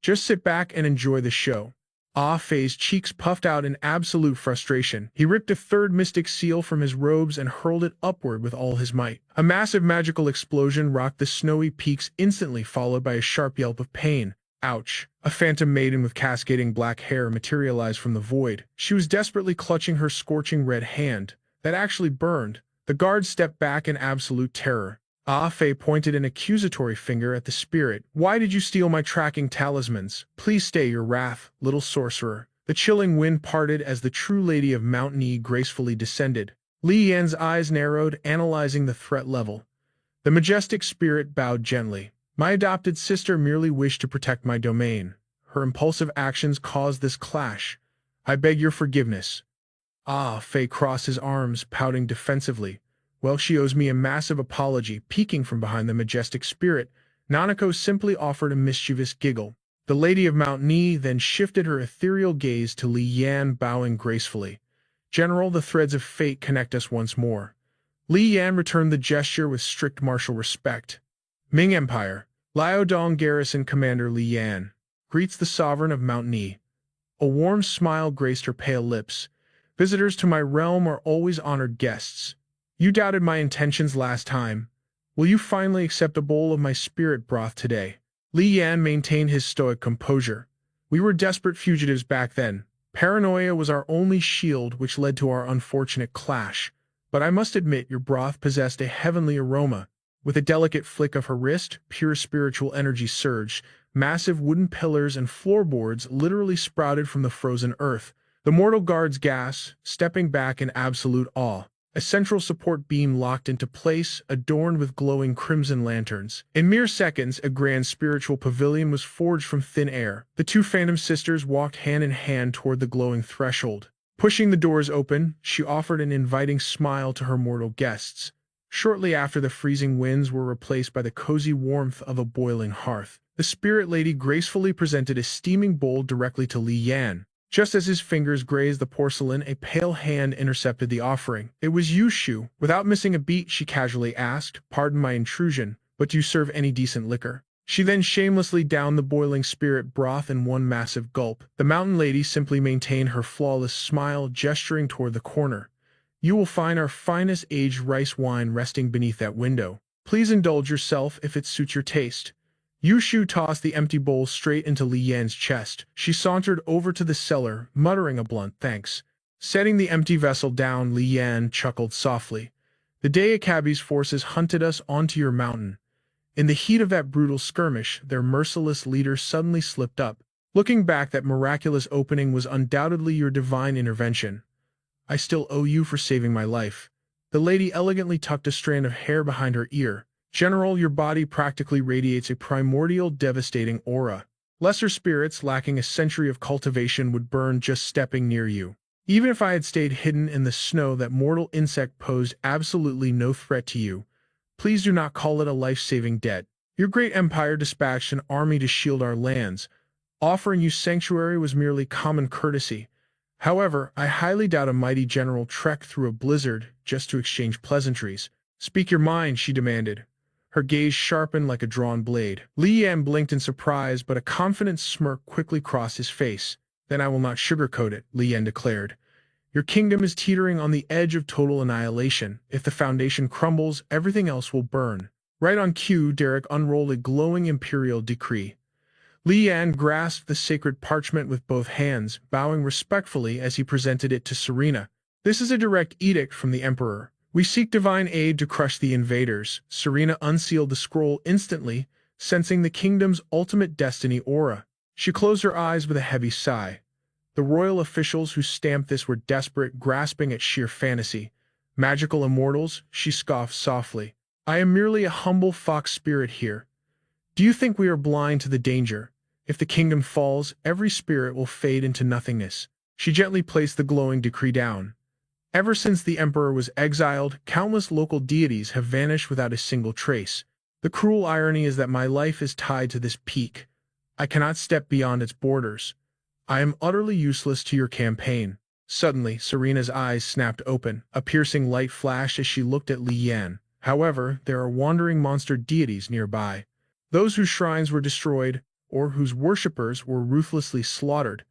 Just sit back and enjoy the show. Ah Fei's cheeks puffed out in absolute frustration. He ripped a third mystic seal from his robes and hurled it upward with all his might. A massive magical explosion rocked the snowy peaks, instantly followed by a sharp yelp of pain. Ouch. A phantom maiden with cascading black hair materialized from the void. She was desperately clutching her scorching red hand. That actually burned. The guard stepped back in absolute terror. Ah Fei pointed an accusatory finger at the spirit. Why did you steal my tracking talismans? Please stay your wrath, little sorcerer. The chilling wind parted as the true Lady of Mount Ni gracefully descended. Li Yan's eyes narrowed, analyzing the threat level. The majestic spirit bowed gently. My adopted sister merely wished to protect my domain. Her impulsive actions caused this clash. I beg your forgiveness. Ah Fei crossed his arms, pouting defensively. Well, she owes me a massive apology. Peeking from behind the majestic spirit, Nanako simply offered a mischievous giggle. The Lady of Mount Ni then shifted her ethereal gaze to Li Yan, bowing gracefully. General, the threads of fate connect us once more. Li Yan returned the gesture with strict martial respect. Ming Empire. Liaodong Garrison Commander Li Yan greets the sovereign of Mount Ni. A warm smile graced her pale lips. Visitors to my realm are always honored guests. You doubted my intentions last time. Will you finally accept a bowl of my spirit broth today? Li Yan maintained his stoic composure. We were desperate fugitives back then. Paranoia was our only shield, which led to our unfortunate clash. But I must admit, your broth possessed a heavenly aroma. With a delicate flick of her wrist, pure spiritual energy surged. Massive wooden pillars and floorboards literally sprouted from the frozen earth. The mortal guards gasped, stepping back in absolute awe. A central support beam locked into place, adorned with glowing crimson lanterns. In mere seconds, a grand spiritual pavilion was forged from thin air. The two Phantom Sisters walked hand in hand toward the glowing threshold. Pushing the doors open, she offered an inviting smile to her mortal guests. Shortly after, the freezing winds were replaced by the cozy warmth of a boiling hearth. The spirit lady gracefully presented a steaming bowl directly to Li Yan. Just as his fingers grazed the porcelain, a pale hand intercepted the offering. It was Yu Shu. Without missing a beat, she casually asked, "Pardon my intrusion, but do you serve any decent liquor?" She then shamelessly downed the boiling spirit broth in one massive gulp. The mountain lady simply maintained her flawless smile, gesturing toward the corner. "You will find our finest aged rice wine resting beneath that window. Please indulge yourself if it suits your taste." Yu Shu tossed the empty bowl straight into Li Yan's chest. She sauntered over to the cellar, muttering a blunt thanks. Setting the empty vessel down, Li Yan chuckled softly. "The day Akabi's forces hunted us onto your mountain. In the heat of that brutal skirmish, their merciless leader suddenly slipped up. Looking back, that miraculous opening was undoubtedly your divine intervention. I still owe you for saving my life." The lady elegantly tucked a strand of hair behind her ear. "General, your body practically radiates a primordial, devastating aura. Lesser spirits lacking a century of cultivation would burn just stepping near you. Even if I had stayed hidden in the snow, that mortal insect posed absolutely no threat to you. Please do not call it a life-saving debt. Your great empire dispatched an army to shield our lands, Offering you sanctuary was merely common courtesy. However, I highly doubt a mighty general trekked through a blizzard just to exchange pleasantries. Speak your mind, she demanded. Her gaze sharpened like a drawn blade. Li Yan blinked in surprise, but a confident smirk quickly crossed his face. Then I will not sugarcoat it, Li Yan declared. Your kingdom is teetering on the edge of total annihilation. If the foundation crumbles, everything else will burn. Right on cue, Derek unrolled a glowing imperial decree. Li Yan grasped the sacred parchment with both hands, bowing respectfully as he presented it to Serena. This is a direct edict from the Emperor. We seek divine aid to crush the invaders. Serena unsealed the scroll instantly, sensing the kingdom's ultimate destiny aura. She closed her eyes with a heavy sigh. The royal officials who stamped this were desperate, grasping at sheer fantasy. Magical immortals, she scoffed softly. I am merely a humble fox spirit here. Do you think we are blind to the danger? If the kingdom falls, every spirit will fade into nothingness. She gently placed the glowing decree down. Ever since the emperor was exiled, countless local deities have vanished without a single trace. The cruel irony is that my life is tied to this peak. I cannot step beyond its borders. I am utterly useless to your campaign. Suddenly, Serena's eyes snapped open. A piercing light flashed as she looked at Li Yan. However, there are wandering monster deities nearby. Those whose shrines were destroyed, or whose worshippers were ruthlessly slaughtered.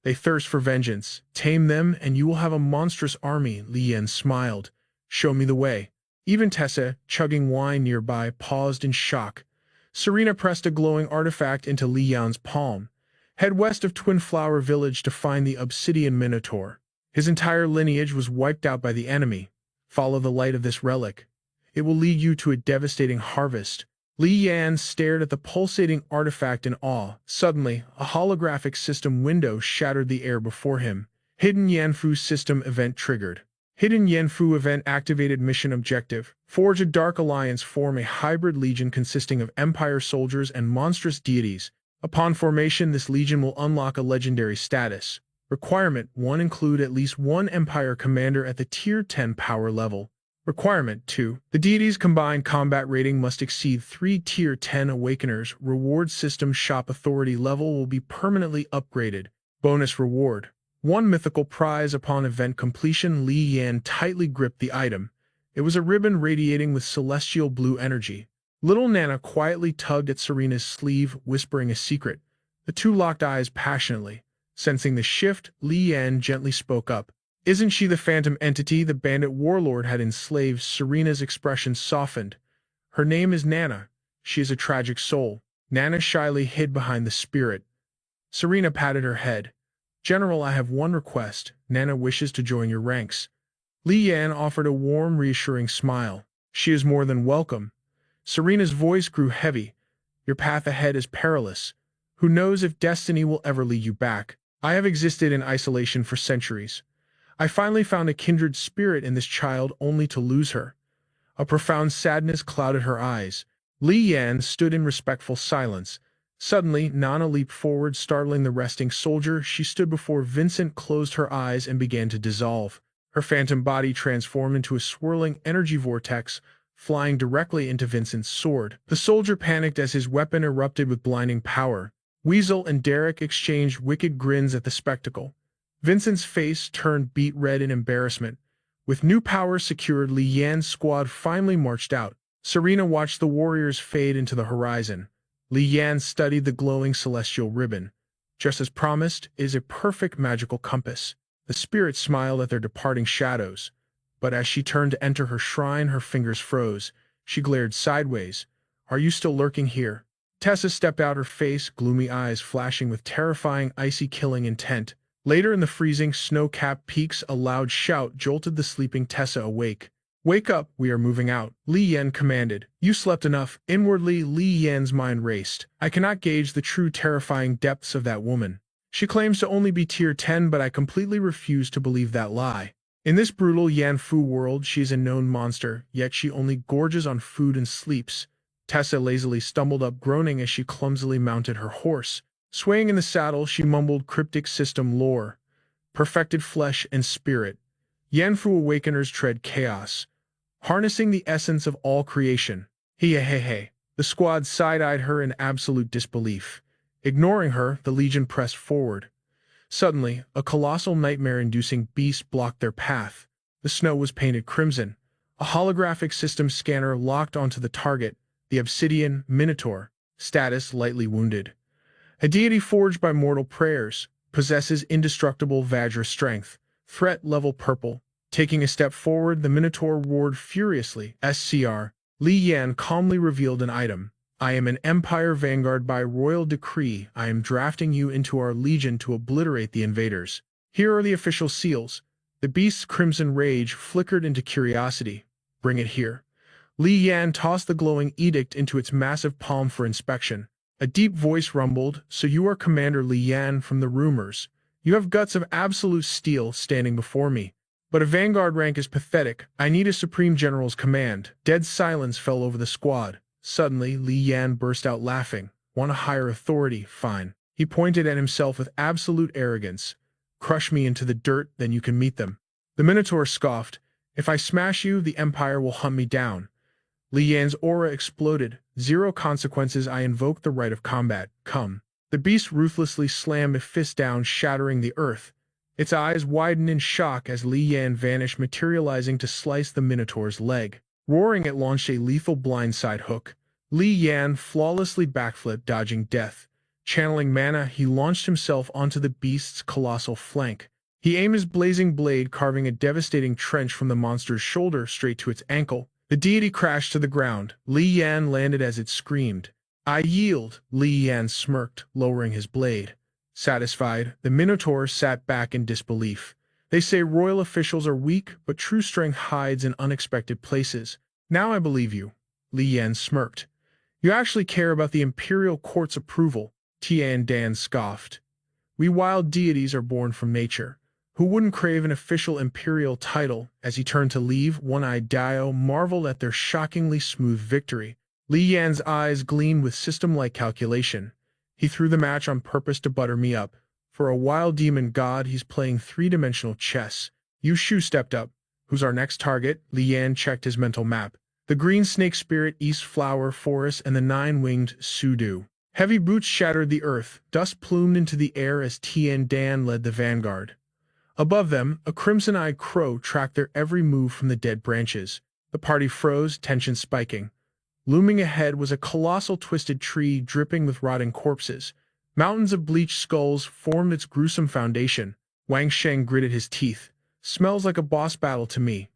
They thirst for vengeance. Tame them, and you will have a monstrous army, Li Yan smiled. Show me the way. Even Tessa, chugging wine nearby, paused in shock. Serena pressed a glowing artifact into Li Yan's palm. Head west of Twin Flower Village to find the Obsidian Minotaur. His entire lineage was wiped out by the enemy. Follow the light of this relic. It will lead you to a devastating harvest. Li Yan stared at the pulsating artifact in awe. Suddenly, a holographic system window shattered the air before him. Hidden Yanfu system event triggered. Hidden Yanfu event activated mission objective. Forge a dark alliance, form a hybrid legion consisting of empire soldiers and monstrous deities. Upon formation, this legion will unlock a legendary status. Requirement 1. Include at least one empire commander at the tier 10 power level. Requirement 2. The deity's combined combat rating must exceed 3 tier 10 awakeners. Reward system shop authority level will be permanently upgraded. Bonus reward 1 mythical prize upon event completion. Li Yan tightly gripped the item. It was a ribbon radiating with celestial blue energy. Little Nana quietly tugged at Serena's sleeve, whispering a secret. The two locked eyes passionately. Sensing the shift, Li Yan gently spoke up. Isn't she the phantom entity the bandit warlord had enslaved? Serena's expression softened. Her name is Nana. She is a tragic soul. Nana shyly hid behind the spirit. Serena patted her head. General, I have one request. Nana wishes to join your ranks. Li Yan offered a warm, reassuring smile. She is more than welcome. Serena's voice grew heavy. Your path ahead is perilous. Who knows if destiny will ever lead you back? I have existed in isolation for centuries. I finally found a kindred spirit in this child, only to lose her. A profound sadness clouded her eyes. Li Yan stood in respectful silence. Suddenly, Nana leaped forward, startling the resting soldier. She stood before Vincent, closed her eyes, and began to dissolve. Her phantom body transformed into a swirling energy vortex, flying directly into Vincent's sword. The soldier panicked as his weapon erupted with blinding power. Weasel and Derek exchanged wicked grins at the spectacle. Vincent's face turned beet red in embarrassment. With new power secured, Li Yan's squad finally marched out. Serena watched the warriors fade into the horizon. Li Yan studied the glowing celestial ribbon. Just as promised, it is a perfect magical compass. The spirit smiled at their departing shadows. But as she turned to enter her shrine, her fingers froze. She glared sideways. Are you still lurking here? Tessa stepped out, her face, gloomy eyes flashing with terrifying, icy killing intent. Later in the freezing, snow-capped peaks, a loud shout jolted the sleeping Tessa awake. Wake up, we are moving out, Li Yan commanded. You slept enough. Inwardly, Li Yan's mind raced. I cannot gauge the true terrifying depths of that woman. She claims to only be tier 10, but I completely refuse to believe that lie. In this brutal Yanfu world, she is a known monster, yet she only gorges on food and sleeps. Tessa lazily stumbled up, groaning as she clumsily mounted her horse. Swaying in the saddle, she mumbled cryptic system lore. Perfected flesh and spirit. Yanfu awakeners tread chaos, harnessing the essence of all creation. Hey. The squad side-eyed her in absolute disbelief. Ignoring her, the legion pressed forward. Suddenly, a colossal nightmare-inducing beast blocked their path. The snow was painted crimson. A holographic system scanner locked onto the target, the obsidian Minotaur. Status lightly wounded. A deity forged by mortal prayers. Possesses indestructible Vajra strength. Threat level purple. Taking a step forward, the Minotaur roared furiously. SCR. Li Yan calmly revealed an item. I am an Empire Vanguard by royal decree. I am drafting you into our legion to obliterate the invaders. Here are the official seals. The beast's crimson rage flickered into curiosity. Bring it here. Li Yan tossed the glowing edict into its massive palm for inspection. A deep voice rumbled, so you are Commander Li Yan from the rumors. You have guts of absolute steel standing before me. But a Vanguard rank is pathetic. I need a Supreme General's command. Dead silence fell over the squad. Suddenly, Li Yan burst out laughing. Want a higher authority? Fine. He pointed at himself with absolute arrogance. Crush me into the dirt, then you can meet them. The Minotaur scoffed. If I smash you, the Empire will hunt me down. Li Yan's aura exploded. Zero consequences. I invoke the right of combat. Come. The beast ruthlessly slammed a fist down, shattering the earth. Its eyes widened in shock as Li Yan vanished, materializing to slice the Minotaur's leg. Roaring, it launched a lethal blindside hook. Li Yan flawlessly backflipped, dodging death. Channeling mana, he launched himself onto the beast's colossal flank. He aimed his blazing blade, carving a devastating trench from the monster's shoulder straight to its ankle. The deity crashed to the ground. Li Yan landed as it screamed. I yield, Li Yan smirked, lowering his blade. Satisfied, the Minotaur sat back in disbelief. They say royal officials are weak, but true strength hides in unexpected places. Now I believe you. Li Yan smirked. You actually care about the imperial court's approval. Tian Dan scoffed. We wild deities are born from nature. Who wouldn't crave an official imperial title? As he turned to leave, one-eyed Dio marveled at their shockingly smooth victory. Li Yan's eyes gleamed with system-like calculation. He threw the match on purpose to butter me up. For a wild demon god, he's playing three-dimensional chess. Yu Shu stepped up. Who's our next target? Li Yan checked his mental map. The green snake spirit, East Flower Forest, and the nine-winged Sudu. Heavy boots shattered the earth. Dust plumed into the air as Tian Dan led the vanguard. Above them, a crimson-eyed crow tracked their every move from the dead branches. The party froze, tension spiking. Looming ahead was a colossal twisted tree dripping with rotting corpses. Mountains of bleached skulls formed its gruesome foundation. Wang Sheng gritted his teeth. Smells like a boss battle to me.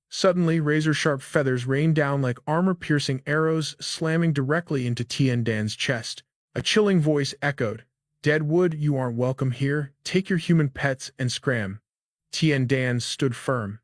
Suddenly, razor-sharp feathers rained down like armor-piercing arrows, slamming directly into Tian Dan's chest. A chilling voice echoed. Deadwood, you aren't welcome here. Take your human pets and scram. Tian Dan stood firm.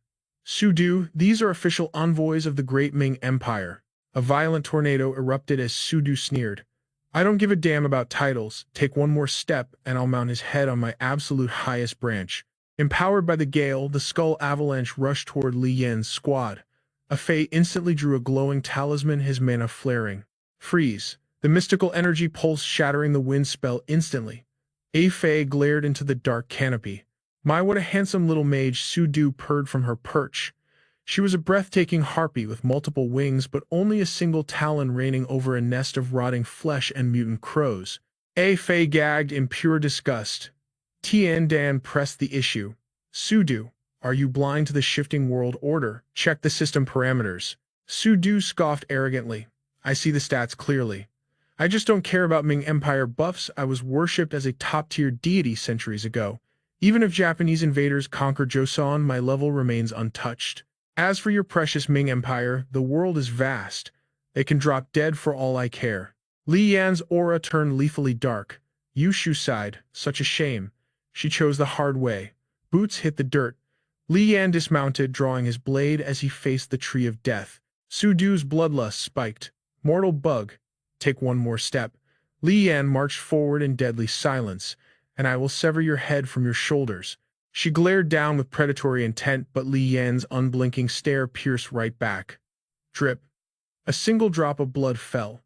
Sudu, these are official envoys of the Great Ming Empire. A violent tornado erupted as Sudu sneered. I don't give a damn about titles. Take one more step, and I'll mount his head on my absolute highest branch. Empowered by the gale, the skull avalanche rushed toward Li Yan's squad. A Fei instantly drew a glowing talisman, his mana flaring. Freeze. The mystical energy pulse shattering the wind spell instantly. A Fei glared into the dark canopy. My, what a handsome little mage, Sudu purred from her perch. She was a breathtaking harpy with multiple wings, but only a single talon reigning over a nest of rotting flesh and mutant crows. A Fei gagged in pure disgust. Tian Dan pressed the issue. Sudu, are you blind to the shifting world order? Check the system parameters. Sudu scoffed arrogantly. I see the stats clearly. I just don't care about Ming Empire buffs. I was worshipped as a top-tier deity centuries ago. Even if Japanese invaders conquer Joseon, my level remains untouched. As for your precious Ming Empire, the world is vast. They can drop dead for all I care. Li Yan's aura turned lethally dark. Yu Shu sighed. Such a shame. She chose the hard way. Boots hit the dirt. Li Yan dismounted, drawing his blade as he faced the tree of death. Sudu's bloodlust spiked. Mortal bug. Take one more step. Li Yan marched forward in deadly silence, and I will sever your head from your shoulders. She glared down with predatory intent, but Li Yan's unblinking stare pierced right back. Drip. A single drop of blood fell.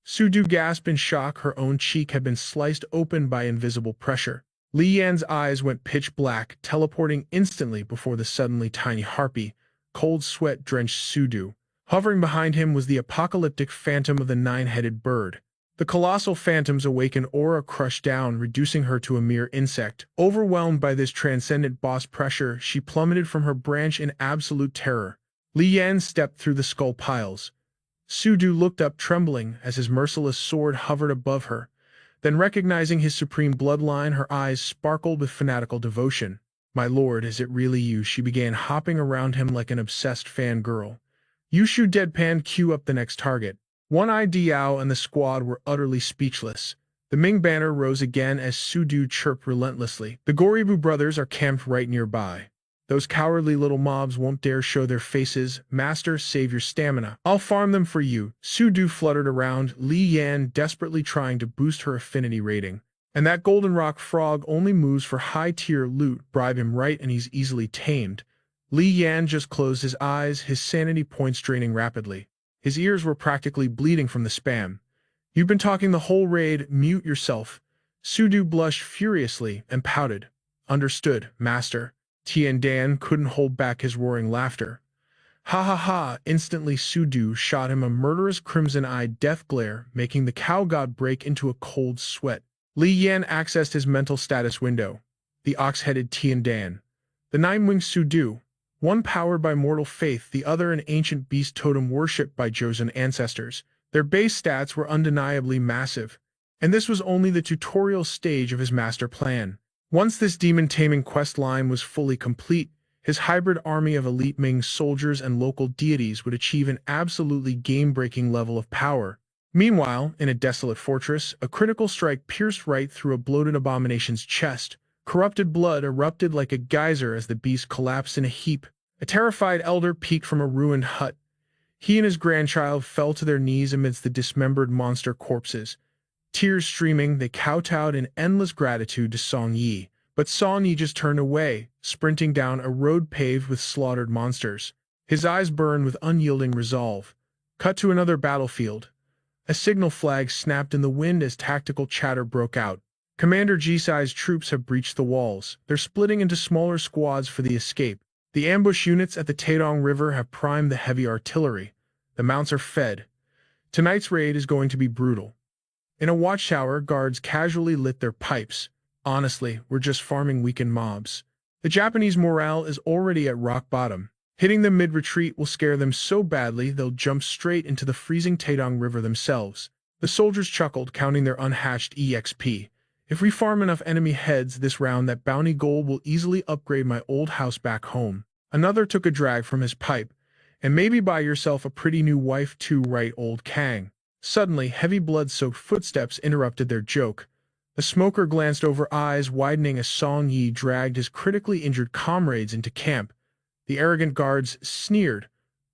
Sudu gasped in shock. Her own cheek had been sliced open by invisible pressure. Li Yan's eyes went pitch black, teleporting instantly before the suddenly tiny harpy. Cold sweat drenched Sudu. Hovering behind him was the apocalyptic phantom of the nine-headed bird. The colossal phantom's awakened aura crushed down, reducing her to a mere insect. Overwhelmed by this transcendent boss pressure, she plummeted from her branch in absolute terror. Li Yan stepped through the skull piles. Su Du looked up trembling as his merciless sword hovered above her. Then recognizing his supreme bloodline, her eyes sparkled with fanatical devotion. "My lord, is it really you?" She began hopping around him like an obsessed fangirl. Yushu deadpanned, "Cue up the next target." One-Eyed Diao and the squad were utterly speechless. The Ming banner rose again as Su Du chirped relentlessly. "The Goribu brothers are camped right nearby. Those cowardly little mobs won't dare show their faces. Master, save your stamina. I'll farm them for you." Su Du fluttered around, Li Yan desperately trying to boost her affinity rating. "And that golden rock frog only moves for high-tier loot. Bribe him right and he's easily tamed." Li Yan just closed his eyes, his sanity points draining rapidly. His ears were practically bleeding from the spam. "You've been talking the whole raid. Mute yourself." Su Du blushed furiously and pouted. "Understood, master." Tian Dan couldn't hold back his roaring laughter. "Ha ha ha!" Instantly Su Du shot him a murderous crimson-eyed death glare, making the cow god break into a cold sweat. Li Yan accessed his mental status window. The ox-headed Tian Dan. The nine-winged Su Du. One powered by mortal faith, the other an ancient beast totem worshipped by Joseon ancestors. Their base stats were undeniably massive. And this was only the tutorial stage of his master plan. Once this demon-taming quest line was fully complete, his hybrid army of elite Ming soldiers and local deities would achieve an absolutely game-breaking level of power. Meanwhile, in a desolate fortress, a critical strike pierced right through a bloated abomination's chest. Corrupted blood erupted like a geyser as the beast collapsed in a heap. A terrified elder peeked from a ruined hut. He and his grandchild fell to their knees amidst the dismembered monster corpses. Tears streaming, they kowtowed in endless gratitude to Song Yi. But Song Yi just turned away, sprinting down a road paved with slaughtered monsters. His eyes burned with unyielding resolve. Cut to another battlefield. A signal flag snapped in the wind as tactical chatter broke out. Commander Jisai's troops have breached the walls. They're splitting into smaller squads for the escape. The ambush units at the Taedong River have primed the heavy artillery. The mounts are fed. Tonight's raid is going to be brutal. In a watchtower, guards casually lit their pipes. "Honestly, we're just farming weakened mobs." The Japanese morale is already at rock bottom. Hitting them mid-retreat will scare them so badly they'll jump straight into the freezing Taedong River themselves. The soldiers chuckled, counting their unhatched EXP. "If we farm enough enemy heads this round, that bounty gold will easily upgrade my old house back home." Another took a drag from his pipe. "And maybe buy yourself a pretty new wife too, right, old Kang?" Suddenly, heavy blood-soaked footsteps interrupted their joke. The smoker glanced over, eyes widening as Song Yi dragged his critically injured comrades into camp. The arrogant guards sneered.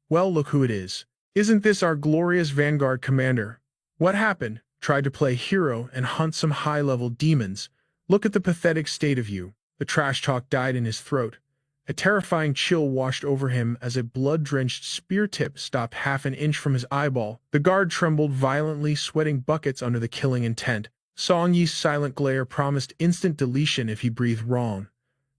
"Well, look who it is. Isn't this our glorious vanguard commander? What happened? Tried to play hero and hunt some high-level demons. Look at the pathetic state of you." The trash talk died in his throat. A terrifying chill washed over him as a blood-drenched spear tip stopped half an inch from his eyeball. The guard trembled violently, sweating buckets under the killing intent. Song Yi's silent glare promised instant deletion if he breathed wrong.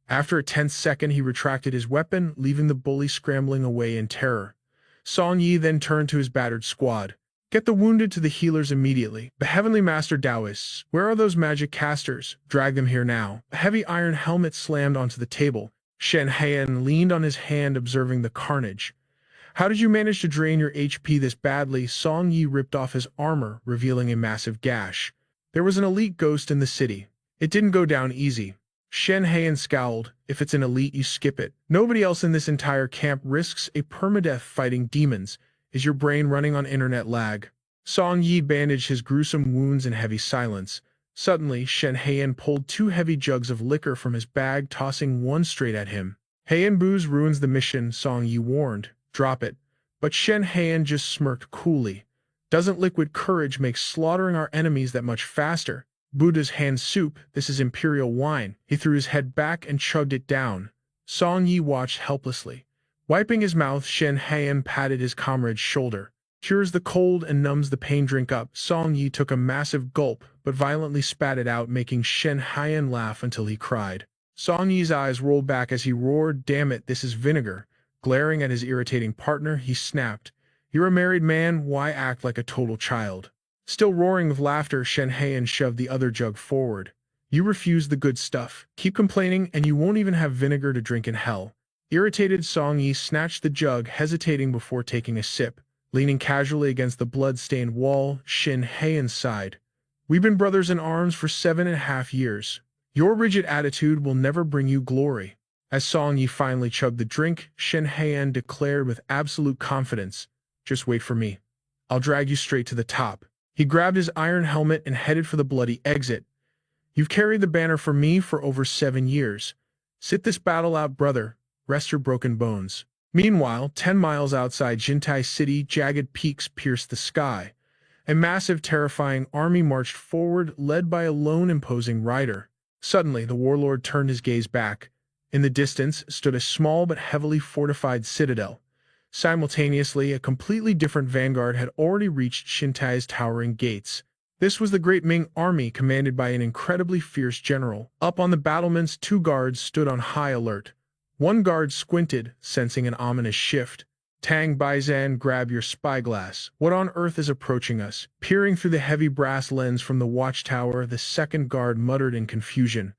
After a tense second, he retracted his weapon, leaving the bully scrambling away in terror. Song Yi then turned to his battered squad. "Get the wounded to the healers immediately. The Heavenly Master Taoists, where are those magic casters? Drag them here now." A heavy iron helmet slammed onto the table. Shen Heian leaned on his hand, observing the carnage. "How did you manage to drain your HP this badly?" Song Yi ripped off his armor, revealing a massive gash. "There was an elite ghost in the city. It didn't go down easy." Shen Heian scowled. "If it's an elite, you skip it. Nobody else in this entire camp risks a permadeath fighting demons. Is your brain running on internet lag?" Song Yi bandaged his gruesome wounds in heavy silence. Suddenly, Shen Heian pulled 2 heavy jugs of liquor from his bag, tossing one straight at him. "Heian booze ruins the mission," Song Yi warned. "Drop it." But Shen Heian just smirked coolly. "Doesn't liquid courage make slaughtering our enemies that much faster?" "Buddha's hand soup, this is imperial wine." He threw his head back and chugged it down. Song Yi watched helplessly. Wiping his mouth, Shen Heian patted his comrade's shoulder. "Cures the cold and numbs the pain, drink up." Song Yi took a massive gulp, but violently spat it out, making Shen Heian laugh until he cried. Song Yi's eyes rolled back as he roared, "Damn it, this is vinegar." Glaring at his irritating partner, he snapped, "You're a married man, why act like a total child?" Still roaring with laughter, Shen Heian shoved the other jug forward. You refuse the good stuff. Keep complaining, and you won't even have vinegar to drink in hell. Irritated, Song Yi snatched the jug, hesitating before taking a sip. Leaning casually against the blood-stained wall, Shen Heian sighed. We've been brothers in arms for 7.5 years. Your rigid attitude will never bring you glory. As Song Yi finally chugged the drink, Shen Heian declared with absolute confidence, Just wait for me. I'll drag you straight to the top. He grabbed his iron helmet and headed for the bloody exit. You've carried the banner for me for over 7 years. Sit this battle out, brother. Rest your broken bones. Meanwhile, 10 miles outside Jintai City, jagged peaks pierced the sky. A massive, terrifying army marched forward, led by a lone, imposing rider. Suddenly, the warlord turned his gaze back. In the distance stood a small but heavily fortified citadel. Simultaneously, a completely different vanguard had already reached Shintai's towering gates. This was the great Ming army, commanded by an incredibly fierce general. Up on the battlements, 2 guards stood on high alert. One guard squinted, sensing an ominous shift. Tang Baizan, grab your spyglass. What on earth is approaching us? Peering through the heavy brass lens from the watchtower, the second guard muttered in confusion.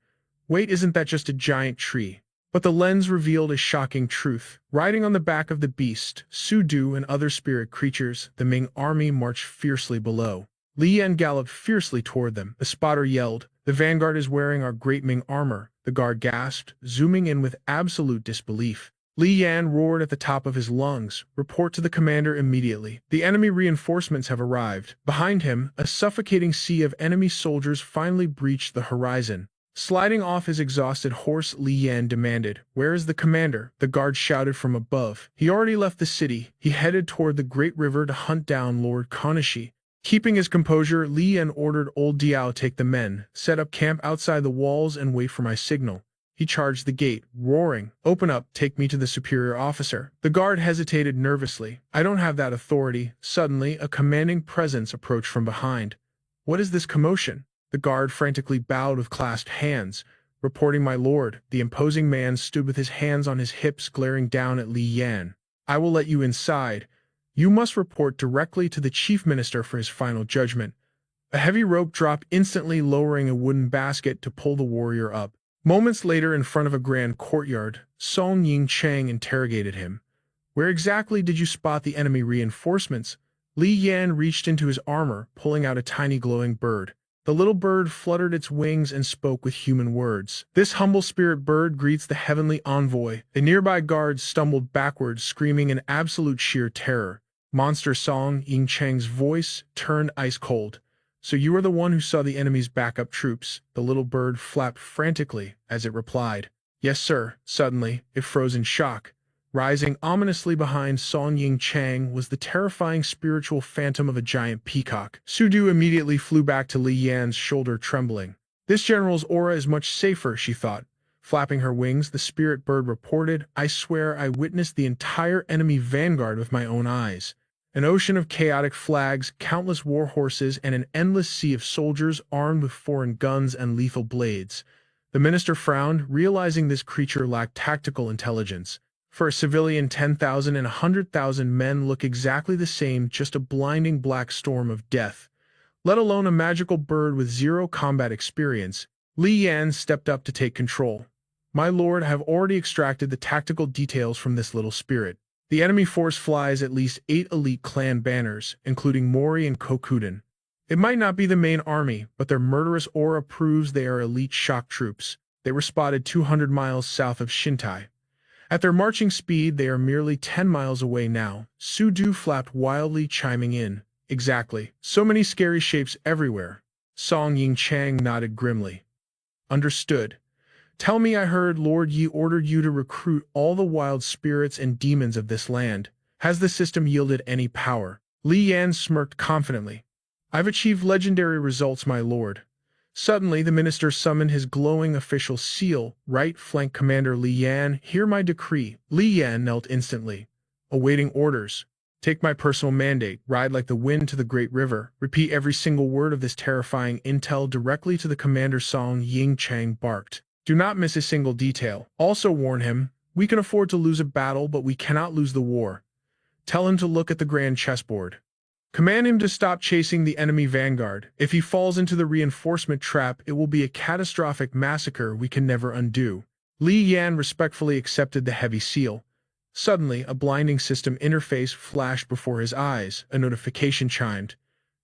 Wait, isn't that just a giant tree? But the lens revealed a shocking truth. Riding on the back of the beast, Su Du and other spirit creatures, the Ming army marched fiercely below. Li Yan galloped fiercely toward them. The spotter yelled, The vanguard is wearing our great Ming armor. The guard gasped, zooming in with absolute disbelief. Li Yan roared at the top of his lungs, Report to the commander immediately. The enemy reinforcements have arrived. Behind him, a suffocating sea of enemy soldiers finally breached the horizon. Sliding off his exhausted horse, Li Yan demanded, Where is the commander? The guard shouted from above. He already left the city. He headed toward the great river to hunt down Lord Konishi. Keeping his composure, Li Yan ordered old Diao take the men, set up camp outside the walls and wait for my signal. He charged the gate, roaring, Open up, take me to the superior officer. The guard hesitated nervously. I don't have that authority. Suddenly, a commanding presence approached from behind. What is this commotion? The guard frantically bowed with clasped hands. Reporting, my lord. The imposing man stood with his hands on his hips, glaring down at Li Yan. I will let you inside. You must report directly to the chief minister for his final judgment. A heavy rope dropped instantly, lowering a wooden basket to pull the warrior up. Moments later, in front of a grand courtyard, Song Ying-chang interrogated him. Where exactly did you spot the enemy reinforcements? Li Yan reached into his armor, pulling out a tiny glowing bird. The little bird fluttered its wings and spoke with human words. This humble spirit bird greets the heavenly envoy. The nearby guards stumbled backwards, screaming in absolute sheer terror. Monster Song Ying-chang's voice turned ice-cold. So you are the one who saw the enemy's backup troops. The little bird flapped frantically as it replied. Yes, sir. Suddenly, it froze in shock. Rising ominously behind Song Ying-chang was the terrifying spiritual phantom of a giant peacock. Su Du immediately flew back to Li Yan's shoulder, trembling. This general's aura is much safer, she thought. Flapping her wings, the spirit bird reported, I swear I witnessed the entire enemy vanguard with my own eyes. An ocean of chaotic flags, countless war horses, and an endless sea of soldiers armed with foreign guns and lethal blades. The minister frowned, realizing this creature lacked tactical intelligence. For a civilian, 10,000 and 100,000 men look exactly the same, just a blinding black storm of death. Let alone a magical bird with 0 combat experience. Li Yan stepped up to take control. My lord, I have already extracted the tactical details from this little spirit. The enemy force flies at least 8 elite clan banners, including Mori and Kokuden. It might not be the main army, but their murderous aura proves they are elite shock troops. They were spotted 200 miles south of Shintai. At their marching speed, they are merely 10 miles away now. Su Du flapped wildly, chiming in. Exactly. So many scary shapes everywhere. Song Ying-chang nodded grimly. Understood. Tell me, I heard Lord Yi ordered you to recruit all the wild spirits and demons of this land. Has the system yielded any power? Li Yan smirked confidently. I've achieved legendary results, my lord. Suddenly, the minister summoned his glowing official seal. Right flank commander Li Yan, hear my decree. Li Yan knelt instantly, awaiting orders. Take my personal mandate, ride like the wind to the great river. Repeat every single word of this terrifying intel directly to the commander. Song Ying-chang barked. Do not miss a single detail. Also warn him, we can afford to lose a battle, but we cannot lose the war. Tell him to look at the grand chessboard. Command him to stop chasing the enemy vanguard. If he falls into the reinforcement trap, it will be a catastrophic massacre we can never undo. Li Yan respectfully accepted the heavy seal. Suddenly, a blinding system interface flashed before his eyes. A notification chimed.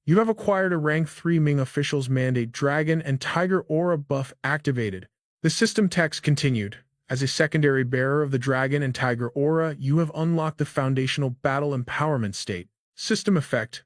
You have acquired a rank 3 Ming official's mandate dragon and tiger aura buff activated. The system text continued. As a secondary bearer of the dragon and tiger aura, you have unlocked the foundational battle empowerment state. System effect.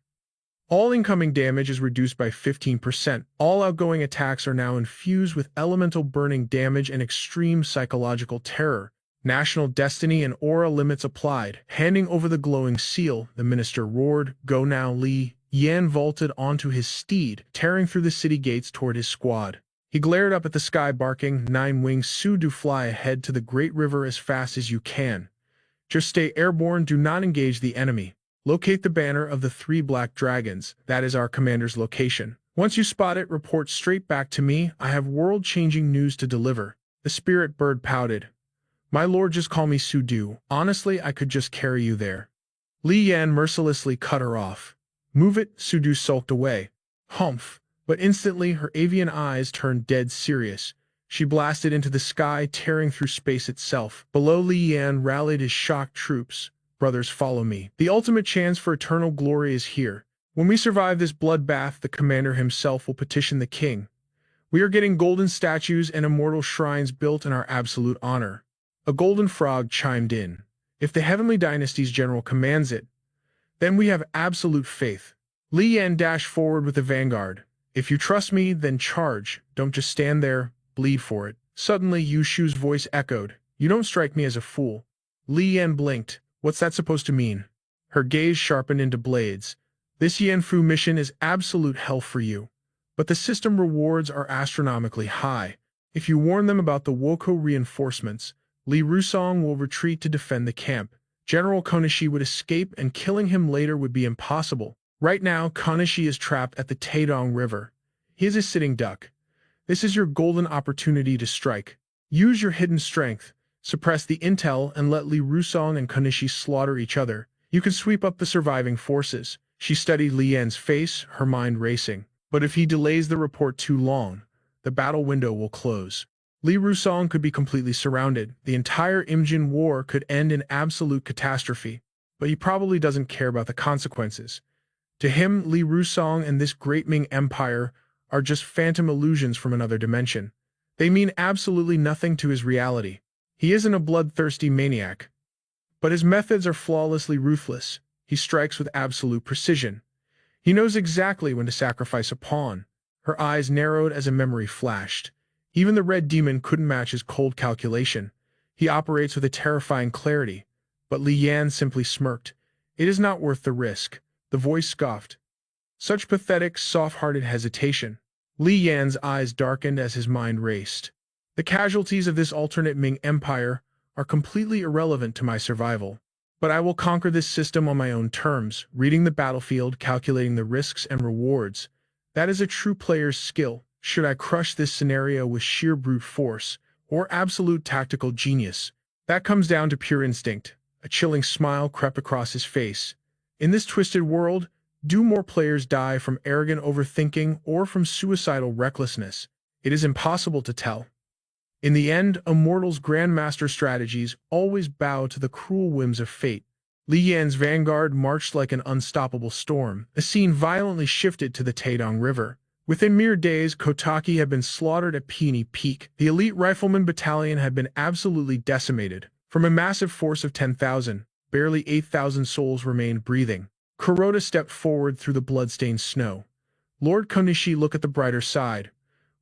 All incoming damage is reduced by 15%. All outgoing attacks are now infused with elemental burning damage and extreme psychological terror. National destiny and aura limits applied. Handing over the glowing seal, the minister roared, "Go now, Li." Yan vaulted onto his steed, tearing through the city gates toward his squad. He glared up at the sky, barking, "Nine wings, Su-do, fly ahead to the great river as fast as you can. Just stay airborne, do not engage the enemy. Locate the banner of the 3 black dragons. That is our commander's location. Once you spot it, report straight back to me. I have world-changing news to deliver." The spirit bird pouted. "My lord, just call me Su-do. Honestly, I could just carry you there." Li Yan mercilessly cut her off. "Move it." Su-do sulked away. "Humph." But instantly her avian eyes turned dead serious. She blasted into the sky, tearing through space itself. Below, Li Yan rallied his shocked troops. "Brothers, follow me. The ultimate chance for eternal glory is here. When we survive this bloodbath, the commander himself will petition the king. We are getting golden statues and immortal shrines built in our absolute honor." A golden frog chimed in. "If the Heavenly Dynasty's general commands it, then we have absolute faith." Li Yan dashed forward with the vanguard. "If you trust me, then charge. Don't just stand there, bleed for it." Suddenly, Yu Shu's voice echoed. "You don't strike me as a fool." Li Yan blinked. "What's that supposed to mean?" Her gaze sharpened into blades. "This Yanfu mission is absolute hell for you. But the system rewards are astronomically high. If you warn them about the Woko reinforcements, Li Rusong will retreat to defend the camp. General Konishi would escape, and killing him later would be impossible. Right now, Konishi is trapped at the Taedong River. He is a sitting duck. This is your golden opportunity to strike. Use your hidden strength. Suppress the intel and let Li Rusong and Konishi slaughter each other. You can sweep up the surviving forces." She studied Li Yan's face, her mind racing. "But if he delays the report too long, the battle window will close. Li Rusong could be completely surrounded. The entire Imjin War could end in absolute catastrophe. But he probably doesn't care about the consequences. To him, Li Rusong and this great Ming Empire are just phantom illusions from another dimension. They mean absolutely nothing to his reality. He isn't a bloodthirsty maniac. But his methods are flawlessly ruthless. He strikes with absolute precision. He knows exactly when to sacrifice a pawn." Her eyes narrowed as a memory flashed. Even the red demon couldn't match his cold calculation. He operates with a terrifying clarity. But Li Yan simply smirked. "It is not worth the risk." The voice scoffed. "Such pathetic, soft-hearted hesitation." Li Yan's eyes darkened as his mind raced. "The casualties of this alternate Ming Empire are completely irrelevant to my survival. But I will conquer this system on my own terms, reading the battlefield, calculating the risks and rewards. That is a true player's skill. Should I crush this scenario with sheer brute force, or absolute tactical genius? That comes down to pure instinct." A chilling smile crept across his face. "In this twisted world, do more players die from arrogant overthinking or from suicidal recklessness? It is impossible to tell. In the end, a mortal's grandmaster strategies always bow to the cruel whims of fate." Li Yan's vanguard marched like an unstoppable storm. The scene violently shifted to the Taedong River. Within mere days, Kotaki had been slaughtered at Peony Peak. The elite rifleman battalion had been absolutely decimated. From a massive force of 10,000, barely 8,000 souls remained breathing. Kuroda stepped forward through the blood-stained snow. "Lord Konishi, look at the brighter side.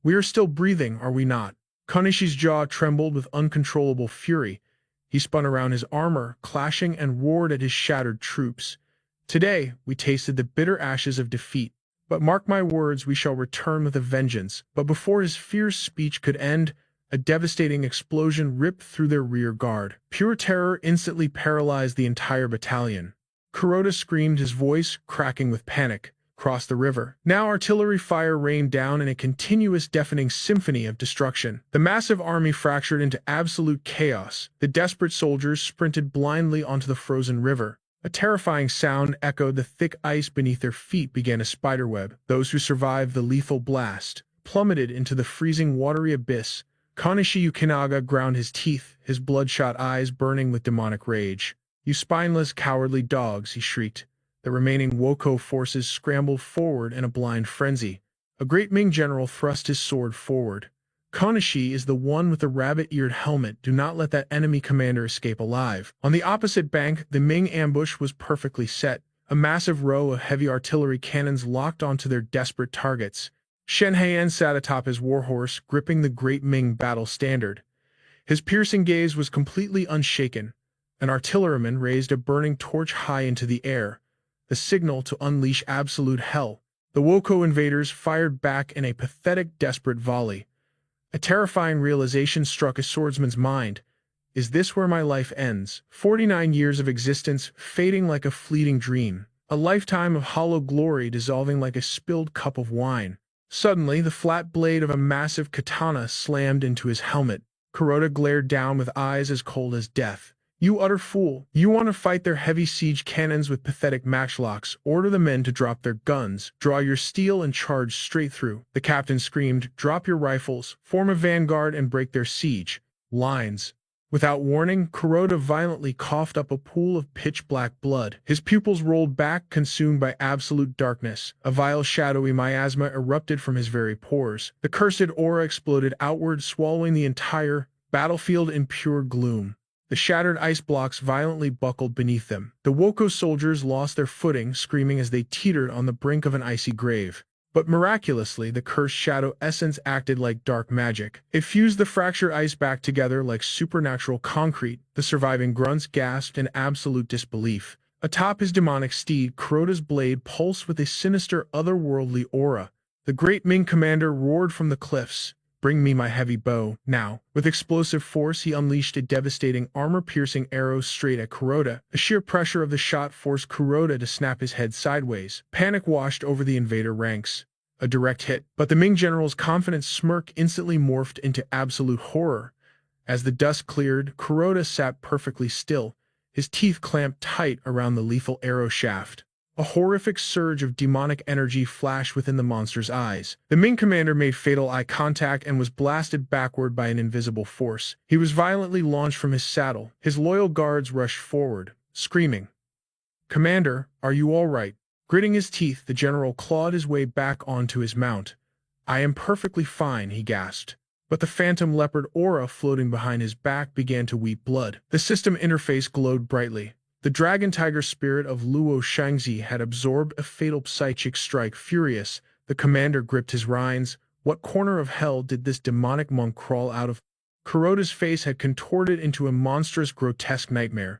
We are still breathing, are we not?" Konishi's jaw trembled with uncontrollable fury. He spun around his armor, clashing, and roared at his shattered troops. "Today, we tasted the bitter ashes of defeat. But mark my words, we shall return with a vengeance." But before his fierce speech could end, a devastating explosion ripped through their rear guard. Pure terror instantly paralyzed the entire battalion. Kuroda screamed, his voice cracking with panic. Across the river, now artillery fire rained down in a continuous deafening symphony of destruction. The massive army fractured into absolute chaos. The desperate soldiers sprinted blindly onto the frozen river. A terrifying sound echoed the thick ice beneath their feet began a spiderweb. Those who survived the lethal blast plummeted into the freezing watery abyss. Kanishi Yukinaga ground his teeth, his bloodshot eyes burning with demonic rage. "You spineless, cowardly dogs," he shrieked. The remaining Woko forces scrambled forward in a blind frenzy. A great Ming general thrust his sword forward. "Kanishi is the one with the rabbit-eared helmet. Do not let that enemy commander escape alive." On the opposite bank, the Ming ambush was perfectly set. A massive row of heavy artillery cannons locked onto their desperate targets. Shen Heian sat atop his warhorse, gripping the great Ming battle standard. His piercing gaze was completely unshaken. An artilleryman raised a burning torch high into the air, the signal to unleash absolute hell. The Woko invaders fired back in a pathetic, desperate volley. A terrifying realization struck a swordsman's mind. Is this where my life ends? 49 years of existence fading like a fleeting dream. A lifetime of hollow glory dissolving like a spilled cup of wine. Suddenly, the flat blade of a massive katana slammed into his helmet. Kuroda glared down with eyes as cold as death. "You utter fool! You want to fight their heavy siege cannons with pathetic matchlocks. Order the men to drop their guns. Draw your steel and charge straight through." The captain screamed, "Drop your rifles, form a vanguard and break their siege lines." Without warning, Kuroda violently coughed up a pool of pitch-black blood. His pupils rolled back, consumed by absolute darkness. A vile shadowy miasma erupted from his very pores. The cursed aura exploded outward, swallowing the entire battlefield in pure gloom. The shattered ice blocks violently buckled beneath them. The Woko soldiers lost their footing, screaming as they teetered on the brink of an icy grave. But miraculously, the cursed shadow essence acted like dark magic. It fused the fractured ice back together like supernatural concrete. The surviving grunts gasped in absolute disbelief. Atop his demonic steed, Kuroda's blade pulsed with a sinister, otherworldly aura. The great Ming commander roared from the cliffs, "Bring me my heavy bow, now." With explosive force, he unleashed a devastating, armor-piercing arrow straight at Kuroda. The sheer pressure of the shot forced Kuroda to snap his head sideways. Panic washed over the invader ranks. A direct hit, but the Ming general's confident smirk instantly morphed into absolute horror. As the dust cleared, Kuroda sat perfectly still, his teeth clamped tight around the lethal arrow shaft. A horrific surge of demonic energy flashed within the monster's eyes. The Ming commander made fatal eye contact and was blasted backward by an invisible force. He was violently launched from his saddle. His loyal guards rushed forward, screaming, "Commander, are you all right?" Gritting his teeth, the general clawed his way back onto his mount. "I am perfectly fine," he gasped. But the phantom leopard aura floating behind his back began to weep blood. The system interface glowed brightly. The dragon tiger spirit of Luo Shangzi had absorbed a fatal psychic strike. Furious, the commander gripped his reins. What corner of hell did this demonic monk crawl out of? Kuroda's face had contorted into a monstrous, grotesque nightmare.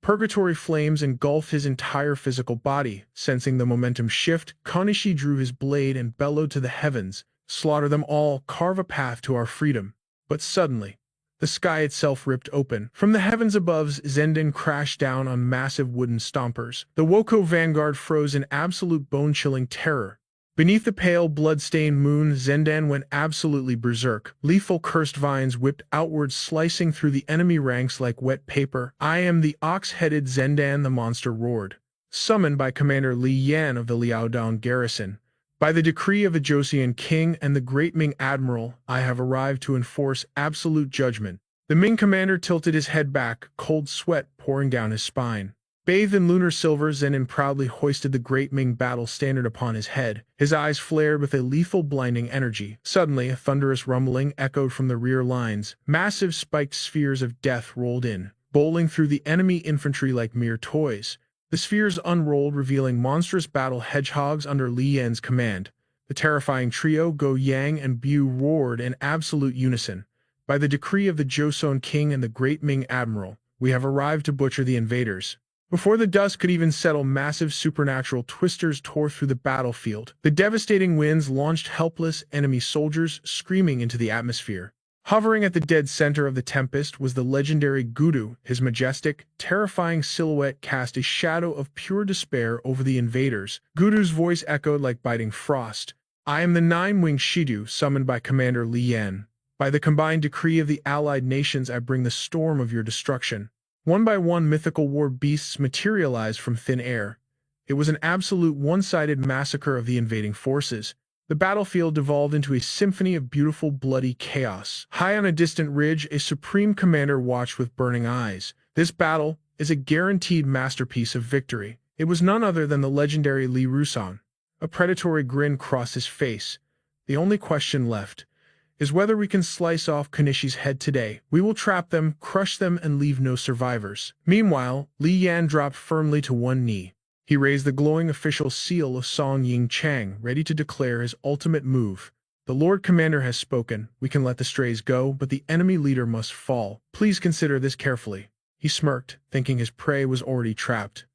Purgatory flames engulfed his entire physical body. Sensing the momentum shift, Kanishi drew his blade and bellowed to the heavens, "Slaughter them all, carve a path to our freedom." But suddenly, the sky itself ripped open. From the heavens above, Zenden crashed down on massive wooden stompers. The Woko vanguard froze in absolute bone-chilling terror. Beneath the pale, blood-stained moon, Zenden went absolutely berserk. Lethal cursed vines whipped outward, slicing through the enemy ranks like wet paper. "I am the ox-headed Zenden," the monster roared. "Summoned by Commander Li Yan of the Liaodong garrison. By the decree of the Joseon king and the great Ming admiral, I have arrived to enforce absolute judgment." The Ming commander tilted his head back, cold sweat pouring down his spine. Bathed in lunar silver, Zenden proudly hoisted the great Ming battle standard upon his head. His eyes flared with a lethal, blinding energy. Suddenly, a thunderous rumbling echoed from the rear lines. Massive spiked spheres of death rolled in, bowling through the enemy infantry like mere toys. The spheres unrolled, revealing monstrous battle hedgehogs under Li Yan's command. The terrifying trio, Go Yang and Bu, roared in absolute unison. "By the decree of the Joseon king and the great Ming admiral, we have arrived to butcher the invaders." Before the dust could even settle, massive supernatural twisters tore through the battlefield. The devastating winds launched helpless enemy soldiers screaming into the atmosphere. Hovering at the dead center of the tempest was the legendary Gudu. His majestic, terrifying silhouette cast a shadow of pure despair over the invaders. Gudu's voice echoed like biting frost. "I am the nine-winged Shidu, summoned by Commander Li Yan. By the combined decree of the allied nations, I bring the storm of your destruction." One by one, mythical war beasts materialized from thin air. It was an absolute one-sided massacre of the invading forces. The battlefield devolved into a symphony of beautiful, bloody chaos. High on a distant ridge, a supreme commander watched with burning eyes. This battle is a guaranteed masterpiece of victory. It was none other than the legendary Li Rusong. A predatory grin crossed his face. The only question left is whether we can slice off Kanishi's head today. We will trap them, crush them, and leave no survivors. Meanwhile, Li Yan dropped firmly to one knee. He raised the glowing official seal of Song Ying Chang, ready to declare his ultimate move. The Lord Commander has spoken. We can let the strays go, but the enemy leader must fall. Please consider this carefully. He smirked, thinking his prey was already trapped.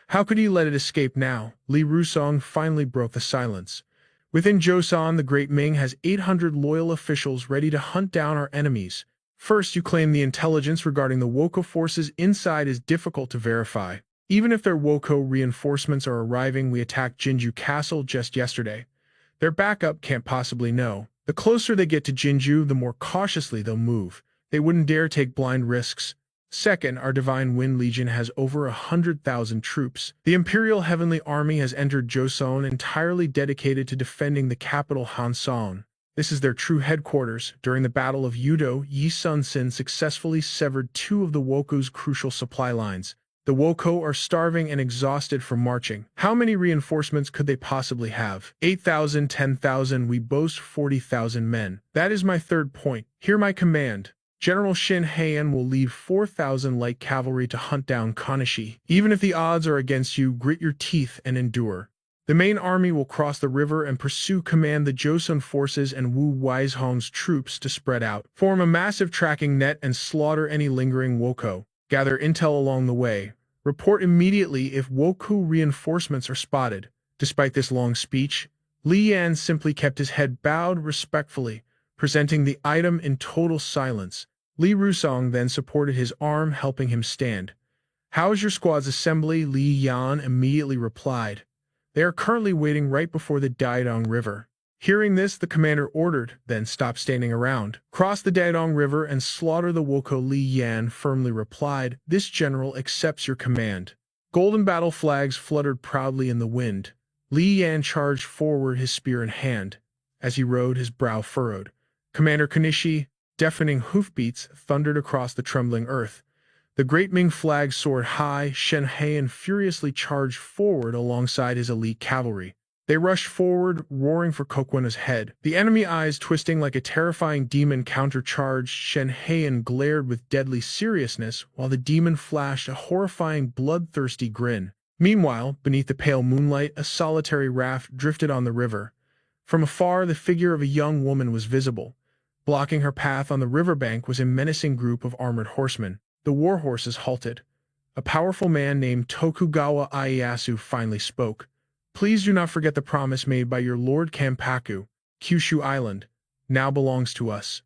How could he let it escape now? Li Rusong finally broke the silence. Within Joseon, the Great Ming has 800 loyal officials ready to hunt down our enemies. First, you claim the intelligence regarding the Woko forces inside is difficult to verify. Even if their Woko reinforcements are arriving, we attacked Jinju Castle just yesterday. Their backup can't possibly know. The closer they get to Jinju, the more cautiously they'll move. They wouldn't dare take blind risks. Second, our Divine Wind Legion has over 100,000 troops. The Imperial Heavenly Army has entered Joseon entirely dedicated to defending the capital Hanseon. This is their true headquarters. During the Battle of Yudo, Yi Sun-sin successfully severed two of the Woko's crucial supply lines. The Woko are starving and exhausted from marching. How many reinforcements could they possibly have? 8,000, 10,000, we boast 40,000 men. That is my third point. Hear my command. General Shin Heian will leave 4,000 light cavalry to hunt down Kanishi. Even if the odds are against you, grit your teeth and endure. The main army will cross the river and pursue command the Joseon forces and Wu Weizhong's troops to spread out, form a massive tracking net and slaughter any lingering Woko. Gather intel along the way. Report immediately if Woko reinforcements are spotted. Despite this long speech, Li Yan simply kept his head bowed respectfully, presenting the item in total silence. Li Rusong then supported his arm, helping him stand. How is your squad's assembly? Li Yan immediately replied. They are currently waiting right before the Daidong River. Hearing this, the commander ordered, then stop standing around. Cross the Daidong River and slaughter the Woko. Li Yan firmly replied, this general accepts your command. Golden battle flags fluttered proudly in the wind. Li Yan charged forward, his spear in hand. As he rode, his brow furrowed. Commander Kanishi, deafening hoofbeats thundered across the trembling earth. The Great Ming flag soared high. Shen Heian furiously charged forward alongside his elite cavalry. They rushed forward, roaring for Kokwena's head. The enemy eyes twisting like a terrifying demon countercharged. Shen Heian glared with deadly seriousness, while the demon flashed a horrifying, bloodthirsty grin. Meanwhile, beneath the pale moonlight, a solitary raft drifted on the river. From afar, the figure of a young woman was visible. Blocking her path on the riverbank was a menacing group of armored horsemen. The war horses halted. A powerful man named Tokugawa Ieyasu finally spoke. Please do not forget the promise made by your Lord Kampaku. Kyushu Island now belongs to us.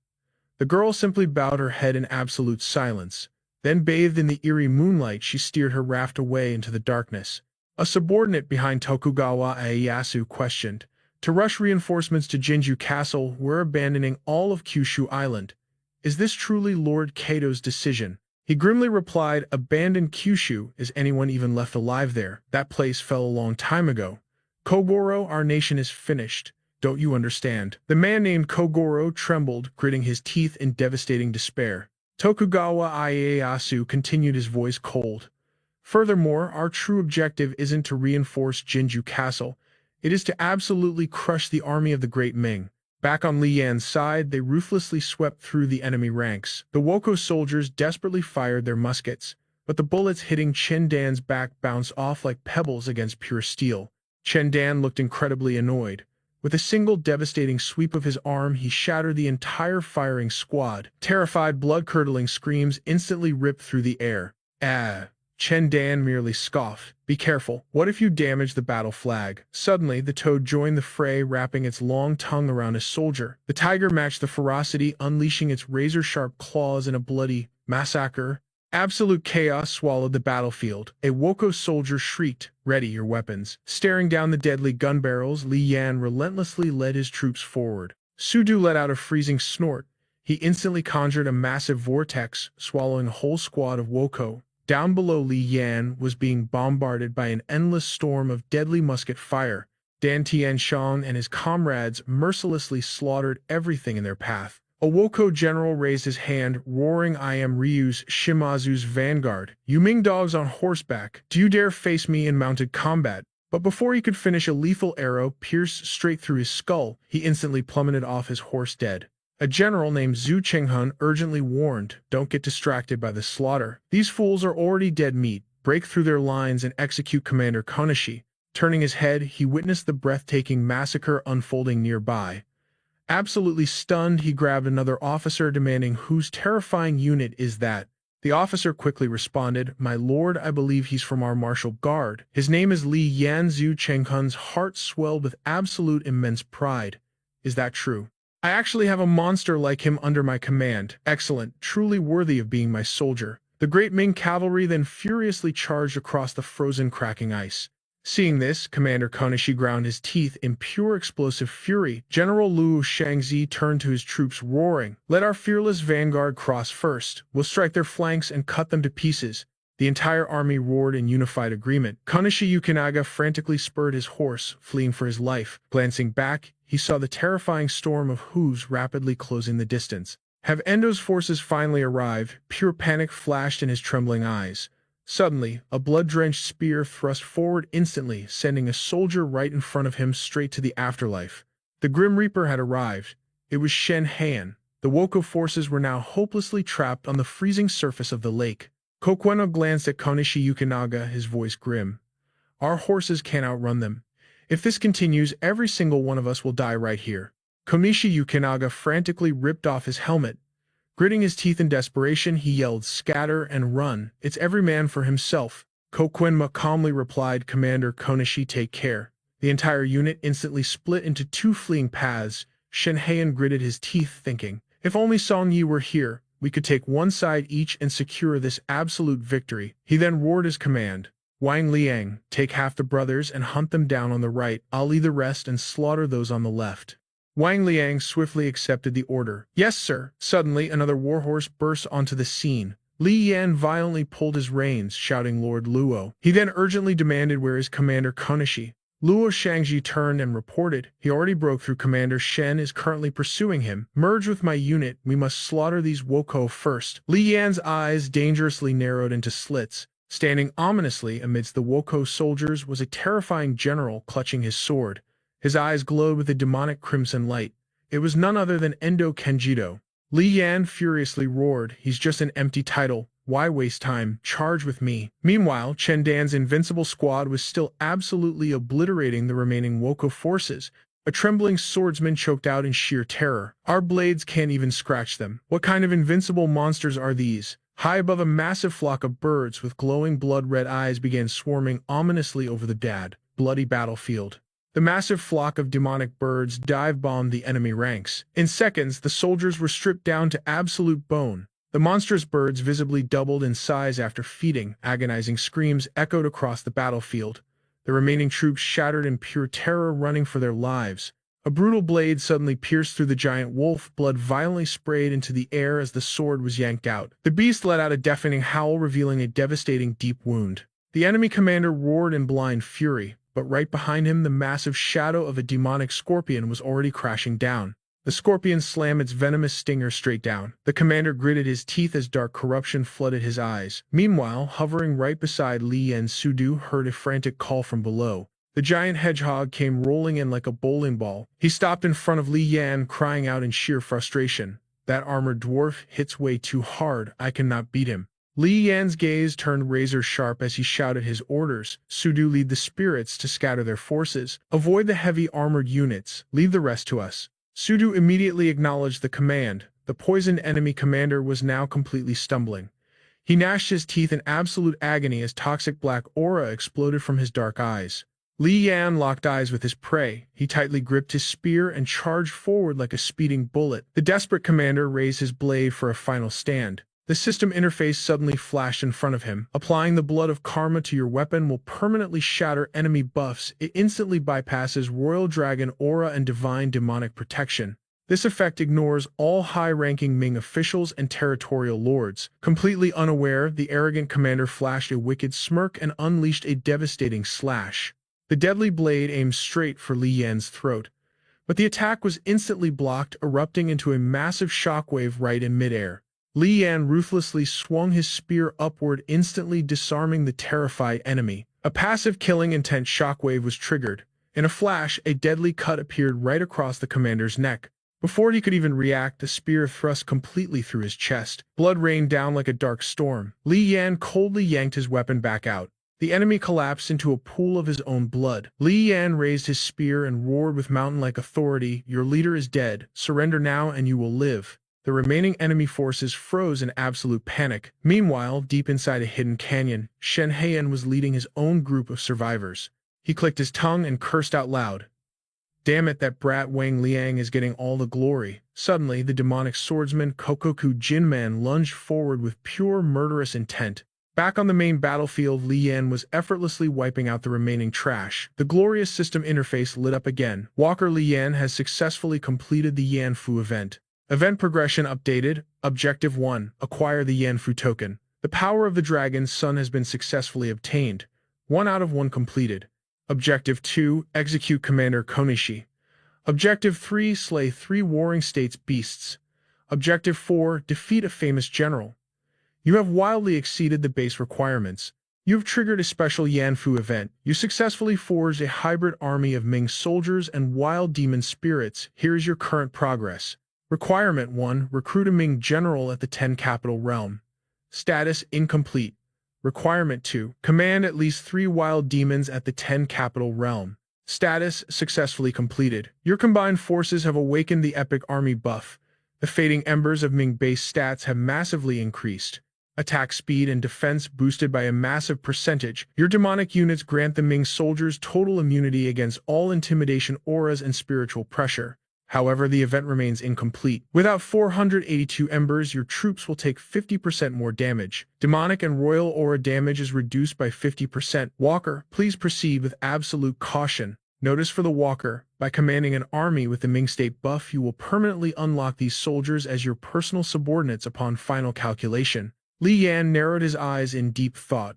The girl simply bowed her head in absolute silence. Then, bathed in the eerie moonlight, she steered her raft away into the darkness. A subordinate behind Tokugawa Ieyasu questioned. To rush reinforcements to Jinju Castle, we're abandoning all of Kyushu Island. Is this truly Lord Kato's decision? He grimly replied, abandon Kyushu? Is anyone even left alive there? That place fell a long time ago. Kogoro, our nation is finished. Don't you understand? The man named Kogoro trembled, gritting his teeth in devastating despair. Tokugawa Ieyasu continued, his voice cold. Furthermore, our true objective isn't to reinforce Jinju Castle. It is to absolutely crush the army of the Great Ming. Back on Li Yan's side, they ruthlessly swept through the enemy ranks. The Woko soldiers desperately fired their muskets, but the bullets hitting Chen Dan's back bounced off like pebbles against pure steel. Chen Dan looked incredibly annoyed. With a single devastating sweep of his arm, he shattered the entire firing squad. Terrified, blood-curdling screams instantly ripped through the air. Chen Dan merely scoffed. Be careful. What if you damage the battle flag? Suddenly, the toad joined the fray, wrapping its long tongue around a soldier. The tiger matched the ferocity, unleashing its razor-sharp claws in a bloody massacre. Absolute chaos swallowed the battlefield. A Woko soldier shrieked, ready your weapons. Staring down the deadly gun barrels, Li Yan relentlessly led his troops forward. Sudu let out a freezing snort. He instantly conjured a massive vortex, swallowing a whole squad of Woko. Down below, Li Yan was being bombarded by an endless storm of deadly musket fire. Dan Tianxiang and his comrades mercilessly slaughtered everything in their path. A Woko general raised his hand, roaring, "I am Ryu's Shimazu's vanguard. You Ming dogs on horseback, do you dare face me in mounted combat?" But before he could finish, a lethal arrow pierced straight through his skull. He instantly plummeted off his horse dead. A general named Zhu Chenghun urgently warned, "Don't get distracted by the slaughter. These fools are already dead meat. Break through their lines and execute Commander Konoshi." Turning his head, he witnessed the breathtaking massacre unfolding nearby. Absolutely stunned, he grabbed another officer, demanding, "Whose terrifying unit is that?" The officer quickly responded, "My lord, I believe he's from our martial guard. His name is Li Yan." Zhu Chenghun's heart swelled with absolute immense pride. "Is that true? I actually have a monster like him under my command. Excellent, truly worthy of being my soldier." The great Ming cavalry then furiously charged across the frozen, cracking ice. Seeing this, Commander Konoshi ground his teeth in pure explosive fury. General Luo Shangzi turned to his troops, roaring, "Let our fearless vanguard cross first. We'll strike their flanks and cut them to pieces." The entire army roared in unified agreement. Konoshi Yukinaga frantically spurred his horse, fleeing for his life. Glancing back, he saw the terrifying storm of hooves rapidly closing the distance. Have Endo's forces finally arrived? Pure panic flashed in his trembling eyes. Suddenly, a blood-drenched spear thrust forward instantly, sending a soldier right in front of him straight to the afterlife. The Grim Reaper had arrived. It was Shen Heian. The Woko forces were now hopelessly trapped on the freezing surface of the lake. Kokweno glanced at Konoshi Yukinaga, his voice grim. "Our horses can't outrun them. If this continues, every single one of us will die right here." Konoshi Yukinaga frantically ripped off his helmet. Gritting his teeth in desperation, he yelled, "Scatter and run. It's every man for himself." Kokweno calmly replied, "Commander Konoshi, take care." The entire unit instantly split into two fleeing paths. Shen Heian gritted his teeth, thinking, "If only Song Yi were here, we could take one side each and secure this absolute victory." He then roared his command, "Wang Liang, take half the brothers and hunt them down on the right. I'll lead the rest and slaughter those on the left." Wang Liang swiftly accepted the order. "Yes, sir." Suddenly, another warhorse burst onto the scene. Li Yan violently pulled his reins, shouting, "Lord Luo." He then urgently demanded where is Commander Konoshi. Luo Shangji turned and reported, "He already broke through. Commander Shen is currently pursuing him. Merge with my unit. We must slaughter these Woko first." Li Yan's eyes dangerously narrowed into slits. Standing ominously amidst the Woko soldiers was a terrifying general clutching his sword. His eyes glowed with a demonic crimson light. It was none other than Endo Kenjito. Li Yan furiously roared, "He's just an empty title. Why waste time? Charge with me." Meanwhile, Chen Dan's invincible squad was still absolutely obliterating the remaining Woko forces. A trembling swordsman choked out in sheer terror. "Our blades can't even scratch them. What kind of invincible monsters are these?" High above, a massive flock of birds with glowing blood-red eyes began swarming ominously over the bloody battlefield. The massive flock of demonic birds dive-bombed the enemy ranks. In seconds, the soldiers were stripped down to absolute bone. The monstrous birds visibly doubled in size after feeding. Agonizing screams echoed across the battlefield. The remaining troops shattered in pure terror, running for their lives. A brutal blade suddenly pierced through the giant wolf. Blood violently sprayed into the air as the sword was yanked out. The beast let out a deafening howl, revealing a devastating deep wound. The enemy commander roared in blind fury, but right behind him, the massive shadow of a demonic scorpion was already crashing down. The scorpion slammed its venomous stinger straight down. The commander gritted his teeth as dark corruption flooded his eyes. Meanwhile, hovering right beside Li and Sudu heard a frantic call from below. The giant hedgehog came rolling in like a bowling ball. He stopped in front of Li Yan, crying out in sheer frustration, "That armored dwarf hits way too hard. I cannot beat him." Li Yan's gaze turned razor-sharp as he shouted his orders. "Sudu, lead the spirits to scatter their forces. Avoid the heavy armored units. Leave the rest to us." Sudu immediately acknowledged the command. The poisoned enemy commander was now completely stumbling. He gnashed his teeth in absolute agony as toxic black aura exploded from his dark eyes. Li Yan locked eyes with his prey. He tightly gripped his spear and charged forward like a speeding bullet. The desperate commander raised his blade for a final stand. The system interface suddenly flashed in front of him. "Applying the blood of karma to your weapon will permanently shatter enemy buffs. It instantly bypasses Royal Dragon aura and divine demonic protection." This effect ignores all high-ranking Ming officials and territorial lords. Completely unaware, the arrogant commander flashed a wicked smirk and unleashed a devastating slash. The deadly blade aimed straight for Li Yan's throat, but the attack was instantly blocked, erupting into a massive shockwave right in midair. Li Yan ruthlessly swung his spear upward, instantly disarming the terrified enemy. A passive killing intent shockwave was triggered. In a flash, a deadly cut appeared right across the commander's neck. Before he could even react, the spear thrust completely through his chest. Blood rained down like a dark storm. Li Yan coldly yanked his weapon back out. The enemy collapsed into a pool of his own blood. Li Yan raised his spear and roared with mountain-like authority, "Your leader is dead. Surrender now and you will live." The remaining enemy forces froze in absolute panic. Meanwhile, deep inside a hidden canyon, Shen Heian was leading his own group of survivors. He clicked his tongue and cursed out loud. "Damn it, that brat Wang Liang is getting all the glory." Suddenly, the demonic swordsman Kokoku Jinman lunged forward with pure murderous intent. Back on the main battlefield, Li Yan was effortlessly wiping out the remaining trash. The glorious system interface lit up again. Walker Li Yan has successfully completed the Yanfu event. Event progression updated. Objective 1. Acquire the Yanfu token. The power of the dragon's son has been successfully obtained. 1 out of 1 completed. Objective 2. Execute Commander Konishi. Objective 3. Slay 3 warring states beasts. Objective 4. Defeat a famous general. You have wildly exceeded the base requirements. You have triggered a special Yanfu event. You successfully forged a hybrid army of Ming soldiers and wild demon spirits. Here is your current progress. Requirement 1. Recruit a Ming general at the 10 capital realm. Status incomplete. Requirement 2. Command at least 3 wild demons at the 10 capital realm. Status successfully completed. Your combined forces have awakened the epic army buff. The fading embers of Ming base stats have massively increased. Attack speed and defense boosted by a massive percentage. Your demonic units grant the Ming soldiers total immunity against all intimidation auras and spiritual pressure. However, the event remains incomplete. Without 482 embers, your troops will take 50% more damage. Demonic and royal aura damage is reduced by 50%. Walker, please proceed with absolute caution. Notice for the Walker, by commanding an army with the Ming state buff, you will permanently unlock these soldiers as your personal subordinates upon final calculation. Li Yan narrowed his eyes in deep thought.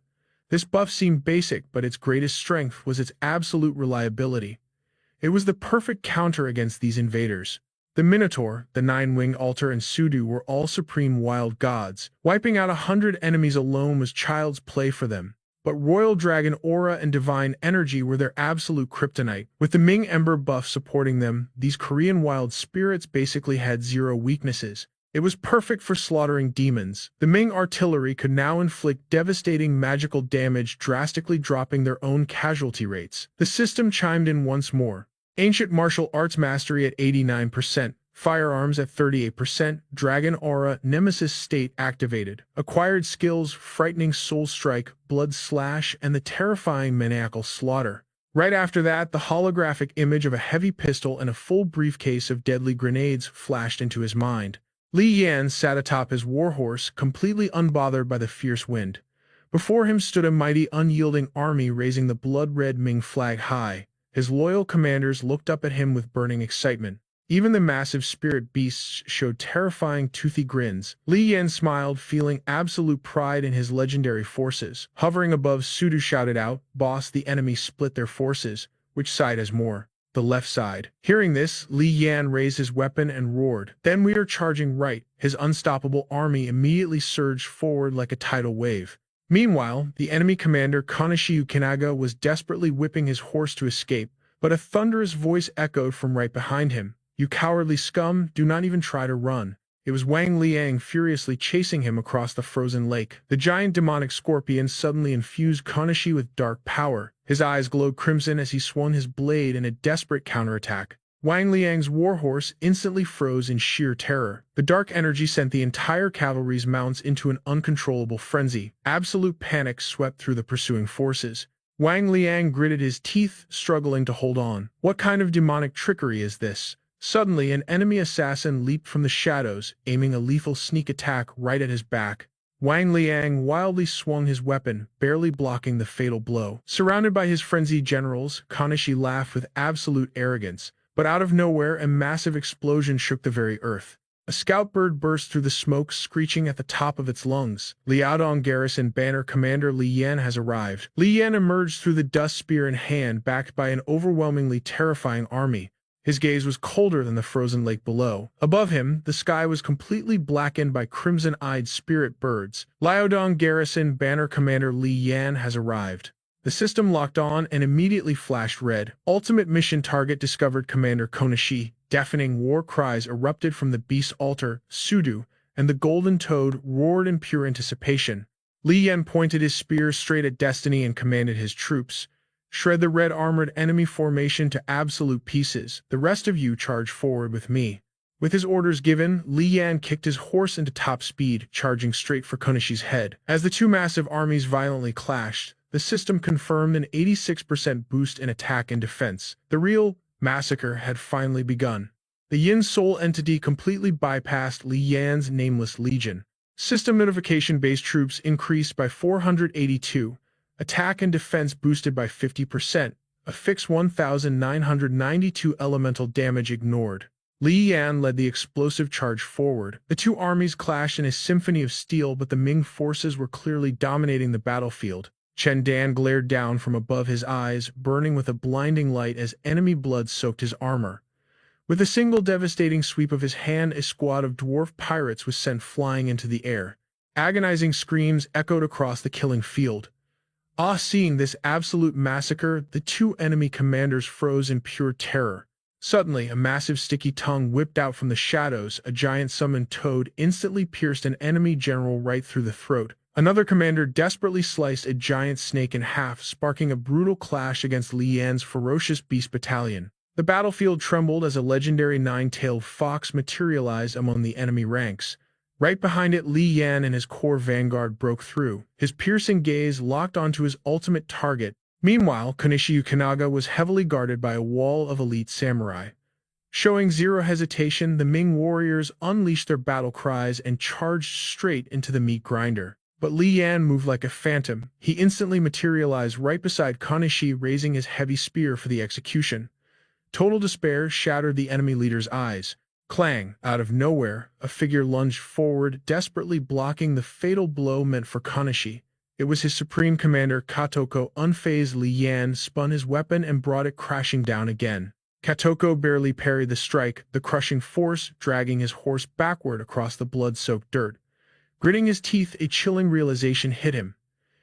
This buff seemed basic, but its greatest strength was its absolute reliability. It was the perfect counter against these invaders. The Minotaur, the Nine-Winged Altar, and Sudu were all supreme wild gods. Wiping out 100 enemies alone was child's play for them. But Royal Dragon Aura and Divine Energy were their absolute kryptonite. With the Ming Ember buff supporting them, these Korean wild spirits basically had zero weaknesses. It was perfect for slaughtering demons. The Ming artillery could now inflict devastating magical damage, drastically dropping their own casualty rates. The system chimed in once more. Ancient martial arts mastery at 89%, firearms at 38%, dragon aura, nemesis state activated. Acquired skills, frightening soul strike, blood slash, and the terrifying maniacal slaughter. Right after that, the holographic image of a heavy pistol and a full briefcase of deadly grenades flashed into his mind. Li Yan sat atop his warhorse, completely unbothered by the fierce wind. Before him stood a mighty, unyielding army raising the blood-red Ming flag high. His loyal commanders looked up at him with burning excitement. Even the massive spirit beasts showed terrifying, toothy grins. Li Yan smiled, feeling absolute pride in his legendary forces. Hovering above, Sudu shouted out, "Boss, the enemy split their forces. Which side has more?" "The left side." Hearing this, Li Yan raised his weapon and roared, "Then we are charging right." His unstoppable army immediately surged forward like a tidal wave. Meanwhile, the enemy commander Konishi Ukinaga was desperately whipping his horse to escape, but a thunderous voice echoed from right behind him. "You cowardly scum, do not even try to run." It was Wang Liang furiously chasing him across the frozen lake. The giant demonic scorpion suddenly infused Konishi with dark power. His eyes glowed crimson as he swung his blade in a desperate counterattack. Wang Liang's warhorse instantly froze in sheer terror. The dark energy sent the entire cavalry's mounts into an uncontrollable frenzy. Absolute panic swept through the pursuing forces. Wang Liang gritted his teeth, struggling to hold on. What kind of demonic trickery is this? Suddenly, an enemy assassin leaped from the shadows, aiming a lethal sneak attack right at his back. Wang Liang wildly swung his weapon, barely blocking the fatal blow. Surrounded by his frenzied generals, Konishi laughed with absolute arrogance. But out of nowhere, a massive explosion shook the very earth. A scout bird burst through the smoke, screeching at the top of its lungs. Liaodong Garrison Banner Commander Li Yan has arrived. Li Yan emerged through the dust, spear in hand, backed by an overwhelmingly terrifying army. His gaze was colder than the frozen lake below. Above him, the sky was completely blackened by crimson-eyed spirit birds. Liaodong Garrison Banner Commander Li Yan has arrived. The system locked on and immediately flashed red. Ultimate mission target discovered. Commander Konoshi. Deafening war cries erupted from the beast's altar, Sudu, and the golden toad roared in pure anticipation. Li Yan pointed his spear straight at Destiny and commanded his troops, "Shred the red-armored enemy formation to absolute pieces. The rest of you charge forward with me." With his orders given, Li Yan kicked his horse into top speed, charging straight for Konoshi's head. As the two massive armies violently clashed, the system confirmed an 86% boost in attack and defense. The real massacre had finally begun. The Yin Soul entity completely bypassed Li Yan's nameless legion. System notification-based troops increased by 482, attack and defense boosted by 50%, a fixed 1,992 elemental damage ignored. Li Yan led the explosive charge forward. The two armies clashed in a symphony of steel, but the Ming forces were clearly dominating the battlefield. Chen Dan glared down from above, his eyes burning with a blinding light as enemy blood soaked his armor. With a single devastating sweep of his hand, a squad of dwarf pirates was sent flying into the air. Agonizing screams echoed across the killing field. Seeing this absolute massacre, the two enemy commanders froze in pure terror. Suddenly, a massive sticky tongue whipped out from the shadows. A giant summoned toad instantly pierced an enemy general right through the throat. Another commander desperately sliced a giant snake in half, sparking a brutal clash against Li Yan's ferocious beast battalion. The battlefield trembled as a legendary nine-tailed fox materialized among the enemy ranks. Right behind it, Li Yan and his core vanguard broke through, his piercing gaze locked onto his ultimate target. Meanwhile, Konoshi Yukinaga was heavily guarded by a wall of elite samurai. Showing zero hesitation, the Ming warriors unleashed their battle cries and charged straight into the meat grinder. But Li Yan moved like a phantom. He instantly materialized right beside Konoshi, raising his heavy spear for the execution. Total despair shattered the enemy leader's eyes. Clang! Out of nowhere, a figure lunged forward, desperately blocking the fatal blow meant for Konoshi. It was his supreme commander, Katoko. Unfazed, Li Yan spun his weapon and brought it crashing down again. Katoko barely parried the strike, the crushing force dragging his horse backward across the blood-soaked dirt. Gritting his teeth, a chilling realization hit him.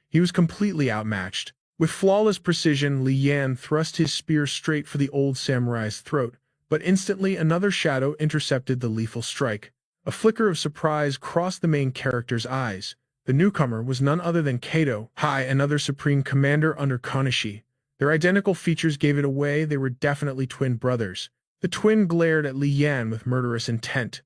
He was completely outmatched. With flawless precision, Li Yan thrust his spear straight for the old samurai's throat, but instantly another shadow intercepted the lethal strike. A flicker of surprise crossed the main character's eyes. The newcomer was none other than Kato, another supreme commander under Konoshi. Their identical features gave it away. They were definitely twin brothers. The twin glared at Li Yan with murderous intent.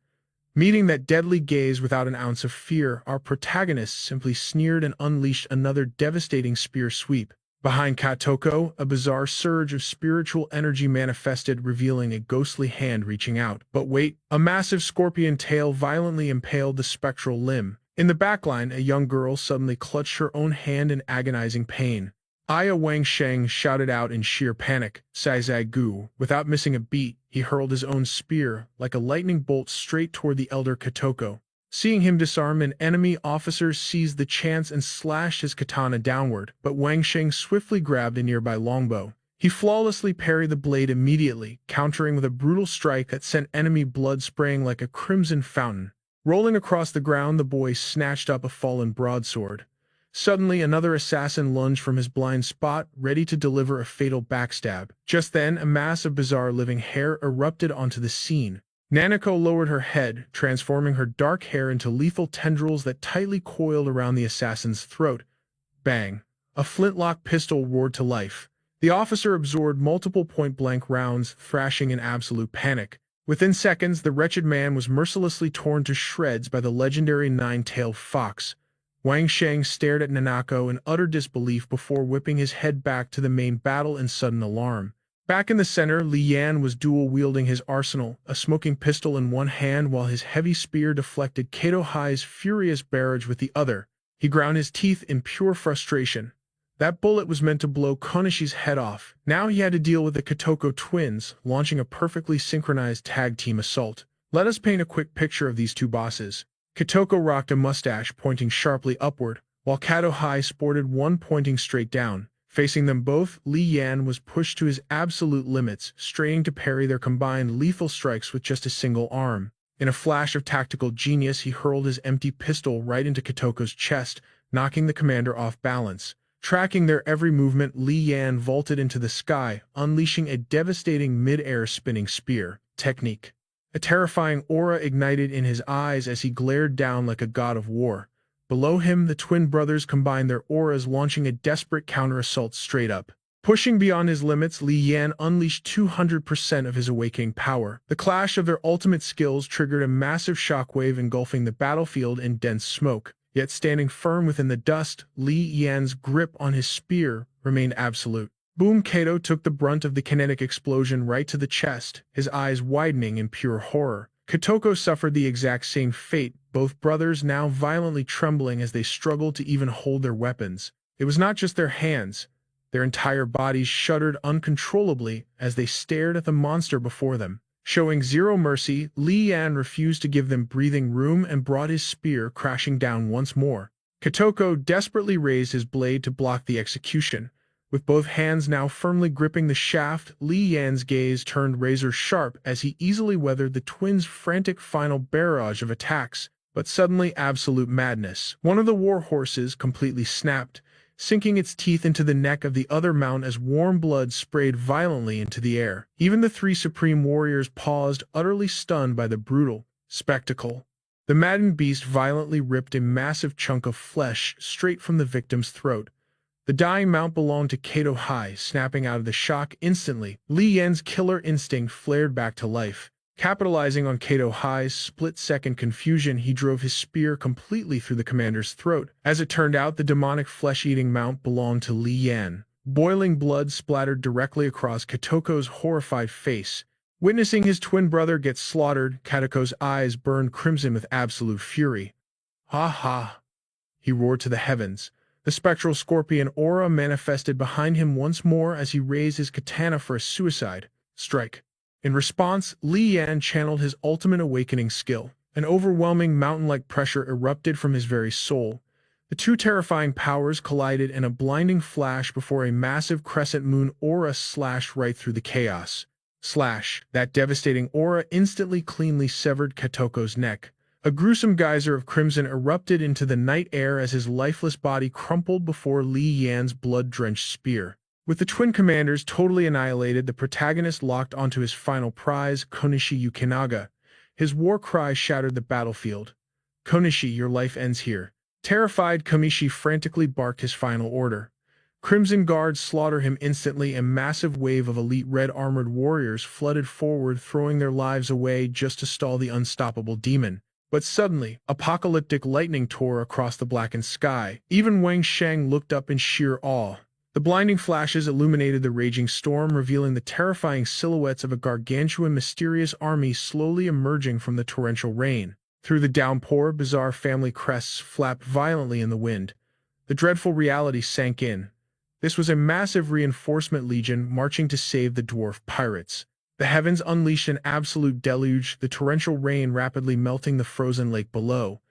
Meeting that deadly gaze without an ounce of fear, our protagonist simply sneered and unleashed another devastating spear sweep. Behind Katoko, a bizarre surge of spiritual energy manifested, revealing a ghostly hand reaching out. But wait, a massive scorpion tail violently impaled the spectral limb. In the backline, a young girl suddenly clutched her own hand in agonizing pain. Aya Wangsheng shouted out in sheer panic, "Sai Zai Gu." Without missing a beat, he hurled his own spear, like a lightning bolt, straight toward the elder Katoko. Seeing him disarm an enemy officer, seized the chance and slashed his katana downward, but Wangsheng swiftly grabbed a nearby longbow. He flawlessly parried the blade immediately, countering with a brutal strike that sent enemy blood spraying like a crimson fountain. Rolling across the ground, the boy snatched up a fallen broadsword. Suddenly, another assassin lunged from his blind spot, ready to deliver a fatal backstab. Just then, a mass of bizarre living hair erupted onto the scene. Nanako lowered her head, transforming her dark hair into lethal tendrils that tightly coiled around the assassin's throat. Bang! A flintlock pistol roared to life. The officer absorbed multiple point-blank rounds, thrashing in absolute panic. Within seconds, the wretched man was mercilessly torn to shreds by the legendary nine-tailed fox. Wangsheng stared at Nanako in utter disbelief before whipping his head back to the main battle in sudden alarm. Back in the center, Li Yan was dual-wielding his arsenal, a smoking pistol in one hand while his heavy spear deflected Kato Hai's furious barrage with the other. He ground his teeth in pure frustration. That bullet was meant to blow Konishi's head off. Now he had to deal with the Kotoko twins, launching a perfectly synchronized tag-team assault. Let us paint a quick picture of these two bosses. Kotoko rocked a mustache pointing sharply upward, while Kato Hai sported one pointing straight down. Facing them both, Li Yan was pushed to his absolute limits, straining to parry their combined lethal strikes with just a single arm. In a flash of tactical genius, he hurled his empty pistol right into Kotoko's chest, knocking the commander off balance. Tracking their every movement, Li Yan vaulted into the sky, unleashing a devastating mid-air spinning spear technique. A terrifying aura ignited in his eyes as he glared down like a god of war. Below him, the twin brothers combined their auras, launching a desperate counter-assault straight up. Pushing beyond his limits, Li Yan unleashed 200% of his awakening power. The clash of their ultimate skills triggered a massive shockwave engulfing the battlefield in dense smoke. Yet standing firm within the dust, Li Yan's grip on his spear remained absolute. Boom! Kato took the brunt of the kinetic explosion right to the chest, his eyes widening in pure horror. Kotoko suffered the exact same fate, both brothers now violently trembling as they struggled to even hold their weapons. It was not just their hands. Their entire bodies shuddered uncontrollably as they stared at the monster before them. Showing zero mercy, Li Yan refused to give them breathing room and brought his spear crashing down once more. Kotoko desperately raised his blade to block the execution. With both hands now firmly gripping the shaft, Li Yan's gaze turned razor-sharp as he easily weathered the twins' frantic final barrage of attacks. But suddenly, absolute madness. One of the war horses completely snapped, sinking its teeth into the neck of the other mount as warm blood sprayed violently into the air. Even the three supreme warriors paused, utterly stunned by the brutal spectacle. The maddened beast violently ripped a massive chunk of flesh straight from the victim's throat. The dying mount belonged to Kato Hai, snapping out of the shock instantly. Li Yan's killer instinct flared back to life. Capitalizing on Kato Hai's split-second confusion, he drove his spear completely through the commander's throat. As it turned out, the demonic flesh-eating mount belonged to Li Yan. Boiling blood splattered directly across Kotoko's horrified face. Witnessing his twin brother get slaughtered, Kotoko's eyes burned crimson with absolute fury. "Ha ha!" he roared to the heavens. The spectral scorpion aura manifested behind him once more as he raised his katana for a suicide strike. In response, Li Yan channeled his ultimate awakening skill. An overwhelming mountain-like pressure erupted from his very soul. The two terrifying powers collided in a blinding flash before a massive crescent moon aura slashed right through the chaos. Slash! That devastating aura instantly cleanly severed Kotoko's neck. A gruesome geyser of crimson erupted into the night air as his lifeless body crumpled before Li Yan's blood-drenched spear. With the twin commanders totally annihilated, the protagonist locked onto his final prize, Konishi Yukinaga. His war cry shattered the battlefield. "Konishi, your life ends here." Terrified, Konishi frantically barked his final order. Crimson Guards slaughter him instantly. A massive wave of elite red-armored warriors flooded forward, throwing their lives away just to stall the unstoppable demon. But suddenly, apocalyptic lightning tore across the blackened sky. Even Wang Sheng looked up in sheer awe. The blinding flashes illuminated the raging storm, revealing the terrifying silhouettes of a gargantuan mysterious army slowly emerging from the torrential rain. Through the downpour, bizarre family crests flapped violently in the wind. The dreadful reality sank in. This was a massive reinforcement legion marching to save the dwarf pirates. The heavens unleashed an absolute deluge, the torrential rain rapidly melting the frozen lake below.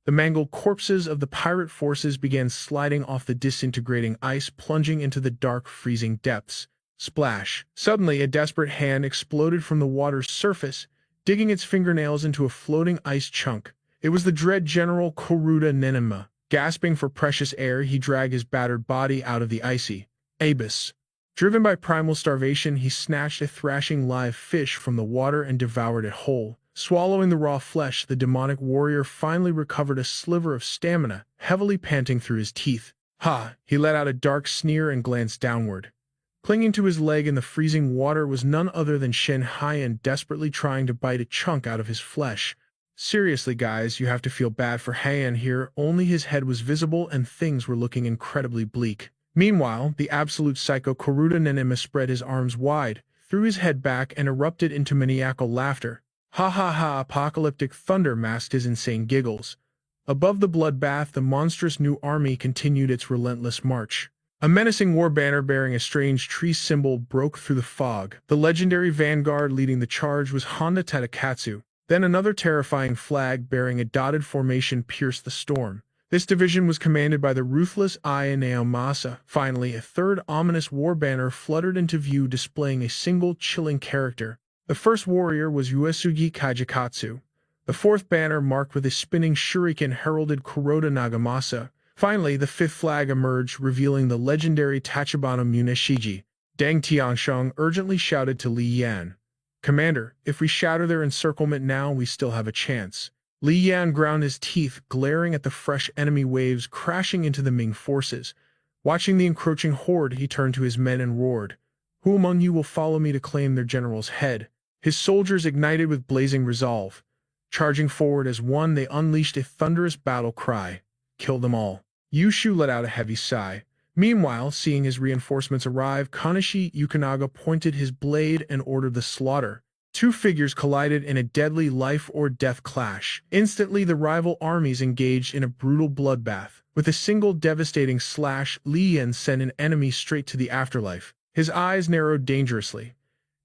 The mangled corpses of the pirate forces began sliding off the disintegrating ice, plunging into the dark, freezing depths. Splash! Suddenly, a desperate hand exploded from the water's surface, digging its fingernails into a floating ice chunk. It was the dread General Koruda Nenema. Gasping for precious air, he dragged his battered body out of the icy abyss. Driven by primal starvation, he snatched a thrashing live fish from the water and devoured it whole. Swallowing the raw flesh, the demonic warrior finally recovered a sliver of stamina, heavily panting through his teeth. "Ha!" He let out a dark sneer and glanced downward. Clinging to his leg in the freezing water was none other than Shen Haiyan, desperately trying to bite a chunk out of his flesh. Seriously, guys, you have to feel bad for Haiyan here. Only his head was visible and things were looking incredibly bleak. Meanwhile, the absolute psycho Koruda Nenema spread his arms wide, threw his head back, and erupted into maniacal laughter. Ha ha ha! Apocalyptic thunder masked his insane giggles. Above the bloodbath, the monstrous new army continued its relentless march. A menacing war banner bearing a strange tree symbol broke through the fog. The legendary vanguard leading the charge was Honda Tadakatsu. Then another terrifying flag bearing a dotted formation pierced the storm. This division was commanded by the ruthless Aya Naomasa. Finally, a third ominous war banner fluttered into view, displaying a single chilling character. The first warrior was Uesugi Kajikatsu. The fourth banner, marked with a spinning shuriken, heralded Kuroda Nagamasa. Finally, the fifth flag emerged, revealing the legendary Tachibana Muneshiji. Deng Tiansheng urgently shouted to Li Yan, "Commander, if we shatter their encirclement now, we still have a chance." Li Yan ground his teeth, glaring at the fresh enemy waves crashing into the Ming forces. Watching the encroaching horde, he turned to his men and roared, "Who among you will follow me to claim their general's head?" His soldiers ignited with blazing resolve. Charging forward as one, they unleashed a thunderous battle cry, "Kill them all." Yu Shu let out a heavy sigh. Meanwhile, seeing his reinforcements arrive, Kanishi Yukinaga pointed his blade and ordered the slaughter. Two figures collided in a deadly life-or-death clash. Instantly, the rival armies engaged in a brutal bloodbath. With a single devastating slash, Li Yan sent an enemy straight to the afterlife. His eyes narrowed dangerously.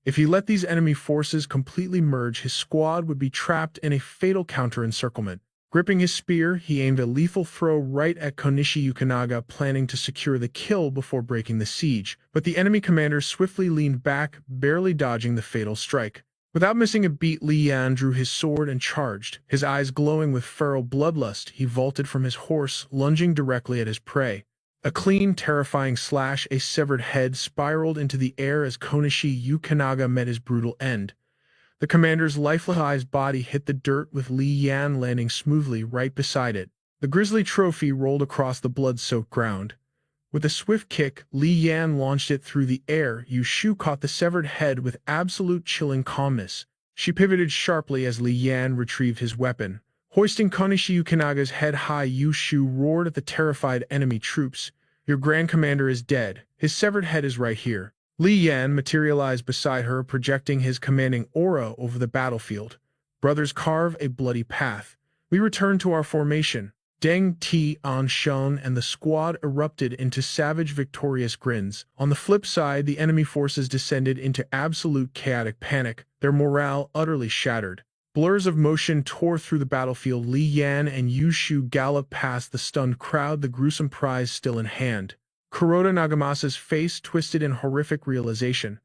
If he let these enemy forces completely merge, his squad would be trapped in a fatal counter-encirclement. Gripping his spear, he aimed a lethal throw right at Konishi Yukinaga, planning to secure the kill before breaking the siege. But the enemy commander swiftly leaned back, barely dodging the fatal strike. Without missing a beat, Li Yan drew his sword and charged. His eyes glowing with feral bloodlust, he vaulted from his horse, lunging directly at his prey. A clean, terrifying slash, a severed head spiraled into the air as Konishi Yukinaga met his brutal end. The commander's lifeless body hit the dirt, with Li Yan landing smoothly right beside it. The grisly trophy rolled across the blood-soaked ground. With a swift kick, Li Yan launched it through the air. Yu Shu caught the severed head with absolute chilling calmness. She pivoted sharply as Li Yan retrieved his weapon. Hoisting Konishi Yukinaga's head high, Yu Shu roared at the terrified enemy troops, "Your Grand Commander is dead. His severed head is right here." Li Yan materialized beside her, projecting his commanding aura over the battlefield. "Brothers, carve a bloody path. We return to our formation." Deng Tiansheng and the squad erupted into savage, victorious grins. On the flip side, the enemy forces descended into absolute chaotic panic, their morale utterly shattered. Blurs of motion tore through the battlefield. Li Yan and Yu Shu galloped past the stunned crowd, the gruesome prize still in hand. Kuroda Nagamasa's face twisted in horrific realization.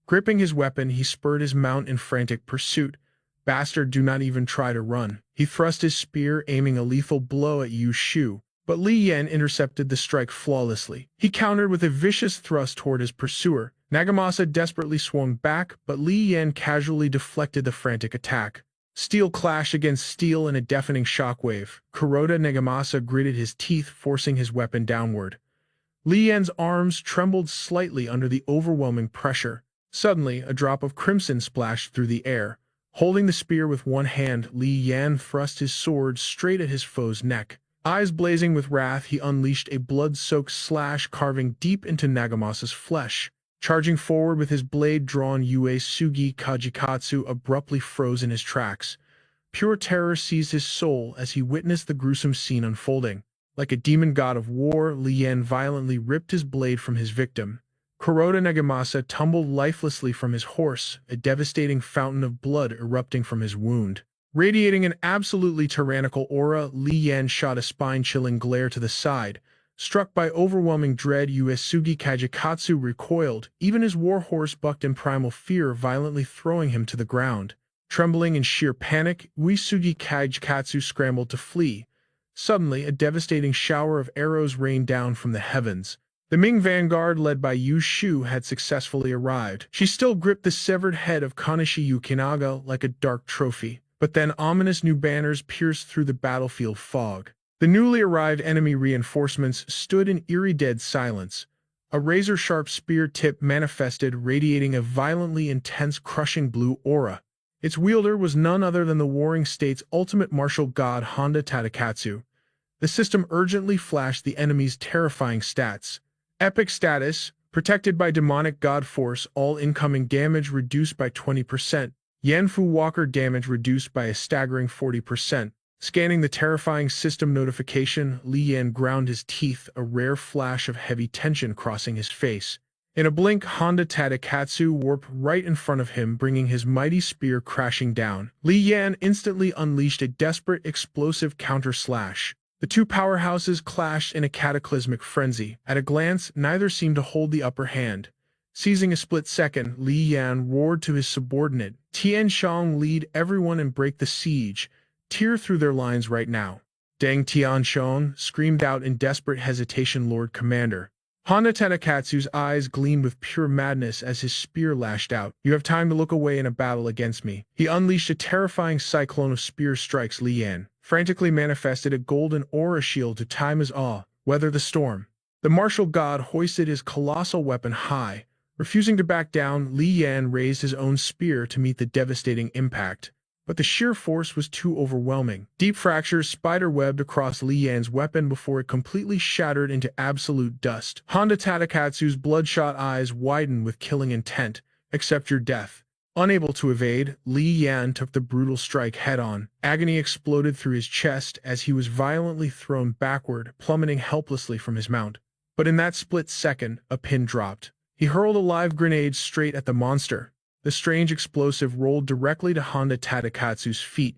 Gripping his weapon, he spurred his mount in frantic pursuit. "Bastard, do not even try to run." He thrust his spear, aiming a lethal blow at Yu Shu, but Li Yan intercepted the strike flawlessly. He countered with a vicious thrust toward his pursuer. Nagamasa desperately swung back, but Li Yan casually deflected the frantic attack. Steel clashed against steel in a deafening shockwave. Kuroda Nagamasa gritted his teeth, forcing his weapon downward. Li Yan's arms trembled slightly under the overwhelming pressure. Suddenly, a drop of crimson splashed through the air. Holding the spear with one hand, Li Yan thrust his sword straight at his foe's neck. Eyes blazing with wrath, he unleashed a blood-soaked slash, carving deep into Nagamasa's flesh. Charging forward with his blade drawn, Uesugi Kajikatsu abruptly froze in his tracks. Pure terror seized his soul as he witnessed the gruesome scene unfolding. Like a demon god of war, Li Yan violently ripped his blade from his victim. Kuroda Nagamasa tumbled lifelessly from his horse, a devastating fountain of blood erupting from his wound. Radiating an absolutely tyrannical aura, Li Yan shot a spine-chilling glare to the side. Struck by overwhelming dread, Uesugi Kajikatsu recoiled. Even his warhorse bucked in primal fear, violently throwing him to the ground. Trembling in sheer panic, Uesugi Kajikatsu scrambled to flee. Suddenly, a devastating shower of arrows rained down from the heavens. The Ming vanguard, led by Yu Shu, had successfully arrived. She still gripped the severed head of Kanishi Yukinaga like a dark trophy. But then ominous new banners pierced through the battlefield fog. The newly arrived enemy reinforcements stood in eerie dead silence. A razor-sharp spear tip manifested, radiating a violently intense, crushing blue aura. Its wielder was none other than the warring state's ultimate martial god, Honda Tadakatsu. The system urgently flashed the enemy's terrifying stats. Epic status, protected by demonic god force, all incoming damage reduced by 20%. Yanfu Walker damage reduced by a staggering 40%. Scanning the terrifying system notification, Li Yan ground his teeth, a rare flash of heavy tension crossing his face. In a blink, Honda Tadakatsu warped right in front of him, bringing his mighty spear crashing down. Li Yan instantly unleashed a desperate, explosive counter-slash. The two powerhouses clashed in a cataclysmic frenzy. At a glance, neither seemed to hold the upper hand. Seizing a split second, Li Yan roared to his subordinate, "Tian Shang, lead everyone and break the siege. Tear through their lines right now." "Deng Tian Shang," screamed out in desperate hesitation Lord Commander. Honda Tadakatsu's eyes gleamed with pure madness as his spear lashed out. "You have time to look away in a battle against me." He unleashed a terrifying cyclone of spear strikes. Li Yan frantically manifested a golden aura shield to time his awe, weather the storm. The martial god hoisted his colossal weapon high. Refusing to back down, Li Yan raised his own spear to meet the devastating impact. But the sheer force was too overwhelming. Deep fractures spider-webbed across Li Yan's weapon before it completely shattered into absolute dust. Honda Tadakatsu's bloodshot eyes widened with killing intent. "Accept your death." Unable to evade, Li Yan took the brutal strike head-on. Agony exploded through his chest as he was violently thrown backward, plummeting helplessly from his mount. But in that split second, a pin dropped. He hurled a live grenade straight at the monster. The strange explosive rolled directly to Honda Tadakatsu's feet.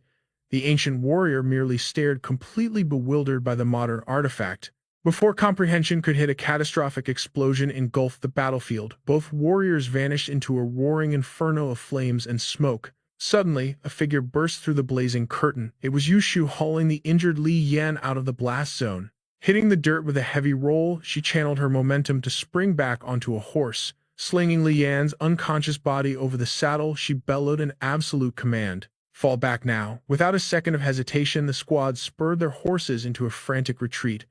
The ancient warrior merely stared, completely bewildered by the modern artifact. Before comprehension could hit, a catastrophic explosion engulfed the battlefield. Both warriors vanished into a roaring inferno of flames and smoke. Suddenly, a figure burst through the blazing curtain. It was Yushu hauling the injured Li Yan out of the blast zone. Hitting the dirt with a heavy roll, she channeled her momentum to spring back onto a horse. Slinging Li Yan's unconscious body over the saddle, she bellowed in absolute command. "Fall back now." Without a second of hesitation, the squad spurred their horses into a frantic retreat.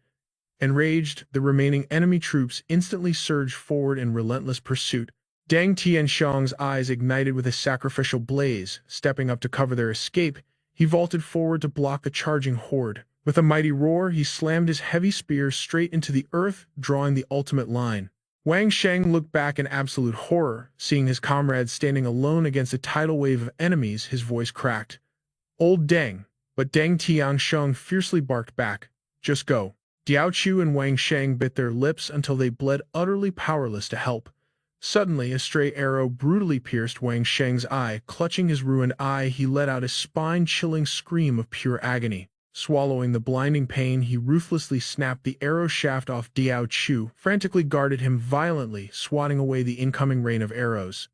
Enraged, the remaining enemy troops instantly surged forward in relentless pursuit. Deng Tianxiang's eyes ignited with a sacrificial blaze. Stepping up to cover their escape, he vaulted forward to block the charging horde. With a mighty roar, he slammed his heavy spear straight into the earth, drawing the ultimate line. Wang Sheng looked back in absolute horror. Seeing his comrades standing alone against a tidal wave of enemies, his voice cracked. "Old Deng." But Deng Tianxiang fiercely barked back, "Just go." Diao Chu and Wang Sheng bit their lips until they bled, utterly powerless to help. Suddenly, a stray arrow brutally pierced Wang Sheng's eye. Clutching his ruined eye, he let out a spine-chilling scream of pure agony. Swallowing the blinding pain, he ruthlessly snapped the arrow shaft off. Diao Chu frantically guarded him violently, swatting away the incoming rain of arrows.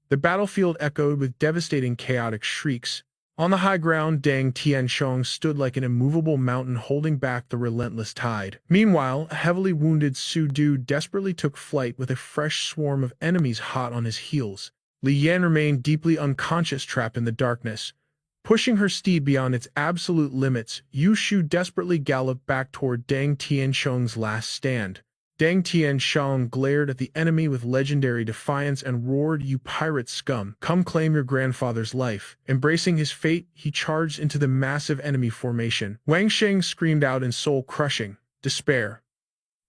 The battlefield echoed with devastating chaotic shrieks. On the high ground, Deng Tianxiang stood like an immovable mountain, holding back the relentless tide. Meanwhile, a heavily wounded Su Du desperately took flight with a fresh swarm of enemies hot on his heels. Li Yan remained deeply unconscious, trapped in the darkness. Pushing her steed beyond its absolute limits, Yushu desperately galloped back toward Deng Tianxiang's last stand. Deng Tianxiang glared at the enemy with legendary defiance and roared, "You pirate scum, come claim your grandfather's life." Embracing his fate, he charged into the massive enemy formation. Wang Sheng screamed out in soul-crushing despair,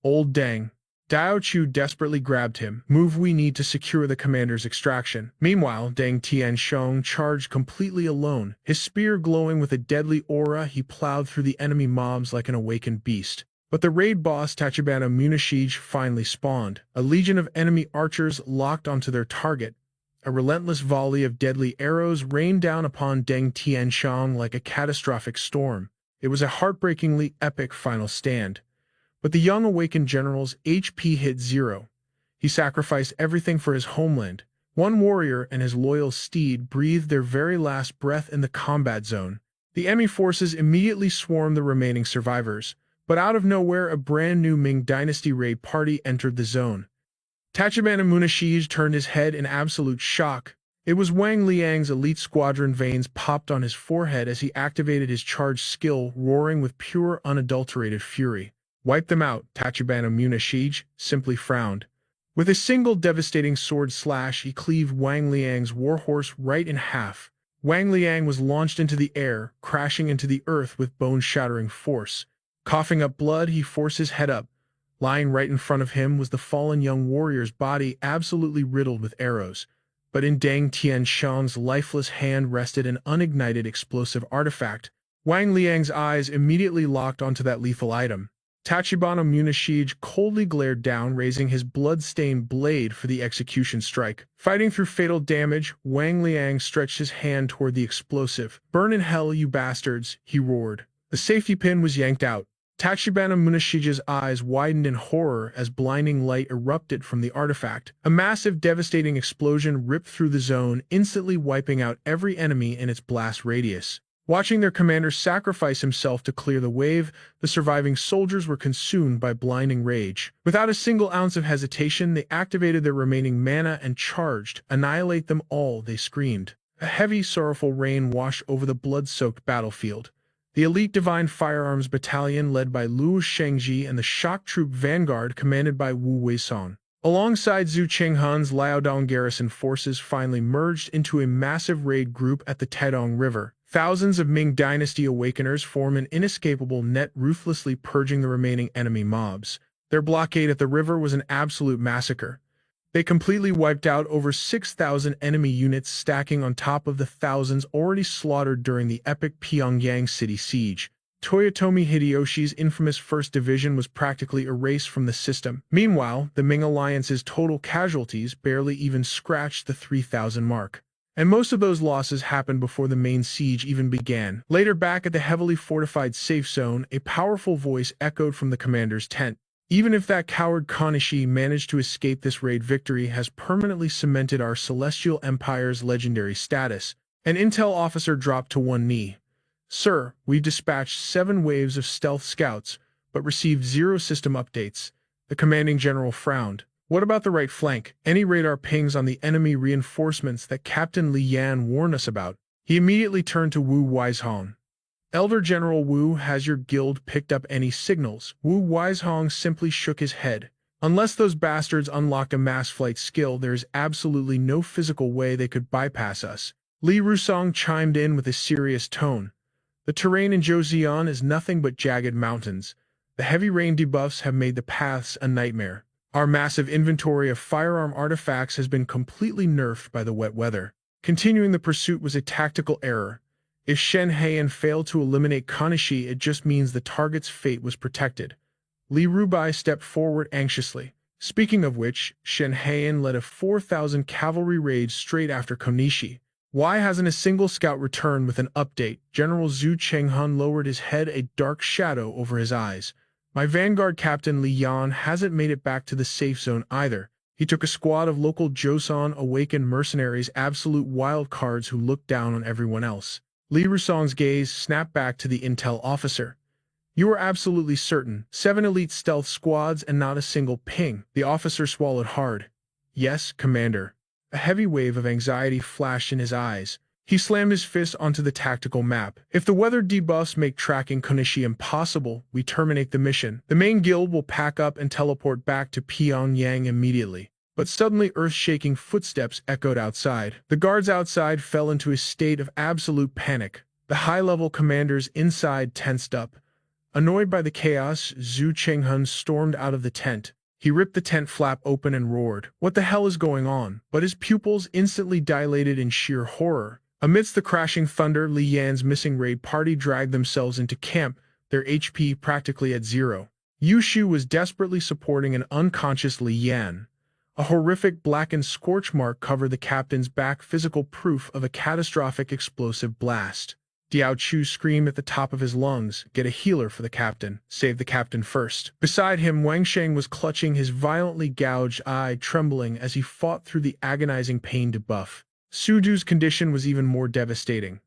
"Old Deng." Diao Chu desperately grabbed him. "Move, we need to secure the commander's extraction." Meanwhile, Deng Tianxiang charged completely alone. His spear glowing with a deadly aura, he plowed through the enemy mobs like an awakened beast. But the raid boss Tachibana Munashij finally spawned. A legion of enemy archers locked onto their target. A relentless volley of deadly arrows rained down upon Deng Tianxiang like a catastrophic storm. It was a heartbreakingly epic final stand. But the young awakened general's HP hit 0. He sacrificed everything for his homeland. One warrior and his loyal steed breathed their very last breath in the combat zone. The enemy forces immediately swarmed the remaining survivors. But out of nowhere, a brand new Ming Dynasty raid party entered the zone. Tachibana Munashij turned his head in absolute shock. It was Wang Liang's elite squadron. Veins popped on his forehead as he activated his charge skill, roaring with pure, unadulterated fury. "Wipe them out," Tachibana Munashij simply frowned. With a single devastating sword slash, he cleaved Wang Liang's warhorse right in half. Wang Liang was launched into the air, crashing into the earth with bone-shattering force. Coughing up blood, he forced his head up. Lying right in front of him was the fallen young warrior's body, absolutely riddled with arrows. But in Deng Tianxiang's lifeless hand rested an unignited explosive artifact. Wang Liang's eyes immediately locked onto that lethal item. Tachibana Munashige coldly glared down, raising his blood-stained blade for the execution strike. Fighting through fatal damage, Wang Liang stretched his hand toward the explosive. "Burn in hell, you bastards," he roared. The safety pin was yanked out. Tachibana Munashige's eyes widened in horror as blinding light erupted from the artifact. A massive, devastating explosion ripped through the zone, instantly wiping out every enemy in its blast radius. Watching their commander sacrifice himself to clear the wave, the surviving soldiers were consumed by blinding rage. Without a single ounce of hesitation, they activated their remaining mana and charged. "Annihilate them all," they screamed. A heavy, sorrowful rain washed over the blood-soaked battlefield. The elite Divine Firearms Battalion led by Luo Shengji and the Shock Troop Vanguard commanded by Wu Weisong, alongside Zhu Chenghan's Liaodong garrison forces, finally merged into a massive raid group at the Taedong River. Thousands of Ming Dynasty Awakeners form an inescapable net, ruthlessly purging the remaining enemy mobs. Their blockade at the river was an absolute massacre. They completely wiped out over 6,000 enemy units, stacking on top of the thousands already slaughtered during the epic Pyongyang city siege. Toyotomi Hideyoshi's infamous 1st Division was practically erased from the system. Meanwhile, the Ming Alliance's total casualties barely even scratched the 3,000 mark. And most of those losses happened before the main siege even began. Later, back at the heavily fortified safe zone, a powerful voice echoed from the commander's tent. "Even if that coward Konishi managed to escape, this raid victory has permanently cemented our Celestial Empire's legendary status." An intel officer dropped to one knee. "Sir, we've dispatched 7 waves of stealth scouts, but received 0 system updates." The commanding general frowned. "What about the right flank? Any radar pings on the enemy reinforcements that Captain Li Yan warned us about?" He immediately turned to Wu Weizhong. "Elder General Wu, has your guild picked up any signals?" Wu Weizhong simply shook his head. "Unless those bastards unlocked a mass flight skill, there is absolutely no physical way they could bypass us." Li Rusong chimed in with a serious tone. "The terrain in Zhoushan is nothing but jagged mountains. The heavy rain debuffs have made the paths a nightmare. Our massive inventory of firearm artifacts has been completely nerfed by the wet weather. Continuing the pursuit was a tactical error. If Shen Heian failed to eliminate Konishi, it just means the target's fate was protected." Li Rubai stepped forward anxiously. "Speaking of which, Shen Heian led a 4,000 cavalry raid straight after Konishi. Why hasn't a single scout returned with an update?" General Zhu Chenghan lowered his head, a dark shadow over his eyes. "My Vanguard Captain Li Yan hasn't made it back to the safe zone either. He took a squad of local Joseon awakened mercenaries, absolute wild cards who looked down on everyone else." Li Rusong's gaze snapped back to the intel officer. "You are absolutely certain? 7 elite stealth squads and not a single ping?" The officer swallowed hard. "Yes, Commander." A heavy wave of anxiety flashed in his eyes. He slammed his fist onto the tactical map. "If the weather debuffs make tracking Konishi impossible, we terminate the mission. The main guild will pack up and teleport back to Pyongyang immediately." But suddenly earth-shaking footsteps echoed outside. The guards outside fell into a state of absolute panic. The high-level commanders inside tensed up. Annoyed by the chaos, Zhu Chenghan stormed out of the tent. He ripped the tent flap open and roared, "What the hell is going on?" But his pupils instantly dilated in sheer horror. Amidst the crashing thunder, Li Yan's missing raid party dragged themselves into camp, their HP practically at 0. Yu Shu was desperately supporting an unconscious Li Yan. A horrific blackened scorch mark covered the captain's back, physical proof of a catastrophic explosive blast. Diao Chu screamed at the top of his lungs, "Get a healer for the captain. Save the captain first." Beside him, Wang Sheng was clutching his violently gouged eye, trembling as he fought through the agonizing pain debuff. Suju's condition was even more devastating.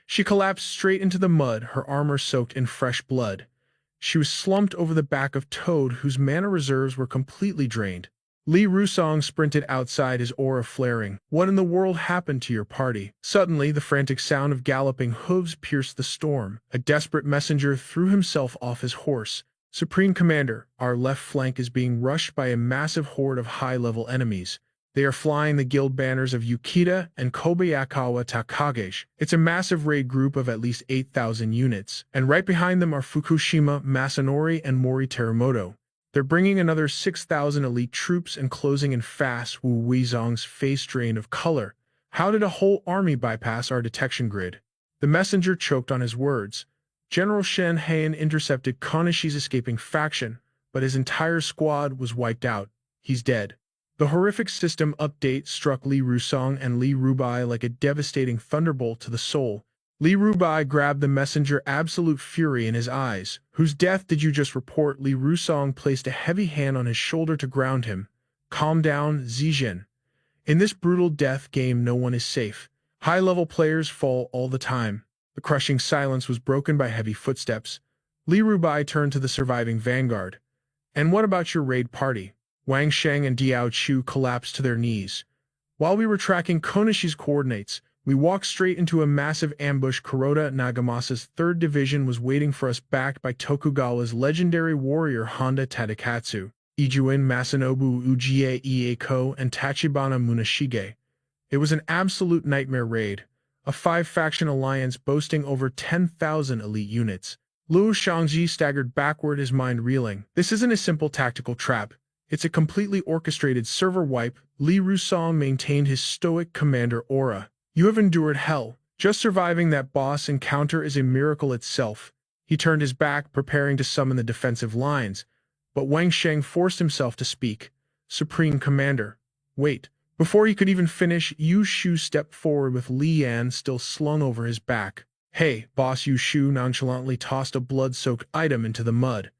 She collapsed straight into the mud, her armor soaked in fresh blood. She was slumped over the back of Toad, whose mana reserves were completely drained. Li Rusong sprinted outside, his aura flaring. "What in the world happened to your party?" Suddenly, the frantic sound of galloping hooves pierced the storm. A desperate messenger threw himself off his horse. "Supreme Commander, our left flank is being rushed by a massive horde of high-level enemies. They are flying the guild banners of Yukita and Kobayakawa Takage. It's a massive raid group of at least 8,000 units, and right behind them are Fukushima, Masanori, and Mori Terremoto. They're bringing another 6,000 elite troops and closing in fast." Wu Weizong's face drained of color. "How did a whole army bypass our detection grid?" The messenger choked on his words. General Shen Hayan intercepted Konishi's escaping faction, but his entire squad was wiped out. He's dead. The horrific system update struck Li Rusong and Li Rubai like a devastating thunderbolt to the soul. Li Rubai grabbed the messenger, absolute fury in his eyes. Whose death did you just report? Li Rusong placed a heavy hand on his shoulder to ground him. Calm down, Zijin. In this brutal death game, no one is safe. High-level players fall all the time. The crushing silence was broken by heavy footsteps. Li Rubai turned to the surviving vanguard. And what about your raid party? Wang Sheng and Diao Chu collapsed to their knees. While we were tracking Konishi's coordinates, we walked straight into a massive ambush. Kuroda Nagamasa's 3rd Division was waiting for us, backed by Tokugawa's legendary warrior Honda Tadakatsu, Ijuin Masanobu Ujiie Ieko, and Tachibana Munashige. It was an absolute nightmare raid, a 5-faction alliance boasting over 10,000 elite units. Luo Shangji staggered backward, his mind reeling. This isn't a simple tactical trap. It's a completely orchestrated server wipe. Li Rusong maintained his stoic commander aura. You have endured hell. Just surviving that boss encounter is a miracle itself. He turned his back, preparing to summon the defensive lines, but Wang Sheng forced himself to speak. Supreme Commander. Wait. Before he could even finish, Yu Shu stepped forward with Li Yan still slung over his back. Hey, boss. Yu Shu nonchalantly tossed a blood-soaked item into the mud.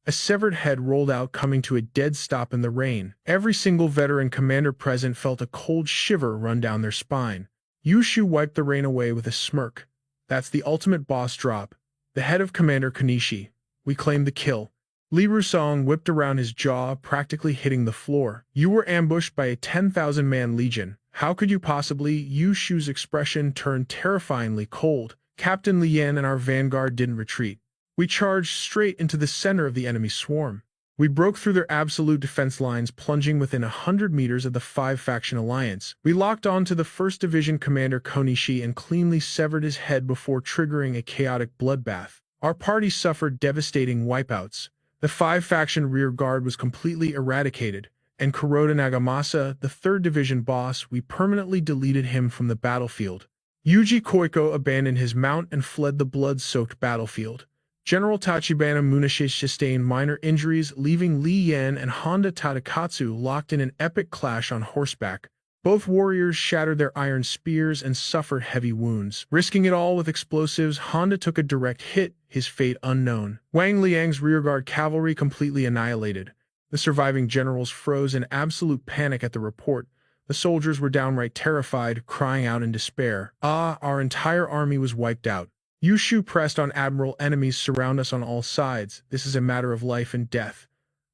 A severed head rolled out, coming to a dead stop in the rain. Every single veteran commander present felt a cold shiver run down their spine. Yu Shu wiped the rain away with a smirk. That's the ultimate boss drop. The head of Commander Konishi. We claimed the kill. Li Rusong whipped around his jaw, practically hitting the floor. You were ambushed by a 10,000-man legion. How could you possibly? Yu Shu's expression turned terrifyingly cold. Captain Li Yan and our vanguard didn't retreat. We charged straight into the center of the enemy swarm. We broke through their absolute defense lines, plunging within 100 meters of the 5-faction alliance. We locked on to the 1st Division Commander Konishi and cleanly severed his head before triggering a chaotic bloodbath. Our party suffered devastating wipeouts. The 5-faction rear guard was completely eradicated, and Kuroda Nagamasa, the 3rd Division boss, we permanently deleted him from the battlefield. Yuji Koiko abandoned his mount and fled the blood-soaked battlefield. General Tachibana Munashige sustained minor injuries, leaving Li Yan and Honda Tadakatsu locked in an epic clash on horseback. Both warriors shattered their iron spears and suffered heavy wounds. Risking it all with explosives, Honda took a direct hit, his fate unknown. Wang Liang's rearguard cavalry completely annihilated. The surviving generals froze in absolute panic at the report. The soldiers were downright terrified, crying out in despair. Our entire army was wiped out. Yu Shu pressed on. Admiral, enemies surround us on all sides. This is a matter of life and death.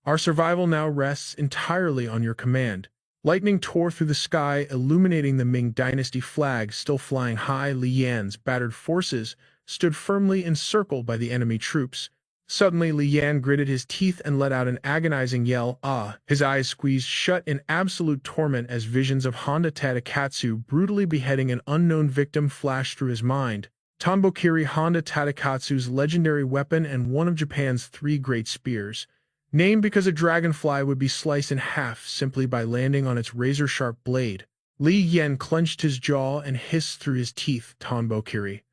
Our survival now rests entirely on your command. Lightning tore through the sky, illuminating the Ming Dynasty flag still flying high. Li Yan's battered forces stood firmly encircled by the enemy troops. Suddenly, Li Yan gritted his teeth and let out an agonizing yell. His eyes squeezed shut in absolute torment as visions of Honda Tadakatsu brutally beheading an unknown victim flashed through his mind. Tanbokiri, Honda Tadakatsu's legendary weapon and one of Japan's 3 great spears, named because a dragonfly would be sliced in half simply by landing on its razor-sharp blade. Li Yan clenched his jaw and hissed through his teeth. Tanbokiri.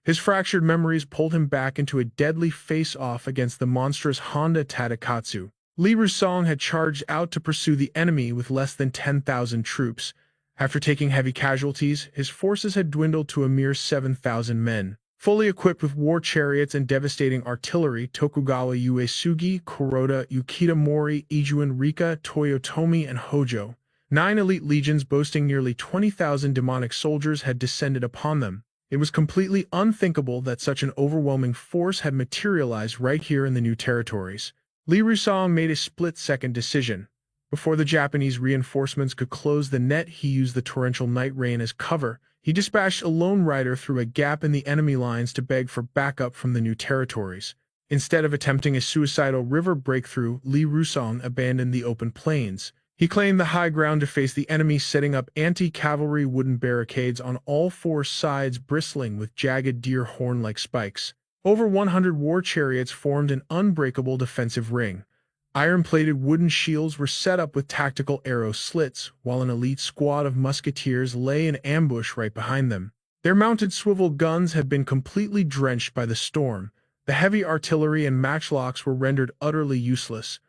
His fractured memories pulled him back into a deadly face-off against the monstrous Honda Tadakatsu. Li Rusong had charged out to pursue the enemy with less than 10,000 troops. After taking heavy casualties, his forces had dwindled to a mere 7,000 men. Fully equipped with war chariots and devastating artillery, Tokugawa Uesugi, Kuroda, Yukita Mori, Ijuin Rika, Toyotomi, and Hojo, 9 elite legions boasting nearly 20,000 demonic soldiers had descended upon them. It was completely unthinkable that such an overwhelming force had materialized right here in the new territories. Li Rusong made a split-second decision. Before the Japanese reinforcements could close the net, he used the torrential night rain as cover. He dispatched a lone rider through a gap in the enemy lines to beg for backup from the new territories. Instead of attempting a suicidal river breakthrough, Li Rusong abandoned the open plains. He claimed the high ground to face the enemy, setting up anti-cavalry wooden barricades on all 4 sides bristling with jagged deer horn-like spikes. Over 100 war chariots formed an unbreakable defensive ring. Iron-plated wooden shields were set up with tactical arrow slits, while an elite squad of musketeers lay in ambush right behind them. Their mounted swivel guns had been completely drenched by the storm. The heavy artillery and matchlocks were rendered utterly useless.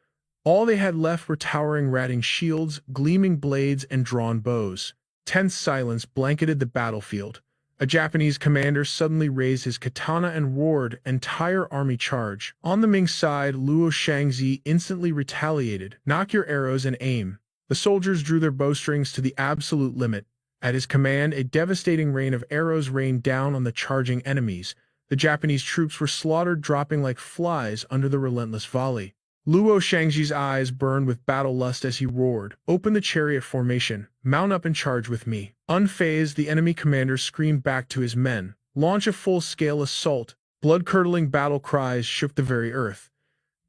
All they had left were towering ratting shields, gleaming blades, and drawn bows. Tense silence blanketed the battlefield. A Japanese commander suddenly raised his katana and roared, "Entire army charge!" On the Ming side, Luo Shangzi instantly retaliated, "Knock your arrows and aim." The soldiers drew their bowstrings to the absolute limit. At his command, a devastating rain of arrows rained down on the charging enemies. The Japanese troops were slaughtered, dropping like flies under the relentless volley. Luo Shangji's eyes burned with battle lust as he roared, "Open the chariot formation, mount up and charge with me." Unfazed, the enemy commander screamed back to his men, "Launch a full-scale assault." Blood-curdling battle cries shook the very earth.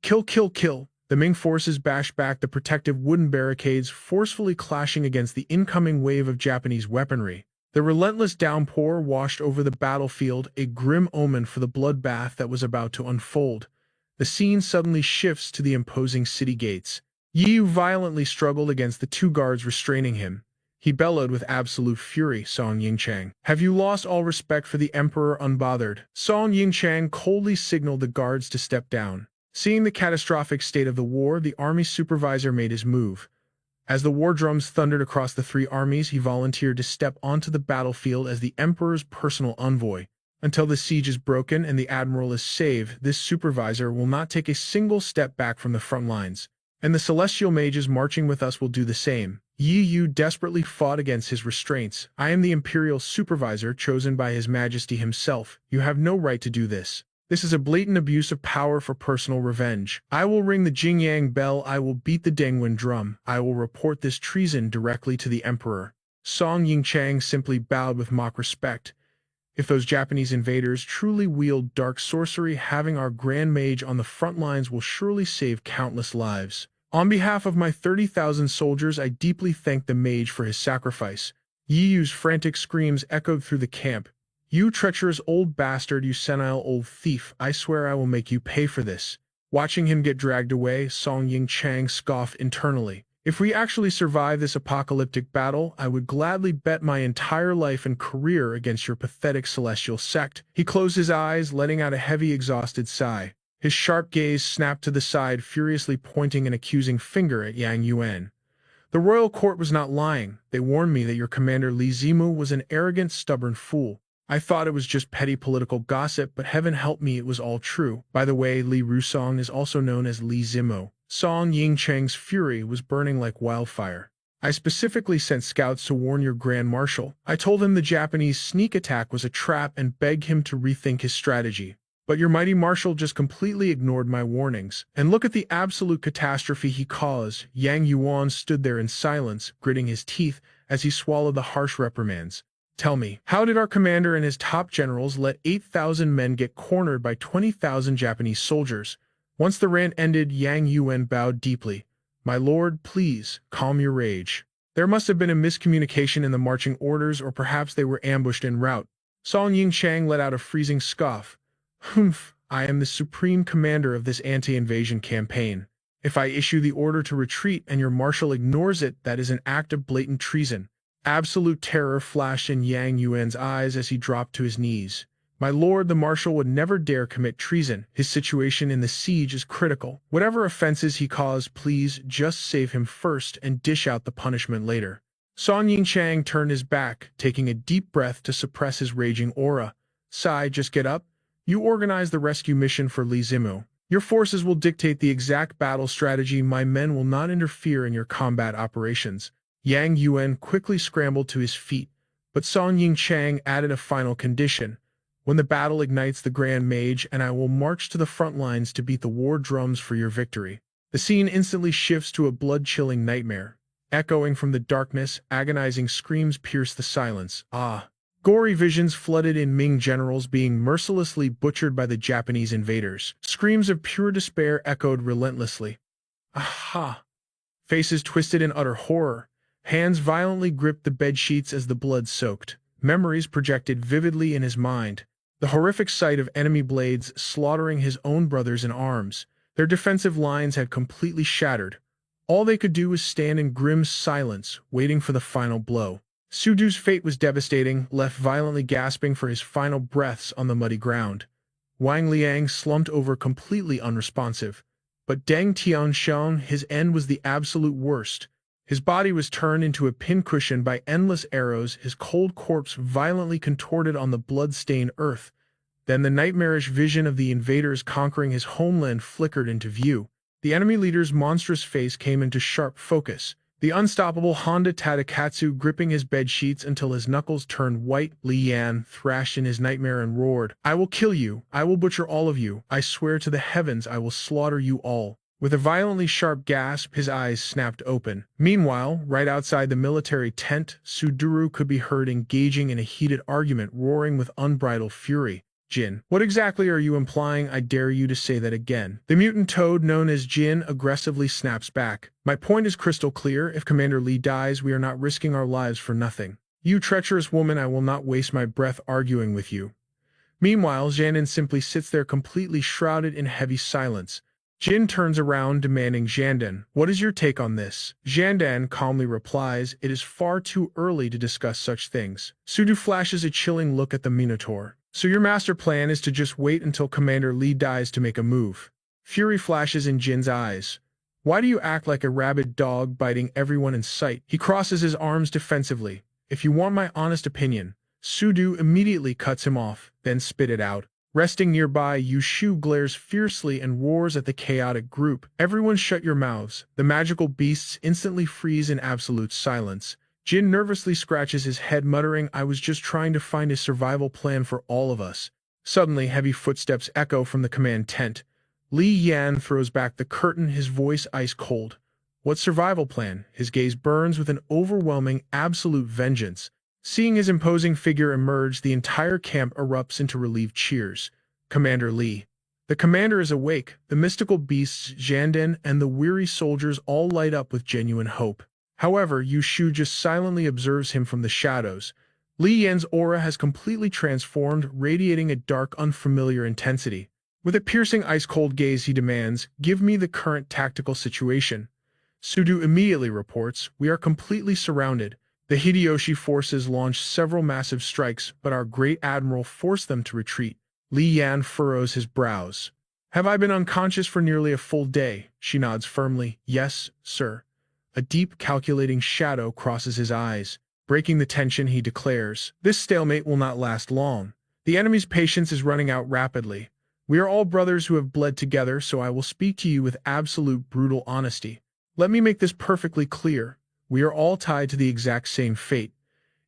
"Kill, kill, kill!" The Ming forces bashed back the protective wooden barricades, forcefully clashing against the incoming wave of Japanese weaponry. The relentless downpour washed over the battlefield, a grim omen for the bloodbath that was about to unfold. The scene suddenly shifts to the imposing city gates. Yi Yu violently struggled against the two guards restraining him. He bellowed with absolute fury, "Song Yingchang, have you lost all respect for the emperor?" Unbothered, Song Yingchang coldly signaled the guards to step down. Seeing the catastrophic state of the war, the army supervisor made his move. As the war drums thundered across the three armies, he volunteered to step onto the battlefield as the emperor's personal envoy. Until the siege is broken and the admiral is saved, this supervisor will not take a single step back from the front lines. And the celestial mages marching with us will do the same. Yi Yu desperately fought against his restraints. "I am the imperial supervisor chosen by His Majesty himself. You have no right to do this. This is a blatant abuse of power for personal revenge. I will ring the Jingyang bell. I will beat the Dengwen drum. I will report this treason directly to the emperor." Song Yingchang simply bowed with mock respect. If those Japanese invaders truly wield dark sorcery, having our Grand Mage on the front lines will surely save countless lives. On behalf of my 30,000 soldiers, I deeply thank the mage for his sacrifice. Yi Yu's frantic screams echoed through the camp. "You treacherous old bastard, you senile old thief, I swear I will make you pay for this." Watching him get dragged away, Song Yingchang scoffed internally. "If we actually survive this apocalyptic battle, I would gladly bet my entire life and career against your pathetic celestial sect." He closed his eyes, letting out a heavy, exhausted sigh. His sharp gaze snapped to the side, furiously pointing an accusing finger at Yang Yuan. "The royal court was not lying. They warned me that your commander Li Zimu was an arrogant, stubborn fool. I thought it was just petty political gossip, but heaven help me, it was all true. By the way, Li Rusong is also known as Li Zimu." Song Yingchang's fury was burning like wildfire. "I specifically sent scouts to warn your Grand Marshal. I told him the Japanese sneak attack was a trap and begged him to rethink his strategy. But your mighty Marshal just completely ignored my warnings. And look at the absolute catastrophe he caused." Yang Yuan stood there in silence, gritting his teeth as he swallowed the harsh reprimands. "Tell me, how did our commander and his top generals let 8,000 men get cornered by 20,000 Japanese soldiers?" Once the rant ended, Yang Yuan bowed deeply. "My lord, please, calm your rage. There must have been a miscommunication in the marching orders, or perhaps they were ambushed en route." Song Yingchang let out a freezing scoff. "Humph, I am the supreme commander of this anti-invasion campaign. If I issue the order to retreat and your marshal ignores it, that is an act of blatant treason." Absolute terror flashed in Yang Yuan's eyes as he dropped to his knees. "My lord, the marshal would never dare commit treason. His situation in the siege is critical. Whatever offenses he caused, please just save him first and dish out the punishment later." Song Yingchang turned his back, taking a deep breath to suppress his raging aura. "Sai, just get up. You organize the rescue mission for Li Zimu. Your forces will dictate the exact battle strategy. My men will not interfere in your combat operations." Yang Yuan quickly scrambled to his feet, but Song Yingchang added a final condition. "When the battle ignites the Grand Mage, and I will march to the front lines to beat the war drums for your victory." The scene instantly shifts to a blood-chilling nightmare. Echoing from the darkness, agonizing screams pierce the silence. Gory visions flooded in, Ming generals being mercilessly butchered by the Japanese invaders. Screams of pure despair echoed relentlessly. Aha! Faces twisted in utter horror. Hands violently gripped the bedsheets as the blood soaked. Memories projected vividly in his mind. The horrific sight of enemy blades slaughtering his own brothers in arms. Their defensive lines had completely shattered. All they could do was stand in grim silence, waiting for the final blow. Sudu's fate was devastating, left violently gasping for his final breaths on the muddy ground. Wang Liang slumped over completely unresponsive. But Deng Tianxiang, his end was the absolute worst. His body was turned into a pincushion by endless arrows, his cold corpse violently contorted on the blood-stained earth. Then the nightmarish vision of the invaders conquering his homeland flickered into view. The enemy leader's monstrous face came into sharp focus. The unstoppable Honda Tadakatsu gripping his bedsheets until his knuckles turned white. Li Yan thrashed in his nightmare and roared, "I will kill you. I will butcher all of you. I swear to the heavens I will slaughter you all." With a violently sharp gasp, his eyes snapped open. Meanwhile, right outside the military tent, Suduru could be heard engaging in a heated argument, roaring with unbridled fury. Jin, what exactly are you implying? I dare you to say that again. The mutant toad known as Jin aggressively snaps back. My point is crystal clear. If Commander Li dies, we are not risking our lives for nothing. You treacherous woman, I will not waste my breath arguing with you. Meanwhile, Jianan simply sits there completely shrouded in heavy silence. Jin turns around demanding, Jiandan, what is your take on this? Jiandan calmly replies, it is far too early to discuss such things. Sudu flashes a chilling look at the Minotaur. So your master plan is to just wait until Commander Li dies to make a move. Fury flashes in Jin's eyes. Why do you act like a rabid dog biting everyone in sight? He crosses his arms defensively. If you want my honest opinion. Sudu immediately cuts him off, then spit it out. Resting nearby, Yu Shu glares fiercely and roars at the chaotic group. Everyone shut your mouths. The magical beasts instantly freeze in absolute silence. Jin nervously scratches his head, muttering, I was just trying to find a survival plan for all of us. Suddenly, heavy footsteps echo from the command tent. Li Yan throws back the curtain, his voice ice cold. What survival plan? His gaze burns with an overwhelming, absolute vengeance. Seeing his imposing figure emerge, the entire camp erupts into relieved cheers. Commander Li. The commander is awake. The mystical beasts, Jiandan, and the weary soldiers all light up with genuine hope. However, Yu Shu just silently observes him from the shadows. Li Yan's aura has completely transformed, radiating a dark, unfamiliar intensity. With a piercing ice-cold gaze, he demands, give me the current tactical situation. Sudu immediately reports, we are completely surrounded. The Hideyoshi forces launched several massive strikes, but our great admiral forced them to retreat. Li Yan furrows his brows. Have I been unconscious for nearly a full day? She nods firmly. Yes, sir. A deep, calculating shadow crosses his eyes. Breaking the tension, he declares, this stalemate will not last long. The enemy's patience is running out rapidly. We are all brothers who have bled together, so I will speak to you with absolute brutal honesty. Let me make this perfectly clear. We are all tied to the exact same fate.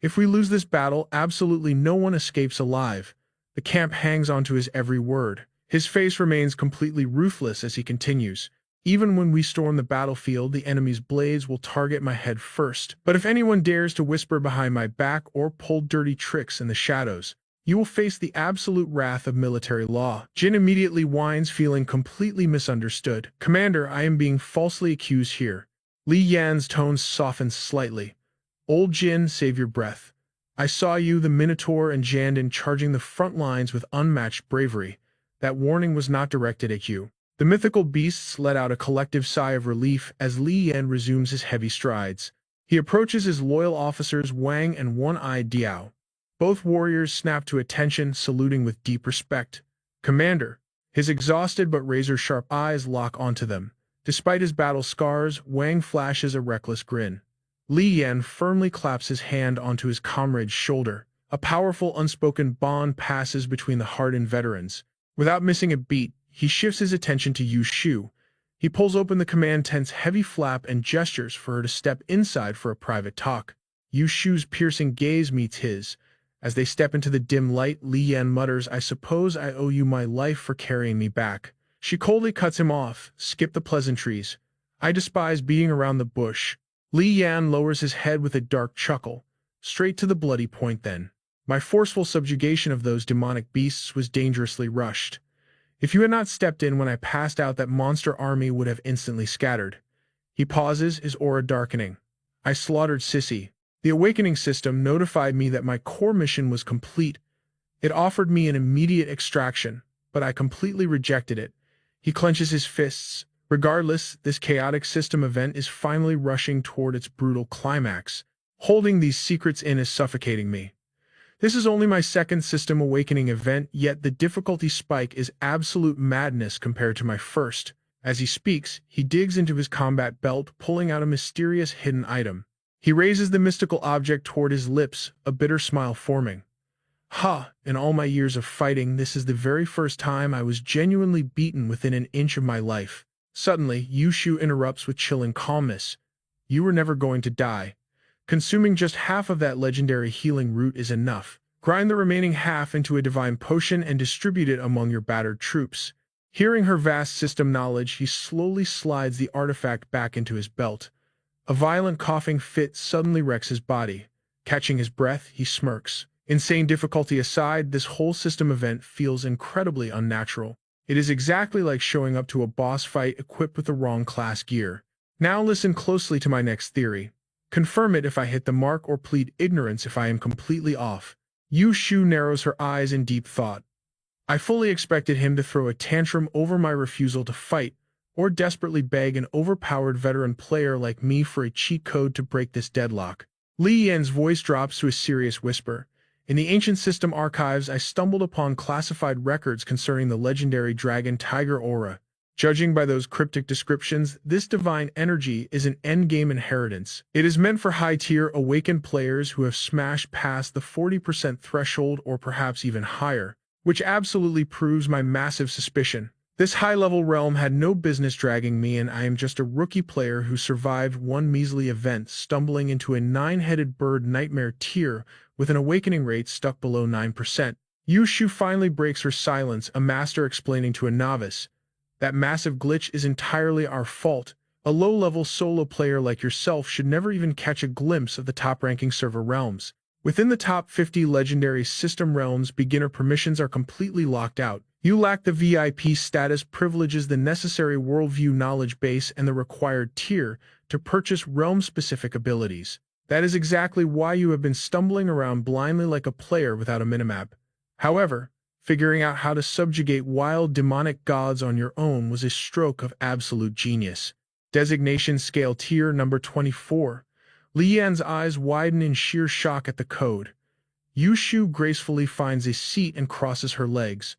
If we lose this battle, absolutely no one escapes alive. The camp hangs on to his every word. His face remains completely ruthless as he continues. Even when we storm the battlefield, the enemy's blades will target my head first. But if anyone dares to whisper behind my back or pull dirty tricks in the shadows, you will face the absolute wrath of military law. Jin immediately whines, feeling completely misunderstood. Commander, I am being falsely accused here. Li Yan's tone softens slightly. Old Jin, save your breath. I saw you, the Minotaur, and Jiandan charging the front lines with unmatched bravery. That warning was not directed at you. The mythical beasts let out a collective sigh of relief as Li Yan resumes his heavy strides. He approaches his loyal officers Wang and One-Eyed Diao. Both warriors snap to attention, saluting with deep respect. Commander. His exhausted but razor-sharp eyes lock onto them. Despite his battle scars, Wang flashes a reckless grin. Li Yan firmly claps his hand onto his comrade's shoulder. A powerful, unspoken bond passes between the hardened veterans. Without missing a beat, he shifts his attention to Yu Shu. He pulls open the command tent's heavy flap and gestures for her to step inside for a private talk. Yu Shu's piercing gaze meets his. As they step into the dim light, Li Yan mutters, I suppose I owe you my life for carrying me back. She coldly cuts him off. Skip the pleasantries. I despise beating around the bush. Li Yan lowers his head with a dark chuckle. Straight to the bloody point then. My forceful subjugation of those demonic beasts was dangerously rushed. If you had not stepped in when I passed out, that monster army would have instantly scattered. He pauses, his aura darkening. I slaughtered Sissy. The awakening system notified me that my core mission was complete. It offered me an immediate extraction, but I completely rejected it. He clenches his fists. Regardless, this chaotic system event is finally rushing toward its brutal climax. Holding these secrets in is suffocating me. This is only my second system awakening event, yet the difficulty spike is absolute madness compared to my first. As he speaks, he digs into his combat belt, pulling out a mysterious hidden item. He raises the mystical object toward his lips, a bitter smile forming. Ha! In all my years of fighting, this is the very first time I was genuinely beaten within an inch of my life. Suddenly, Yushu interrupts with chilling calmness. You were never going to die. Consuming just half of that legendary healing root is enough. Grind the remaining half into a divine potion and distribute it among your battered troops. Hearing her vast system knowledge, he slowly slides the artifact back into his belt. A violent coughing fit suddenly wrecks his body. Catching his breath, he smirks. Insane difficulty aside, this whole system event feels incredibly unnatural. It is exactly like showing up to a boss fight equipped with the wrong class gear. Now listen closely to my next theory. Confirm it if I hit the mark or plead ignorance if I am completely off. Yushu narrows her eyes in deep thought. I fully expected him to throw a tantrum over my refusal to fight, or desperately beg an overpowered veteran player like me for a cheat code to break this deadlock. Li Yan's voice drops to a serious whisper. In the ancient system archives, I stumbled upon classified records concerning the legendary dragon tiger aura. Judging by those cryptic descriptions, this divine energy is an endgame inheritance. It is meant for high-tier awakened players who have smashed past the 40% threshold or perhaps even higher, which absolutely proves my massive suspicion. This high-level realm had no business dragging me, and I am just a rookie player who survived one measly event, stumbling into a 9-headed bird nightmare tier with an awakening rate stuck below 9%. Yushu finally breaks her silence, a master explaining to a novice. That massive glitch is entirely our fault. A low-level solo player like yourself should never even catch a glimpse of the top-ranking server realms. Within the top 50 legendary system realms, beginner permissions are completely locked out. You lack the VIP status, privileges, the necessary worldview knowledge base, and the required tier to purchase realm-specific abilities. That is exactly why you have been stumbling around blindly like a player without a minimap. However, figuring out how to subjugate wild demonic gods on your own was a stroke of absolute genius. Designation Scale Tier Number 24. Li Yan's eyes widen in sheer shock at the code. Yushu gracefully finds a seat and crosses her legs.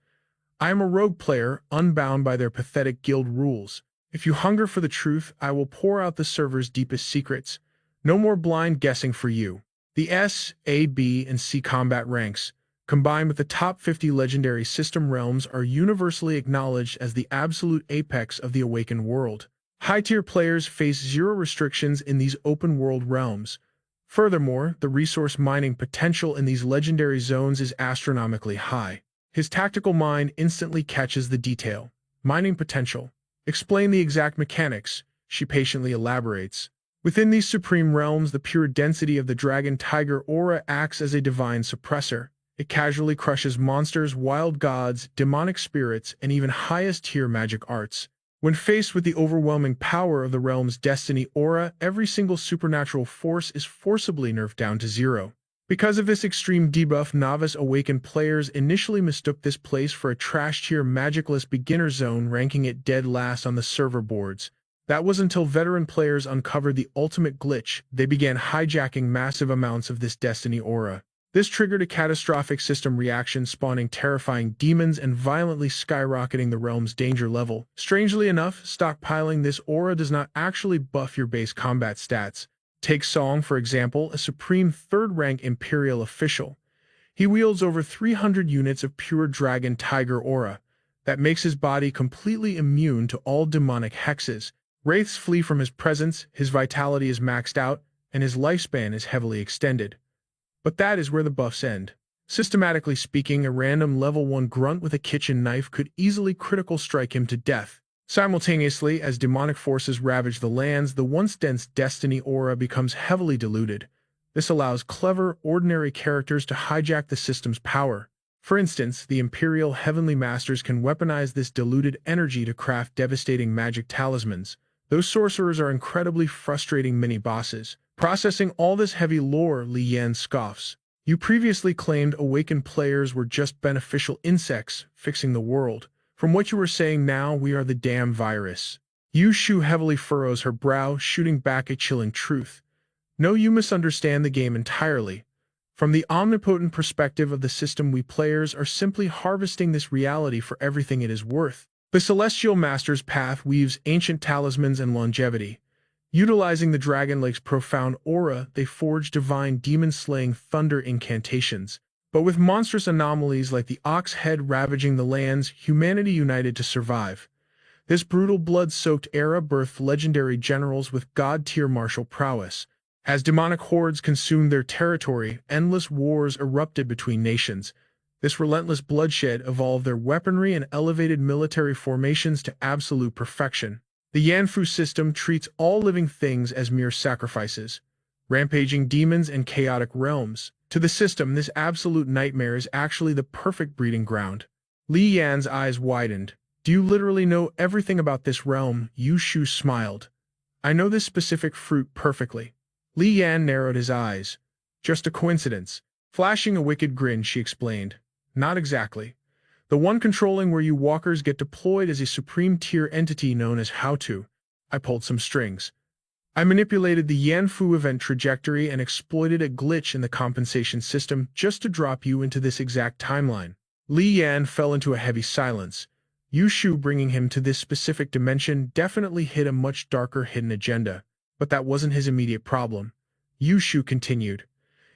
I am a rogue player, unbound by their pathetic guild rules. If you hunger for the truth, I will pour out the server's deepest secrets. No more blind guessing for you. The S, A, B, and C combat ranks, combined with the top 50 legendary system realms, are universally acknowledged as the absolute apex of the awakened world. High-tier players face zero restrictions in these open-world realms. Furthermore, the resource mining potential in these legendary zones is astronomically high. His tactical mind instantly catches the detail. Mining potential. Explain the exact mechanics, she patiently elaborates. Within these supreme realms, the pure density of the dragon tiger aura acts as a divine suppressor. It casually crushes monsters, wild gods, demonic spirits, and even highest-tier magic arts. When faced with the overwhelming power of the realm's destiny aura, every single supernatural force is forcibly nerfed down to zero. Because of this extreme debuff, novice awakened players initially mistook this place for a trash-tier magicless beginner zone, ranking it dead last on the server boards. That was until veteran players uncovered the ultimate glitch. They began hijacking massive amounts of this destiny aura. This triggered a catastrophic system reaction, spawning terrifying demons and violently skyrocketing the realm's danger level. Strangely enough, stockpiling this aura does not actually buff your base combat stats. Take Song, for example, a supreme third-rank Imperial official. He wields over 300 units of pure dragon tiger aura. That makes his body completely immune to all demonic hexes. Wraiths flee from his presence, his vitality is maxed out, and his lifespan is heavily extended. But that is where the buffs end. Systematically speaking, a random level 1 grunt with a kitchen knife could easily critical strike him to death. Simultaneously, as demonic forces ravage the lands, the once dense destiny aura becomes heavily diluted. This allows clever, ordinary characters to hijack the system's power. For instance, the Imperial Heavenly Masters can weaponize this diluted energy to craft devastating magic talismans. Those sorcerers are incredibly frustrating mini-bosses. Processing all this heavy lore, Li Yan scoffs. You previously claimed awakened players were just beneficial insects, fixing the world. From what you were saying now, we are the damn virus. Yushu heavily furrows her brow, shooting back a chilling truth. No, you misunderstand the game entirely. From the omnipotent perspective of the system, we players are simply harvesting this reality for everything it is worth. The Celestial Master's path weaves ancient talismans and longevity. Utilizing the Dragon Lake's profound aura, they forge divine demon-slaying thunder incantations. But with monstrous anomalies like the Ox Head ravaging the lands, humanity united to survive. This brutal blood-soaked era birthed legendary generals with god-tier martial prowess. As demonic hordes consumed their territory, endless wars erupted between nations. This relentless bloodshed evolved their weaponry and elevated military formations to absolute perfection. The Yanfu system treats all living things as mere sacrifices, rampaging demons and chaotic realms. To the system, this absolute nightmare is actually the perfect breeding ground. Li Yan's eyes widened. Do you literally know everything about this realm? Yu Shu smiled. I know this specific fruit perfectly. Li Yan narrowed his eyes. Just a coincidence. Flashing a wicked grin, she explained. Not exactly. The one controlling where you walkers get deployed is a supreme tier entity known as How To. I pulled some strings. I manipulated the Yanfu event trajectory and exploited a glitch in the compensation system just to drop you into this exact timeline. Li Yan fell into a heavy silence. Yu Shu bringing him to this specific dimension definitely hid a much darker hidden agenda, but that wasn't his immediate problem. Yu Shu continued.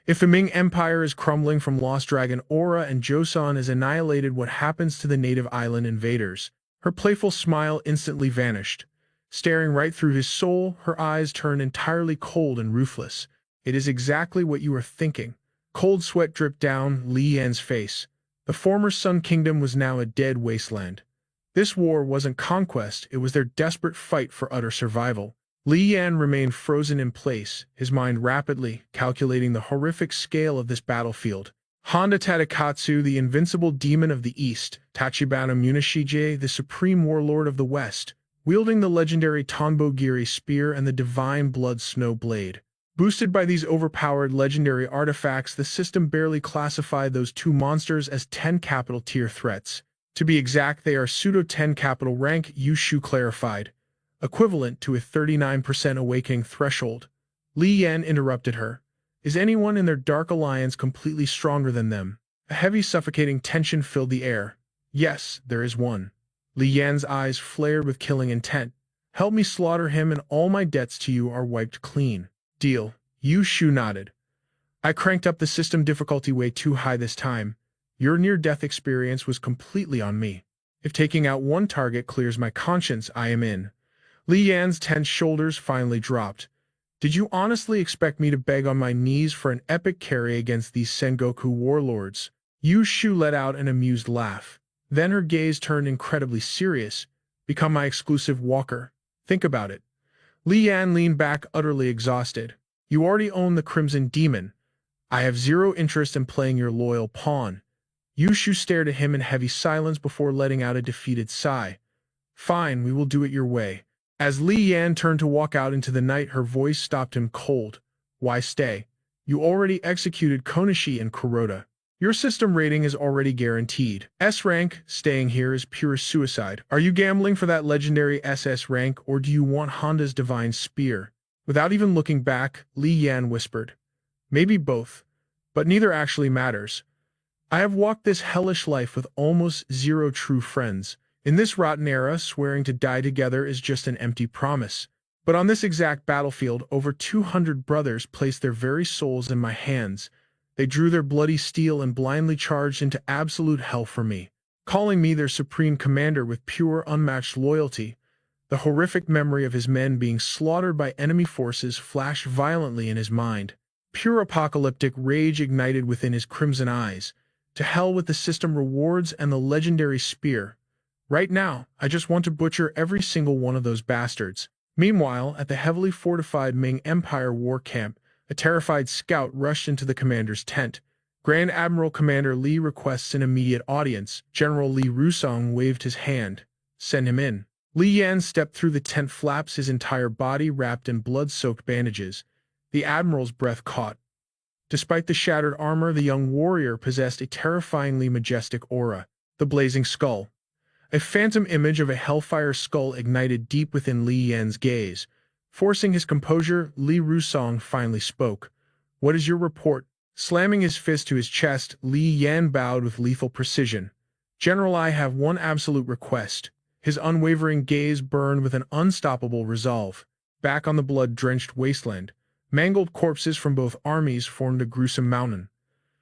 If the Ming Empire is crumbling from Lost Dragon aura and Joseon is annihilated, what happens to the native island invaders? Her playful smile instantly vanished. Staring right through his soul, her eyes turned entirely cold and ruthless. It is exactly what you are thinking. Cold sweat dripped down Li Yan's face. The former Sun Kingdom was now a dead wasteland. This war wasn't conquest, it was their desperate fight for utter survival. Li Yan remained frozen in place, his mind rapidly calculating the horrific scale of this battlefield. Honda Tadakatsu, the invincible demon of the East, Tachibana Munishige, the supreme warlord of the West, wielding the legendary Tonbogiri spear and the divine blood snow blade. Boosted by these overpowered legendary artifacts, the system barely classified those two monsters as 10 capital tier threats. To be exact, they are pseudo-10 capital rank, Yu Shu clarified, equivalent to a 39% awakening threshold. Li Yan interrupted her. Is anyone in their dark alliance completely stronger than them? A heavy suffocating tension filled the air. Yes, there is one. Li Yan's eyes flared with killing intent. Help me slaughter him and all my debts to you are wiped clean. Deal. Yu Shu nodded. I cranked up the system difficulty way too high this time. Your near-death experience was completely on me. If taking out one target clears my conscience, I am in. Li Yan's tense shoulders finally dropped. Did you honestly expect me to beg on my knees for an epic carry against these Sengoku warlords? Yu Shu let out an amused laugh. Then her gaze turned incredibly serious. Become my exclusive walker. Think about it. Li Yan leaned back utterly exhausted. You already own the Crimson Demon. I have zero interest in playing your loyal pawn. Yu Shu stared at him in heavy silence before letting out a defeated sigh. Fine, we will do it your way. As Li Yan turned to walk out into the night, her voice stopped him cold. Why stay? You already executed Konishi and Kuroda. Your system rating is already guaranteed. S rank, staying here is pure suicide. Are you gambling for that legendary SS rank, or do you want Honda's divine spear? Without even looking back, Li Yan whispered. Maybe both. But neither actually matters. I have walked this hellish life with almost zero true friends. In this rotten era, swearing to die together is just an empty promise. But on this exact battlefield, over 200 brothers placed their very souls in my hands. They drew their bloody steel and blindly charged into absolute hell for me, calling me their supreme commander with pure, unmatched loyalty. The horrific memory of his men being slaughtered by enemy forces flashed violently in his mind. Pure apocalyptic rage ignited within his crimson eyes. To hell with the system rewards and the legendary spear. Right now, I just want to butcher every single one of those bastards. Meanwhile, at the heavily fortified Ming Empire war camp, a terrified scout rushed into the commander's tent. Grand Admiral Commander Li requests an immediate audience. General Li Rusong waved his hand. Send him in. Li Yan stepped through the tent flaps, his entire body wrapped in blood-soaked bandages. The admiral's breath caught. Despite the shattered armor, the young warrior possessed a terrifyingly majestic aura. The blazing skull. A phantom image of a hellfire skull ignited deep within Li Yan's gaze. Forcing his composure, Li Rusong finally spoke. "What is your report?" Slamming his fist to his chest, Li Yan bowed with lethal precision. "General, I have one absolute request." His unwavering gaze burned with an unstoppable resolve. Back on the blood-drenched wasteland, mangled corpses from both armies formed a gruesome mountain.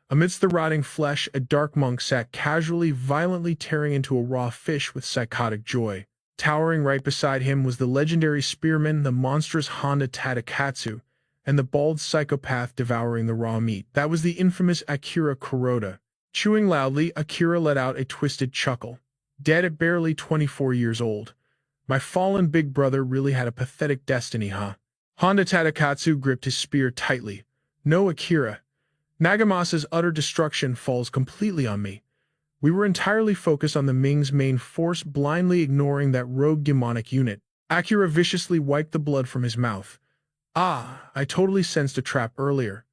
Amidst the rotting flesh, a dark monk sat casually, violently tearing into a raw fish with psychotic joy. Towering right beside him was the legendary spearman, the monstrous Honda Tadakatsu, and the bald psychopath devouring the raw meat. That was the infamous Akira Kuroda. Chewing loudly, Akira let out a twisted chuckle. Dead at barely 24 years old. My fallen big brother really had a pathetic destiny, huh? Honda Tadakatsu gripped his spear tightly. No, Akira. Nagamasa's utter destruction falls completely on me. We were entirely focused on the Ming's main force, blindly ignoring that rogue demonic unit. Akira viciously wiped the blood from his mouth. Ah, I totally sensed a trap earlier.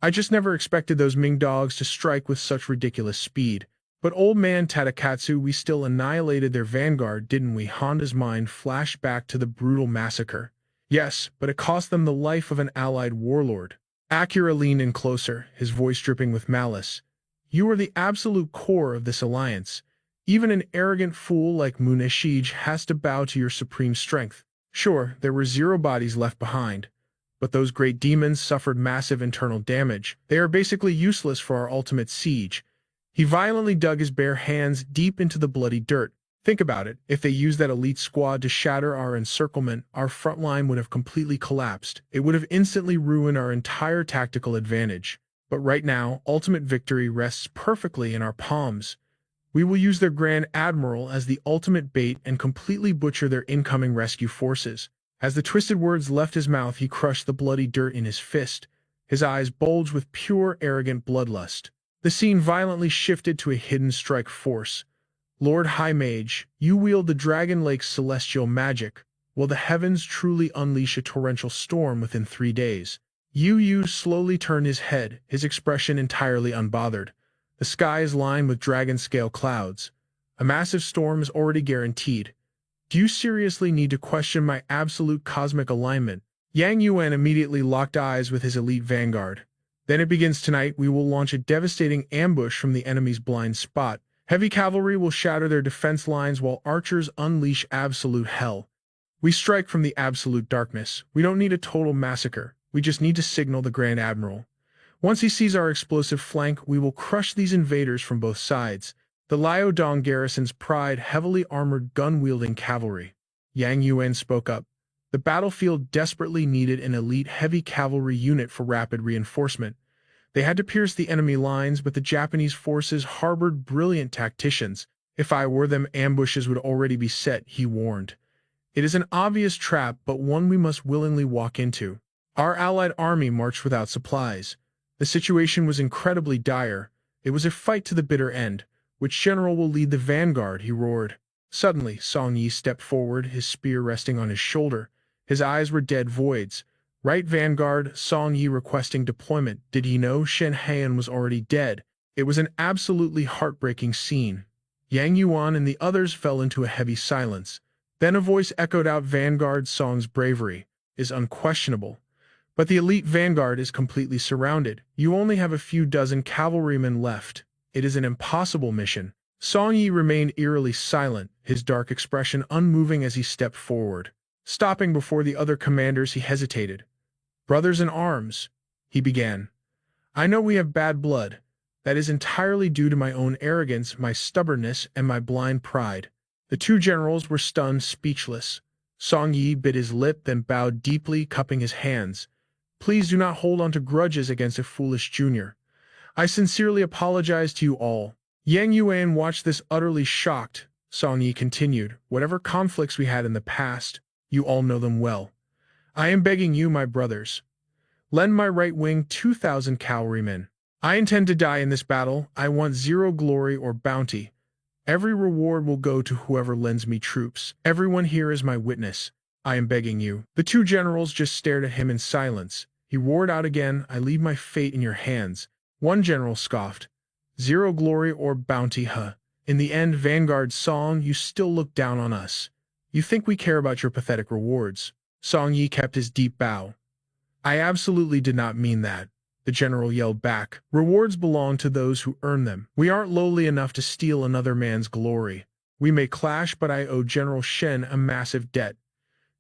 I just never expected those Ming dogs to strike with such ridiculous speed. But old man Tadakatsu, we still annihilated their vanguard, didn't we? Honda's mind flashed back to the brutal massacre. Yes, but it cost them the life of an allied warlord. Akira leaned in closer, his voice dripping with malice. You are the absolute core of this alliance. Even an arrogant fool like Muneshige has to bow to your supreme strength. Sure, there were 0 bodies left behind, but those great demons suffered massive internal damage. They are basically useless for our ultimate siege. He violently dug his bare hands deep into the bloody dirt. Think about it. If they used that elite squad to shatter our encirclement, our front line would have completely collapsed. It would have instantly ruined our entire tactical advantage. But right now, ultimate victory rests perfectly in our palms. We will use their Grand Admiral as the ultimate bait and completely butcher their incoming rescue forces. As the twisted words left his mouth, he crushed the bloody dirt in his fist. His eyes bulged with pure, arrogant bloodlust. The scene violently shifted to a hidden strike force. Lord High Mage, you wield the Dragon Lake's celestial magic. Will the heavens truly unleash a torrential storm within 3 days? Yu slowly turned his head, his expression entirely unbothered. The sky is lined with dragon-scale clouds. A massive storm is already guaranteed. Do you seriously need to question my absolute cosmic alignment? Yang Yuan immediately locked eyes with his elite vanguard. Then it begins tonight. We will launch a devastating ambush from the enemy's blind spot. Heavy cavalry will shatter their defense lines while archers unleash absolute hell. We strike from the absolute darkness. We don't need a total massacre. We just need to signal the Grand Admiral. Once he sees our explosive flank, we will crush these invaders from both sides. The Liaodong garrison's pride, heavily armored gun-wielding cavalry. Yang Yuan spoke up. The battlefield desperately needed an elite heavy cavalry unit for rapid reinforcement. They had to pierce the enemy lines, but the Japanese forces harbored brilliant tacticians. If I were them, ambushes would already be set, he warned. It is an obvious trap, but one we must willingly walk into. Our allied army marched without supplies. The situation was incredibly dire. It was a fight to the bitter end. Which general will lead the vanguard? He roared. Suddenly, Song Yi stepped forward, his spear resting on his shoulder. His eyes were dead voids. Right vanguard, Song Yi requesting deployment. Did he know Shen Heian was already dead? It was an absolutely heartbreaking scene. Yang Yuan and the others fell into a heavy silence. Then a voice echoed out, Vanguard Song's bravery is unquestionable. But the elite vanguard is completely surrounded. You only have a few dozen cavalrymen left. It is an impossible mission. Song Yi remained eerily silent, his dark expression unmoving as he stepped forward. Stopping before the other commanders, he hesitated. Brothers in arms, he began. I know we have bad blood. That is entirely due to my own arrogance, my stubbornness, and my blind pride. The 2 generals were stunned, speechless. Song Yi bit his lip, then bowed deeply, cupping his hands. Please do not hold on to grudges against a foolish junior. I sincerely apologize to you all. Yang Yuan watched this utterly shocked. Song Yi continued, whatever conflicts we had in the past, you all know them well. I am begging you, my brothers. Lend my right wing 2,000 cavalrymen. I intend to die in this battle. I want 0 glory or bounty. Every reward will go to whoever lends me troops. Everyone here is my witness. I am begging you. The 2 generals just stared at him in silence. He roared out again, I leave my fate in your hands. One general scoffed. 0 glory or bounty, huh? In the end, Vanguard Song, you still look down on us. You think we care about your pathetic rewards. Song Yi kept his deep bow. I absolutely did not mean that, the general yelled back. Rewards belong to those who earn them. We aren't lowly enough to steal another man's glory. We may clash, but I owe General Shen a massive debt.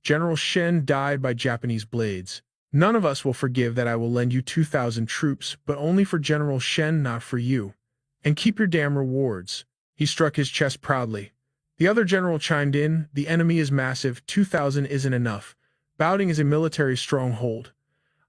General Shen died by Japanese blades. None of us will forgive that. I will lend you 2,000 troops, but only for General Shen, not for you. And keep your damn rewards. He struck his chest proudly. The other general chimed in, the enemy is massive, 2,000 isn't enough. Baoding is a military stronghold.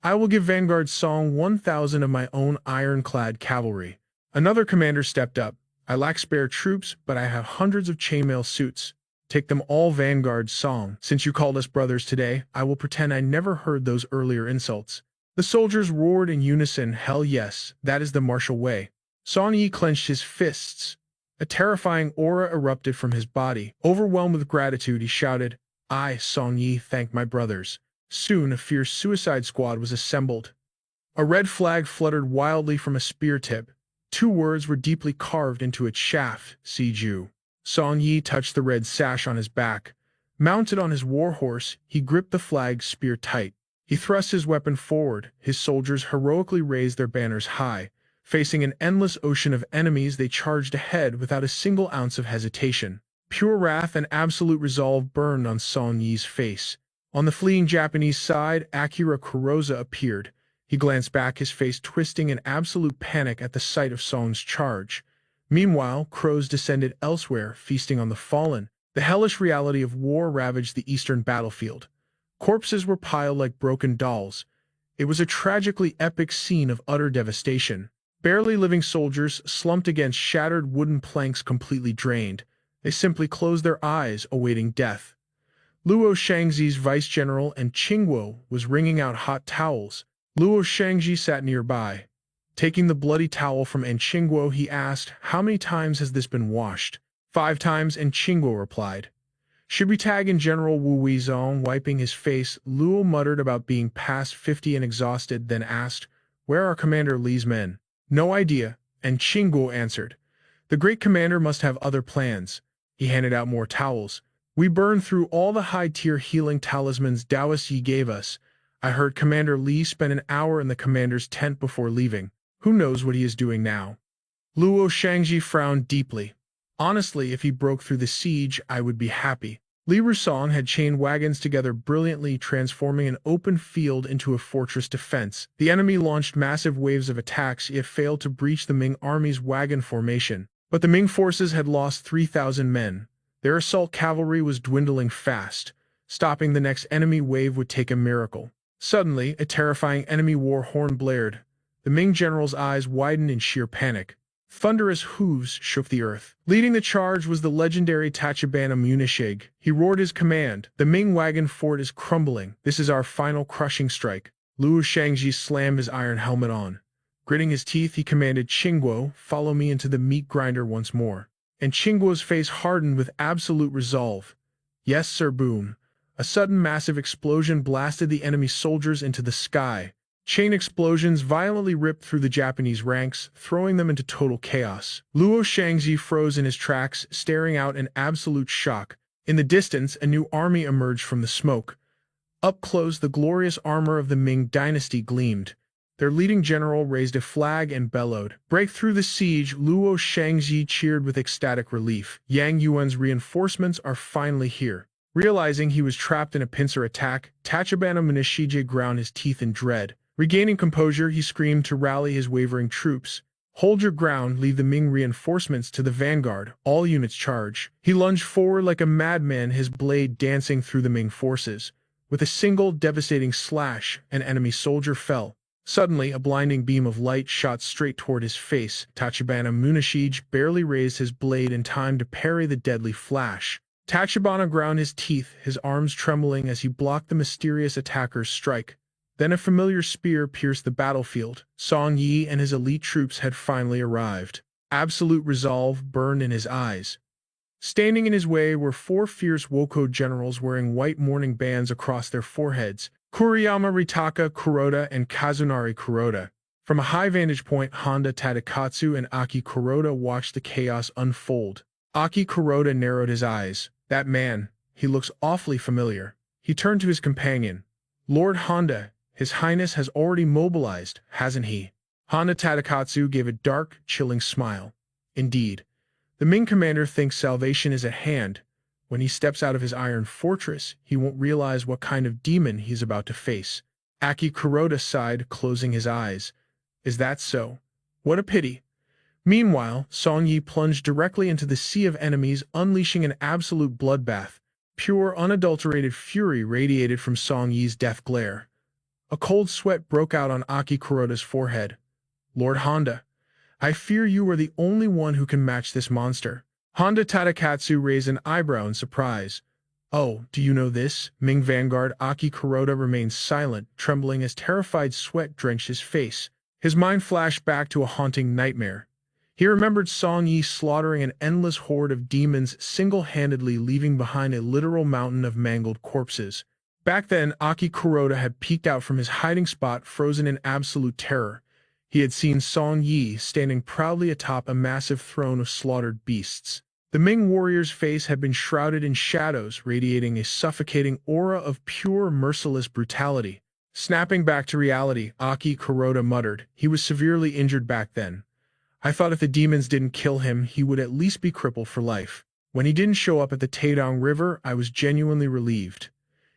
I will give Vanguard Song 1,000 of my own ironclad cavalry. Another commander stepped up. I lack spare troops, but I have hundreds of chainmail suits. Take them all, Vanguard Song. Since you called us brothers today, I will pretend I never heard those earlier insults. The soldiers roared in unison, hell yes, that is the martial way. Song Yi clenched his fists. A terrifying aura erupted from his body. Overwhelmed with gratitude, he shouted, I, Song Yi, thank my brothers. Soon a fierce suicide squad was assembled. A red flag fluttered wildly from a spear tip. 2 words were deeply carved into its shaft, Siju. Song Yi touched the red sash on his back. Mounted on his war horse, he gripped the flag's spear tight. He thrust his weapon forward. His soldiers heroically raised their banners high. Facing an endless ocean of enemies, they charged ahead without a single ounce of hesitation. Pure wrath and absolute resolve burned on Song Yi's face. On the fleeing Japanese side, Akira Kurosa appeared. He glanced back, his face twisting in absolute panic at the sight of Song's charge. Meanwhile, crows descended elsewhere, feasting on the fallen. The hellish reality of war ravaged the eastern battlefield. Corpses were piled like broken dolls. It was a tragically epic scene of utter devastation. Barely living soldiers slumped against shattered wooden planks, completely drained. They simply closed their eyes, awaiting death. Luo Shangzi's vice-general and Qingguo was wringing out hot towels. Luo Shangzi sat nearby. Taking the bloody towel from Qingguo, he asked, how many times has this been washed? 5 times, Qingguo replied. Should we tag in General Wu Weizong? Wiping his face, Luo muttered about being past 50 and exhausted, then asked, where are Commander Li's men? No idea, Qingguo answered. The great commander must have other plans. He handed out more towels. We burned through all the high-tier healing talismans Taoist Yi gave us. I heard Commander Li spent an hour in the commander's tent before leaving. Who knows what he is doing now? Luo Shangji frowned deeply. Honestly, if he broke through the siege, I would be happy. Li Rusong had chained wagons together brilliantly, transforming an open field into a fortress defense. The enemy launched massive waves of attacks, yet failed to breach the Ming army's wagon formation. But the Ming forces had lost 3,000 men. Their assault cavalry was dwindling fast. Stopping the next enemy wave would take a miracle. Suddenly, a terrifying enemy war horn blared. The Ming general's eyes widened in sheer panic. Thunderous hooves shook the earth. Leading the charge was the legendary Tachibana Munishig. He roared his command. The Ming wagon fort is crumbling. This is our final crushing strike. Luo Shangji slammed his iron helmet on. Gritting his teeth, he commanded Qingguo, follow me into the meat grinder once more. And Qingguo's face hardened with absolute resolve. Yes, sir. Boom. A sudden massive explosion blasted the enemy soldiers into the sky. Chain explosions violently ripped through the Japanese ranks, throwing them into total chaos. Luo Shangzi froze in his tracks, staring out in absolute shock. In the distance, a new army emerged from the smoke. Up close, the glorious armor of the Ming dynasty gleamed. Their leading general raised a flag and bellowed. Break through the siege. Luo Shangzi cheered with ecstatic relief. Yang Yuan's reinforcements are finally here. Realizing he was trapped in a pincer attack, Tachibana Munishige ground his teeth in dread. Regaining composure, he screamed to rally his wavering troops. Hold your ground, leave the Ming reinforcements to the vanguard. All units charge. He lunged forward like a madman, his blade dancing through the Ming forces. With a single devastating slash, an enemy soldier fell. Suddenly, a blinding beam of light shot straight toward his face. Tachibana Munishige barely raised his blade in time to parry the deadly flash. Tachibana ground his teeth, his arms trembling as he blocked the mysterious attacker's strike. Then a familiar spear pierced the battlefield. Song Yi and his elite troops had finally arrived. Absolute resolve burned in his eyes. Standing in his way were 4 fierce Woko generals wearing white mourning bands across their foreheads. Kuriyama Ritaka Kuroda and Kazunari Kuroda. From a high vantage point, Honda Tadakatsu and Aki Kuroda watched the chaos unfold. Aki Kuroda narrowed his eyes. That man, he looks awfully familiar. He turned to his companion. Lord Honda, His Highness has already mobilized, hasn't he? Honda Tadakatsu gave a dark, chilling smile. Indeed. The Ming commander thinks salvation is at hand. When he steps out of his iron fortress, he won't realize what kind of demon he's about to face. Aki Kuroda sighed, closing his eyes. Is that so? What a pity. Meanwhile, Song Yi plunged directly into the sea of enemies, unleashing an absolute bloodbath. Pure, unadulterated fury radiated from Song Yi's death glare. A cold sweat broke out on Aki Kuroda's forehead. Lord Honda, I fear you are the only one who can match this monster. Honda Tadakatsu raised an eyebrow in surprise. Oh, do you know this? Ming Vanguard Aki Kuroda remained silent, trembling as terrified sweat drenched his face. His mind flashed back to a haunting nightmare. He remembered Song Yi slaughtering an endless horde of demons, single-handedly leaving behind a literal mountain of mangled corpses. Back then, Aki Kuroda had peeked out from his hiding spot, frozen in absolute terror. He had seen Song Yi standing proudly atop a massive throne of slaughtered beasts. The Ming warrior's face had been shrouded in shadows, radiating a suffocating aura of pure, merciless brutality. Snapping back to reality, Aki Kuroda muttered, he was severely injured back then. I thought if the demons didn't kill him, he would at least be crippled for life. When he didn't show up at the Taedong River, I was genuinely relieved.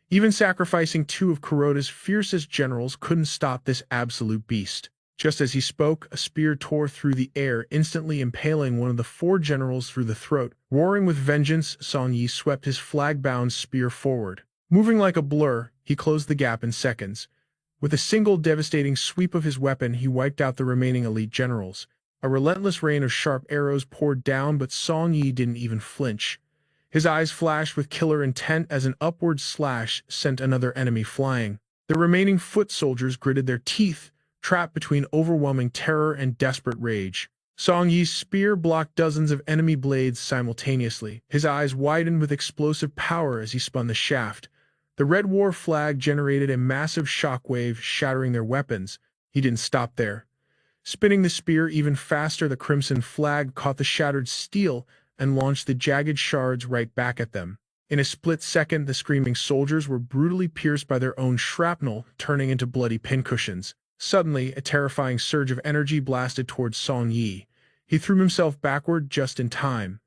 Even sacrificing two of Kuroda's fiercest generals couldn't stop this absolute beast. Just as he spoke, a spear tore through the air, instantly impaling one of the four generals through the throat. Roaring with vengeance, Song Yi swept his flag-bound spear forward. Moving like a blur, he closed the gap in seconds. With a single devastating sweep of his weapon, he wiped out the remaining elite generals. A relentless rain of sharp arrows poured down, but Song Yi didn't even flinch. His eyes flashed with killer intent as an upward slash sent another enemy flying. The remaining foot soldiers gritted their teeth, trapped between overwhelming terror and desperate rage. Song Yi's spear blocked dozens of enemy blades simultaneously. His eyes widened with explosive power as he spun the shaft. The Red War flag generated a massive shockwave, shattering their weapons. He didn't stop there. Spinning the spear even faster, the crimson flag caught the shattered steel and launched the jagged shards right back at them. In a split second, the screaming soldiers were brutally pierced by their own shrapnel, turning into bloody pincushions. Suddenly, a terrifying surge of energy blasted towards Song Yi. He threw himself backward just in time.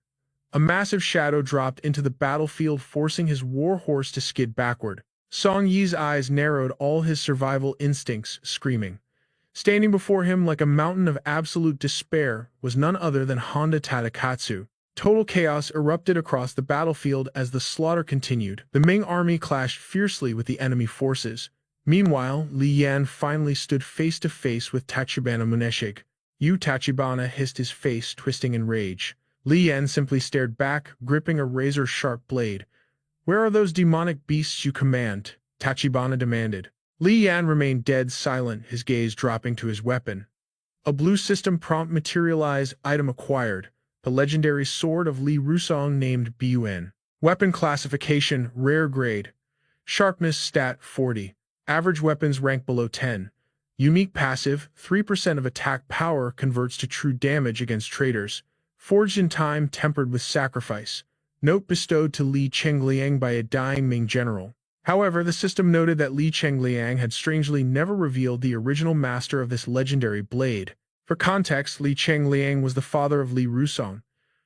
A massive shadow dropped into the battlefield, forcing his war horse to skid backward. Song Yi's eyes narrowed, all his survival instincts screaming. Standing before him like a mountain of absolute despair was none other than Honda Tadakatsu. Total chaos erupted across the battlefield as the slaughter continued. The Ming army clashed fiercely with the enemy forces. Meanwhile, Li Yan finally stood face to face with Tachibana Muneshig. Tachibana hissed, his face twisting in rage. Li Yan simply stared back, gripping a razor-sharp blade. Where are those demonic beasts you command? Tachibana demanded. Li Yan remained dead silent, his gaze dropping to his weapon. A blue system prompt materialized, item acquired. The legendary sword of Li Rusong named Bun. Weapon classification, rare grade. Sharpness stat 40. Average weapons rank below 10. Unique passive, 3% of attack power converts to true damage against traitors. Forged in time, tempered with sacrifice. Note bestowed to Li Chengliang by a dying Ming general. However, the system noted that Li Chengliang had strangely never revealed the original master of this legendary blade. For context, Li Chengliang was the father of Li Rusong.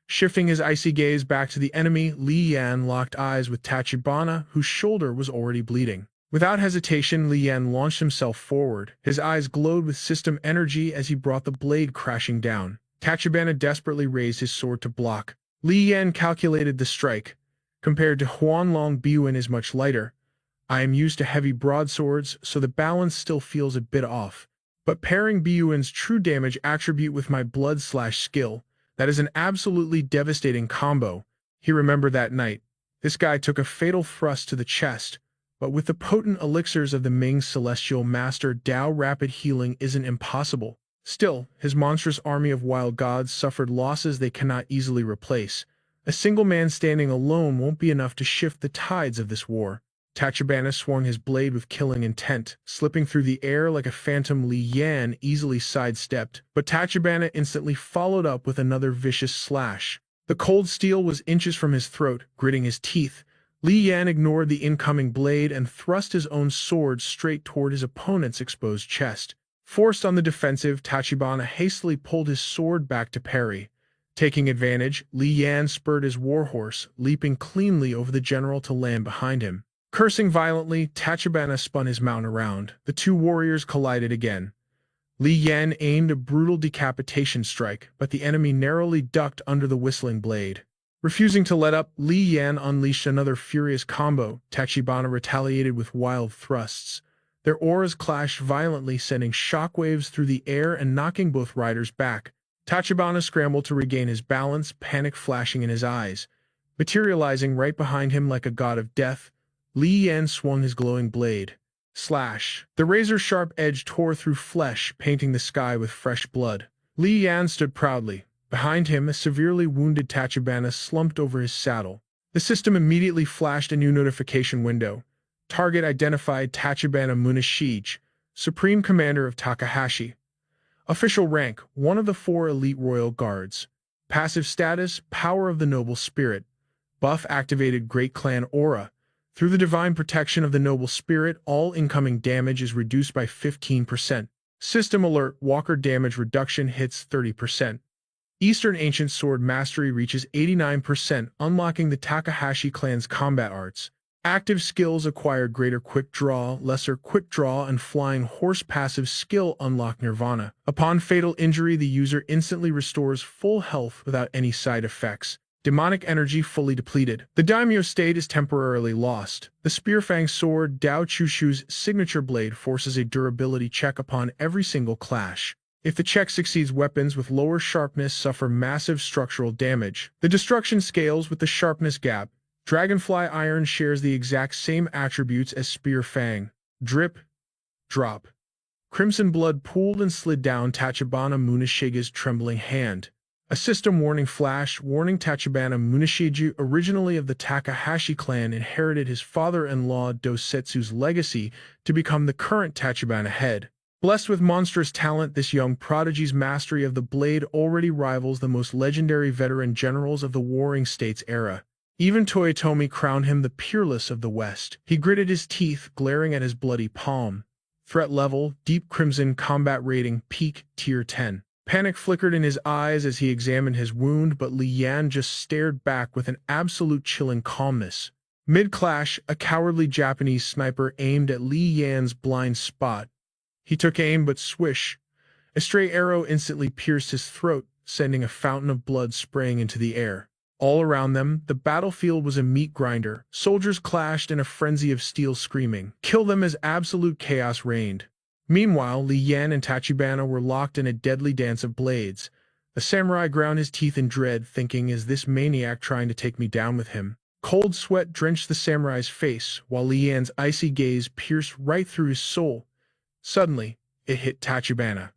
Shifting his icy gaze back to the enemy, Li Yan locked eyes with Tachibana, whose shoulder was already bleeding. Without hesitation, Li Yan launched himself forward. His eyes glowed with system energy as he brought the blade crashing down. Tachibana desperately raised his sword to block. Li Yan calculated the strike. Compared to Huanlong, Bun is much lighter. I am used to heavy broadswords, so the balance still feels a bit off. But pairing Bun's true damage attribute with my blood/skill, that is an absolutely devastating combo. He remembered that night. This guy took a fatal thrust to the chest, but with the potent elixirs of the Ming Celestial Master, Dao rapid healing isn't impossible. Still, his monstrous army of wild gods suffered losses they cannot easily replace. A single man standing alone won't be enough to shift the tides of this war. Tachibana swung his blade with killing intent, slipping through the air like a phantom. Li Yan easily sidestepped, but Tachibana instantly followed up with another vicious slash. The cold steel was inches from his throat, gritting his teeth. Li Yan ignored the incoming blade and thrust his own sword straight toward his opponent's exposed chest. Forced on the defensive, Tachibana hastily pulled his sword back to parry. Taking advantage, Li Yan spurred his warhorse, leaping cleanly over the general to land behind him. Cursing violently, Tachibana spun his mount around. The two warriors collided again. Li Yan aimed a brutal decapitation strike, but the enemy narrowly ducked under the whistling blade. Refusing to let up, Li Yan unleashed another furious combo. Tachibana retaliated with wild thrusts. Their auras clashed violently, sending shockwaves through the air and knocking both riders back. Tachibana scrambled to regain his balance, panic flashing in his eyes. Materializing right behind him like a god of death, Li Yan swung his glowing blade. Slash! The razor-sharp edge tore through flesh, painting the sky with fresh blood. Li Yan stood proudly. Behind him, a severely wounded Tachibana slumped over his saddle. The system immediately flashed a new notification window. Target identified: Tachibana Munashige, Supreme Commander of Takahashi. Official rank: one of the 4 elite royal guards. Passive status: Power of the Noble Spirit. Buff activated: Great Clan Aura. Through the divine protection of the Noble Spirit, all incoming damage is reduced by 15%. System alert: Walker damage reduction hits 30%. Eastern Ancient Sword Mastery reaches 89%, unlocking the Takahashi clan's combat arts. Active skills acquire greater quick draw, lesser quick draw, and flying horse. Passive skill unlock Nirvana. Upon fatal injury, the user instantly restores full health without any side effects. Demonic energy fully depleted. The daimyo state is temporarily lost. The Spearfang sword, Dao Chushu's signature blade, forces a durability check upon every single clash. If the check succeeds, weapons with lower sharpness suffer massive structural damage. The destruction scales with the sharpness gap. Dragonfly Iron shares the exact same attributes as Spear Fang. Drip. Drop. Crimson blood pooled and slid down Tachibana Munashige's trembling hand. A system warning flashed, warning: Tachibana Munashige, originally of the Takahashi clan, inherited his father-in-law Dosetsu's legacy to become the current Tachibana head. Blessed with monstrous talent, this young prodigy's mastery of the blade already rivals the most legendary veteran generals of the Warring States era. Even Toyotomi crowned him the peerless of the West. He gritted his teeth, glaring at his bloody palm. Threat level: Deep Crimson. Combat rating: Peak, Tier 10. Panic flickered in his eyes as he examined his wound, but Li Yan just stared back with an absolute chilling calmness. Mid-clash, a cowardly Japanese sniper aimed at Li Yan's blind spot. He took aim, but swish! A stray arrow instantly pierced his throat, sending a fountain of blood spraying into the air. All around them, the battlefield was a meat grinder. Soldiers clashed in a frenzy of steel, screaming, "Kill them!" as absolute chaos reigned. Meanwhile, Li Yan and Tachibana were locked in a deadly dance of blades. The samurai ground his teeth in dread, thinking, "Is this maniac trying to take me down with him?" Cold sweat drenched the samurai's face, while Li Yan's icy gaze pierced right through his soul. Suddenly, it hit Tachibana.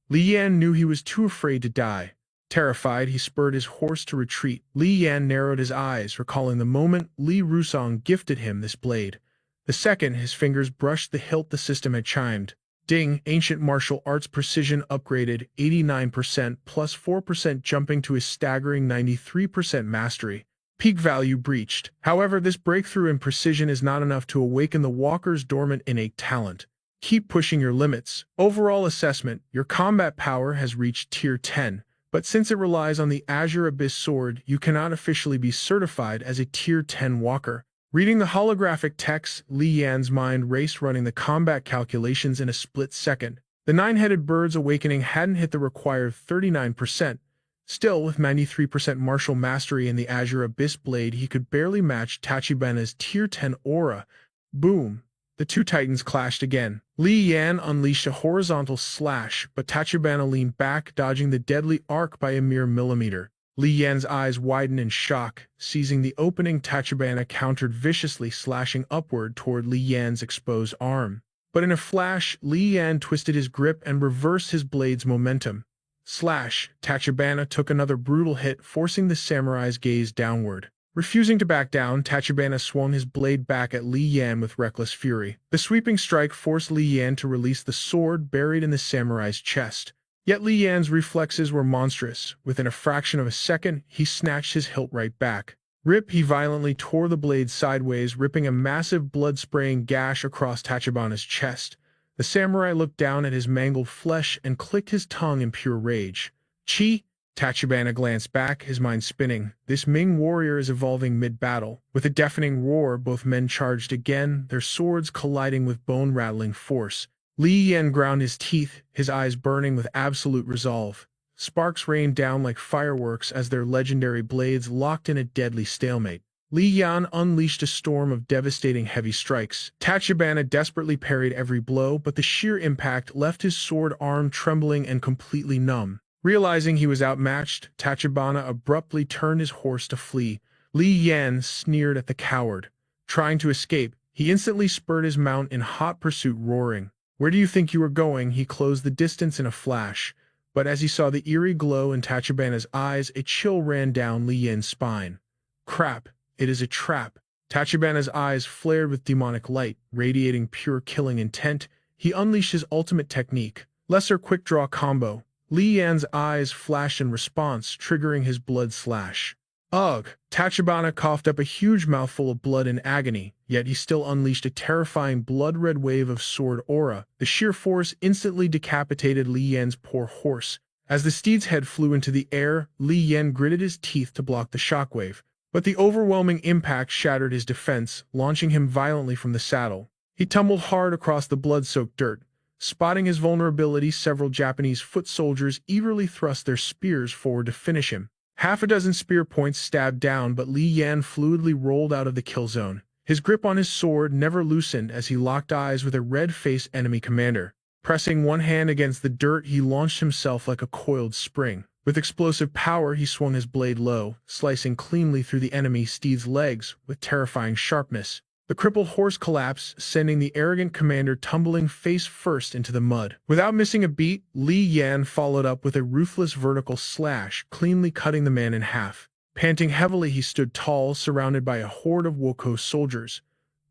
Li Yan knew he was too afraid to die. Terrified, he spurred his horse to retreat. Li Yan narrowed his eyes, recalling the moment Li Rusong gifted him this blade. The second his fingers brushed the hilt, the system had chimed. Ding! Ancient martial arts precision upgraded, 89% plus 4%, jumping to a staggering 93% mastery. Peak value breached. However, this breakthrough in precision is not enough to awaken the walker's dormant innate talent. Keep pushing your limits. Overall assessment: your combat power has reached Tier 10, but since it relies on the Azure Abyss sword, you cannot officially be certified as a Tier 10 walker. Reading the holographic text, Li Yan's mind raced, running the combat calculations in a split second. The nine-headed bird's awakening hadn't hit the required 39%. Still, with 93% martial mastery in the Azure Abyss blade, he could barely match Tachibana's Tier 10 aura. Boom! The two titans clashed again. Li Yan unleashed a horizontal slash, but Tachibana leaned back, dodging the deadly arc by a mere millimeter. Li Yan's eyes widened in shock. Seizing the opening, Tachibana countered viciously, slashing upward toward Li Yan's exposed arm. But in a flash, Li Yan twisted his grip and reversed his blade's momentum. Slash! Tachibana took another brutal hit, forcing the samurai's gaze downward. Refusing to back down, Tachibana swung his blade back at Li Yan with reckless fury. The sweeping strike forced Li Yan to release the sword buried in the samurai's chest. Yet Li Yan's reflexes were monstrous. Within a fraction of a second, he snatched his hilt right back. Rip! He violently tore the blade sideways, ripping a massive blood-spraying gash across Tachibana's chest. The samurai looked down at his mangled flesh and clicked his tongue in pure rage. Chi! Tachibana glanced back, his mind spinning. This Ming warrior is evolving mid-battle. With a deafening roar, both men charged again, their swords colliding with bone-rattling force. Li Yan ground his teeth, his eyes burning with absolute resolve. Sparks rained down like fireworks as their legendary blades locked in a deadly stalemate. Li Yan unleashed a storm of devastating heavy strikes. Tachibana desperately parried every blow, but the sheer impact left his sword arm trembling and completely numb. Realizing he was outmatched, Tachibana abruptly turned his horse to flee. Li Yan sneered at the coward. Trying to escape, he instantly spurred his mount in hot pursuit, roaring. "Where do you think you are going?" He closed the distance in a flash. But as he saw the eerie glow in Tachibana's eyes, a chill ran down Li Yan's spine. Crap, it is a trap. Tachibana's eyes flared with demonic light, radiating pure killing intent. He unleashed his ultimate technique, lesser quick draw combo. Li Yan's eyes flashed in response, triggering his blood slash. Ugh! Tachibana coughed up a huge mouthful of blood in agony, yet he still unleashed a terrifying blood-red wave of sword aura. The sheer force instantly decapitated Li Yan's poor horse. As the steed's head flew into the air, Li Yan gritted his teeth to block the shockwave. But the overwhelming impact shattered his defense, launching him violently from the saddle. He tumbled hard across the blood-soaked dirt. Spotting his vulnerability, several Japanese foot soldiers eagerly thrust their spears forward to finish him. Half a dozen spear points stabbed down, but Li Yan fluidly rolled out of the kill zone. His grip on his sword never loosened as he locked eyes with a red-faced enemy commander. Pressing one hand against the dirt, he launched himself like a coiled spring. With explosive power, he swung his blade low, slicing cleanly through the enemy steed's legs with terrifying sharpness. The crippled horse collapsed, sending the arrogant commander tumbling face first into the mud. Without missing a beat, Li Yan followed up with a ruthless vertical slash, cleanly cutting the man in half. Panting heavily, he stood tall, surrounded by a horde of Guhuo soldiers.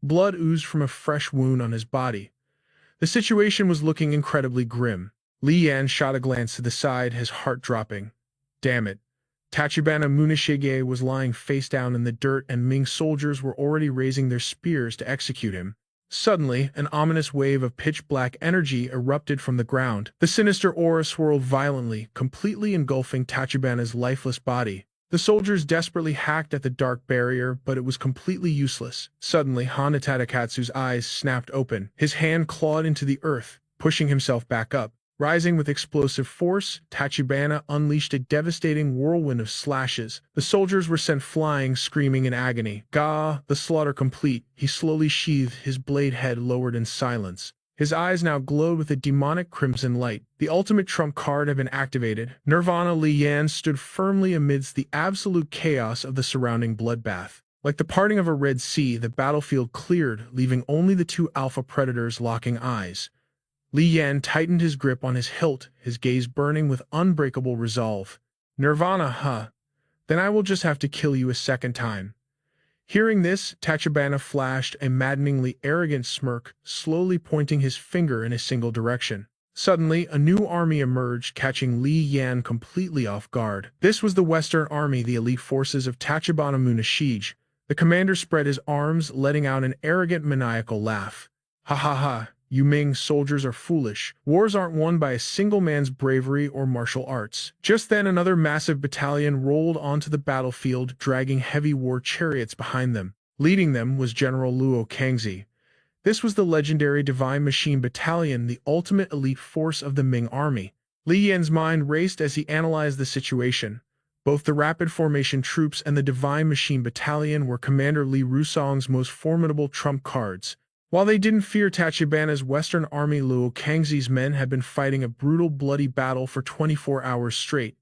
Blood oozed from a fresh wound on his body. The situation was looking incredibly grim. Li Yan shot a glance to the side, his heart dropping. Damn it. Tachibana Munashige was lying face down in the dirt, and Ming soldiers were already raising their spears to execute him. Suddenly, an ominous wave of pitch-black energy erupted from the ground. The sinister aura swirled violently, completely engulfing Tachibana's lifeless body. The soldiers desperately hacked at the dark barrier, but it was completely useless. Suddenly, Hana Tadakatsu's eyes snapped open. His hand clawed into the earth, pushing himself back up. Rising with explosive force, Tachibana unleashed a devastating whirlwind of slashes. The soldiers were sent flying, screaming in agony. Gah! The slaughter complete, he slowly sheathed, his blade head lowered in silence. His eyes now glowed with a demonic crimson light. The ultimate trump card had been activated. Nirvana. Li Yan stood firmly amidst the absolute chaos of the surrounding bloodbath. Like the parting of a Red Sea, the battlefield cleared, leaving only the two alpha predators locking eyes. Li Yan tightened his grip on his hilt, his gaze burning with unbreakable resolve. Nirvana, huh? Then I will just have to kill you a second time. Hearing this, Tachibana flashed a maddeningly arrogant smirk, slowly pointing his finger in a single direction. Suddenly, a new army emerged, catching Li Yan completely off guard. This was the Western Army, the elite forces of Tachibana Munashige. The commander spread his arms, letting out an arrogant, maniacal laugh. Ha ha ha! You Ming soldiers are foolish. Wars aren't won by a single man's bravery or martial arts. Just then, another massive battalion rolled onto the battlefield, dragging heavy war chariots behind them. Leading them was General Luo Kangzi. This was the legendary Divine Machine Battalion, the ultimate elite force of the Ming army. Li Yan's mind raced as he analyzed the situation. Both the Rapid Formation troops and the Divine Machine Battalion were Commander Li Rusong's most formidable trump cards. While they didn't fear Tachibana's Western Army, Luo Kangzi's men had been fighting a brutal, bloody battle for 24 hours straight.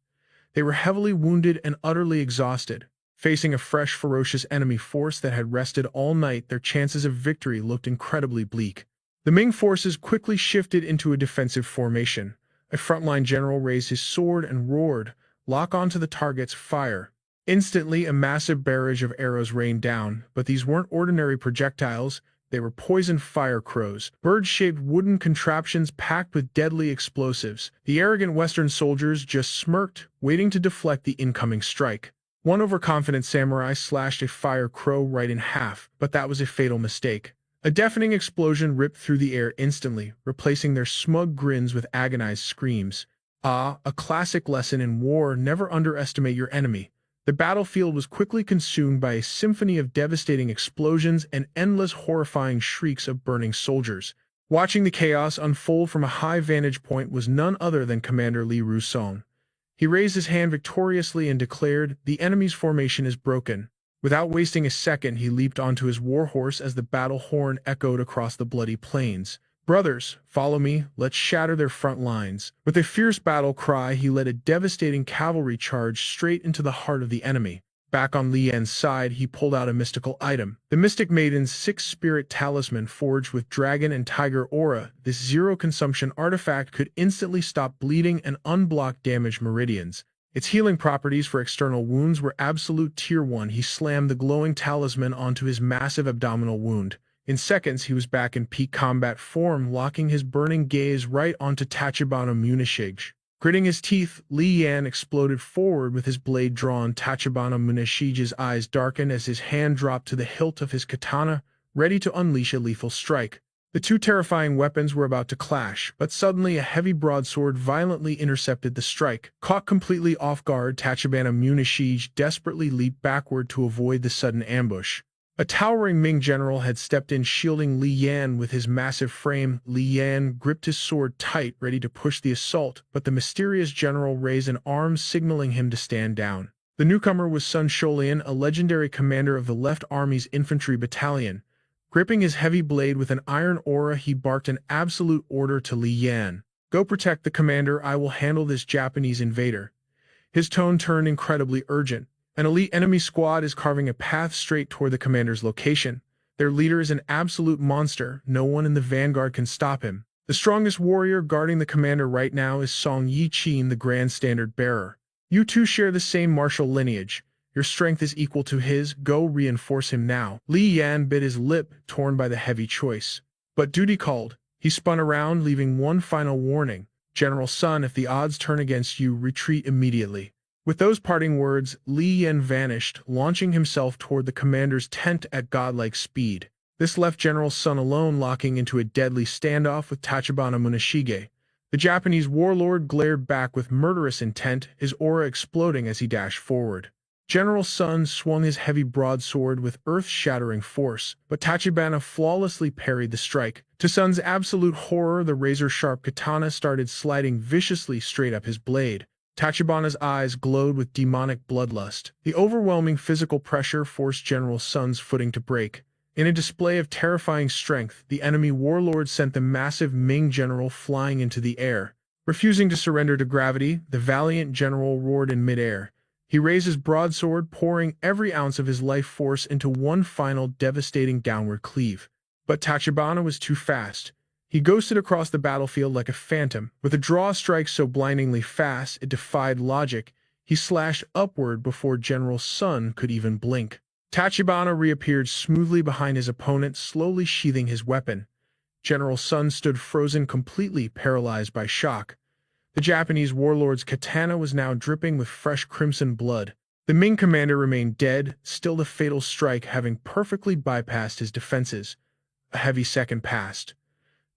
They were heavily wounded and utterly exhausted. Facing a fresh, ferocious enemy force that had rested all night, their chances of victory looked incredibly bleak. The Ming forces quickly shifted into a defensive formation. A frontline general raised his sword and roared, "Lock onto the targets, fire." Instantly, a massive barrage of arrows rained down, but these weren't ordinary projectiles. They were poisoned fire crows, bird-shaped wooden contraptions packed with deadly explosives. The arrogant Western soldiers just smirked, waiting to deflect the incoming strike. One overconfident samurai slashed a fire crow right in half, but that was a fatal mistake. A deafening explosion ripped through the air instantly, replacing their smug grins with agonized screams. Ah, a classic lesson in war: never underestimate your enemy. The battlefield was quickly consumed by a symphony of devastating explosions and endless horrifying shrieks of burning soldiers. Watching the chaos unfold from a high vantage point was none other than Commander Li Rusong. He raised his hand victoriously and declared, "The enemy's formation is broken." Without wasting a second, he leaped onto his warhorse as the battle horn echoed across the bloody plains. "Brothers, follow me, let's shatter their front lines." With a fierce battle cry, he led a devastating cavalry charge straight into the heart of the enemy. Back on Li Yan's side, he pulled out a mystical item. The Mystic Maiden's six-spirit talisman forged with dragon and tiger aura. This zero-consumption artifact could instantly stop bleeding and unblock damaged meridians. Its healing properties for external wounds were absolute tier 1. He slammed the glowing talisman onto his massive abdominal wound. In seconds, he was back in peak combat form, locking his burning gaze right onto Tachibana Munashige. Gritting his teeth, Li Yan exploded forward with his blade drawn. Tachibana Munashige's eyes darkened as his hand dropped to the hilt of his katana, ready to unleash a lethal strike. The two terrifying weapons were about to clash, but suddenly a heavy broadsword violently intercepted the strike. Caught completely off guard, Tachibana Munashige desperately leaped backward to avoid the sudden ambush. A towering Ming general had stepped in, shielding Li Yan with his massive frame. Li Yan gripped his sword tight, ready to push the assault, but the mysterious general raised an arm, signaling him to stand down. The newcomer was Sun Sholian, a legendary commander of the Left Army's infantry battalion. Gripping his heavy blade with an iron aura, he barked an absolute order to Li Yan. "Go protect the commander, I will handle this Japanese invader." His tone turned incredibly urgent. An elite enemy squad is carving a path straight toward the commander's location. Their leader is an absolute monster. No one in the vanguard can stop him. The strongest warrior guarding the commander right now is Song Yi-Chin, the Grand Standard Bearer. You two share the same martial lineage. Your strength is equal to his. Go reinforce him now. Li Yan bit his lip, torn by the heavy choice. But duty called. He spun around, leaving one final warning. "General Sun, if the odds turn against you, retreat immediately." With those parting words, Li Yan vanished, launching himself toward the commander's tent at godlike speed. This left General Sun alone, locking into a deadly standoff with Tachibana Munashige. The Japanese warlord glared back with murderous intent, his aura exploding as he dashed forward. General Sun swung his heavy broadsword with earth-shattering force, but Tachibana flawlessly parried the strike. To Sun's absolute horror, the razor-sharp katana started sliding viciously straight up his blade. Tachibana's eyes glowed with demonic bloodlust. The overwhelming physical pressure forced General Sun's footing to break. In a display of terrifying strength, the enemy warlord sent the massive Ming general flying into the air. Refusing to surrender to gravity, the valiant general roared in midair. He raised his broadsword, pouring every ounce of his life force into one final devastating downward cleave. But Tachibana was too fast. He ghosted across the battlefield like a phantom. With a draw strike so blindingly fast it defied logic, he slashed upward before General Sun could even blink. Tachibana reappeared smoothly behind his opponent, slowly sheathing his weapon. General Sun stood frozen, completely paralyzed by shock. The Japanese warlord's katana was now dripping with fresh crimson blood. The Ming commander remained dead, still the fatal strike having perfectly bypassed his defenses. A heavy second passed.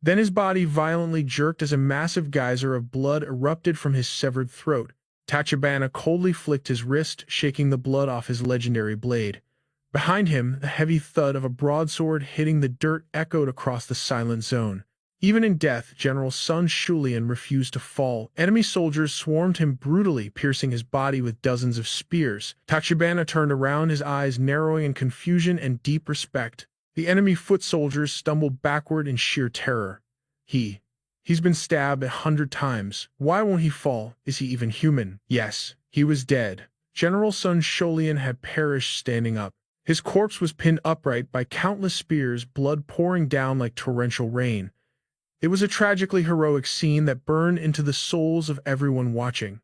Then his body violently jerked as a massive geyser of blood erupted from his severed throat. Tachibana coldly flicked his wrist, shaking the blood off his legendary blade. Behind him, the heavy thud of a broadsword hitting the dirt echoed across the silent zone. Even in death, General Sun Sholian refused to fall. Enemy soldiers swarmed him brutally, piercing his body with dozens of spears. Tachibana turned around, his eyes narrowing in confusion and deep respect. The enemy foot soldiers stumbled backward in sheer terror. He's been stabbed 100 times. Why won't he fall? Is he even human? Yes, he was dead. General Sun Sholian had perished standing up. His corpse was pinned upright by countless spears, blood pouring down like torrential rain. It was a tragically heroic scene that burned into the souls of everyone watching.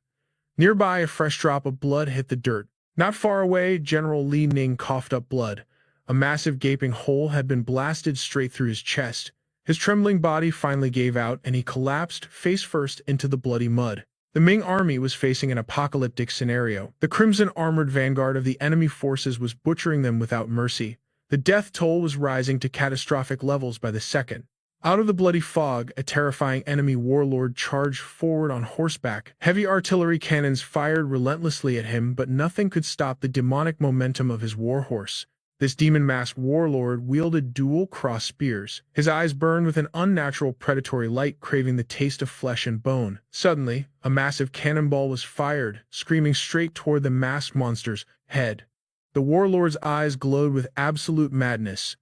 Nearby, a fresh drop of blood hit the dirt. Not far away, General Li Ning coughed up blood. A massive gaping hole had been blasted straight through his chest. His trembling body finally gave out, and he collapsed face first into the bloody mud. The Ming army was facing an apocalyptic scenario. The crimson armored vanguard of the enemy forces was butchering them without mercy. The death toll was rising to catastrophic levels by the second. Out of the bloody fog, a terrifying enemy warlord charged forward on horseback. Heavy artillery cannons fired relentlessly at him, but nothing could stop the demonic momentum of his warhorse. This demon-masked warlord wielded dual cross spears. His eyes burned with an unnatural predatory light, craving the taste of flesh and bone. Suddenly, a massive cannonball was fired, screaming straight toward the masked monster's head. The warlord's eyes glowed with absolute madness.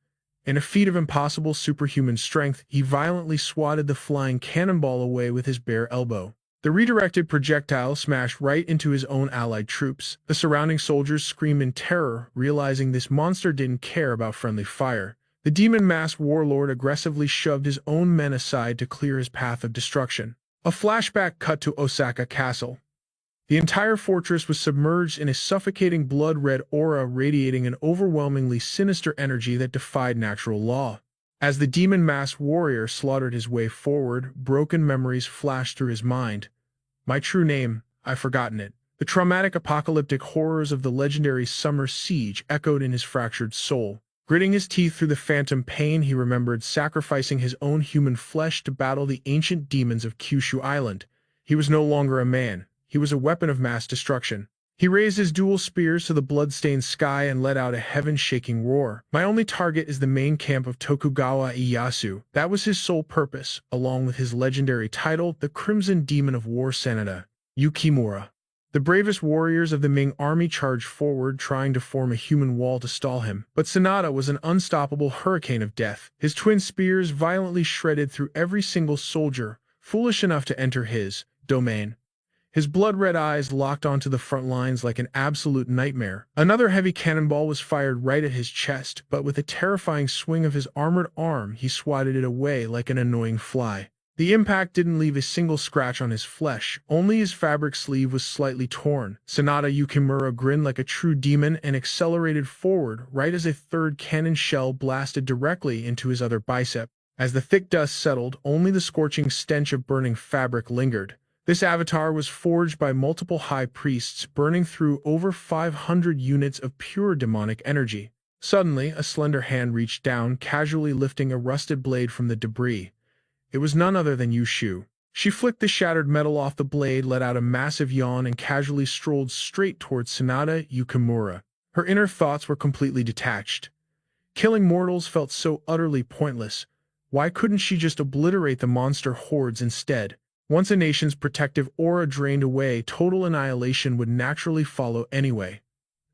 In a feat of impossible superhuman strength, he violently swatted the flying cannonball away with his bare elbow. The redirected projectile smashed right into his own allied troops. The surrounding soldiers screamed in terror, realizing this monster didn't care about friendly fire. The demon-masked warlord aggressively shoved his own men aside to clear his path of destruction. A flashback cut to Osaka Castle. The entire fortress was submerged in a suffocating blood-red aura radiating an overwhelmingly sinister energy that defied natural law. As the demon-masked warrior slaughtered his way forward, broken memories flashed through his mind. My true name, I've forgotten it. The traumatic apocalyptic horrors of the legendary summer siege echoed in his fractured soul. Gritting his teeth through the phantom pain, he remembered sacrificing his own human flesh to battle the ancient demons of Kyushu Island. He was no longer a man. He was a weapon of mass destruction. He raised his dual spears to the blood-stained sky and let out a heaven-shaking roar. My only target is the main camp of Tokugawa Ieyasu. That was his sole purpose, along with his legendary title, the Crimson Demon of War Sanada, Yukimura. The bravest warriors of the Ming army charged forward, trying to form a human wall to stall him. But Sanada was an unstoppable hurricane of death. His twin spears violently shredded through every single soldier, foolish enough to enter his domain. His blood-red eyes locked onto the front lines like an absolute nightmare. Another heavy cannonball was fired right at his chest, but with a terrifying swing of his armored arm, he swatted it away like an annoying fly. The impact didn't leave a single scratch on his flesh, only his fabric sleeve was slightly torn. Sanada Yukimura grinned like a true demon and accelerated forward right as a third cannon shell blasted directly into his other bicep. As the thick dust settled, only the scorching stench of burning fabric lingered. This avatar was forged by multiple high priests, burning through over 500 units of pure demonic energy. Suddenly, a slender hand reached down, casually lifting a rusted blade from the debris. It was none other than Yu Shu. She flicked the shattered metal off the blade, let out a massive yawn, and casually strolled straight towards Sanada Yukimura. Her inner thoughts were completely detached. Killing mortals felt so utterly pointless. Why couldn't she just obliterate the monster hordes instead? Once a nation's protective aura drained away, total annihilation would naturally follow anyway.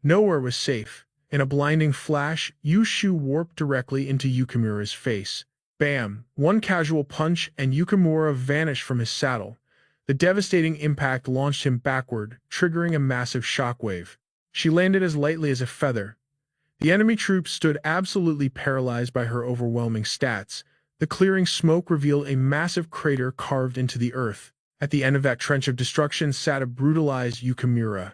Nowhere was safe. In a blinding flash, Yu Shu warped directly into Yukimura's face. Bam! One casual punch, and Yukimura vanished from his saddle. The devastating impact launched him backward, triggering a massive shockwave. She landed as lightly as a feather. The enemy troops stood absolutely paralyzed by her overwhelming stats. The clearing smoke revealed a massive crater carved into the earth. At the end of that trench of destruction sat a brutalized Yukimura.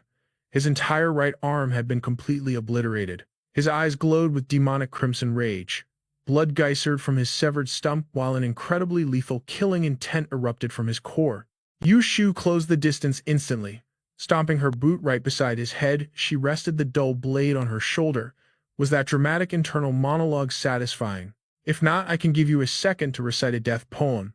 His entire right arm had been completely obliterated. His eyes glowed with demonic crimson rage. Blood geysered from his severed stump while an incredibly lethal killing intent erupted from his core. Yu Shu closed the distance instantly. Stomping her boot right beside his head, she rested the dull blade on her shoulder. Was that dramatic internal monologue satisfying? If not, I can give you a second to recite a death poem.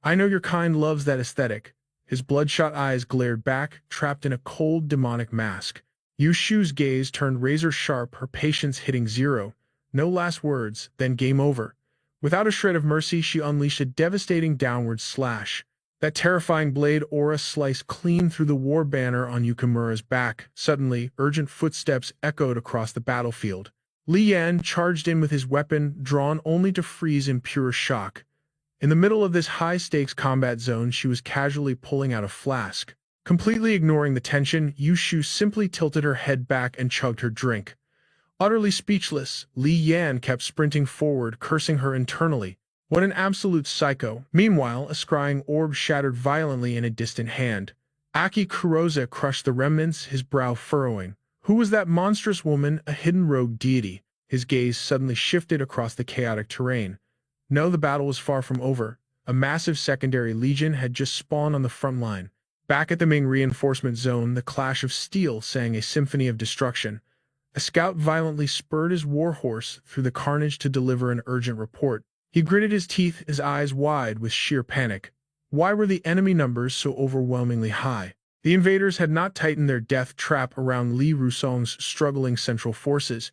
I know your kind loves that aesthetic. His bloodshot eyes glared back, trapped in a cold, demonic mask. Yu Shu's gaze turned razor-sharp, her patience hitting zero. No last words, then game over. Without a shred of mercy, she unleashed a devastating downward slash. That terrifying blade aura sliced clean through the war banner on Yukimura's back. Suddenly, urgent footsteps echoed across the battlefield. Li Yan charged in with his weapon, drawn only to freeze in pure shock. In the middle of this high-stakes combat zone, she was casually pulling out a flask. Completely ignoring the tension, Yu Shu simply tilted her head back and chugged her drink. Utterly speechless, Li Yan kept sprinting forward, cursing her internally. What an absolute psycho. Meanwhile, a scrying orb shattered violently in a distant hand. Aki Kurosa crushed the remnants, his brow furrowing. Who was that monstrous woman, a hidden rogue deity? His gaze suddenly shifted across the chaotic terrain. No, the battle was far from over. A massive secondary legion had just spawned on the front line. Back at the Ming reinforcement zone, the clash of steel sang a symphony of destruction. A scout violently spurred his warhorse through the carnage to deliver an urgent report. He gritted his teeth, his eyes wide with sheer panic. Why were the enemy numbers so overwhelmingly high? The invaders had not tightened their death trap around Li Rusong's struggling central forces.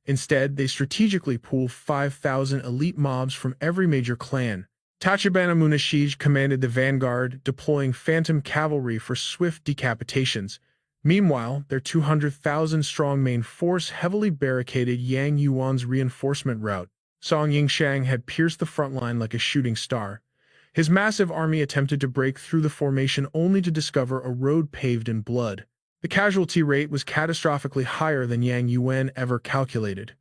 Instead, they strategically pooled 5,000 elite mobs from every major clan. Tachibana Munashij commanded the vanguard, deploying phantom cavalry for swift decapitations. Meanwhile, their 200,000-strong main force heavily barricaded Yang Yuan's reinforcement route. Song Yingshang had pierced the front line like a shooting star. His massive army attempted to break through the formation only to discover a road paved in blood. The casualty rate was catastrophically higher than Yang Yuan ever calculated.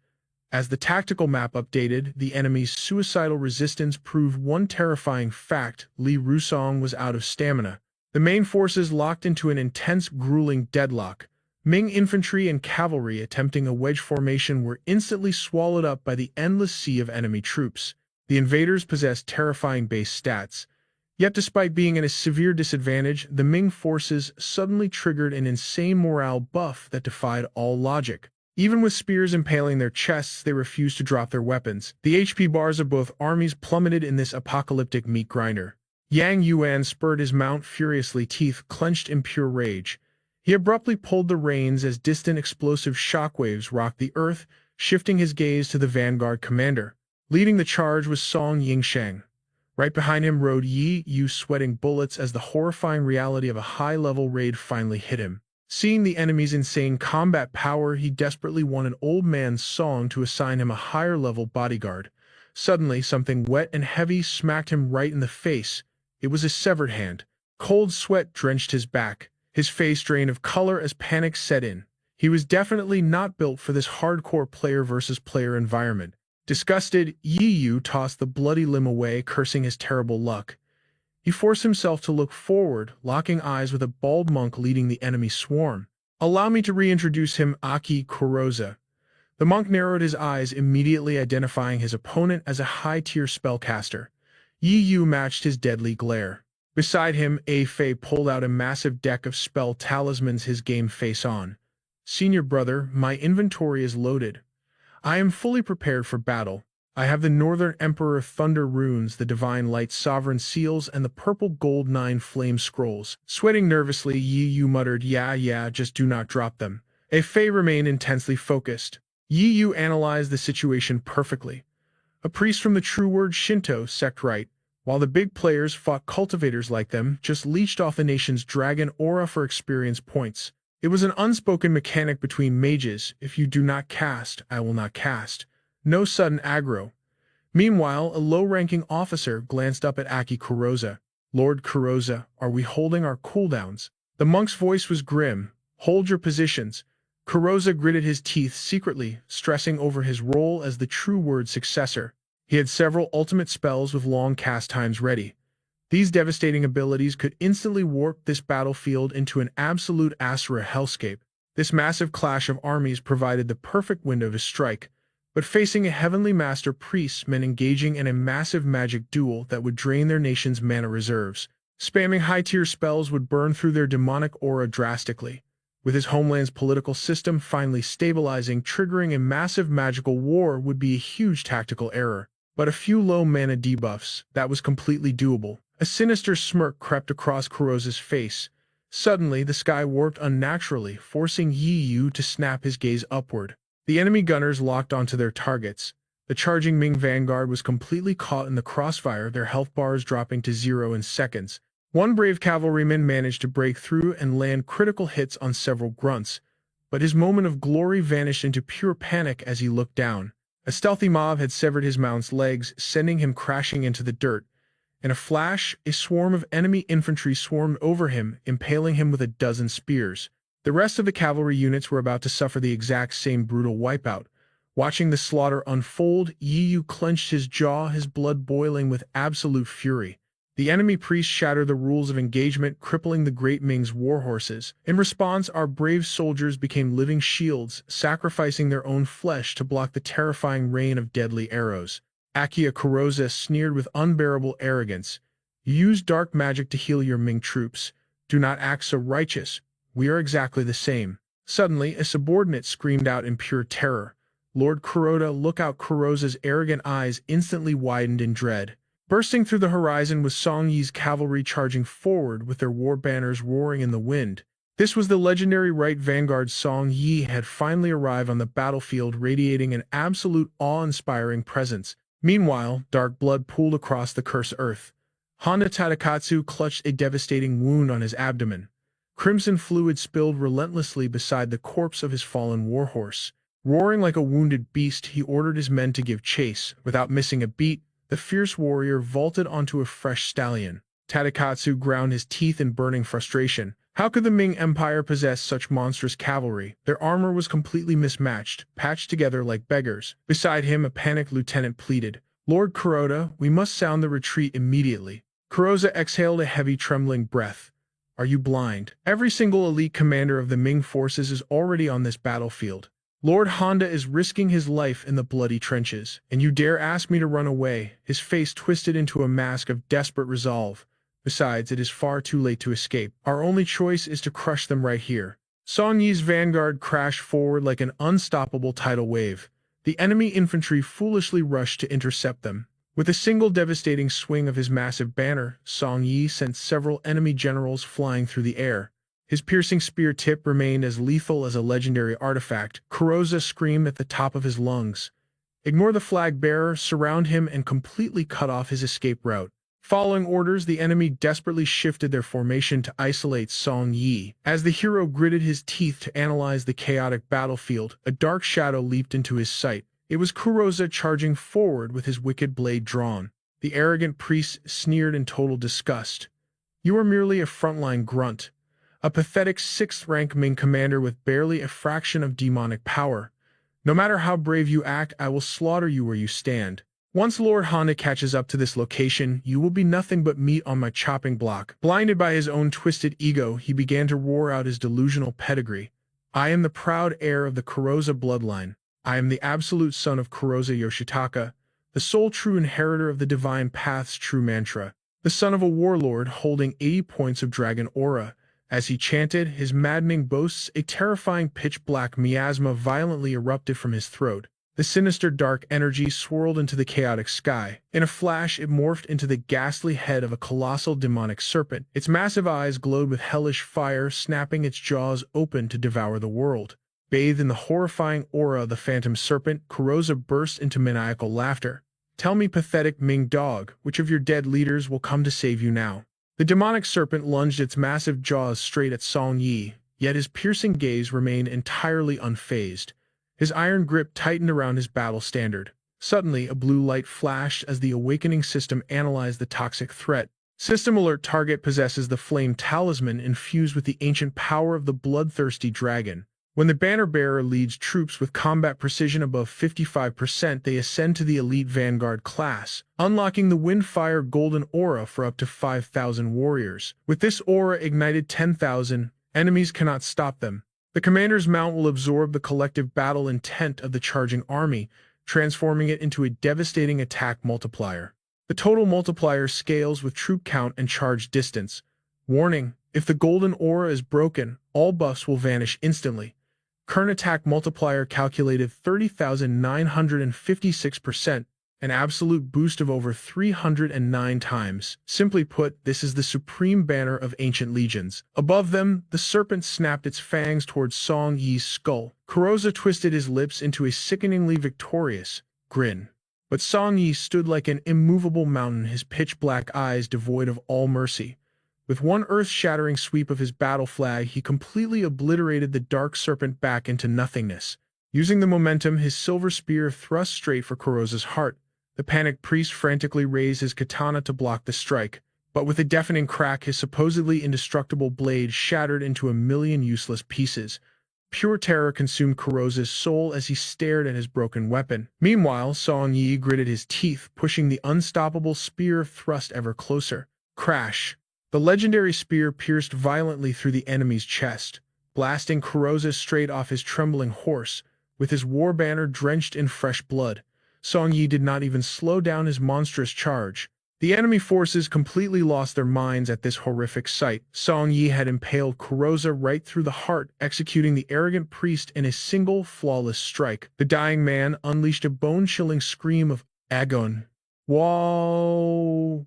As the tactical map updated, the enemy's suicidal resistance proved one terrifying fact: Li Rusong was out of stamina. The main forces locked into an intense, grueling deadlock. Ming infantry and cavalry attempting a wedge formation were instantly swallowed up by the endless sea of enemy troops. The invaders possessed terrifying base stats. Yet despite being at a severe disadvantage, the Ming forces suddenly triggered an insane morale buff that defied all logic. Even with spears impaling their chests, they refused to drop their weapons. The HP bars of both armies plummeted in this apocalyptic meat grinder. Yang Yuan spurred his mount furiously, teeth clenched in pure rage. He abruptly pulled the reins as distant explosive shockwaves rocked the earth, shifting his gaze to the vanguard commander. Leading the charge was Song Yingshang. Right behind him rode Yi Yu, sweating bullets as the horrifying reality of a high-level raid finally hit him. Seeing the enemy's insane combat power, he desperately wanted Old Man Song to assign him a higher-level bodyguard. Suddenly, something wet and heavy smacked him right in the face. It was a severed hand. Cold sweat drenched his back. His face drained of color as panic set in. He was definitely not built for this hardcore player-versus-player environment. Disgusted, Yi Yu tossed the bloody limb away, cursing his terrible luck. He forced himself to look forward, locking eyes with a bald monk leading the enemy swarm. "Allow me to reintroduce him, Aki Kuroza." The monk narrowed his eyes, immediately identifying his opponent as a high-tier spellcaster. Yi Yu matched his deadly glare. Beside him, A Fei pulled out a massive deck of spell talismans, his game face on. "Senior brother, my inventory is loaded. I am fully prepared for battle. I have the Northern Emperor Thunder runes, the Divine Light Sovereign seals, and the purple gold 9 flame scrolls." Sweating nervously, Yi Yu muttered, Yeah, just do not drop them." A Fei remained intensely focused. Yi Yu analyzed the situation perfectly. A priest from the true word Shinto sect, right? While the big players fought cultivators like them, just leached off the nation's dragon aura for experience points. It was an unspoken mechanic between mages: if you do not cast, I will not cast. No sudden aggro. Meanwhile, a low-ranking officer glanced up at Aki Kuroza. "Lord Kuroza, are we holding our cooldowns?" The monk's voice was grim. "Hold your positions." Kuroza gritted his teeth secretly, stressing over his role as the true word successor. He had several ultimate spells with long cast times ready. These devastating abilities could instantly warp this battlefield into an absolute Asura hellscape. This massive clash of armies provided the perfect window to strike, but facing a heavenly master priest meant engaging in a massive magic duel that would drain their nation's mana reserves. Spamming high-tier spells would burn through their demonic aura drastically. With his homeland's political system finally stabilizing, triggering a massive magical war would be a huge tactical error. But a few low mana debuffs, that was completely doable. A sinister smirk crept across Kuroza's face. Suddenly, the sky warped unnaturally, forcing Yi Yu to snap his gaze upward. The enemy gunners locked onto their targets. The charging Ming vanguard was completely caught in the crossfire, their health bars dropping to 0 in seconds. One brave cavalryman managed to break through and land critical hits on several grunts, but his moment of glory vanished into pure panic as he looked down. A stealthy mob had severed his mount's legs, sending him crashing into the dirt. In a flash, a swarm of enemy infantry swarmed over him, impaling him with a dozen spears. The rest of the cavalry units were about to suffer the exact same brutal wipeout. Watching the slaughter unfold, Yi Yu clenched his jaw, his blood boiling with absolute fury. The enemy priest shattered the rules of engagement, crippling the Great Ming's warhorses. In response, our brave soldiers became living shields, sacrificing their own flesh to block the terrifying rain of deadly arrows. Aki Kuroza sneered with unbearable arrogance. "You use dark magic to heal your Ming troops. Do not act so righteous. We are exactly the same." Suddenly, a subordinate screamed out in pure terror. "Lord Kuroda, look out!" Kurosa's arrogant eyes instantly widened in dread. Bursting through the horizon was Song Yi's cavalry charging forward with their war banners roaring in the wind. This was the legendary Right Vanguard. Song Yi had finally arrived on the battlefield, radiating an absolute awe-inspiring presence. Meanwhile, dark blood pooled across the cursed earth. Honda Tadakatsu clutched a devastating wound on his abdomen. Crimson fluid spilled relentlessly beside the corpse of his fallen warhorse. Roaring like a wounded beast, he ordered his men to give chase. Without missing a beat, the fierce warrior vaulted onto a fresh stallion. Tadakatsu ground his teeth in burning frustration. How could the Ming Empire possess such monstrous cavalry? Their armor was completely mismatched, patched together like beggars. Beside him, a panicked lieutenant pleaded, "Lord Kuroda, we must sound the retreat immediately." Kuroda exhaled a heavy, trembling breath. "Are you blind? Every single elite commander of the Ming forces is already on this battlefield. Lord Honda is risking his life in the bloody trenches, and you dare ask me to run away?" His face twisted into a mask of desperate resolve. "Besides, it is far too late to escape. Our only choice is to crush them right here." Song Yi's vanguard crashed forward like an unstoppable tidal wave. The enemy infantry foolishly rushed to intercept them. With a single devastating swing of his massive banner, Song Yi sent several enemy generals flying through the air. His piercing spear tip remained as lethal as a legendary artifact. Kuroda screamed at the top of his lungs. "Ignore the flag bearer, surround him, and completely cut off his escape route." Following orders, the enemy desperately shifted their formation to isolate Song Yi. As the hero gritted his teeth to analyze the chaotic battlefield, a dark shadow leaped into his sight. It was Kuroda charging forward with his wicked blade drawn. The arrogant priest sneered in total disgust. "You are merely a frontline grunt. A pathetic 6th-rank Ming commander with barely a fraction of demonic power. No matter how brave you act, I will slaughter you where you stand. Once Lord Honda catches up to this location, you will be nothing but meat on my chopping block." Blinded by his own twisted ego, he began to roar out his delusional pedigree. "I am the proud heir of the Kuroda bloodline. I am the absolute son of Kuroda Yoshitaka, the sole true inheritor of the divine path's true mantra, the son of a warlord holding 80 points of dragon aura." As he chanted his maddening boasts, a terrifying pitch-black miasma violently erupted from his throat. The sinister dark energy swirled into the chaotic sky. In a flash, it morphed into the ghastly head of a colossal demonic serpent. Its massive eyes glowed with hellish fire, snapping its jaws open to devour the world. Bathed in the horrifying aura of the phantom serpent, Kuroda burst into maniacal laughter. "Tell me, pathetic Ming dog, which of your dead leaders will come to save you now?" The demonic serpent lunged its massive jaws straight at Song Yi, yet his piercing gaze remained entirely unfazed. His iron grip tightened around his battle standard. Suddenly, a blue light flashed as the awakening system analyzed the toxic threat. System alert: target possesses the flame talisman infused with the ancient power of the bloodthirsty dragon. When the banner bearer leads troops with combat precision above 55%, they ascend to the elite vanguard class, unlocking the Windfire Golden Aura for up to 5,000 warriors. With this aura ignited 10,000, enemies cannot stop them. The commander's mount will absorb the collective battle intent of the charging army, transforming it into a devastating attack multiplier. The total multiplier scales with troop count and charge distance. Warning: if the golden aura is broken, all buffs will vanish instantly. Current attack multiplier calculated 30,956%, an absolute boost of over 309 times. Simply put, this is the supreme banner of ancient legions. Above them, the serpent snapped its fangs towards Song Yi's skull. Kuroda twisted his lips into a sickeningly victorious grin. But Song Yi stood like an immovable mountain, his pitch-black eyes devoid of all mercy. With one earth-shattering sweep of his battle flag, he completely obliterated the dark serpent back into nothingness. Using the momentum, his silver spear thrust straight for Kuroda's heart. The panicked priest frantically raised his katana to block the strike, but with a deafening crack, his supposedly indestructible blade shattered into a million useless pieces. Pure terror consumed Kuroda's soul as he stared at his broken weapon. Meanwhile, Song Yi gritted his teeth, pushing the unstoppable spear thrust ever closer. Crash! The legendary spear pierced violently through the enemy's chest, blasting Kuroda straight off his trembling horse. With his war banner drenched in fresh blood, Song Yi did not even slow down his monstrous charge. The enemy forces completely lost their minds at this horrific sight. Song Yi had impaled Kuroza right through the heart, executing the arrogant priest in a single, flawless strike. The dying man unleashed a bone-chilling scream of agon. Whoa!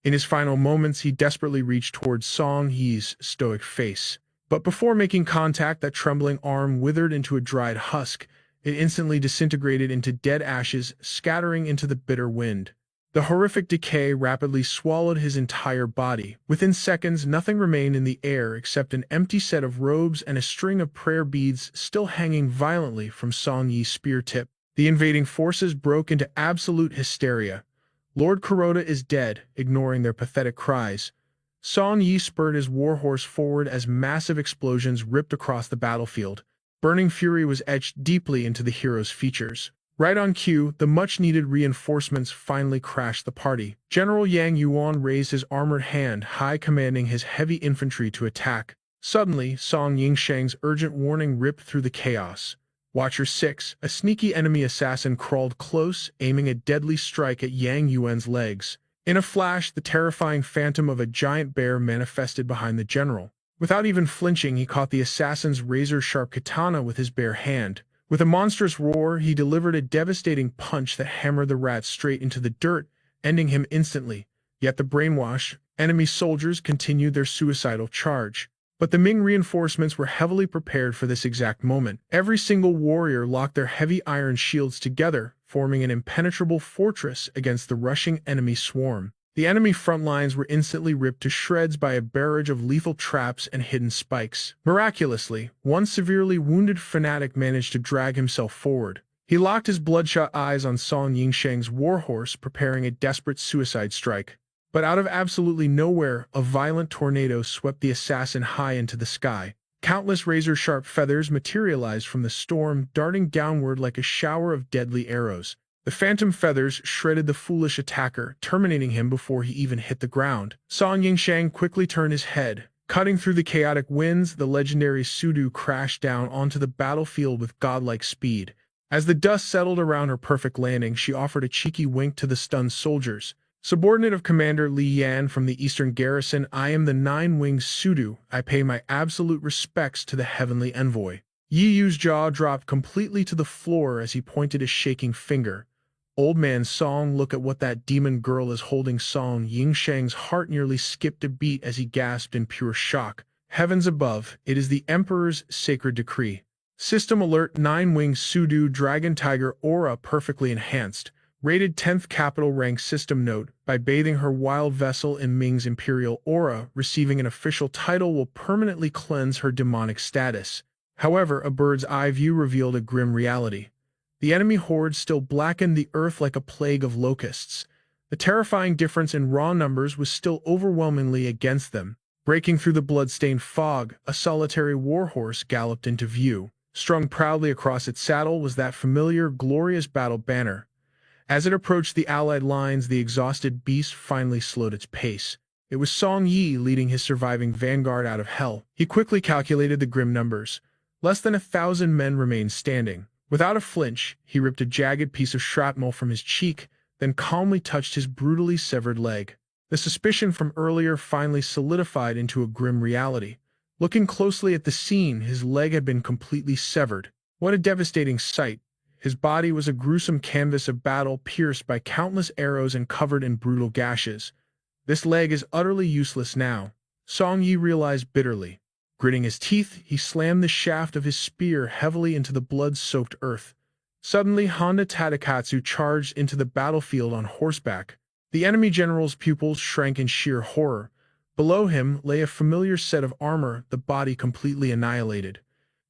In his final moments, he desperately reached towards Song Yi's stoic face. But before making contact, that trembling arm withered into a dried husk. It instantly disintegrated into dead ashes, scattering into the bitter wind. The horrific decay rapidly swallowed his entire body. Within seconds, nothing remained in the air except an empty set of robes and a string of prayer beads still hanging violently from Song Yi's spear tip. The invading forces broke into absolute hysteria. Lord Kuroda is dead, ignoring their pathetic cries. Song Yi spurred his warhorse forward as massive explosions ripped across the battlefield. Burning fury was etched deeply into the hero's features. Right on cue, the much-needed reinforcements finally crashed the party. General Yang Yuan raised his armored hand high, commanding his heavy infantry to attack. Suddenly, Song Yingsheng's urgent warning ripped through the chaos. Watcher 6, a sneaky enemy assassin, crawled close, aiming a deadly strike at Yang Yuan's legs. In a flash, the terrifying phantom of a giant bear manifested behind the general. Without even flinching, he caught the assassin's razor-sharp katana with his bare hand. With a monstrous roar, he delivered a devastating punch that hammered the rat straight into the dirt, ending him instantly. Yet the brainwashed enemy soldiers continued their suicidal charge. But the Ming reinforcements were heavily prepared for this exact moment. Every single warrior locked their heavy iron shields together, forming an impenetrable fortress against the rushing enemy swarm. The enemy front lines were instantly ripped to shreds by a barrage of lethal traps and hidden spikes. Miraculously, one severely wounded fanatic managed to drag himself forward. He locked his bloodshot eyes on Song Yingsheng's warhorse, preparing a desperate suicide strike. But out of absolutely nowhere, a violent tornado swept the assassin high into the sky. Countless razor-sharp feathers materialized from the storm, darting downward like a shower of deadly arrows. The phantom feathers shredded the foolish attacker, terminating him before he even hit the ground. Song Yingsheng quickly turned his head. Cutting through the chaotic winds, the legendary Sudu crashed down onto the battlefield with godlike speed. As the dust settled around her perfect landing, she offered a cheeky wink to the stunned soldiers. Subordinate of Commander Li Yan from the Eastern Garrison, I am the Nine-Winged Sudu. I pay my absolute respects to the heavenly envoy. Yi Yu's jaw dropped completely to the floor as he pointed a shaking finger. Old man Song, look at what that demon girl is holding. Song Yingsheng's heart nearly skipped a beat as he gasped in pure shock. Heavens above, it is the Emperor's sacred decree. System alert: Nine-Winged Sudu Dragon Tiger Aura perfectly enhanced. Rated 10th capital rank. System note: by bathing her wild vessel in Ming's imperial aura, receiving an official title will permanently cleanse her demonic status. However, a bird's eye view revealed a grim reality. The enemy horde still blackened the earth like a plague of locusts. The terrifying difference in raw numbers was still overwhelmingly against them. Breaking through the blood-stained fog, a solitary warhorse galloped into view. Strung proudly across its saddle was that familiar, glorious battle banner. As it approached the Allied lines, the exhausted beast finally slowed its pace. It was Song Yi leading his surviving vanguard out of hell. He quickly calculated the grim numbers. Less than 1,000 men remained standing. Without a flinch, he ripped a jagged piece of shrapnel from his cheek, then calmly touched his brutally severed leg. The suspicion from earlier finally solidified into a grim reality. Looking closely at the scene, his leg had been completely severed. What a devastating sight! His body was a gruesome canvas of battle, pierced by countless arrows and covered in brutal gashes. This leg is utterly useless now, Song Yi realized bitterly. Gritting his teeth, he slammed the shaft of his spear heavily into the blood-soaked earth. Suddenly, Honda Tadakatsu charged into the battlefield on horseback. The enemy general's pupils shrank in sheer horror. Below him lay a familiar set of armor, the body completely annihilated.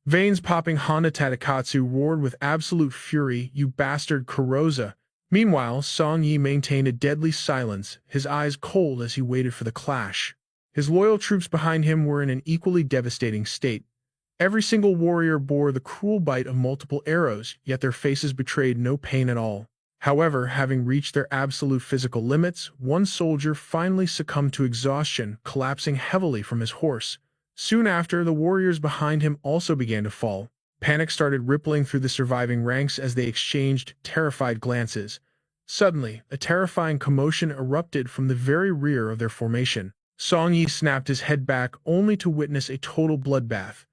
Veins popping, Honda Tadakatsu roared with absolute fury, "You bastard Kuroza!" Meanwhile, Song Yi maintained a deadly silence, his eyes cold as he waited for the clash. His loyal troops behind him were in an equally devastating state. Every single warrior bore the cruel bite of multiple arrows, yet their faces betrayed no pain at all. However, having reached their absolute physical limits, one soldier finally succumbed to exhaustion, collapsing heavily from his horse. Soon after, the warriors behind him also began to fall. Panic started rippling through the surviving ranks as they exchanged terrified glances. Suddenly, a terrifying commotion erupted from the very rear of their formation. Song Yi snapped his head back only to witness a total bloodbath.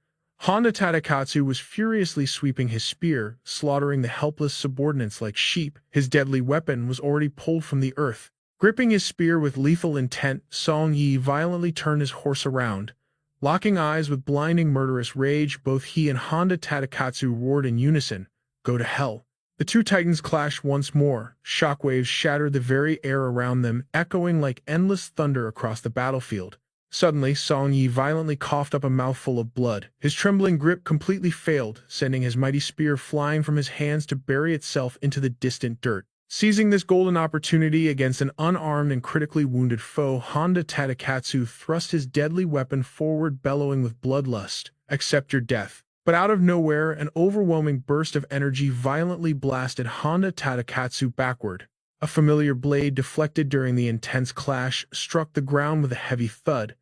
Honda Tadakatsu was furiously sweeping his spear, slaughtering the helpless subordinates like sheep. His deadly weapon was already pulled from the earth. Gripping his spear with lethal intent, Song Yi violently turned his horse around. Locking eyes with blinding murderous rage, both he and Honda Tadakatsu roared in unison, "Go to hell." The two titans clashed once more. Shockwaves shattered the very air around them, echoing like endless thunder across the battlefield. Suddenly, Song Yi violently coughed up a mouthful of blood. His trembling grip completely failed, sending his mighty spear flying from his hands to bury itself into the distant dirt. Seizing this golden opportunity against an unarmed and critically wounded foe, Honda Tadakatsu thrust his deadly weapon forward, bellowing with bloodlust, "Accept your death." But out of nowhere, an overwhelming burst of energy violently blasted Honda Tadakatsu backward. A familiar blade, deflected during the intense clash, struck the ground with a heavy thud.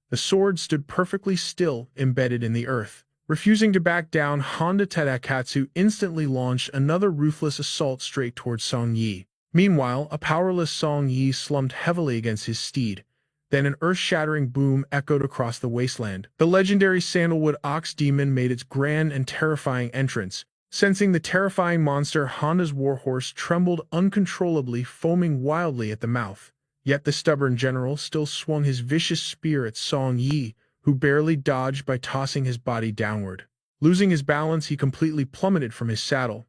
The sword stood perfectly still, embedded in the earth. Refusing to back down, Honda Tadakatsu instantly launched another ruthless assault straight towards Song Yi. Meanwhile, a powerless Song Yi slumped heavily against his steed. Then an earth-shattering boom echoed across the wasteland. The legendary sandalwood ox demon made its grand and terrifying entrance. Sensing the terrifying monster, Honda's warhorse trembled uncontrollably, foaming wildly at the mouth. Yet the stubborn general still swung his vicious spear at Song Yi, who barely dodged by tossing his body downward. Losing his balance, he completely plummeted from his saddle.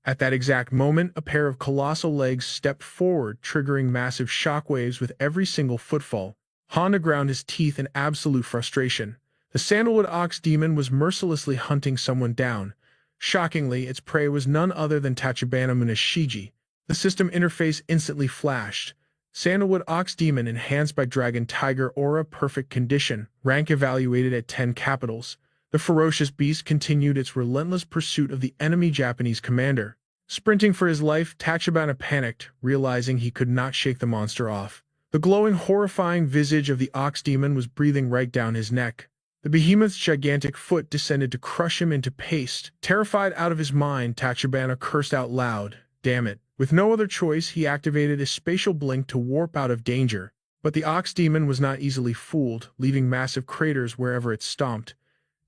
At that exact moment, a pair of colossal legs stepped forward, triggering massive shockwaves with every single footfall. Honda ground his teeth in absolute frustration. The sandalwood ox demon was mercilessly hunting someone down. Shockingly, its prey was none other than Tachibana Munashige. The system interface instantly flashed. Sandalwood Ox Demon enhanced by Dragon Tiger Aura, perfect condition, rank evaluated at 10 capitals. The ferocious beast continued its relentless pursuit of the enemy Japanese commander. Sprinting for his life, Tachibana panicked, realizing he could not shake the monster off. The glowing, horrifying visage of the Ox Demon was breathing right down his neck. The behemoth's gigantic foot descended to crush him into paste. Terrified out of his mind, Tachibana cursed out loud, "Damn it." With no other choice, he activated his spatial blink to warp out of danger. But the Ox Demon was not easily fooled, leaving massive craters wherever it stomped.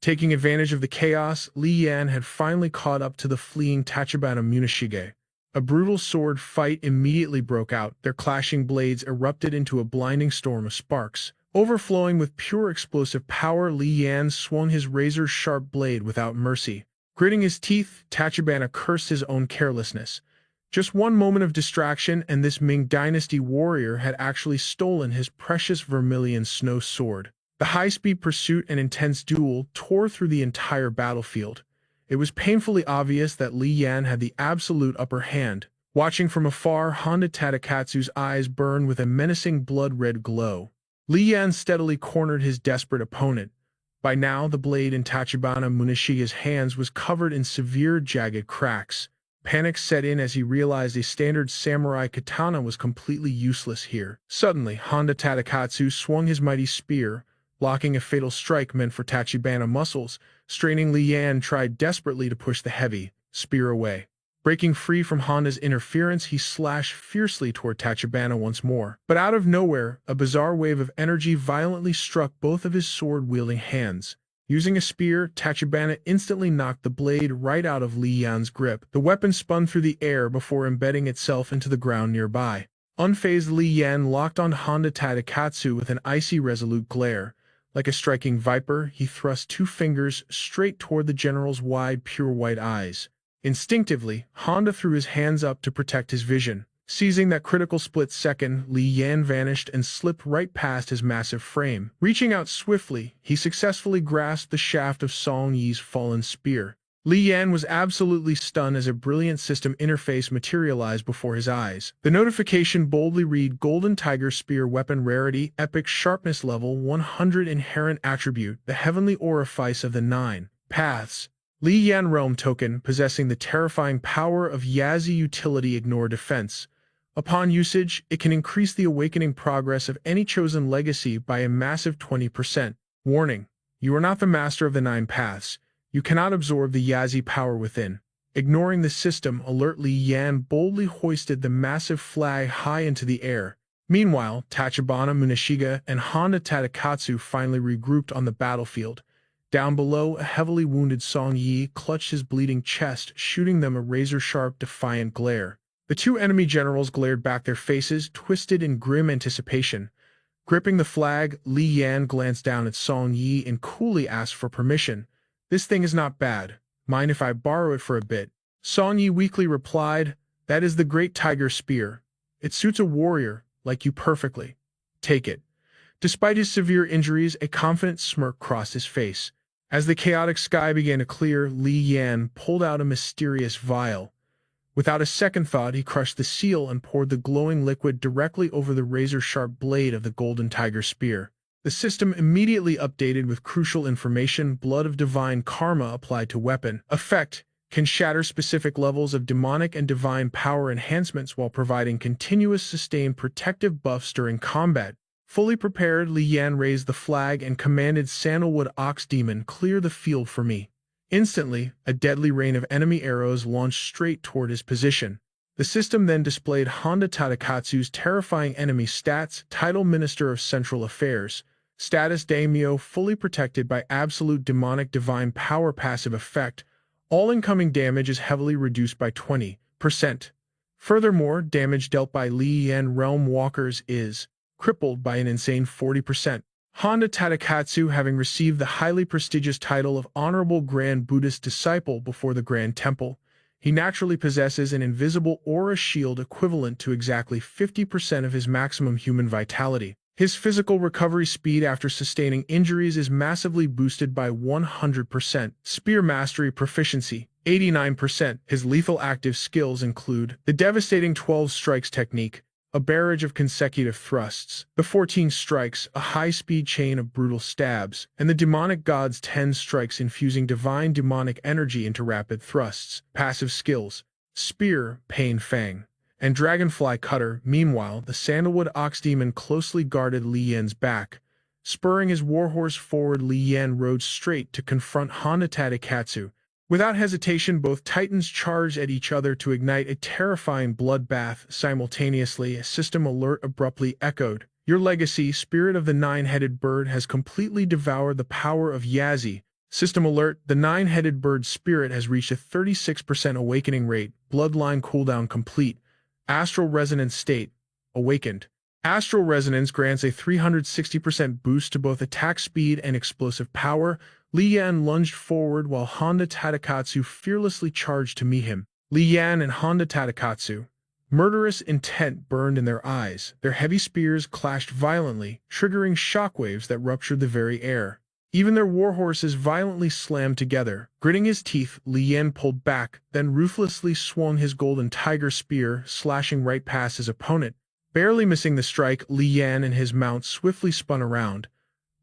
Taking advantage of the chaos, Li Yan had finally caught up to the fleeing Tachibana Munashige. A brutal sword fight immediately broke out. Their clashing blades erupted into a blinding storm of sparks. Overflowing with pure explosive power, Li Yan swung his razor-sharp blade without mercy. Gritting his teeth, Tachibana cursed his own carelessness. Just one moment of distraction, and this Ming Dynasty warrior had actually stolen his precious vermilion snow sword. The high-speed pursuit and intense duel tore through the entire battlefield. It was painfully obvious that Li Yan had the absolute upper hand. Watching from afar, Honda Tadakatsu's eyes burned with a menacing blood-red glow. Li Yan steadily cornered his desperate opponent. By now, the blade in Tachibana Munashige's hands was covered in severe, jagged cracks. Panic set in as he realized a standard samurai katana was completely useless here. Suddenly, Honda Tadakatsu swung his mighty spear, blocking a fatal strike meant for Tachibana muscles. Straining, Li Yan tried desperately to push the heavy spear away. Breaking free from Honda's interference, he slashed fiercely toward Tachibana once more. But out of nowhere, a bizarre wave of energy violently struck both of his sword-wielding hands. Using a spear, Tachibana instantly knocked the blade right out of Li Yan's grip. The weapon spun through the air before embedding itself into the ground nearby. Unfazed, Li Yan locked on Honda Tadakatsu with an icy, resolute glare. Like a striking viper, he thrust two fingers straight toward the general's wide, pure white eyes. Instinctively, Honda threw his hands up to protect his vision. Seizing that critical split second, Li Yan vanished and slipped right past his massive frame. Reaching out swiftly, he successfully grasped the shaft of Song Yi's fallen spear. Li Yan was absolutely stunned as a brilliant system interface materialized before his eyes. The notification boldly read, "Golden Tiger Spear Weapon Rarity, Epic Sharpness Level 100 Inherent Attribute, the Heavenly Orifice of the Nine Paths. Li Yan Realm Token, possessing the terrifying power of Yazi Utility Ignore Defense. Upon usage, it can increase the awakening progress of any chosen legacy by a massive 20%. Warning: you are not the master of the 9 paths. You cannot absorb the Yazi power within. Ignoring the system alert, Li Yan boldly hoisted the massive flag high into the air. Meanwhile, Tachibana Munashiga and Honda Tadakatsu finally regrouped on the battlefield. Down below, a heavily wounded Song Yi clutched his bleeding chest, shooting them a razor-sharp, defiant glare. The two enemy generals glared back, their faces twisted in grim anticipation. Gripping the flag, Li Yan glanced down at Song Yi and coolly asked for permission. "This thing is not bad. Mind if I borrow it for a bit?" Song Yi weakly replied, "That is the great tiger spear. It suits a warrior like you perfectly. Take it." Despite his severe injuries, a confident smirk crossed his face. As the chaotic sky began to clear, Li Yan pulled out a mysterious vial. Without a second thought, he crushed the seal and poured the glowing liquid directly over the razor-sharp blade of the golden tiger spear. The system immediately updated with crucial information. Blood of divine karma applied to weapon. Effect can shatter specific levels of demonic and divine power enhancements while providing continuous sustained protective buffs during combat. Fully prepared, Li Yan raised the flag and commanded Sandalwood Ox Demon, "Clear the field for me." Instantly, a deadly rain of enemy arrows launched straight toward his position. The system then displayed Honda Tadakatsu's terrifying enemy stats: Title Minister of Central Affairs, Status Daimyo, fully protected by Absolute Demonic Divine Power passive effect. All incoming damage is heavily reduced by 20%. Furthermore, damage dealt by Li Yan Realm Walkers is crippled by an insane 40%. Honda Tadakatsu, having received the highly prestigious title of Honorable Grand Buddhist Disciple before the Grand Temple, he naturally possesses an invisible aura shield equivalent to exactly 50% of his maximum human vitality. His physical recovery speed after sustaining injuries is massively boosted by 100%. Spear Mastery Proficiency, 89%. His lethal active skills include the devastating 12 strikes technique, a barrage of consecutive thrusts, the 14 strikes, a high-speed chain of brutal stabs, and the demonic god's 10 strikes, infusing divine demonic energy into rapid thrusts. Passive skills: Spear, Pain Fang, and Dragonfly Cutter. Meanwhile, the Sandalwood Ox Demon closely guarded Li Yan's back. Spurring his warhorse forward, Li Yan rode straight to confront Honda Tadakatsu. Without hesitation, both titans charged at each other to ignite a terrifying bloodbath. Simultaneously, a system alert abruptly echoed. "Your legacy, Spirit of the Nine-Headed Bird, has completely devoured the power of Yazi." System alert: the Nine-Headed Bird spirit has reached a 36% awakening rate. Bloodline cooldown complete. Astral Resonance state awakened. Astral Resonance grants a 360% boost to both attack speed and explosive power. Li Yan lunged forward while Honda Tadakatsu fearlessly charged to meet him. Li Yan and Honda Tadakatsu, murderous intent burned in their eyes. Their heavy spears clashed violently, triggering shockwaves that ruptured the very air. Even their warhorses violently slammed together. Gritting his teeth, Li Yan pulled back, then ruthlessly swung his golden tiger spear, slashing right past his opponent. Barely missing the strike, Li Yan and his mount swiftly spun around.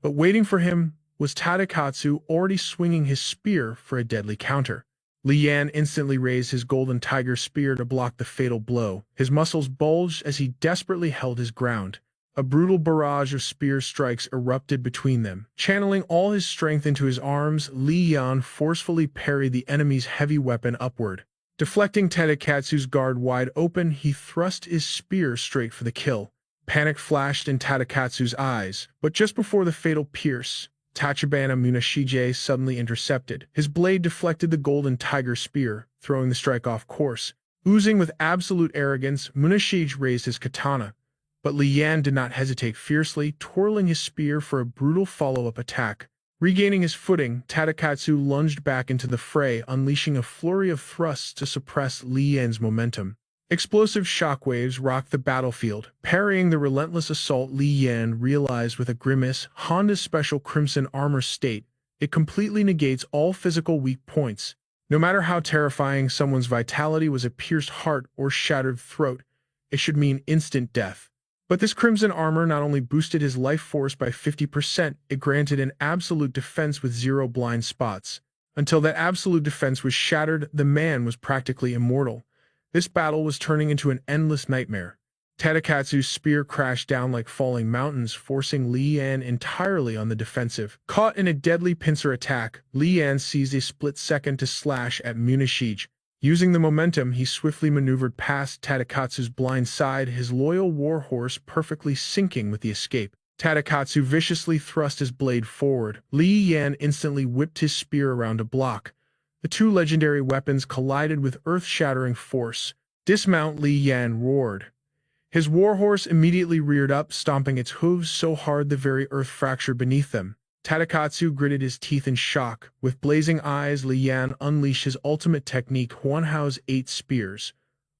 But waiting for him was Tadakatsu, already swinging his spear for a deadly counter. Li Yan instantly raised his golden tiger spear to block the fatal blow. His muscles bulged as he desperately held his ground. A brutal barrage of spear strikes erupted between them. Channeling all his strength into his arms, Li Yan forcefully parried the enemy's heavy weapon upward. Deflecting Tadakatsu's guard wide open, he thrust his spear straight for the kill. Panic flashed in Tadakatsu's eyes, but just before the fatal pierce, Tachibana Munashige suddenly intercepted. His blade deflected the golden tiger spear, throwing the strike off course. Oozing with absolute arrogance, Munashige raised his katana. But Li Yan did not hesitate, fiercely twirling his spear for a brutal follow-up attack. Regaining his footing, Tadakatsu lunged back into the fray, unleashing a flurry of thrusts to suppress Li Yan's momentum. Explosive shockwaves rocked the battlefield. Parrying the relentless assault, Li Yan realized with a grimace, Honda's special crimson armor state, it completely negates all physical weak points. No matter how terrifying someone's vitality was, a pierced heart or shattered throat, it should mean instant death. But this crimson armor not only boosted his life force by 50%, it granted an absolute defense with 0 blind spots. Until that absolute defense was shattered, the man was practically immortal. This battle was turning into an endless nightmare. Tadakatsu's spear crashed down like falling mountains, forcing Li Yan entirely on the defensive. Caught in a deadly pincer attack, Li Yan seized a split second to slash at Munashige. Using the momentum, he swiftly maneuvered past Tadakatsu's blind side, his loyal warhorse perfectly syncing with the escape. Tadakatsu viciously thrust his blade forward. Li Yan instantly whipped his spear around a block. The two legendary weapons collided with earth-shattering force. "Dismount!" Li Yan roared. His warhorse immediately reared up, stomping its hooves so hard the very earth fractured beneath them. Tadakatsu gritted his teeth in shock. With blazing eyes, Li Yan unleashed his ultimate technique, Huanhao's 8 spears,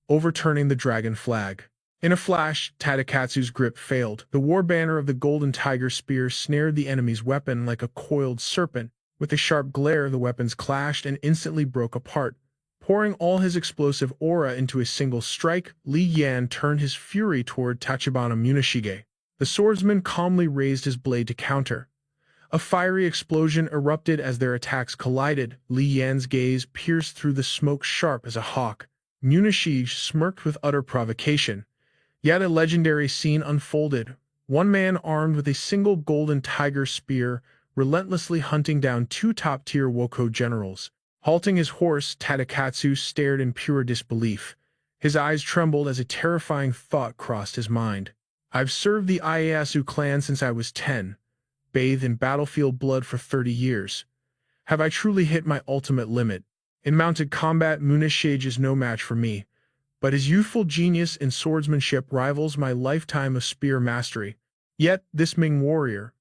overturning the dragon flag. In a flash, Tadakatsu's grip failed. The war banner of the golden tiger spear snared the enemy's weapon like a coiled serpent. With a sharp glare, the weapons clashed and instantly broke apart. Pouring all his explosive aura into a single strike, Li Yan turned his fury toward Tachibana Munashige. The swordsman calmly raised his blade to counter. A fiery explosion erupted as their attacks collided. Li Yan's gaze pierced through the smoke sharp as a hawk. Munashige smirked with utter provocation. Yet a legendary scene unfolded. One man armed with a single golden tiger spear, relentlessly hunting down 2 top-tier Woko generals. Halting his horse, Tadakatsu stared in pure disbelief. His eyes trembled as a terrifying thought crossed his mind. "I've served the Ieyasu clan since I was 10. Bathed in battlefield blood for 30 years. Have I truly hit my ultimate limit? In mounted combat, Munashige is no match for me, but his youthful genius in swordsmanship rivals my lifetime of spear mastery. Yet, this Ming warrior.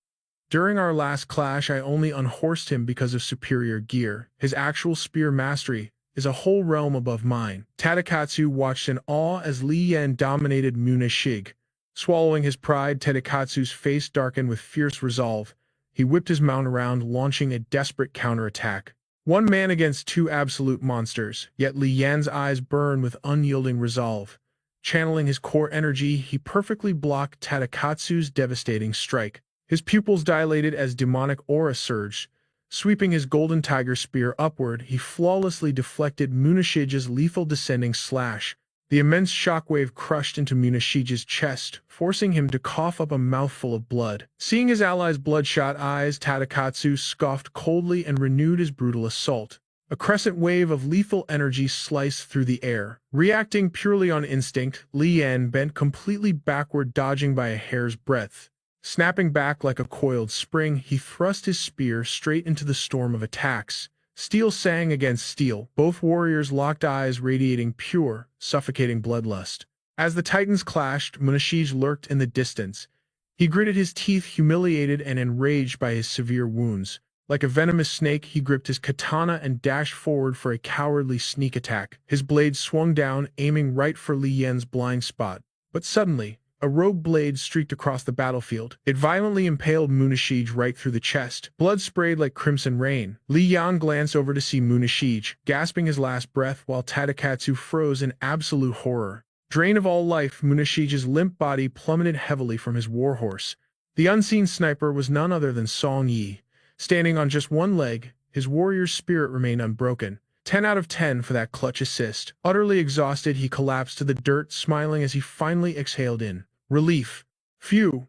During our last clash, I only unhorsed him because of superior gear. His actual spear mastery is a whole realm above mine." Tadakatsu watched in awe as Li Yan dominated Munashige. Swallowing his pride, Tadakatsu's face darkened with fierce resolve. He whipped his mount around, launching a desperate counterattack. One man against 2 absolute monsters, yet Li Yan's eyes burned with unyielding resolve. Channeling his core energy, he perfectly blocked Tadakatsu's devastating strike. His pupils dilated as demonic aura surged. Sweeping his golden tiger spear upward, he flawlessly deflected Munashige's lethal descending slash. The immense shockwave crushed into Munashige's chest, forcing him to cough up a mouthful of blood. Seeing his ally's bloodshot eyes, Tadakatsu scoffed coldly and renewed his brutal assault. A crescent wave of lethal energy sliced through the air. Reacting purely on instinct, Li Yan bent completely backward, dodging by a hair's breadth. Snapping back like a coiled spring, he thrust his spear straight into the storm of attacks. Steel sang against steel, both warriors locked eyes radiating pure, suffocating bloodlust. As the titans clashed, Munashige lurked in the distance. He gritted his teeth, humiliated and enraged by his severe wounds. Like a venomous snake, he gripped his katana and dashed forward for a cowardly sneak attack. His blade swung down, aiming right for Li Yan's blind spot. But suddenly, a rogue blade streaked across the battlefield. It violently impaled Munashige right through the chest. Blood sprayed like crimson rain. Li Yan glanced over to see Munashige, gasping his last breath while Tadakatsu froze in absolute horror. Drained of all life, Munashige's limp body plummeted heavily from his warhorse. The unseen sniper was none other than Song Yi. Standing on just one leg, his warrior's spirit remained unbroken. 10 out of 10 for that clutch assist. Utterly exhausted, he collapsed to the dirt, smiling as he finally exhaled in relief. Phew.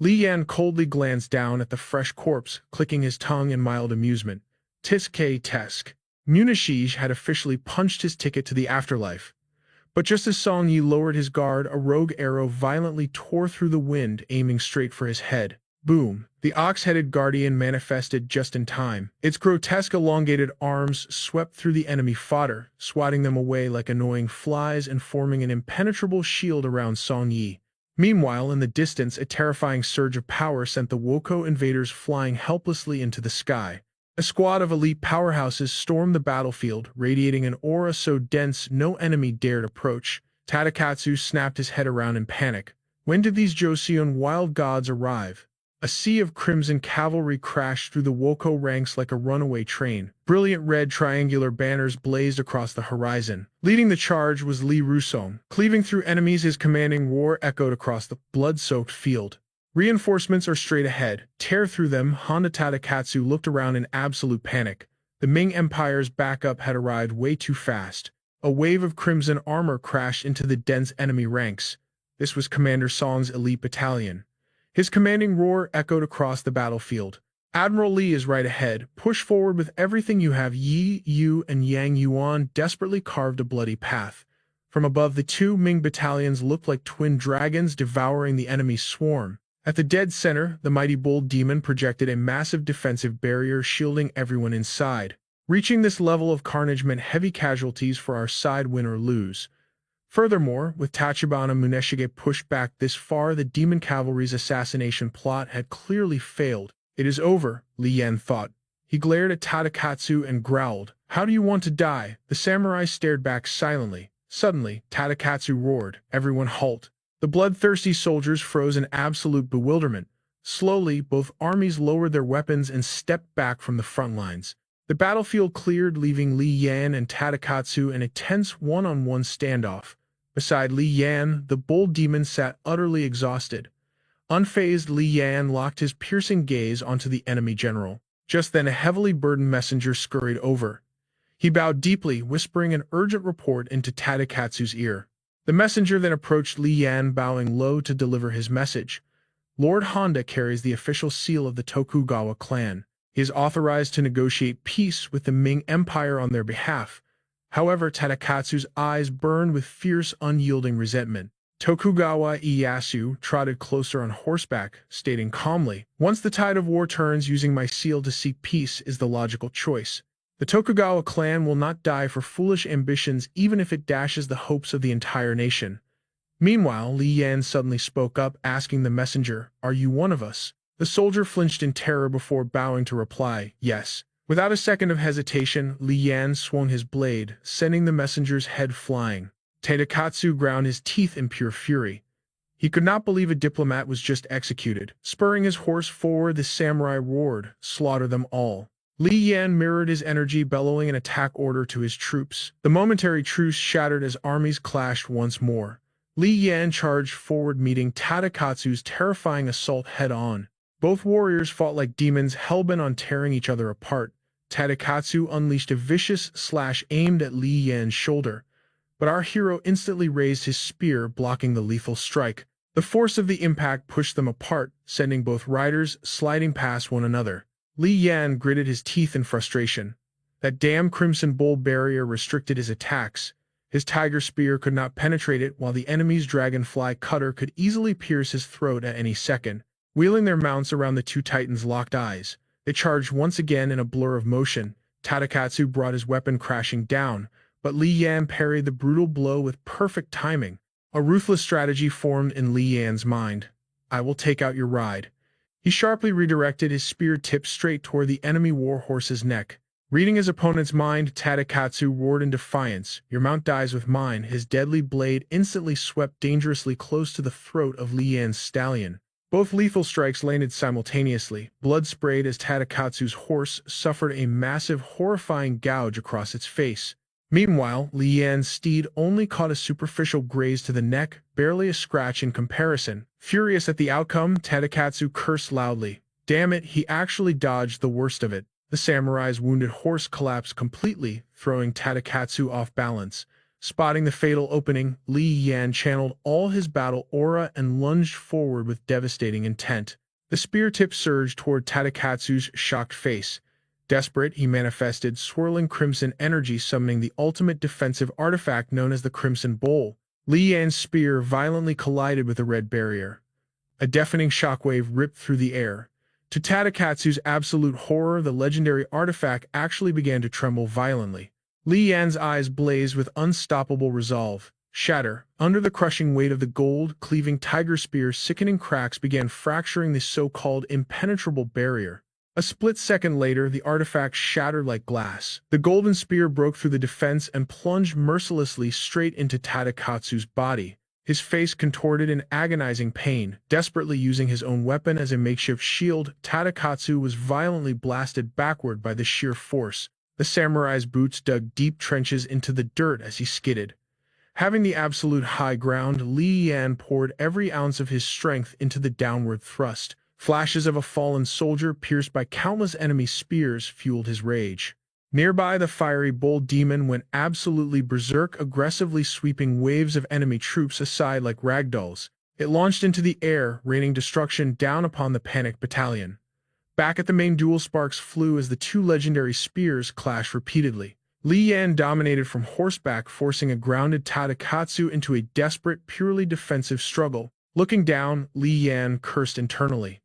Li Yan coldly glanced down at the fresh corpse, clicking his tongue in mild amusement. Tisk-tesk. Munashige had officially punched his ticket to the afterlife. But just as Song Yi lowered his guard, a rogue arrow violently tore through the wind, aiming straight for his head. Boom. The ox-headed guardian manifested just in time. Its grotesque elongated arms swept through the enemy fodder, swatting them away like annoying flies and forming an impenetrable shield around Song Yi. Meanwhile, in the distance, a terrifying surge of power sent the Woko invaders flying helplessly into the sky. A squad of elite powerhouses stormed the battlefield, radiating an aura so dense no enemy dared approach. Tadakatsu snapped his head around in panic. When did these Joseon wild gods arrive? A sea of crimson cavalry crashed through the Woko ranks like a runaway train. Brilliant red triangular banners blazed across the horizon. Leading the charge was Li Rusong. Cleaving through enemies, his commanding roar echoed across the blood-soaked field. Reinforcements are straight ahead. Tear through them. Honda Tadakatsu looked around in absolute panic. The Ming Empire's backup had arrived way too fast. A wave of crimson armor crashed into the dense enemy ranks. This was Commander Song's elite battalion. His commanding roar echoed across the battlefield. Admiral Li is right ahead. Push forward with everything you have. Yi, Yu, and Yang Yuan desperately carved a bloody path. From above, the two Ming battalions looked like twin dragons devouring the enemy's swarm. At the dead center, the mighty bull demon projected a massive defensive barrier shielding everyone inside. Reaching this level of carnage meant heavy casualties for our side, win or lose. Furthermore, with Tachibana Muneshige pushed back this far, the demon cavalry's assassination plot had clearly failed. It is over, Li Yan thought. He glared at Tadakatsu and growled, "How do you want to die?" The samurai stared back silently. Suddenly, Tadakatsu roared, "Everyone halt!" The bloodthirsty soldiers froze in absolute bewilderment. Slowly, both armies lowered their weapons and stepped back from the front lines. The battlefield cleared, leaving Li Yan and Tadakatsu in a tense one-on-one standoff. Beside Li Yan, the bull demon sat utterly exhausted. Unfazed, Li Yan locked his piercing gaze onto the enemy general. Just then a heavily burdened messenger scurried over. He bowed deeply, whispering an urgent report into Tadakatsu's ear. The messenger then approached Li Yan, bowing low to deliver his message. "Lord Honda carries the official seal of the Tokugawa clan. He is authorized to negotiate peace with the Ming Empire on their behalf." However, Tadakatsu's eyes burned with fierce, unyielding resentment. Tokugawa Ieyasu trotted closer on horseback, stating calmly, "Once the tide of war turns, using my seal to seek peace is the logical choice. The Tokugawa clan will not die for foolish ambitions, even if it dashes the hopes of the entire nation." Meanwhile, Li Yan suddenly spoke up, asking the messenger, "Are you one of us?" The soldier flinched in terror before bowing to reply, "Yes." Without a second of hesitation, Li Yan swung his blade, sending the messenger's head flying. Tadakatsu ground his teeth in pure fury. He could not believe a diplomat was just executed. Spurring his horse forward, the samurai roared, "Slaughter them all." Li Yan mirrored his energy, bellowing an attack order to his troops. The momentary truce shattered as armies clashed once more. Li Yan charged forward, meeting Tadakatsu's terrifying assault head-on. Both warriors fought like demons, hell-bent on tearing each other apart. Tadakatsu unleashed a vicious slash aimed at Li Yan's shoulder, but our hero instantly raised his spear, blocking the lethal strike. The force of the impact pushed them apart, sending both riders sliding past one another. Li Yan gritted his teeth in frustration. That damn Crimson Bull barrier restricted his attacks. His tiger spear could not penetrate it, while the enemy's dragonfly cutter could easily pierce his throat at any second. Wheeling their mounts around, the two titans locked eyes. They charged once again in a blur of motion. Tadakatsu brought his weapon crashing down, but Li Yan parried the brutal blow with perfect timing. A ruthless strategy formed in Li Yan's mind. "I will take out your ride." He sharply redirected, his spear tipped straight toward the enemy warhorse's neck. Reading his opponent's mind, Tadakatsu roared in defiance, "Your mount dies with mine." His deadly blade instantly swept dangerously close to the throat of Li Yan's stallion. Both lethal strikes landed simultaneously. Blood sprayed as Tadakatsu's horse suffered a massive, horrifying gouge across its face. Meanwhile, Li Yan's steed only caught a superficial graze to the neck, barely a scratch in comparison. Furious at the outcome, Tadakatsu cursed loudly. Damn it, he actually dodged the worst of it. The samurai's wounded horse collapsed completely, throwing Tadakatsu off balance. Spotting the fatal opening, Li Yan channeled all his battle aura and lunged forward with devastating intent. The spear tip surged toward Tadakatsu's shocked face. Desperate, he manifested swirling crimson energy, summoning the ultimate defensive artifact known as the Crimson Bowl. Li Yan's spear violently collided with the red barrier. A deafening shockwave ripped through the air. To Tadakatsu's absolute horror, the legendary artifact actually began to tremble violently. Li Yan's eyes blazed with unstoppable resolve. Shatter. Under the crushing weight of the gold-cleaving tiger spear, sickening cracks began fracturing the so-called impenetrable barrier. A split second later, the artifact shattered like glass. The golden spear broke through the defense and plunged mercilessly straight into Tadakatsu's body. His face contorted in agonizing pain. Desperately using his own weapon as a makeshift shield, Tadakatsu was violently blasted backward by the sheer force. The samurai's boots dug deep trenches into the dirt as he skidded. Having the absolute high ground, Li Yan poured every ounce of his strength into the downward thrust. Flashes of a fallen soldier pierced by countless enemy spears fueled his rage. Nearby, the fiery bull demon went absolutely berserk, aggressively sweeping waves of enemy troops aside like ragdolls. It launched into the air, raining destruction down upon the panicked battalion. Back at the main duel, sparks flew as the two legendary spears clashed repeatedly. Li Yan dominated from horseback, forcing a grounded Tadakatsu into a desperate, purely defensive struggle. Looking down, Li Yan cursed internally.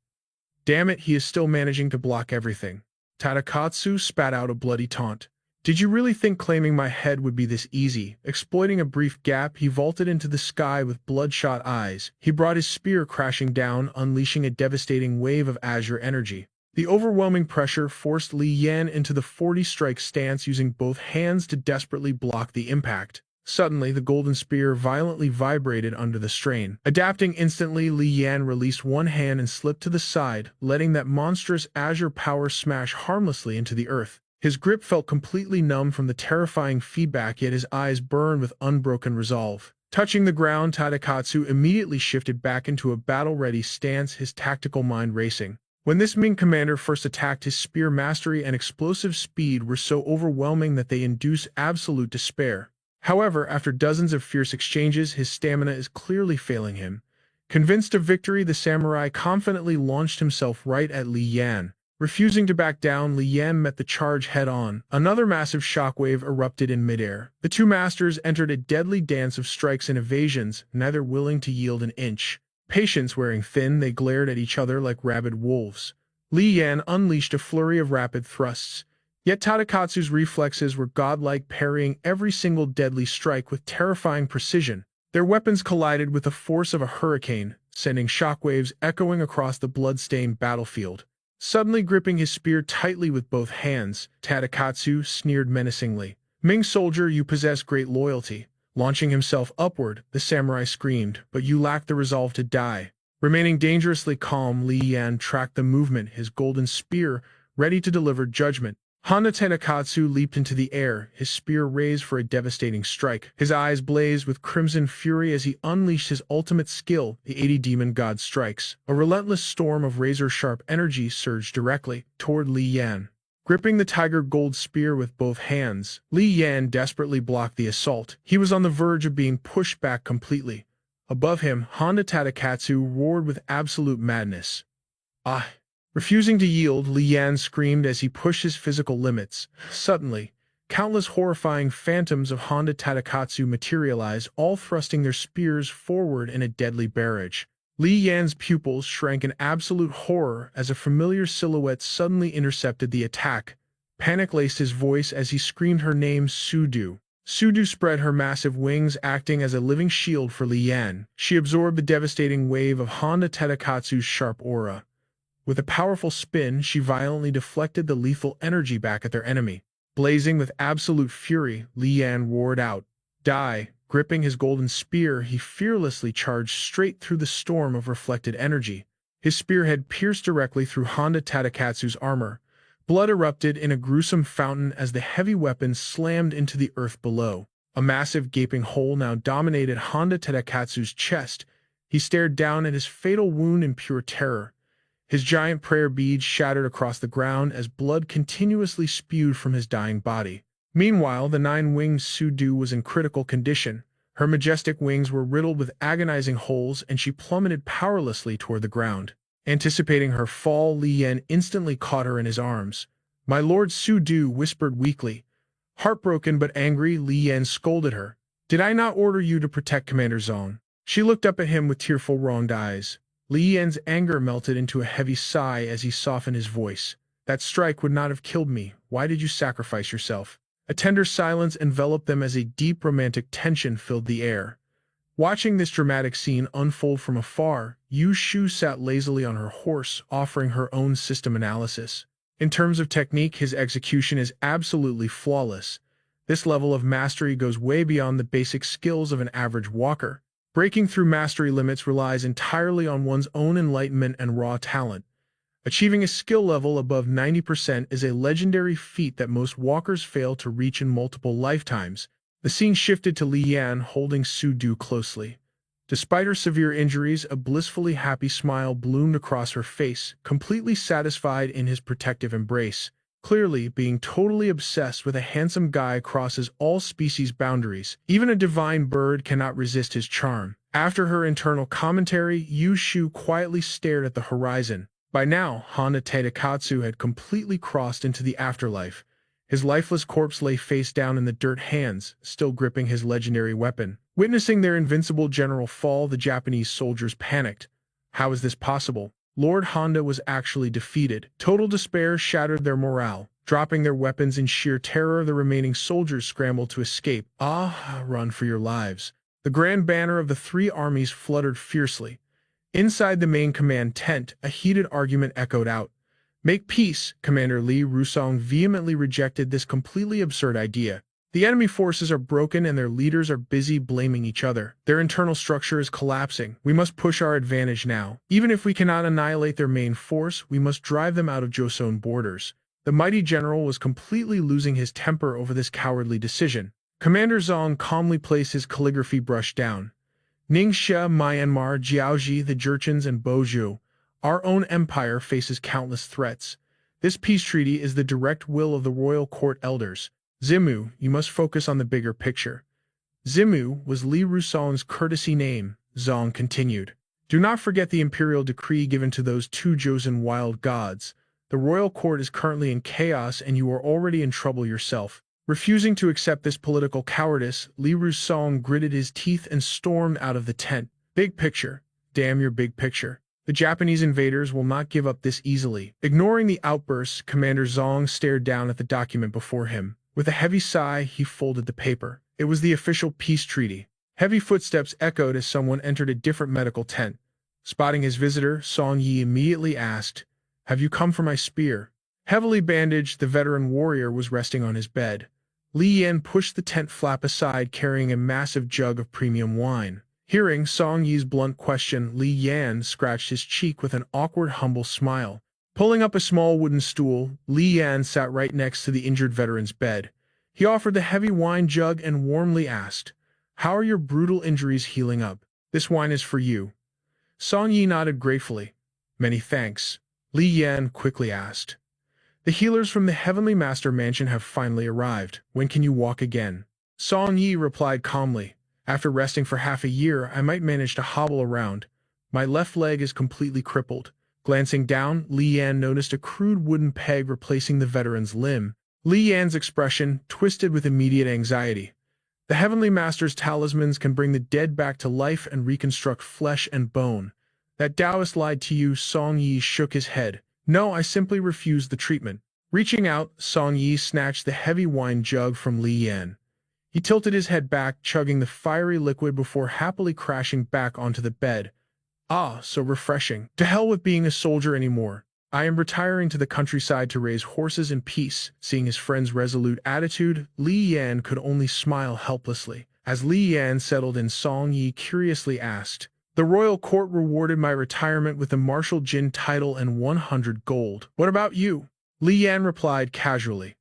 Damn it, he is still managing to block everything. Tadakatsu spat out a bloody taunt. Did you really think claiming my head would be this easy? Exploiting a brief gap, he vaulted into the sky with bloodshot eyes. He brought his spear crashing down, unleashing a devastating wave of azure energy. The overwhelming pressure forced Li Yan into the 40-strike stance, using both hands to desperately block the impact. Suddenly, the golden spear violently vibrated under the strain. Adapting instantly, Li Yan released one hand and slipped to the side, letting that monstrous azure power smash harmlessly into the earth. His grip felt completely numb from the terrifying feedback, yet his eyes burned with unbroken resolve. Touching the ground, Tadakatsu immediately shifted back into a battle-ready stance, his tactical mind racing. When this Ming commander first attacked, his spear mastery and explosive speed were so overwhelming that they induced absolute despair. However, after dozens of fierce exchanges, his stamina is clearly failing him. Convinced of victory, the samurai confidently launched himself right at Li Yan. Refusing to back down, Li Yan met the charge head-on. Another massive shockwave erupted in midair. The two masters entered a deadly dance of strikes and evasions, neither willing to yield an inch. Patience wearing thin, they glared at each other like rabid wolves. Li Yan unleashed a flurry of rapid thrusts. Yet Tadakatsu's reflexes were godlike, parrying every single deadly strike with terrifying precision. Their weapons collided with the force of a hurricane, sending shockwaves echoing across the blood-stained battlefield. Suddenly gripping his spear tightly with both hands, Tadakatsu sneered menacingly. "Ming soldier, you possess great loyalty." Launching himself upward, the samurai screamed, "But you lack the resolve to die." Remaining dangerously calm, Li Yan tracked the movement, his golden spear ready to deliver judgment. Honda Tadakatsu leaped into the air, his spear raised for a devastating strike. His eyes blazed with crimson fury as he unleashed his ultimate skill, the 80 Demon God Strikes. A relentless storm of razor-sharp energy surged directly toward Li Yan. Gripping the tiger gold spear with both hands, Li Yan desperately blocked the assault. He was on the verge of being pushed back completely. Above him, Honda Tadakatsu roared with absolute madness. "Ah!" Refusing to yield, Li Yan screamed as he pushed his physical limits. Suddenly, countless horrifying phantoms of Honda Tadakatsu materialized, all thrusting their spears forward in a deadly barrage. Li Yan's pupils shrank in absolute horror as a familiar silhouette suddenly intercepted the attack. Panic laced his voice as he screamed her name, Sudu. Sudu spread her massive wings, acting as a living shield for Li Yan. She absorbed the devastating wave of Honda Tadakatsu's sharp aura. With a powerful spin, she violently deflected the lethal energy back at their enemy. Blazing with absolute fury, Li Yan roared out, "Die!" Gripping his golden spear, he fearlessly charged straight through the storm of reflected energy. His spearhead pierced directly through Honda Tadakatsu's armor. Blood erupted in a gruesome fountain as the heavy weapon slammed into the earth below. A massive gaping hole now dominated Honda Tadakatsu's chest. He stared down at his fatal wound in pure terror. His giant prayer beads shattered across the ground as blood continuously spewed from his dying body. Meanwhile, the nine-winged Sudu was in critical condition. Her majestic wings were riddled with agonizing holes, and she plummeted powerlessly toward the ground. Anticipating her fall, Li Yan instantly caught her in his arms. "My lord," Sudu whispered weakly. Heartbroken but angry, Li Yan scolded her. "Did I not order you to protect Commander Zong?" She looked up at him with tearful, wronged eyes. Li Yan's anger melted into a heavy sigh as he softened his voice. "That strike would not have killed me. Why did you sacrifice yourself?" A tender silence enveloped them as a deep romantic tension filled the air. Watching this dramatic scene unfold from afar, Yu Shu sat lazily on her horse, offering her own system analysis. In terms of technique, his execution is absolutely flawless. This level of mastery goes way beyond the basic skills of an average walker. Breaking through mastery limits relies entirely on one's own enlightenment and raw talent. Achieving a skill level above 90% is a legendary feat that most walkers fail to reach in multiple lifetimes. The scene shifted to Li Yan holding Sudu closely. Despite her severe injuries, a blissfully happy smile bloomed across her face, completely satisfied in his protective embrace. Clearly, being totally obsessed with a handsome guy crosses all species boundaries. Even a divine bird cannot resist his charm. After her internal commentary, Yu Shu quietly stared at the horizon. By now, Honda Tadakatsu had completely crossed into the afterlife. His lifeless corpse lay face down in the dirt, hands still gripping his legendary weapon. Witnessing their invincible general fall, the Japanese soldiers panicked. How is this possible? Lord Honda was actually defeated. Total despair shattered their morale. Dropping their weapons in sheer terror, the remaining soldiers scrambled to escape. Run for your lives. The grand banner of the three armies fluttered fiercely. Inside the main command tent, a heated argument echoed out. Make peace. Commander Li Rusong vehemently rejected this completely absurd idea. The enemy forces are broken and their leaders are busy blaming each other. Their internal structure is collapsing. We must push our advantage now. Even if we cannot annihilate their main force, we must drive them out of Joseon borders. The mighty general was completely losing his temper over this cowardly decision. Commander Zong calmly placed his calligraphy brush down. Ningxia, Myanmar, Jiaoji, the Jurchens, and Boju. Our own empire faces countless threats. This peace treaty is the direct will of the royal court elders. Zimu, you must focus on the bigger picture. Zimu was Li Rusong's courtesy name, Zong continued. Do not forget the imperial decree given to those two Joseon wild gods. The royal court is currently in chaos and you are already in trouble yourself. Refusing to accept this political cowardice, Li Rusong gritted his teeth and stormed out of the tent. Big picture. Damn your big picture. The Japanese invaders will not give up this easily. Ignoring the outbursts, Commander Zong stared down at the document before him. With a heavy sigh, he folded the paper. It was the official peace treaty. Heavy footsteps echoed as someone entered a different medical tent. Spotting his visitor, Song Yi immediately asked, "Have you come for my spear?" Heavily bandaged, the veteran warrior was resting on his bed. Li Yan pushed the tent flap aside, carrying a massive jug of premium wine. Hearing Song Yi's blunt question, Li Yan scratched his cheek with an awkward, humble smile. Pulling up a small wooden stool, Li Yan sat right next to the injured veteran's bed. He offered the heavy wine jug and warmly asked, "How are your brutal injuries healing up? This wine is for you." Song Yi nodded gratefully. "Many thanks." Li Yan quickly asked, "The healers from the Heavenly Master Mansion have finally arrived. When can you walk again?" Song Yi replied calmly, "After resting for half a year, I might manage to hobble around. My left leg is completely crippled." Glancing down, Li Yan noticed a crude wooden peg replacing the veteran's limb. Li Yan's expression twisted with immediate anxiety. The Heavenly Master's talismans can bring the dead back to life and reconstruct flesh and bone. That Taoist lied to you. Song Yi shook his head. "No, I simply refused the treatment." Reaching out, Song Yi snatched the heavy wine jug from Li Yan. He tilted his head back, chugging the fiery liquid before happily crashing back onto the bed. So refreshing. To hell with being a soldier anymore. I am retiring to the countryside to raise horses in peace. Seeing his friend's resolute attitude, Li Yan could only smile helplessly. As Li Yan settled in, Song Yi curiously asked, "The royal court rewarded my retirement with the Marshal Jin title and 100 gold. What about you?" Li Yan replied casually,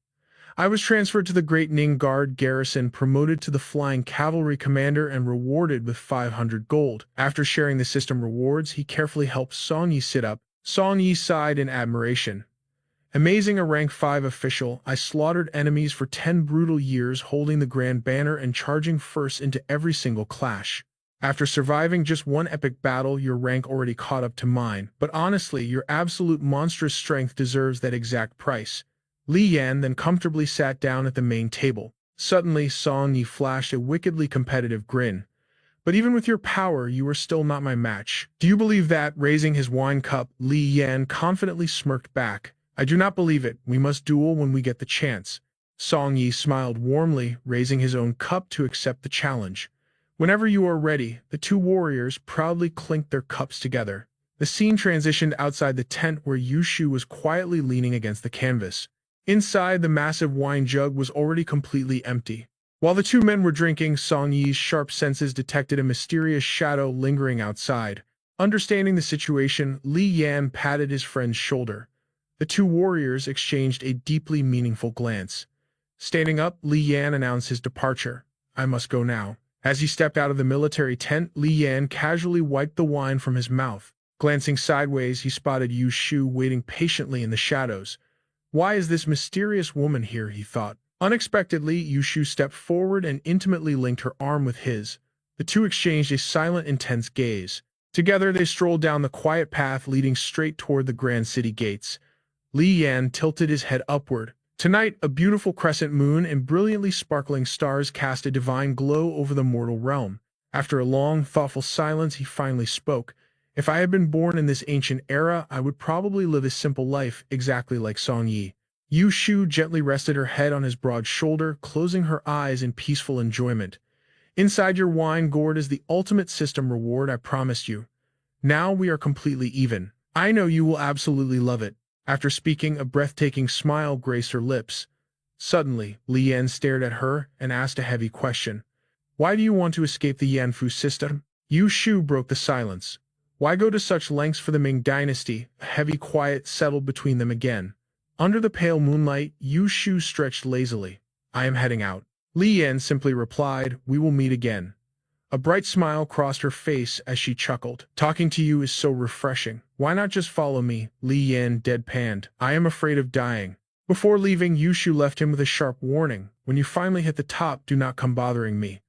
"I was transferred to the Great Ning Guard garrison, promoted to the Flying Cavalry Commander, and rewarded with 500 gold. After sharing the system rewards, he carefully helped Song Yi sit up. Song Yi sighed in admiration. "Amazing, a rank 5 official. I slaughtered enemies for 10 brutal years, holding the grand banner and charging first into every single clash. After surviving just one epic battle, your rank already caught up to mine. But honestly, your absolute monstrous strength deserves that exact price." Li Yan then comfortably sat down at the main table. Suddenly, Song Yi flashed a wickedly competitive grin. "But even with your power, you are still not my match. Do you believe that?" Raising his wine cup, Li Yan confidently smirked back. "I do not believe it. We must duel when we get the chance." Song Yi smiled warmly, raising his own cup to accept the challenge. "Whenever you are ready," the two warriors proudly clinked their cups together. The scene transitioned outside the tent where Yushu was quietly leaning against the canvas. Inside, the massive wine jug was already completely empty. While the two men were drinking, Song Yi's sharp senses detected a mysterious shadow lingering outside. Understanding the situation, Li Yan patted his friend's shoulder. The two warriors exchanged a deeply meaningful glance. Standing up, Li Yan announced his departure. "I must go now." As he stepped out of the military tent, Li Yan casually wiped the wine from his mouth. Glancing sideways, he spotted Yu Shu waiting patiently in the shadows. "Why is this mysterious woman here?" he thought. Unexpectedly, Yu Shu stepped forward and intimately linked her arm with his. The two exchanged a silent, intense gaze. Together they strolled down the quiet path leading straight toward the grand city gates. Li Yan tilted his head upward. Tonight, a beautiful crescent moon and brilliantly sparkling stars cast a divine glow over the mortal realm. After a long, thoughtful silence, he finally spoke. If I had been born in this ancient era, I would probably live a simple life, exactly like Song Yi. Yu Shu gently rested her head on his broad shoulder, closing her eyes in peaceful enjoyment. Inside your wine gourd is the ultimate system reward I promised you. Now we are completely even. I know you will absolutely love it. After speaking, a breathtaking smile graced her lips. Suddenly, Li Yan stared at her and asked a heavy question. Why do you want to escape the Yanfu system? Yu Shu broke the silence. Why go to such lengths for the Ming dynasty? A heavy quiet settled between them again. Under the pale moonlight, Yu Shu stretched lazily. I am heading out. Li Yan simply replied, we will meet again. A bright smile crossed her face as she chuckled. Talking to you is so refreshing. Why not just follow me? Li Yan deadpanned. I am afraid of dying. Before leaving, Yu Shu left him with a sharp warning. When you finally hit the top, do not come bothering me.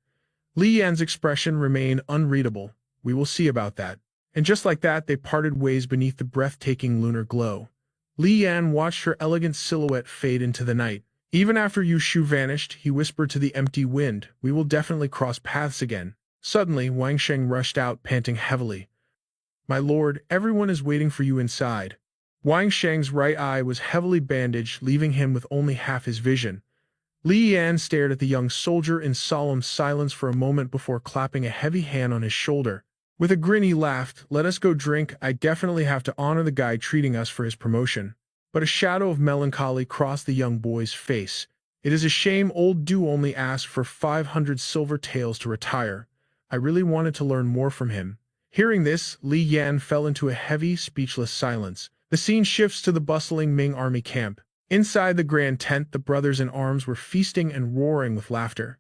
Li Yan's expression remained unreadable. We will see about that. And just like that, they parted ways beneath the breathtaking lunar glow. Li Yan watched her elegant silhouette fade into the night. Even after Yu Shu vanished, he whispered to the empty wind, we will definitely cross paths again. Suddenly, Wang Sheng rushed out, panting heavily. My lord, everyone is waiting for you inside. Wang Sheng's right eye was heavily bandaged, leaving him with only half his vision. Li Yan stared at the young soldier in solemn silence for a moment before clapping a heavy hand on his shoulder. With a grin he laughed, let us go drink. I definitely have to honor the guy treating us for his promotion. But a shadow of melancholy crossed the young boy's face. It is a shame old Du only asked for 500 silver taels to retire. I really wanted to learn more from him. Hearing this, Li Yan fell into a heavy, speechless silence. The scene shifts to the bustling Ming army camp. Inside the grand tent, the brothers in arms were feasting and roaring with laughter.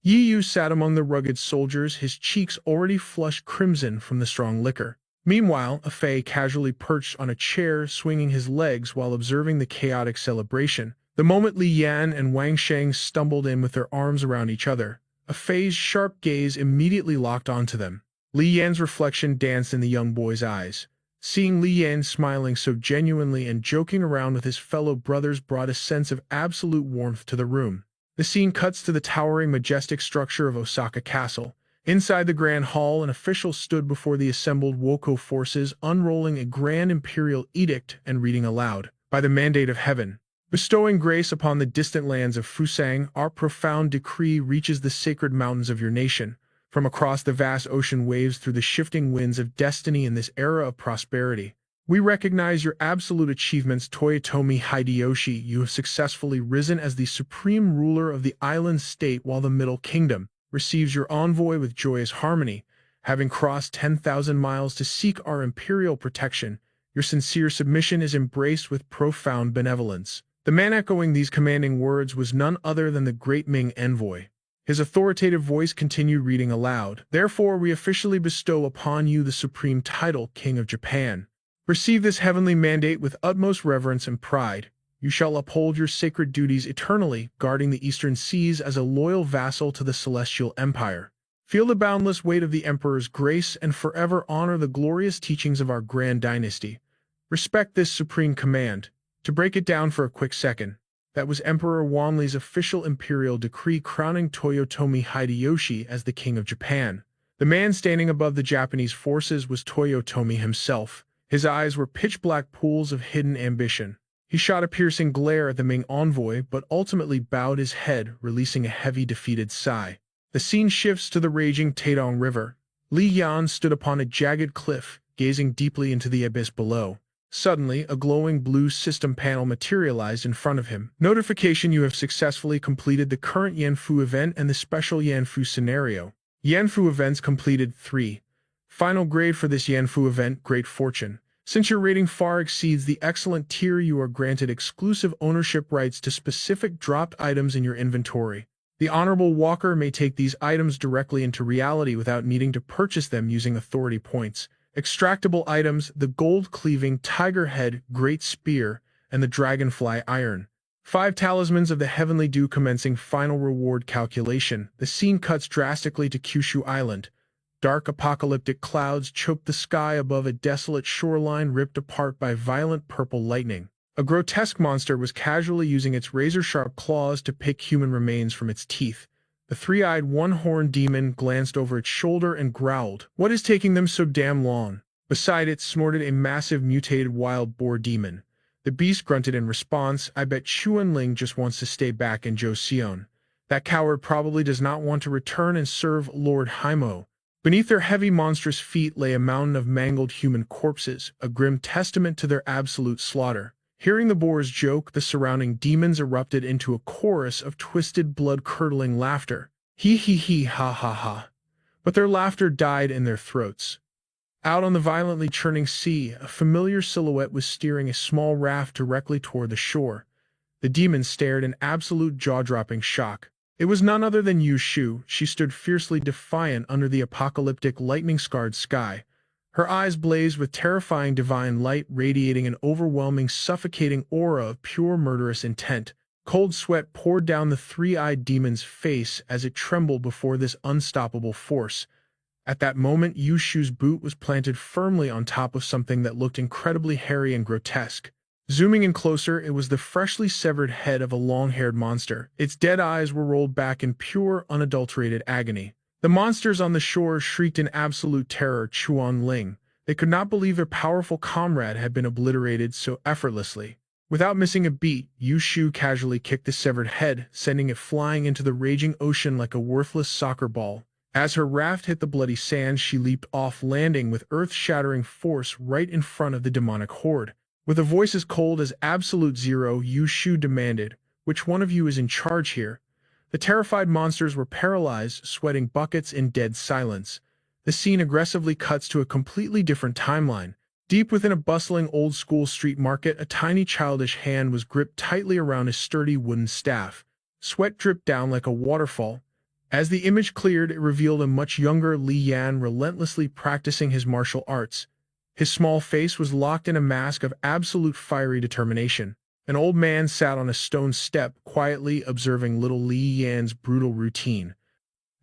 Yi Yu sat among the rugged soldiers, his cheeks already flushed crimson from the strong liquor. Meanwhile, a Fei casually perched on a chair, swinging his legs while observing the chaotic celebration. The moment Li Yan and Wang Sheng stumbled in with their arms around each other, a Fei's sharp gaze immediately locked onto them. Li Yan's reflection danced in the young boy's eyes. Seeing Li Yan smiling so genuinely and joking around with his fellow brothers brought a sense of absolute warmth to the room. The scene cuts to the towering, majestic structure of Osaka Castle. Inside the grand hall, an official stood before the assembled Woko forces, unrolling a grand imperial edict and reading aloud, by the mandate of heaven, bestowing grace upon the distant lands of Fusang, our profound decree reaches the sacred mountains of your nation. From across the vast ocean waves through the shifting winds of destiny in this era of prosperity, we recognize your absolute achievements, Toyotomi Hideyoshi. You have successfully risen as the supreme ruler of the island state, while the Middle Kingdom receives your envoy with joyous harmony. Having crossed 10,000 miles to seek our imperial protection, your sincere submission is embraced with profound benevolence. The man echoing these commanding words was none other than the great Ming envoy. His authoritative voice continued reading aloud. Therefore, we officially bestow upon you the supreme title, King of Japan. Receive this heavenly mandate with utmost reverence and pride. You shall uphold your sacred duties eternally, guarding the eastern seas as a loyal vassal to the celestial empire. Feel the boundless weight of the emperor's grace and forever honor the glorious teachings of our grand dynasty. Respect this supreme command. To break it down for a quick second, that was Emperor Wanli's official imperial decree crowning Toyotomi Hideyoshi as the King of Japan. The man standing above the Japanese forces was Toyotomi himself. His eyes were pitch-black pools of hidden ambition. He shot a piercing glare at the Ming envoy, but ultimately bowed his head, releasing a heavy, defeated sigh. The scene shifts to the raging Taedong River. Li Yan stood upon a jagged cliff, gazing deeply into the abyss below. Suddenly, a glowing blue system panel materialized in front of him. Notification: you have successfully completed the current Yanfu event and the special Yanfu scenario. Yanfu events completed 3. Final grade for this Yanfu event, Great Fortune. Since your rating far exceeds the excellent tier, you are granted exclusive ownership rights to specific dropped items in your inventory. The Honorable Walker may take these items directly into reality without needing to purchase them using authority points. Extractable items: the gold-cleaving tiger head, great spear, and the dragonfly iron. 5 talismans of the heavenly dew. Commencing final reward calculation. The scene cuts drastically to Kyushu Island. Dark apocalyptic clouds choked the sky above a desolate shoreline ripped apart by violent purple lightning. A grotesque monster was casually using its razor-sharp claws to pick human remains from its teeth. The three-eyed, one-horned demon glanced over its shoulder and growled, "What is taking them so damn long?" Beside it snorted a massive mutated wild boar demon. The beast grunted in response, "I bet Chuanling just wants to stay back in Joseon. That coward probably does not want to return and serve Lord Haimo." Beneath their heavy monstrous feet lay a mountain of mangled human corpses, a grim testament to their absolute slaughter. Hearing the boar's joke, the surrounding demons erupted into a chorus of twisted, blood-curdling laughter. Hee hee hee ha ha ha. But their laughter died in their throats. Out on the violently churning sea, a familiar silhouette was steering a small raft directly toward the shore. The demon stared in absolute jaw-dropping shock. It was none other than Yu Shu. She stood fiercely defiant under the apocalyptic, lightning-scarred sky. Her eyes blazed with terrifying divine light, radiating an overwhelming, suffocating aura of pure murderous intent. Cold sweat poured down the three-eyed demon's face as it trembled before this unstoppable force. At that moment, Yu Shu's boot was planted firmly on top of something that looked incredibly hairy and grotesque. Zooming in closer, it was the freshly severed head of a long-haired monster. Its dead eyes were rolled back in pure, unadulterated agony. The monsters on the shore shrieked in absolute terror. Chuanling. They could not believe their powerful comrade had been obliterated so effortlessly. Without missing a beat, Yu Shu casually kicked the severed head, sending it flying into the raging ocean like a worthless soccer ball. As her raft hit the bloody sand, she leaped off, landing with earth-shattering force right in front of the demonic horde. With a voice as cold as absolute zero, Yu Shu demanded, "Which one of you is in charge here?" The terrified monsters were paralyzed, sweating buckets in dead silence. The scene aggressively cuts to a completely different timeline. Deep within a bustling old-school street market, a tiny childish hand was gripped tightly around a sturdy wooden staff. Sweat dripped down like a waterfall. As the image cleared, it revealed a much younger Li Yan relentlessly practicing his martial arts. His small face was locked in a mask of absolute fiery determination. An old man sat on a stone step, quietly observing little Li Yan's brutal routine.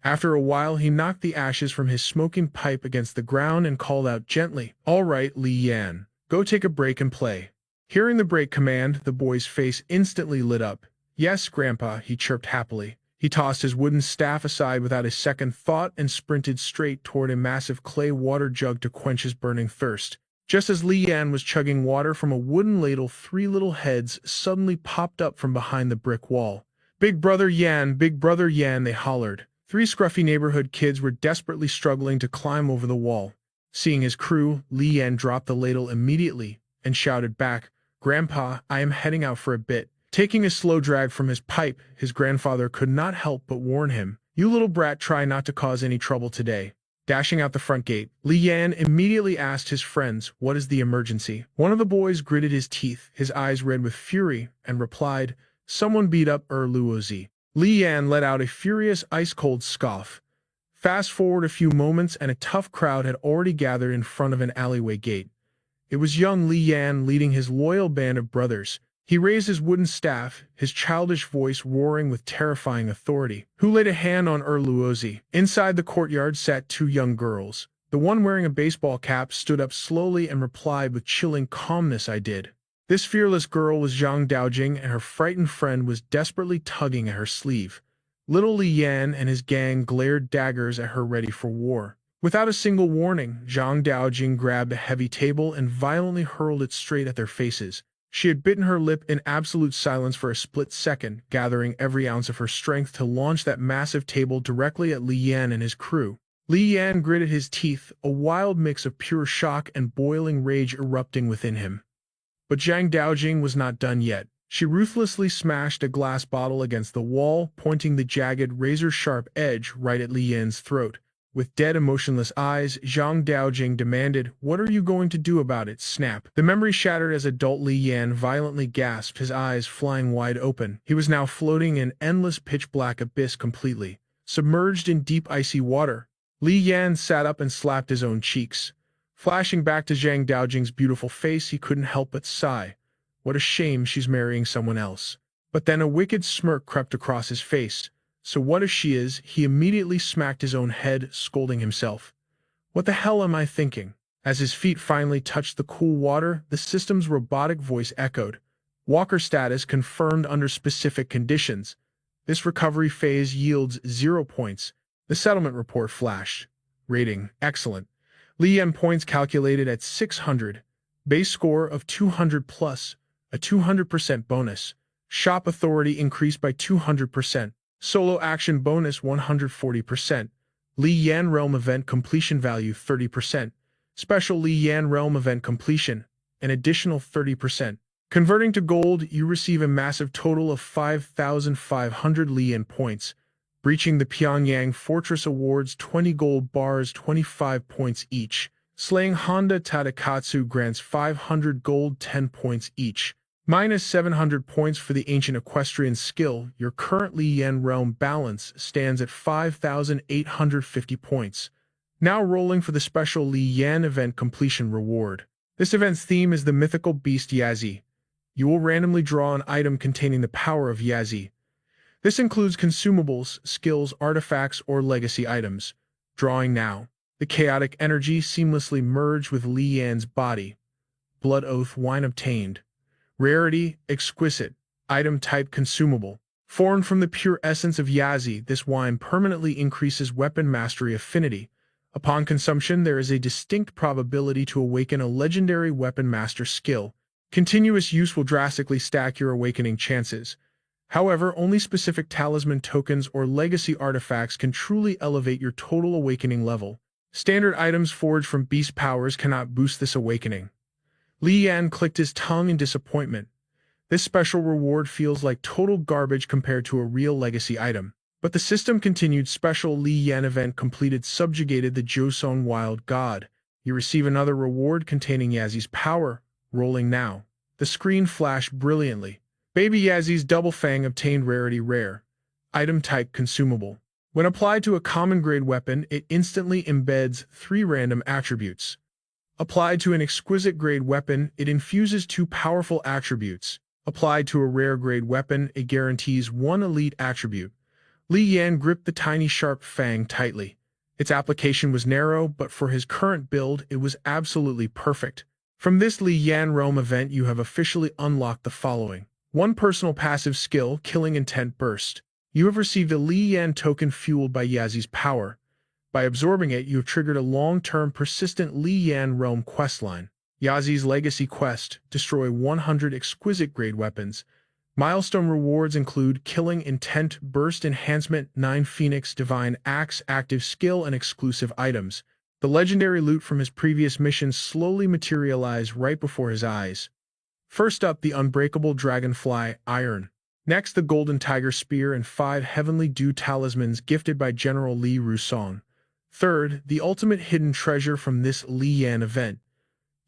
After a while, he knocked the ashes from his smoking pipe against the ground and called out gently, "All right, Li Yan, go take a break and play." Hearing the break command, the boy's face instantly lit up. "Yes, Grandpa," he chirped happily. He tossed his wooden staff aside without a second thought and sprinted straight toward a massive clay water jug to quench his burning thirst. Just as Li Yan was chugging water from a wooden ladle, three little heads suddenly popped up from behind the brick wall. Big Brother Yan, they hollered. Three scruffy neighborhood kids were desperately struggling to climb over the wall. Seeing his crew, Li Yan dropped the ladle immediately and shouted back, "Grandpa, I am heading out for a bit." Taking a slow drag from his pipe, his grandfather could not help but warn him, "You little brat, try not to cause any trouble today." Dashing out the front gate, Li Yan immediately asked his friends, "What is the emergency?" One of the boys gritted his teeth, his eyes red with fury, and replied, "Someone beat up Luozi." Li Yan let out a furious, ice-cold scoff. Fast forward a few moments and a tough crowd had already gathered in front of an alleyway gate. It was young Li Yan leading his loyal band of brothers. He raised his wooden staff, his childish voice roaring with terrifying authority. "Who laid a hand on Luozi?" Inside the courtyard sat two young girls. The one wearing a baseball cap stood up slowly and replied with chilling calmness, "I did." This fearless girl was Zhang Daojing, and her frightened friend was desperately tugging at her sleeve. Little Li Yan and his gang glared daggers at her, ready for war. Without a single warning, Zhang Daojing grabbed a heavy table and violently hurled it straight at their faces. She had bitten her lip in absolute silence for a split second, gathering every ounce of her strength to launch that massive table directly at Li Yan and his crew. Li Yan gritted his teeth, a wild mix of pure shock and boiling rage erupting within him. But Zhang Daojing was not done yet. She ruthlessly smashed a glass bottle against the wall, pointing the jagged, razor-sharp edge right at Li Yan's throat. With dead, emotionless eyes, Zhang Daojing demanded, "What are you going to do about it?" Snap. The memory shattered as adult Li Yan violently gasped, his eyes flying wide open. He was now floating in endless pitch-black abyss, completely submerged in deep icy water. Li Yan sat up and slapped his own cheeks. Flashing back to Zhang Daojing's beautiful face, he couldn't help but sigh. What a shame she's marrying someone else. But then a wicked smirk crept across his face. So what if she is? He immediately smacked his own head, scolding himself. What the hell am I thinking? As his feet finally touched the cool water, the system's robotic voice echoed. Walker status confirmed under specific conditions. This recovery phase yields 0 points. The settlement report flashed. Rating, excellent. Li Yan points calculated at 600. Base score of 200 plus. A 200% bonus. Shop authority increased by 200%. Solo action bonus 140%. Li Yan Realm event completion value 30%. Special Li Yan Realm event completion, an additional 30%. Converting to gold, you receive a massive total of 5,500 Li Yan points. Breaching the Pyongyang Fortress awards 20 gold bars, 25 points each. Slaying Honda Tadakatsu grants 500 gold, 10 points each. Minus 700 points for the ancient equestrian skill. Your current Li Yan realm balance stands at 5,850 points. Now rolling for the special Li Yan event completion reward. This event's theme is the mythical beast Yazi. You will randomly draw an item containing the power of Yazi. This includes consumables, skills, artifacts, or legacy items. Drawing now. The chaotic energy seamlessly merged with Li Yan's body. Blood Oath wine obtained. Rarity, exquisite. Item type consumable. Formed from the pure essence of Yazi, this wine permanently increases weapon mastery affinity. Upon consumption, there is a distinct probability to awaken a legendary weapon master skill. Continuous use will drastically stack your awakening chances. However, only specific talisman tokens or legacy artifacts can truly elevate your total awakening level. Standard items forged from beast powers cannot boost this awakening. Li Yan clicked his tongue in disappointment. This special reward feels like total garbage compared to a real legacy item. But the system continued. Special Li Yan event completed. Subjugated the Joseon wild god. You receive another reward containing Yazi's power. Rolling now. The screen flashed brilliantly. Baby Yazi's double fang obtained. Rarity rare. Item type consumable. When applied to a common grade weapon, it instantly embeds 3 random attributes. Applied to an exquisite grade weapon, it infuses 2 powerful attributes. Applied to a rare grade weapon, it guarantees 1 elite attribute. Li Yan gripped the tiny sharp fang tightly. Its application was narrow, but for his current build, it was absolutely perfect. From this Li Yan Realm event, you have officially unlocked the following. 1 personal passive skill, Killing Intent Burst. You have received a Li Yan token fueled by Yazi's power. By absorbing it, you have triggered a long-term persistent Li Yan Realm questline. Yazi's Legacy Quest, destroy 100 exquisite grade weapons. Milestone rewards include Killing Intent Burst Enhancement, 9 Phoenix Divine Axe active skill and exclusive items. The legendary loot from his previous missions slowly materialized right before his eyes. First up, the Unbreakable Dragonfly Iron. Next, the Golden Tiger Spear and 5 Heavenly Dew Talismans gifted by General Li Rusong. Third, the ultimate hidden treasure from this Li Yan event.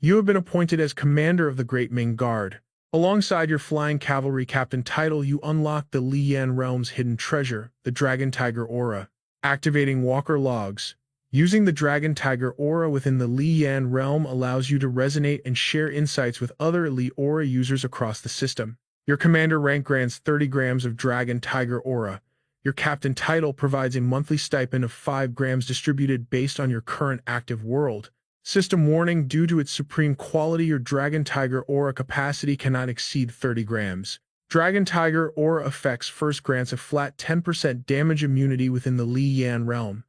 You have been appointed as commander of the Great Ming Guard. Alongside your flying cavalry captain title, you unlock the Li Yan realm's hidden treasure, the Dragon Tiger Aura. Activating Walker Logs. Using the Dragon Tiger Aura within the Li Yan realm allows you to resonate and share insights with other elite Aura users across the system. Your commander rank grants 30 grams of Dragon Tiger Aura. Your captain title provides a monthly stipend of 5 grams distributed based on your current active world. System warning: due to its supreme quality, your Dragon Tiger Aura capacity cannot exceed 30 grams. Dragon Tiger Aura effects first grants a flat 10% damage immunity within the Li Yan realm.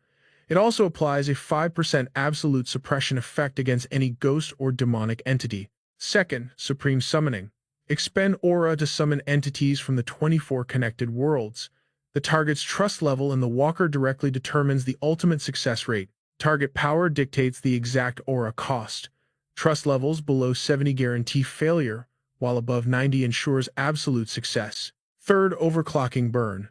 It also applies a 5% absolute suppression effect against any ghost or demonic entity. Second, Supreme Summoning. Expend aura to summon entities from the 24 connected worlds. The target's trust level in the walker directly determines the ultimate success rate. Target power dictates the exact aura cost. Trust levels below 70 guarantee failure, while above 90 ensures absolute success. Third, Overclocking Burn.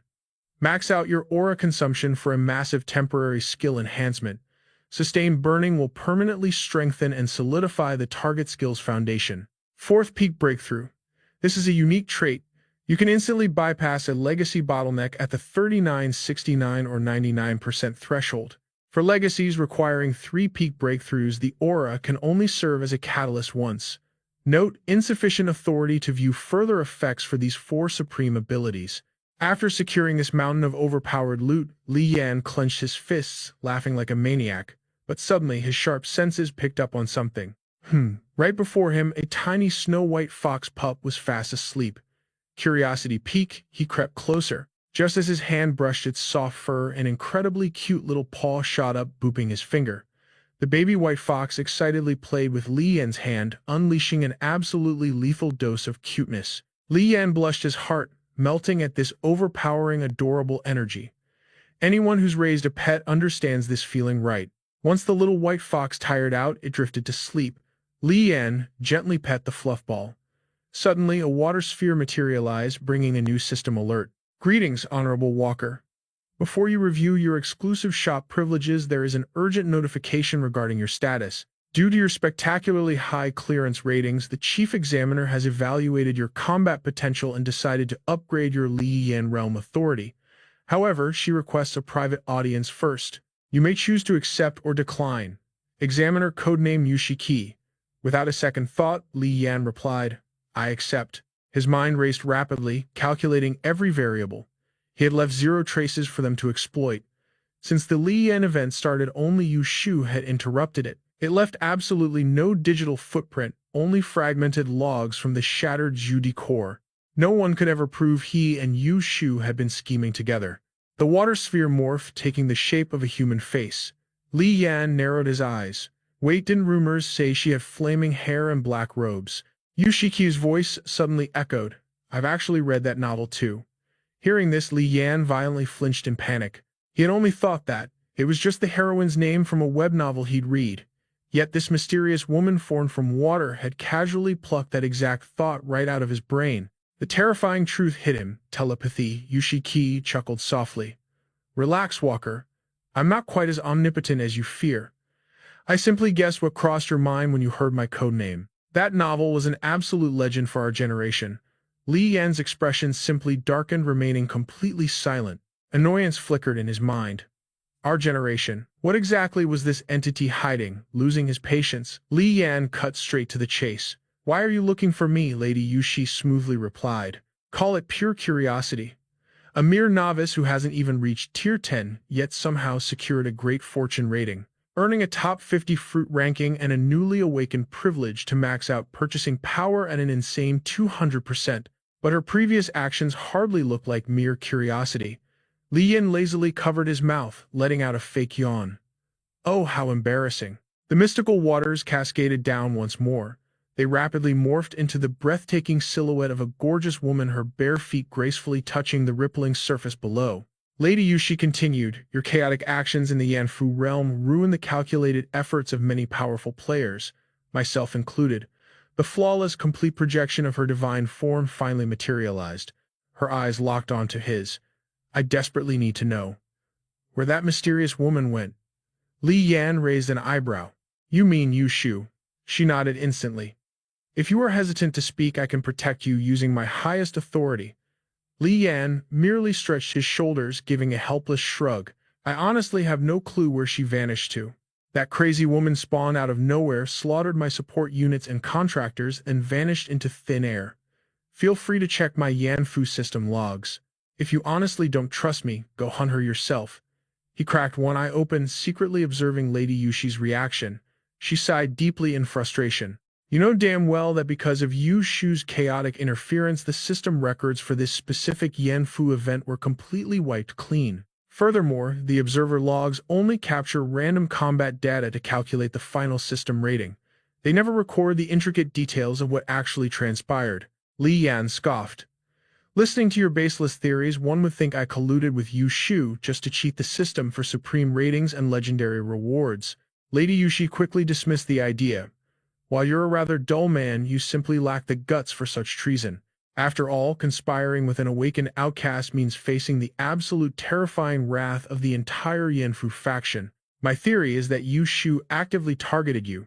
Max out your aura consumption for a massive temporary skill enhancement. Sustained burning will permanently strengthen and solidify the target skill's foundation. Fourth, Peak Breakthrough. This is a unique trait. You can instantly bypass a legacy bottleneck at the 39, 69, or 99% threshold. For legacies requiring 3 peak breakthroughs, the aura can only serve as a catalyst once. Note: insufficient authority to view further effects for these 4 supreme abilities. After securing this mountain of overpowered loot, Li Yan clenched his fists, laughing like a maniac. but suddenly his sharp senses picked up on something. Right before him, a tiny snow-white fox pup was fast asleep. Curiosity piqued, he crept closer. Just as his hand brushed its soft fur, an incredibly cute little paw shot up, booping his finger. The baby white fox excitedly played with Li Yan's hand, unleashing an absolutely lethal dose of cuteness. Li Yan blushed, his heart melting at this overpowering, adorable energy. Anyone who's raised a pet understands this feeling, right? Once the little white fox tired out, it drifted to sleep. Li Yan gently pet the fluff ball. Suddenly, a water sphere materialized, bringing a new system alert. Greetings, Honorable Walker. Before you review your exclusive shop privileges, there is an urgent notification regarding your status. Due to your spectacularly high clearance ratings, the Chief Examiner has evaluated your combat potential and decided to upgrade your Li Yan Realm authority. However, she requests a private audience first. You may choose to accept or decline. Examiner codename Yushiki. Without a second thought, Li Yan replied, I accept. His mind raced rapidly, calculating every variable. He had left zero traces for them to exploit. Since the Li Yan event started, only Yu Shu had interrupted it. It left absolutely no digital footprint, only fragmented logs from the shattered Zhu core. No one could ever prove he and Yu Shu had been scheming together. The water sphere morphed, taking the shape of a human face. Li Yan narrowed his eyes. Wait, didn't rumors say she had flaming hair and black robes? Yushiki's voice suddenly echoed. I've actually read that novel too. Hearing this, Li Yan violently flinched in panic. He had only thought that. It was just the heroine's name from a web novel he'd read. Yet this mysterious woman formed from water had casually plucked that exact thought right out of his brain. The terrifying truth hit him. Telepathy, Yushiki chuckled softly. Relax, Walker. I'm not quite as omnipotent as you fear. I simply guessed what crossed your mind when you heard my codename. That novel was an absolute legend for our generation. Li Yan's expression simply darkened, remaining completely silent. Annoyance flickered in his mind. Our generation. What exactly was this entity hiding? Losing his patience, Li Yan cut straight to the chase. Why are you looking for me? Lady Yushi smoothly replied. Call it pure curiosity. A mere novice who hasn't even reached tier 10, yet somehow secured a great fortune rating, earning a top 50 fruit ranking and a newly awakened privilege to max out purchasing power at an insane 200%. But her previous actions hardly looked like mere curiosity. Li Yan lazily covered his mouth, letting out a fake yawn. Oh, how embarrassing. The mystical waters cascaded down once more. They rapidly morphed into the breathtaking silhouette of a gorgeous woman, her bare feet gracefully touching the rippling surface below. Lady Yushi continued, your chaotic actions in the Yanfu realm ruin the calculated efforts of many powerful players, myself included. The flawless, complete projection of her divine form finally materialized. Her eyes locked onto his. I desperately need to know where that mysterious woman went. Li Yan raised an eyebrow. You mean Yu Shu? She nodded instantly. If you are hesitant to speak, I can protect you using my highest authority. Li Yan merely stretched his shoulders, giving a helpless shrug. I honestly have no clue where she vanished to. That crazy woman spawned out of nowhere, slaughtered my support units and contractors, and vanished into thin air. Feel free to check my Yanfu system logs. If you honestly don't trust me, go hunt her yourself. He cracked one eye open, secretly observing Lady Yushi's reaction. She sighed deeply in frustration. You know damn well that because of Yu Shu's chaotic interference, the system records for this specific Yanfu event were completely wiped clean. Furthermore, the observer logs only capture random combat data to calculate the final system rating. They never record the intricate details of what actually transpired. Li Yan scoffed. Listening to your baseless theories, one would think I colluded with Yu Shu just to cheat the system for supreme ratings and legendary rewards. Lady Yushi quickly dismissed the idea. While you're a rather dull man, you simply lack the guts for such treason. After all, conspiring with an awakened outcast means facing the absolute terrifying wrath of the entire Yanfu faction. My theory is that Yu Shu actively targeted you.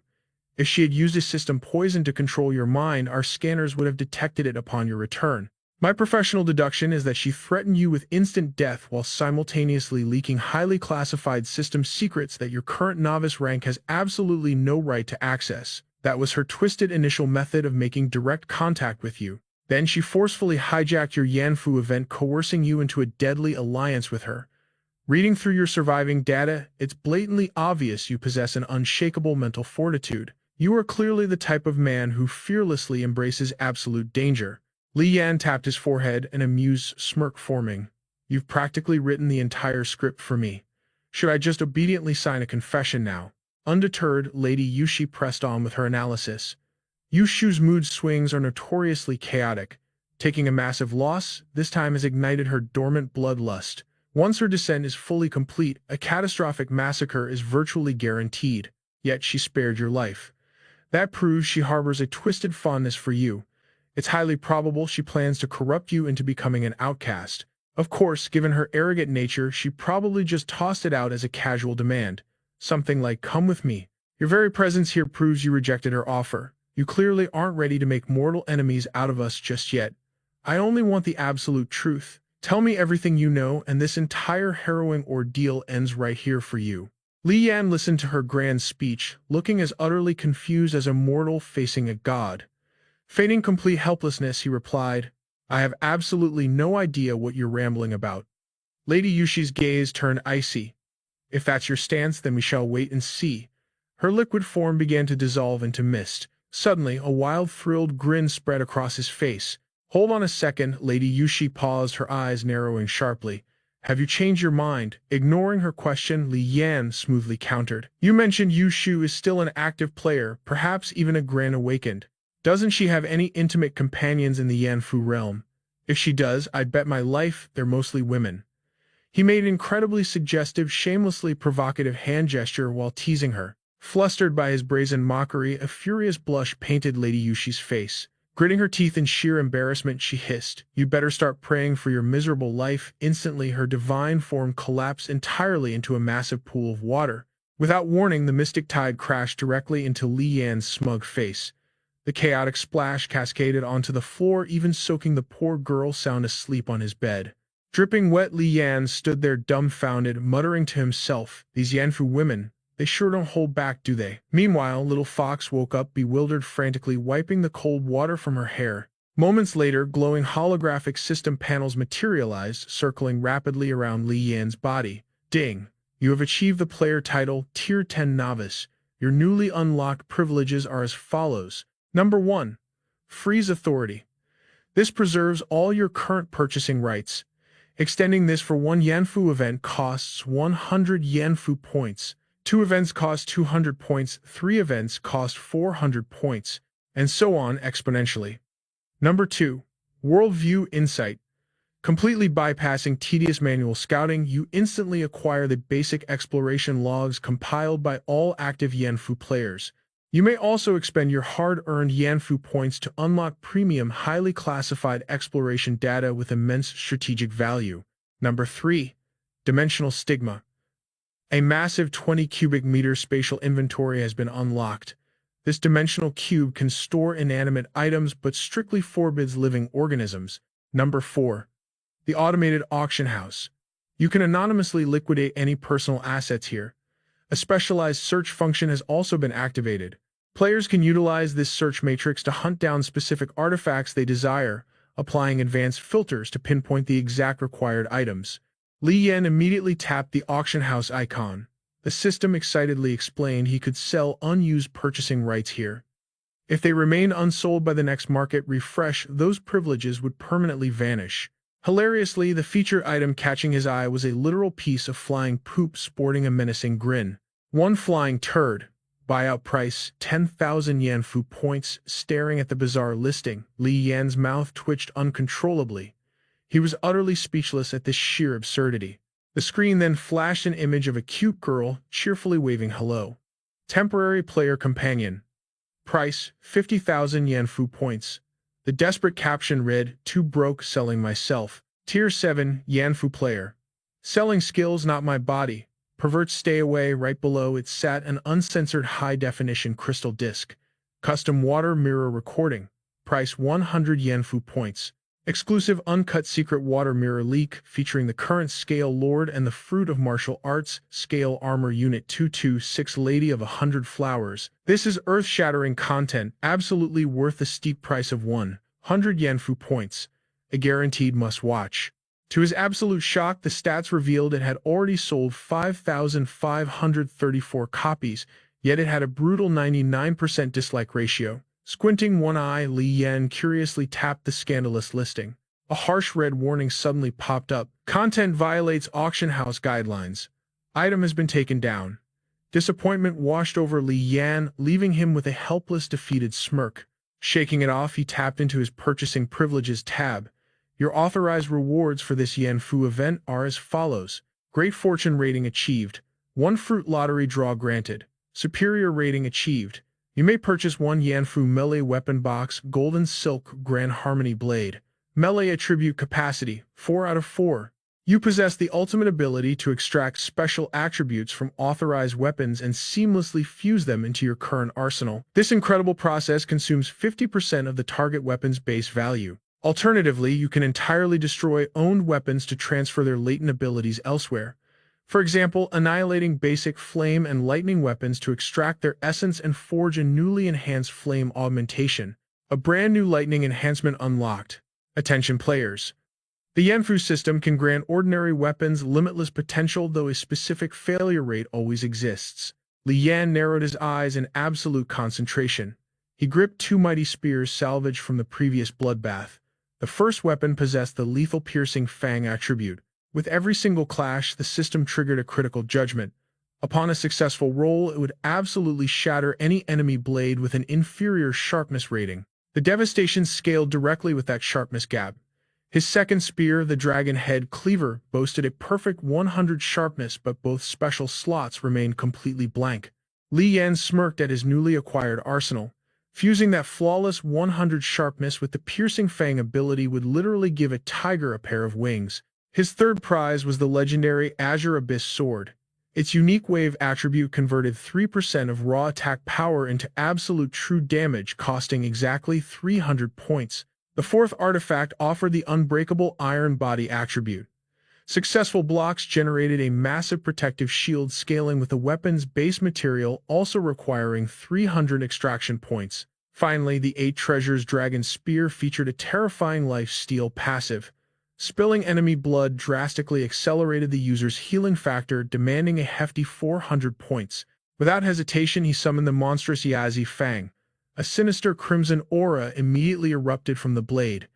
If she had used a system poison to control your mind, our scanners would have detected it upon your return. My professional deduction is that she threatened you with instant death while simultaneously leaking highly classified system secrets that your current novice rank has absolutely no right to access. That was her twisted initial method of making direct contact with you. Then she forcefully hijacked your Yanfu event, coercing you into a deadly alliance with her. Reading through your surviving data, it's blatantly obvious you possess an unshakable mental fortitude. You are clearly the type of man who fearlessly embraces absolute danger. Li Yan tapped his forehead, an amused smirk forming. You've practically written the entire script for me. Should I just obediently sign a confession now? Undeterred, Lady Yushi pressed on with her analysis. Yushu's mood swings are notoriously chaotic. Taking a massive loss, this time has ignited her dormant bloodlust. Once her descent is fully complete, a catastrophic massacre is virtually guaranteed. Yet she spared your life. That proves she harbors a twisted fondness for you. It's highly probable she plans to corrupt you into becoming an outcast. Of course, given her arrogant nature, she probably just tossed it out as a casual demand. Something like, "Come with me." Your very presence here proves you rejected her offer. You clearly aren't ready to make mortal enemies out of us just yet. I only want the absolute truth. Tell me everything you know, and this entire harrowing ordeal ends right here for you. Li Yan listened to her grand speech, looking as utterly confused as a mortal facing a god. Feigning complete helplessness, he replied, "I have absolutely no idea what you're rambling about." Lady Yushi's gaze turned icy. "If that's your stance, then we shall wait and see." Her liquid form began to dissolve into mist. Suddenly, a wild, thrilled grin spread across his face. "Hold on a second." Lady Yushi paused, her eyes narrowing sharply. "Have you changed your mind?" Ignoring her question, Li Yan smoothly countered. "You mentioned Yushu is still an active player, perhaps even a Grand Awakened. Doesn't she have any intimate companions in the Yanfu realm? If she does, I'd bet my life they're mostly women." He made an incredibly suggestive, shamelessly provocative hand gesture while teasing her. Flustered by his brazen mockery, a furious blush painted Lady Yushi's face. Gritting her teeth in sheer embarrassment, she hissed, "You better start praying for your miserable life." Instantly, her divine form collapsed entirely into a massive pool of water. Without warning, the mystic tide crashed directly into Li Yan's smug face. The chaotic splash cascaded onto the floor, even soaking the poor girl sound asleep on his bed. Dripping wet, Li Yan stood there dumbfounded, muttering to himself, "These Yanfu women, they sure don't hold back, do they?" Meanwhile, little Fox woke up bewildered, frantically wiping the cold water from her hair. Moments later, glowing holographic system panels materialized, circling rapidly around Li Yan's body. "Ding! You have achieved the player title, Tier 10 Novice. Your newly unlocked privileges are as follows. Number 1. Freeze Authority. This preserves all your current purchasing rights. Extending this for one Yanfu event costs 100 Yanfu points. 2 events cost 200 points, 3 events cost 400 points, and so on exponentially. Number 2. Worldview Insight. Completely bypassing tedious manual scouting, you instantly acquire the basic exploration logs compiled by all active Yanfu players. You may also expend your hard-earned Yanfu points to unlock premium, highly classified exploration data with immense strategic value. Number 3. Dimensional Stigma. A massive 20 cubic meter spatial inventory has been unlocked. This dimensional cube can store inanimate items but strictly forbids living organisms. Number 4. The Automated Auction House. You can anonymously liquidate any personal assets here. A specialized search function has also been activated. Players can utilize this search matrix to hunt down specific artifacts they desire, applying advanced filters to pinpoint the exact required items. Li Yan immediately tapped the auction house icon. The system excitedly explained he could sell unused purchasing rights here. If they remained unsold by the next market refresh, those privileges would permanently vanish. Hilariously, the featured item catching his eye was a literal piece of flying poop sporting a menacing grin. One flying turd. Buyout price, 10,000 Yanfu points. Staring at the bizarre listing, Li Yan's mouth twitched uncontrollably. He was utterly speechless at this sheer absurdity. The screen then flashed an image of a cute girl, cheerfully waving hello. Temporary player companion. Price, 50,000 Yanfu points. The desperate caption read, "Too broke selling myself. Tier 7, Yanfu player. Selling skills, not my body. Perverts stay away." Right below it sat an uncensored high-definition crystal disc. Custom water mirror recording. Price 100 Yanfu points. Exclusive uncut secret water mirror leak featuring the current Scale Lord and the Fruit of Martial Arts, Scale Armor Unit 226 Lady of 100 Flowers. This is earth-shattering content, absolutely worth the steep price of 100 Yanfu points. A guaranteed must-watch. To his absolute shock, the stats revealed it had already sold 5,534 copies, yet it had a brutal 99% dislike ratio. Squinting one eye, Li Yan curiously tapped the scandalous listing. A harsh red warning suddenly popped up. Content violates auction house guidelines. Item has been taken down. Disappointment washed over Li Yan, leaving him with a helpless, defeated smirk. Shaking it off, he tapped into his purchasing privileges tab. Your authorized rewards for this Yanfu event are as follows. Great fortune rating achieved. 1 fruit lottery draw granted. Superior rating achieved. You may purchase 1 Yanfu melee weapon box, golden silk grand harmony blade. Melee attribute capacity, 4 out of 4. You possess the ultimate ability to extract special attributes from authorized weapons and seamlessly fuse them into your current arsenal. This incredible process consumes 50% of the target weapon's base value. Alternatively, you can entirely destroy owned weapons to transfer their latent abilities elsewhere. For example, annihilating basic flame and lightning weapons to extract their essence and forge a newly enhanced flame augmentation. A brand new lightning enhancement unlocked. Attention players. The Yanfu system can grant ordinary weapons limitless potential, though a specific failure rate always exists. Li Yan narrowed his eyes in absolute concentration. He gripped 2 mighty spears salvaged from the previous bloodbath. The first weapon possessed the lethal piercing fang attribute. With every single clash, the system triggered a critical judgment. Upon a successful roll, it would absolutely shatter any enemy blade with an inferior sharpness rating. The devastation scaled directly with that sharpness gap. His second spear, the Dragon Head Cleaver, boasted a perfect 100 sharpness, but both special slots remained completely blank. Li Yan smirked at his newly acquired arsenal. Fusing that flawless 100 sharpness with the piercing fang ability would literally give a tiger a pair of wings. His third prize was the legendary Azure Abyss Sword. Its unique wave attribute converted 3% of raw attack power into absolute true damage, costing exactly 300 points. The fourth artifact offered the unbreakable iron body attribute. Successful blocks generated a massive protective shield scaling with the weapon's base material, also requiring 300 extraction points. Finally, the 8 Treasures Dragon Spear featured a terrifying lifesteal passive. Spilling enemy blood drastically accelerated the user's healing factor, demanding a hefty 400 points. Without hesitation, he summoned the monstrous Yazi Fang. A sinister crimson aura immediately erupted from the blade.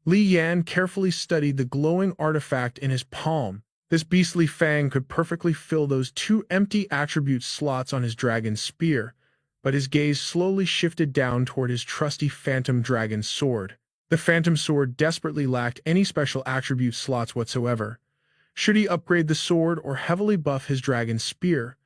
Li Yan carefully studied the glowing artifact in his palm. This beastly fang could perfectly fill those 2 empty attribute slots on his dragon spear, but his gaze slowly shifted down toward his trusty Phantom Dragon Sword. The Phantom Sword desperately lacked any special attribute slots whatsoever. Should he upgrade the sword or heavily buff his dragon spear?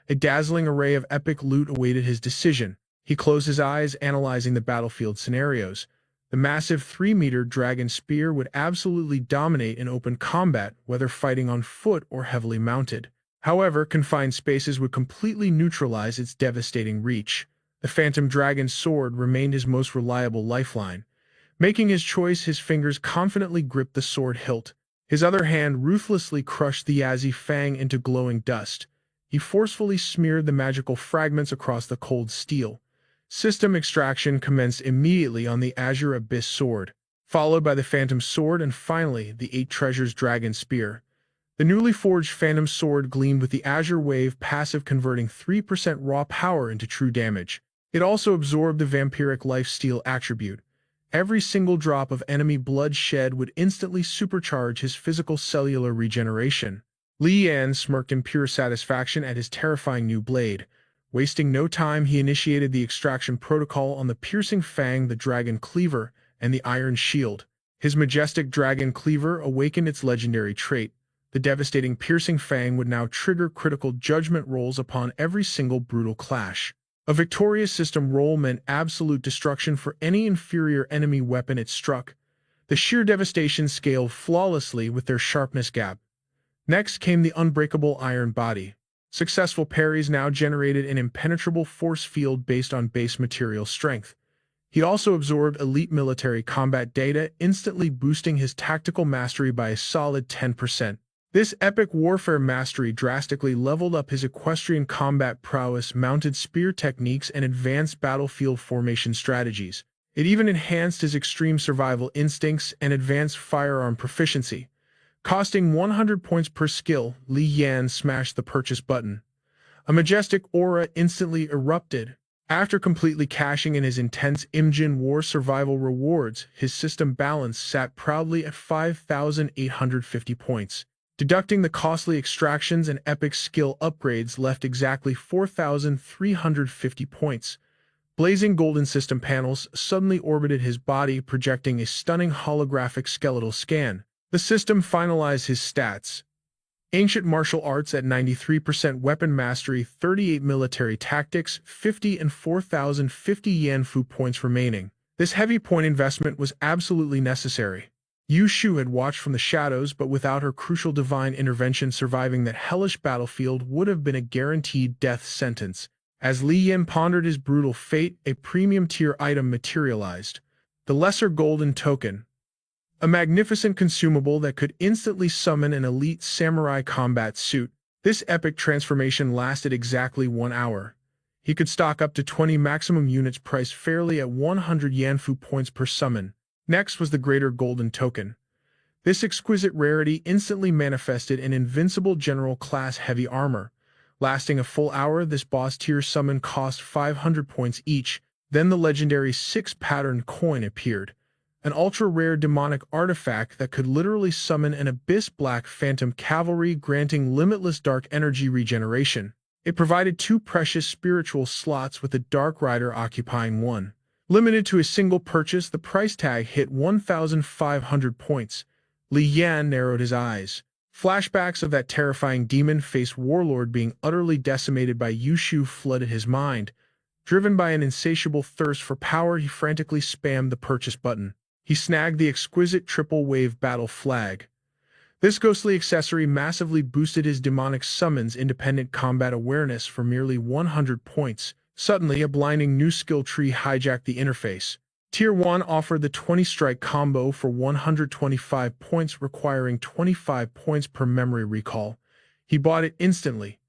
A dazzling array of epic loot awaited his decision. He closed his eyes, analyzing the battlefield scenarios. The massive 3-meter dragon spear would absolutely dominate in open combat, whether fighting on foot or heavily mounted. However, confined spaces would completely neutralize its devastating reach. The Phantom Dragon Sword remained his most reliable lifeline. Making his choice, his fingers confidently gripped the sword hilt. His other hand ruthlessly crushed the Yazi Fang into glowing dust. He forcefully smeared the magical fragments across the cold steel. System extraction commenced immediately on the Azure Abyss Sword, followed by the Phantom Sword and finally the 8 Treasures Dragon Spear. The newly forged Phantom Sword gleamed with the Azure Wave passive, converting 3% raw power into true damage. It also absorbed the vampiric lifesteal attribute. Every single drop of enemy blood shed would instantly supercharge his physical cellular regeneration. Li Yan smirked in pure satisfaction at his terrifying new blade. Wasting no time, he initiated the extraction protocol on the piercing fang, the dragon cleaver, and the iron shield. His majestic dragon cleaver awakened its legendary trait. The devastating piercing fang would now trigger critical judgment rolls upon every single brutal clash. A victorious system roll meant absolute destruction for any inferior enemy weapon it struck. The sheer devastation scaled flawlessly with their sharpness gap. Next came the unbreakable iron body. Successful parries now generated an impenetrable force field based on base material strength. He also absorbed elite military combat data, instantly boosting his tactical mastery by a solid 10%. This epic warfare mastery drastically leveled up his equestrian combat prowess, mounted spear techniques, and advanced battlefield formation strategies. It even enhanced his extreme survival instincts and advanced firearm proficiency. Costing 100 points per skill, Li Yan smashed the purchase button. A majestic aura instantly erupted. After completely cashing in his intense Imjin War survival rewards, his system balance sat proudly at 5,850 points. Deducting the costly extractions and epic skill upgrades left exactly 4,350 points. Blazing golden system panels suddenly orbited his body, projecting a stunning holographic skeletal scan. The system finalized his stats. Ancient martial arts at 93%, weapon mastery 38, military tactics 50, and 4,050 Yanfu points remaining. This heavy point investment was absolutely necessary. Yu Shu had watched from the shadows, but without her crucial divine intervention, surviving that hellish battlefield would have been a guaranteed death sentence. As Li Yan pondered his brutal fate, a premium tier item materialized. The Lesser Golden Token. A magnificent consumable that could instantly summon an elite samurai combat suit. This epic transformation lasted exactly 1 hour. He could stock up to 20 maximum units priced fairly at 100 Yanfu points per summon. Next was the Greater Golden Token. This exquisite rarity instantly manifested an invincible general-class heavy armor. Lasting a full hour, this boss-tier summon cost 500 points each. Then the legendary 6-patterned coin appeared. An ultra-rare demonic artifact that could literally summon an abyss-black phantom cavalry, granting limitless dark energy regeneration. It provided 2 precious spiritual slots, with the Dark Rider occupying 1. Limited to a single purchase, the price tag hit 1,500 points. Li Yan narrowed his eyes. Flashbacks of that terrifying demon-faced warlord being utterly decimated by Yu Shu flooded his mind. Driven by an insatiable thirst for power, he frantically spammed the purchase button. He snagged the exquisite triple-wave battle flag. This ghostly accessory massively boosted his demonic summon's independent combat awareness for merely 100 points. Suddenly, a blinding new skill tree hijacked the interface. Tier 1 offered the 20-strike combo for 125 points, requiring 25 points per memory recall. He bought it instantly.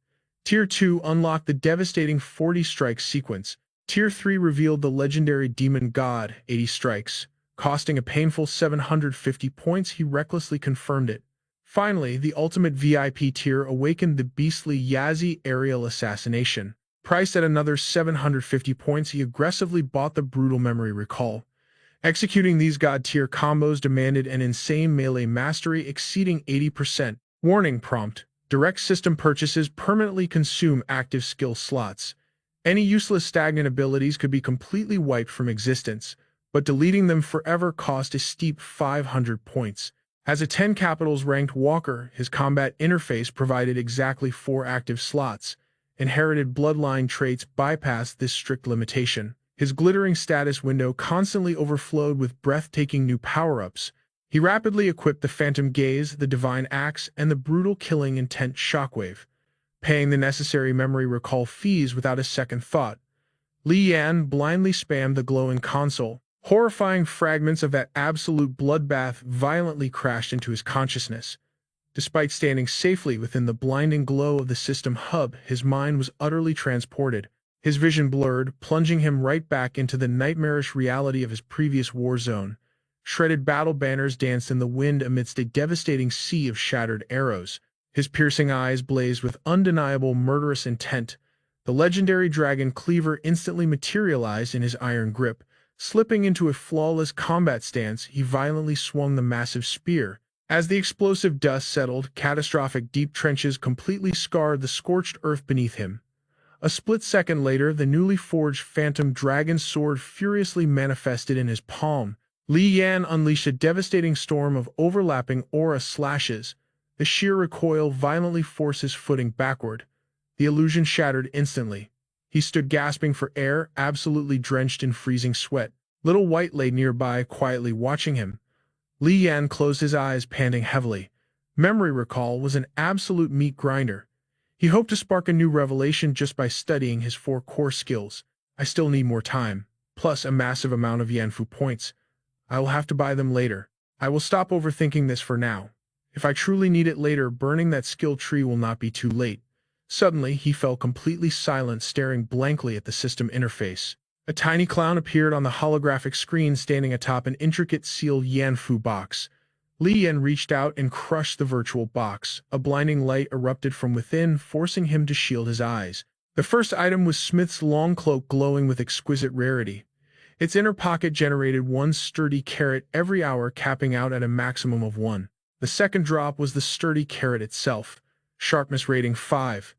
Tier 2 unlocked the devastating 40-strike sequence. Tier 3 revealed the legendary Demon God, 80 strikes. Costing a painful 750 points, he recklessly confirmed it. Finally, the ultimate VIP tier awakened the beastly Yazi aerial assassination. Priced at another 750 points, he aggressively bought the brutal memory recall. Executing these god-tier combos demanded an insane melee mastery exceeding 80%. Warning prompt: direct system purchases permanently consume active skill slots. Any useless stagnant abilities could be completely wiped from existence, but deleting them forever cost a steep 500 points. As a 10 capitals ranked walker, his combat interface provided exactly 4 active slots. Inherited bloodline traits bypassed this strict limitation. His glittering status window constantly overflowed with breathtaking new power-ups. He rapidly equipped the Phantom Gaze, the Divine Axe, and the brutal killing intent Shockwave, paying the necessary memory recall fees without a second thought. Li Yan blindly spammed the glowing console. Horrifying fragments of that absolute bloodbath violently crashed into his consciousness. Despite standing safely within the blinding glow of the system hub, his mind was utterly transported. His vision blurred, plunging him right back into the nightmarish reality of his previous war zone. Shredded battle banners danced in the wind amidst a devastating sea of shattered arrows. His piercing eyes blazed with undeniable murderous intent. The legendary dragon cleaver instantly materialized in his iron grip. Slipping into a flawless combat stance, he violently swung the massive spear. As the explosive dust settled, catastrophic deep trenches completely scarred the scorched earth beneath him. A split second later, the newly forged Phantom Dragon sword furiously manifested in his palm. Li Yan unleashed a devastating storm of overlapping aura slashes. The sheer recoil violently forced his footing backward. The illusion shattered instantly. He stood gasping for air, absolutely drenched in freezing sweat. Little White lay nearby, quietly watching him. Li Yan closed his eyes, panting heavily. Memory recall was an absolute meat grinder. He hoped to spark a new revelation just by studying his 4 core skills. I still need more time, plus a massive amount of Yanfu points. I will have to buy them later. I will stop overthinking this for now. If I truly need it later, burning that skill tree will not be too late. Suddenly, he fell completely silent, staring blankly at the system interface. A tiny clown appeared on the holographic screen, standing atop an intricate sealed Yanfu box. Li Yan reached out and crushed the virtual box. A blinding light erupted from within, forcing him to shield his eyes. The first item was Smith's long cloak, glowing with exquisite rarity. Its inner pocket generated one sturdy carat every hour, capping out at a maximum of 1. The second drop was the sturdy carat itself, sharpness rating 5.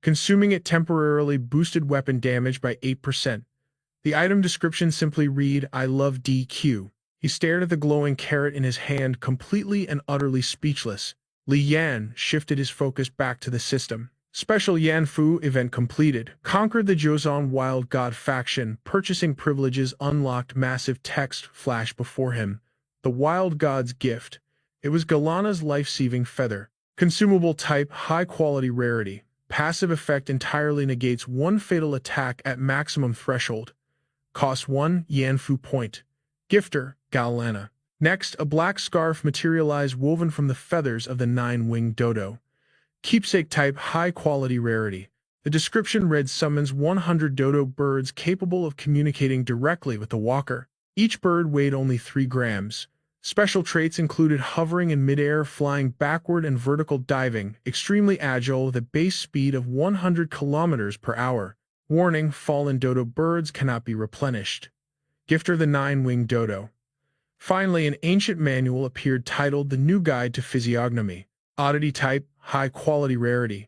Consuming it temporarily boosted weapon damage by 8%. The item description simply read, "I love DQ." He stared at the glowing carat in his hand, completely and utterly speechless. Li Yan shifted his focus back to the system. Special Yanfu event completed. Conquered the Joseon Wild God faction. Purchasing privileges unlocked. Massive text flashed before him. The Wild God's gift. It was Galana's life-saving feather. Consumable type, high-quality rarity. Passive effect entirely negates one fatal attack at maximum threshold. Cost 1 Yanfu point. Gifter, Galana. Next, a black scarf materialized, woven from the feathers of the 9-winged dodo. Keepsake type, high-quality rarity. The description read, summons 100 dodo birds capable of communicating directly with the walker. Each bird weighed only 3 grams. Special traits included hovering in midair, flying backward, and vertical diving, extremely agile with a base speed of 100 kilometers per hour. Warning, fallen dodo birds cannot be replenished. Gifter, the 9-winged dodo. Finally, an ancient manual appeared titled The New Guide to Physiognomy. Oddity type, high-quality rarity.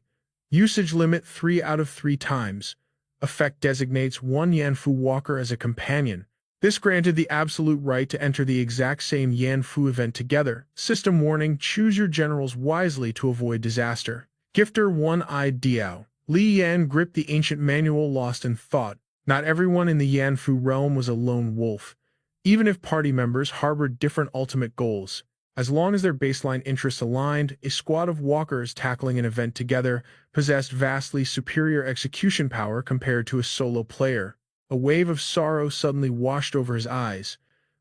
Usage limit 3 out of 3 times. Effect designates one Yanfu walker as a companion. This granted the absolute right to enter the exact same Yanfu event together. System warning, choose your generals wisely to avoid disaster. Gifter, one-eyed Diao. Li Yan gripped the ancient manual, lost in thought. Not everyone in the Yanfu realm was a lone wolf. Even if party members harbored different ultimate goals, as long as their baseline interests aligned, a squad of walkers tackling an event together possessed vastly superior execution power compared to a solo player. A wave of sorrow suddenly washed over his eyes.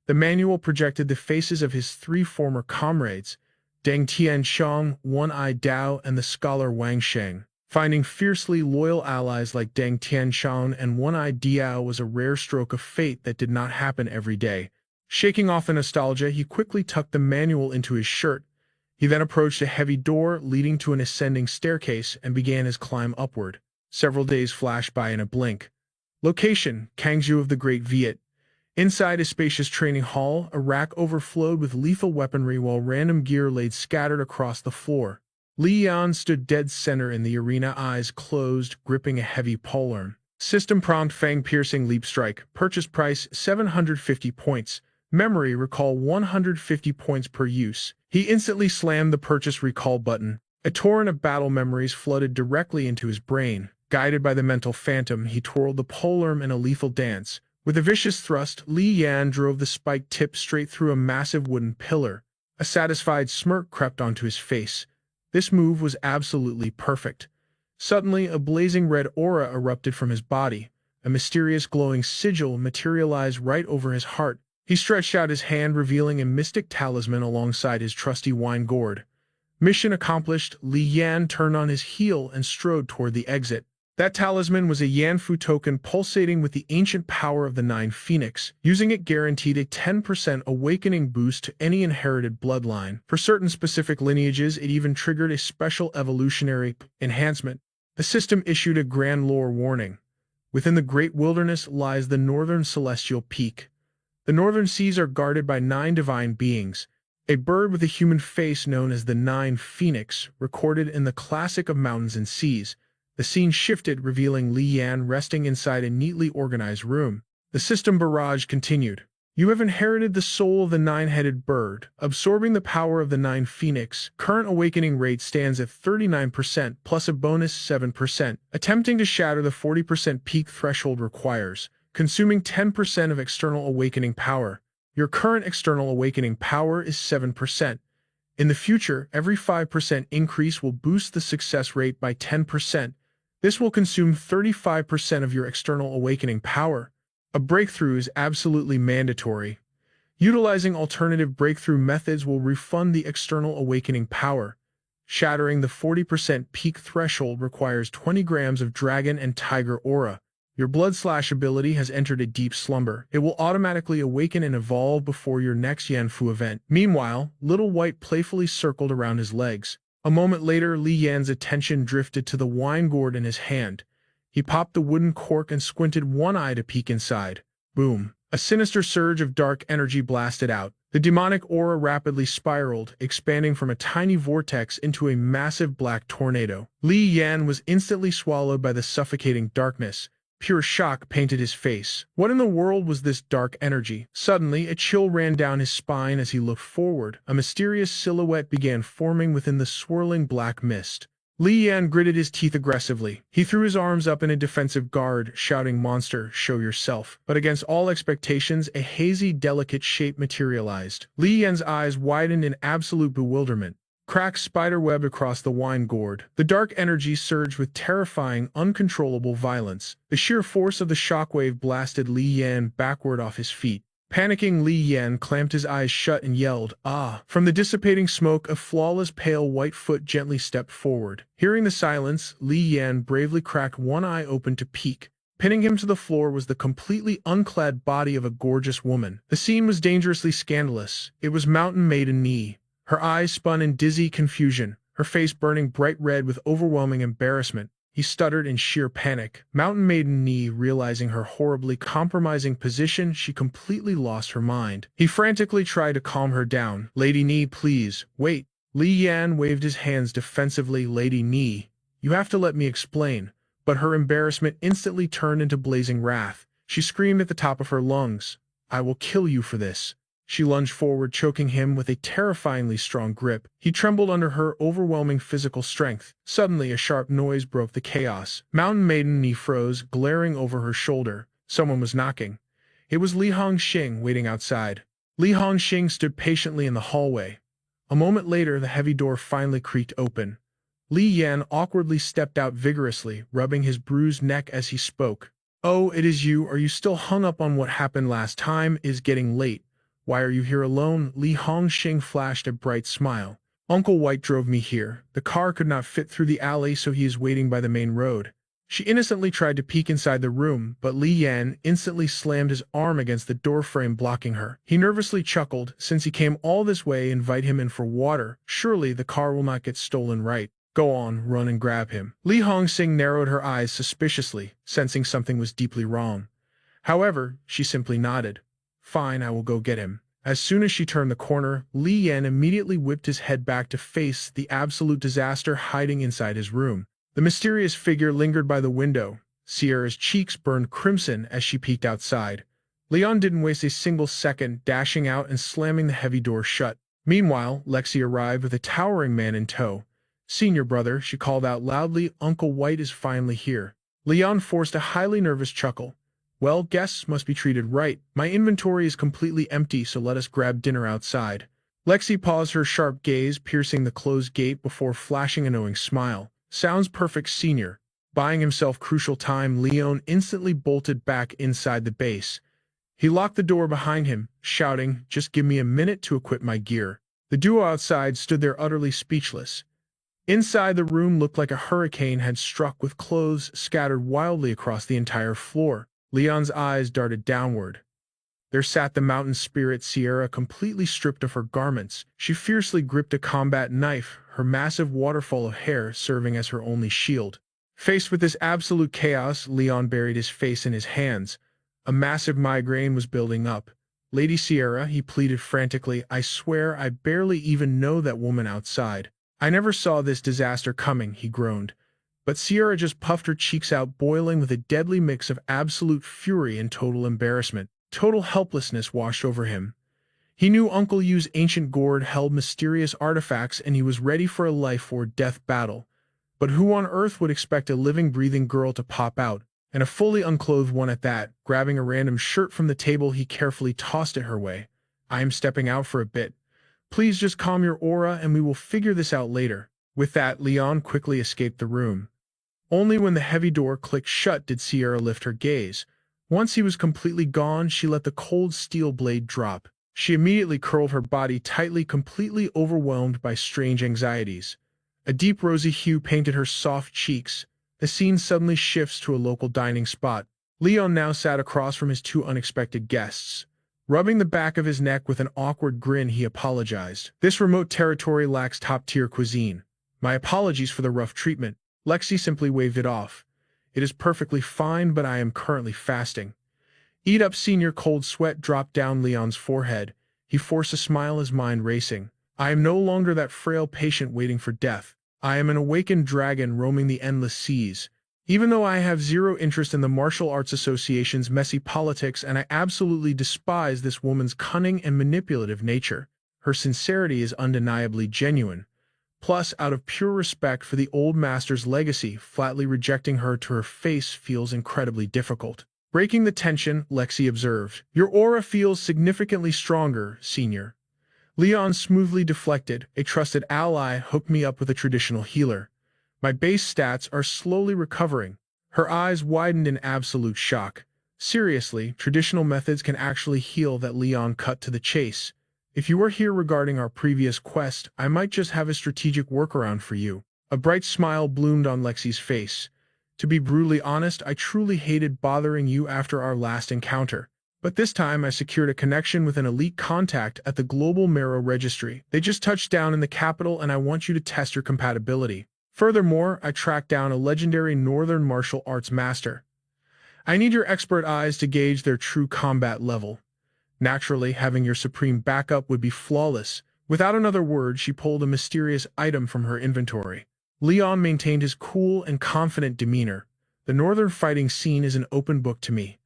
The manual projected the faces of his 3 former comrades, Deng Tianxiang, One-Eyed Dao, and the scholar Wang Sheng. Finding fiercely loyal allies like Deng Tianxiang and One-Eyed Diao was a rare stroke of fate that did not happen every day. Shaking off the nostalgia, he quickly tucked the manual into his shirt. He then approached a heavy door leading to an ascending staircase and began his climb upward. Several days flashed by in a blink. Location, Kangzhou of the Great Viet. Inside a spacious training hall, a rack overflowed with lethal weaponry while random gear laid scattered across the floor. Li Yan stood dead center in the arena, eyes closed, gripping a heavy polearm. System prompt, fang-piercing leap strike. Purchase price 750 points. Memory recall 150 points per use. He instantly slammed the purchase recall button. A torrent of battle memories flooded directly into his brain. Guided by the mental phantom, he twirled the polearm in a lethal dance. With a vicious thrust, Li Yan drove the spiked tip straight through a massive wooden pillar. A satisfied smirk crept onto his face. This move was absolutely perfect. Suddenly, a blazing red aura erupted from his body. A mysterious glowing sigil materialized right over his heart. He stretched out his hand, revealing a mystic talisman alongside his trusty wine gourd. Mission accomplished. Li Yan turned on his heel and strode toward the exit. That talisman was a Yanfu token pulsating with the ancient power of the 9 Phoenix. Using it guaranteed a 10% awakening boost to any inherited bloodline. For certain specific lineages, it even triggered a special evolutionary enhancement. The system issued a grand lore warning. Within the Great Wilderness lies the Northern Celestial Peak. The northern seas are guarded by 9 divine beings. A bird with a human face known as the 9 Phoenix, recorded in the Classic of Mountains and Seas. The scene shifted, revealing Li Yan resting inside a neatly organized room. The system barrage continued. You have inherited the soul of the 9-headed bird, absorbing the power of the 9 Phoenix. Current awakening rate stands at 39% plus a bonus 7%. Attempting to shatter the 40% peak threshold requires consuming 10% of external awakening power. Your current external awakening power is 7%. In the future, every 5% increase will boost the success rate by 10%. This will consume 35% of your external awakening power. A breakthrough is absolutely mandatory. Utilizing alternative breakthrough methods will refund the external awakening power. Shattering the 40% peak threshold requires 20 grams of dragon and tiger aura. Your blood slash ability has entered a deep slumber. It will automatically awaken and evolve before your next Yanfu event. Meanwhile, Little White playfully circled around his legs. A moment later, Li Yan's attention drifted to the wine gourd in his hand. He popped the wooden cork and squinted one eye to peek inside. Boom. A sinister surge of dark energy blasted out. The demonic aura rapidly spiraled, expanding from a tiny vortex into a massive black tornado. Li Yan was instantly swallowed by the suffocating darkness. Pure shock painted his face. What in the world was this dark energy? Suddenly, a chill ran down his spine as he looked forward. A mysterious silhouette began forming within the swirling black mist. Li Yan gritted his teeth aggressively. He threw his arms up in a defensive guard, shouting, "Monster, show yourself." But against all expectations, a hazy, delicate shape materialized. Li Yan's eyes widened in absolute bewilderment. Cracks spiderwebbed across the wine gourd. The dark energy surged with terrifying, uncontrollable violence. The sheer force of the shockwave blasted Li Yan backward off his feet. Panicking, Li Yan clamped his eyes shut and yelled, "Ah!" From the dissipating smoke, a flawless pale white foot gently stepped forward. Hearing the silence, Li Yan bravely cracked one eye open to peek. Pinning him to the floor was the completely unclad body of a gorgeous woman. The scene was dangerously scandalous. It was Mountain Maiden Ni. Her eyes spun in dizzy confusion, her face burning bright red with overwhelming embarrassment. He stuttered in sheer panic. Mountain Maiden Ni, realizing her horribly compromising position, she completely lost her mind. He frantically tried to calm her down. "Lady Ni, please, wait." Li Yan waved his hands defensively. "Lady Ni, you have to let me explain." But her embarrassment instantly turned into blazing wrath. She screamed at the top of her lungs, "I will kill you for this." She lunged forward, choking him with a terrifyingly strong grip. He trembled under her overwhelming physical strength. Suddenly, a sharp noise broke the chaos. Mountain Maiden Ni froze, glaring over her shoulder. Someone was knocking. It was Li Hongxing waiting outside. Li Hongxing stood patiently in the hallway. A moment later, the heavy door finally creaked open. Li Yan awkwardly stepped out vigorously, rubbing his bruised neck as he spoke. "Oh, it is you. Are you still hung up on what happened last time? It is getting late. Why are you here alone?" Li Hongxing flashed a bright smile. "Uncle White drove me here. The car could not fit through the alley, so he is waiting by the main road." She innocently tried to peek inside the room, but Li Yan instantly slammed his arm against the doorframe, blocking her. He nervously chuckled. "Since he came all this way, invite him in for water. Surely the car will not get stolen, right? Go on, run and grab him." Li Hongxing narrowed her eyes suspiciously, sensing something was deeply wrong. However, she simply nodded. "Fine, I will go get him." As soon as she turned the corner, Li Yan immediately whipped his head back to face the absolute disaster hiding inside his room. The mysterious figure lingered by the window. Sierra's cheeks burned crimson as she peeked outside. Leon didn't waste a single second, dashing out and slamming the heavy door shut. Meanwhile, Lexi arrived with a towering man in tow. "Senior brother," she called out loudly, "Uncle White is finally here." Leon forced a highly nervous chuckle. "Well, guests must be treated right. My inventory is completely empty, so let us grab dinner outside." Lexi paused, her sharp gaze piercing the closed gate before flashing a knowing smile. "Sounds perfect, senior." Buying himself crucial time, Leon instantly bolted back inside the base. He locked the door behind him, shouting, "Just give me a minute to equip my gear." The duo outside stood there utterly speechless. Inside, the room looked like a hurricane had struck, with clothes scattered wildly across the entire floor. Leon's eyes darted downward. There sat the mountain spirit Sierra, completely stripped of her garments. She fiercely gripped a combat knife, her massive waterfall of hair serving as her only shield. Faced with this absolute chaos, Leon buried his face in his hands. A massive migraine was building up. "Lady Sierra," he pleaded frantically, "I swear I barely even know that woman outside. I never saw this disaster coming," he groaned. But Sierra just puffed her cheeks out, boiling with a deadly mix of absolute fury and total embarrassment. Total helplessness washed over him. He knew Uncle Yu's ancient gourd held mysterious artifacts, and he was ready for a life-or-death battle. But who on earth would expect a living, breathing girl to pop out, and a fully unclothed one at that? Grabbing a random shirt from the table, he carefully tossed it her way. "I am stepping out for a bit. Please just calm your aura, and we will figure this out later." With that, Leon quickly escaped the room. Only when the heavy door clicked shut did Sierra lift her gaze. Once he was completely gone, she let the cold steel blade drop. She immediately curled her body tightly, completely overwhelmed by strange anxieties. A deep rosy hue painted her soft cheeks. The scene suddenly shifts to a local dining spot. Leon now sat across from his two unexpected guests. Rubbing the back of his neck with an awkward grin, he apologized. "This remote territory lacks top-tier cuisine. My apologies for the rough treatment." Lexi simply waved it off. "It is perfectly fine, but I am currently fasting." Eat up, senior. Cold sweat dropped down Leon's forehead. He forced a smile, his mind racing. "I am no longer that frail patient waiting for death. I am an awakened dragon roaming the endless seas. Even though I have zero interest in the Martial Arts Association's messy politics and I absolutely despise this woman's cunning and manipulative nature, her sincerity is undeniably genuine. Plus, out of pure respect for the old master's legacy, flatly rejecting her to her face feels incredibly difficult." Breaking the tension, Lexi observed, "Your aura feels significantly stronger, senior." Leon smoothly deflected. "A trusted ally hooked me up with a traditional healer. My base stats are slowly recovering." Her eyes widened in absolute shock. "Seriously, traditional methods can actually heal?" That Leon cut to the chase. "If you are here regarding our previous quest, I might just have a strategic workaround for you." A bright smile bloomed on Lexi's face. "To be brutally honest, I truly hated bothering you after our last encounter. But this time I secured a connection with an elite contact at the Global Marrow Registry. They just touched down in the capital and I want you to test your compatibility. Furthermore, I tracked down a legendary northern martial arts master. I need your expert eyes to gauge their true combat level. Naturally, having your supreme backup would be flawless." Without another word, she pulled a mysterious item from her inventory. Leon maintained his cool and confident demeanor. "The northern fighting scene is an open book to me.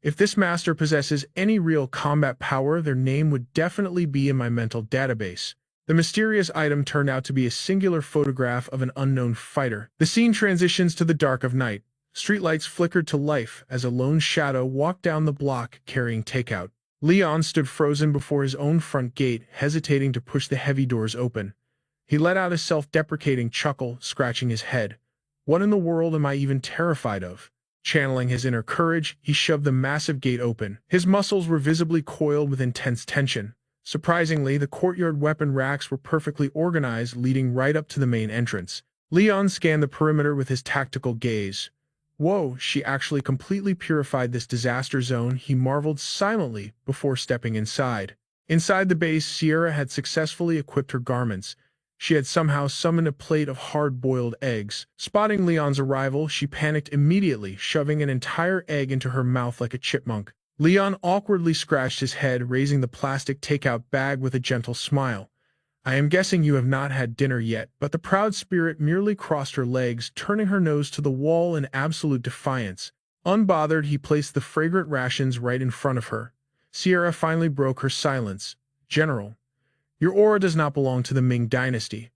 If this master possesses any real combat power, their name would definitely be in my mental database." The mysterious item turned out to be a singular photograph of an unknown fighter. The scene transitions to the dark of night. Streetlights flickered to life as a lone shadow walked down the block carrying takeout. Leon stood frozen before his own front gate, hesitating to push the heavy doors open. He let out a self-deprecating chuckle, scratching his head. "What in the world am I even terrified of?" Channeling his inner courage, he shoved the massive gate open. His muscles were visibly coiled with intense tension. Surprisingly, the courtyard weapon racks were perfectly organized, leading right up to the main entrance. Leon scanned the perimeter with his tactical gaze. "Whoa, she actually completely purified this disaster zone," he marveled silently before stepping inside. Inside the base, Sierra had successfully equipped her garments. She had somehow summoned a plate of hard-boiled eggs. Spotting Leon's arrival, she panicked immediately, shoving an entire egg into her mouth like a chipmunk. Leon awkwardly scratched his head, raising the plastic takeout bag with a gentle smile. "I am guessing you have not had dinner yet," but the proud spirit merely crossed her legs, turning her nose to the wall in absolute defiance. Unbothered, he placed the fragrant rations right in front of her. Sierra finally broke her silence. "General, your aura does not belong to the Ming dynasty."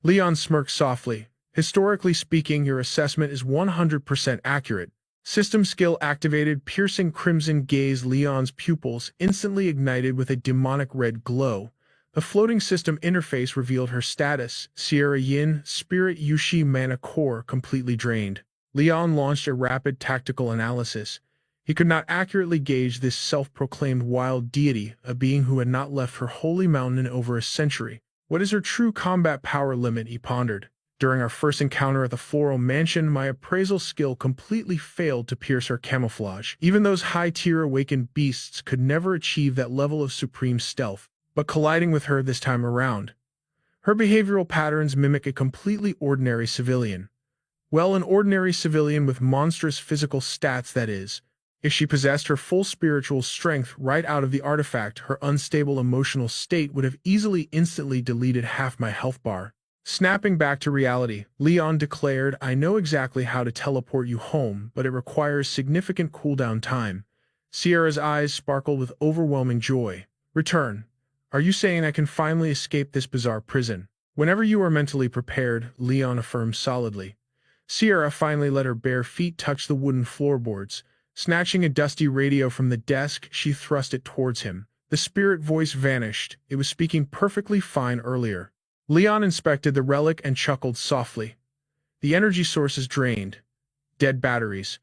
Leon smirked softly. "Historically speaking, your assessment is 100% accurate." System skill activated, piercing crimson gaze. Leon's pupils instantly ignited with a demonic red glow. The floating system interface revealed her status: Sierra Yin, Spirit Yushi Mana Core completely drained. Leon launched a rapid tactical analysis. He could not accurately gauge this self-proclaimed wild deity, a being who had not left her holy mountain in over a century. What is her true combat power limit, he pondered. During our first encounter at the Floral Mansion, my appraisal skill completely failed to pierce her camouflage. Even those high-tier awakened beasts could never achieve that level of supreme stealth. But colliding with her this time around, her behavioral patterns mimic a completely ordinary civilian. Well, an ordinary civilian with monstrous physical stats, that is. If she possessed her full spiritual strength right out of the artifact, her unstable emotional state would have instantly deleted half my health bar. Snapping back to reality, Leon declared, "I know exactly how to teleport you home, but it requires significant cooldown time." Sierra's eyes sparkled with overwhelming joy. "Return. Are you saying I can finally escape this bizarre prison?" "Whenever you are mentally prepared," Leon affirmed solidly. Sierra finally let her bare feet touch the wooden floorboards. Snatching a dusty radio from the desk, she thrust it towards him. The spirit voice vanished. It was speaking perfectly fine earlier. Leon inspected the relic and chuckled softly. The energy source is drained. Dead batteries.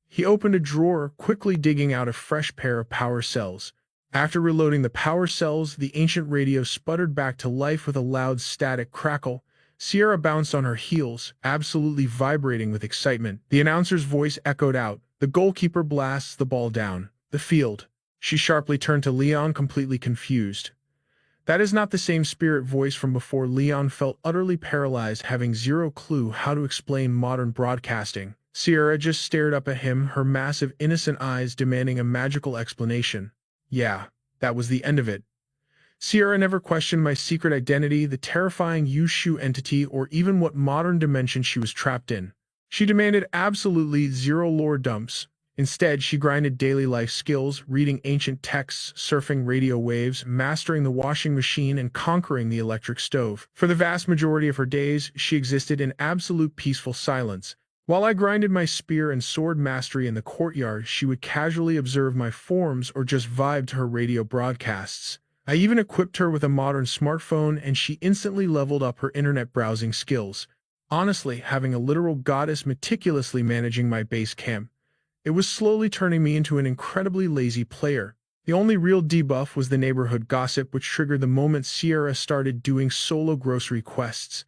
He opened a drawer, quickly digging out a fresh pair of power cells. After reloading the power cells, the ancient radio sputtered back to life with a loud static crackle. Sierra bounced on her heels, absolutely vibrating with excitement. The announcer's voice echoed out. The goalkeeper blasts the ball down the field. She sharply turned to Leon, completely confused. That is not the same spirit voice from before. Leon felt utterly paralyzed, having zero clue how to explain modern broadcasting. Sierra just stared up at him, her massive, innocent eyes demanding a magical explanation. Yeah, that was the end of it. Sierra never questioned my secret identity, the terrifying Yushu entity, or even what modern dimension she was trapped in. She demanded absolutely zero lore dumps. Instead, she grinded daily life skills, reading ancient texts, surfing radio waves, mastering the washing machine, and conquering the electric stove. For the vast majority of her days, she existed in absolute peaceful silence. While I grinded my spear and sword mastery in the courtyard, she would casually observe my forms or just vibe to her radio broadcasts. I even equipped her with a modern smartphone, and she instantly leveled up her internet browsing skills. Honestly, having a literal goddess meticulously managing my base camp, it was slowly turning me into an incredibly lazy player. The only real debuff was the neighborhood gossip, which triggered the moment Sierra started doing solo grocery quests.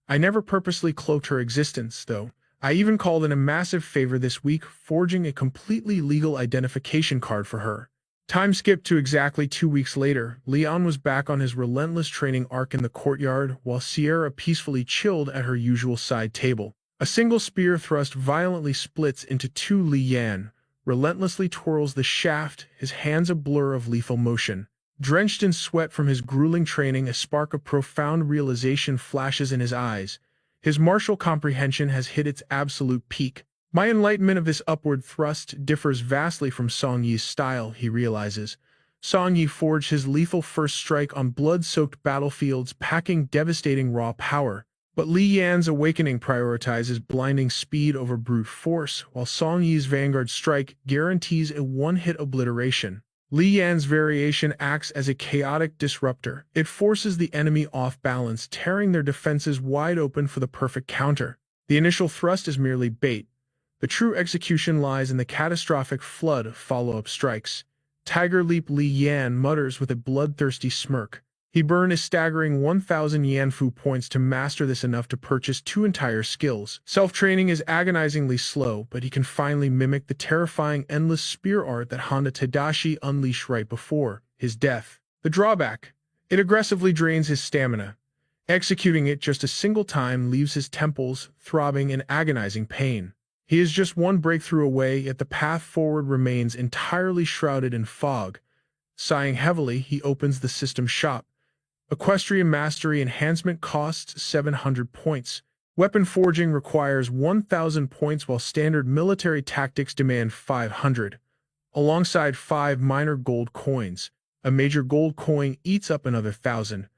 I never purposely cloaked her existence, though. I even called in a massive favor this week, forging a completely legal identification card for her. Time skipped to exactly 2 weeks later. Leon was back on his relentless training arc in the courtyard, while Sierra peacefully chilled at her usual side table. A single spear thrust violently splits into two. Li Yan relentlessly twirls the shaft, his hands a blur of lethal motion. Drenched in sweat from his grueling training, a spark of profound realization flashes in his eyes. His martial comprehension has hit its absolute peak. My enlightenment of this upward thrust differs vastly from Song Yi's style, he realizes. Song Yi forged his lethal first strike on blood-soaked battlefields, packing devastating raw power. But Li Yan's awakening prioritizes blinding speed over brute force, while Song Yi's vanguard strike guarantees a one-hit obliteration. Li Yan's variation acts as a chaotic disruptor. It forces the enemy off balance, tearing their defenses wide open for the perfect counter. The initial thrust is merely bait. The true execution lies in the catastrophic flood of follow-up strikes. Tiger Leap. Li Yan mutters with a bloodthirsty smirk. He burned a staggering 1,000 Yanfu points to master this, enough to purchase 2 entire skills. Self-training is agonizingly slow, but he can finally mimic the terrifying endless spear art that Honda Tadashi unleashed right before his death. The drawback: it aggressively drains his stamina. Executing it just a single time leaves his temples throbbing in agonizing pain. He is just one breakthrough away, yet the path forward remains entirely shrouded in fog. Sighing heavily, he opens the system shop. Equestrian Mastery Enhancement costs 700 points. Weapon Forging requires 1,000 points, while Standard Military Tactics demand 500, alongside 5 minor gold coins. A major gold coin eats up another 1,000.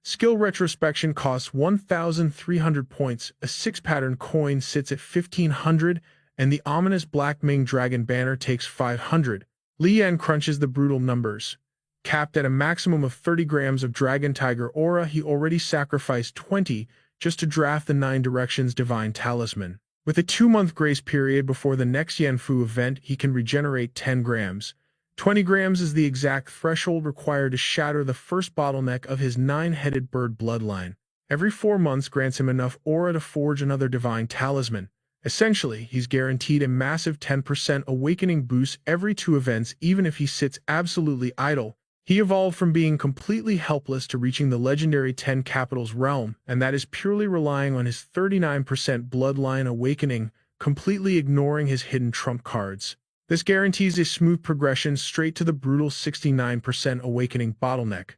Skill Retrospection costs 1,300 points, a 6-pattern coin sits at 1,500, and the ominous Black Ming Dragon banner takes 500. Li Yan crunches the brutal numbers. Capped at a maximum of 30 grams of Dragon Tiger Aura, he already sacrificed 20 just to draft the 9 Directions Divine Talisman. With a 2-month grace period before the next Yanfu event, he can regenerate 10 grams. 20 grams is the exact threshold required to shatter the first bottleneck of his 9-headed bird bloodline. Every 4 months grants him enough aura to forge another divine talisman. Essentially, he's guaranteed a massive 10% awakening boost every 2 events, even if he sits absolutely idle. He evolved from being completely helpless to reaching the legendary 10 Capitals realm, and that is purely relying on his 39% bloodline awakening, completely ignoring his hidden trump cards. This guarantees a smooth progression straight to the brutal 69% awakening bottleneck.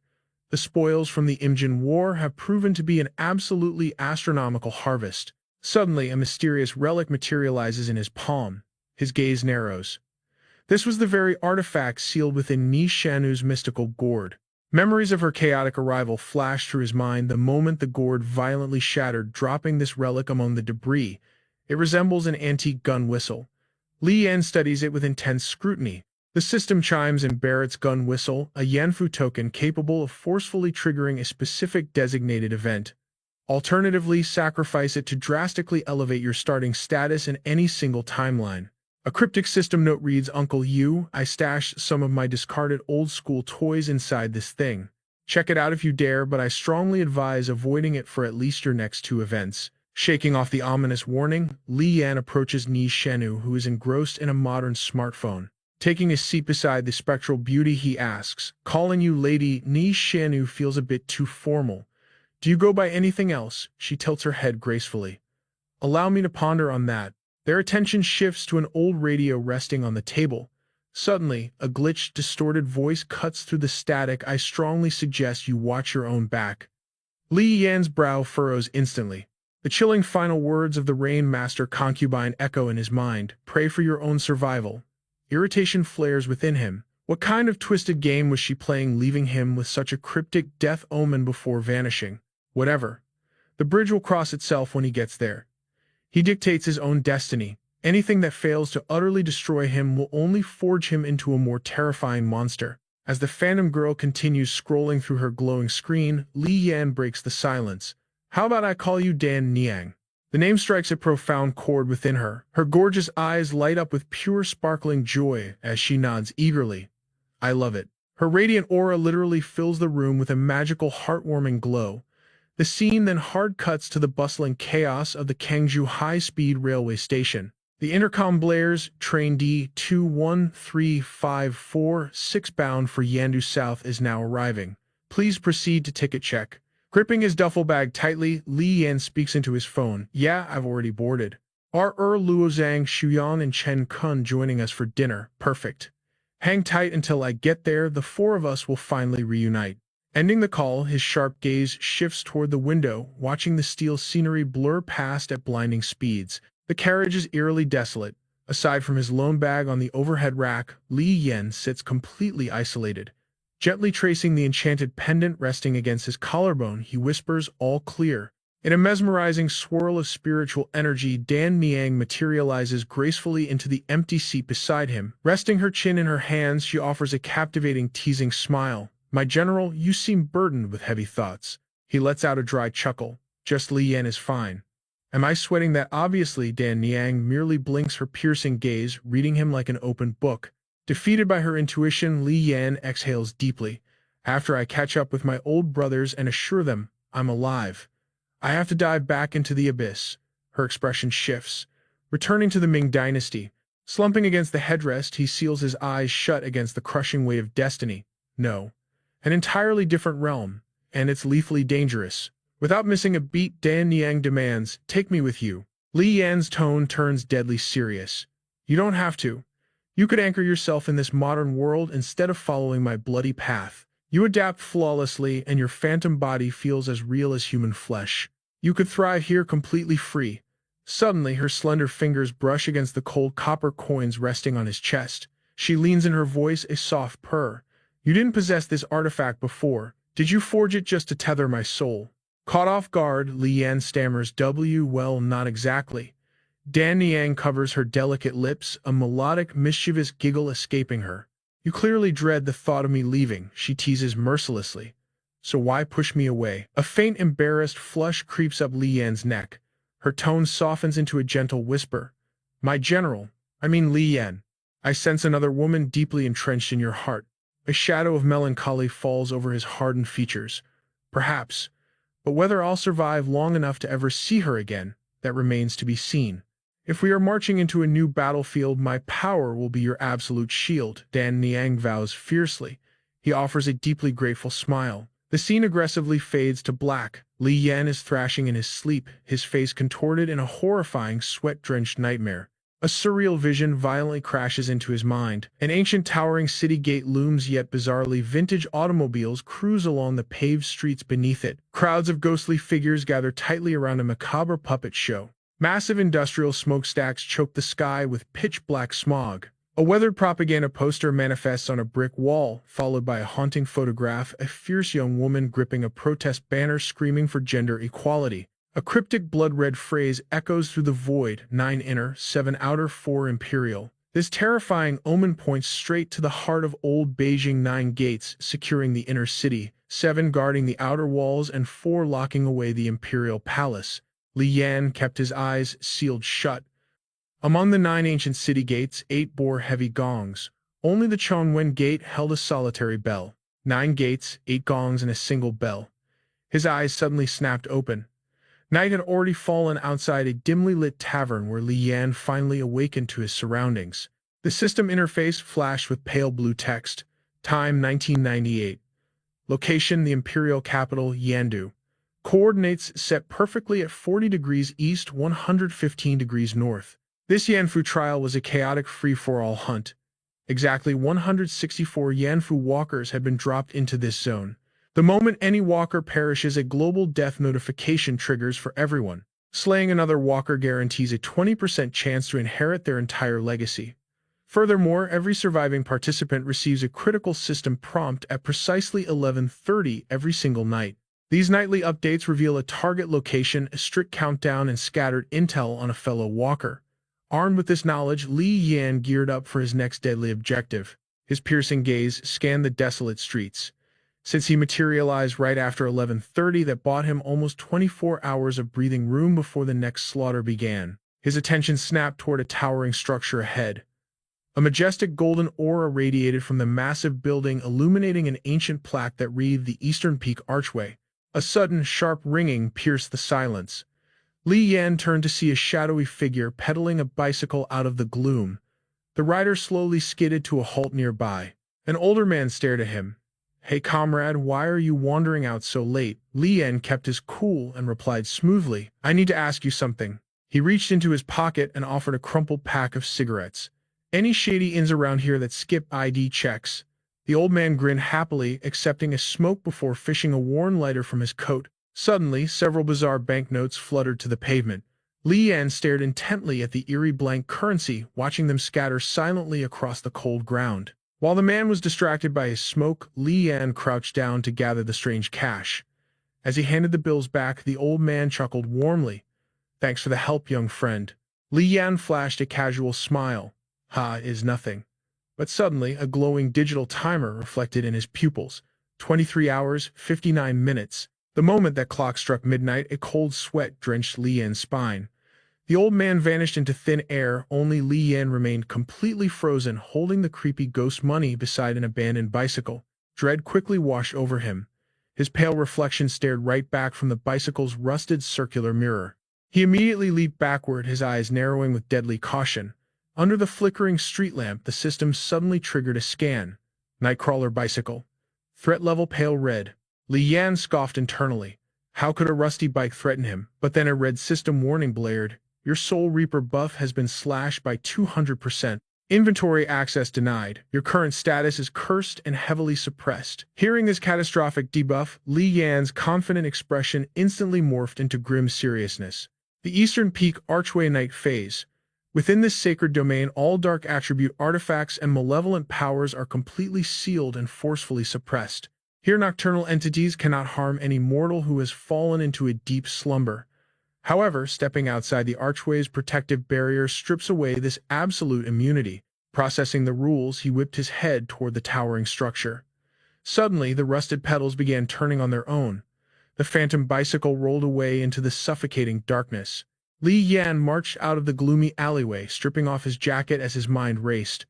The spoils from the Imjin War have proven to be an absolutely astronomical harvest. Suddenly, a mysterious relic materializes in his palm. His gaze narrows. This was the very artifact sealed within Ni Shanu's mystical gourd. Memories of her chaotic arrival flashed through his mind the moment the gourd violently shattered, dropping this relic among the debris. It resembles an antique gun whistle. Li Yan studies it with intense scrutiny. The system chimes in Barrett's gun whistle, a Yanfu token capable of forcefully triggering a specific designated event. Alternatively, sacrifice it to drastically elevate your starting status in any single timeline. A cryptic system note reads, Uncle Yu, I stashed some of my discarded old-school toys inside this thing. Check it out if you dare, but I strongly advise avoiding it for at least your next 2 events. Shaking off the ominous warning, Li Yan approaches Ni Shenu, who is engrossed in a modern smartphone. Taking a seat beside the spectral beauty, he asks, "Calling you lady." Ni Shenu feels a bit too formal. "Do you go by anything else?" She tilts her head gracefully. "Allow me to ponder on that." Their attention shifts to an old radio resting on the table. Suddenly, a glitched, distorted voice cuts through the static. "I strongly suggest you watch your own back." Li Yan's brow furrows instantly. The chilling final words of the Rain Master concubine echo in his mind, "Pray for your own survival." Irritation flares within him. What kind of twisted game was she playing, leaving him with such a cryptic death omen before vanishing? Whatever. The bridge will cross itself when he gets there. He dictates his own destiny. Anything that fails to utterly destroy him will only forge him into a more terrifying monster. As the Phantom Girl continues scrolling through her glowing screen, Li Yan breaks the silence. "How about I call you Dan Niang?" The name strikes a profound chord within her. Her gorgeous eyes light up with pure sparkling joy as she nods eagerly. "I love it." Her radiant aura literally fills the room with a magical, heartwarming glow. The scene then hard cuts to the bustling chaos of the Kangju high-speed railway station. The intercom blares, "Train D21354 bound for Yandu South is now arriving. Please proceed to ticket check." Gripping his duffel bag tightly, Li Yan speaks into his phone. "Yeah, I've already boarded. Are Luozhang, Shuyan, and Chen Kun joining us for dinner? Perfect. Hang tight until I get there. The four of us will finally reunite." Ending the call, his sharp gaze shifts toward the window, watching the steel scenery blur past at blinding speeds. The carriage is eerily desolate. Aside from his lone bag on the overhead rack, Li Yan sits completely isolated. Gently tracing the enchanted pendant resting against his collarbone, he whispers, "All clear." In a mesmerizing swirl of spiritual energy, Dan Niang materializes gracefully into the empty seat beside him. Resting her chin in her hands, she offers a captivating, teasing smile. "My general, you seem burdened with heavy thoughts." He lets out a dry chuckle. "Just Li Yan is fine." "Am I sweating that?" Obviously, Dan Niang merely blinks her piercing gaze, reading him like an open book. Defeated by her intuition, Li Yan exhales deeply. "After I catch up with my old brothers and assure them I'm alive, I have to dive back into the abyss." Her expression shifts. Returning to the Ming dynasty. Slumping against the headrest, he seals his eyes shut against the crushing weight of destiny. No. An entirely different realm, and it's lethally dangerous. Without missing a beat, Dan Niang demands, "Take me with you." Li Yan's tone turns deadly serious. "You don't have to. You could anchor yourself in this modern world instead of following my bloody path. You adapt flawlessly, and your phantom body feels as real as human flesh. You could thrive here completely free." Suddenly, her slender fingers brush against the cold copper coins resting on his chest. She leans in, her voice a soft purr. "You didn't possess this artifact before. Did you forge it just to tether my soul?" Caught off guard, Li Yan stammers, "Well, not exactly." Dan Niang covers her delicate lips, a melodic, mischievous giggle escaping her. "You clearly dread the thought of me leaving," she teases mercilessly. "So why push me away?" A faint, embarrassed flush creeps up Li Yan's neck. Her tone softens into a gentle whisper. "My general, I mean Li Yan, I sense another woman deeply entrenched in your heart." A shadow of melancholy falls over his hardened features. "Perhaps. But whether I'll survive long enough to ever see her again, that remains to be seen. If we are marching into a new battlefield, my power will be your absolute shield," Dan Niang vows fiercely. He offers a deeply grateful smile. The scene aggressively fades to black. Li Yan is thrashing in his sleep, his face contorted in a horrifying, sweat-drenched nightmare. A surreal vision violently crashes into his mind. An ancient towering city gate looms, yet bizarrely vintage automobiles cruise along the paved streets beneath it. Crowds of ghostly figures gather tightly around a macabre puppet show. Massive industrial smokestacks choke the sky with pitch-black smog. A weathered propaganda poster manifests on a brick wall, followed by a haunting photograph, a fierce young woman gripping a protest banner screaming for gender equality. A cryptic blood-red phrase echoes through the void, 9 inner, 7 outer, 4 imperial. This terrifying omen points straight to the heart of old Beijing. 9 gates, securing the inner city, 7 guarding the outer walls, and 4 locking away the imperial palace. Li Yan kept his eyes sealed shut. Among the 9 ancient city gates, 8 bore heavy gongs. Only the Chongwen gate held a solitary bell. 9 gates, 8 gongs, and a single bell. His eyes suddenly snapped open. Night had already fallen outside a dimly lit tavern where Li Yan finally awakened to his surroundings. The system interface flashed with pale blue text. Time 1998. Location the imperial capital Yandu. Coordinates set perfectly at 40 degrees east, 115 degrees north. This Yanfu trial was a chaotic free-for-all hunt. Exactly 164 Yanfu walkers had been dropped into this zone. The moment any walker perishes, a global death notification triggers for everyone. Slaying another walker guarantees a 20% chance to inherit their entire legacy. Furthermore, every surviving participant receives a critical system prompt at precisely 11:30 every single night. These nightly updates reveal a target location, a strict countdown, and scattered intel on a fellow walker. Armed with this knowledge, Li Yan geared up for his next deadly objective. His piercing gaze scanned the desolate streets. Since he materialized right after 11:30, that bought him almost 24 hours of breathing room before the next slaughter began. His attention snapped toward a towering structure ahead. A majestic golden aura radiated from the massive building, illuminating an ancient plaque that read the Eastern Peak Archway. A sudden, sharp ringing pierced the silence. Li Yan turned to see a shadowy figure pedaling a bicycle out of the gloom. The rider slowly skidded to a halt nearby. An older man stared at him. "Hey comrade, why are you wandering out so late?" Li Yan kept his cool and replied smoothly, "I need to ask you something." He reached into his pocket and offered a crumpled pack of cigarettes. "Any shady inns around here that skip ID checks?" The old man grinned happily, accepting a smoke before fishing a worn lighter from his coat. Suddenly, several bizarre banknotes fluttered to the pavement. Li Yan stared intently at the eerie blank currency, watching them scatter silently across the cold ground. While the man was distracted by his smoke, Li Yan crouched down to gather the strange cash. As he handed the bills back, the old man chuckled warmly. "Thanks for the help, young friend." Li Yan flashed a casual smile. "Ha, is nothing." But suddenly, a glowing digital timer reflected in his pupils. 23 hours, 59 minutes. The moment that clock struck midnight, a cold sweat drenched Li Yan's spine. The old man vanished into thin air, only Li Yan remained completely frozen, holding the creepy ghost money beside an abandoned bicycle. Dread quickly washed over him. His pale reflection stared right back from the bicycle's rusted circular mirror. He immediately leaped backward, his eyes narrowing with deadly caution. Under the flickering street lamp, the system suddenly triggered a scan. Nightcrawler bicycle. Threat level pale red. Li Yan scoffed internally. How could a rusty bike threaten him? But then a red system warning blared. Your Soul Reaper buff has been slashed by 200%. Inventory access denied. Your current status is cursed and heavily suppressed. Hearing this catastrophic debuff, Li Yan's confident expression instantly morphed into grim seriousness. The Eastern Peak Archway Night Phase. Within this sacred domain, all dark attribute artifacts and malevolent powers are completely sealed and forcefully suppressed. Here nocturnal entities cannot harm any mortal who has fallen into a deep slumber. However, stepping outside the archway's protective barrier strips away this absolute immunity. Processing the rules, he whipped his head toward the towering structure. Suddenly, the rusted pedals began turning on their own. The phantom bicycle rolled away into the suffocating darkness. Li Yan marched out of the gloomy alleyway, stripping off his jacket as his mind raced.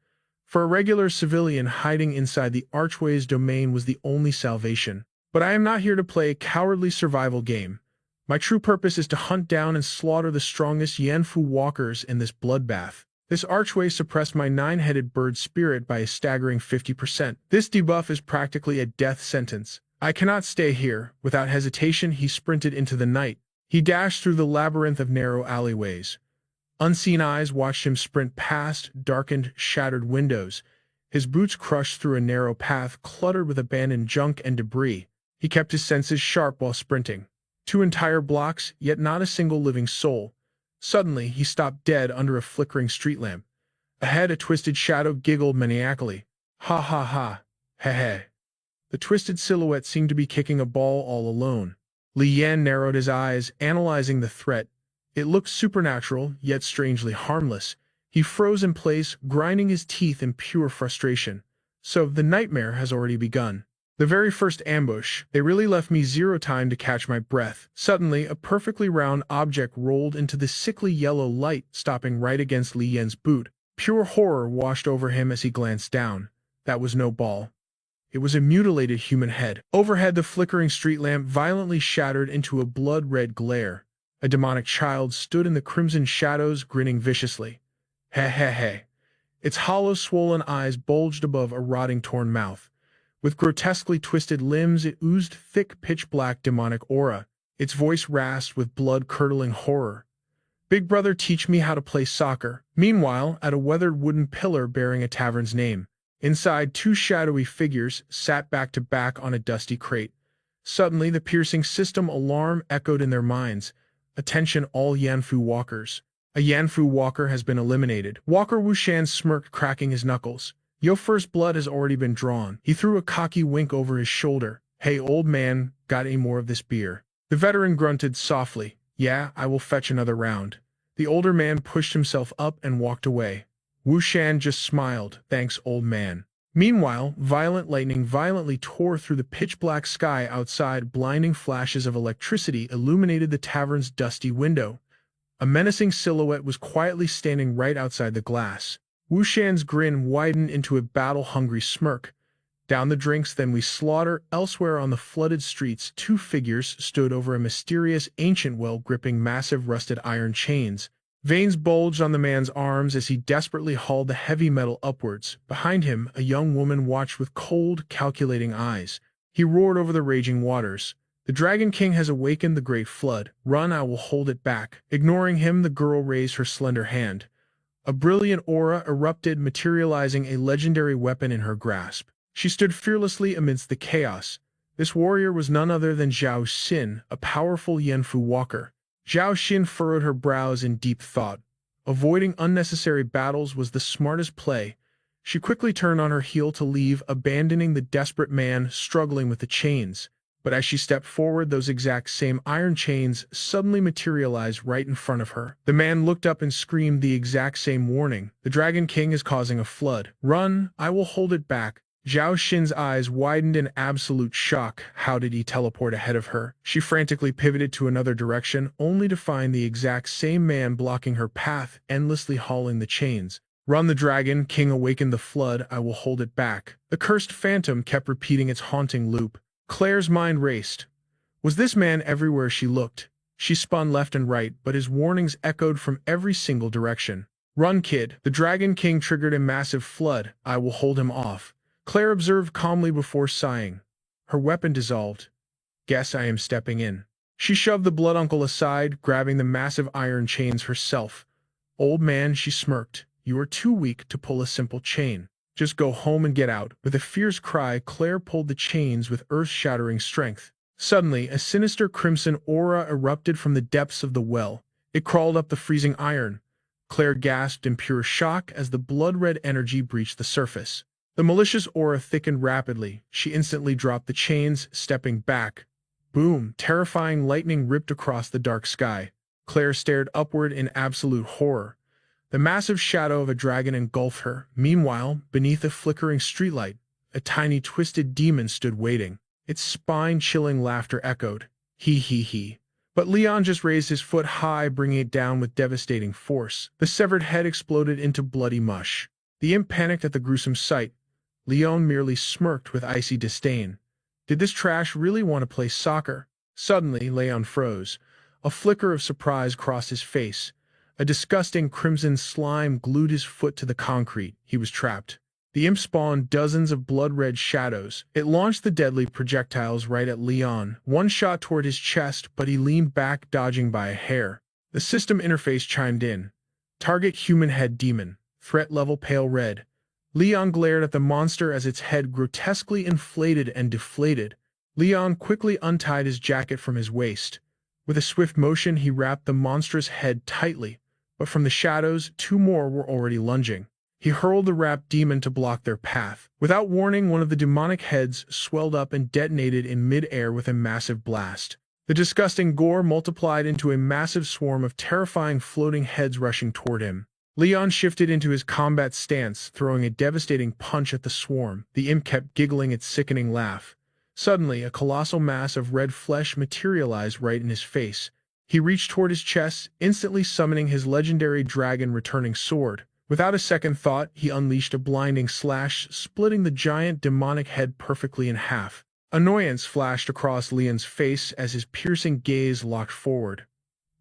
For a regular civilian, hiding inside the archway's domain was the only salvation. But I am not here to play a cowardly survival game. My true purpose is to hunt down and slaughter the strongest Yanfu walkers in this bloodbath. This archway suppressed my 9-headed bird spirit by a staggering 50%. This debuff is practically a death sentence. I cannot stay here. Without hesitation, he sprinted into the night. He dashed through the labyrinth of narrow alleyways. Unseen eyes watched him sprint past darkened, shattered windows. His boots crushed through a narrow path cluttered with abandoned junk and debris. He kept his senses sharp while sprinting. 2 entire blocks, yet not a single living soul. Suddenly, he stopped dead under a flickering street lamp. Ahead, a twisted shadow giggled maniacally. "Ha ha ha. Heh heh." The twisted silhouette seemed to be kicking a ball all alone. Li Yan narrowed his eyes, analyzing the threat. It looked supernatural, yet strangely harmless. He froze in place, grinding his teeth in pure frustration. So, the nightmare has already begun. The very first ambush, they really left me zero time to catch my breath. Suddenly, a perfectly round object rolled into the sickly yellow light, stopping right against Li Yan's boot. Pure horror washed over him as he glanced down. That was no ball. It was a mutilated human head. Overhead, the flickering street lamp violently shattered into a blood-red glare. A demonic child stood in the crimson shadows, grinning viciously. Heh heh heh. Its hollow, swollen eyes bulged above a rotting, torn mouth. With grotesquely twisted limbs, it oozed thick, pitch-black demonic aura. Its voice rasped with blood-curdling horror. Big brother, teach me how to play soccer. Meanwhile, at a weathered wooden pillar bearing a tavern's name, inside, two shadowy figures sat back to back on a dusty crate. Suddenly, the piercing system alarm echoed in their minds. Attention all Yanfu walkers. A Yanfu walker has been eliminated. Walker Wushan smirked, cracking his knuckles. Yo, first blood has already been drawn. He threw a cocky wink over his shoulder. Hey, old man, got any more of this beer? The veteran grunted softly. Yeah, I will fetch another round. The older man pushed himself up and walked away. Wushan just smiled. Thanks, old man. Meanwhile, violent lightning violently tore through the pitch-black sky outside. Blinding flashes of electricity illuminated the tavern's dusty window. A menacing silhouette was quietly standing right outside the glass. Wushan's grin widened into a battle-hungry smirk. Down the drinks, then we slaughter. Elsewhere on the flooded streets, two figures stood over a mysterious ancient well, gripping massive rusted iron chains. Veins bulged on the man's arms as he desperately hauled the heavy metal upwards. Behind him, a young woman watched with cold, calculating eyes. He roared over the raging waters. The Dragon King has awakened the great flood. Run, I will hold it back. Ignoring him, the girl raised her slender hand. A brilliant aura erupted, materializing a legendary weapon in her grasp. She stood fearlessly amidst the chaos. This warrior was none other than Zhao Xin, a powerful Yanfu walker. Zhao Xin furrowed her brows in deep thought. Avoiding unnecessary battles was the smartest play. She quickly turned on her heel to leave, abandoning the desperate man struggling with the chains. But as she stepped forward, those exact same iron chains suddenly materialized right in front of her. The man looked up and screamed the exact same warning. The Dragon King is causing a flood. Run, I will hold it back. Zhao Xin's eyes widened in absolute shock. How did he teleport ahead of her? She frantically pivoted to another direction, only to find the exact same man blocking her path, endlessly hauling the chains. Run, the Dragon King awakened the flood, I will hold it back. The cursed phantom kept repeating its haunting loop. Claire's mind raced. Was this man everywhere she looked? She spun left and right, but his warnings echoed from every single direction. Run, kid. The Dragon King triggered a massive flood. I will hold him off. Claire observed calmly before sighing. Her weapon dissolved. Guess I am stepping in. She shoved the blood uncle aside, grabbing the massive iron chains herself. Old man, she smirked. You are too weak to pull a simple chain. Just go home and get out. With a fierce cry, Claire pulled the chains with earth-shattering strength. Suddenly, a sinister crimson aura erupted from the depths of the well. It crawled up the freezing iron. Claire gasped in pure shock as the blood-red energy breached the surface. The malicious aura thickened rapidly. She instantly dropped the chains, stepping back. Boom! Terrifying lightning ripped across the dark sky. Claire stared upward in absolute horror. The massive shadow of a dragon engulfed her. Meanwhile, beneath a flickering streetlight, a tiny twisted demon stood waiting. Its spine-chilling laughter echoed. He he he. But Leon just raised his foot high, bringing it down with devastating force. The severed head exploded into bloody mush. The imp panicked at the gruesome sight. Leon merely smirked with icy disdain. Did this trash really want to play soccer? Suddenly, Leon froze. A flicker of surprise crossed his face. A disgusting crimson slime glued his foot to the concrete. He was trapped. The imp spawned dozens of blood-red shadows. It launched the deadly projectiles right at Leon. One shot toward his chest, but he leaned back, dodging by a hair. The system interface chimed in. Target human head demon. Threat level pale red. Leon glared at the monster as its head grotesquely inflated and deflated. Leon quickly untied his jacket from his waist. With a swift motion, he wrapped the monstrous head tightly, but from the shadows, two more were already lunging. He hurled the wrapped demon to block their path. Without warning, one of the demonic heads swelled up and detonated in mid-air with a massive blast. The disgusting gore multiplied into a massive swarm of terrifying floating heads rushing toward him. Leon shifted into his combat stance, throwing a devastating punch at the swarm. The imp kept giggling its sickening laugh. Suddenly, a colossal mass of red flesh materialized right in his face. He reached toward his chest, instantly summoning his legendary dragon-returning sword. Without a second thought, he unleashed a blinding slash, splitting the giant demonic head perfectly in half. Annoyance flashed across Leon's face as his piercing gaze locked forward.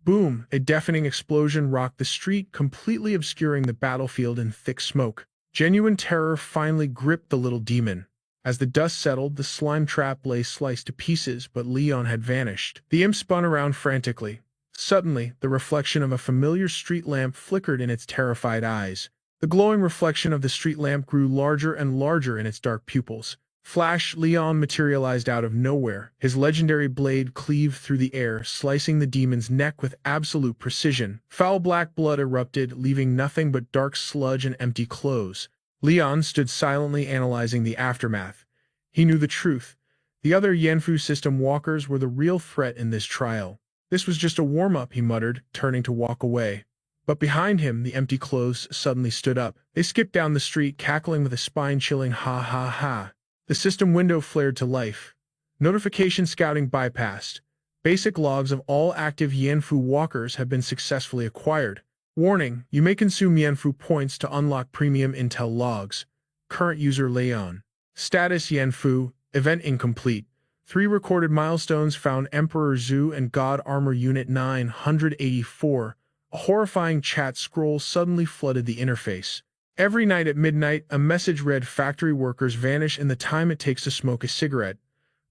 Boom! A deafening explosion rocked the street, completely obscuring the battlefield in thick smoke. Genuine terror finally gripped the little demon. As the dust settled, the slime trap lay sliced to pieces, but Leon had vanished. The imp spun around frantically. Suddenly, the reflection of a familiar street lamp flickered in its terrified eyes. The glowing reflection of the street lamp grew larger and larger in its dark pupils. Flash, Leon materialized out of nowhere. His legendary blade cleaved through the air, slicing the demon's neck with absolute precision. Foul black blood erupted, leaving nothing but dark sludge and empty clothes. Leon stood silently analyzing the aftermath. He knew the truth. The other Yanfu system walkers were the real threat in this trial. This was just a warm-up, he muttered, turning to walk away. But behind him, the empty clothes suddenly stood up. They skipped down the street, cackling with a spine-chilling ha ha ha. The system window flared to life. Notification scouting bypassed. Basic logs of all active Yanfu walkers have been successfully acquired. Warning, you may consume Yanfu points to unlock premium intel logs. Current user Leon. Status Yanfu, event incomplete. 3 recorded milestones found Emperor Zhu and God Armor Unit 984. A horrifying chat scroll suddenly flooded the interface. Every night at midnight, a message read factory workers vanish in the time it takes to smoke a cigarette.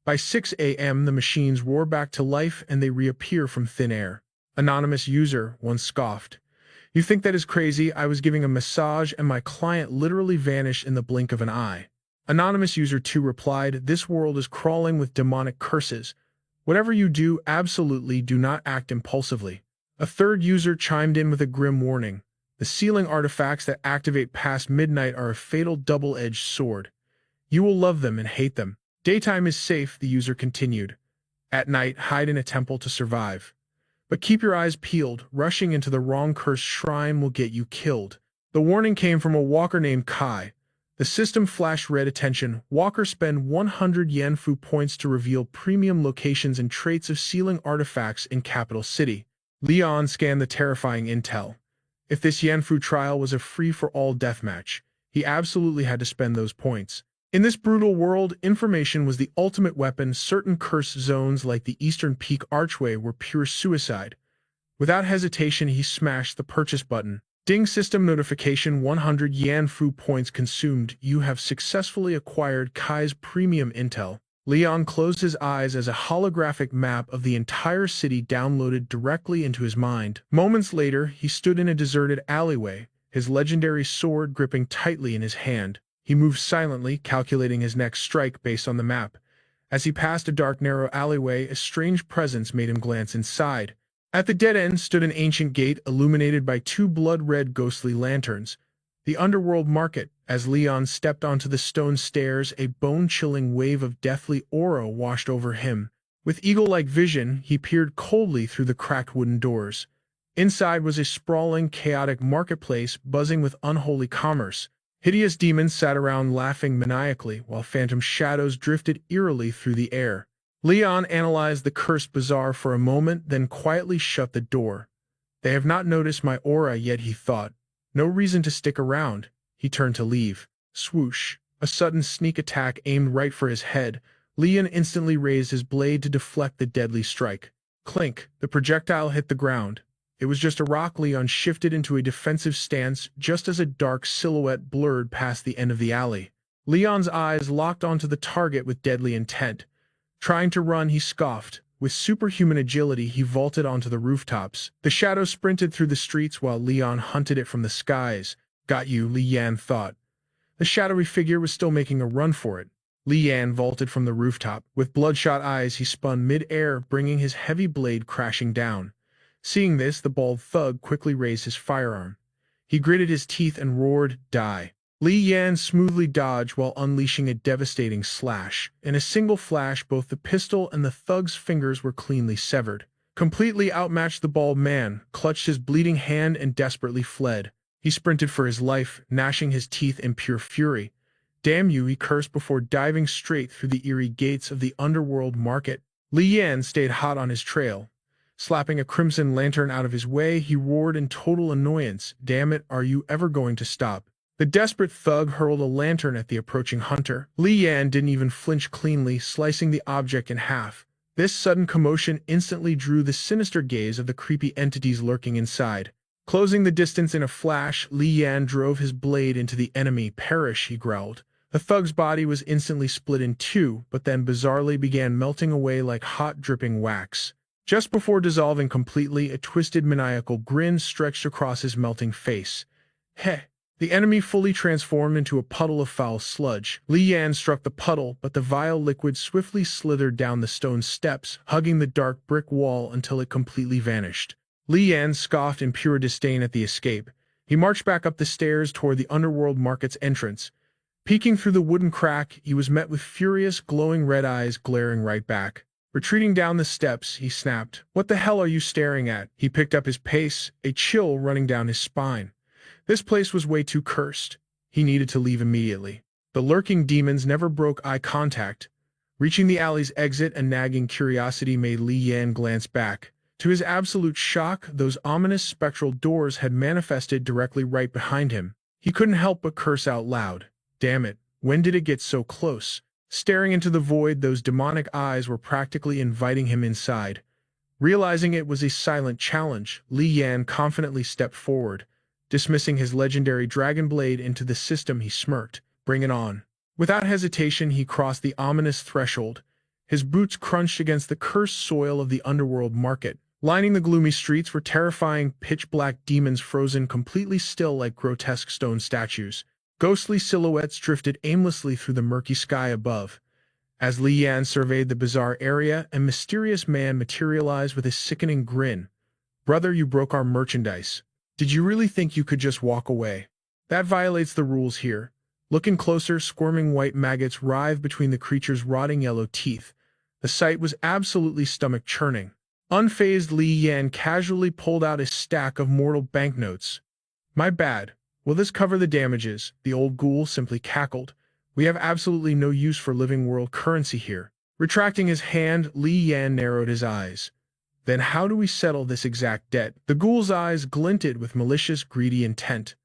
By 6 a.m. the machines roar back to life and they reappear from thin air. Anonymous user, one scoffed. You think that is crazy? I was giving a massage and my client literally vanished in the blink of an eye. Anonymous user 2 replied, this world is crawling with demonic curses. Whatever you do, absolutely do not act impulsively. A third user chimed in with a grim warning. The ceiling artifacts that activate past midnight are a fatal double-edged sword. You will love them and hate them. Daytime is safe, the user continued. At night, hide in a temple to survive. But keep your eyes peeled. Rushing into the wrong cursed shrine will get you killed. The warning came from a walker named Kai. The system flashed red attention. Walker spend 100 Yanfu points to reveal premium locations and traits of ceiling artifacts in capital city. Leon scanned the terrifying intel. If this Yanfu trial was a free-for-all deathmatch, he absolutely had to spend those points. In this brutal world, information was the ultimate weapon. Certain cursed zones like the Eastern Peak Archway were pure suicide. Without hesitation, he smashed the purchase button. Ding system notification 100 Yanfu points consumed. You have successfully acquired Kai's premium intel. Leon closed his eyes as a holographic map of the entire city downloaded directly into his mind. Moments later, he stood in a deserted alleyway, his legendary sword gripping tightly in his hand. He moved silently, calculating his next strike based on the map. As he passed a dark, narrow alleyway, a strange presence made him glance inside. At the dead end stood an ancient gate illuminated by 2 blood-red ghostly lanterns. The underworld market. As Leon stepped onto the stone stairs, a bone-chilling wave of deathly aura washed over him. With eagle-like vision, he peered coldly through the cracked wooden doors. Inside was a sprawling, chaotic marketplace buzzing with unholy commerce. Hideous demons sat around laughing maniacally, while phantom shadows drifted eerily through the air. Leon analyzed the cursed bazaar for a moment, then quietly shut the door. They have not noticed my aura yet, he thought. No reason to stick around. He turned to leave. Swoosh! A sudden sneak attack aimed right for his head. Leon instantly raised his blade to deflect the deadly strike. Clink! The projectile hit the ground. It was just a rock. Leon shifted into a defensive stance just as a dark silhouette blurred past the end of the alley. Leon's eyes locked onto the target with deadly intent. Trying to run, he scoffed. With superhuman agility, he vaulted onto the rooftops. The shadow sprinted through the streets while Leon hunted it from the skies. Got you, Li Yan thought. The shadowy figure was still making a run for it. Li Yan vaulted from the rooftop. With bloodshot eyes, he spun mid-air, bringing his heavy blade crashing down. Seeing this, the bald thug quickly raised his firearm. He gritted his teeth and roared, "Die!" Li Yan smoothly dodged while unleashing a devastating slash. In a single flash, both the pistol and the thug's fingers were cleanly severed. Completely outmatched, the bald man clutched his bleeding hand and desperately fled. He sprinted for his life, gnashing his teeth in pure fury. "Damn you," he cursed before diving straight through the eerie gates of the underworld market. Li Yan stayed hot on his trail. Slapping a crimson lantern out of his way, he roared in total annoyance, "Damn it, are you ever going to stop?" The desperate thug hurled a lantern at the approaching hunter. Li Yan didn't even flinch, cleanly slicing the object in half. This sudden commotion instantly drew the sinister gaze of the creepy entities lurking inside. Closing the distance in a flash, Li Yan drove his blade into the enemy. Perish, he growled. The thug's body was instantly split in two, but then bizarrely began melting away like hot dripping wax. Just before dissolving completely, a twisted maniacal grin stretched across his melting face. Heh! The enemy fully transformed into a puddle of foul sludge. Li Yan struck the puddle, but the vile liquid swiftly slithered down the stone steps, hugging the dark brick wall until it completely vanished. Li Yan scoffed in pure disdain at the escape. He marched back up the stairs toward the underworld market's entrance. Peeking through the wooden crack, he was met with furious, glowing red eyes glaring right back. Retreating down the steps, he snapped, "What the hell are you staring at?" He picked up his pace, a chill running down his spine. This place was way too cursed. He needed to leave immediately. The lurking demons never broke eye contact. Reaching the alley's exit, a nagging curiosity made Li Yan glance back. To his absolute shock, those ominous spectral doors had manifested directly right behind him. He couldn't help but curse out loud. Damn it, when did it get so close? Staring into the void, those demonic eyes were practically inviting him inside. Realizing it was a silent challenge, Li Yan confidently stepped forward. Dismissing his legendary dragon blade into the system, he smirked. Bring it on. Without hesitation, he crossed the ominous threshold. His boots crunched against the cursed soil of the underworld market. Lining the gloomy streets were terrifying, pitch-black demons frozen completely still like grotesque stone statues. Ghostly silhouettes drifted aimlessly through the murky sky above. As Li Yan surveyed the bizarre area, a mysterious man materialized with a sickening grin. "Brother, you broke our merchandise. Did you really think you could just walk away? That violates the rules here." Looking closer, squirming white maggots writhed between the creature's rotting yellow teeth. The sight was absolutely stomach-churning. Unfazed, Li Yan casually pulled out a stack of mortal banknotes. "My bad. Will this cover the damages?" The old ghoul simply cackled. "We have absolutely no use for living world currency here." Retracting his hand, Li Yan narrowed his eyes. "Then how do we settle this exact debt?" The ghoul's eyes glinted with malicious, greedy intent.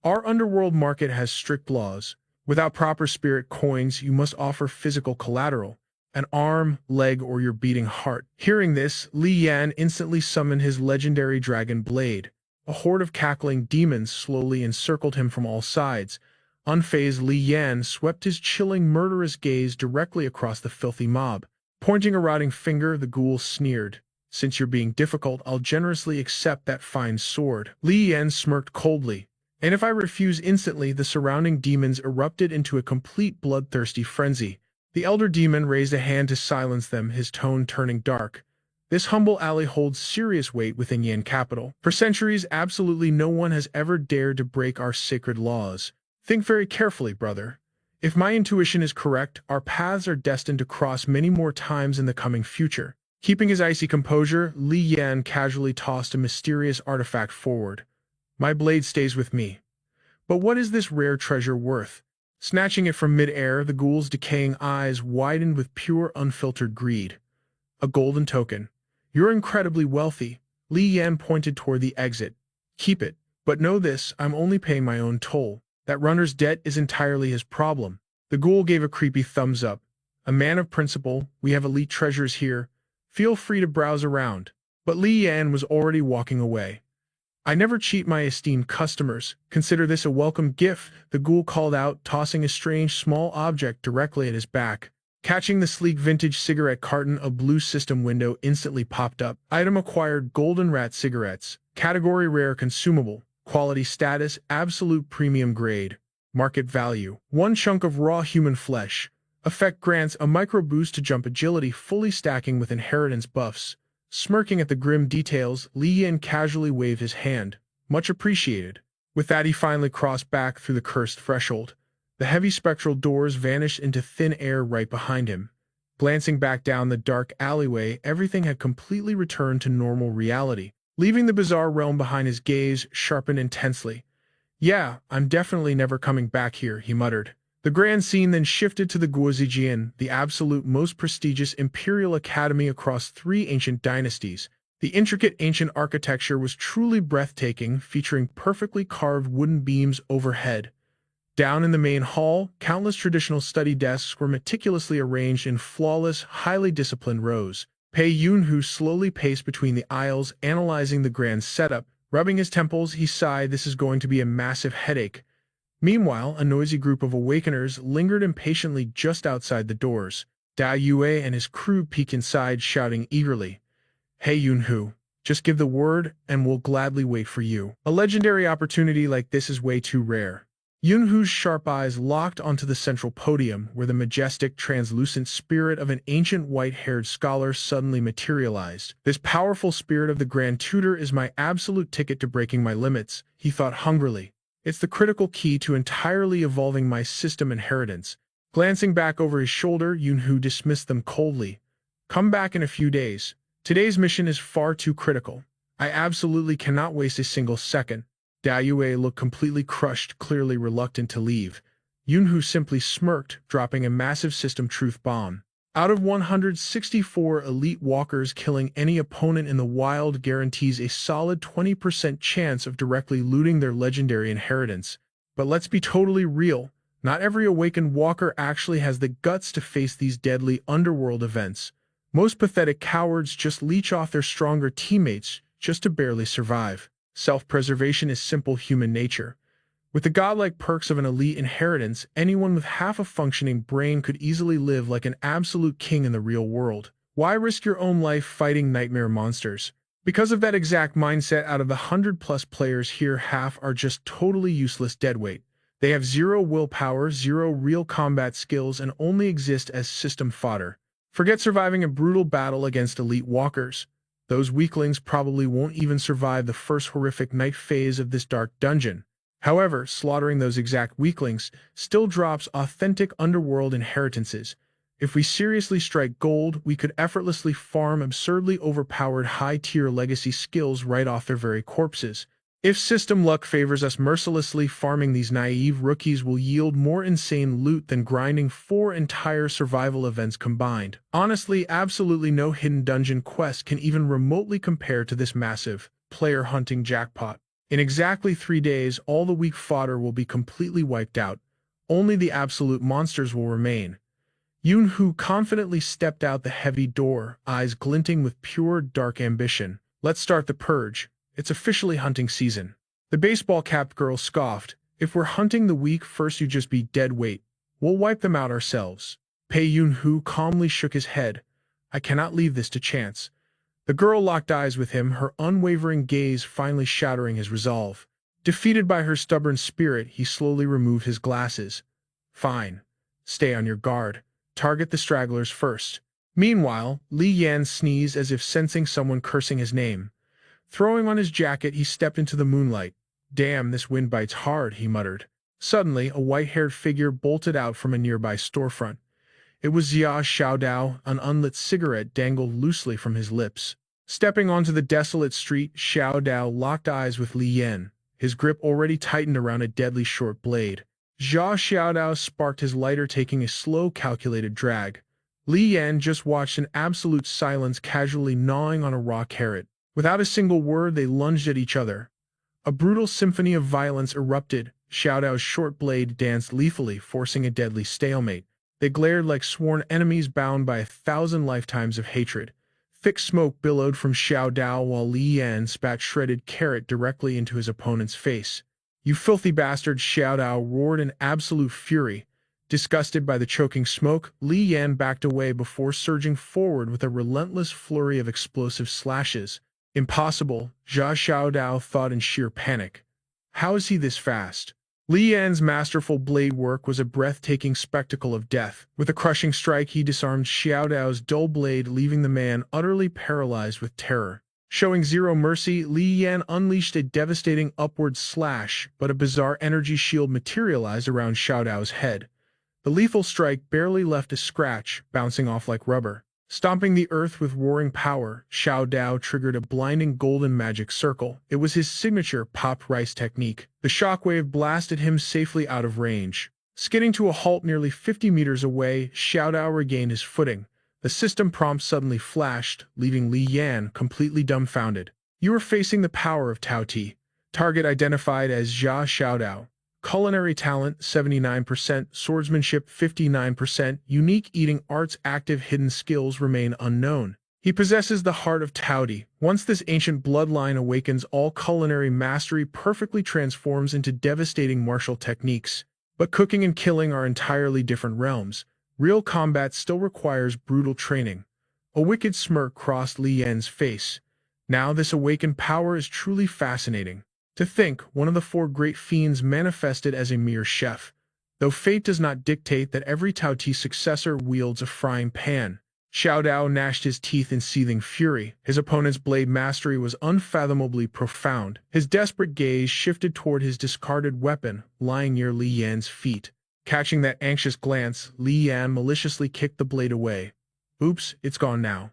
"Our underworld market has strict laws. Without proper spirit coins, you must offer physical collateral. An arm, leg, or your beating heart." Hearing this, Li Yan instantly summoned his legendary dragon blade. A horde of cackling demons slowly encircled him from all sides. Unfazed, Li Yan swept his chilling, murderous gaze directly across the filthy mob. Pointing a rotting finger, the ghoul sneered. "Since you're being difficult, I'll generously accept that fine sword." Li Yan smirked coldly. "And if I refuse instantly?" The surrounding demons erupted into a complete bloodthirsty frenzy. The elder demon raised a hand to silence them, his tone turning dark. "This humble alley holds serious weight within Yan capital. For centuries, absolutely no one has ever dared to break our sacred laws. Think very carefully, brother. If my intuition is correct, our paths are destined to cross many more times in the coming future." Keeping his icy composure, Li Yan casually tossed a mysterious artifact forward. "My blade stays with me. But what is this rare treasure worth?" Snatching it from mid-air, the ghoul's decaying eyes widened with pure, unfiltered greed. "A golden token. You're incredibly wealthy." Li Yan pointed toward the exit. "Keep it. But know this, I'm only paying my own toll. That runner's debt is entirely his problem." The ghoul gave a creepy thumbs up. "A man of principle, we have elite treasures here. Feel free to browse around." But Li Yan was already walking away. "I never cheat my esteemed customers. Consider this a welcome gift," the ghoul called out, tossing a strange small object directly at his back. Catching the sleek vintage cigarette carton, a blue system window instantly popped up. Item acquired: Golden Rat cigarettes. Category: rare consumable. Quality status: absolute premium grade. Market value: 1 chunk of raw human flesh. Effect: grants a micro boost to jump agility, fully stacking with inheritance buffs. Smirking at the grim details, Li Yan casually waved his hand. "Much appreciated." With that, he finally crossed back through the cursed threshold. The heavy spectral doors vanished into thin air right behind him. Glancing back down the dark alleyway, everything had completely returned to normal reality. Leaving the bizarre realm behind, his gaze sharpened intensely. "Yeah, I'm definitely never coming back here," he muttered. The grand scene then shifted to the Guhuo, the absolute most prestigious imperial academy across 3 ancient dynasties. The intricate ancient architecture was truly breathtaking, featuring perfectly carved wooden beams overhead. Down in the main hall, countless traditional study desks were meticulously arranged in flawless, highly disciplined rows. Pei Yunhu slowly paced between the aisles, analyzing the grand setup. Rubbing his temples, he sighed, this is going to be a massive headache. Meanwhile, a noisy group of awakeners lingered impatiently just outside the doors. Da Yue and his crew peeked inside, shouting eagerly, "Hey Yunhu, just give the word, and we'll gladly wait for you." A legendary opportunity like this is way too rare. Yunhu's sharp eyes locked onto the central podium, where the majestic, translucent spirit of an ancient white-haired scholar suddenly materialized. This powerful spirit of the Grand Tutor is my absolute ticket to breaking my limits, he thought hungrily. It's the critical key to entirely evolving my system inheritance. Glancing back over his shoulder, Yunhu dismissed them coldly. Come back in a few days. Today's mission is far too critical. I absolutely cannot waste a single second. Da Yue looked completely crushed, clearly reluctant to leave. Yunhu simply smirked, dropping a massive system truth bomb. Out of 164 elite walkers, killing any opponent in the wild guarantees a solid 20% chance of directly looting their legendary inheritance. But let's be totally real. Not every awakened walker actually has the guts to face these deadly underworld events. Most pathetic cowards just leech off their stronger teammates just to barely survive. Self-preservation is simple human nature. With the godlike perks of an elite inheritance, anyone with half a functioning brain could easily live like an absolute king in the real world. Why risk your own life fighting nightmare monsters? Because of that exact mindset, out of the 100+ players here, half are just totally useless deadweight. They have zero willpower, zero real combat skills, and only exist as system fodder. Forget surviving a brutal battle against elite walkers. Those weaklings probably won't even survive the first horrific night phase of this dark dungeon. However, slaughtering those exact weaklings still drops authentic underworld inheritances. If we seriously strike gold, we could effortlessly farm absurdly overpowered high-tier legacy skills right off their very corpses. If system luck favors us mercilessly, farming these naive rookies will yield more insane loot than grinding 4 entire survival events combined. Honestly, absolutely no hidden dungeon quest can even remotely compare to this massive player hunting jackpot. In exactly 3 days, all the weak fodder will be completely wiped out. Only the absolute monsters will remain. Yunhu confidently stepped out the heavy door, eyes glinting with pure, dark ambition. Let's start the purge. It's officially hunting season. The baseball-capped girl scoffed. If we're hunting the weak first, you just be dead weight. We'll wipe them out ourselves. Pei Yunhu calmly shook his head. I cannot leave this to chance. The girl locked eyes with him, her unwavering gaze finally shattering his resolve. Defeated by her stubborn spirit, he slowly removed his glasses. Fine. Stay on your guard. Target the stragglers first. Meanwhile, Li Yan sneezed as if sensing someone cursing his name. Throwing on his jacket, he stepped into the moonlight. Damn, this wind bites hard, he muttered. Suddenly, a white-haired figure bolted out from a nearby storefront. It was Xia Xiaodao, an unlit cigarette dangled loosely from his lips. Stepping onto the desolate street, Xiaodao locked eyes with Li Yan, his grip already tightened around a deadly short blade. Xia Xiaodao sparked his lighter, taking a slow, calculated drag. Li Yan just watched in absolute silence, casually gnawing on a raw carrot. Without a single word, they lunged at each other. A brutal symphony of violence erupted. Xiaodao's short blade danced lethally, forcing a deadly stalemate. They glared like sworn enemies bound by 1,000 lifetimes of hatred. Thick smoke billowed from Xiaodao while Li Yan spat shredded carrot directly into his opponent's face. You filthy bastard, Xiaodao roared in absolute fury. Disgusted by the choking smoke, Li Yan backed away before surging forward with a relentless flurry of explosive slashes. Impossible, Xia Xiaodao thought in sheer panic. How is he this fast? Li Yan's masterful blade work was a breathtaking spectacle of death. With a crushing strike, he disarmed Xiaodao's dull blade, leaving the man utterly paralyzed with terror. Showing zero mercy, Li Yan unleashed a devastating upward slash, but a bizarre energy shield materialized around Xiaodao's head. The lethal strike barely left a scratch, bouncing off like rubber. Stomping the earth with roaring power, Xiaodao triggered a blinding golden magic circle. It was his signature popped rice technique. The shockwave blasted him safely out of range. Skidding to a halt nearly 50 meters away, Xiaodao regained his footing. The system prompt suddenly flashed, leaving Li Yan completely dumbfounded. You are facing the power of Tao Ti. Target identified as Xia Xiaodao. Culinary talent 79%, swordsmanship 59%, unique eating arts active hidden skills remain unknown. He possesses the heart of Taudi. Once this ancient bloodline awakens, all culinary mastery perfectly transforms into devastating martial techniques. But cooking and killing are entirely different realms. Real combat still requires brutal training. A wicked smirk crossed Li Yan's face. Now this awakened power is truly fascinating. To think, one of the four great fiends manifested as a mere chef. Though fate does not dictate that every Taoti successor wields a frying pan. Xiao Dao gnashed his teeth in seething fury. His opponent's blade mastery was unfathomably profound. His desperate gaze shifted toward his discarded weapon, lying near Li Yan's feet. Catching that anxious glance, Li Yan maliciously kicked the blade away. Oops, it's gone now.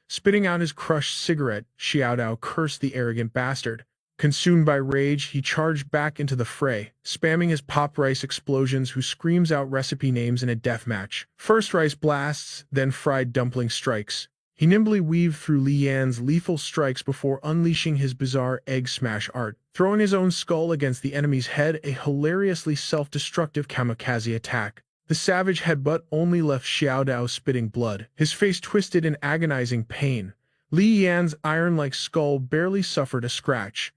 Spitting out his crushed cigarette, Xiao Dao cursed the arrogant bastard. Consumed by rage, he charged back into the fray, spamming his pop rice explosions who screams out recipe names in a deathmatch. First rice blasts, then fried dumpling strikes. He nimbly weaved through Li Yan's lethal strikes before unleashing his bizarre egg smash art, throwing his own skull against the enemy's head, a hilariously self-destructive kamikaze attack. The savage headbutt only left Xiao Dao spitting blood, his face twisted in agonizing pain. Li Yan's iron-like skull barely suffered a scratch.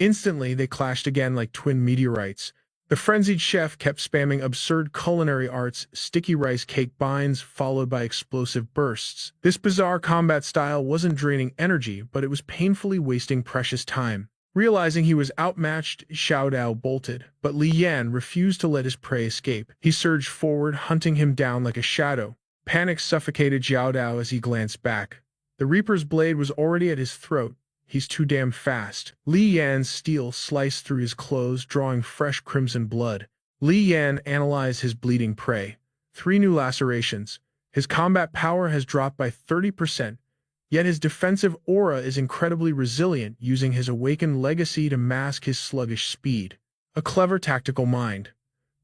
Instantly, they clashed again like twin meteorites. The frenzied chef kept spamming absurd culinary arts, sticky rice cake binds, followed by explosive bursts. This bizarre combat style wasn't draining energy, but it was painfully wasting precious time. Realizing he was outmatched, Xiao Dao bolted, but Li Yan refused to let his prey escape. He surged forward, hunting him down like a shadow. Panic suffocated Xiao Dao as he glanced back. The Reaper's blade was already at his throat. He's too damn fast. Li Yan's steel sliced through his clothes, drawing fresh crimson blood. Li Yan analyzed his bleeding prey. 3 new lacerations. His combat power has dropped by 30%, yet his defensive aura is incredibly resilient, using his awakened legacy to mask his sluggish speed. A clever tactical mind.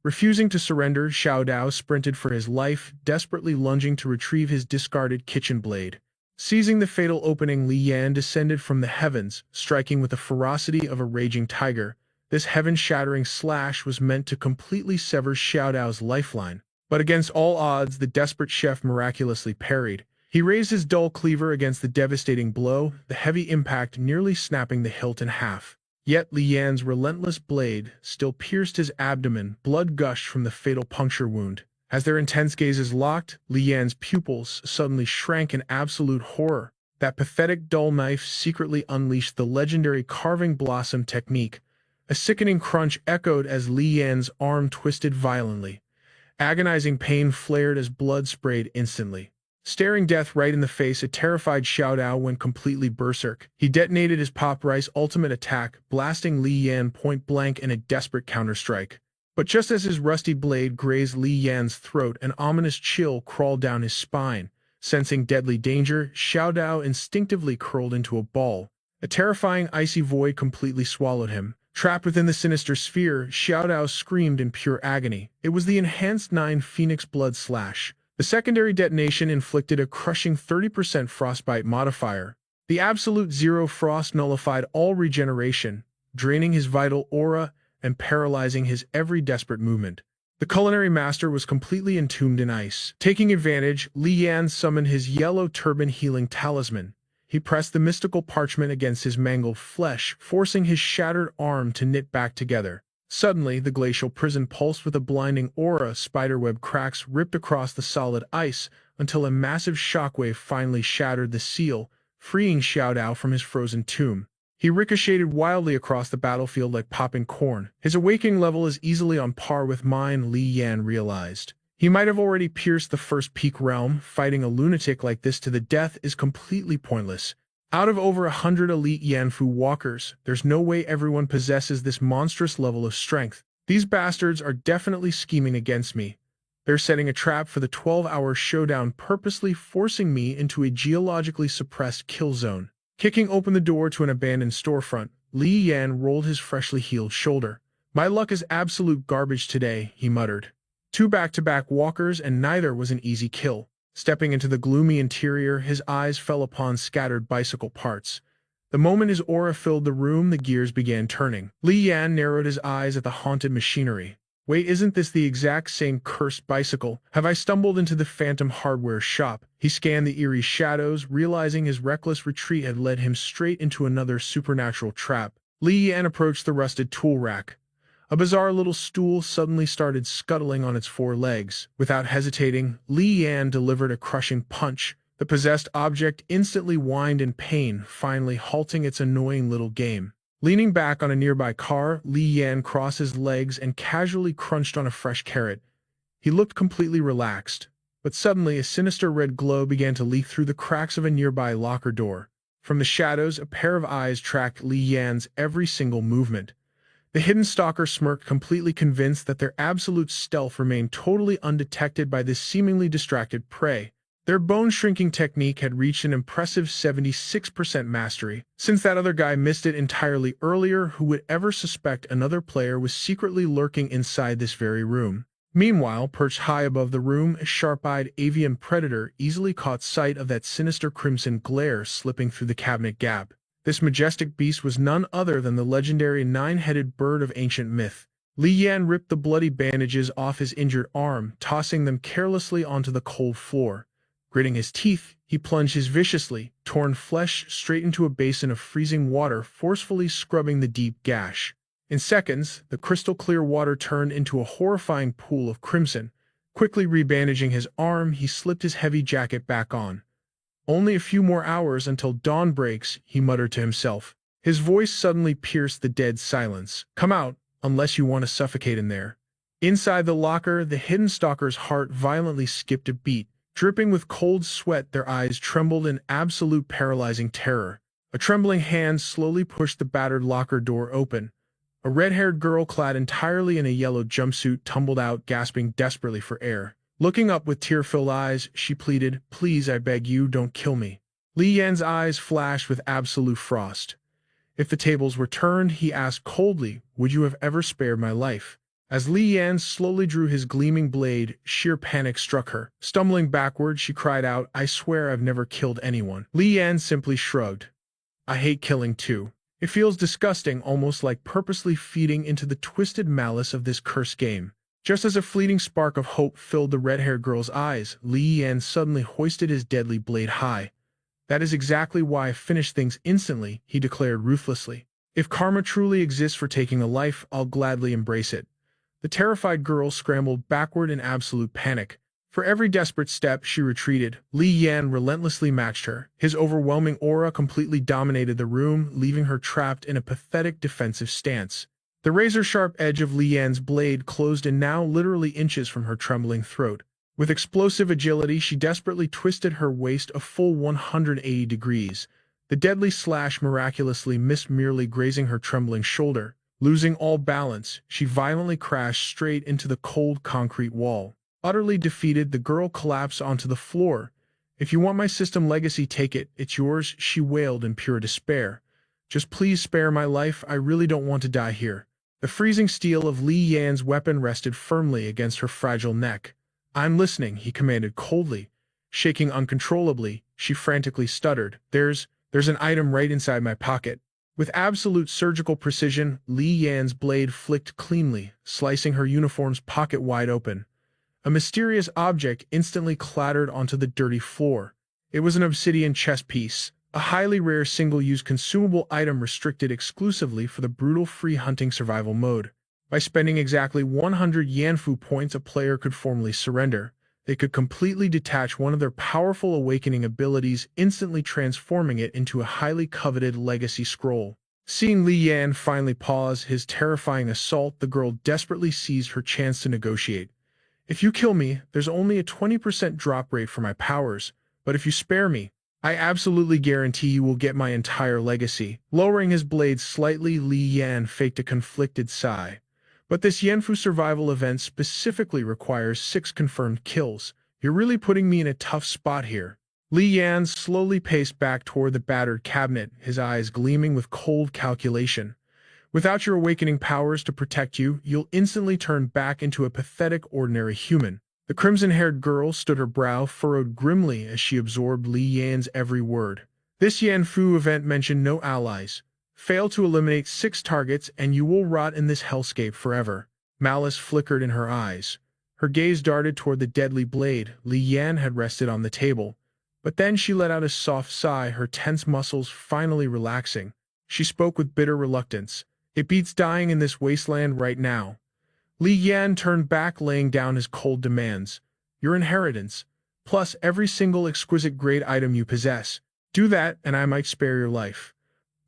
Refusing to surrender, Xiao Dao sprinted for his life, desperately lunging to retrieve his discarded kitchen blade. Seizing the fatal opening, Li Yan descended from the heavens, striking with the ferocity of a raging tiger. This heaven-shattering slash was meant to completely sever Xiao Dao's lifeline. But against all odds, the desperate chef miraculously parried. He raised his dull cleaver against the devastating blow, the heavy impact nearly snapping the hilt in half. Yet Li Yan's relentless blade still pierced his abdomen, blood gushed from the fatal puncture wound. As their intense gazes locked, Li Yan's pupils suddenly shrank in absolute horror. That pathetic dull knife secretly unleashed the legendary carving blossom technique. A sickening crunch echoed as Li Yan's arm twisted violently. Agonizing pain flared as blood sprayed instantly. Staring death right in the face, a terrified Xiao Dao went completely berserk. He detonated his pop rice ultimate attack, blasting Li Yan point blank in a desperate counterstrike. But just as his rusty blade grazed Li Yan's throat, an ominous chill crawled down his spine. Sensing deadly danger, Xiao Dao instinctively curled into a ball. A terrifying icy void completely swallowed him. Trapped within the sinister sphere, Xiao Dao screamed in pure agony. It was the enhanced 9 Phoenix Blood Slash. The secondary detonation inflicted a crushing 30% frostbite modifier. The absolute zero frost nullified all regeneration, draining his vital aura and paralyzing his every desperate movement. The culinary master was completely entombed in ice. Taking advantage, Li Yan summoned his yellow turban healing talisman. He pressed the mystical parchment against his mangled flesh, forcing his shattered arm to knit back together. Suddenly, the glacial prison pulsed with a blinding aura. Spiderweb cracks ripped across the solid ice until a massive shockwave finally shattered the seal, freeing Xiao Dao from his frozen tomb. He ricocheted wildly across the battlefield like popping corn. His awakening level is easily on par with mine, Li Yan realized. He might have already pierced the first peak realm. Fighting a lunatic like this to the death is completely pointless. Out of over 100 elite Yanfu walkers, there's no way everyone possesses this monstrous level of strength. These bastards are definitely scheming against me. They're setting a trap for the 12-hour showdown, purposely forcing me into a geologically suppressed kill zone. Kicking open the door to an abandoned storefront, Li Yan rolled his freshly healed shoulder. My luck is absolute garbage today, he muttered. 2 back-to-back walkers, and neither was an easy kill. Stepping into the gloomy interior, his eyes fell upon scattered bicycle parts. The moment his aura filled the room, the gears began turning. Li Yan narrowed his eyes at the haunted machinery. Wait, isn't this the exact same cursed bicycle? Have I stumbled into the phantom hardware shop? He scanned the eerie shadows, realizing his reckless retreat had led him straight into another supernatural trap. Li Yan approached the rusted tool rack. A bizarre little stool suddenly started scuttling on its four legs. Without hesitating, Li Yan delivered a crushing punch. The possessed object instantly whined in pain, finally halting its annoying little game. Leaning back on a nearby car, Li Yan crossed his legs and casually crunched on a fresh carrot. He looked completely relaxed, but suddenly a sinister red glow began to leak through the cracks of a nearby locker door. From the shadows, a pair of eyes tracked Li Yan's every single movement. The hidden stalker smirked, completely convinced that their absolute stealth remained totally undetected by this seemingly distracted prey. Their bone-shrinking technique had reached an impressive 76% mastery. Since that other guy missed it entirely earlier, who would ever suspect another player was secretly lurking inside this very room? Meanwhile, perched high above the room, a sharp-eyed avian predator easily caught sight of that sinister crimson glare slipping through the cabinet gap. This majestic beast was none other than the legendary nine-headed bird of ancient myth. Li Yan ripped the bloody bandages off his injured arm, tossing them carelessly onto the cold floor. Gritting his teeth, he plunged his viciously torn flesh straight into a basin of freezing water, forcefully scrubbing the deep gash. In seconds, the crystal-clear water turned into a horrifying pool of crimson. Quickly rebandaging his arm, he slipped his heavy jacket back on. Only a few more hours until dawn breaks, he muttered to himself. His voice suddenly pierced the dead silence. Come out, unless you want to suffocate in there. Inside the locker, the hidden stalker's heart violently skipped a beat. Dripping with cold sweat, their eyes trembled in absolute paralyzing terror. A trembling hand slowly pushed the battered locker door open. A red-haired girl clad entirely in a yellow jumpsuit tumbled out, gasping desperately for air. Looking up with tear-filled eyes, she pleaded, "Please, I beg you, don't kill me." Li Yan's eyes flashed with absolute frost. If the tables were turned, he asked coldly, "Would you have ever spared my life?" As Li Yan slowly drew his gleaming blade, sheer panic struck her. Stumbling backward, she cried out, "I swear I've never killed anyone." Li Yan simply shrugged. "I hate killing too. It feels disgusting, almost like purposely feeding into the twisted malice of this cursed game." Just as a fleeting spark of hope filled the red-haired girl's eyes, Li Yan suddenly hoisted his deadly blade high. "That is exactly why I finished things instantly," he declared ruthlessly. "If karma truly exists for taking a life, I'll gladly embrace it." The terrified girl scrambled backward in absolute panic. For every desperate step she retreated, Li Yan relentlessly matched her. His overwhelming aura completely dominated the room, leaving her trapped in a pathetic defensive stance. The razor-sharp edge of Li Yan's blade closed in now literally inches from her trembling throat. With explosive agility, she desperately twisted her waist a full 180 degrees. The deadly slash miraculously missed, merely grazing her trembling shoulder. Losing all balance, she violently crashed straight into the cold concrete wall. Utterly defeated, the girl collapsed onto the floor. "If you want my system legacy, take it. It's yours," she wailed in pure despair. "Just please spare my life. I really don't want to die here." The freezing steel of Li Yan's weapon rested firmly against her fragile neck. "I'm listening," he commanded coldly. Shaking uncontrollably, she frantically stuttered, There's an item right inside my pocket." With absolute surgical precision, Li Yan's blade flicked cleanly, slicing her uniform's pocket wide open. A mysterious object instantly clattered onto the dirty floor. It was an obsidian chess piece, a highly rare single-use consumable item restricted exclusively for the brutal free hunting survival mode. By spending exactly 100 Yanfu points, a player could formally surrender. They could completely detach one of their powerful awakening abilities, instantly transforming it into a highly coveted legacy scroll. Seeing Li Yan finally pause his terrifying assault, the girl desperately seized her chance to negotiate. "If you kill me, there's only a 20% drop rate for my powers, but if you spare me, I absolutely guarantee you will get my entire legacy." Lowering his blade slightly, Li Yan faked a conflicted sigh. "But this Yanfu survival event specifically requires 6 confirmed kills. You're really putting me in a tough spot here." Li Yan slowly paced back toward the battered cabinet, his eyes gleaming with cold calculation. "Without your awakening powers to protect you, you'll instantly turn back into a pathetic ordinary human." The crimson-haired girl stood, her brow furrowed grimly as she absorbed Li Yan's every word. This Yanfu event mentioned no allies. Fail to eliminate 6 targets and you will rot in this hellscape forever. Malice flickered in her eyes. Her gaze darted toward the deadly blade Li Yan had rested on the table. But then she let out a soft sigh, her tense muscles finally relaxing. She spoke with bitter reluctance. It beats dying in this wasteland right now. Li Yan turned back, laying down his cold demands. Your inheritance, plus every single exquisite grade item you possess. Do that, and I might spare your life.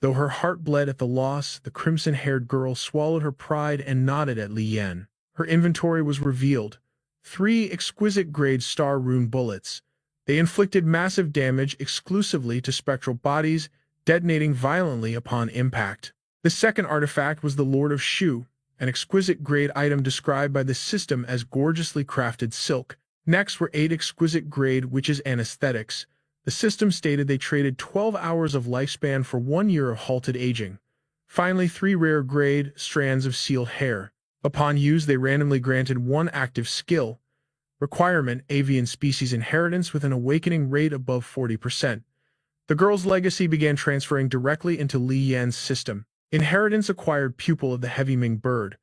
Though her heart bled at the loss, the crimson-haired girl swallowed her pride and nodded at Li Yan. Her inventory was revealed. 3 exquisite grade star rune bullets. They inflicted massive damage exclusively to spectral bodies, detonating violently upon impact. The second artifact was the Lord of Shu, an exquisite grade item described by the system as gorgeously crafted silk. Next were 8 exquisite grade witches' anesthetics. The system stated they traded 12 hours of lifespan for 1 year of halted aging. Finally, 3 rare grade strands of sealed hair. Upon use, they randomly granted 1 active skill. Requirement: avian species inheritance with an awakening rate above 40%. The girl's legacy began transferring directly into Li Yan's system. Inheritance: acquired pupil of the heavy Ming bird.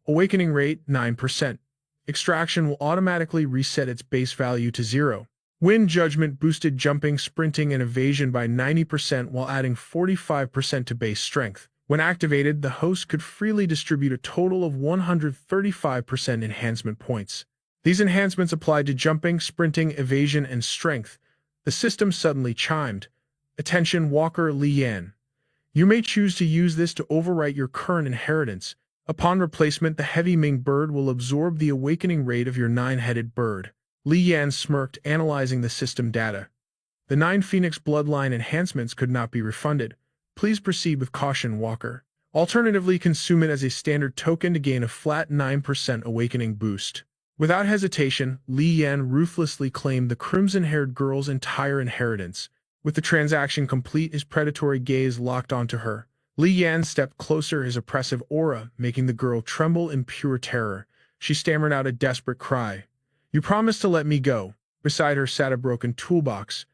Awakening rate 9%. Extraction will automatically reset its base value to 0. Wind judgment boosted jumping, sprinting, and evasion by 90% while adding 45% to base strength. When activated, the host could freely distribute a total of 135% enhancement points. These enhancements applied to jumping, sprinting, evasion, and strength. The system suddenly chimed. Attention, Walker Li Yan. You may choose to use this to overwrite your current inheritance. Upon replacement, the heavy Ming bird will absorb the awakening rate of your 9-headed bird. Li Yan smirked, analyzing the system data. The 9 Phoenix bloodline enhancements could not be refunded. Please proceed with caution, Walker. Alternatively, consume it as a standard token to gain a flat 9% awakening boost. Without hesitation, Li Yan ruthlessly claimed the crimson-haired girl's entire inheritance. With the transaction complete, his predatory gaze locked onto her. Li Yan stepped closer, his oppressive aura making the girl tremble in pure terror. She stammered out a desperate cry. You promised to let me go. Beside her sat a broken toolbox.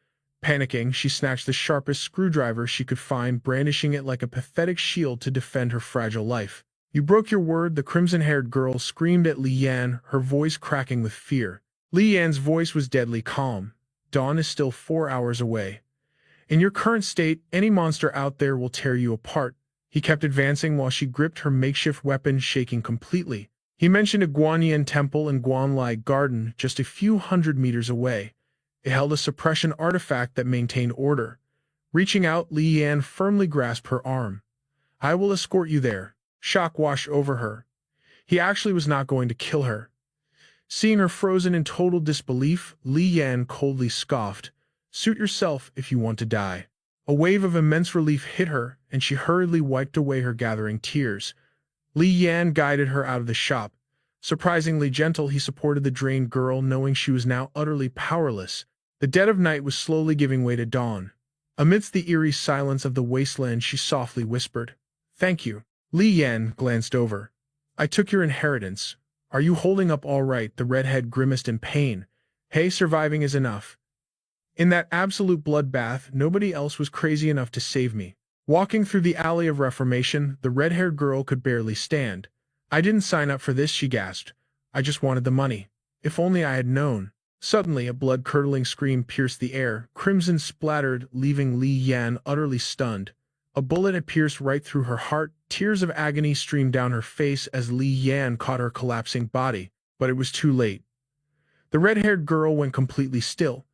Panicking, she snatched the sharpest screwdriver she could find, brandishing it like a pathetic shield to defend her fragile life. You broke your word, the crimson-haired girl screamed at Li Yan, her voice cracking with fear. Li Yan's voice was deadly calm. Dawn is still 4 hours away. In your current state, any monster out there will tear you apart. He kept advancing while she gripped her makeshift weapon, shaking completely. He mentioned a Guanyin temple and Guanlai garden just a few hundred meters away. It held a suppression artifact that maintained order. Reaching out, Li Yan firmly grasped her arm. I will escort you there. Shock washed over her. He actually was not going to kill her. Seeing her frozen in total disbelief, Li Yan coldly scoffed. Suit yourself if you want to die. A wave of immense relief hit her, and she hurriedly wiped away her gathering tears. Li Yan guided her out of the shop. Surprisingly gentle, he supported the drained girl, knowing she was now utterly powerless. The dead of night was slowly giving way to dawn. Amidst the eerie silence of the wasteland, she softly whispered, Thank you. Li Yan glanced over. I took your inheritance. Are you holding up all right? The redhead grimaced in pain. Hey, surviving is enough. In that absolute bloodbath, nobody else was crazy enough to save me. Walking through the alley of reformation, the red-haired girl could barely stand. I didn't sign up for this, she gasped. I just wanted the money. If only I had known. Suddenly, a blood-curdling scream pierced the air. Crimson splattered, leaving Li Yan utterly stunned. A bullet had pierced right through her heart. Tears of agony streamed down her face as Li Yan caught her collapsing body. But it was too late. The red-haired girl went completely still.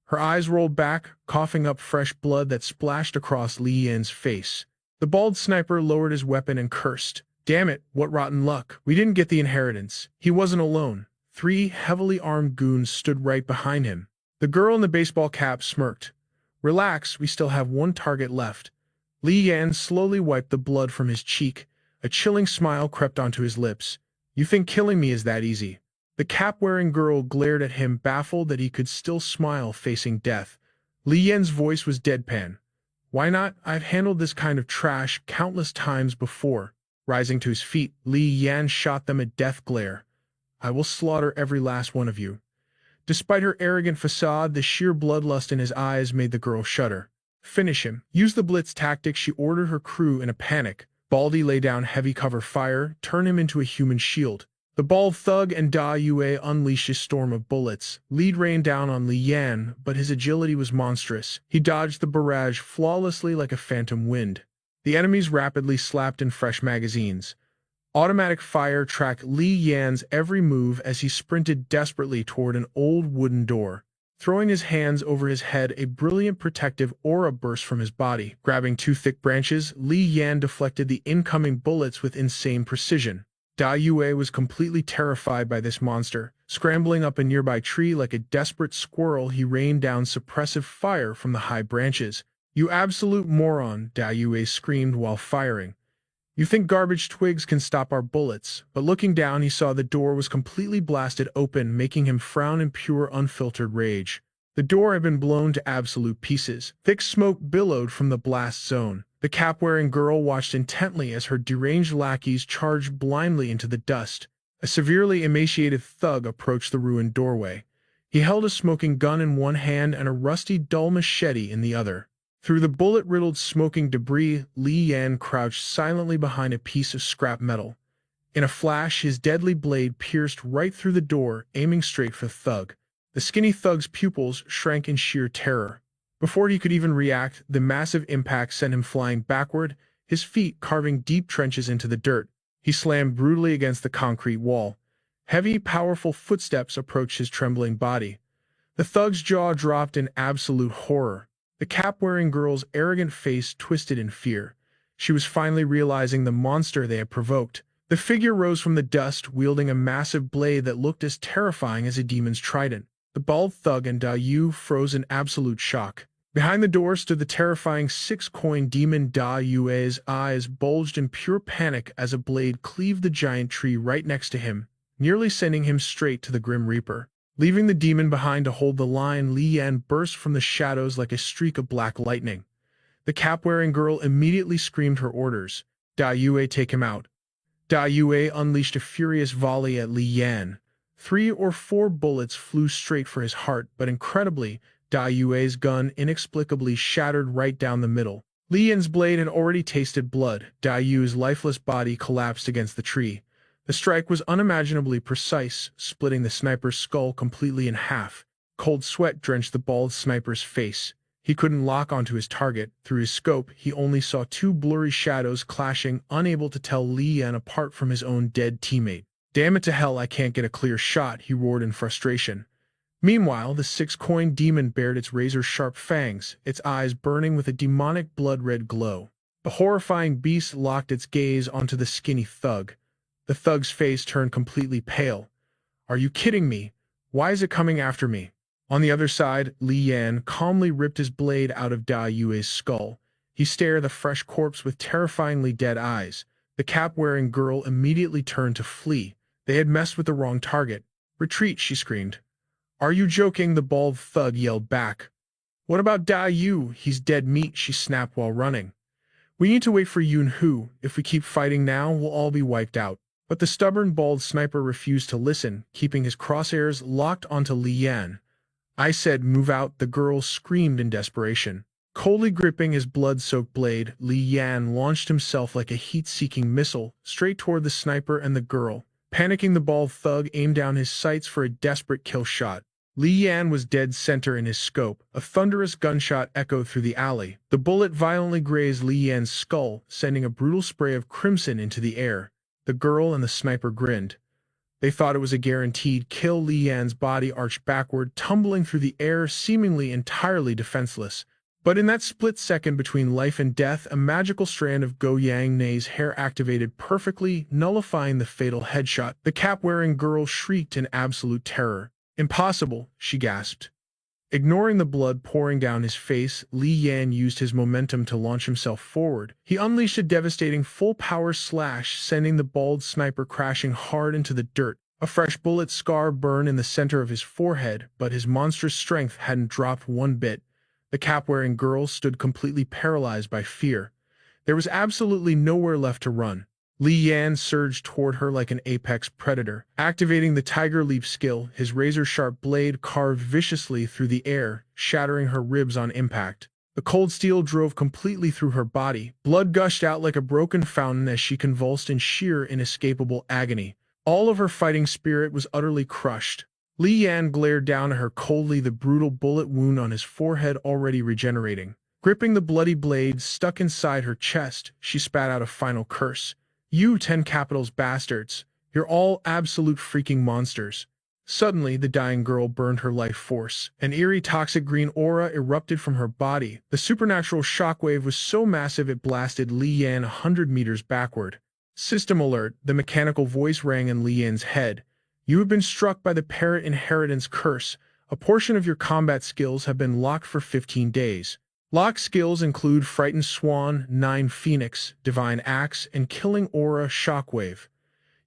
Her eyes rolled back, coughing up fresh blood that splashed across Li Yan's face. The bald sniper lowered his weapon and cursed. Damn it, what rotten luck. We didn't get the inheritance. He wasn't alone. 3 heavily armed goons stood right behind him. The girl in the baseball cap smirked. Relax, we still have 1 target left. Li Yan slowly wiped the blood from his cheek. A chilling smile crept onto his lips. You think killing me is that easy? The cap-wearing girl glared at him, baffled that he could still smile facing death. Li Yan's voice was deadpan. Why not? I've handled this kind of trash countless times before. Rising to his feet, Li Yan shot them a death glare. I will slaughter every last one of you. Despite her arrogant facade, the sheer bloodlust in his eyes made the girl shudder. Finish him. Use the blitz tactic, she ordered her crew in a panic. Baldy lay down heavy cover fire, turn him into a human shield. The bald thug and Da Yue unleashed a storm of bullets. Lead rained down on Li Yan, but his agility was monstrous. He dodged the barrage flawlessly like a phantom wind. The enemies rapidly slapped in fresh magazines. Automatic fire tracked Li Yan's every move as he sprinted desperately toward an old wooden door. Throwing his hands over his head, a brilliant protective aura burst from his body. Grabbing two thick branches, Li Yan deflected the incoming bullets with insane precision. Da Yue was completely terrified by this monster. Scrambling up a nearby tree like a desperate squirrel, he rained down suppressive fire from the high branches. "You absolute moron," Da Yue screamed while firing. "You think garbage twigs can stop our bullets?" But looking down, he saw the door was completely blasted open, making him frown in pure, unfiltered rage. The door had been blown to absolute pieces. Thick smoke billowed from the blast zone. The cap-wearing girl watched intently as her deranged lackeys charged blindly into the dust. A severely emaciated thug approached the ruined doorway. He held a smoking gun in one hand and a rusty, dull machete in the other. Through the bullet-riddled smoking debris, Li Yan crouched silently behind a piece of scrap metal. In a flash, his deadly blade pierced right through the door, aiming straight for the thug. The skinny thug's pupils shrank in sheer terror. Before he could even react, the massive impact sent him flying backward, his feet carving deep trenches into the dirt. He slammed brutally against the concrete wall. Heavy, powerful footsteps approached his trembling body. The thug's jaw dropped in absolute horror. The cap-wearing girl's arrogant face twisted in fear. She was finally realizing the monster they had provoked. The figure rose from the dust, wielding a massive blade that looked as terrifying as a demon's trident. The bald thug and Da Yu froze in absolute shock. Behind the door stood the terrifying six-coin demon. Da Yue's eyes bulged in pure panic as a blade cleaved the giant tree right next to him, nearly sending him straight to the Grim Reaper. Leaving the demon behind to hold the line, Li Yan burst from the shadows like a streak of black lightning. The cap-wearing girl immediately screamed her orders. "Da Yue, take him out." Da Yue unleashed a furious volley at Li Yan. 3 or 4 bullets flew straight for his heart, but incredibly, Da Yue's gun inexplicably shattered right down the middle. Li Yan's blade had already tasted blood. Da Yue's lifeless body collapsed against the tree. The strike was unimaginably precise, splitting the sniper's skull completely in half. Cold sweat drenched the bald sniper's face. He couldn't lock onto his target. Through his scope, he only saw 2 blurry shadows clashing, unable to tell Li Yan apart from his own dead teammate. "Damn it to hell, I can't get a clear shot," he roared in frustration. Meanwhile, the 6-coin demon bared its razor-sharp fangs, its eyes burning with a demonic blood-red glow. The horrifying beast locked its gaze onto the skinny thug. The thug's face turned completely pale. "Are you kidding me? Why is it coming after me?" On the other side, Li Yan calmly ripped his blade out of Da Yue's skull. He stared at the fresh corpse with terrifyingly dead eyes. The cap-wearing girl immediately turned to flee. They had messed with the wrong target. "Retreat," she screamed. "Are you joking?" the bald thug yelled back. "What about Da Yu? He's dead meat," she snapped while running. "We need to wait for Yun Hu. If we keep fighting now, we'll all be wiped out." But the stubborn bald sniper refused to listen, keeping his crosshairs locked onto Li Yan. "I said move out," the girl screamed in desperation. Coldly gripping his blood-soaked blade, Li Yan launched himself like a heat-seeking missile, straight toward the sniper and the girl. Panicking, the bald thug aimed down his sights for a desperate kill shot. Li Yan was dead center in his scope. A thunderous gunshot echoed through the alley. The bullet violently grazed Li Yan's skull, sending a brutal spray of crimson into the air. The girl and the sniper grinned. They thought it was a guaranteed kill. Li Yan's body arched backward, tumbling through the air, seemingly entirely defenseless. But in that split second between life and death, a magical strand of Go Yang Nei's hair activated perfectly, nullifying the fatal headshot. The cap-wearing girl shrieked in absolute terror. "Impossible," she gasped. Ignoring the blood pouring down his face, Li Yan used his momentum to launch himself forward. He unleashed a devastating full-power slash, sending the bald sniper crashing hard into the dirt. A fresh bullet scar burned in the center of his forehead, but his monstrous strength hadn't dropped one bit. The cap-wearing girl stood completely paralyzed by fear. There was absolutely nowhere left to run. Li Yan surged toward her like an apex predator. Activating the Tiger Leap skill, his razor-sharp blade carved viciously through the air, shattering her ribs on impact. The cold steel drove completely through her body. Blood gushed out like a broken fountain as she convulsed in sheer, inescapable agony. All of her fighting spirit was utterly crushed. Li Yan glared down at her coldly, the brutal bullet wound on his forehead already regenerating. Gripping the bloody blade stuck inside her chest, she spat out a final curse. "You 10 capitals bastards. You're all absolute freaking monsters." Suddenly, the dying girl burned her life force. An eerie toxic green aura erupted from her body. The supernatural shockwave was so massive it blasted Li Yan 100 meters backward. "System alert," the mechanical voice rang in Li Yan's head. "You have been struck by the parrot inheritance curse. A portion of your combat skills have been locked for 15 days. Locked skills include Frightened Swan, 9 Phoenix, Divine Axe, and Killing Aura Shockwave.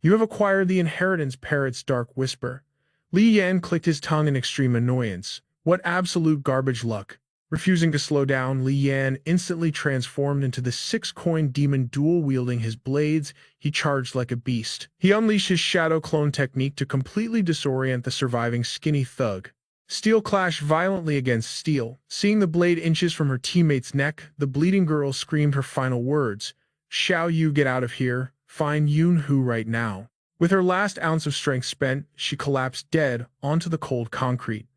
You have acquired the inheritance parrot's dark whisper." Li Yan clicked his tongue in extreme annoyance. What absolute garbage luck. Refusing to slow down, Li Yan instantly transformed into the 6-coin demon, dual-wielding his blades. He charged like a beast. He unleashed his shadow clone technique to completely disorient the surviving skinny thug. Steel clashed violently against steel. Seeing the blade inches from her teammate's neck, the bleeding girl screamed her final words. "Xiao Yu, get out of here. Find Yun Hu right now." With her last ounce of strength spent, she collapsed dead onto the cold concrete.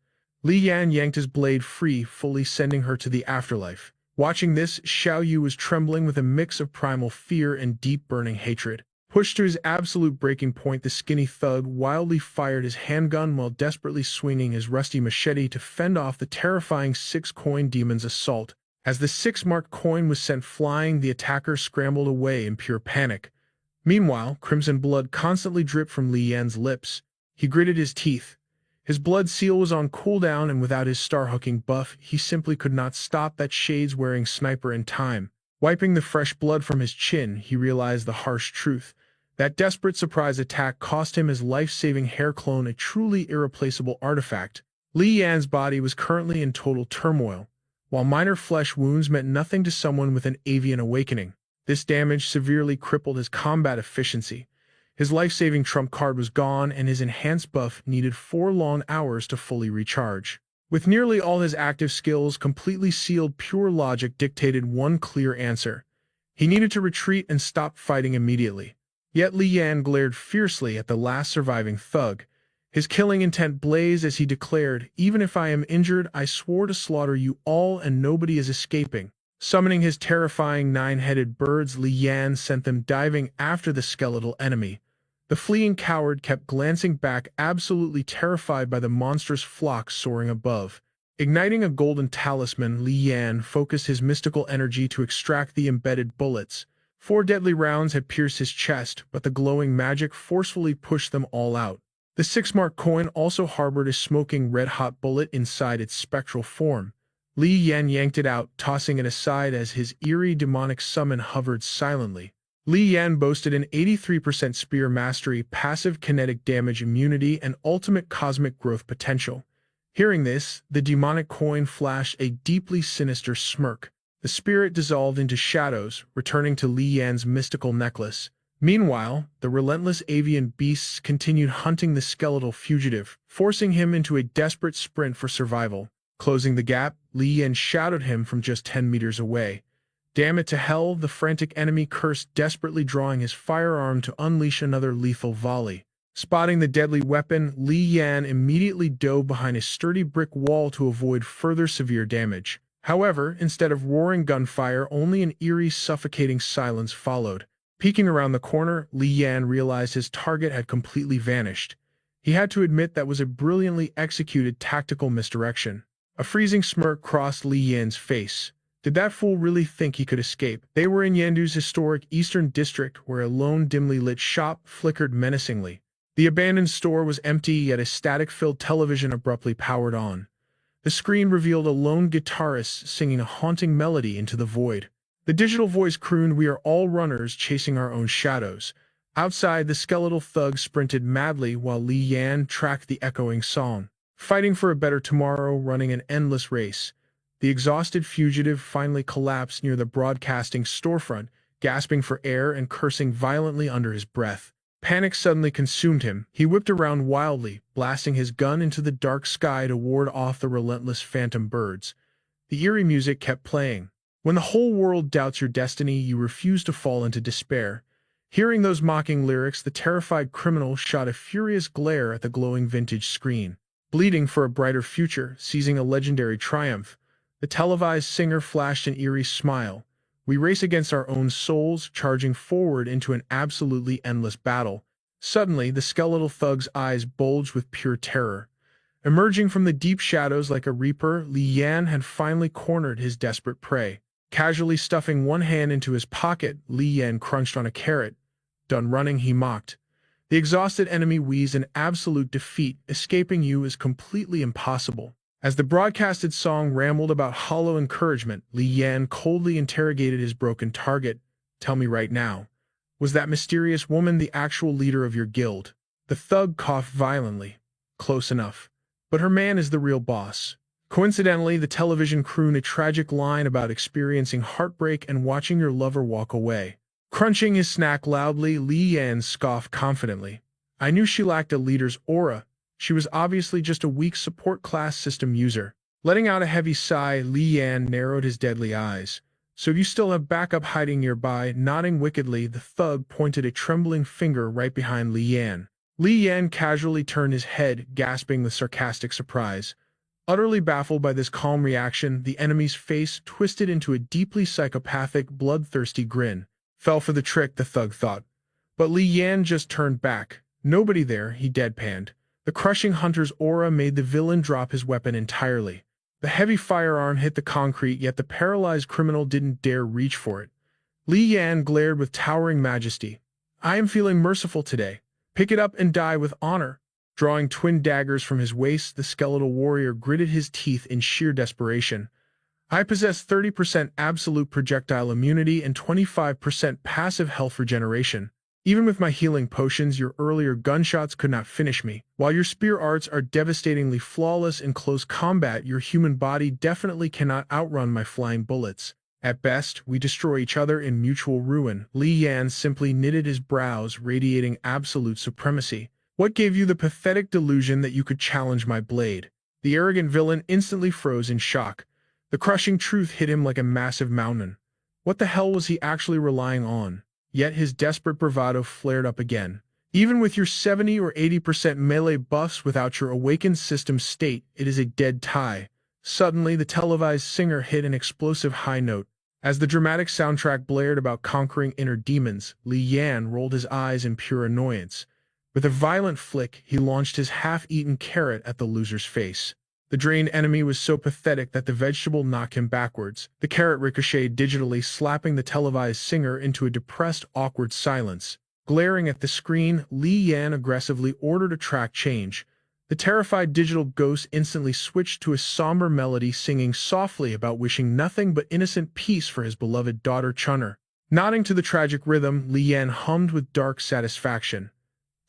Li Yan yanked his blade free, fully sending her to the afterlife. Watching this, Xiao Yu was trembling with a mix of primal fear and deep burning hatred. Pushed to his absolute breaking point, the skinny thug wildly fired his handgun while desperately swinging his rusty machete to fend off the terrifying 6-coin demon's assault. As the 6-marked coin was sent flying, the attacker scrambled away in pure panic. Meanwhile, crimson blood constantly dripped from Li Yan's lips. He gritted his teeth. His blood seal was on cooldown, and without his star-hooking buff, he simply could not stop that shades-wearing sniper in time. Wiping the fresh blood from his chin, he realized the harsh truth. That desperate surprise attack cost him his life-saving hair clone, a truly irreplaceable artifact. Li Yan's body was currently in total turmoil, while minor flesh wounds meant nothing to someone with an avian awakening. This damage severely crippled his combat efficiency. His life-saving trump card was gone, and his enhanced buff needed 4 long hours to fully recharge. With nearly all his active skills completely sealed, pure logic dictated one clear answer. He needed to retreat and stop fighting immediately. Yet Li Yan glared fiercely at the last surviving thug. His killing intent blazed as he declared, "Even if I am injured, I swore to slaughter you all, and nobody is escaping." Summoning his terrifying 9-headed birds, Li Yan sent them diving after the skeletal enemy. The fleeing coward kept glancing back, absolutely terrified by the monstrous flock soaring above. Igniting a golden talisman, Li Yan focused his mystical energy to extract the embedded bullets. 4 deadly rounds had pierced his chest, but the glowing magic forcefully pushed them all out. The 6-marked coin also harbored a smoking red-hot bullet inside its spectral form. Li Yan yanked it out, tossing it aside as his eerie demonic summon hovered silently. Li Yan boasted an 83% spear mastery, passive kinetic damage immunity, and ultimate cosmic growth potential. Hearing this, the demonic coin flashed a deeply sinister smirk. The spirit dissolved into shadows, returning to Li Yan's mystical necklace. Meanwhile, the relentless avian beasts continued hunting the skeletal fugitive, forcing him into a desperate sprint for survival. Closing the gap, Li Yan shouted him from just 10 meters away. "Damn it to hell," the frantic enemy cursed, desperately drawing his firearm to unleash another lethal volley. Spotting the deadly weapon, Li Yan immediately dove behind a sturdy brick wall to avoid further severe damage. However, instead of roaring gunfire, only an eerie, suffocating silence followed. Peeking around the corner, Li Yan realized his target had completely vanished. He had to admit that was a brilliantly executed tactical misdirection. A freezing smirk crossed Li Yan's face. Did that fool really think he could escape? They were in Yandu's historic eastern district, where a lone dimly lit shop flickered menacingly. The abandoned store was empty, yet a static-filled television abruptly powered on. The screen revealed a lone guitarist singing a haunting melody into the void. The digital voice crooned, "We are all runners chasing our own shadows." Outside, the skeletal thug sprinted madly while Li Yan tracked the echoing song. Fighting for a better tomorrow, running an endless race. The exhausted fugitive finally collapsed near the broadcasting storefront, gasping for air and cursing violently under his breath. Panic suddenly consumed him. He whipped around wildly, blasting his gun into the dark sky to ward off the relentless phantom birds. The eerie music kept playing. When the whole world doubts your destiny, you refuse to fall into despair. Hearing those mocking lyrics, the terrified criminal shot a furious glare at the glowing vintage screen. Bleeding for a brighter future, seizing a legendary triumph, the televised singer flashed an eerie smile. We race against our own souls, charging forward into an absolutely endless battle. Suddenly, the skeletal thug's eyes bulged with pure terror. Emerging from the deep shadows like a reaper, Li Yan had finally cornered his desperate prey. Casually stuffing one hand into his pocket, Li Yan crunched on a carrot. Done running, he mocked. The exhausted enemy wheezed in absolute defeat. Escaping you is completely impossible. As the broadcasted song rambled about hollow encouragement, Li Yan coldly interrogated his broken target. Tell me right now, was that mysterious woman the actual leader of your guild? The thug coughed violently. Close enough. But her man is the real boss. Coincidentally, the television crooned a tragic line about experiencing heartbreak and watching your lover walk away. Crunching his snack loudly, Li Yan scoffed confidently. I knew she lacked a leader's aura. She was obviously just a weak support class system user. Letting out a heavy sigh, Li Yan narrowed his deadly eyes. So you still have backup hiding nearby? Nodding wickedly, the thug pointed a trembling finger right behind Li Yan. Li Yan casually turned his head, gasping with sarcastic surprise. Utterly baffled by this calm reaction, the enemy's face twisted into a deeply psychopathic, bloodthirsty grin. Fell for the trick, the thug thought. But Li Yan just turned back. Nobody there, he deadpanned. The crushing hunter's aura made the villain drop his weapon entirely. The heavy firearm hit the concrete, yet the paralyzed criminal didn't dare reach for it. Li Yan glared with towering majesty. I am feeling merciful today. Pick it up and die with honor. Drawing twin daggers from his waist, the skeletal warrior gritted his teeth in sheer desperation. I possess 30% absolute projectile immunity and 25% passive health regeneration. Even with my healing potions, your earlier gunshots could not finish me. While your spear arts are devastatingly flawless in close combat, your human body definitely cannot outrun my flying bullets. At best, we destroy each other in mutual ruin. Li Yan simply knitted his brows, radiating absolute supremacy. What gave you the pathetic delusion that you could challenge my blade? The arrogant villain instantly froze in shock. The crushing truth hit him like a massive mountain. What the hell was he actually relying on? Yet his desperate bravado flared up again. Even with your 70 or 80% melee buffs, without your awakened system state, it is a dead tie. Suddenly, the televised singer hit an explosive high note. As the dramatic soundtrack blared about conquering inner demons, Li Yan rolled his eyes in pure annoyance. With a violent flick, he launched his half-eaten carrot at the loser's face. The drained enemy was so pathetic that the vegetable knocked him backwards. The carrot ricocheted digitally, slapping the televised singer into a depressed, awkward silence. Glaring at the screen, Li Yan aggressively ordered a track change. The terrified digital ghost instantly switched to a somber melody, singing softly about wishing nothing but innocent peace for his beloved daughter Chun'er. Nodding to the tragic rhythm, Li Yan hummed with dark satisfaction.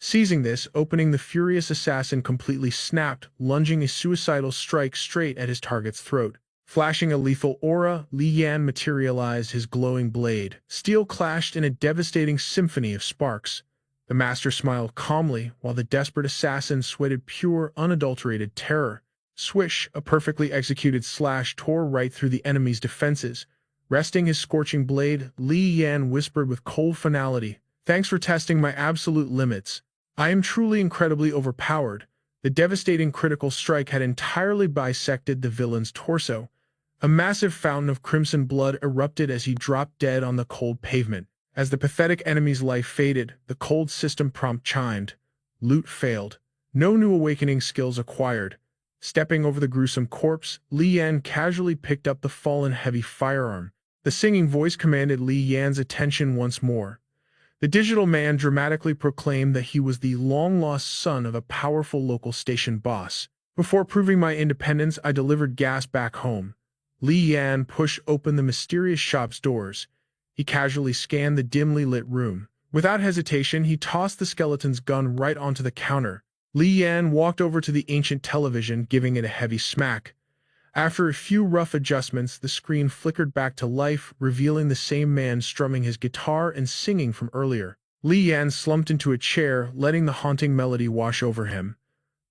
Seizing this, opening, the furious assassin completely snapped, lunging a suicidal strike straight at his target's throat. Flashing a lethal aura, Li Yan materialized his glowing blade. Steel clashed in a devastating symphony of sparks. The master smiled calmly, while the desperate assassin sweated pure, unadulterated terror. Swish, a perfectly executed slash tore right through the enemy's defenses. Resting his scorching blade, Li Yan whispered with cold finality, "Thanks for testing my absolute limits. I am truly incredibly overpowered." The devastating critical strike had entirely bisected the villain's torso. A massive fountain of crimson blood erupted as he dropped dead on the cold pavement. As the pathetic enemy's life faded, the cold system prompt chimed. Loot failed. No new awakening skills acquired. Stepping over the gruesome corpse, Li Yan casually picked up the fallen heavy firearm. The singing voice commanded Li Yan's attention once more. The digital man dramatically proclaimed that he was the long-lost son of a powerful local station boss. Before proving my independence, I delivered gas back home. Li Yan pushed open the mysterious shop's doors. He casually scanned the dimly lit room. Without hesitation, he tossed the skeleton's gun right onto the counter. Li Yan walked over to the ancient television, giving it a heavy smack. After a few rough adjustments, the screen flickered back to life, revealing the same man strumming his guitar and singing from earlier. Li Yan slumped into a chair, letting the haunting melody wash over him.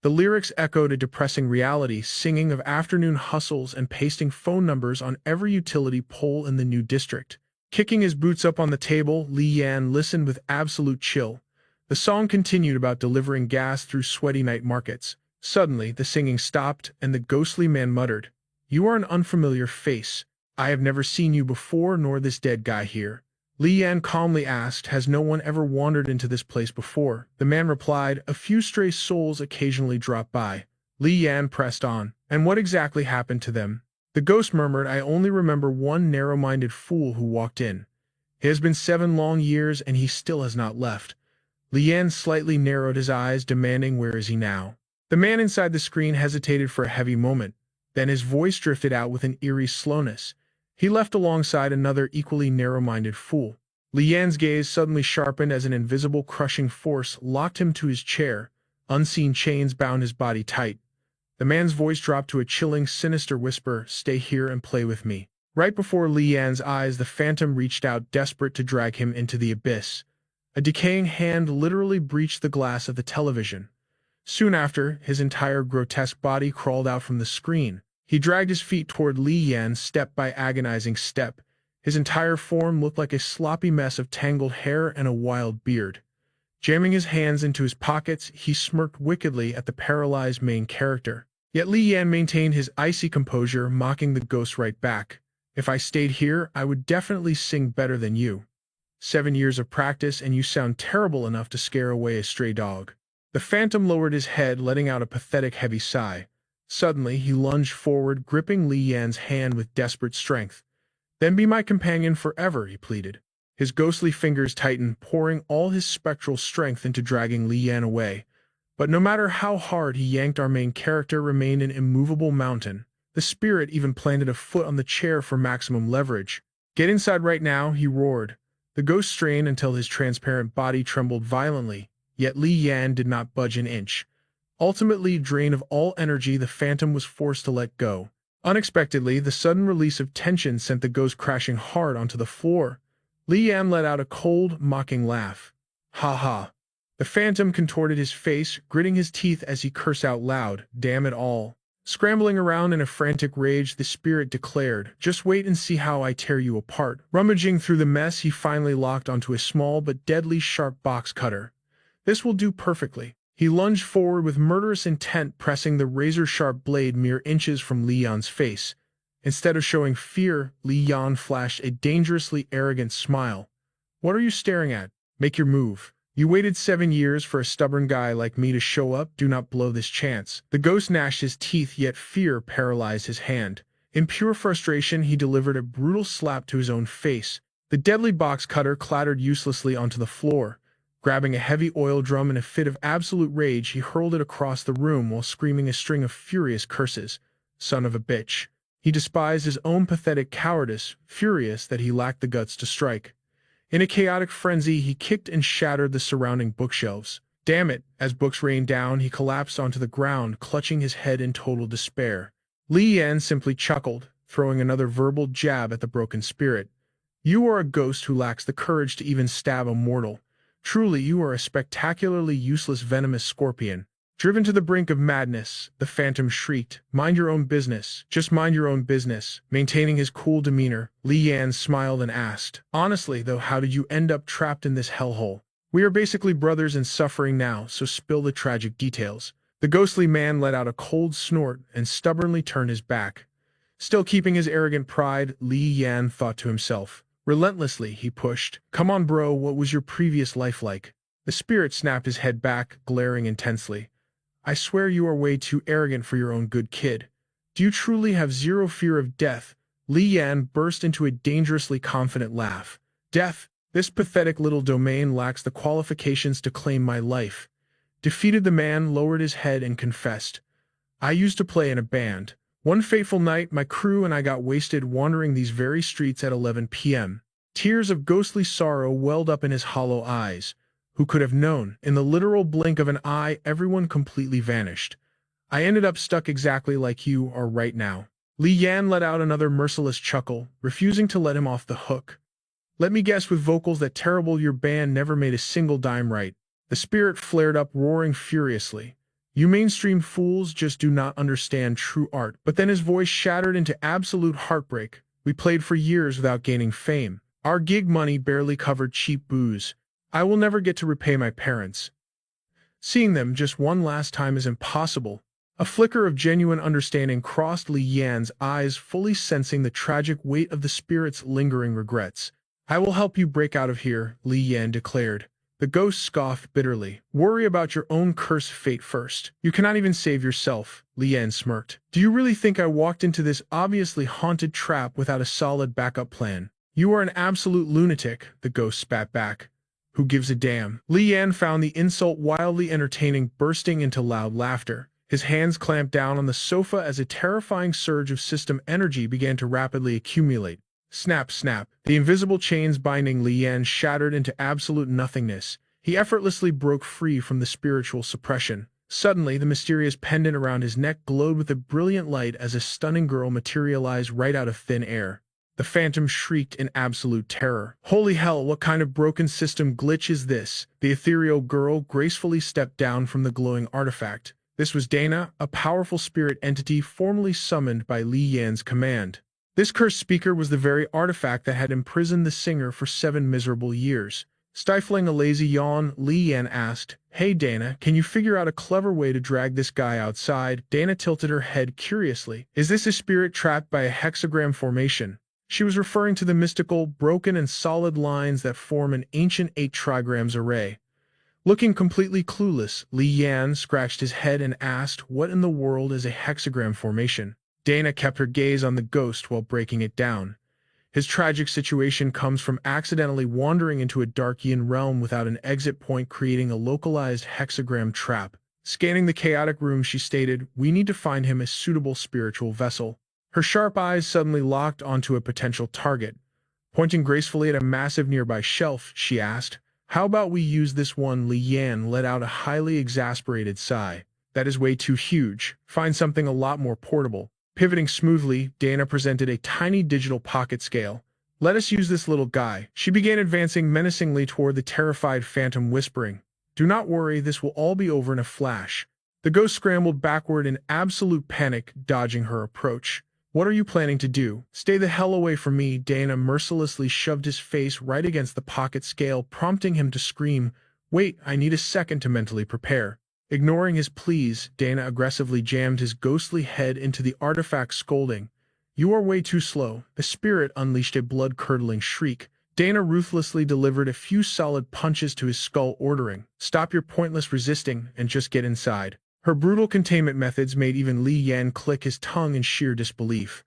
The lyrics echoed a depressing reality, singing of afternoon hustles and pasting phone numbers on every utility pole in the new district. Kicking his boots up on the table, Li Yan listened with absolute chill. The song continued about delivering gas through sweaty night markets. Suddenly, the singing stopped, and the ghostly man muttered, "You are an unfamiliar face. I have never seen you before, nor this dead guy here." Li Yan calmly asked, "Has no one ever wandered into this place before?" The man replied, "A few stray souls occasionally drop by." Li Yan pressed on, "And what exactly happened to them?" The ghost murmured, "I only remember one narrow-minded fool who walked in. It has been 7 long years, and he still has not left." Li Yan slightly narrowed his eyes, demanding, "Where is he now?" The man inside the screen hesitated for a heavy moment. Then his voice drifted out with an eerie slowness. "He left alongside another equally narrow-minded fool." Li Yan's gaze suddenly sharpened as an invisible crushing force locked him to his chair. Unseen chains bound his body tight. The man's voice dropped to a chilling, sinister whisper, "Stay here and play with me." Right before Li Yan's eyes, the phantom reached out, desperate to drag him into the abyss. A decaying hand literally breached the glass of the television. Soon after, his entire grotesque body crawled out from the screen. He dragged his feet toward Li Yan step by agonizing step. His entire form looked like a sloppy mess of tangled hair and a wild beard. Jamming his hands into his pockets, he smirked wickedly at the paralyzed main character. Yet Li Yan maintained his icy composure, mocking the ghost right back. "If I stayed here, I would definitely sing better than you. 7 years of practice, and you sound terrible enough to scare away a stray dog." The phantom lowered his head, letting out a pathetic heavy sigh. Suddenly, he lunged forward, gripping Li Yan's hand with desperate strength. "Then be my companion forever," he pleaded. His ghostly fingers tightened, pouring all his spectral strength into dragging Li Yan away. But no matter how hard he yanked, our main character remained an immovable mountain. The spirit even planted a foot on the chair for maximum leverage. "Get inside right now," he roared. The ghost strained until his transparent body trembled violently. Yet Li Yan did not budge an inch. Ultimately, drained of all energy, the phantom was forced to let go. Unexpectedly, the sudden release of tension sent the ghost crashing hard onto the floor. Li Yan let out a cold, mocking laugh. "Ha ha." The phantom contorted his face, gritting his teeth as he cursed out loud, "Damn it all." Scrambling around in a frantic rage, the spirit declared, "Just wait and see how I tear you apart." Rummaging through the mess, he finally locked onto a small but deadly sharp box cutter. "This will do perfectly." He lunged forward with murderous intent, pressing the razor-sharp blade mere inches from Li Yan's face. Instead of showing fear, Li Yan flashed a dangerously arrogant smile. "What are you staring at? Make your move. You waited 7 years for a stubborn guy like me to show up. Do not blow this chance." The ghost gnashed his teeth, yet fear paralyzed his hand. In pure frustration, he delivered a brutal slap to his own face. The deadly box cutter clattered uselessly onto the floor. Grabbing a heavy oil drum in a fit of absolute rage, he hurled it across the room while screaming a string of furious curses. "Son of a bitch." He despised his own pathetic cowardice, furious that he lacked the guts to strike. In a chaotic frenzy, he kicked and shattered the surrounding bookshelves. "Damn it." As books rained down, he collapsed onto the ground, clutching his head in total despair. Li Yan simply chuckled, throwing another verbal jab at the broken spirit. "You are a ghost who lacks the courage to even stab a mortal. Truly, you are a spectacularly useless venomous scorpion." Driven to the brink of madness, the phantom shrieked, "Mind your own business. Just mind your own business." Maintaining his cool demeanor, Li Yan smiled and asked, "Honestly, though, how did you end up trapped in this hellhole? We are basically brothers in suffering now, so spill the tragic details." The ghostly man let out a cold snort and stubbornly turned his back. Still keeping his arrogant pride, Li Yan thought to himself. Relentlessly, he pushed, "Come on, bro, what was your previous life like?" The spirit snapped his head back, glaring intensely. "I swear you are way too arrogant for your own good, kid. Do you truly have zero fear of death?" Li Yan burst into a dangerously confident laugh. "Death? This pathetic little domain lacks the qualifications to claim my life." Defeated, the man lowered his head and confessed, "I used to play in a band. One fateful night, my crew and I got wasted wandering these very streets at 11 p.m. Tears of ghostly sorrow welled up in his hollow eyes. Who could have known? In the literal blink of an eye, everyone completely vanished. I ended up stuck exactly like you are right now." Li Yan let out another merciless chuckle, refusing to let him off the hook. "Let me guess, with vocals that terrible, your band never made a single dime right." The spirit flared up, roaring furiously. You mainstream fools just do not understand true art. But then his voice shattered into absolute heartbreak. We played for years without gaining fame. Our gig money barely covered cheap booze. I will never get to repay my parents. Seeing them just one last time is impossible. A flicker of genuine understanding crossed Li Yan's eyes, fully sensing the tragic weight of the spirit's lingering regrets. I will help you break out of here, Li Yan declared. The ghost scoffed bitterly. Worry about your own cursed fate first. You cannot even save yourself, Li Yan smirked. Do you really think I walked into this obviously haunted trap without a solid backup plan? You are an absolute lunatic, the ghost spat back. Who gives a damn? Li Yan found the insult wildly entertaining, bursting into loud laughter. His hands clamped down on the sofa as a terrifying surge of system energy began to rapidly accumulate. Snap, snap. The invisible chains binding Li Yan shattered into absolute nothingness. He effortlessly broke free from the spiritual suppression. Suddenly, the mysterious pendant around his neck glowed with a brilliant light as a stunning girl materialized right out of thin air. The phantom shrieked in absolute terror. Holy hell, what kind of broken system glitch is this? The ethereal girl gracefully stepped down from the glowing artifact. This was Dana, a powerful spirit entity formerly summoned by Li Yan's command. This cursed speaker was the very artifact that had imprisoned the singer for 7 miserable years. Stifling a lazy yawn, Li Yan asked, "Hey Dana, can you figure out a clever way to drag this guy outside?" Dana tilted her head curiously. Is this a spirit trapped by a hexagram formation? She was referring to the mystical, broken and solid lines that form an ancient 8 trigrams array. Looking completely clueless, Li Yan scratched his head and asked, "What in the world is a hexagram formation?" Dana kept her gaze on the ghost while breaking it down. His tragic situation comes from accidentally wandering into a Darkian realm without an exit point, creating a localized hexagram trap. Scanning the chaotic room, she stated, "We need to find him a suitable spiritual vessel." Her sharp eyes suddenly locked onto a potential target. Pointing gracefully at a massive nearby shelf, she asked, "How about we use this one?" Li Yan let out a highly exasperated sigh. "That is way too huge. Find something a lot more portable." Pivoting smoothly, Dana presented a tiny digital pocket scale. "Let us use this little guy." She began advancing menacingly toward the terrified phantom, whispering, "Do not worry, this will all be over in a flash." The ghost scrambled backward in absolute panic, dodging her approach. "What are you planning to do?" "Stay the hell away from me." Dana mercilessly shoved his face right against the pocket scale, prompting him to scream, "Wait, I need a second to mentally prepare." Ignoring his pleas, Dana aggressively jammed his ghostly head into the artifact, scolding, "You are way too slow." The spirit unleashed a blood-curdling shriek. Dana ruthlessly delivered a few solid punches to his skull, ordering, "Stop your pointless resisting and just get inside." Her brutal containment methods made even Li Yan click his tongue in sheer disbelief.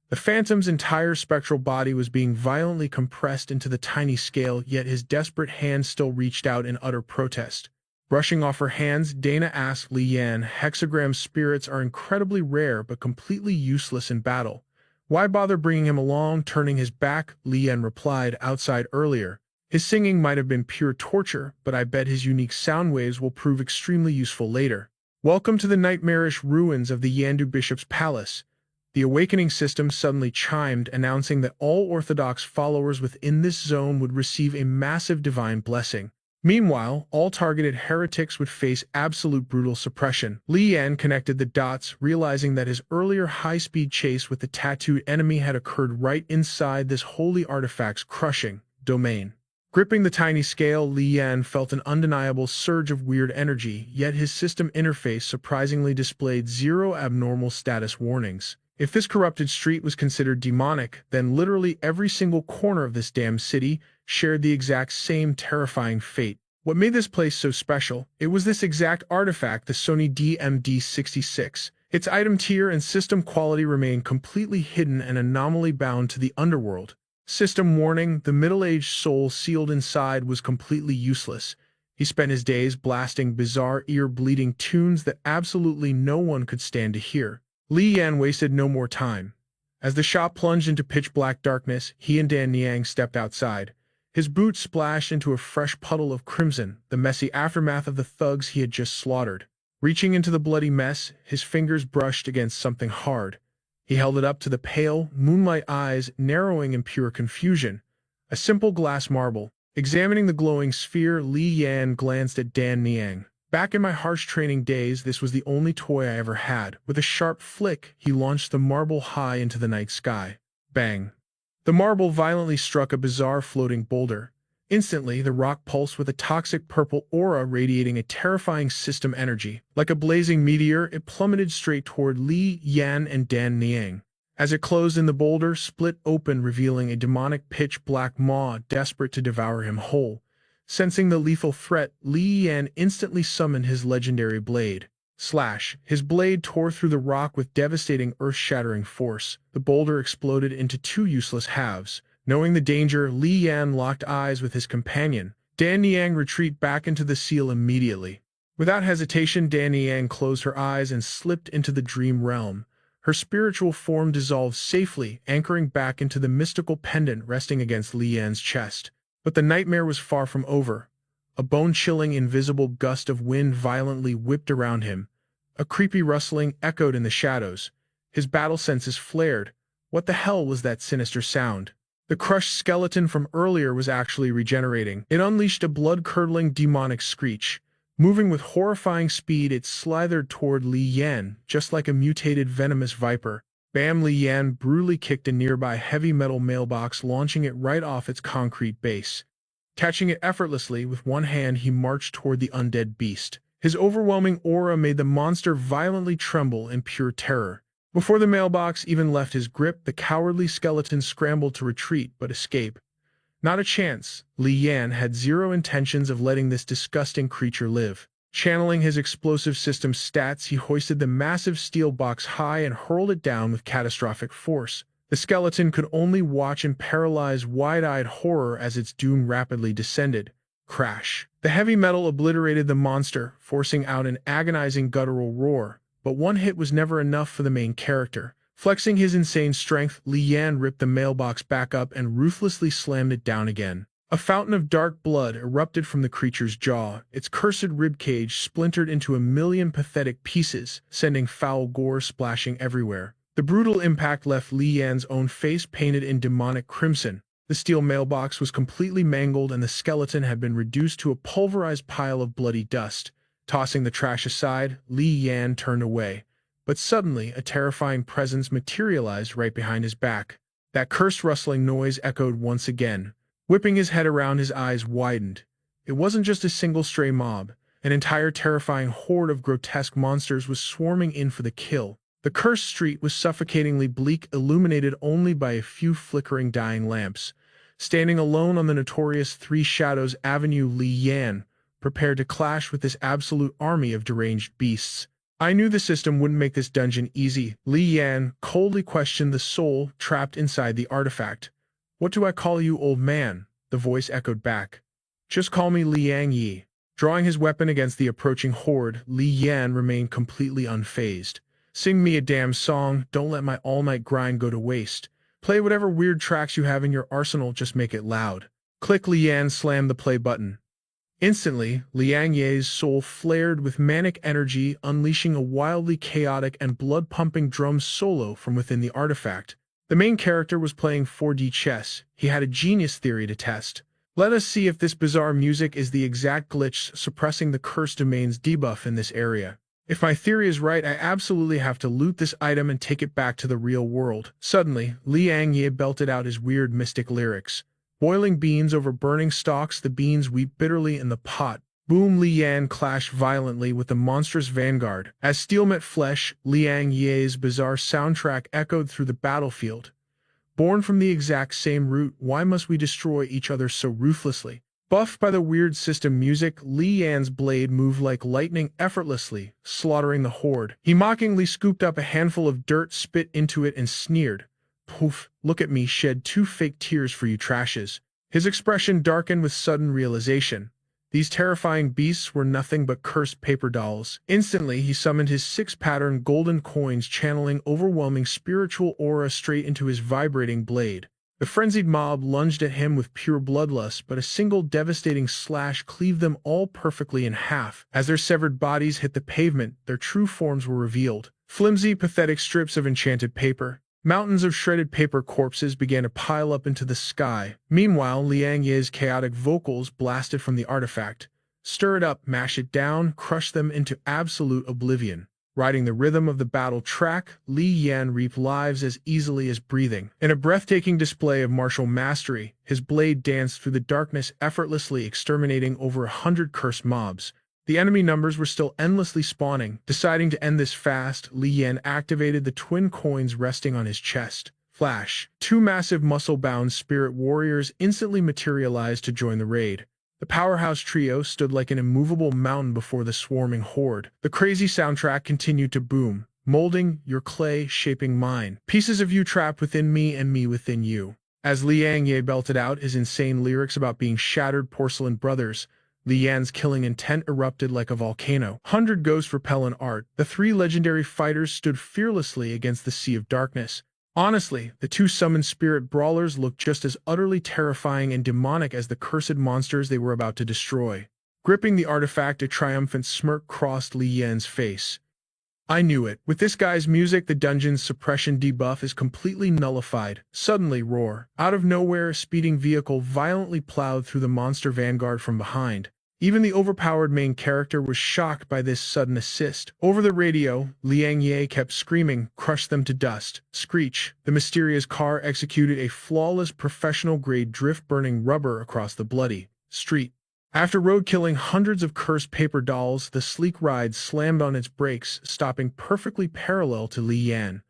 The phantom's entire spectral body was being violently compressed into the tiny scale, yet his desperate hand still reached out in utter protest. Brushing off her hands, Dana asked Li Yan, "Hexagram spirits are incredibly rare but completely useless in battle. Why bother bringing him along?" Turning his back, Li Yan replied, "Outside earlier. His singing might have been pure torture, but I bet his unique sound waves will prove extremely useful later." Welcome to the nightmarish ruins of the Yandu Bishop's Palace. The awakening system suddenly chimed, announcing that all Orthodox followers within this zone would receive a massive divine blessing. Meanwhile, all targeted heretics would face absolute brutal suppression. Li Yan connected the dots, realizing that his earlier high-speed chase with the tattooed enemy had occurred right inside this holy artifact's crushing domain. Gripping the tiny scale, Li Yan felt an undeniable surge of weird energy, yet his system interface surprisingly displayed 0 abnormal status warnings. If this corrupted street was considered demonic, then literally every single corner of this damn city shared the exact same terrifying fate. What made this place so special? It was this exact artifact, the Sony DMD-66. Its item tier and system quality remained completely hidden and anomaly bound to the underworld. System warning: the middle-aged soul sealed inside was completely useless. He spent his days blasting bizarre, ear-bleeding tunes that absolutely no one could stand to hear. Li Yan wasted no more time. As the shop plunged into pitch-black darkness, he and Dan Niang stepped outside. His boots splashed into a fresh puddle of crimson, the messy aftermath of the thugs he had just slaughtered. Reaching into the bloody mess, his fingers brushed against something hard. He held it up to the pale, moonlight eyes, narrowing in pure confusion. A simple glass marble. Examining the glowing sphere, Li Yan glanced at Dan Niang. Back in my harsh training days, this was the only toy I ever had. With a sharp flick, he launched the marble high into the night sky. Bang! The marble violently struck a bizarre floating boulder. Instantly, the rock pulsed with a toxic purple aura radiating a terrifying system energy. Like a blazing meteor, it plummeted straight toward Li Yan and Dan Niang. As it closed in, the boulder split open, revealing a demonic pitch-black maw desperate to devour him whole. Sensing the lethal threat, Li Yan instantly summoned his legendary blade. Slash! His blade tore through the rock with devastating earth-shattering force. The boulder exploded into two useless halves. Knowing the danger, Li Yan locked eyes with his companion. Dan Niang retreated back into the seal immediately. Without hesitation, Dan Niang closed her eyes and slipped into the dream realm. Her spiritual form dissolved safely, anchoring back into the mystical pendant resting against Li Yan's chest. But the nightmare was far from over. A bone-chilling, invisible gust of wind violently whipped around him. A creepy rustling echoed in the shadows. His battle senses flared. What the hell was that sinister sound? The crushed skeleton from earlier was actually regenerating. It unleashed a blood-curdling demonic screech. Moving with horrifying speed, it slithered toward Li Yan, just like a mutated venomous viper. Bam! Li Yan brutally kicked a nearby heavy metal mailbox, launching it right off its concrete base. Catching it effortlessly with one hand, he marched toward the undead beast. His overwhelming aura made the monster violently tremble in pure terror. Before the mailbox even left his grip, the cowardly skeleton scrambled to retreat but escape. Not a chance. Li Yan had zero intentions of letting this disgusting creature live. Channeling his explosive system stats, he hoisted the massive steel box high and hurled it down with catastrophic force. The skeleton could only watch in paralyzed, wide-eyed horror as its doom rapidly descended. Crash! The heavy metal obliterated the monster, forcing out an agonizing guttural roar. But one hit was never enough for the main character. Flexing his insane strength, Li Yan ripped the mailbox back up and ruthlessly slammed it down again. A fountain of dark blood erupted from the creature's jaw. Its cursed ribcage splintered into a million pathetic pieces, sending foul gore splashing everywhere. The brutal impact left Li Yan's own face painted in demonic crimson. The steel mailbox was completely mangled and the skeleton had been reduced to a pulverized pile of bloody dust. Tossing the trash aside, Li Yan turned away. But suddenly, a terrifying presence materialized right behind his back. That cursed rustling noise echoed once again. Whipping his head around, his eyes widened. It wasn't just a single stray mob. An entire terrifying horde of grotesque monsters was swarming in for the kill. The cursed street was suffocatingly bleak, illuminated only by a few flickering dying lamps. Standing alone on the notorious Three Shadows Avenue, Li Yan prepared to clash with this absolute army of deranged beasts. I knew the system wouldn't make this dungeon easy. Li Yan coldly questioned the soul trapped inside the artifact. "What do I call you, old man?" the voice echoed back. "Just call me Liang Yi." Drawing his weapon against the approaching horde, Li Yan remained completely unfazed. "Sing me a damn song, don't let my all-night grind go to waste. Play whatever weird tracks you have in your arsenal, just make it loud." Click. Li Yan slammed the play button. Instantly, Liang Yi's soul flared with manic energy, unleashing a wildly chaotic and blood-pumping drum solo from within the artifact. The main character was playing 4D chess. He had a genius theory to test. Let us see if this bizarre music is the exact glitch suppressing the cursed domain's debuff in this area. If my theory is right, I absolutely have to loot this item and take it back to the real world. Suddenly, Liang Yi belted out his weird mystic lyrics. Boiling beans over burning stalks, the beans weep bitterly in the pot. Boom! Li Yan clashed violently with the monstrous vanguard. As steel met flesh, Liang Yi's bizarre soundtrack echoed through the battlefield. Born from the exact same root, why must we destroy each other so ruthlessly? Buffed by the weird system music, Li Yan's blade moved like lightning effortlessly, slaughtering the horde. He mockingly scooped up a handful of dirt, spit into it, and sneered. "Poof, look at me shed 2 fake tears for you trashes." His expression darkened with sudden realization. These terrifying beasts were nothing but cursed paper dolls. Instantly, he summoned his 6-pattern golden coins, channeling overwhelming spiritual aura straight into his vibrating blade. The frenzied mob lunged at him with pure bloodlust, but a single devastating slash cleaved them all perfectly in half. As their severed bodies hit the pavement, their true forms were revealed. Flimsy, pathetic strips of enchanted paper. Mountains of shredded paper corpses began to pile up into the sky. Meanwhile, Liang Yi's chaotic vocals blasted from the artifact. Stir it up, mash it down, crush them into absolute oblivion. Riding the rhythm of the battle track, Li Yan reaped lives as easily as breathing. In a breathtaking display of martial mastery, his blade danced through the darkness, effortlessly exterminating over 100 cursed mobs. The enemy numbers were still endlessly spawning. Deciding to end this fast, Li Yan activated the twin coins resting on his chest. Flash. Two massive muscle-bound spirit warriors instantly materialized to join the raid. The powerhouse trio stood like an immovable mountain before the swarming horde. The crazy soundtrack continued to boom, molding your clay, shaping mine. Pieces of you trapped within me and me within you. As Liang Ye belted out his insane lyrics about being shattered porcelain brothers, Li Yan's killing intent erupted like a volcano. 100 ghost repellent art. The three legendary fighters stood fearlessly against the sea of darkness. Honestly, the two summoned spirit brawlers looked just as utterly terrifying and demonic as the cursed monsters they were about to destroy. Gripping the artifact, a triumphant smirk crossed Li Yan's face. I knew it. With this guy's music, the dungeon's suppression debuff is completely nullified. Suddenly, roar. Out of nowhere, a speeding vehicle violently plowed through the monster vanguard from behind. Even the overpowered main character was shocked by this sudden assist. Over the radio, Liang Ye kept screaming, "Crush them to dust." Screech. The mysterious car executed a flawless professional-grade drift-burning rubber across the bloody street. After road-killing hundreds of cursed paper dolls, the sleek ride slammed on its brakes, stopping perfectly parallel to Li Yan.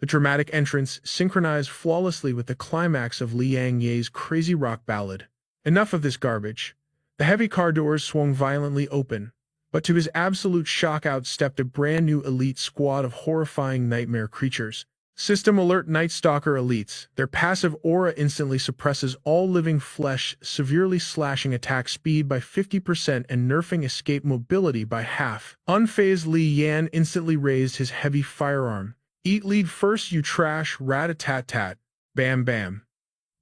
The dramatic entrance synchronized flawlessly with the climax of Liang Ye's crazy rock ballad. Enough of this garbage. The heavy car doors swung violently open, but to his absolute shock out stepped a brand new elite squad of horrifying nightmare creatures. System Alert Night Stalker Elites. Their passive aura instantly suppresses all living flesh, severely slashing attack speed by 50% and nerfing escape mobility by half. Unfazed Li Yan instantly raised his heavy firearm. Eat lead first, you trash, rat-a-tat-tat. Bam bam.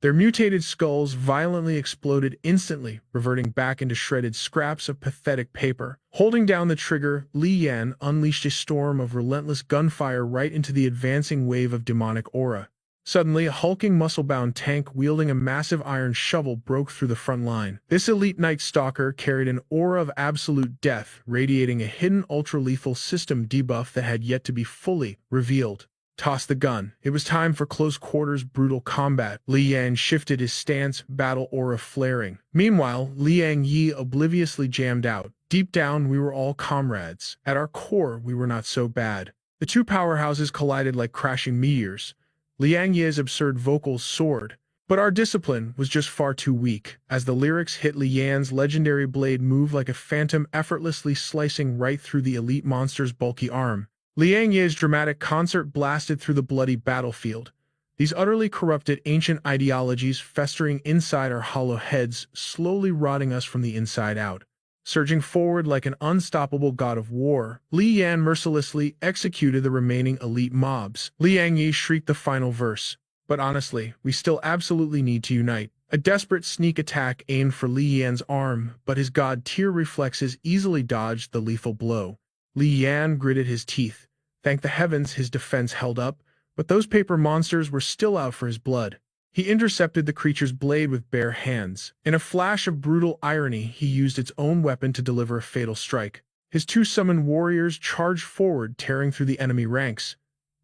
Their mutated skulls violently exploded instantly, reverting back into shredded scraps of pathetic paper. Holding down the trigger, Li Yan unleashed a storm of relentless gunfire right into the advancing wave of demonic aura. Suddenly, a hulking muscle-bound tank wielding a massive iron shovel broke through the front line. This elite Night Stalker carried an aura of absolute death, radiating a hidden ultra-lethal system debuff that had yet to be fully revealed. Toss the gun. It was time for close-quarters brutal combat. Li Yan shifted his stance, battle aura flaring. Meanwhile, Liang Yi obliviously jammed out. Deep down, we were all comrades. At our core, we were not so bad. The two powerhouses collided like crashing meteors. Liang Yi's absurd vocals soared. But our discipline was just far too weak. As the lyrics hit, Li Yan's legendary blade moved like a phantom, effortlessly slicing right through the elite monster's bulky arm. Liang Ye's dramatic concert blasted through the bloody battlefield. These utterly corrupted ancient ideologies festering inside our hollow heads, slowly rotting us from the inside out. Surging forward like an unstoppable god of war, Li Yan mercilessly executed the remaining elite mobs. Liang Ye shrieked the final verse. But honestly, we still absolutely need to unite. A desperate sneak attack aimed for Li Yan's arm, but his god-tier reflexes easily dodged the lethal blow. Li Yan gritted his teeth. Thank the heavens his defense held up, but those paper monsters were still out for his blood. He intercepted the creature's blade with bare hands. In a flash of brutal irony, he used its own weapon to deliver a fatal strike. His two summoned warriors charged forward, tearing through the enemy ranks.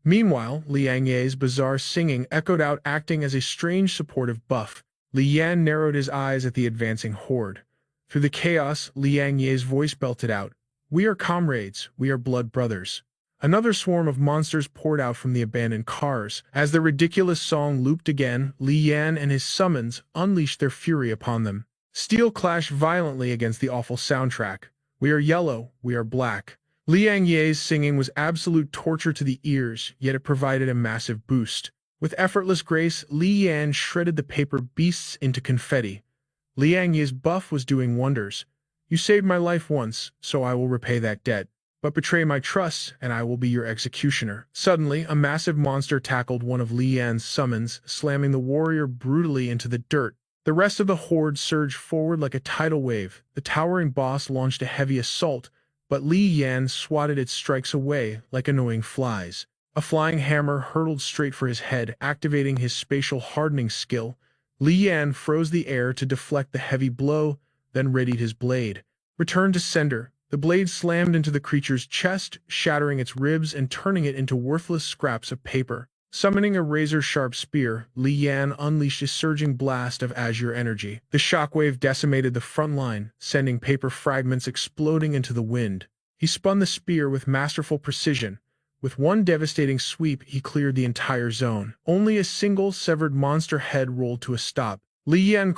Meanwhile, Liang Ye's bizarre singing echoed out, acting as a strange supportive buff. Li Yan narrowed his eyes at the advancing horde. Through the chaos, Liang Ye's voice belted out. We are comrades, we are blood brothers. Another swarm of monsters poured out from the abandoned cars. As the ridiculous song looped again, Li Yan and his summons unleashed their fury upon them. Steel clashed violently against the awful soundtrack. We are yellow, we are black. Liang Ye's singing was absolute torture to the ears, yet it provided a massive boost. With effortless grace, Li Yan shredded the paper beasts into confetti. Liang Ye's buff was doing wonders. You saved my life once, so I will repay that debt. But betray my trust, and I will be your executioner. Suddenly, a massive monster tackled one of Li Yan's summons, slamming the warrior brutally into the dirt. The rest of the horde surged forward like a tidal wave. The towering boss launched a heavy assault, but Li Yan swatted its strikes away like annoying flies. A flying hammer hurtled straight for his head, activating his spatial hardening skill. Li Yan froze the air to deflect the heavy blow, then readied his blade. Returned to sender. The blade slammed into the creature's chest, shattering its ribs and turning it into worthless scraps of paper. Summoning a razor-sharp spear, Li Yan unleashed a surging blast of azure energy. The shockwave decimated the front line, sending paper fragments exploding into the wind. He spun the spear with masterful precision. With one devastating sweep, he cleared the entire zone. Only a single severed monster head rolled to a stop. Li Yan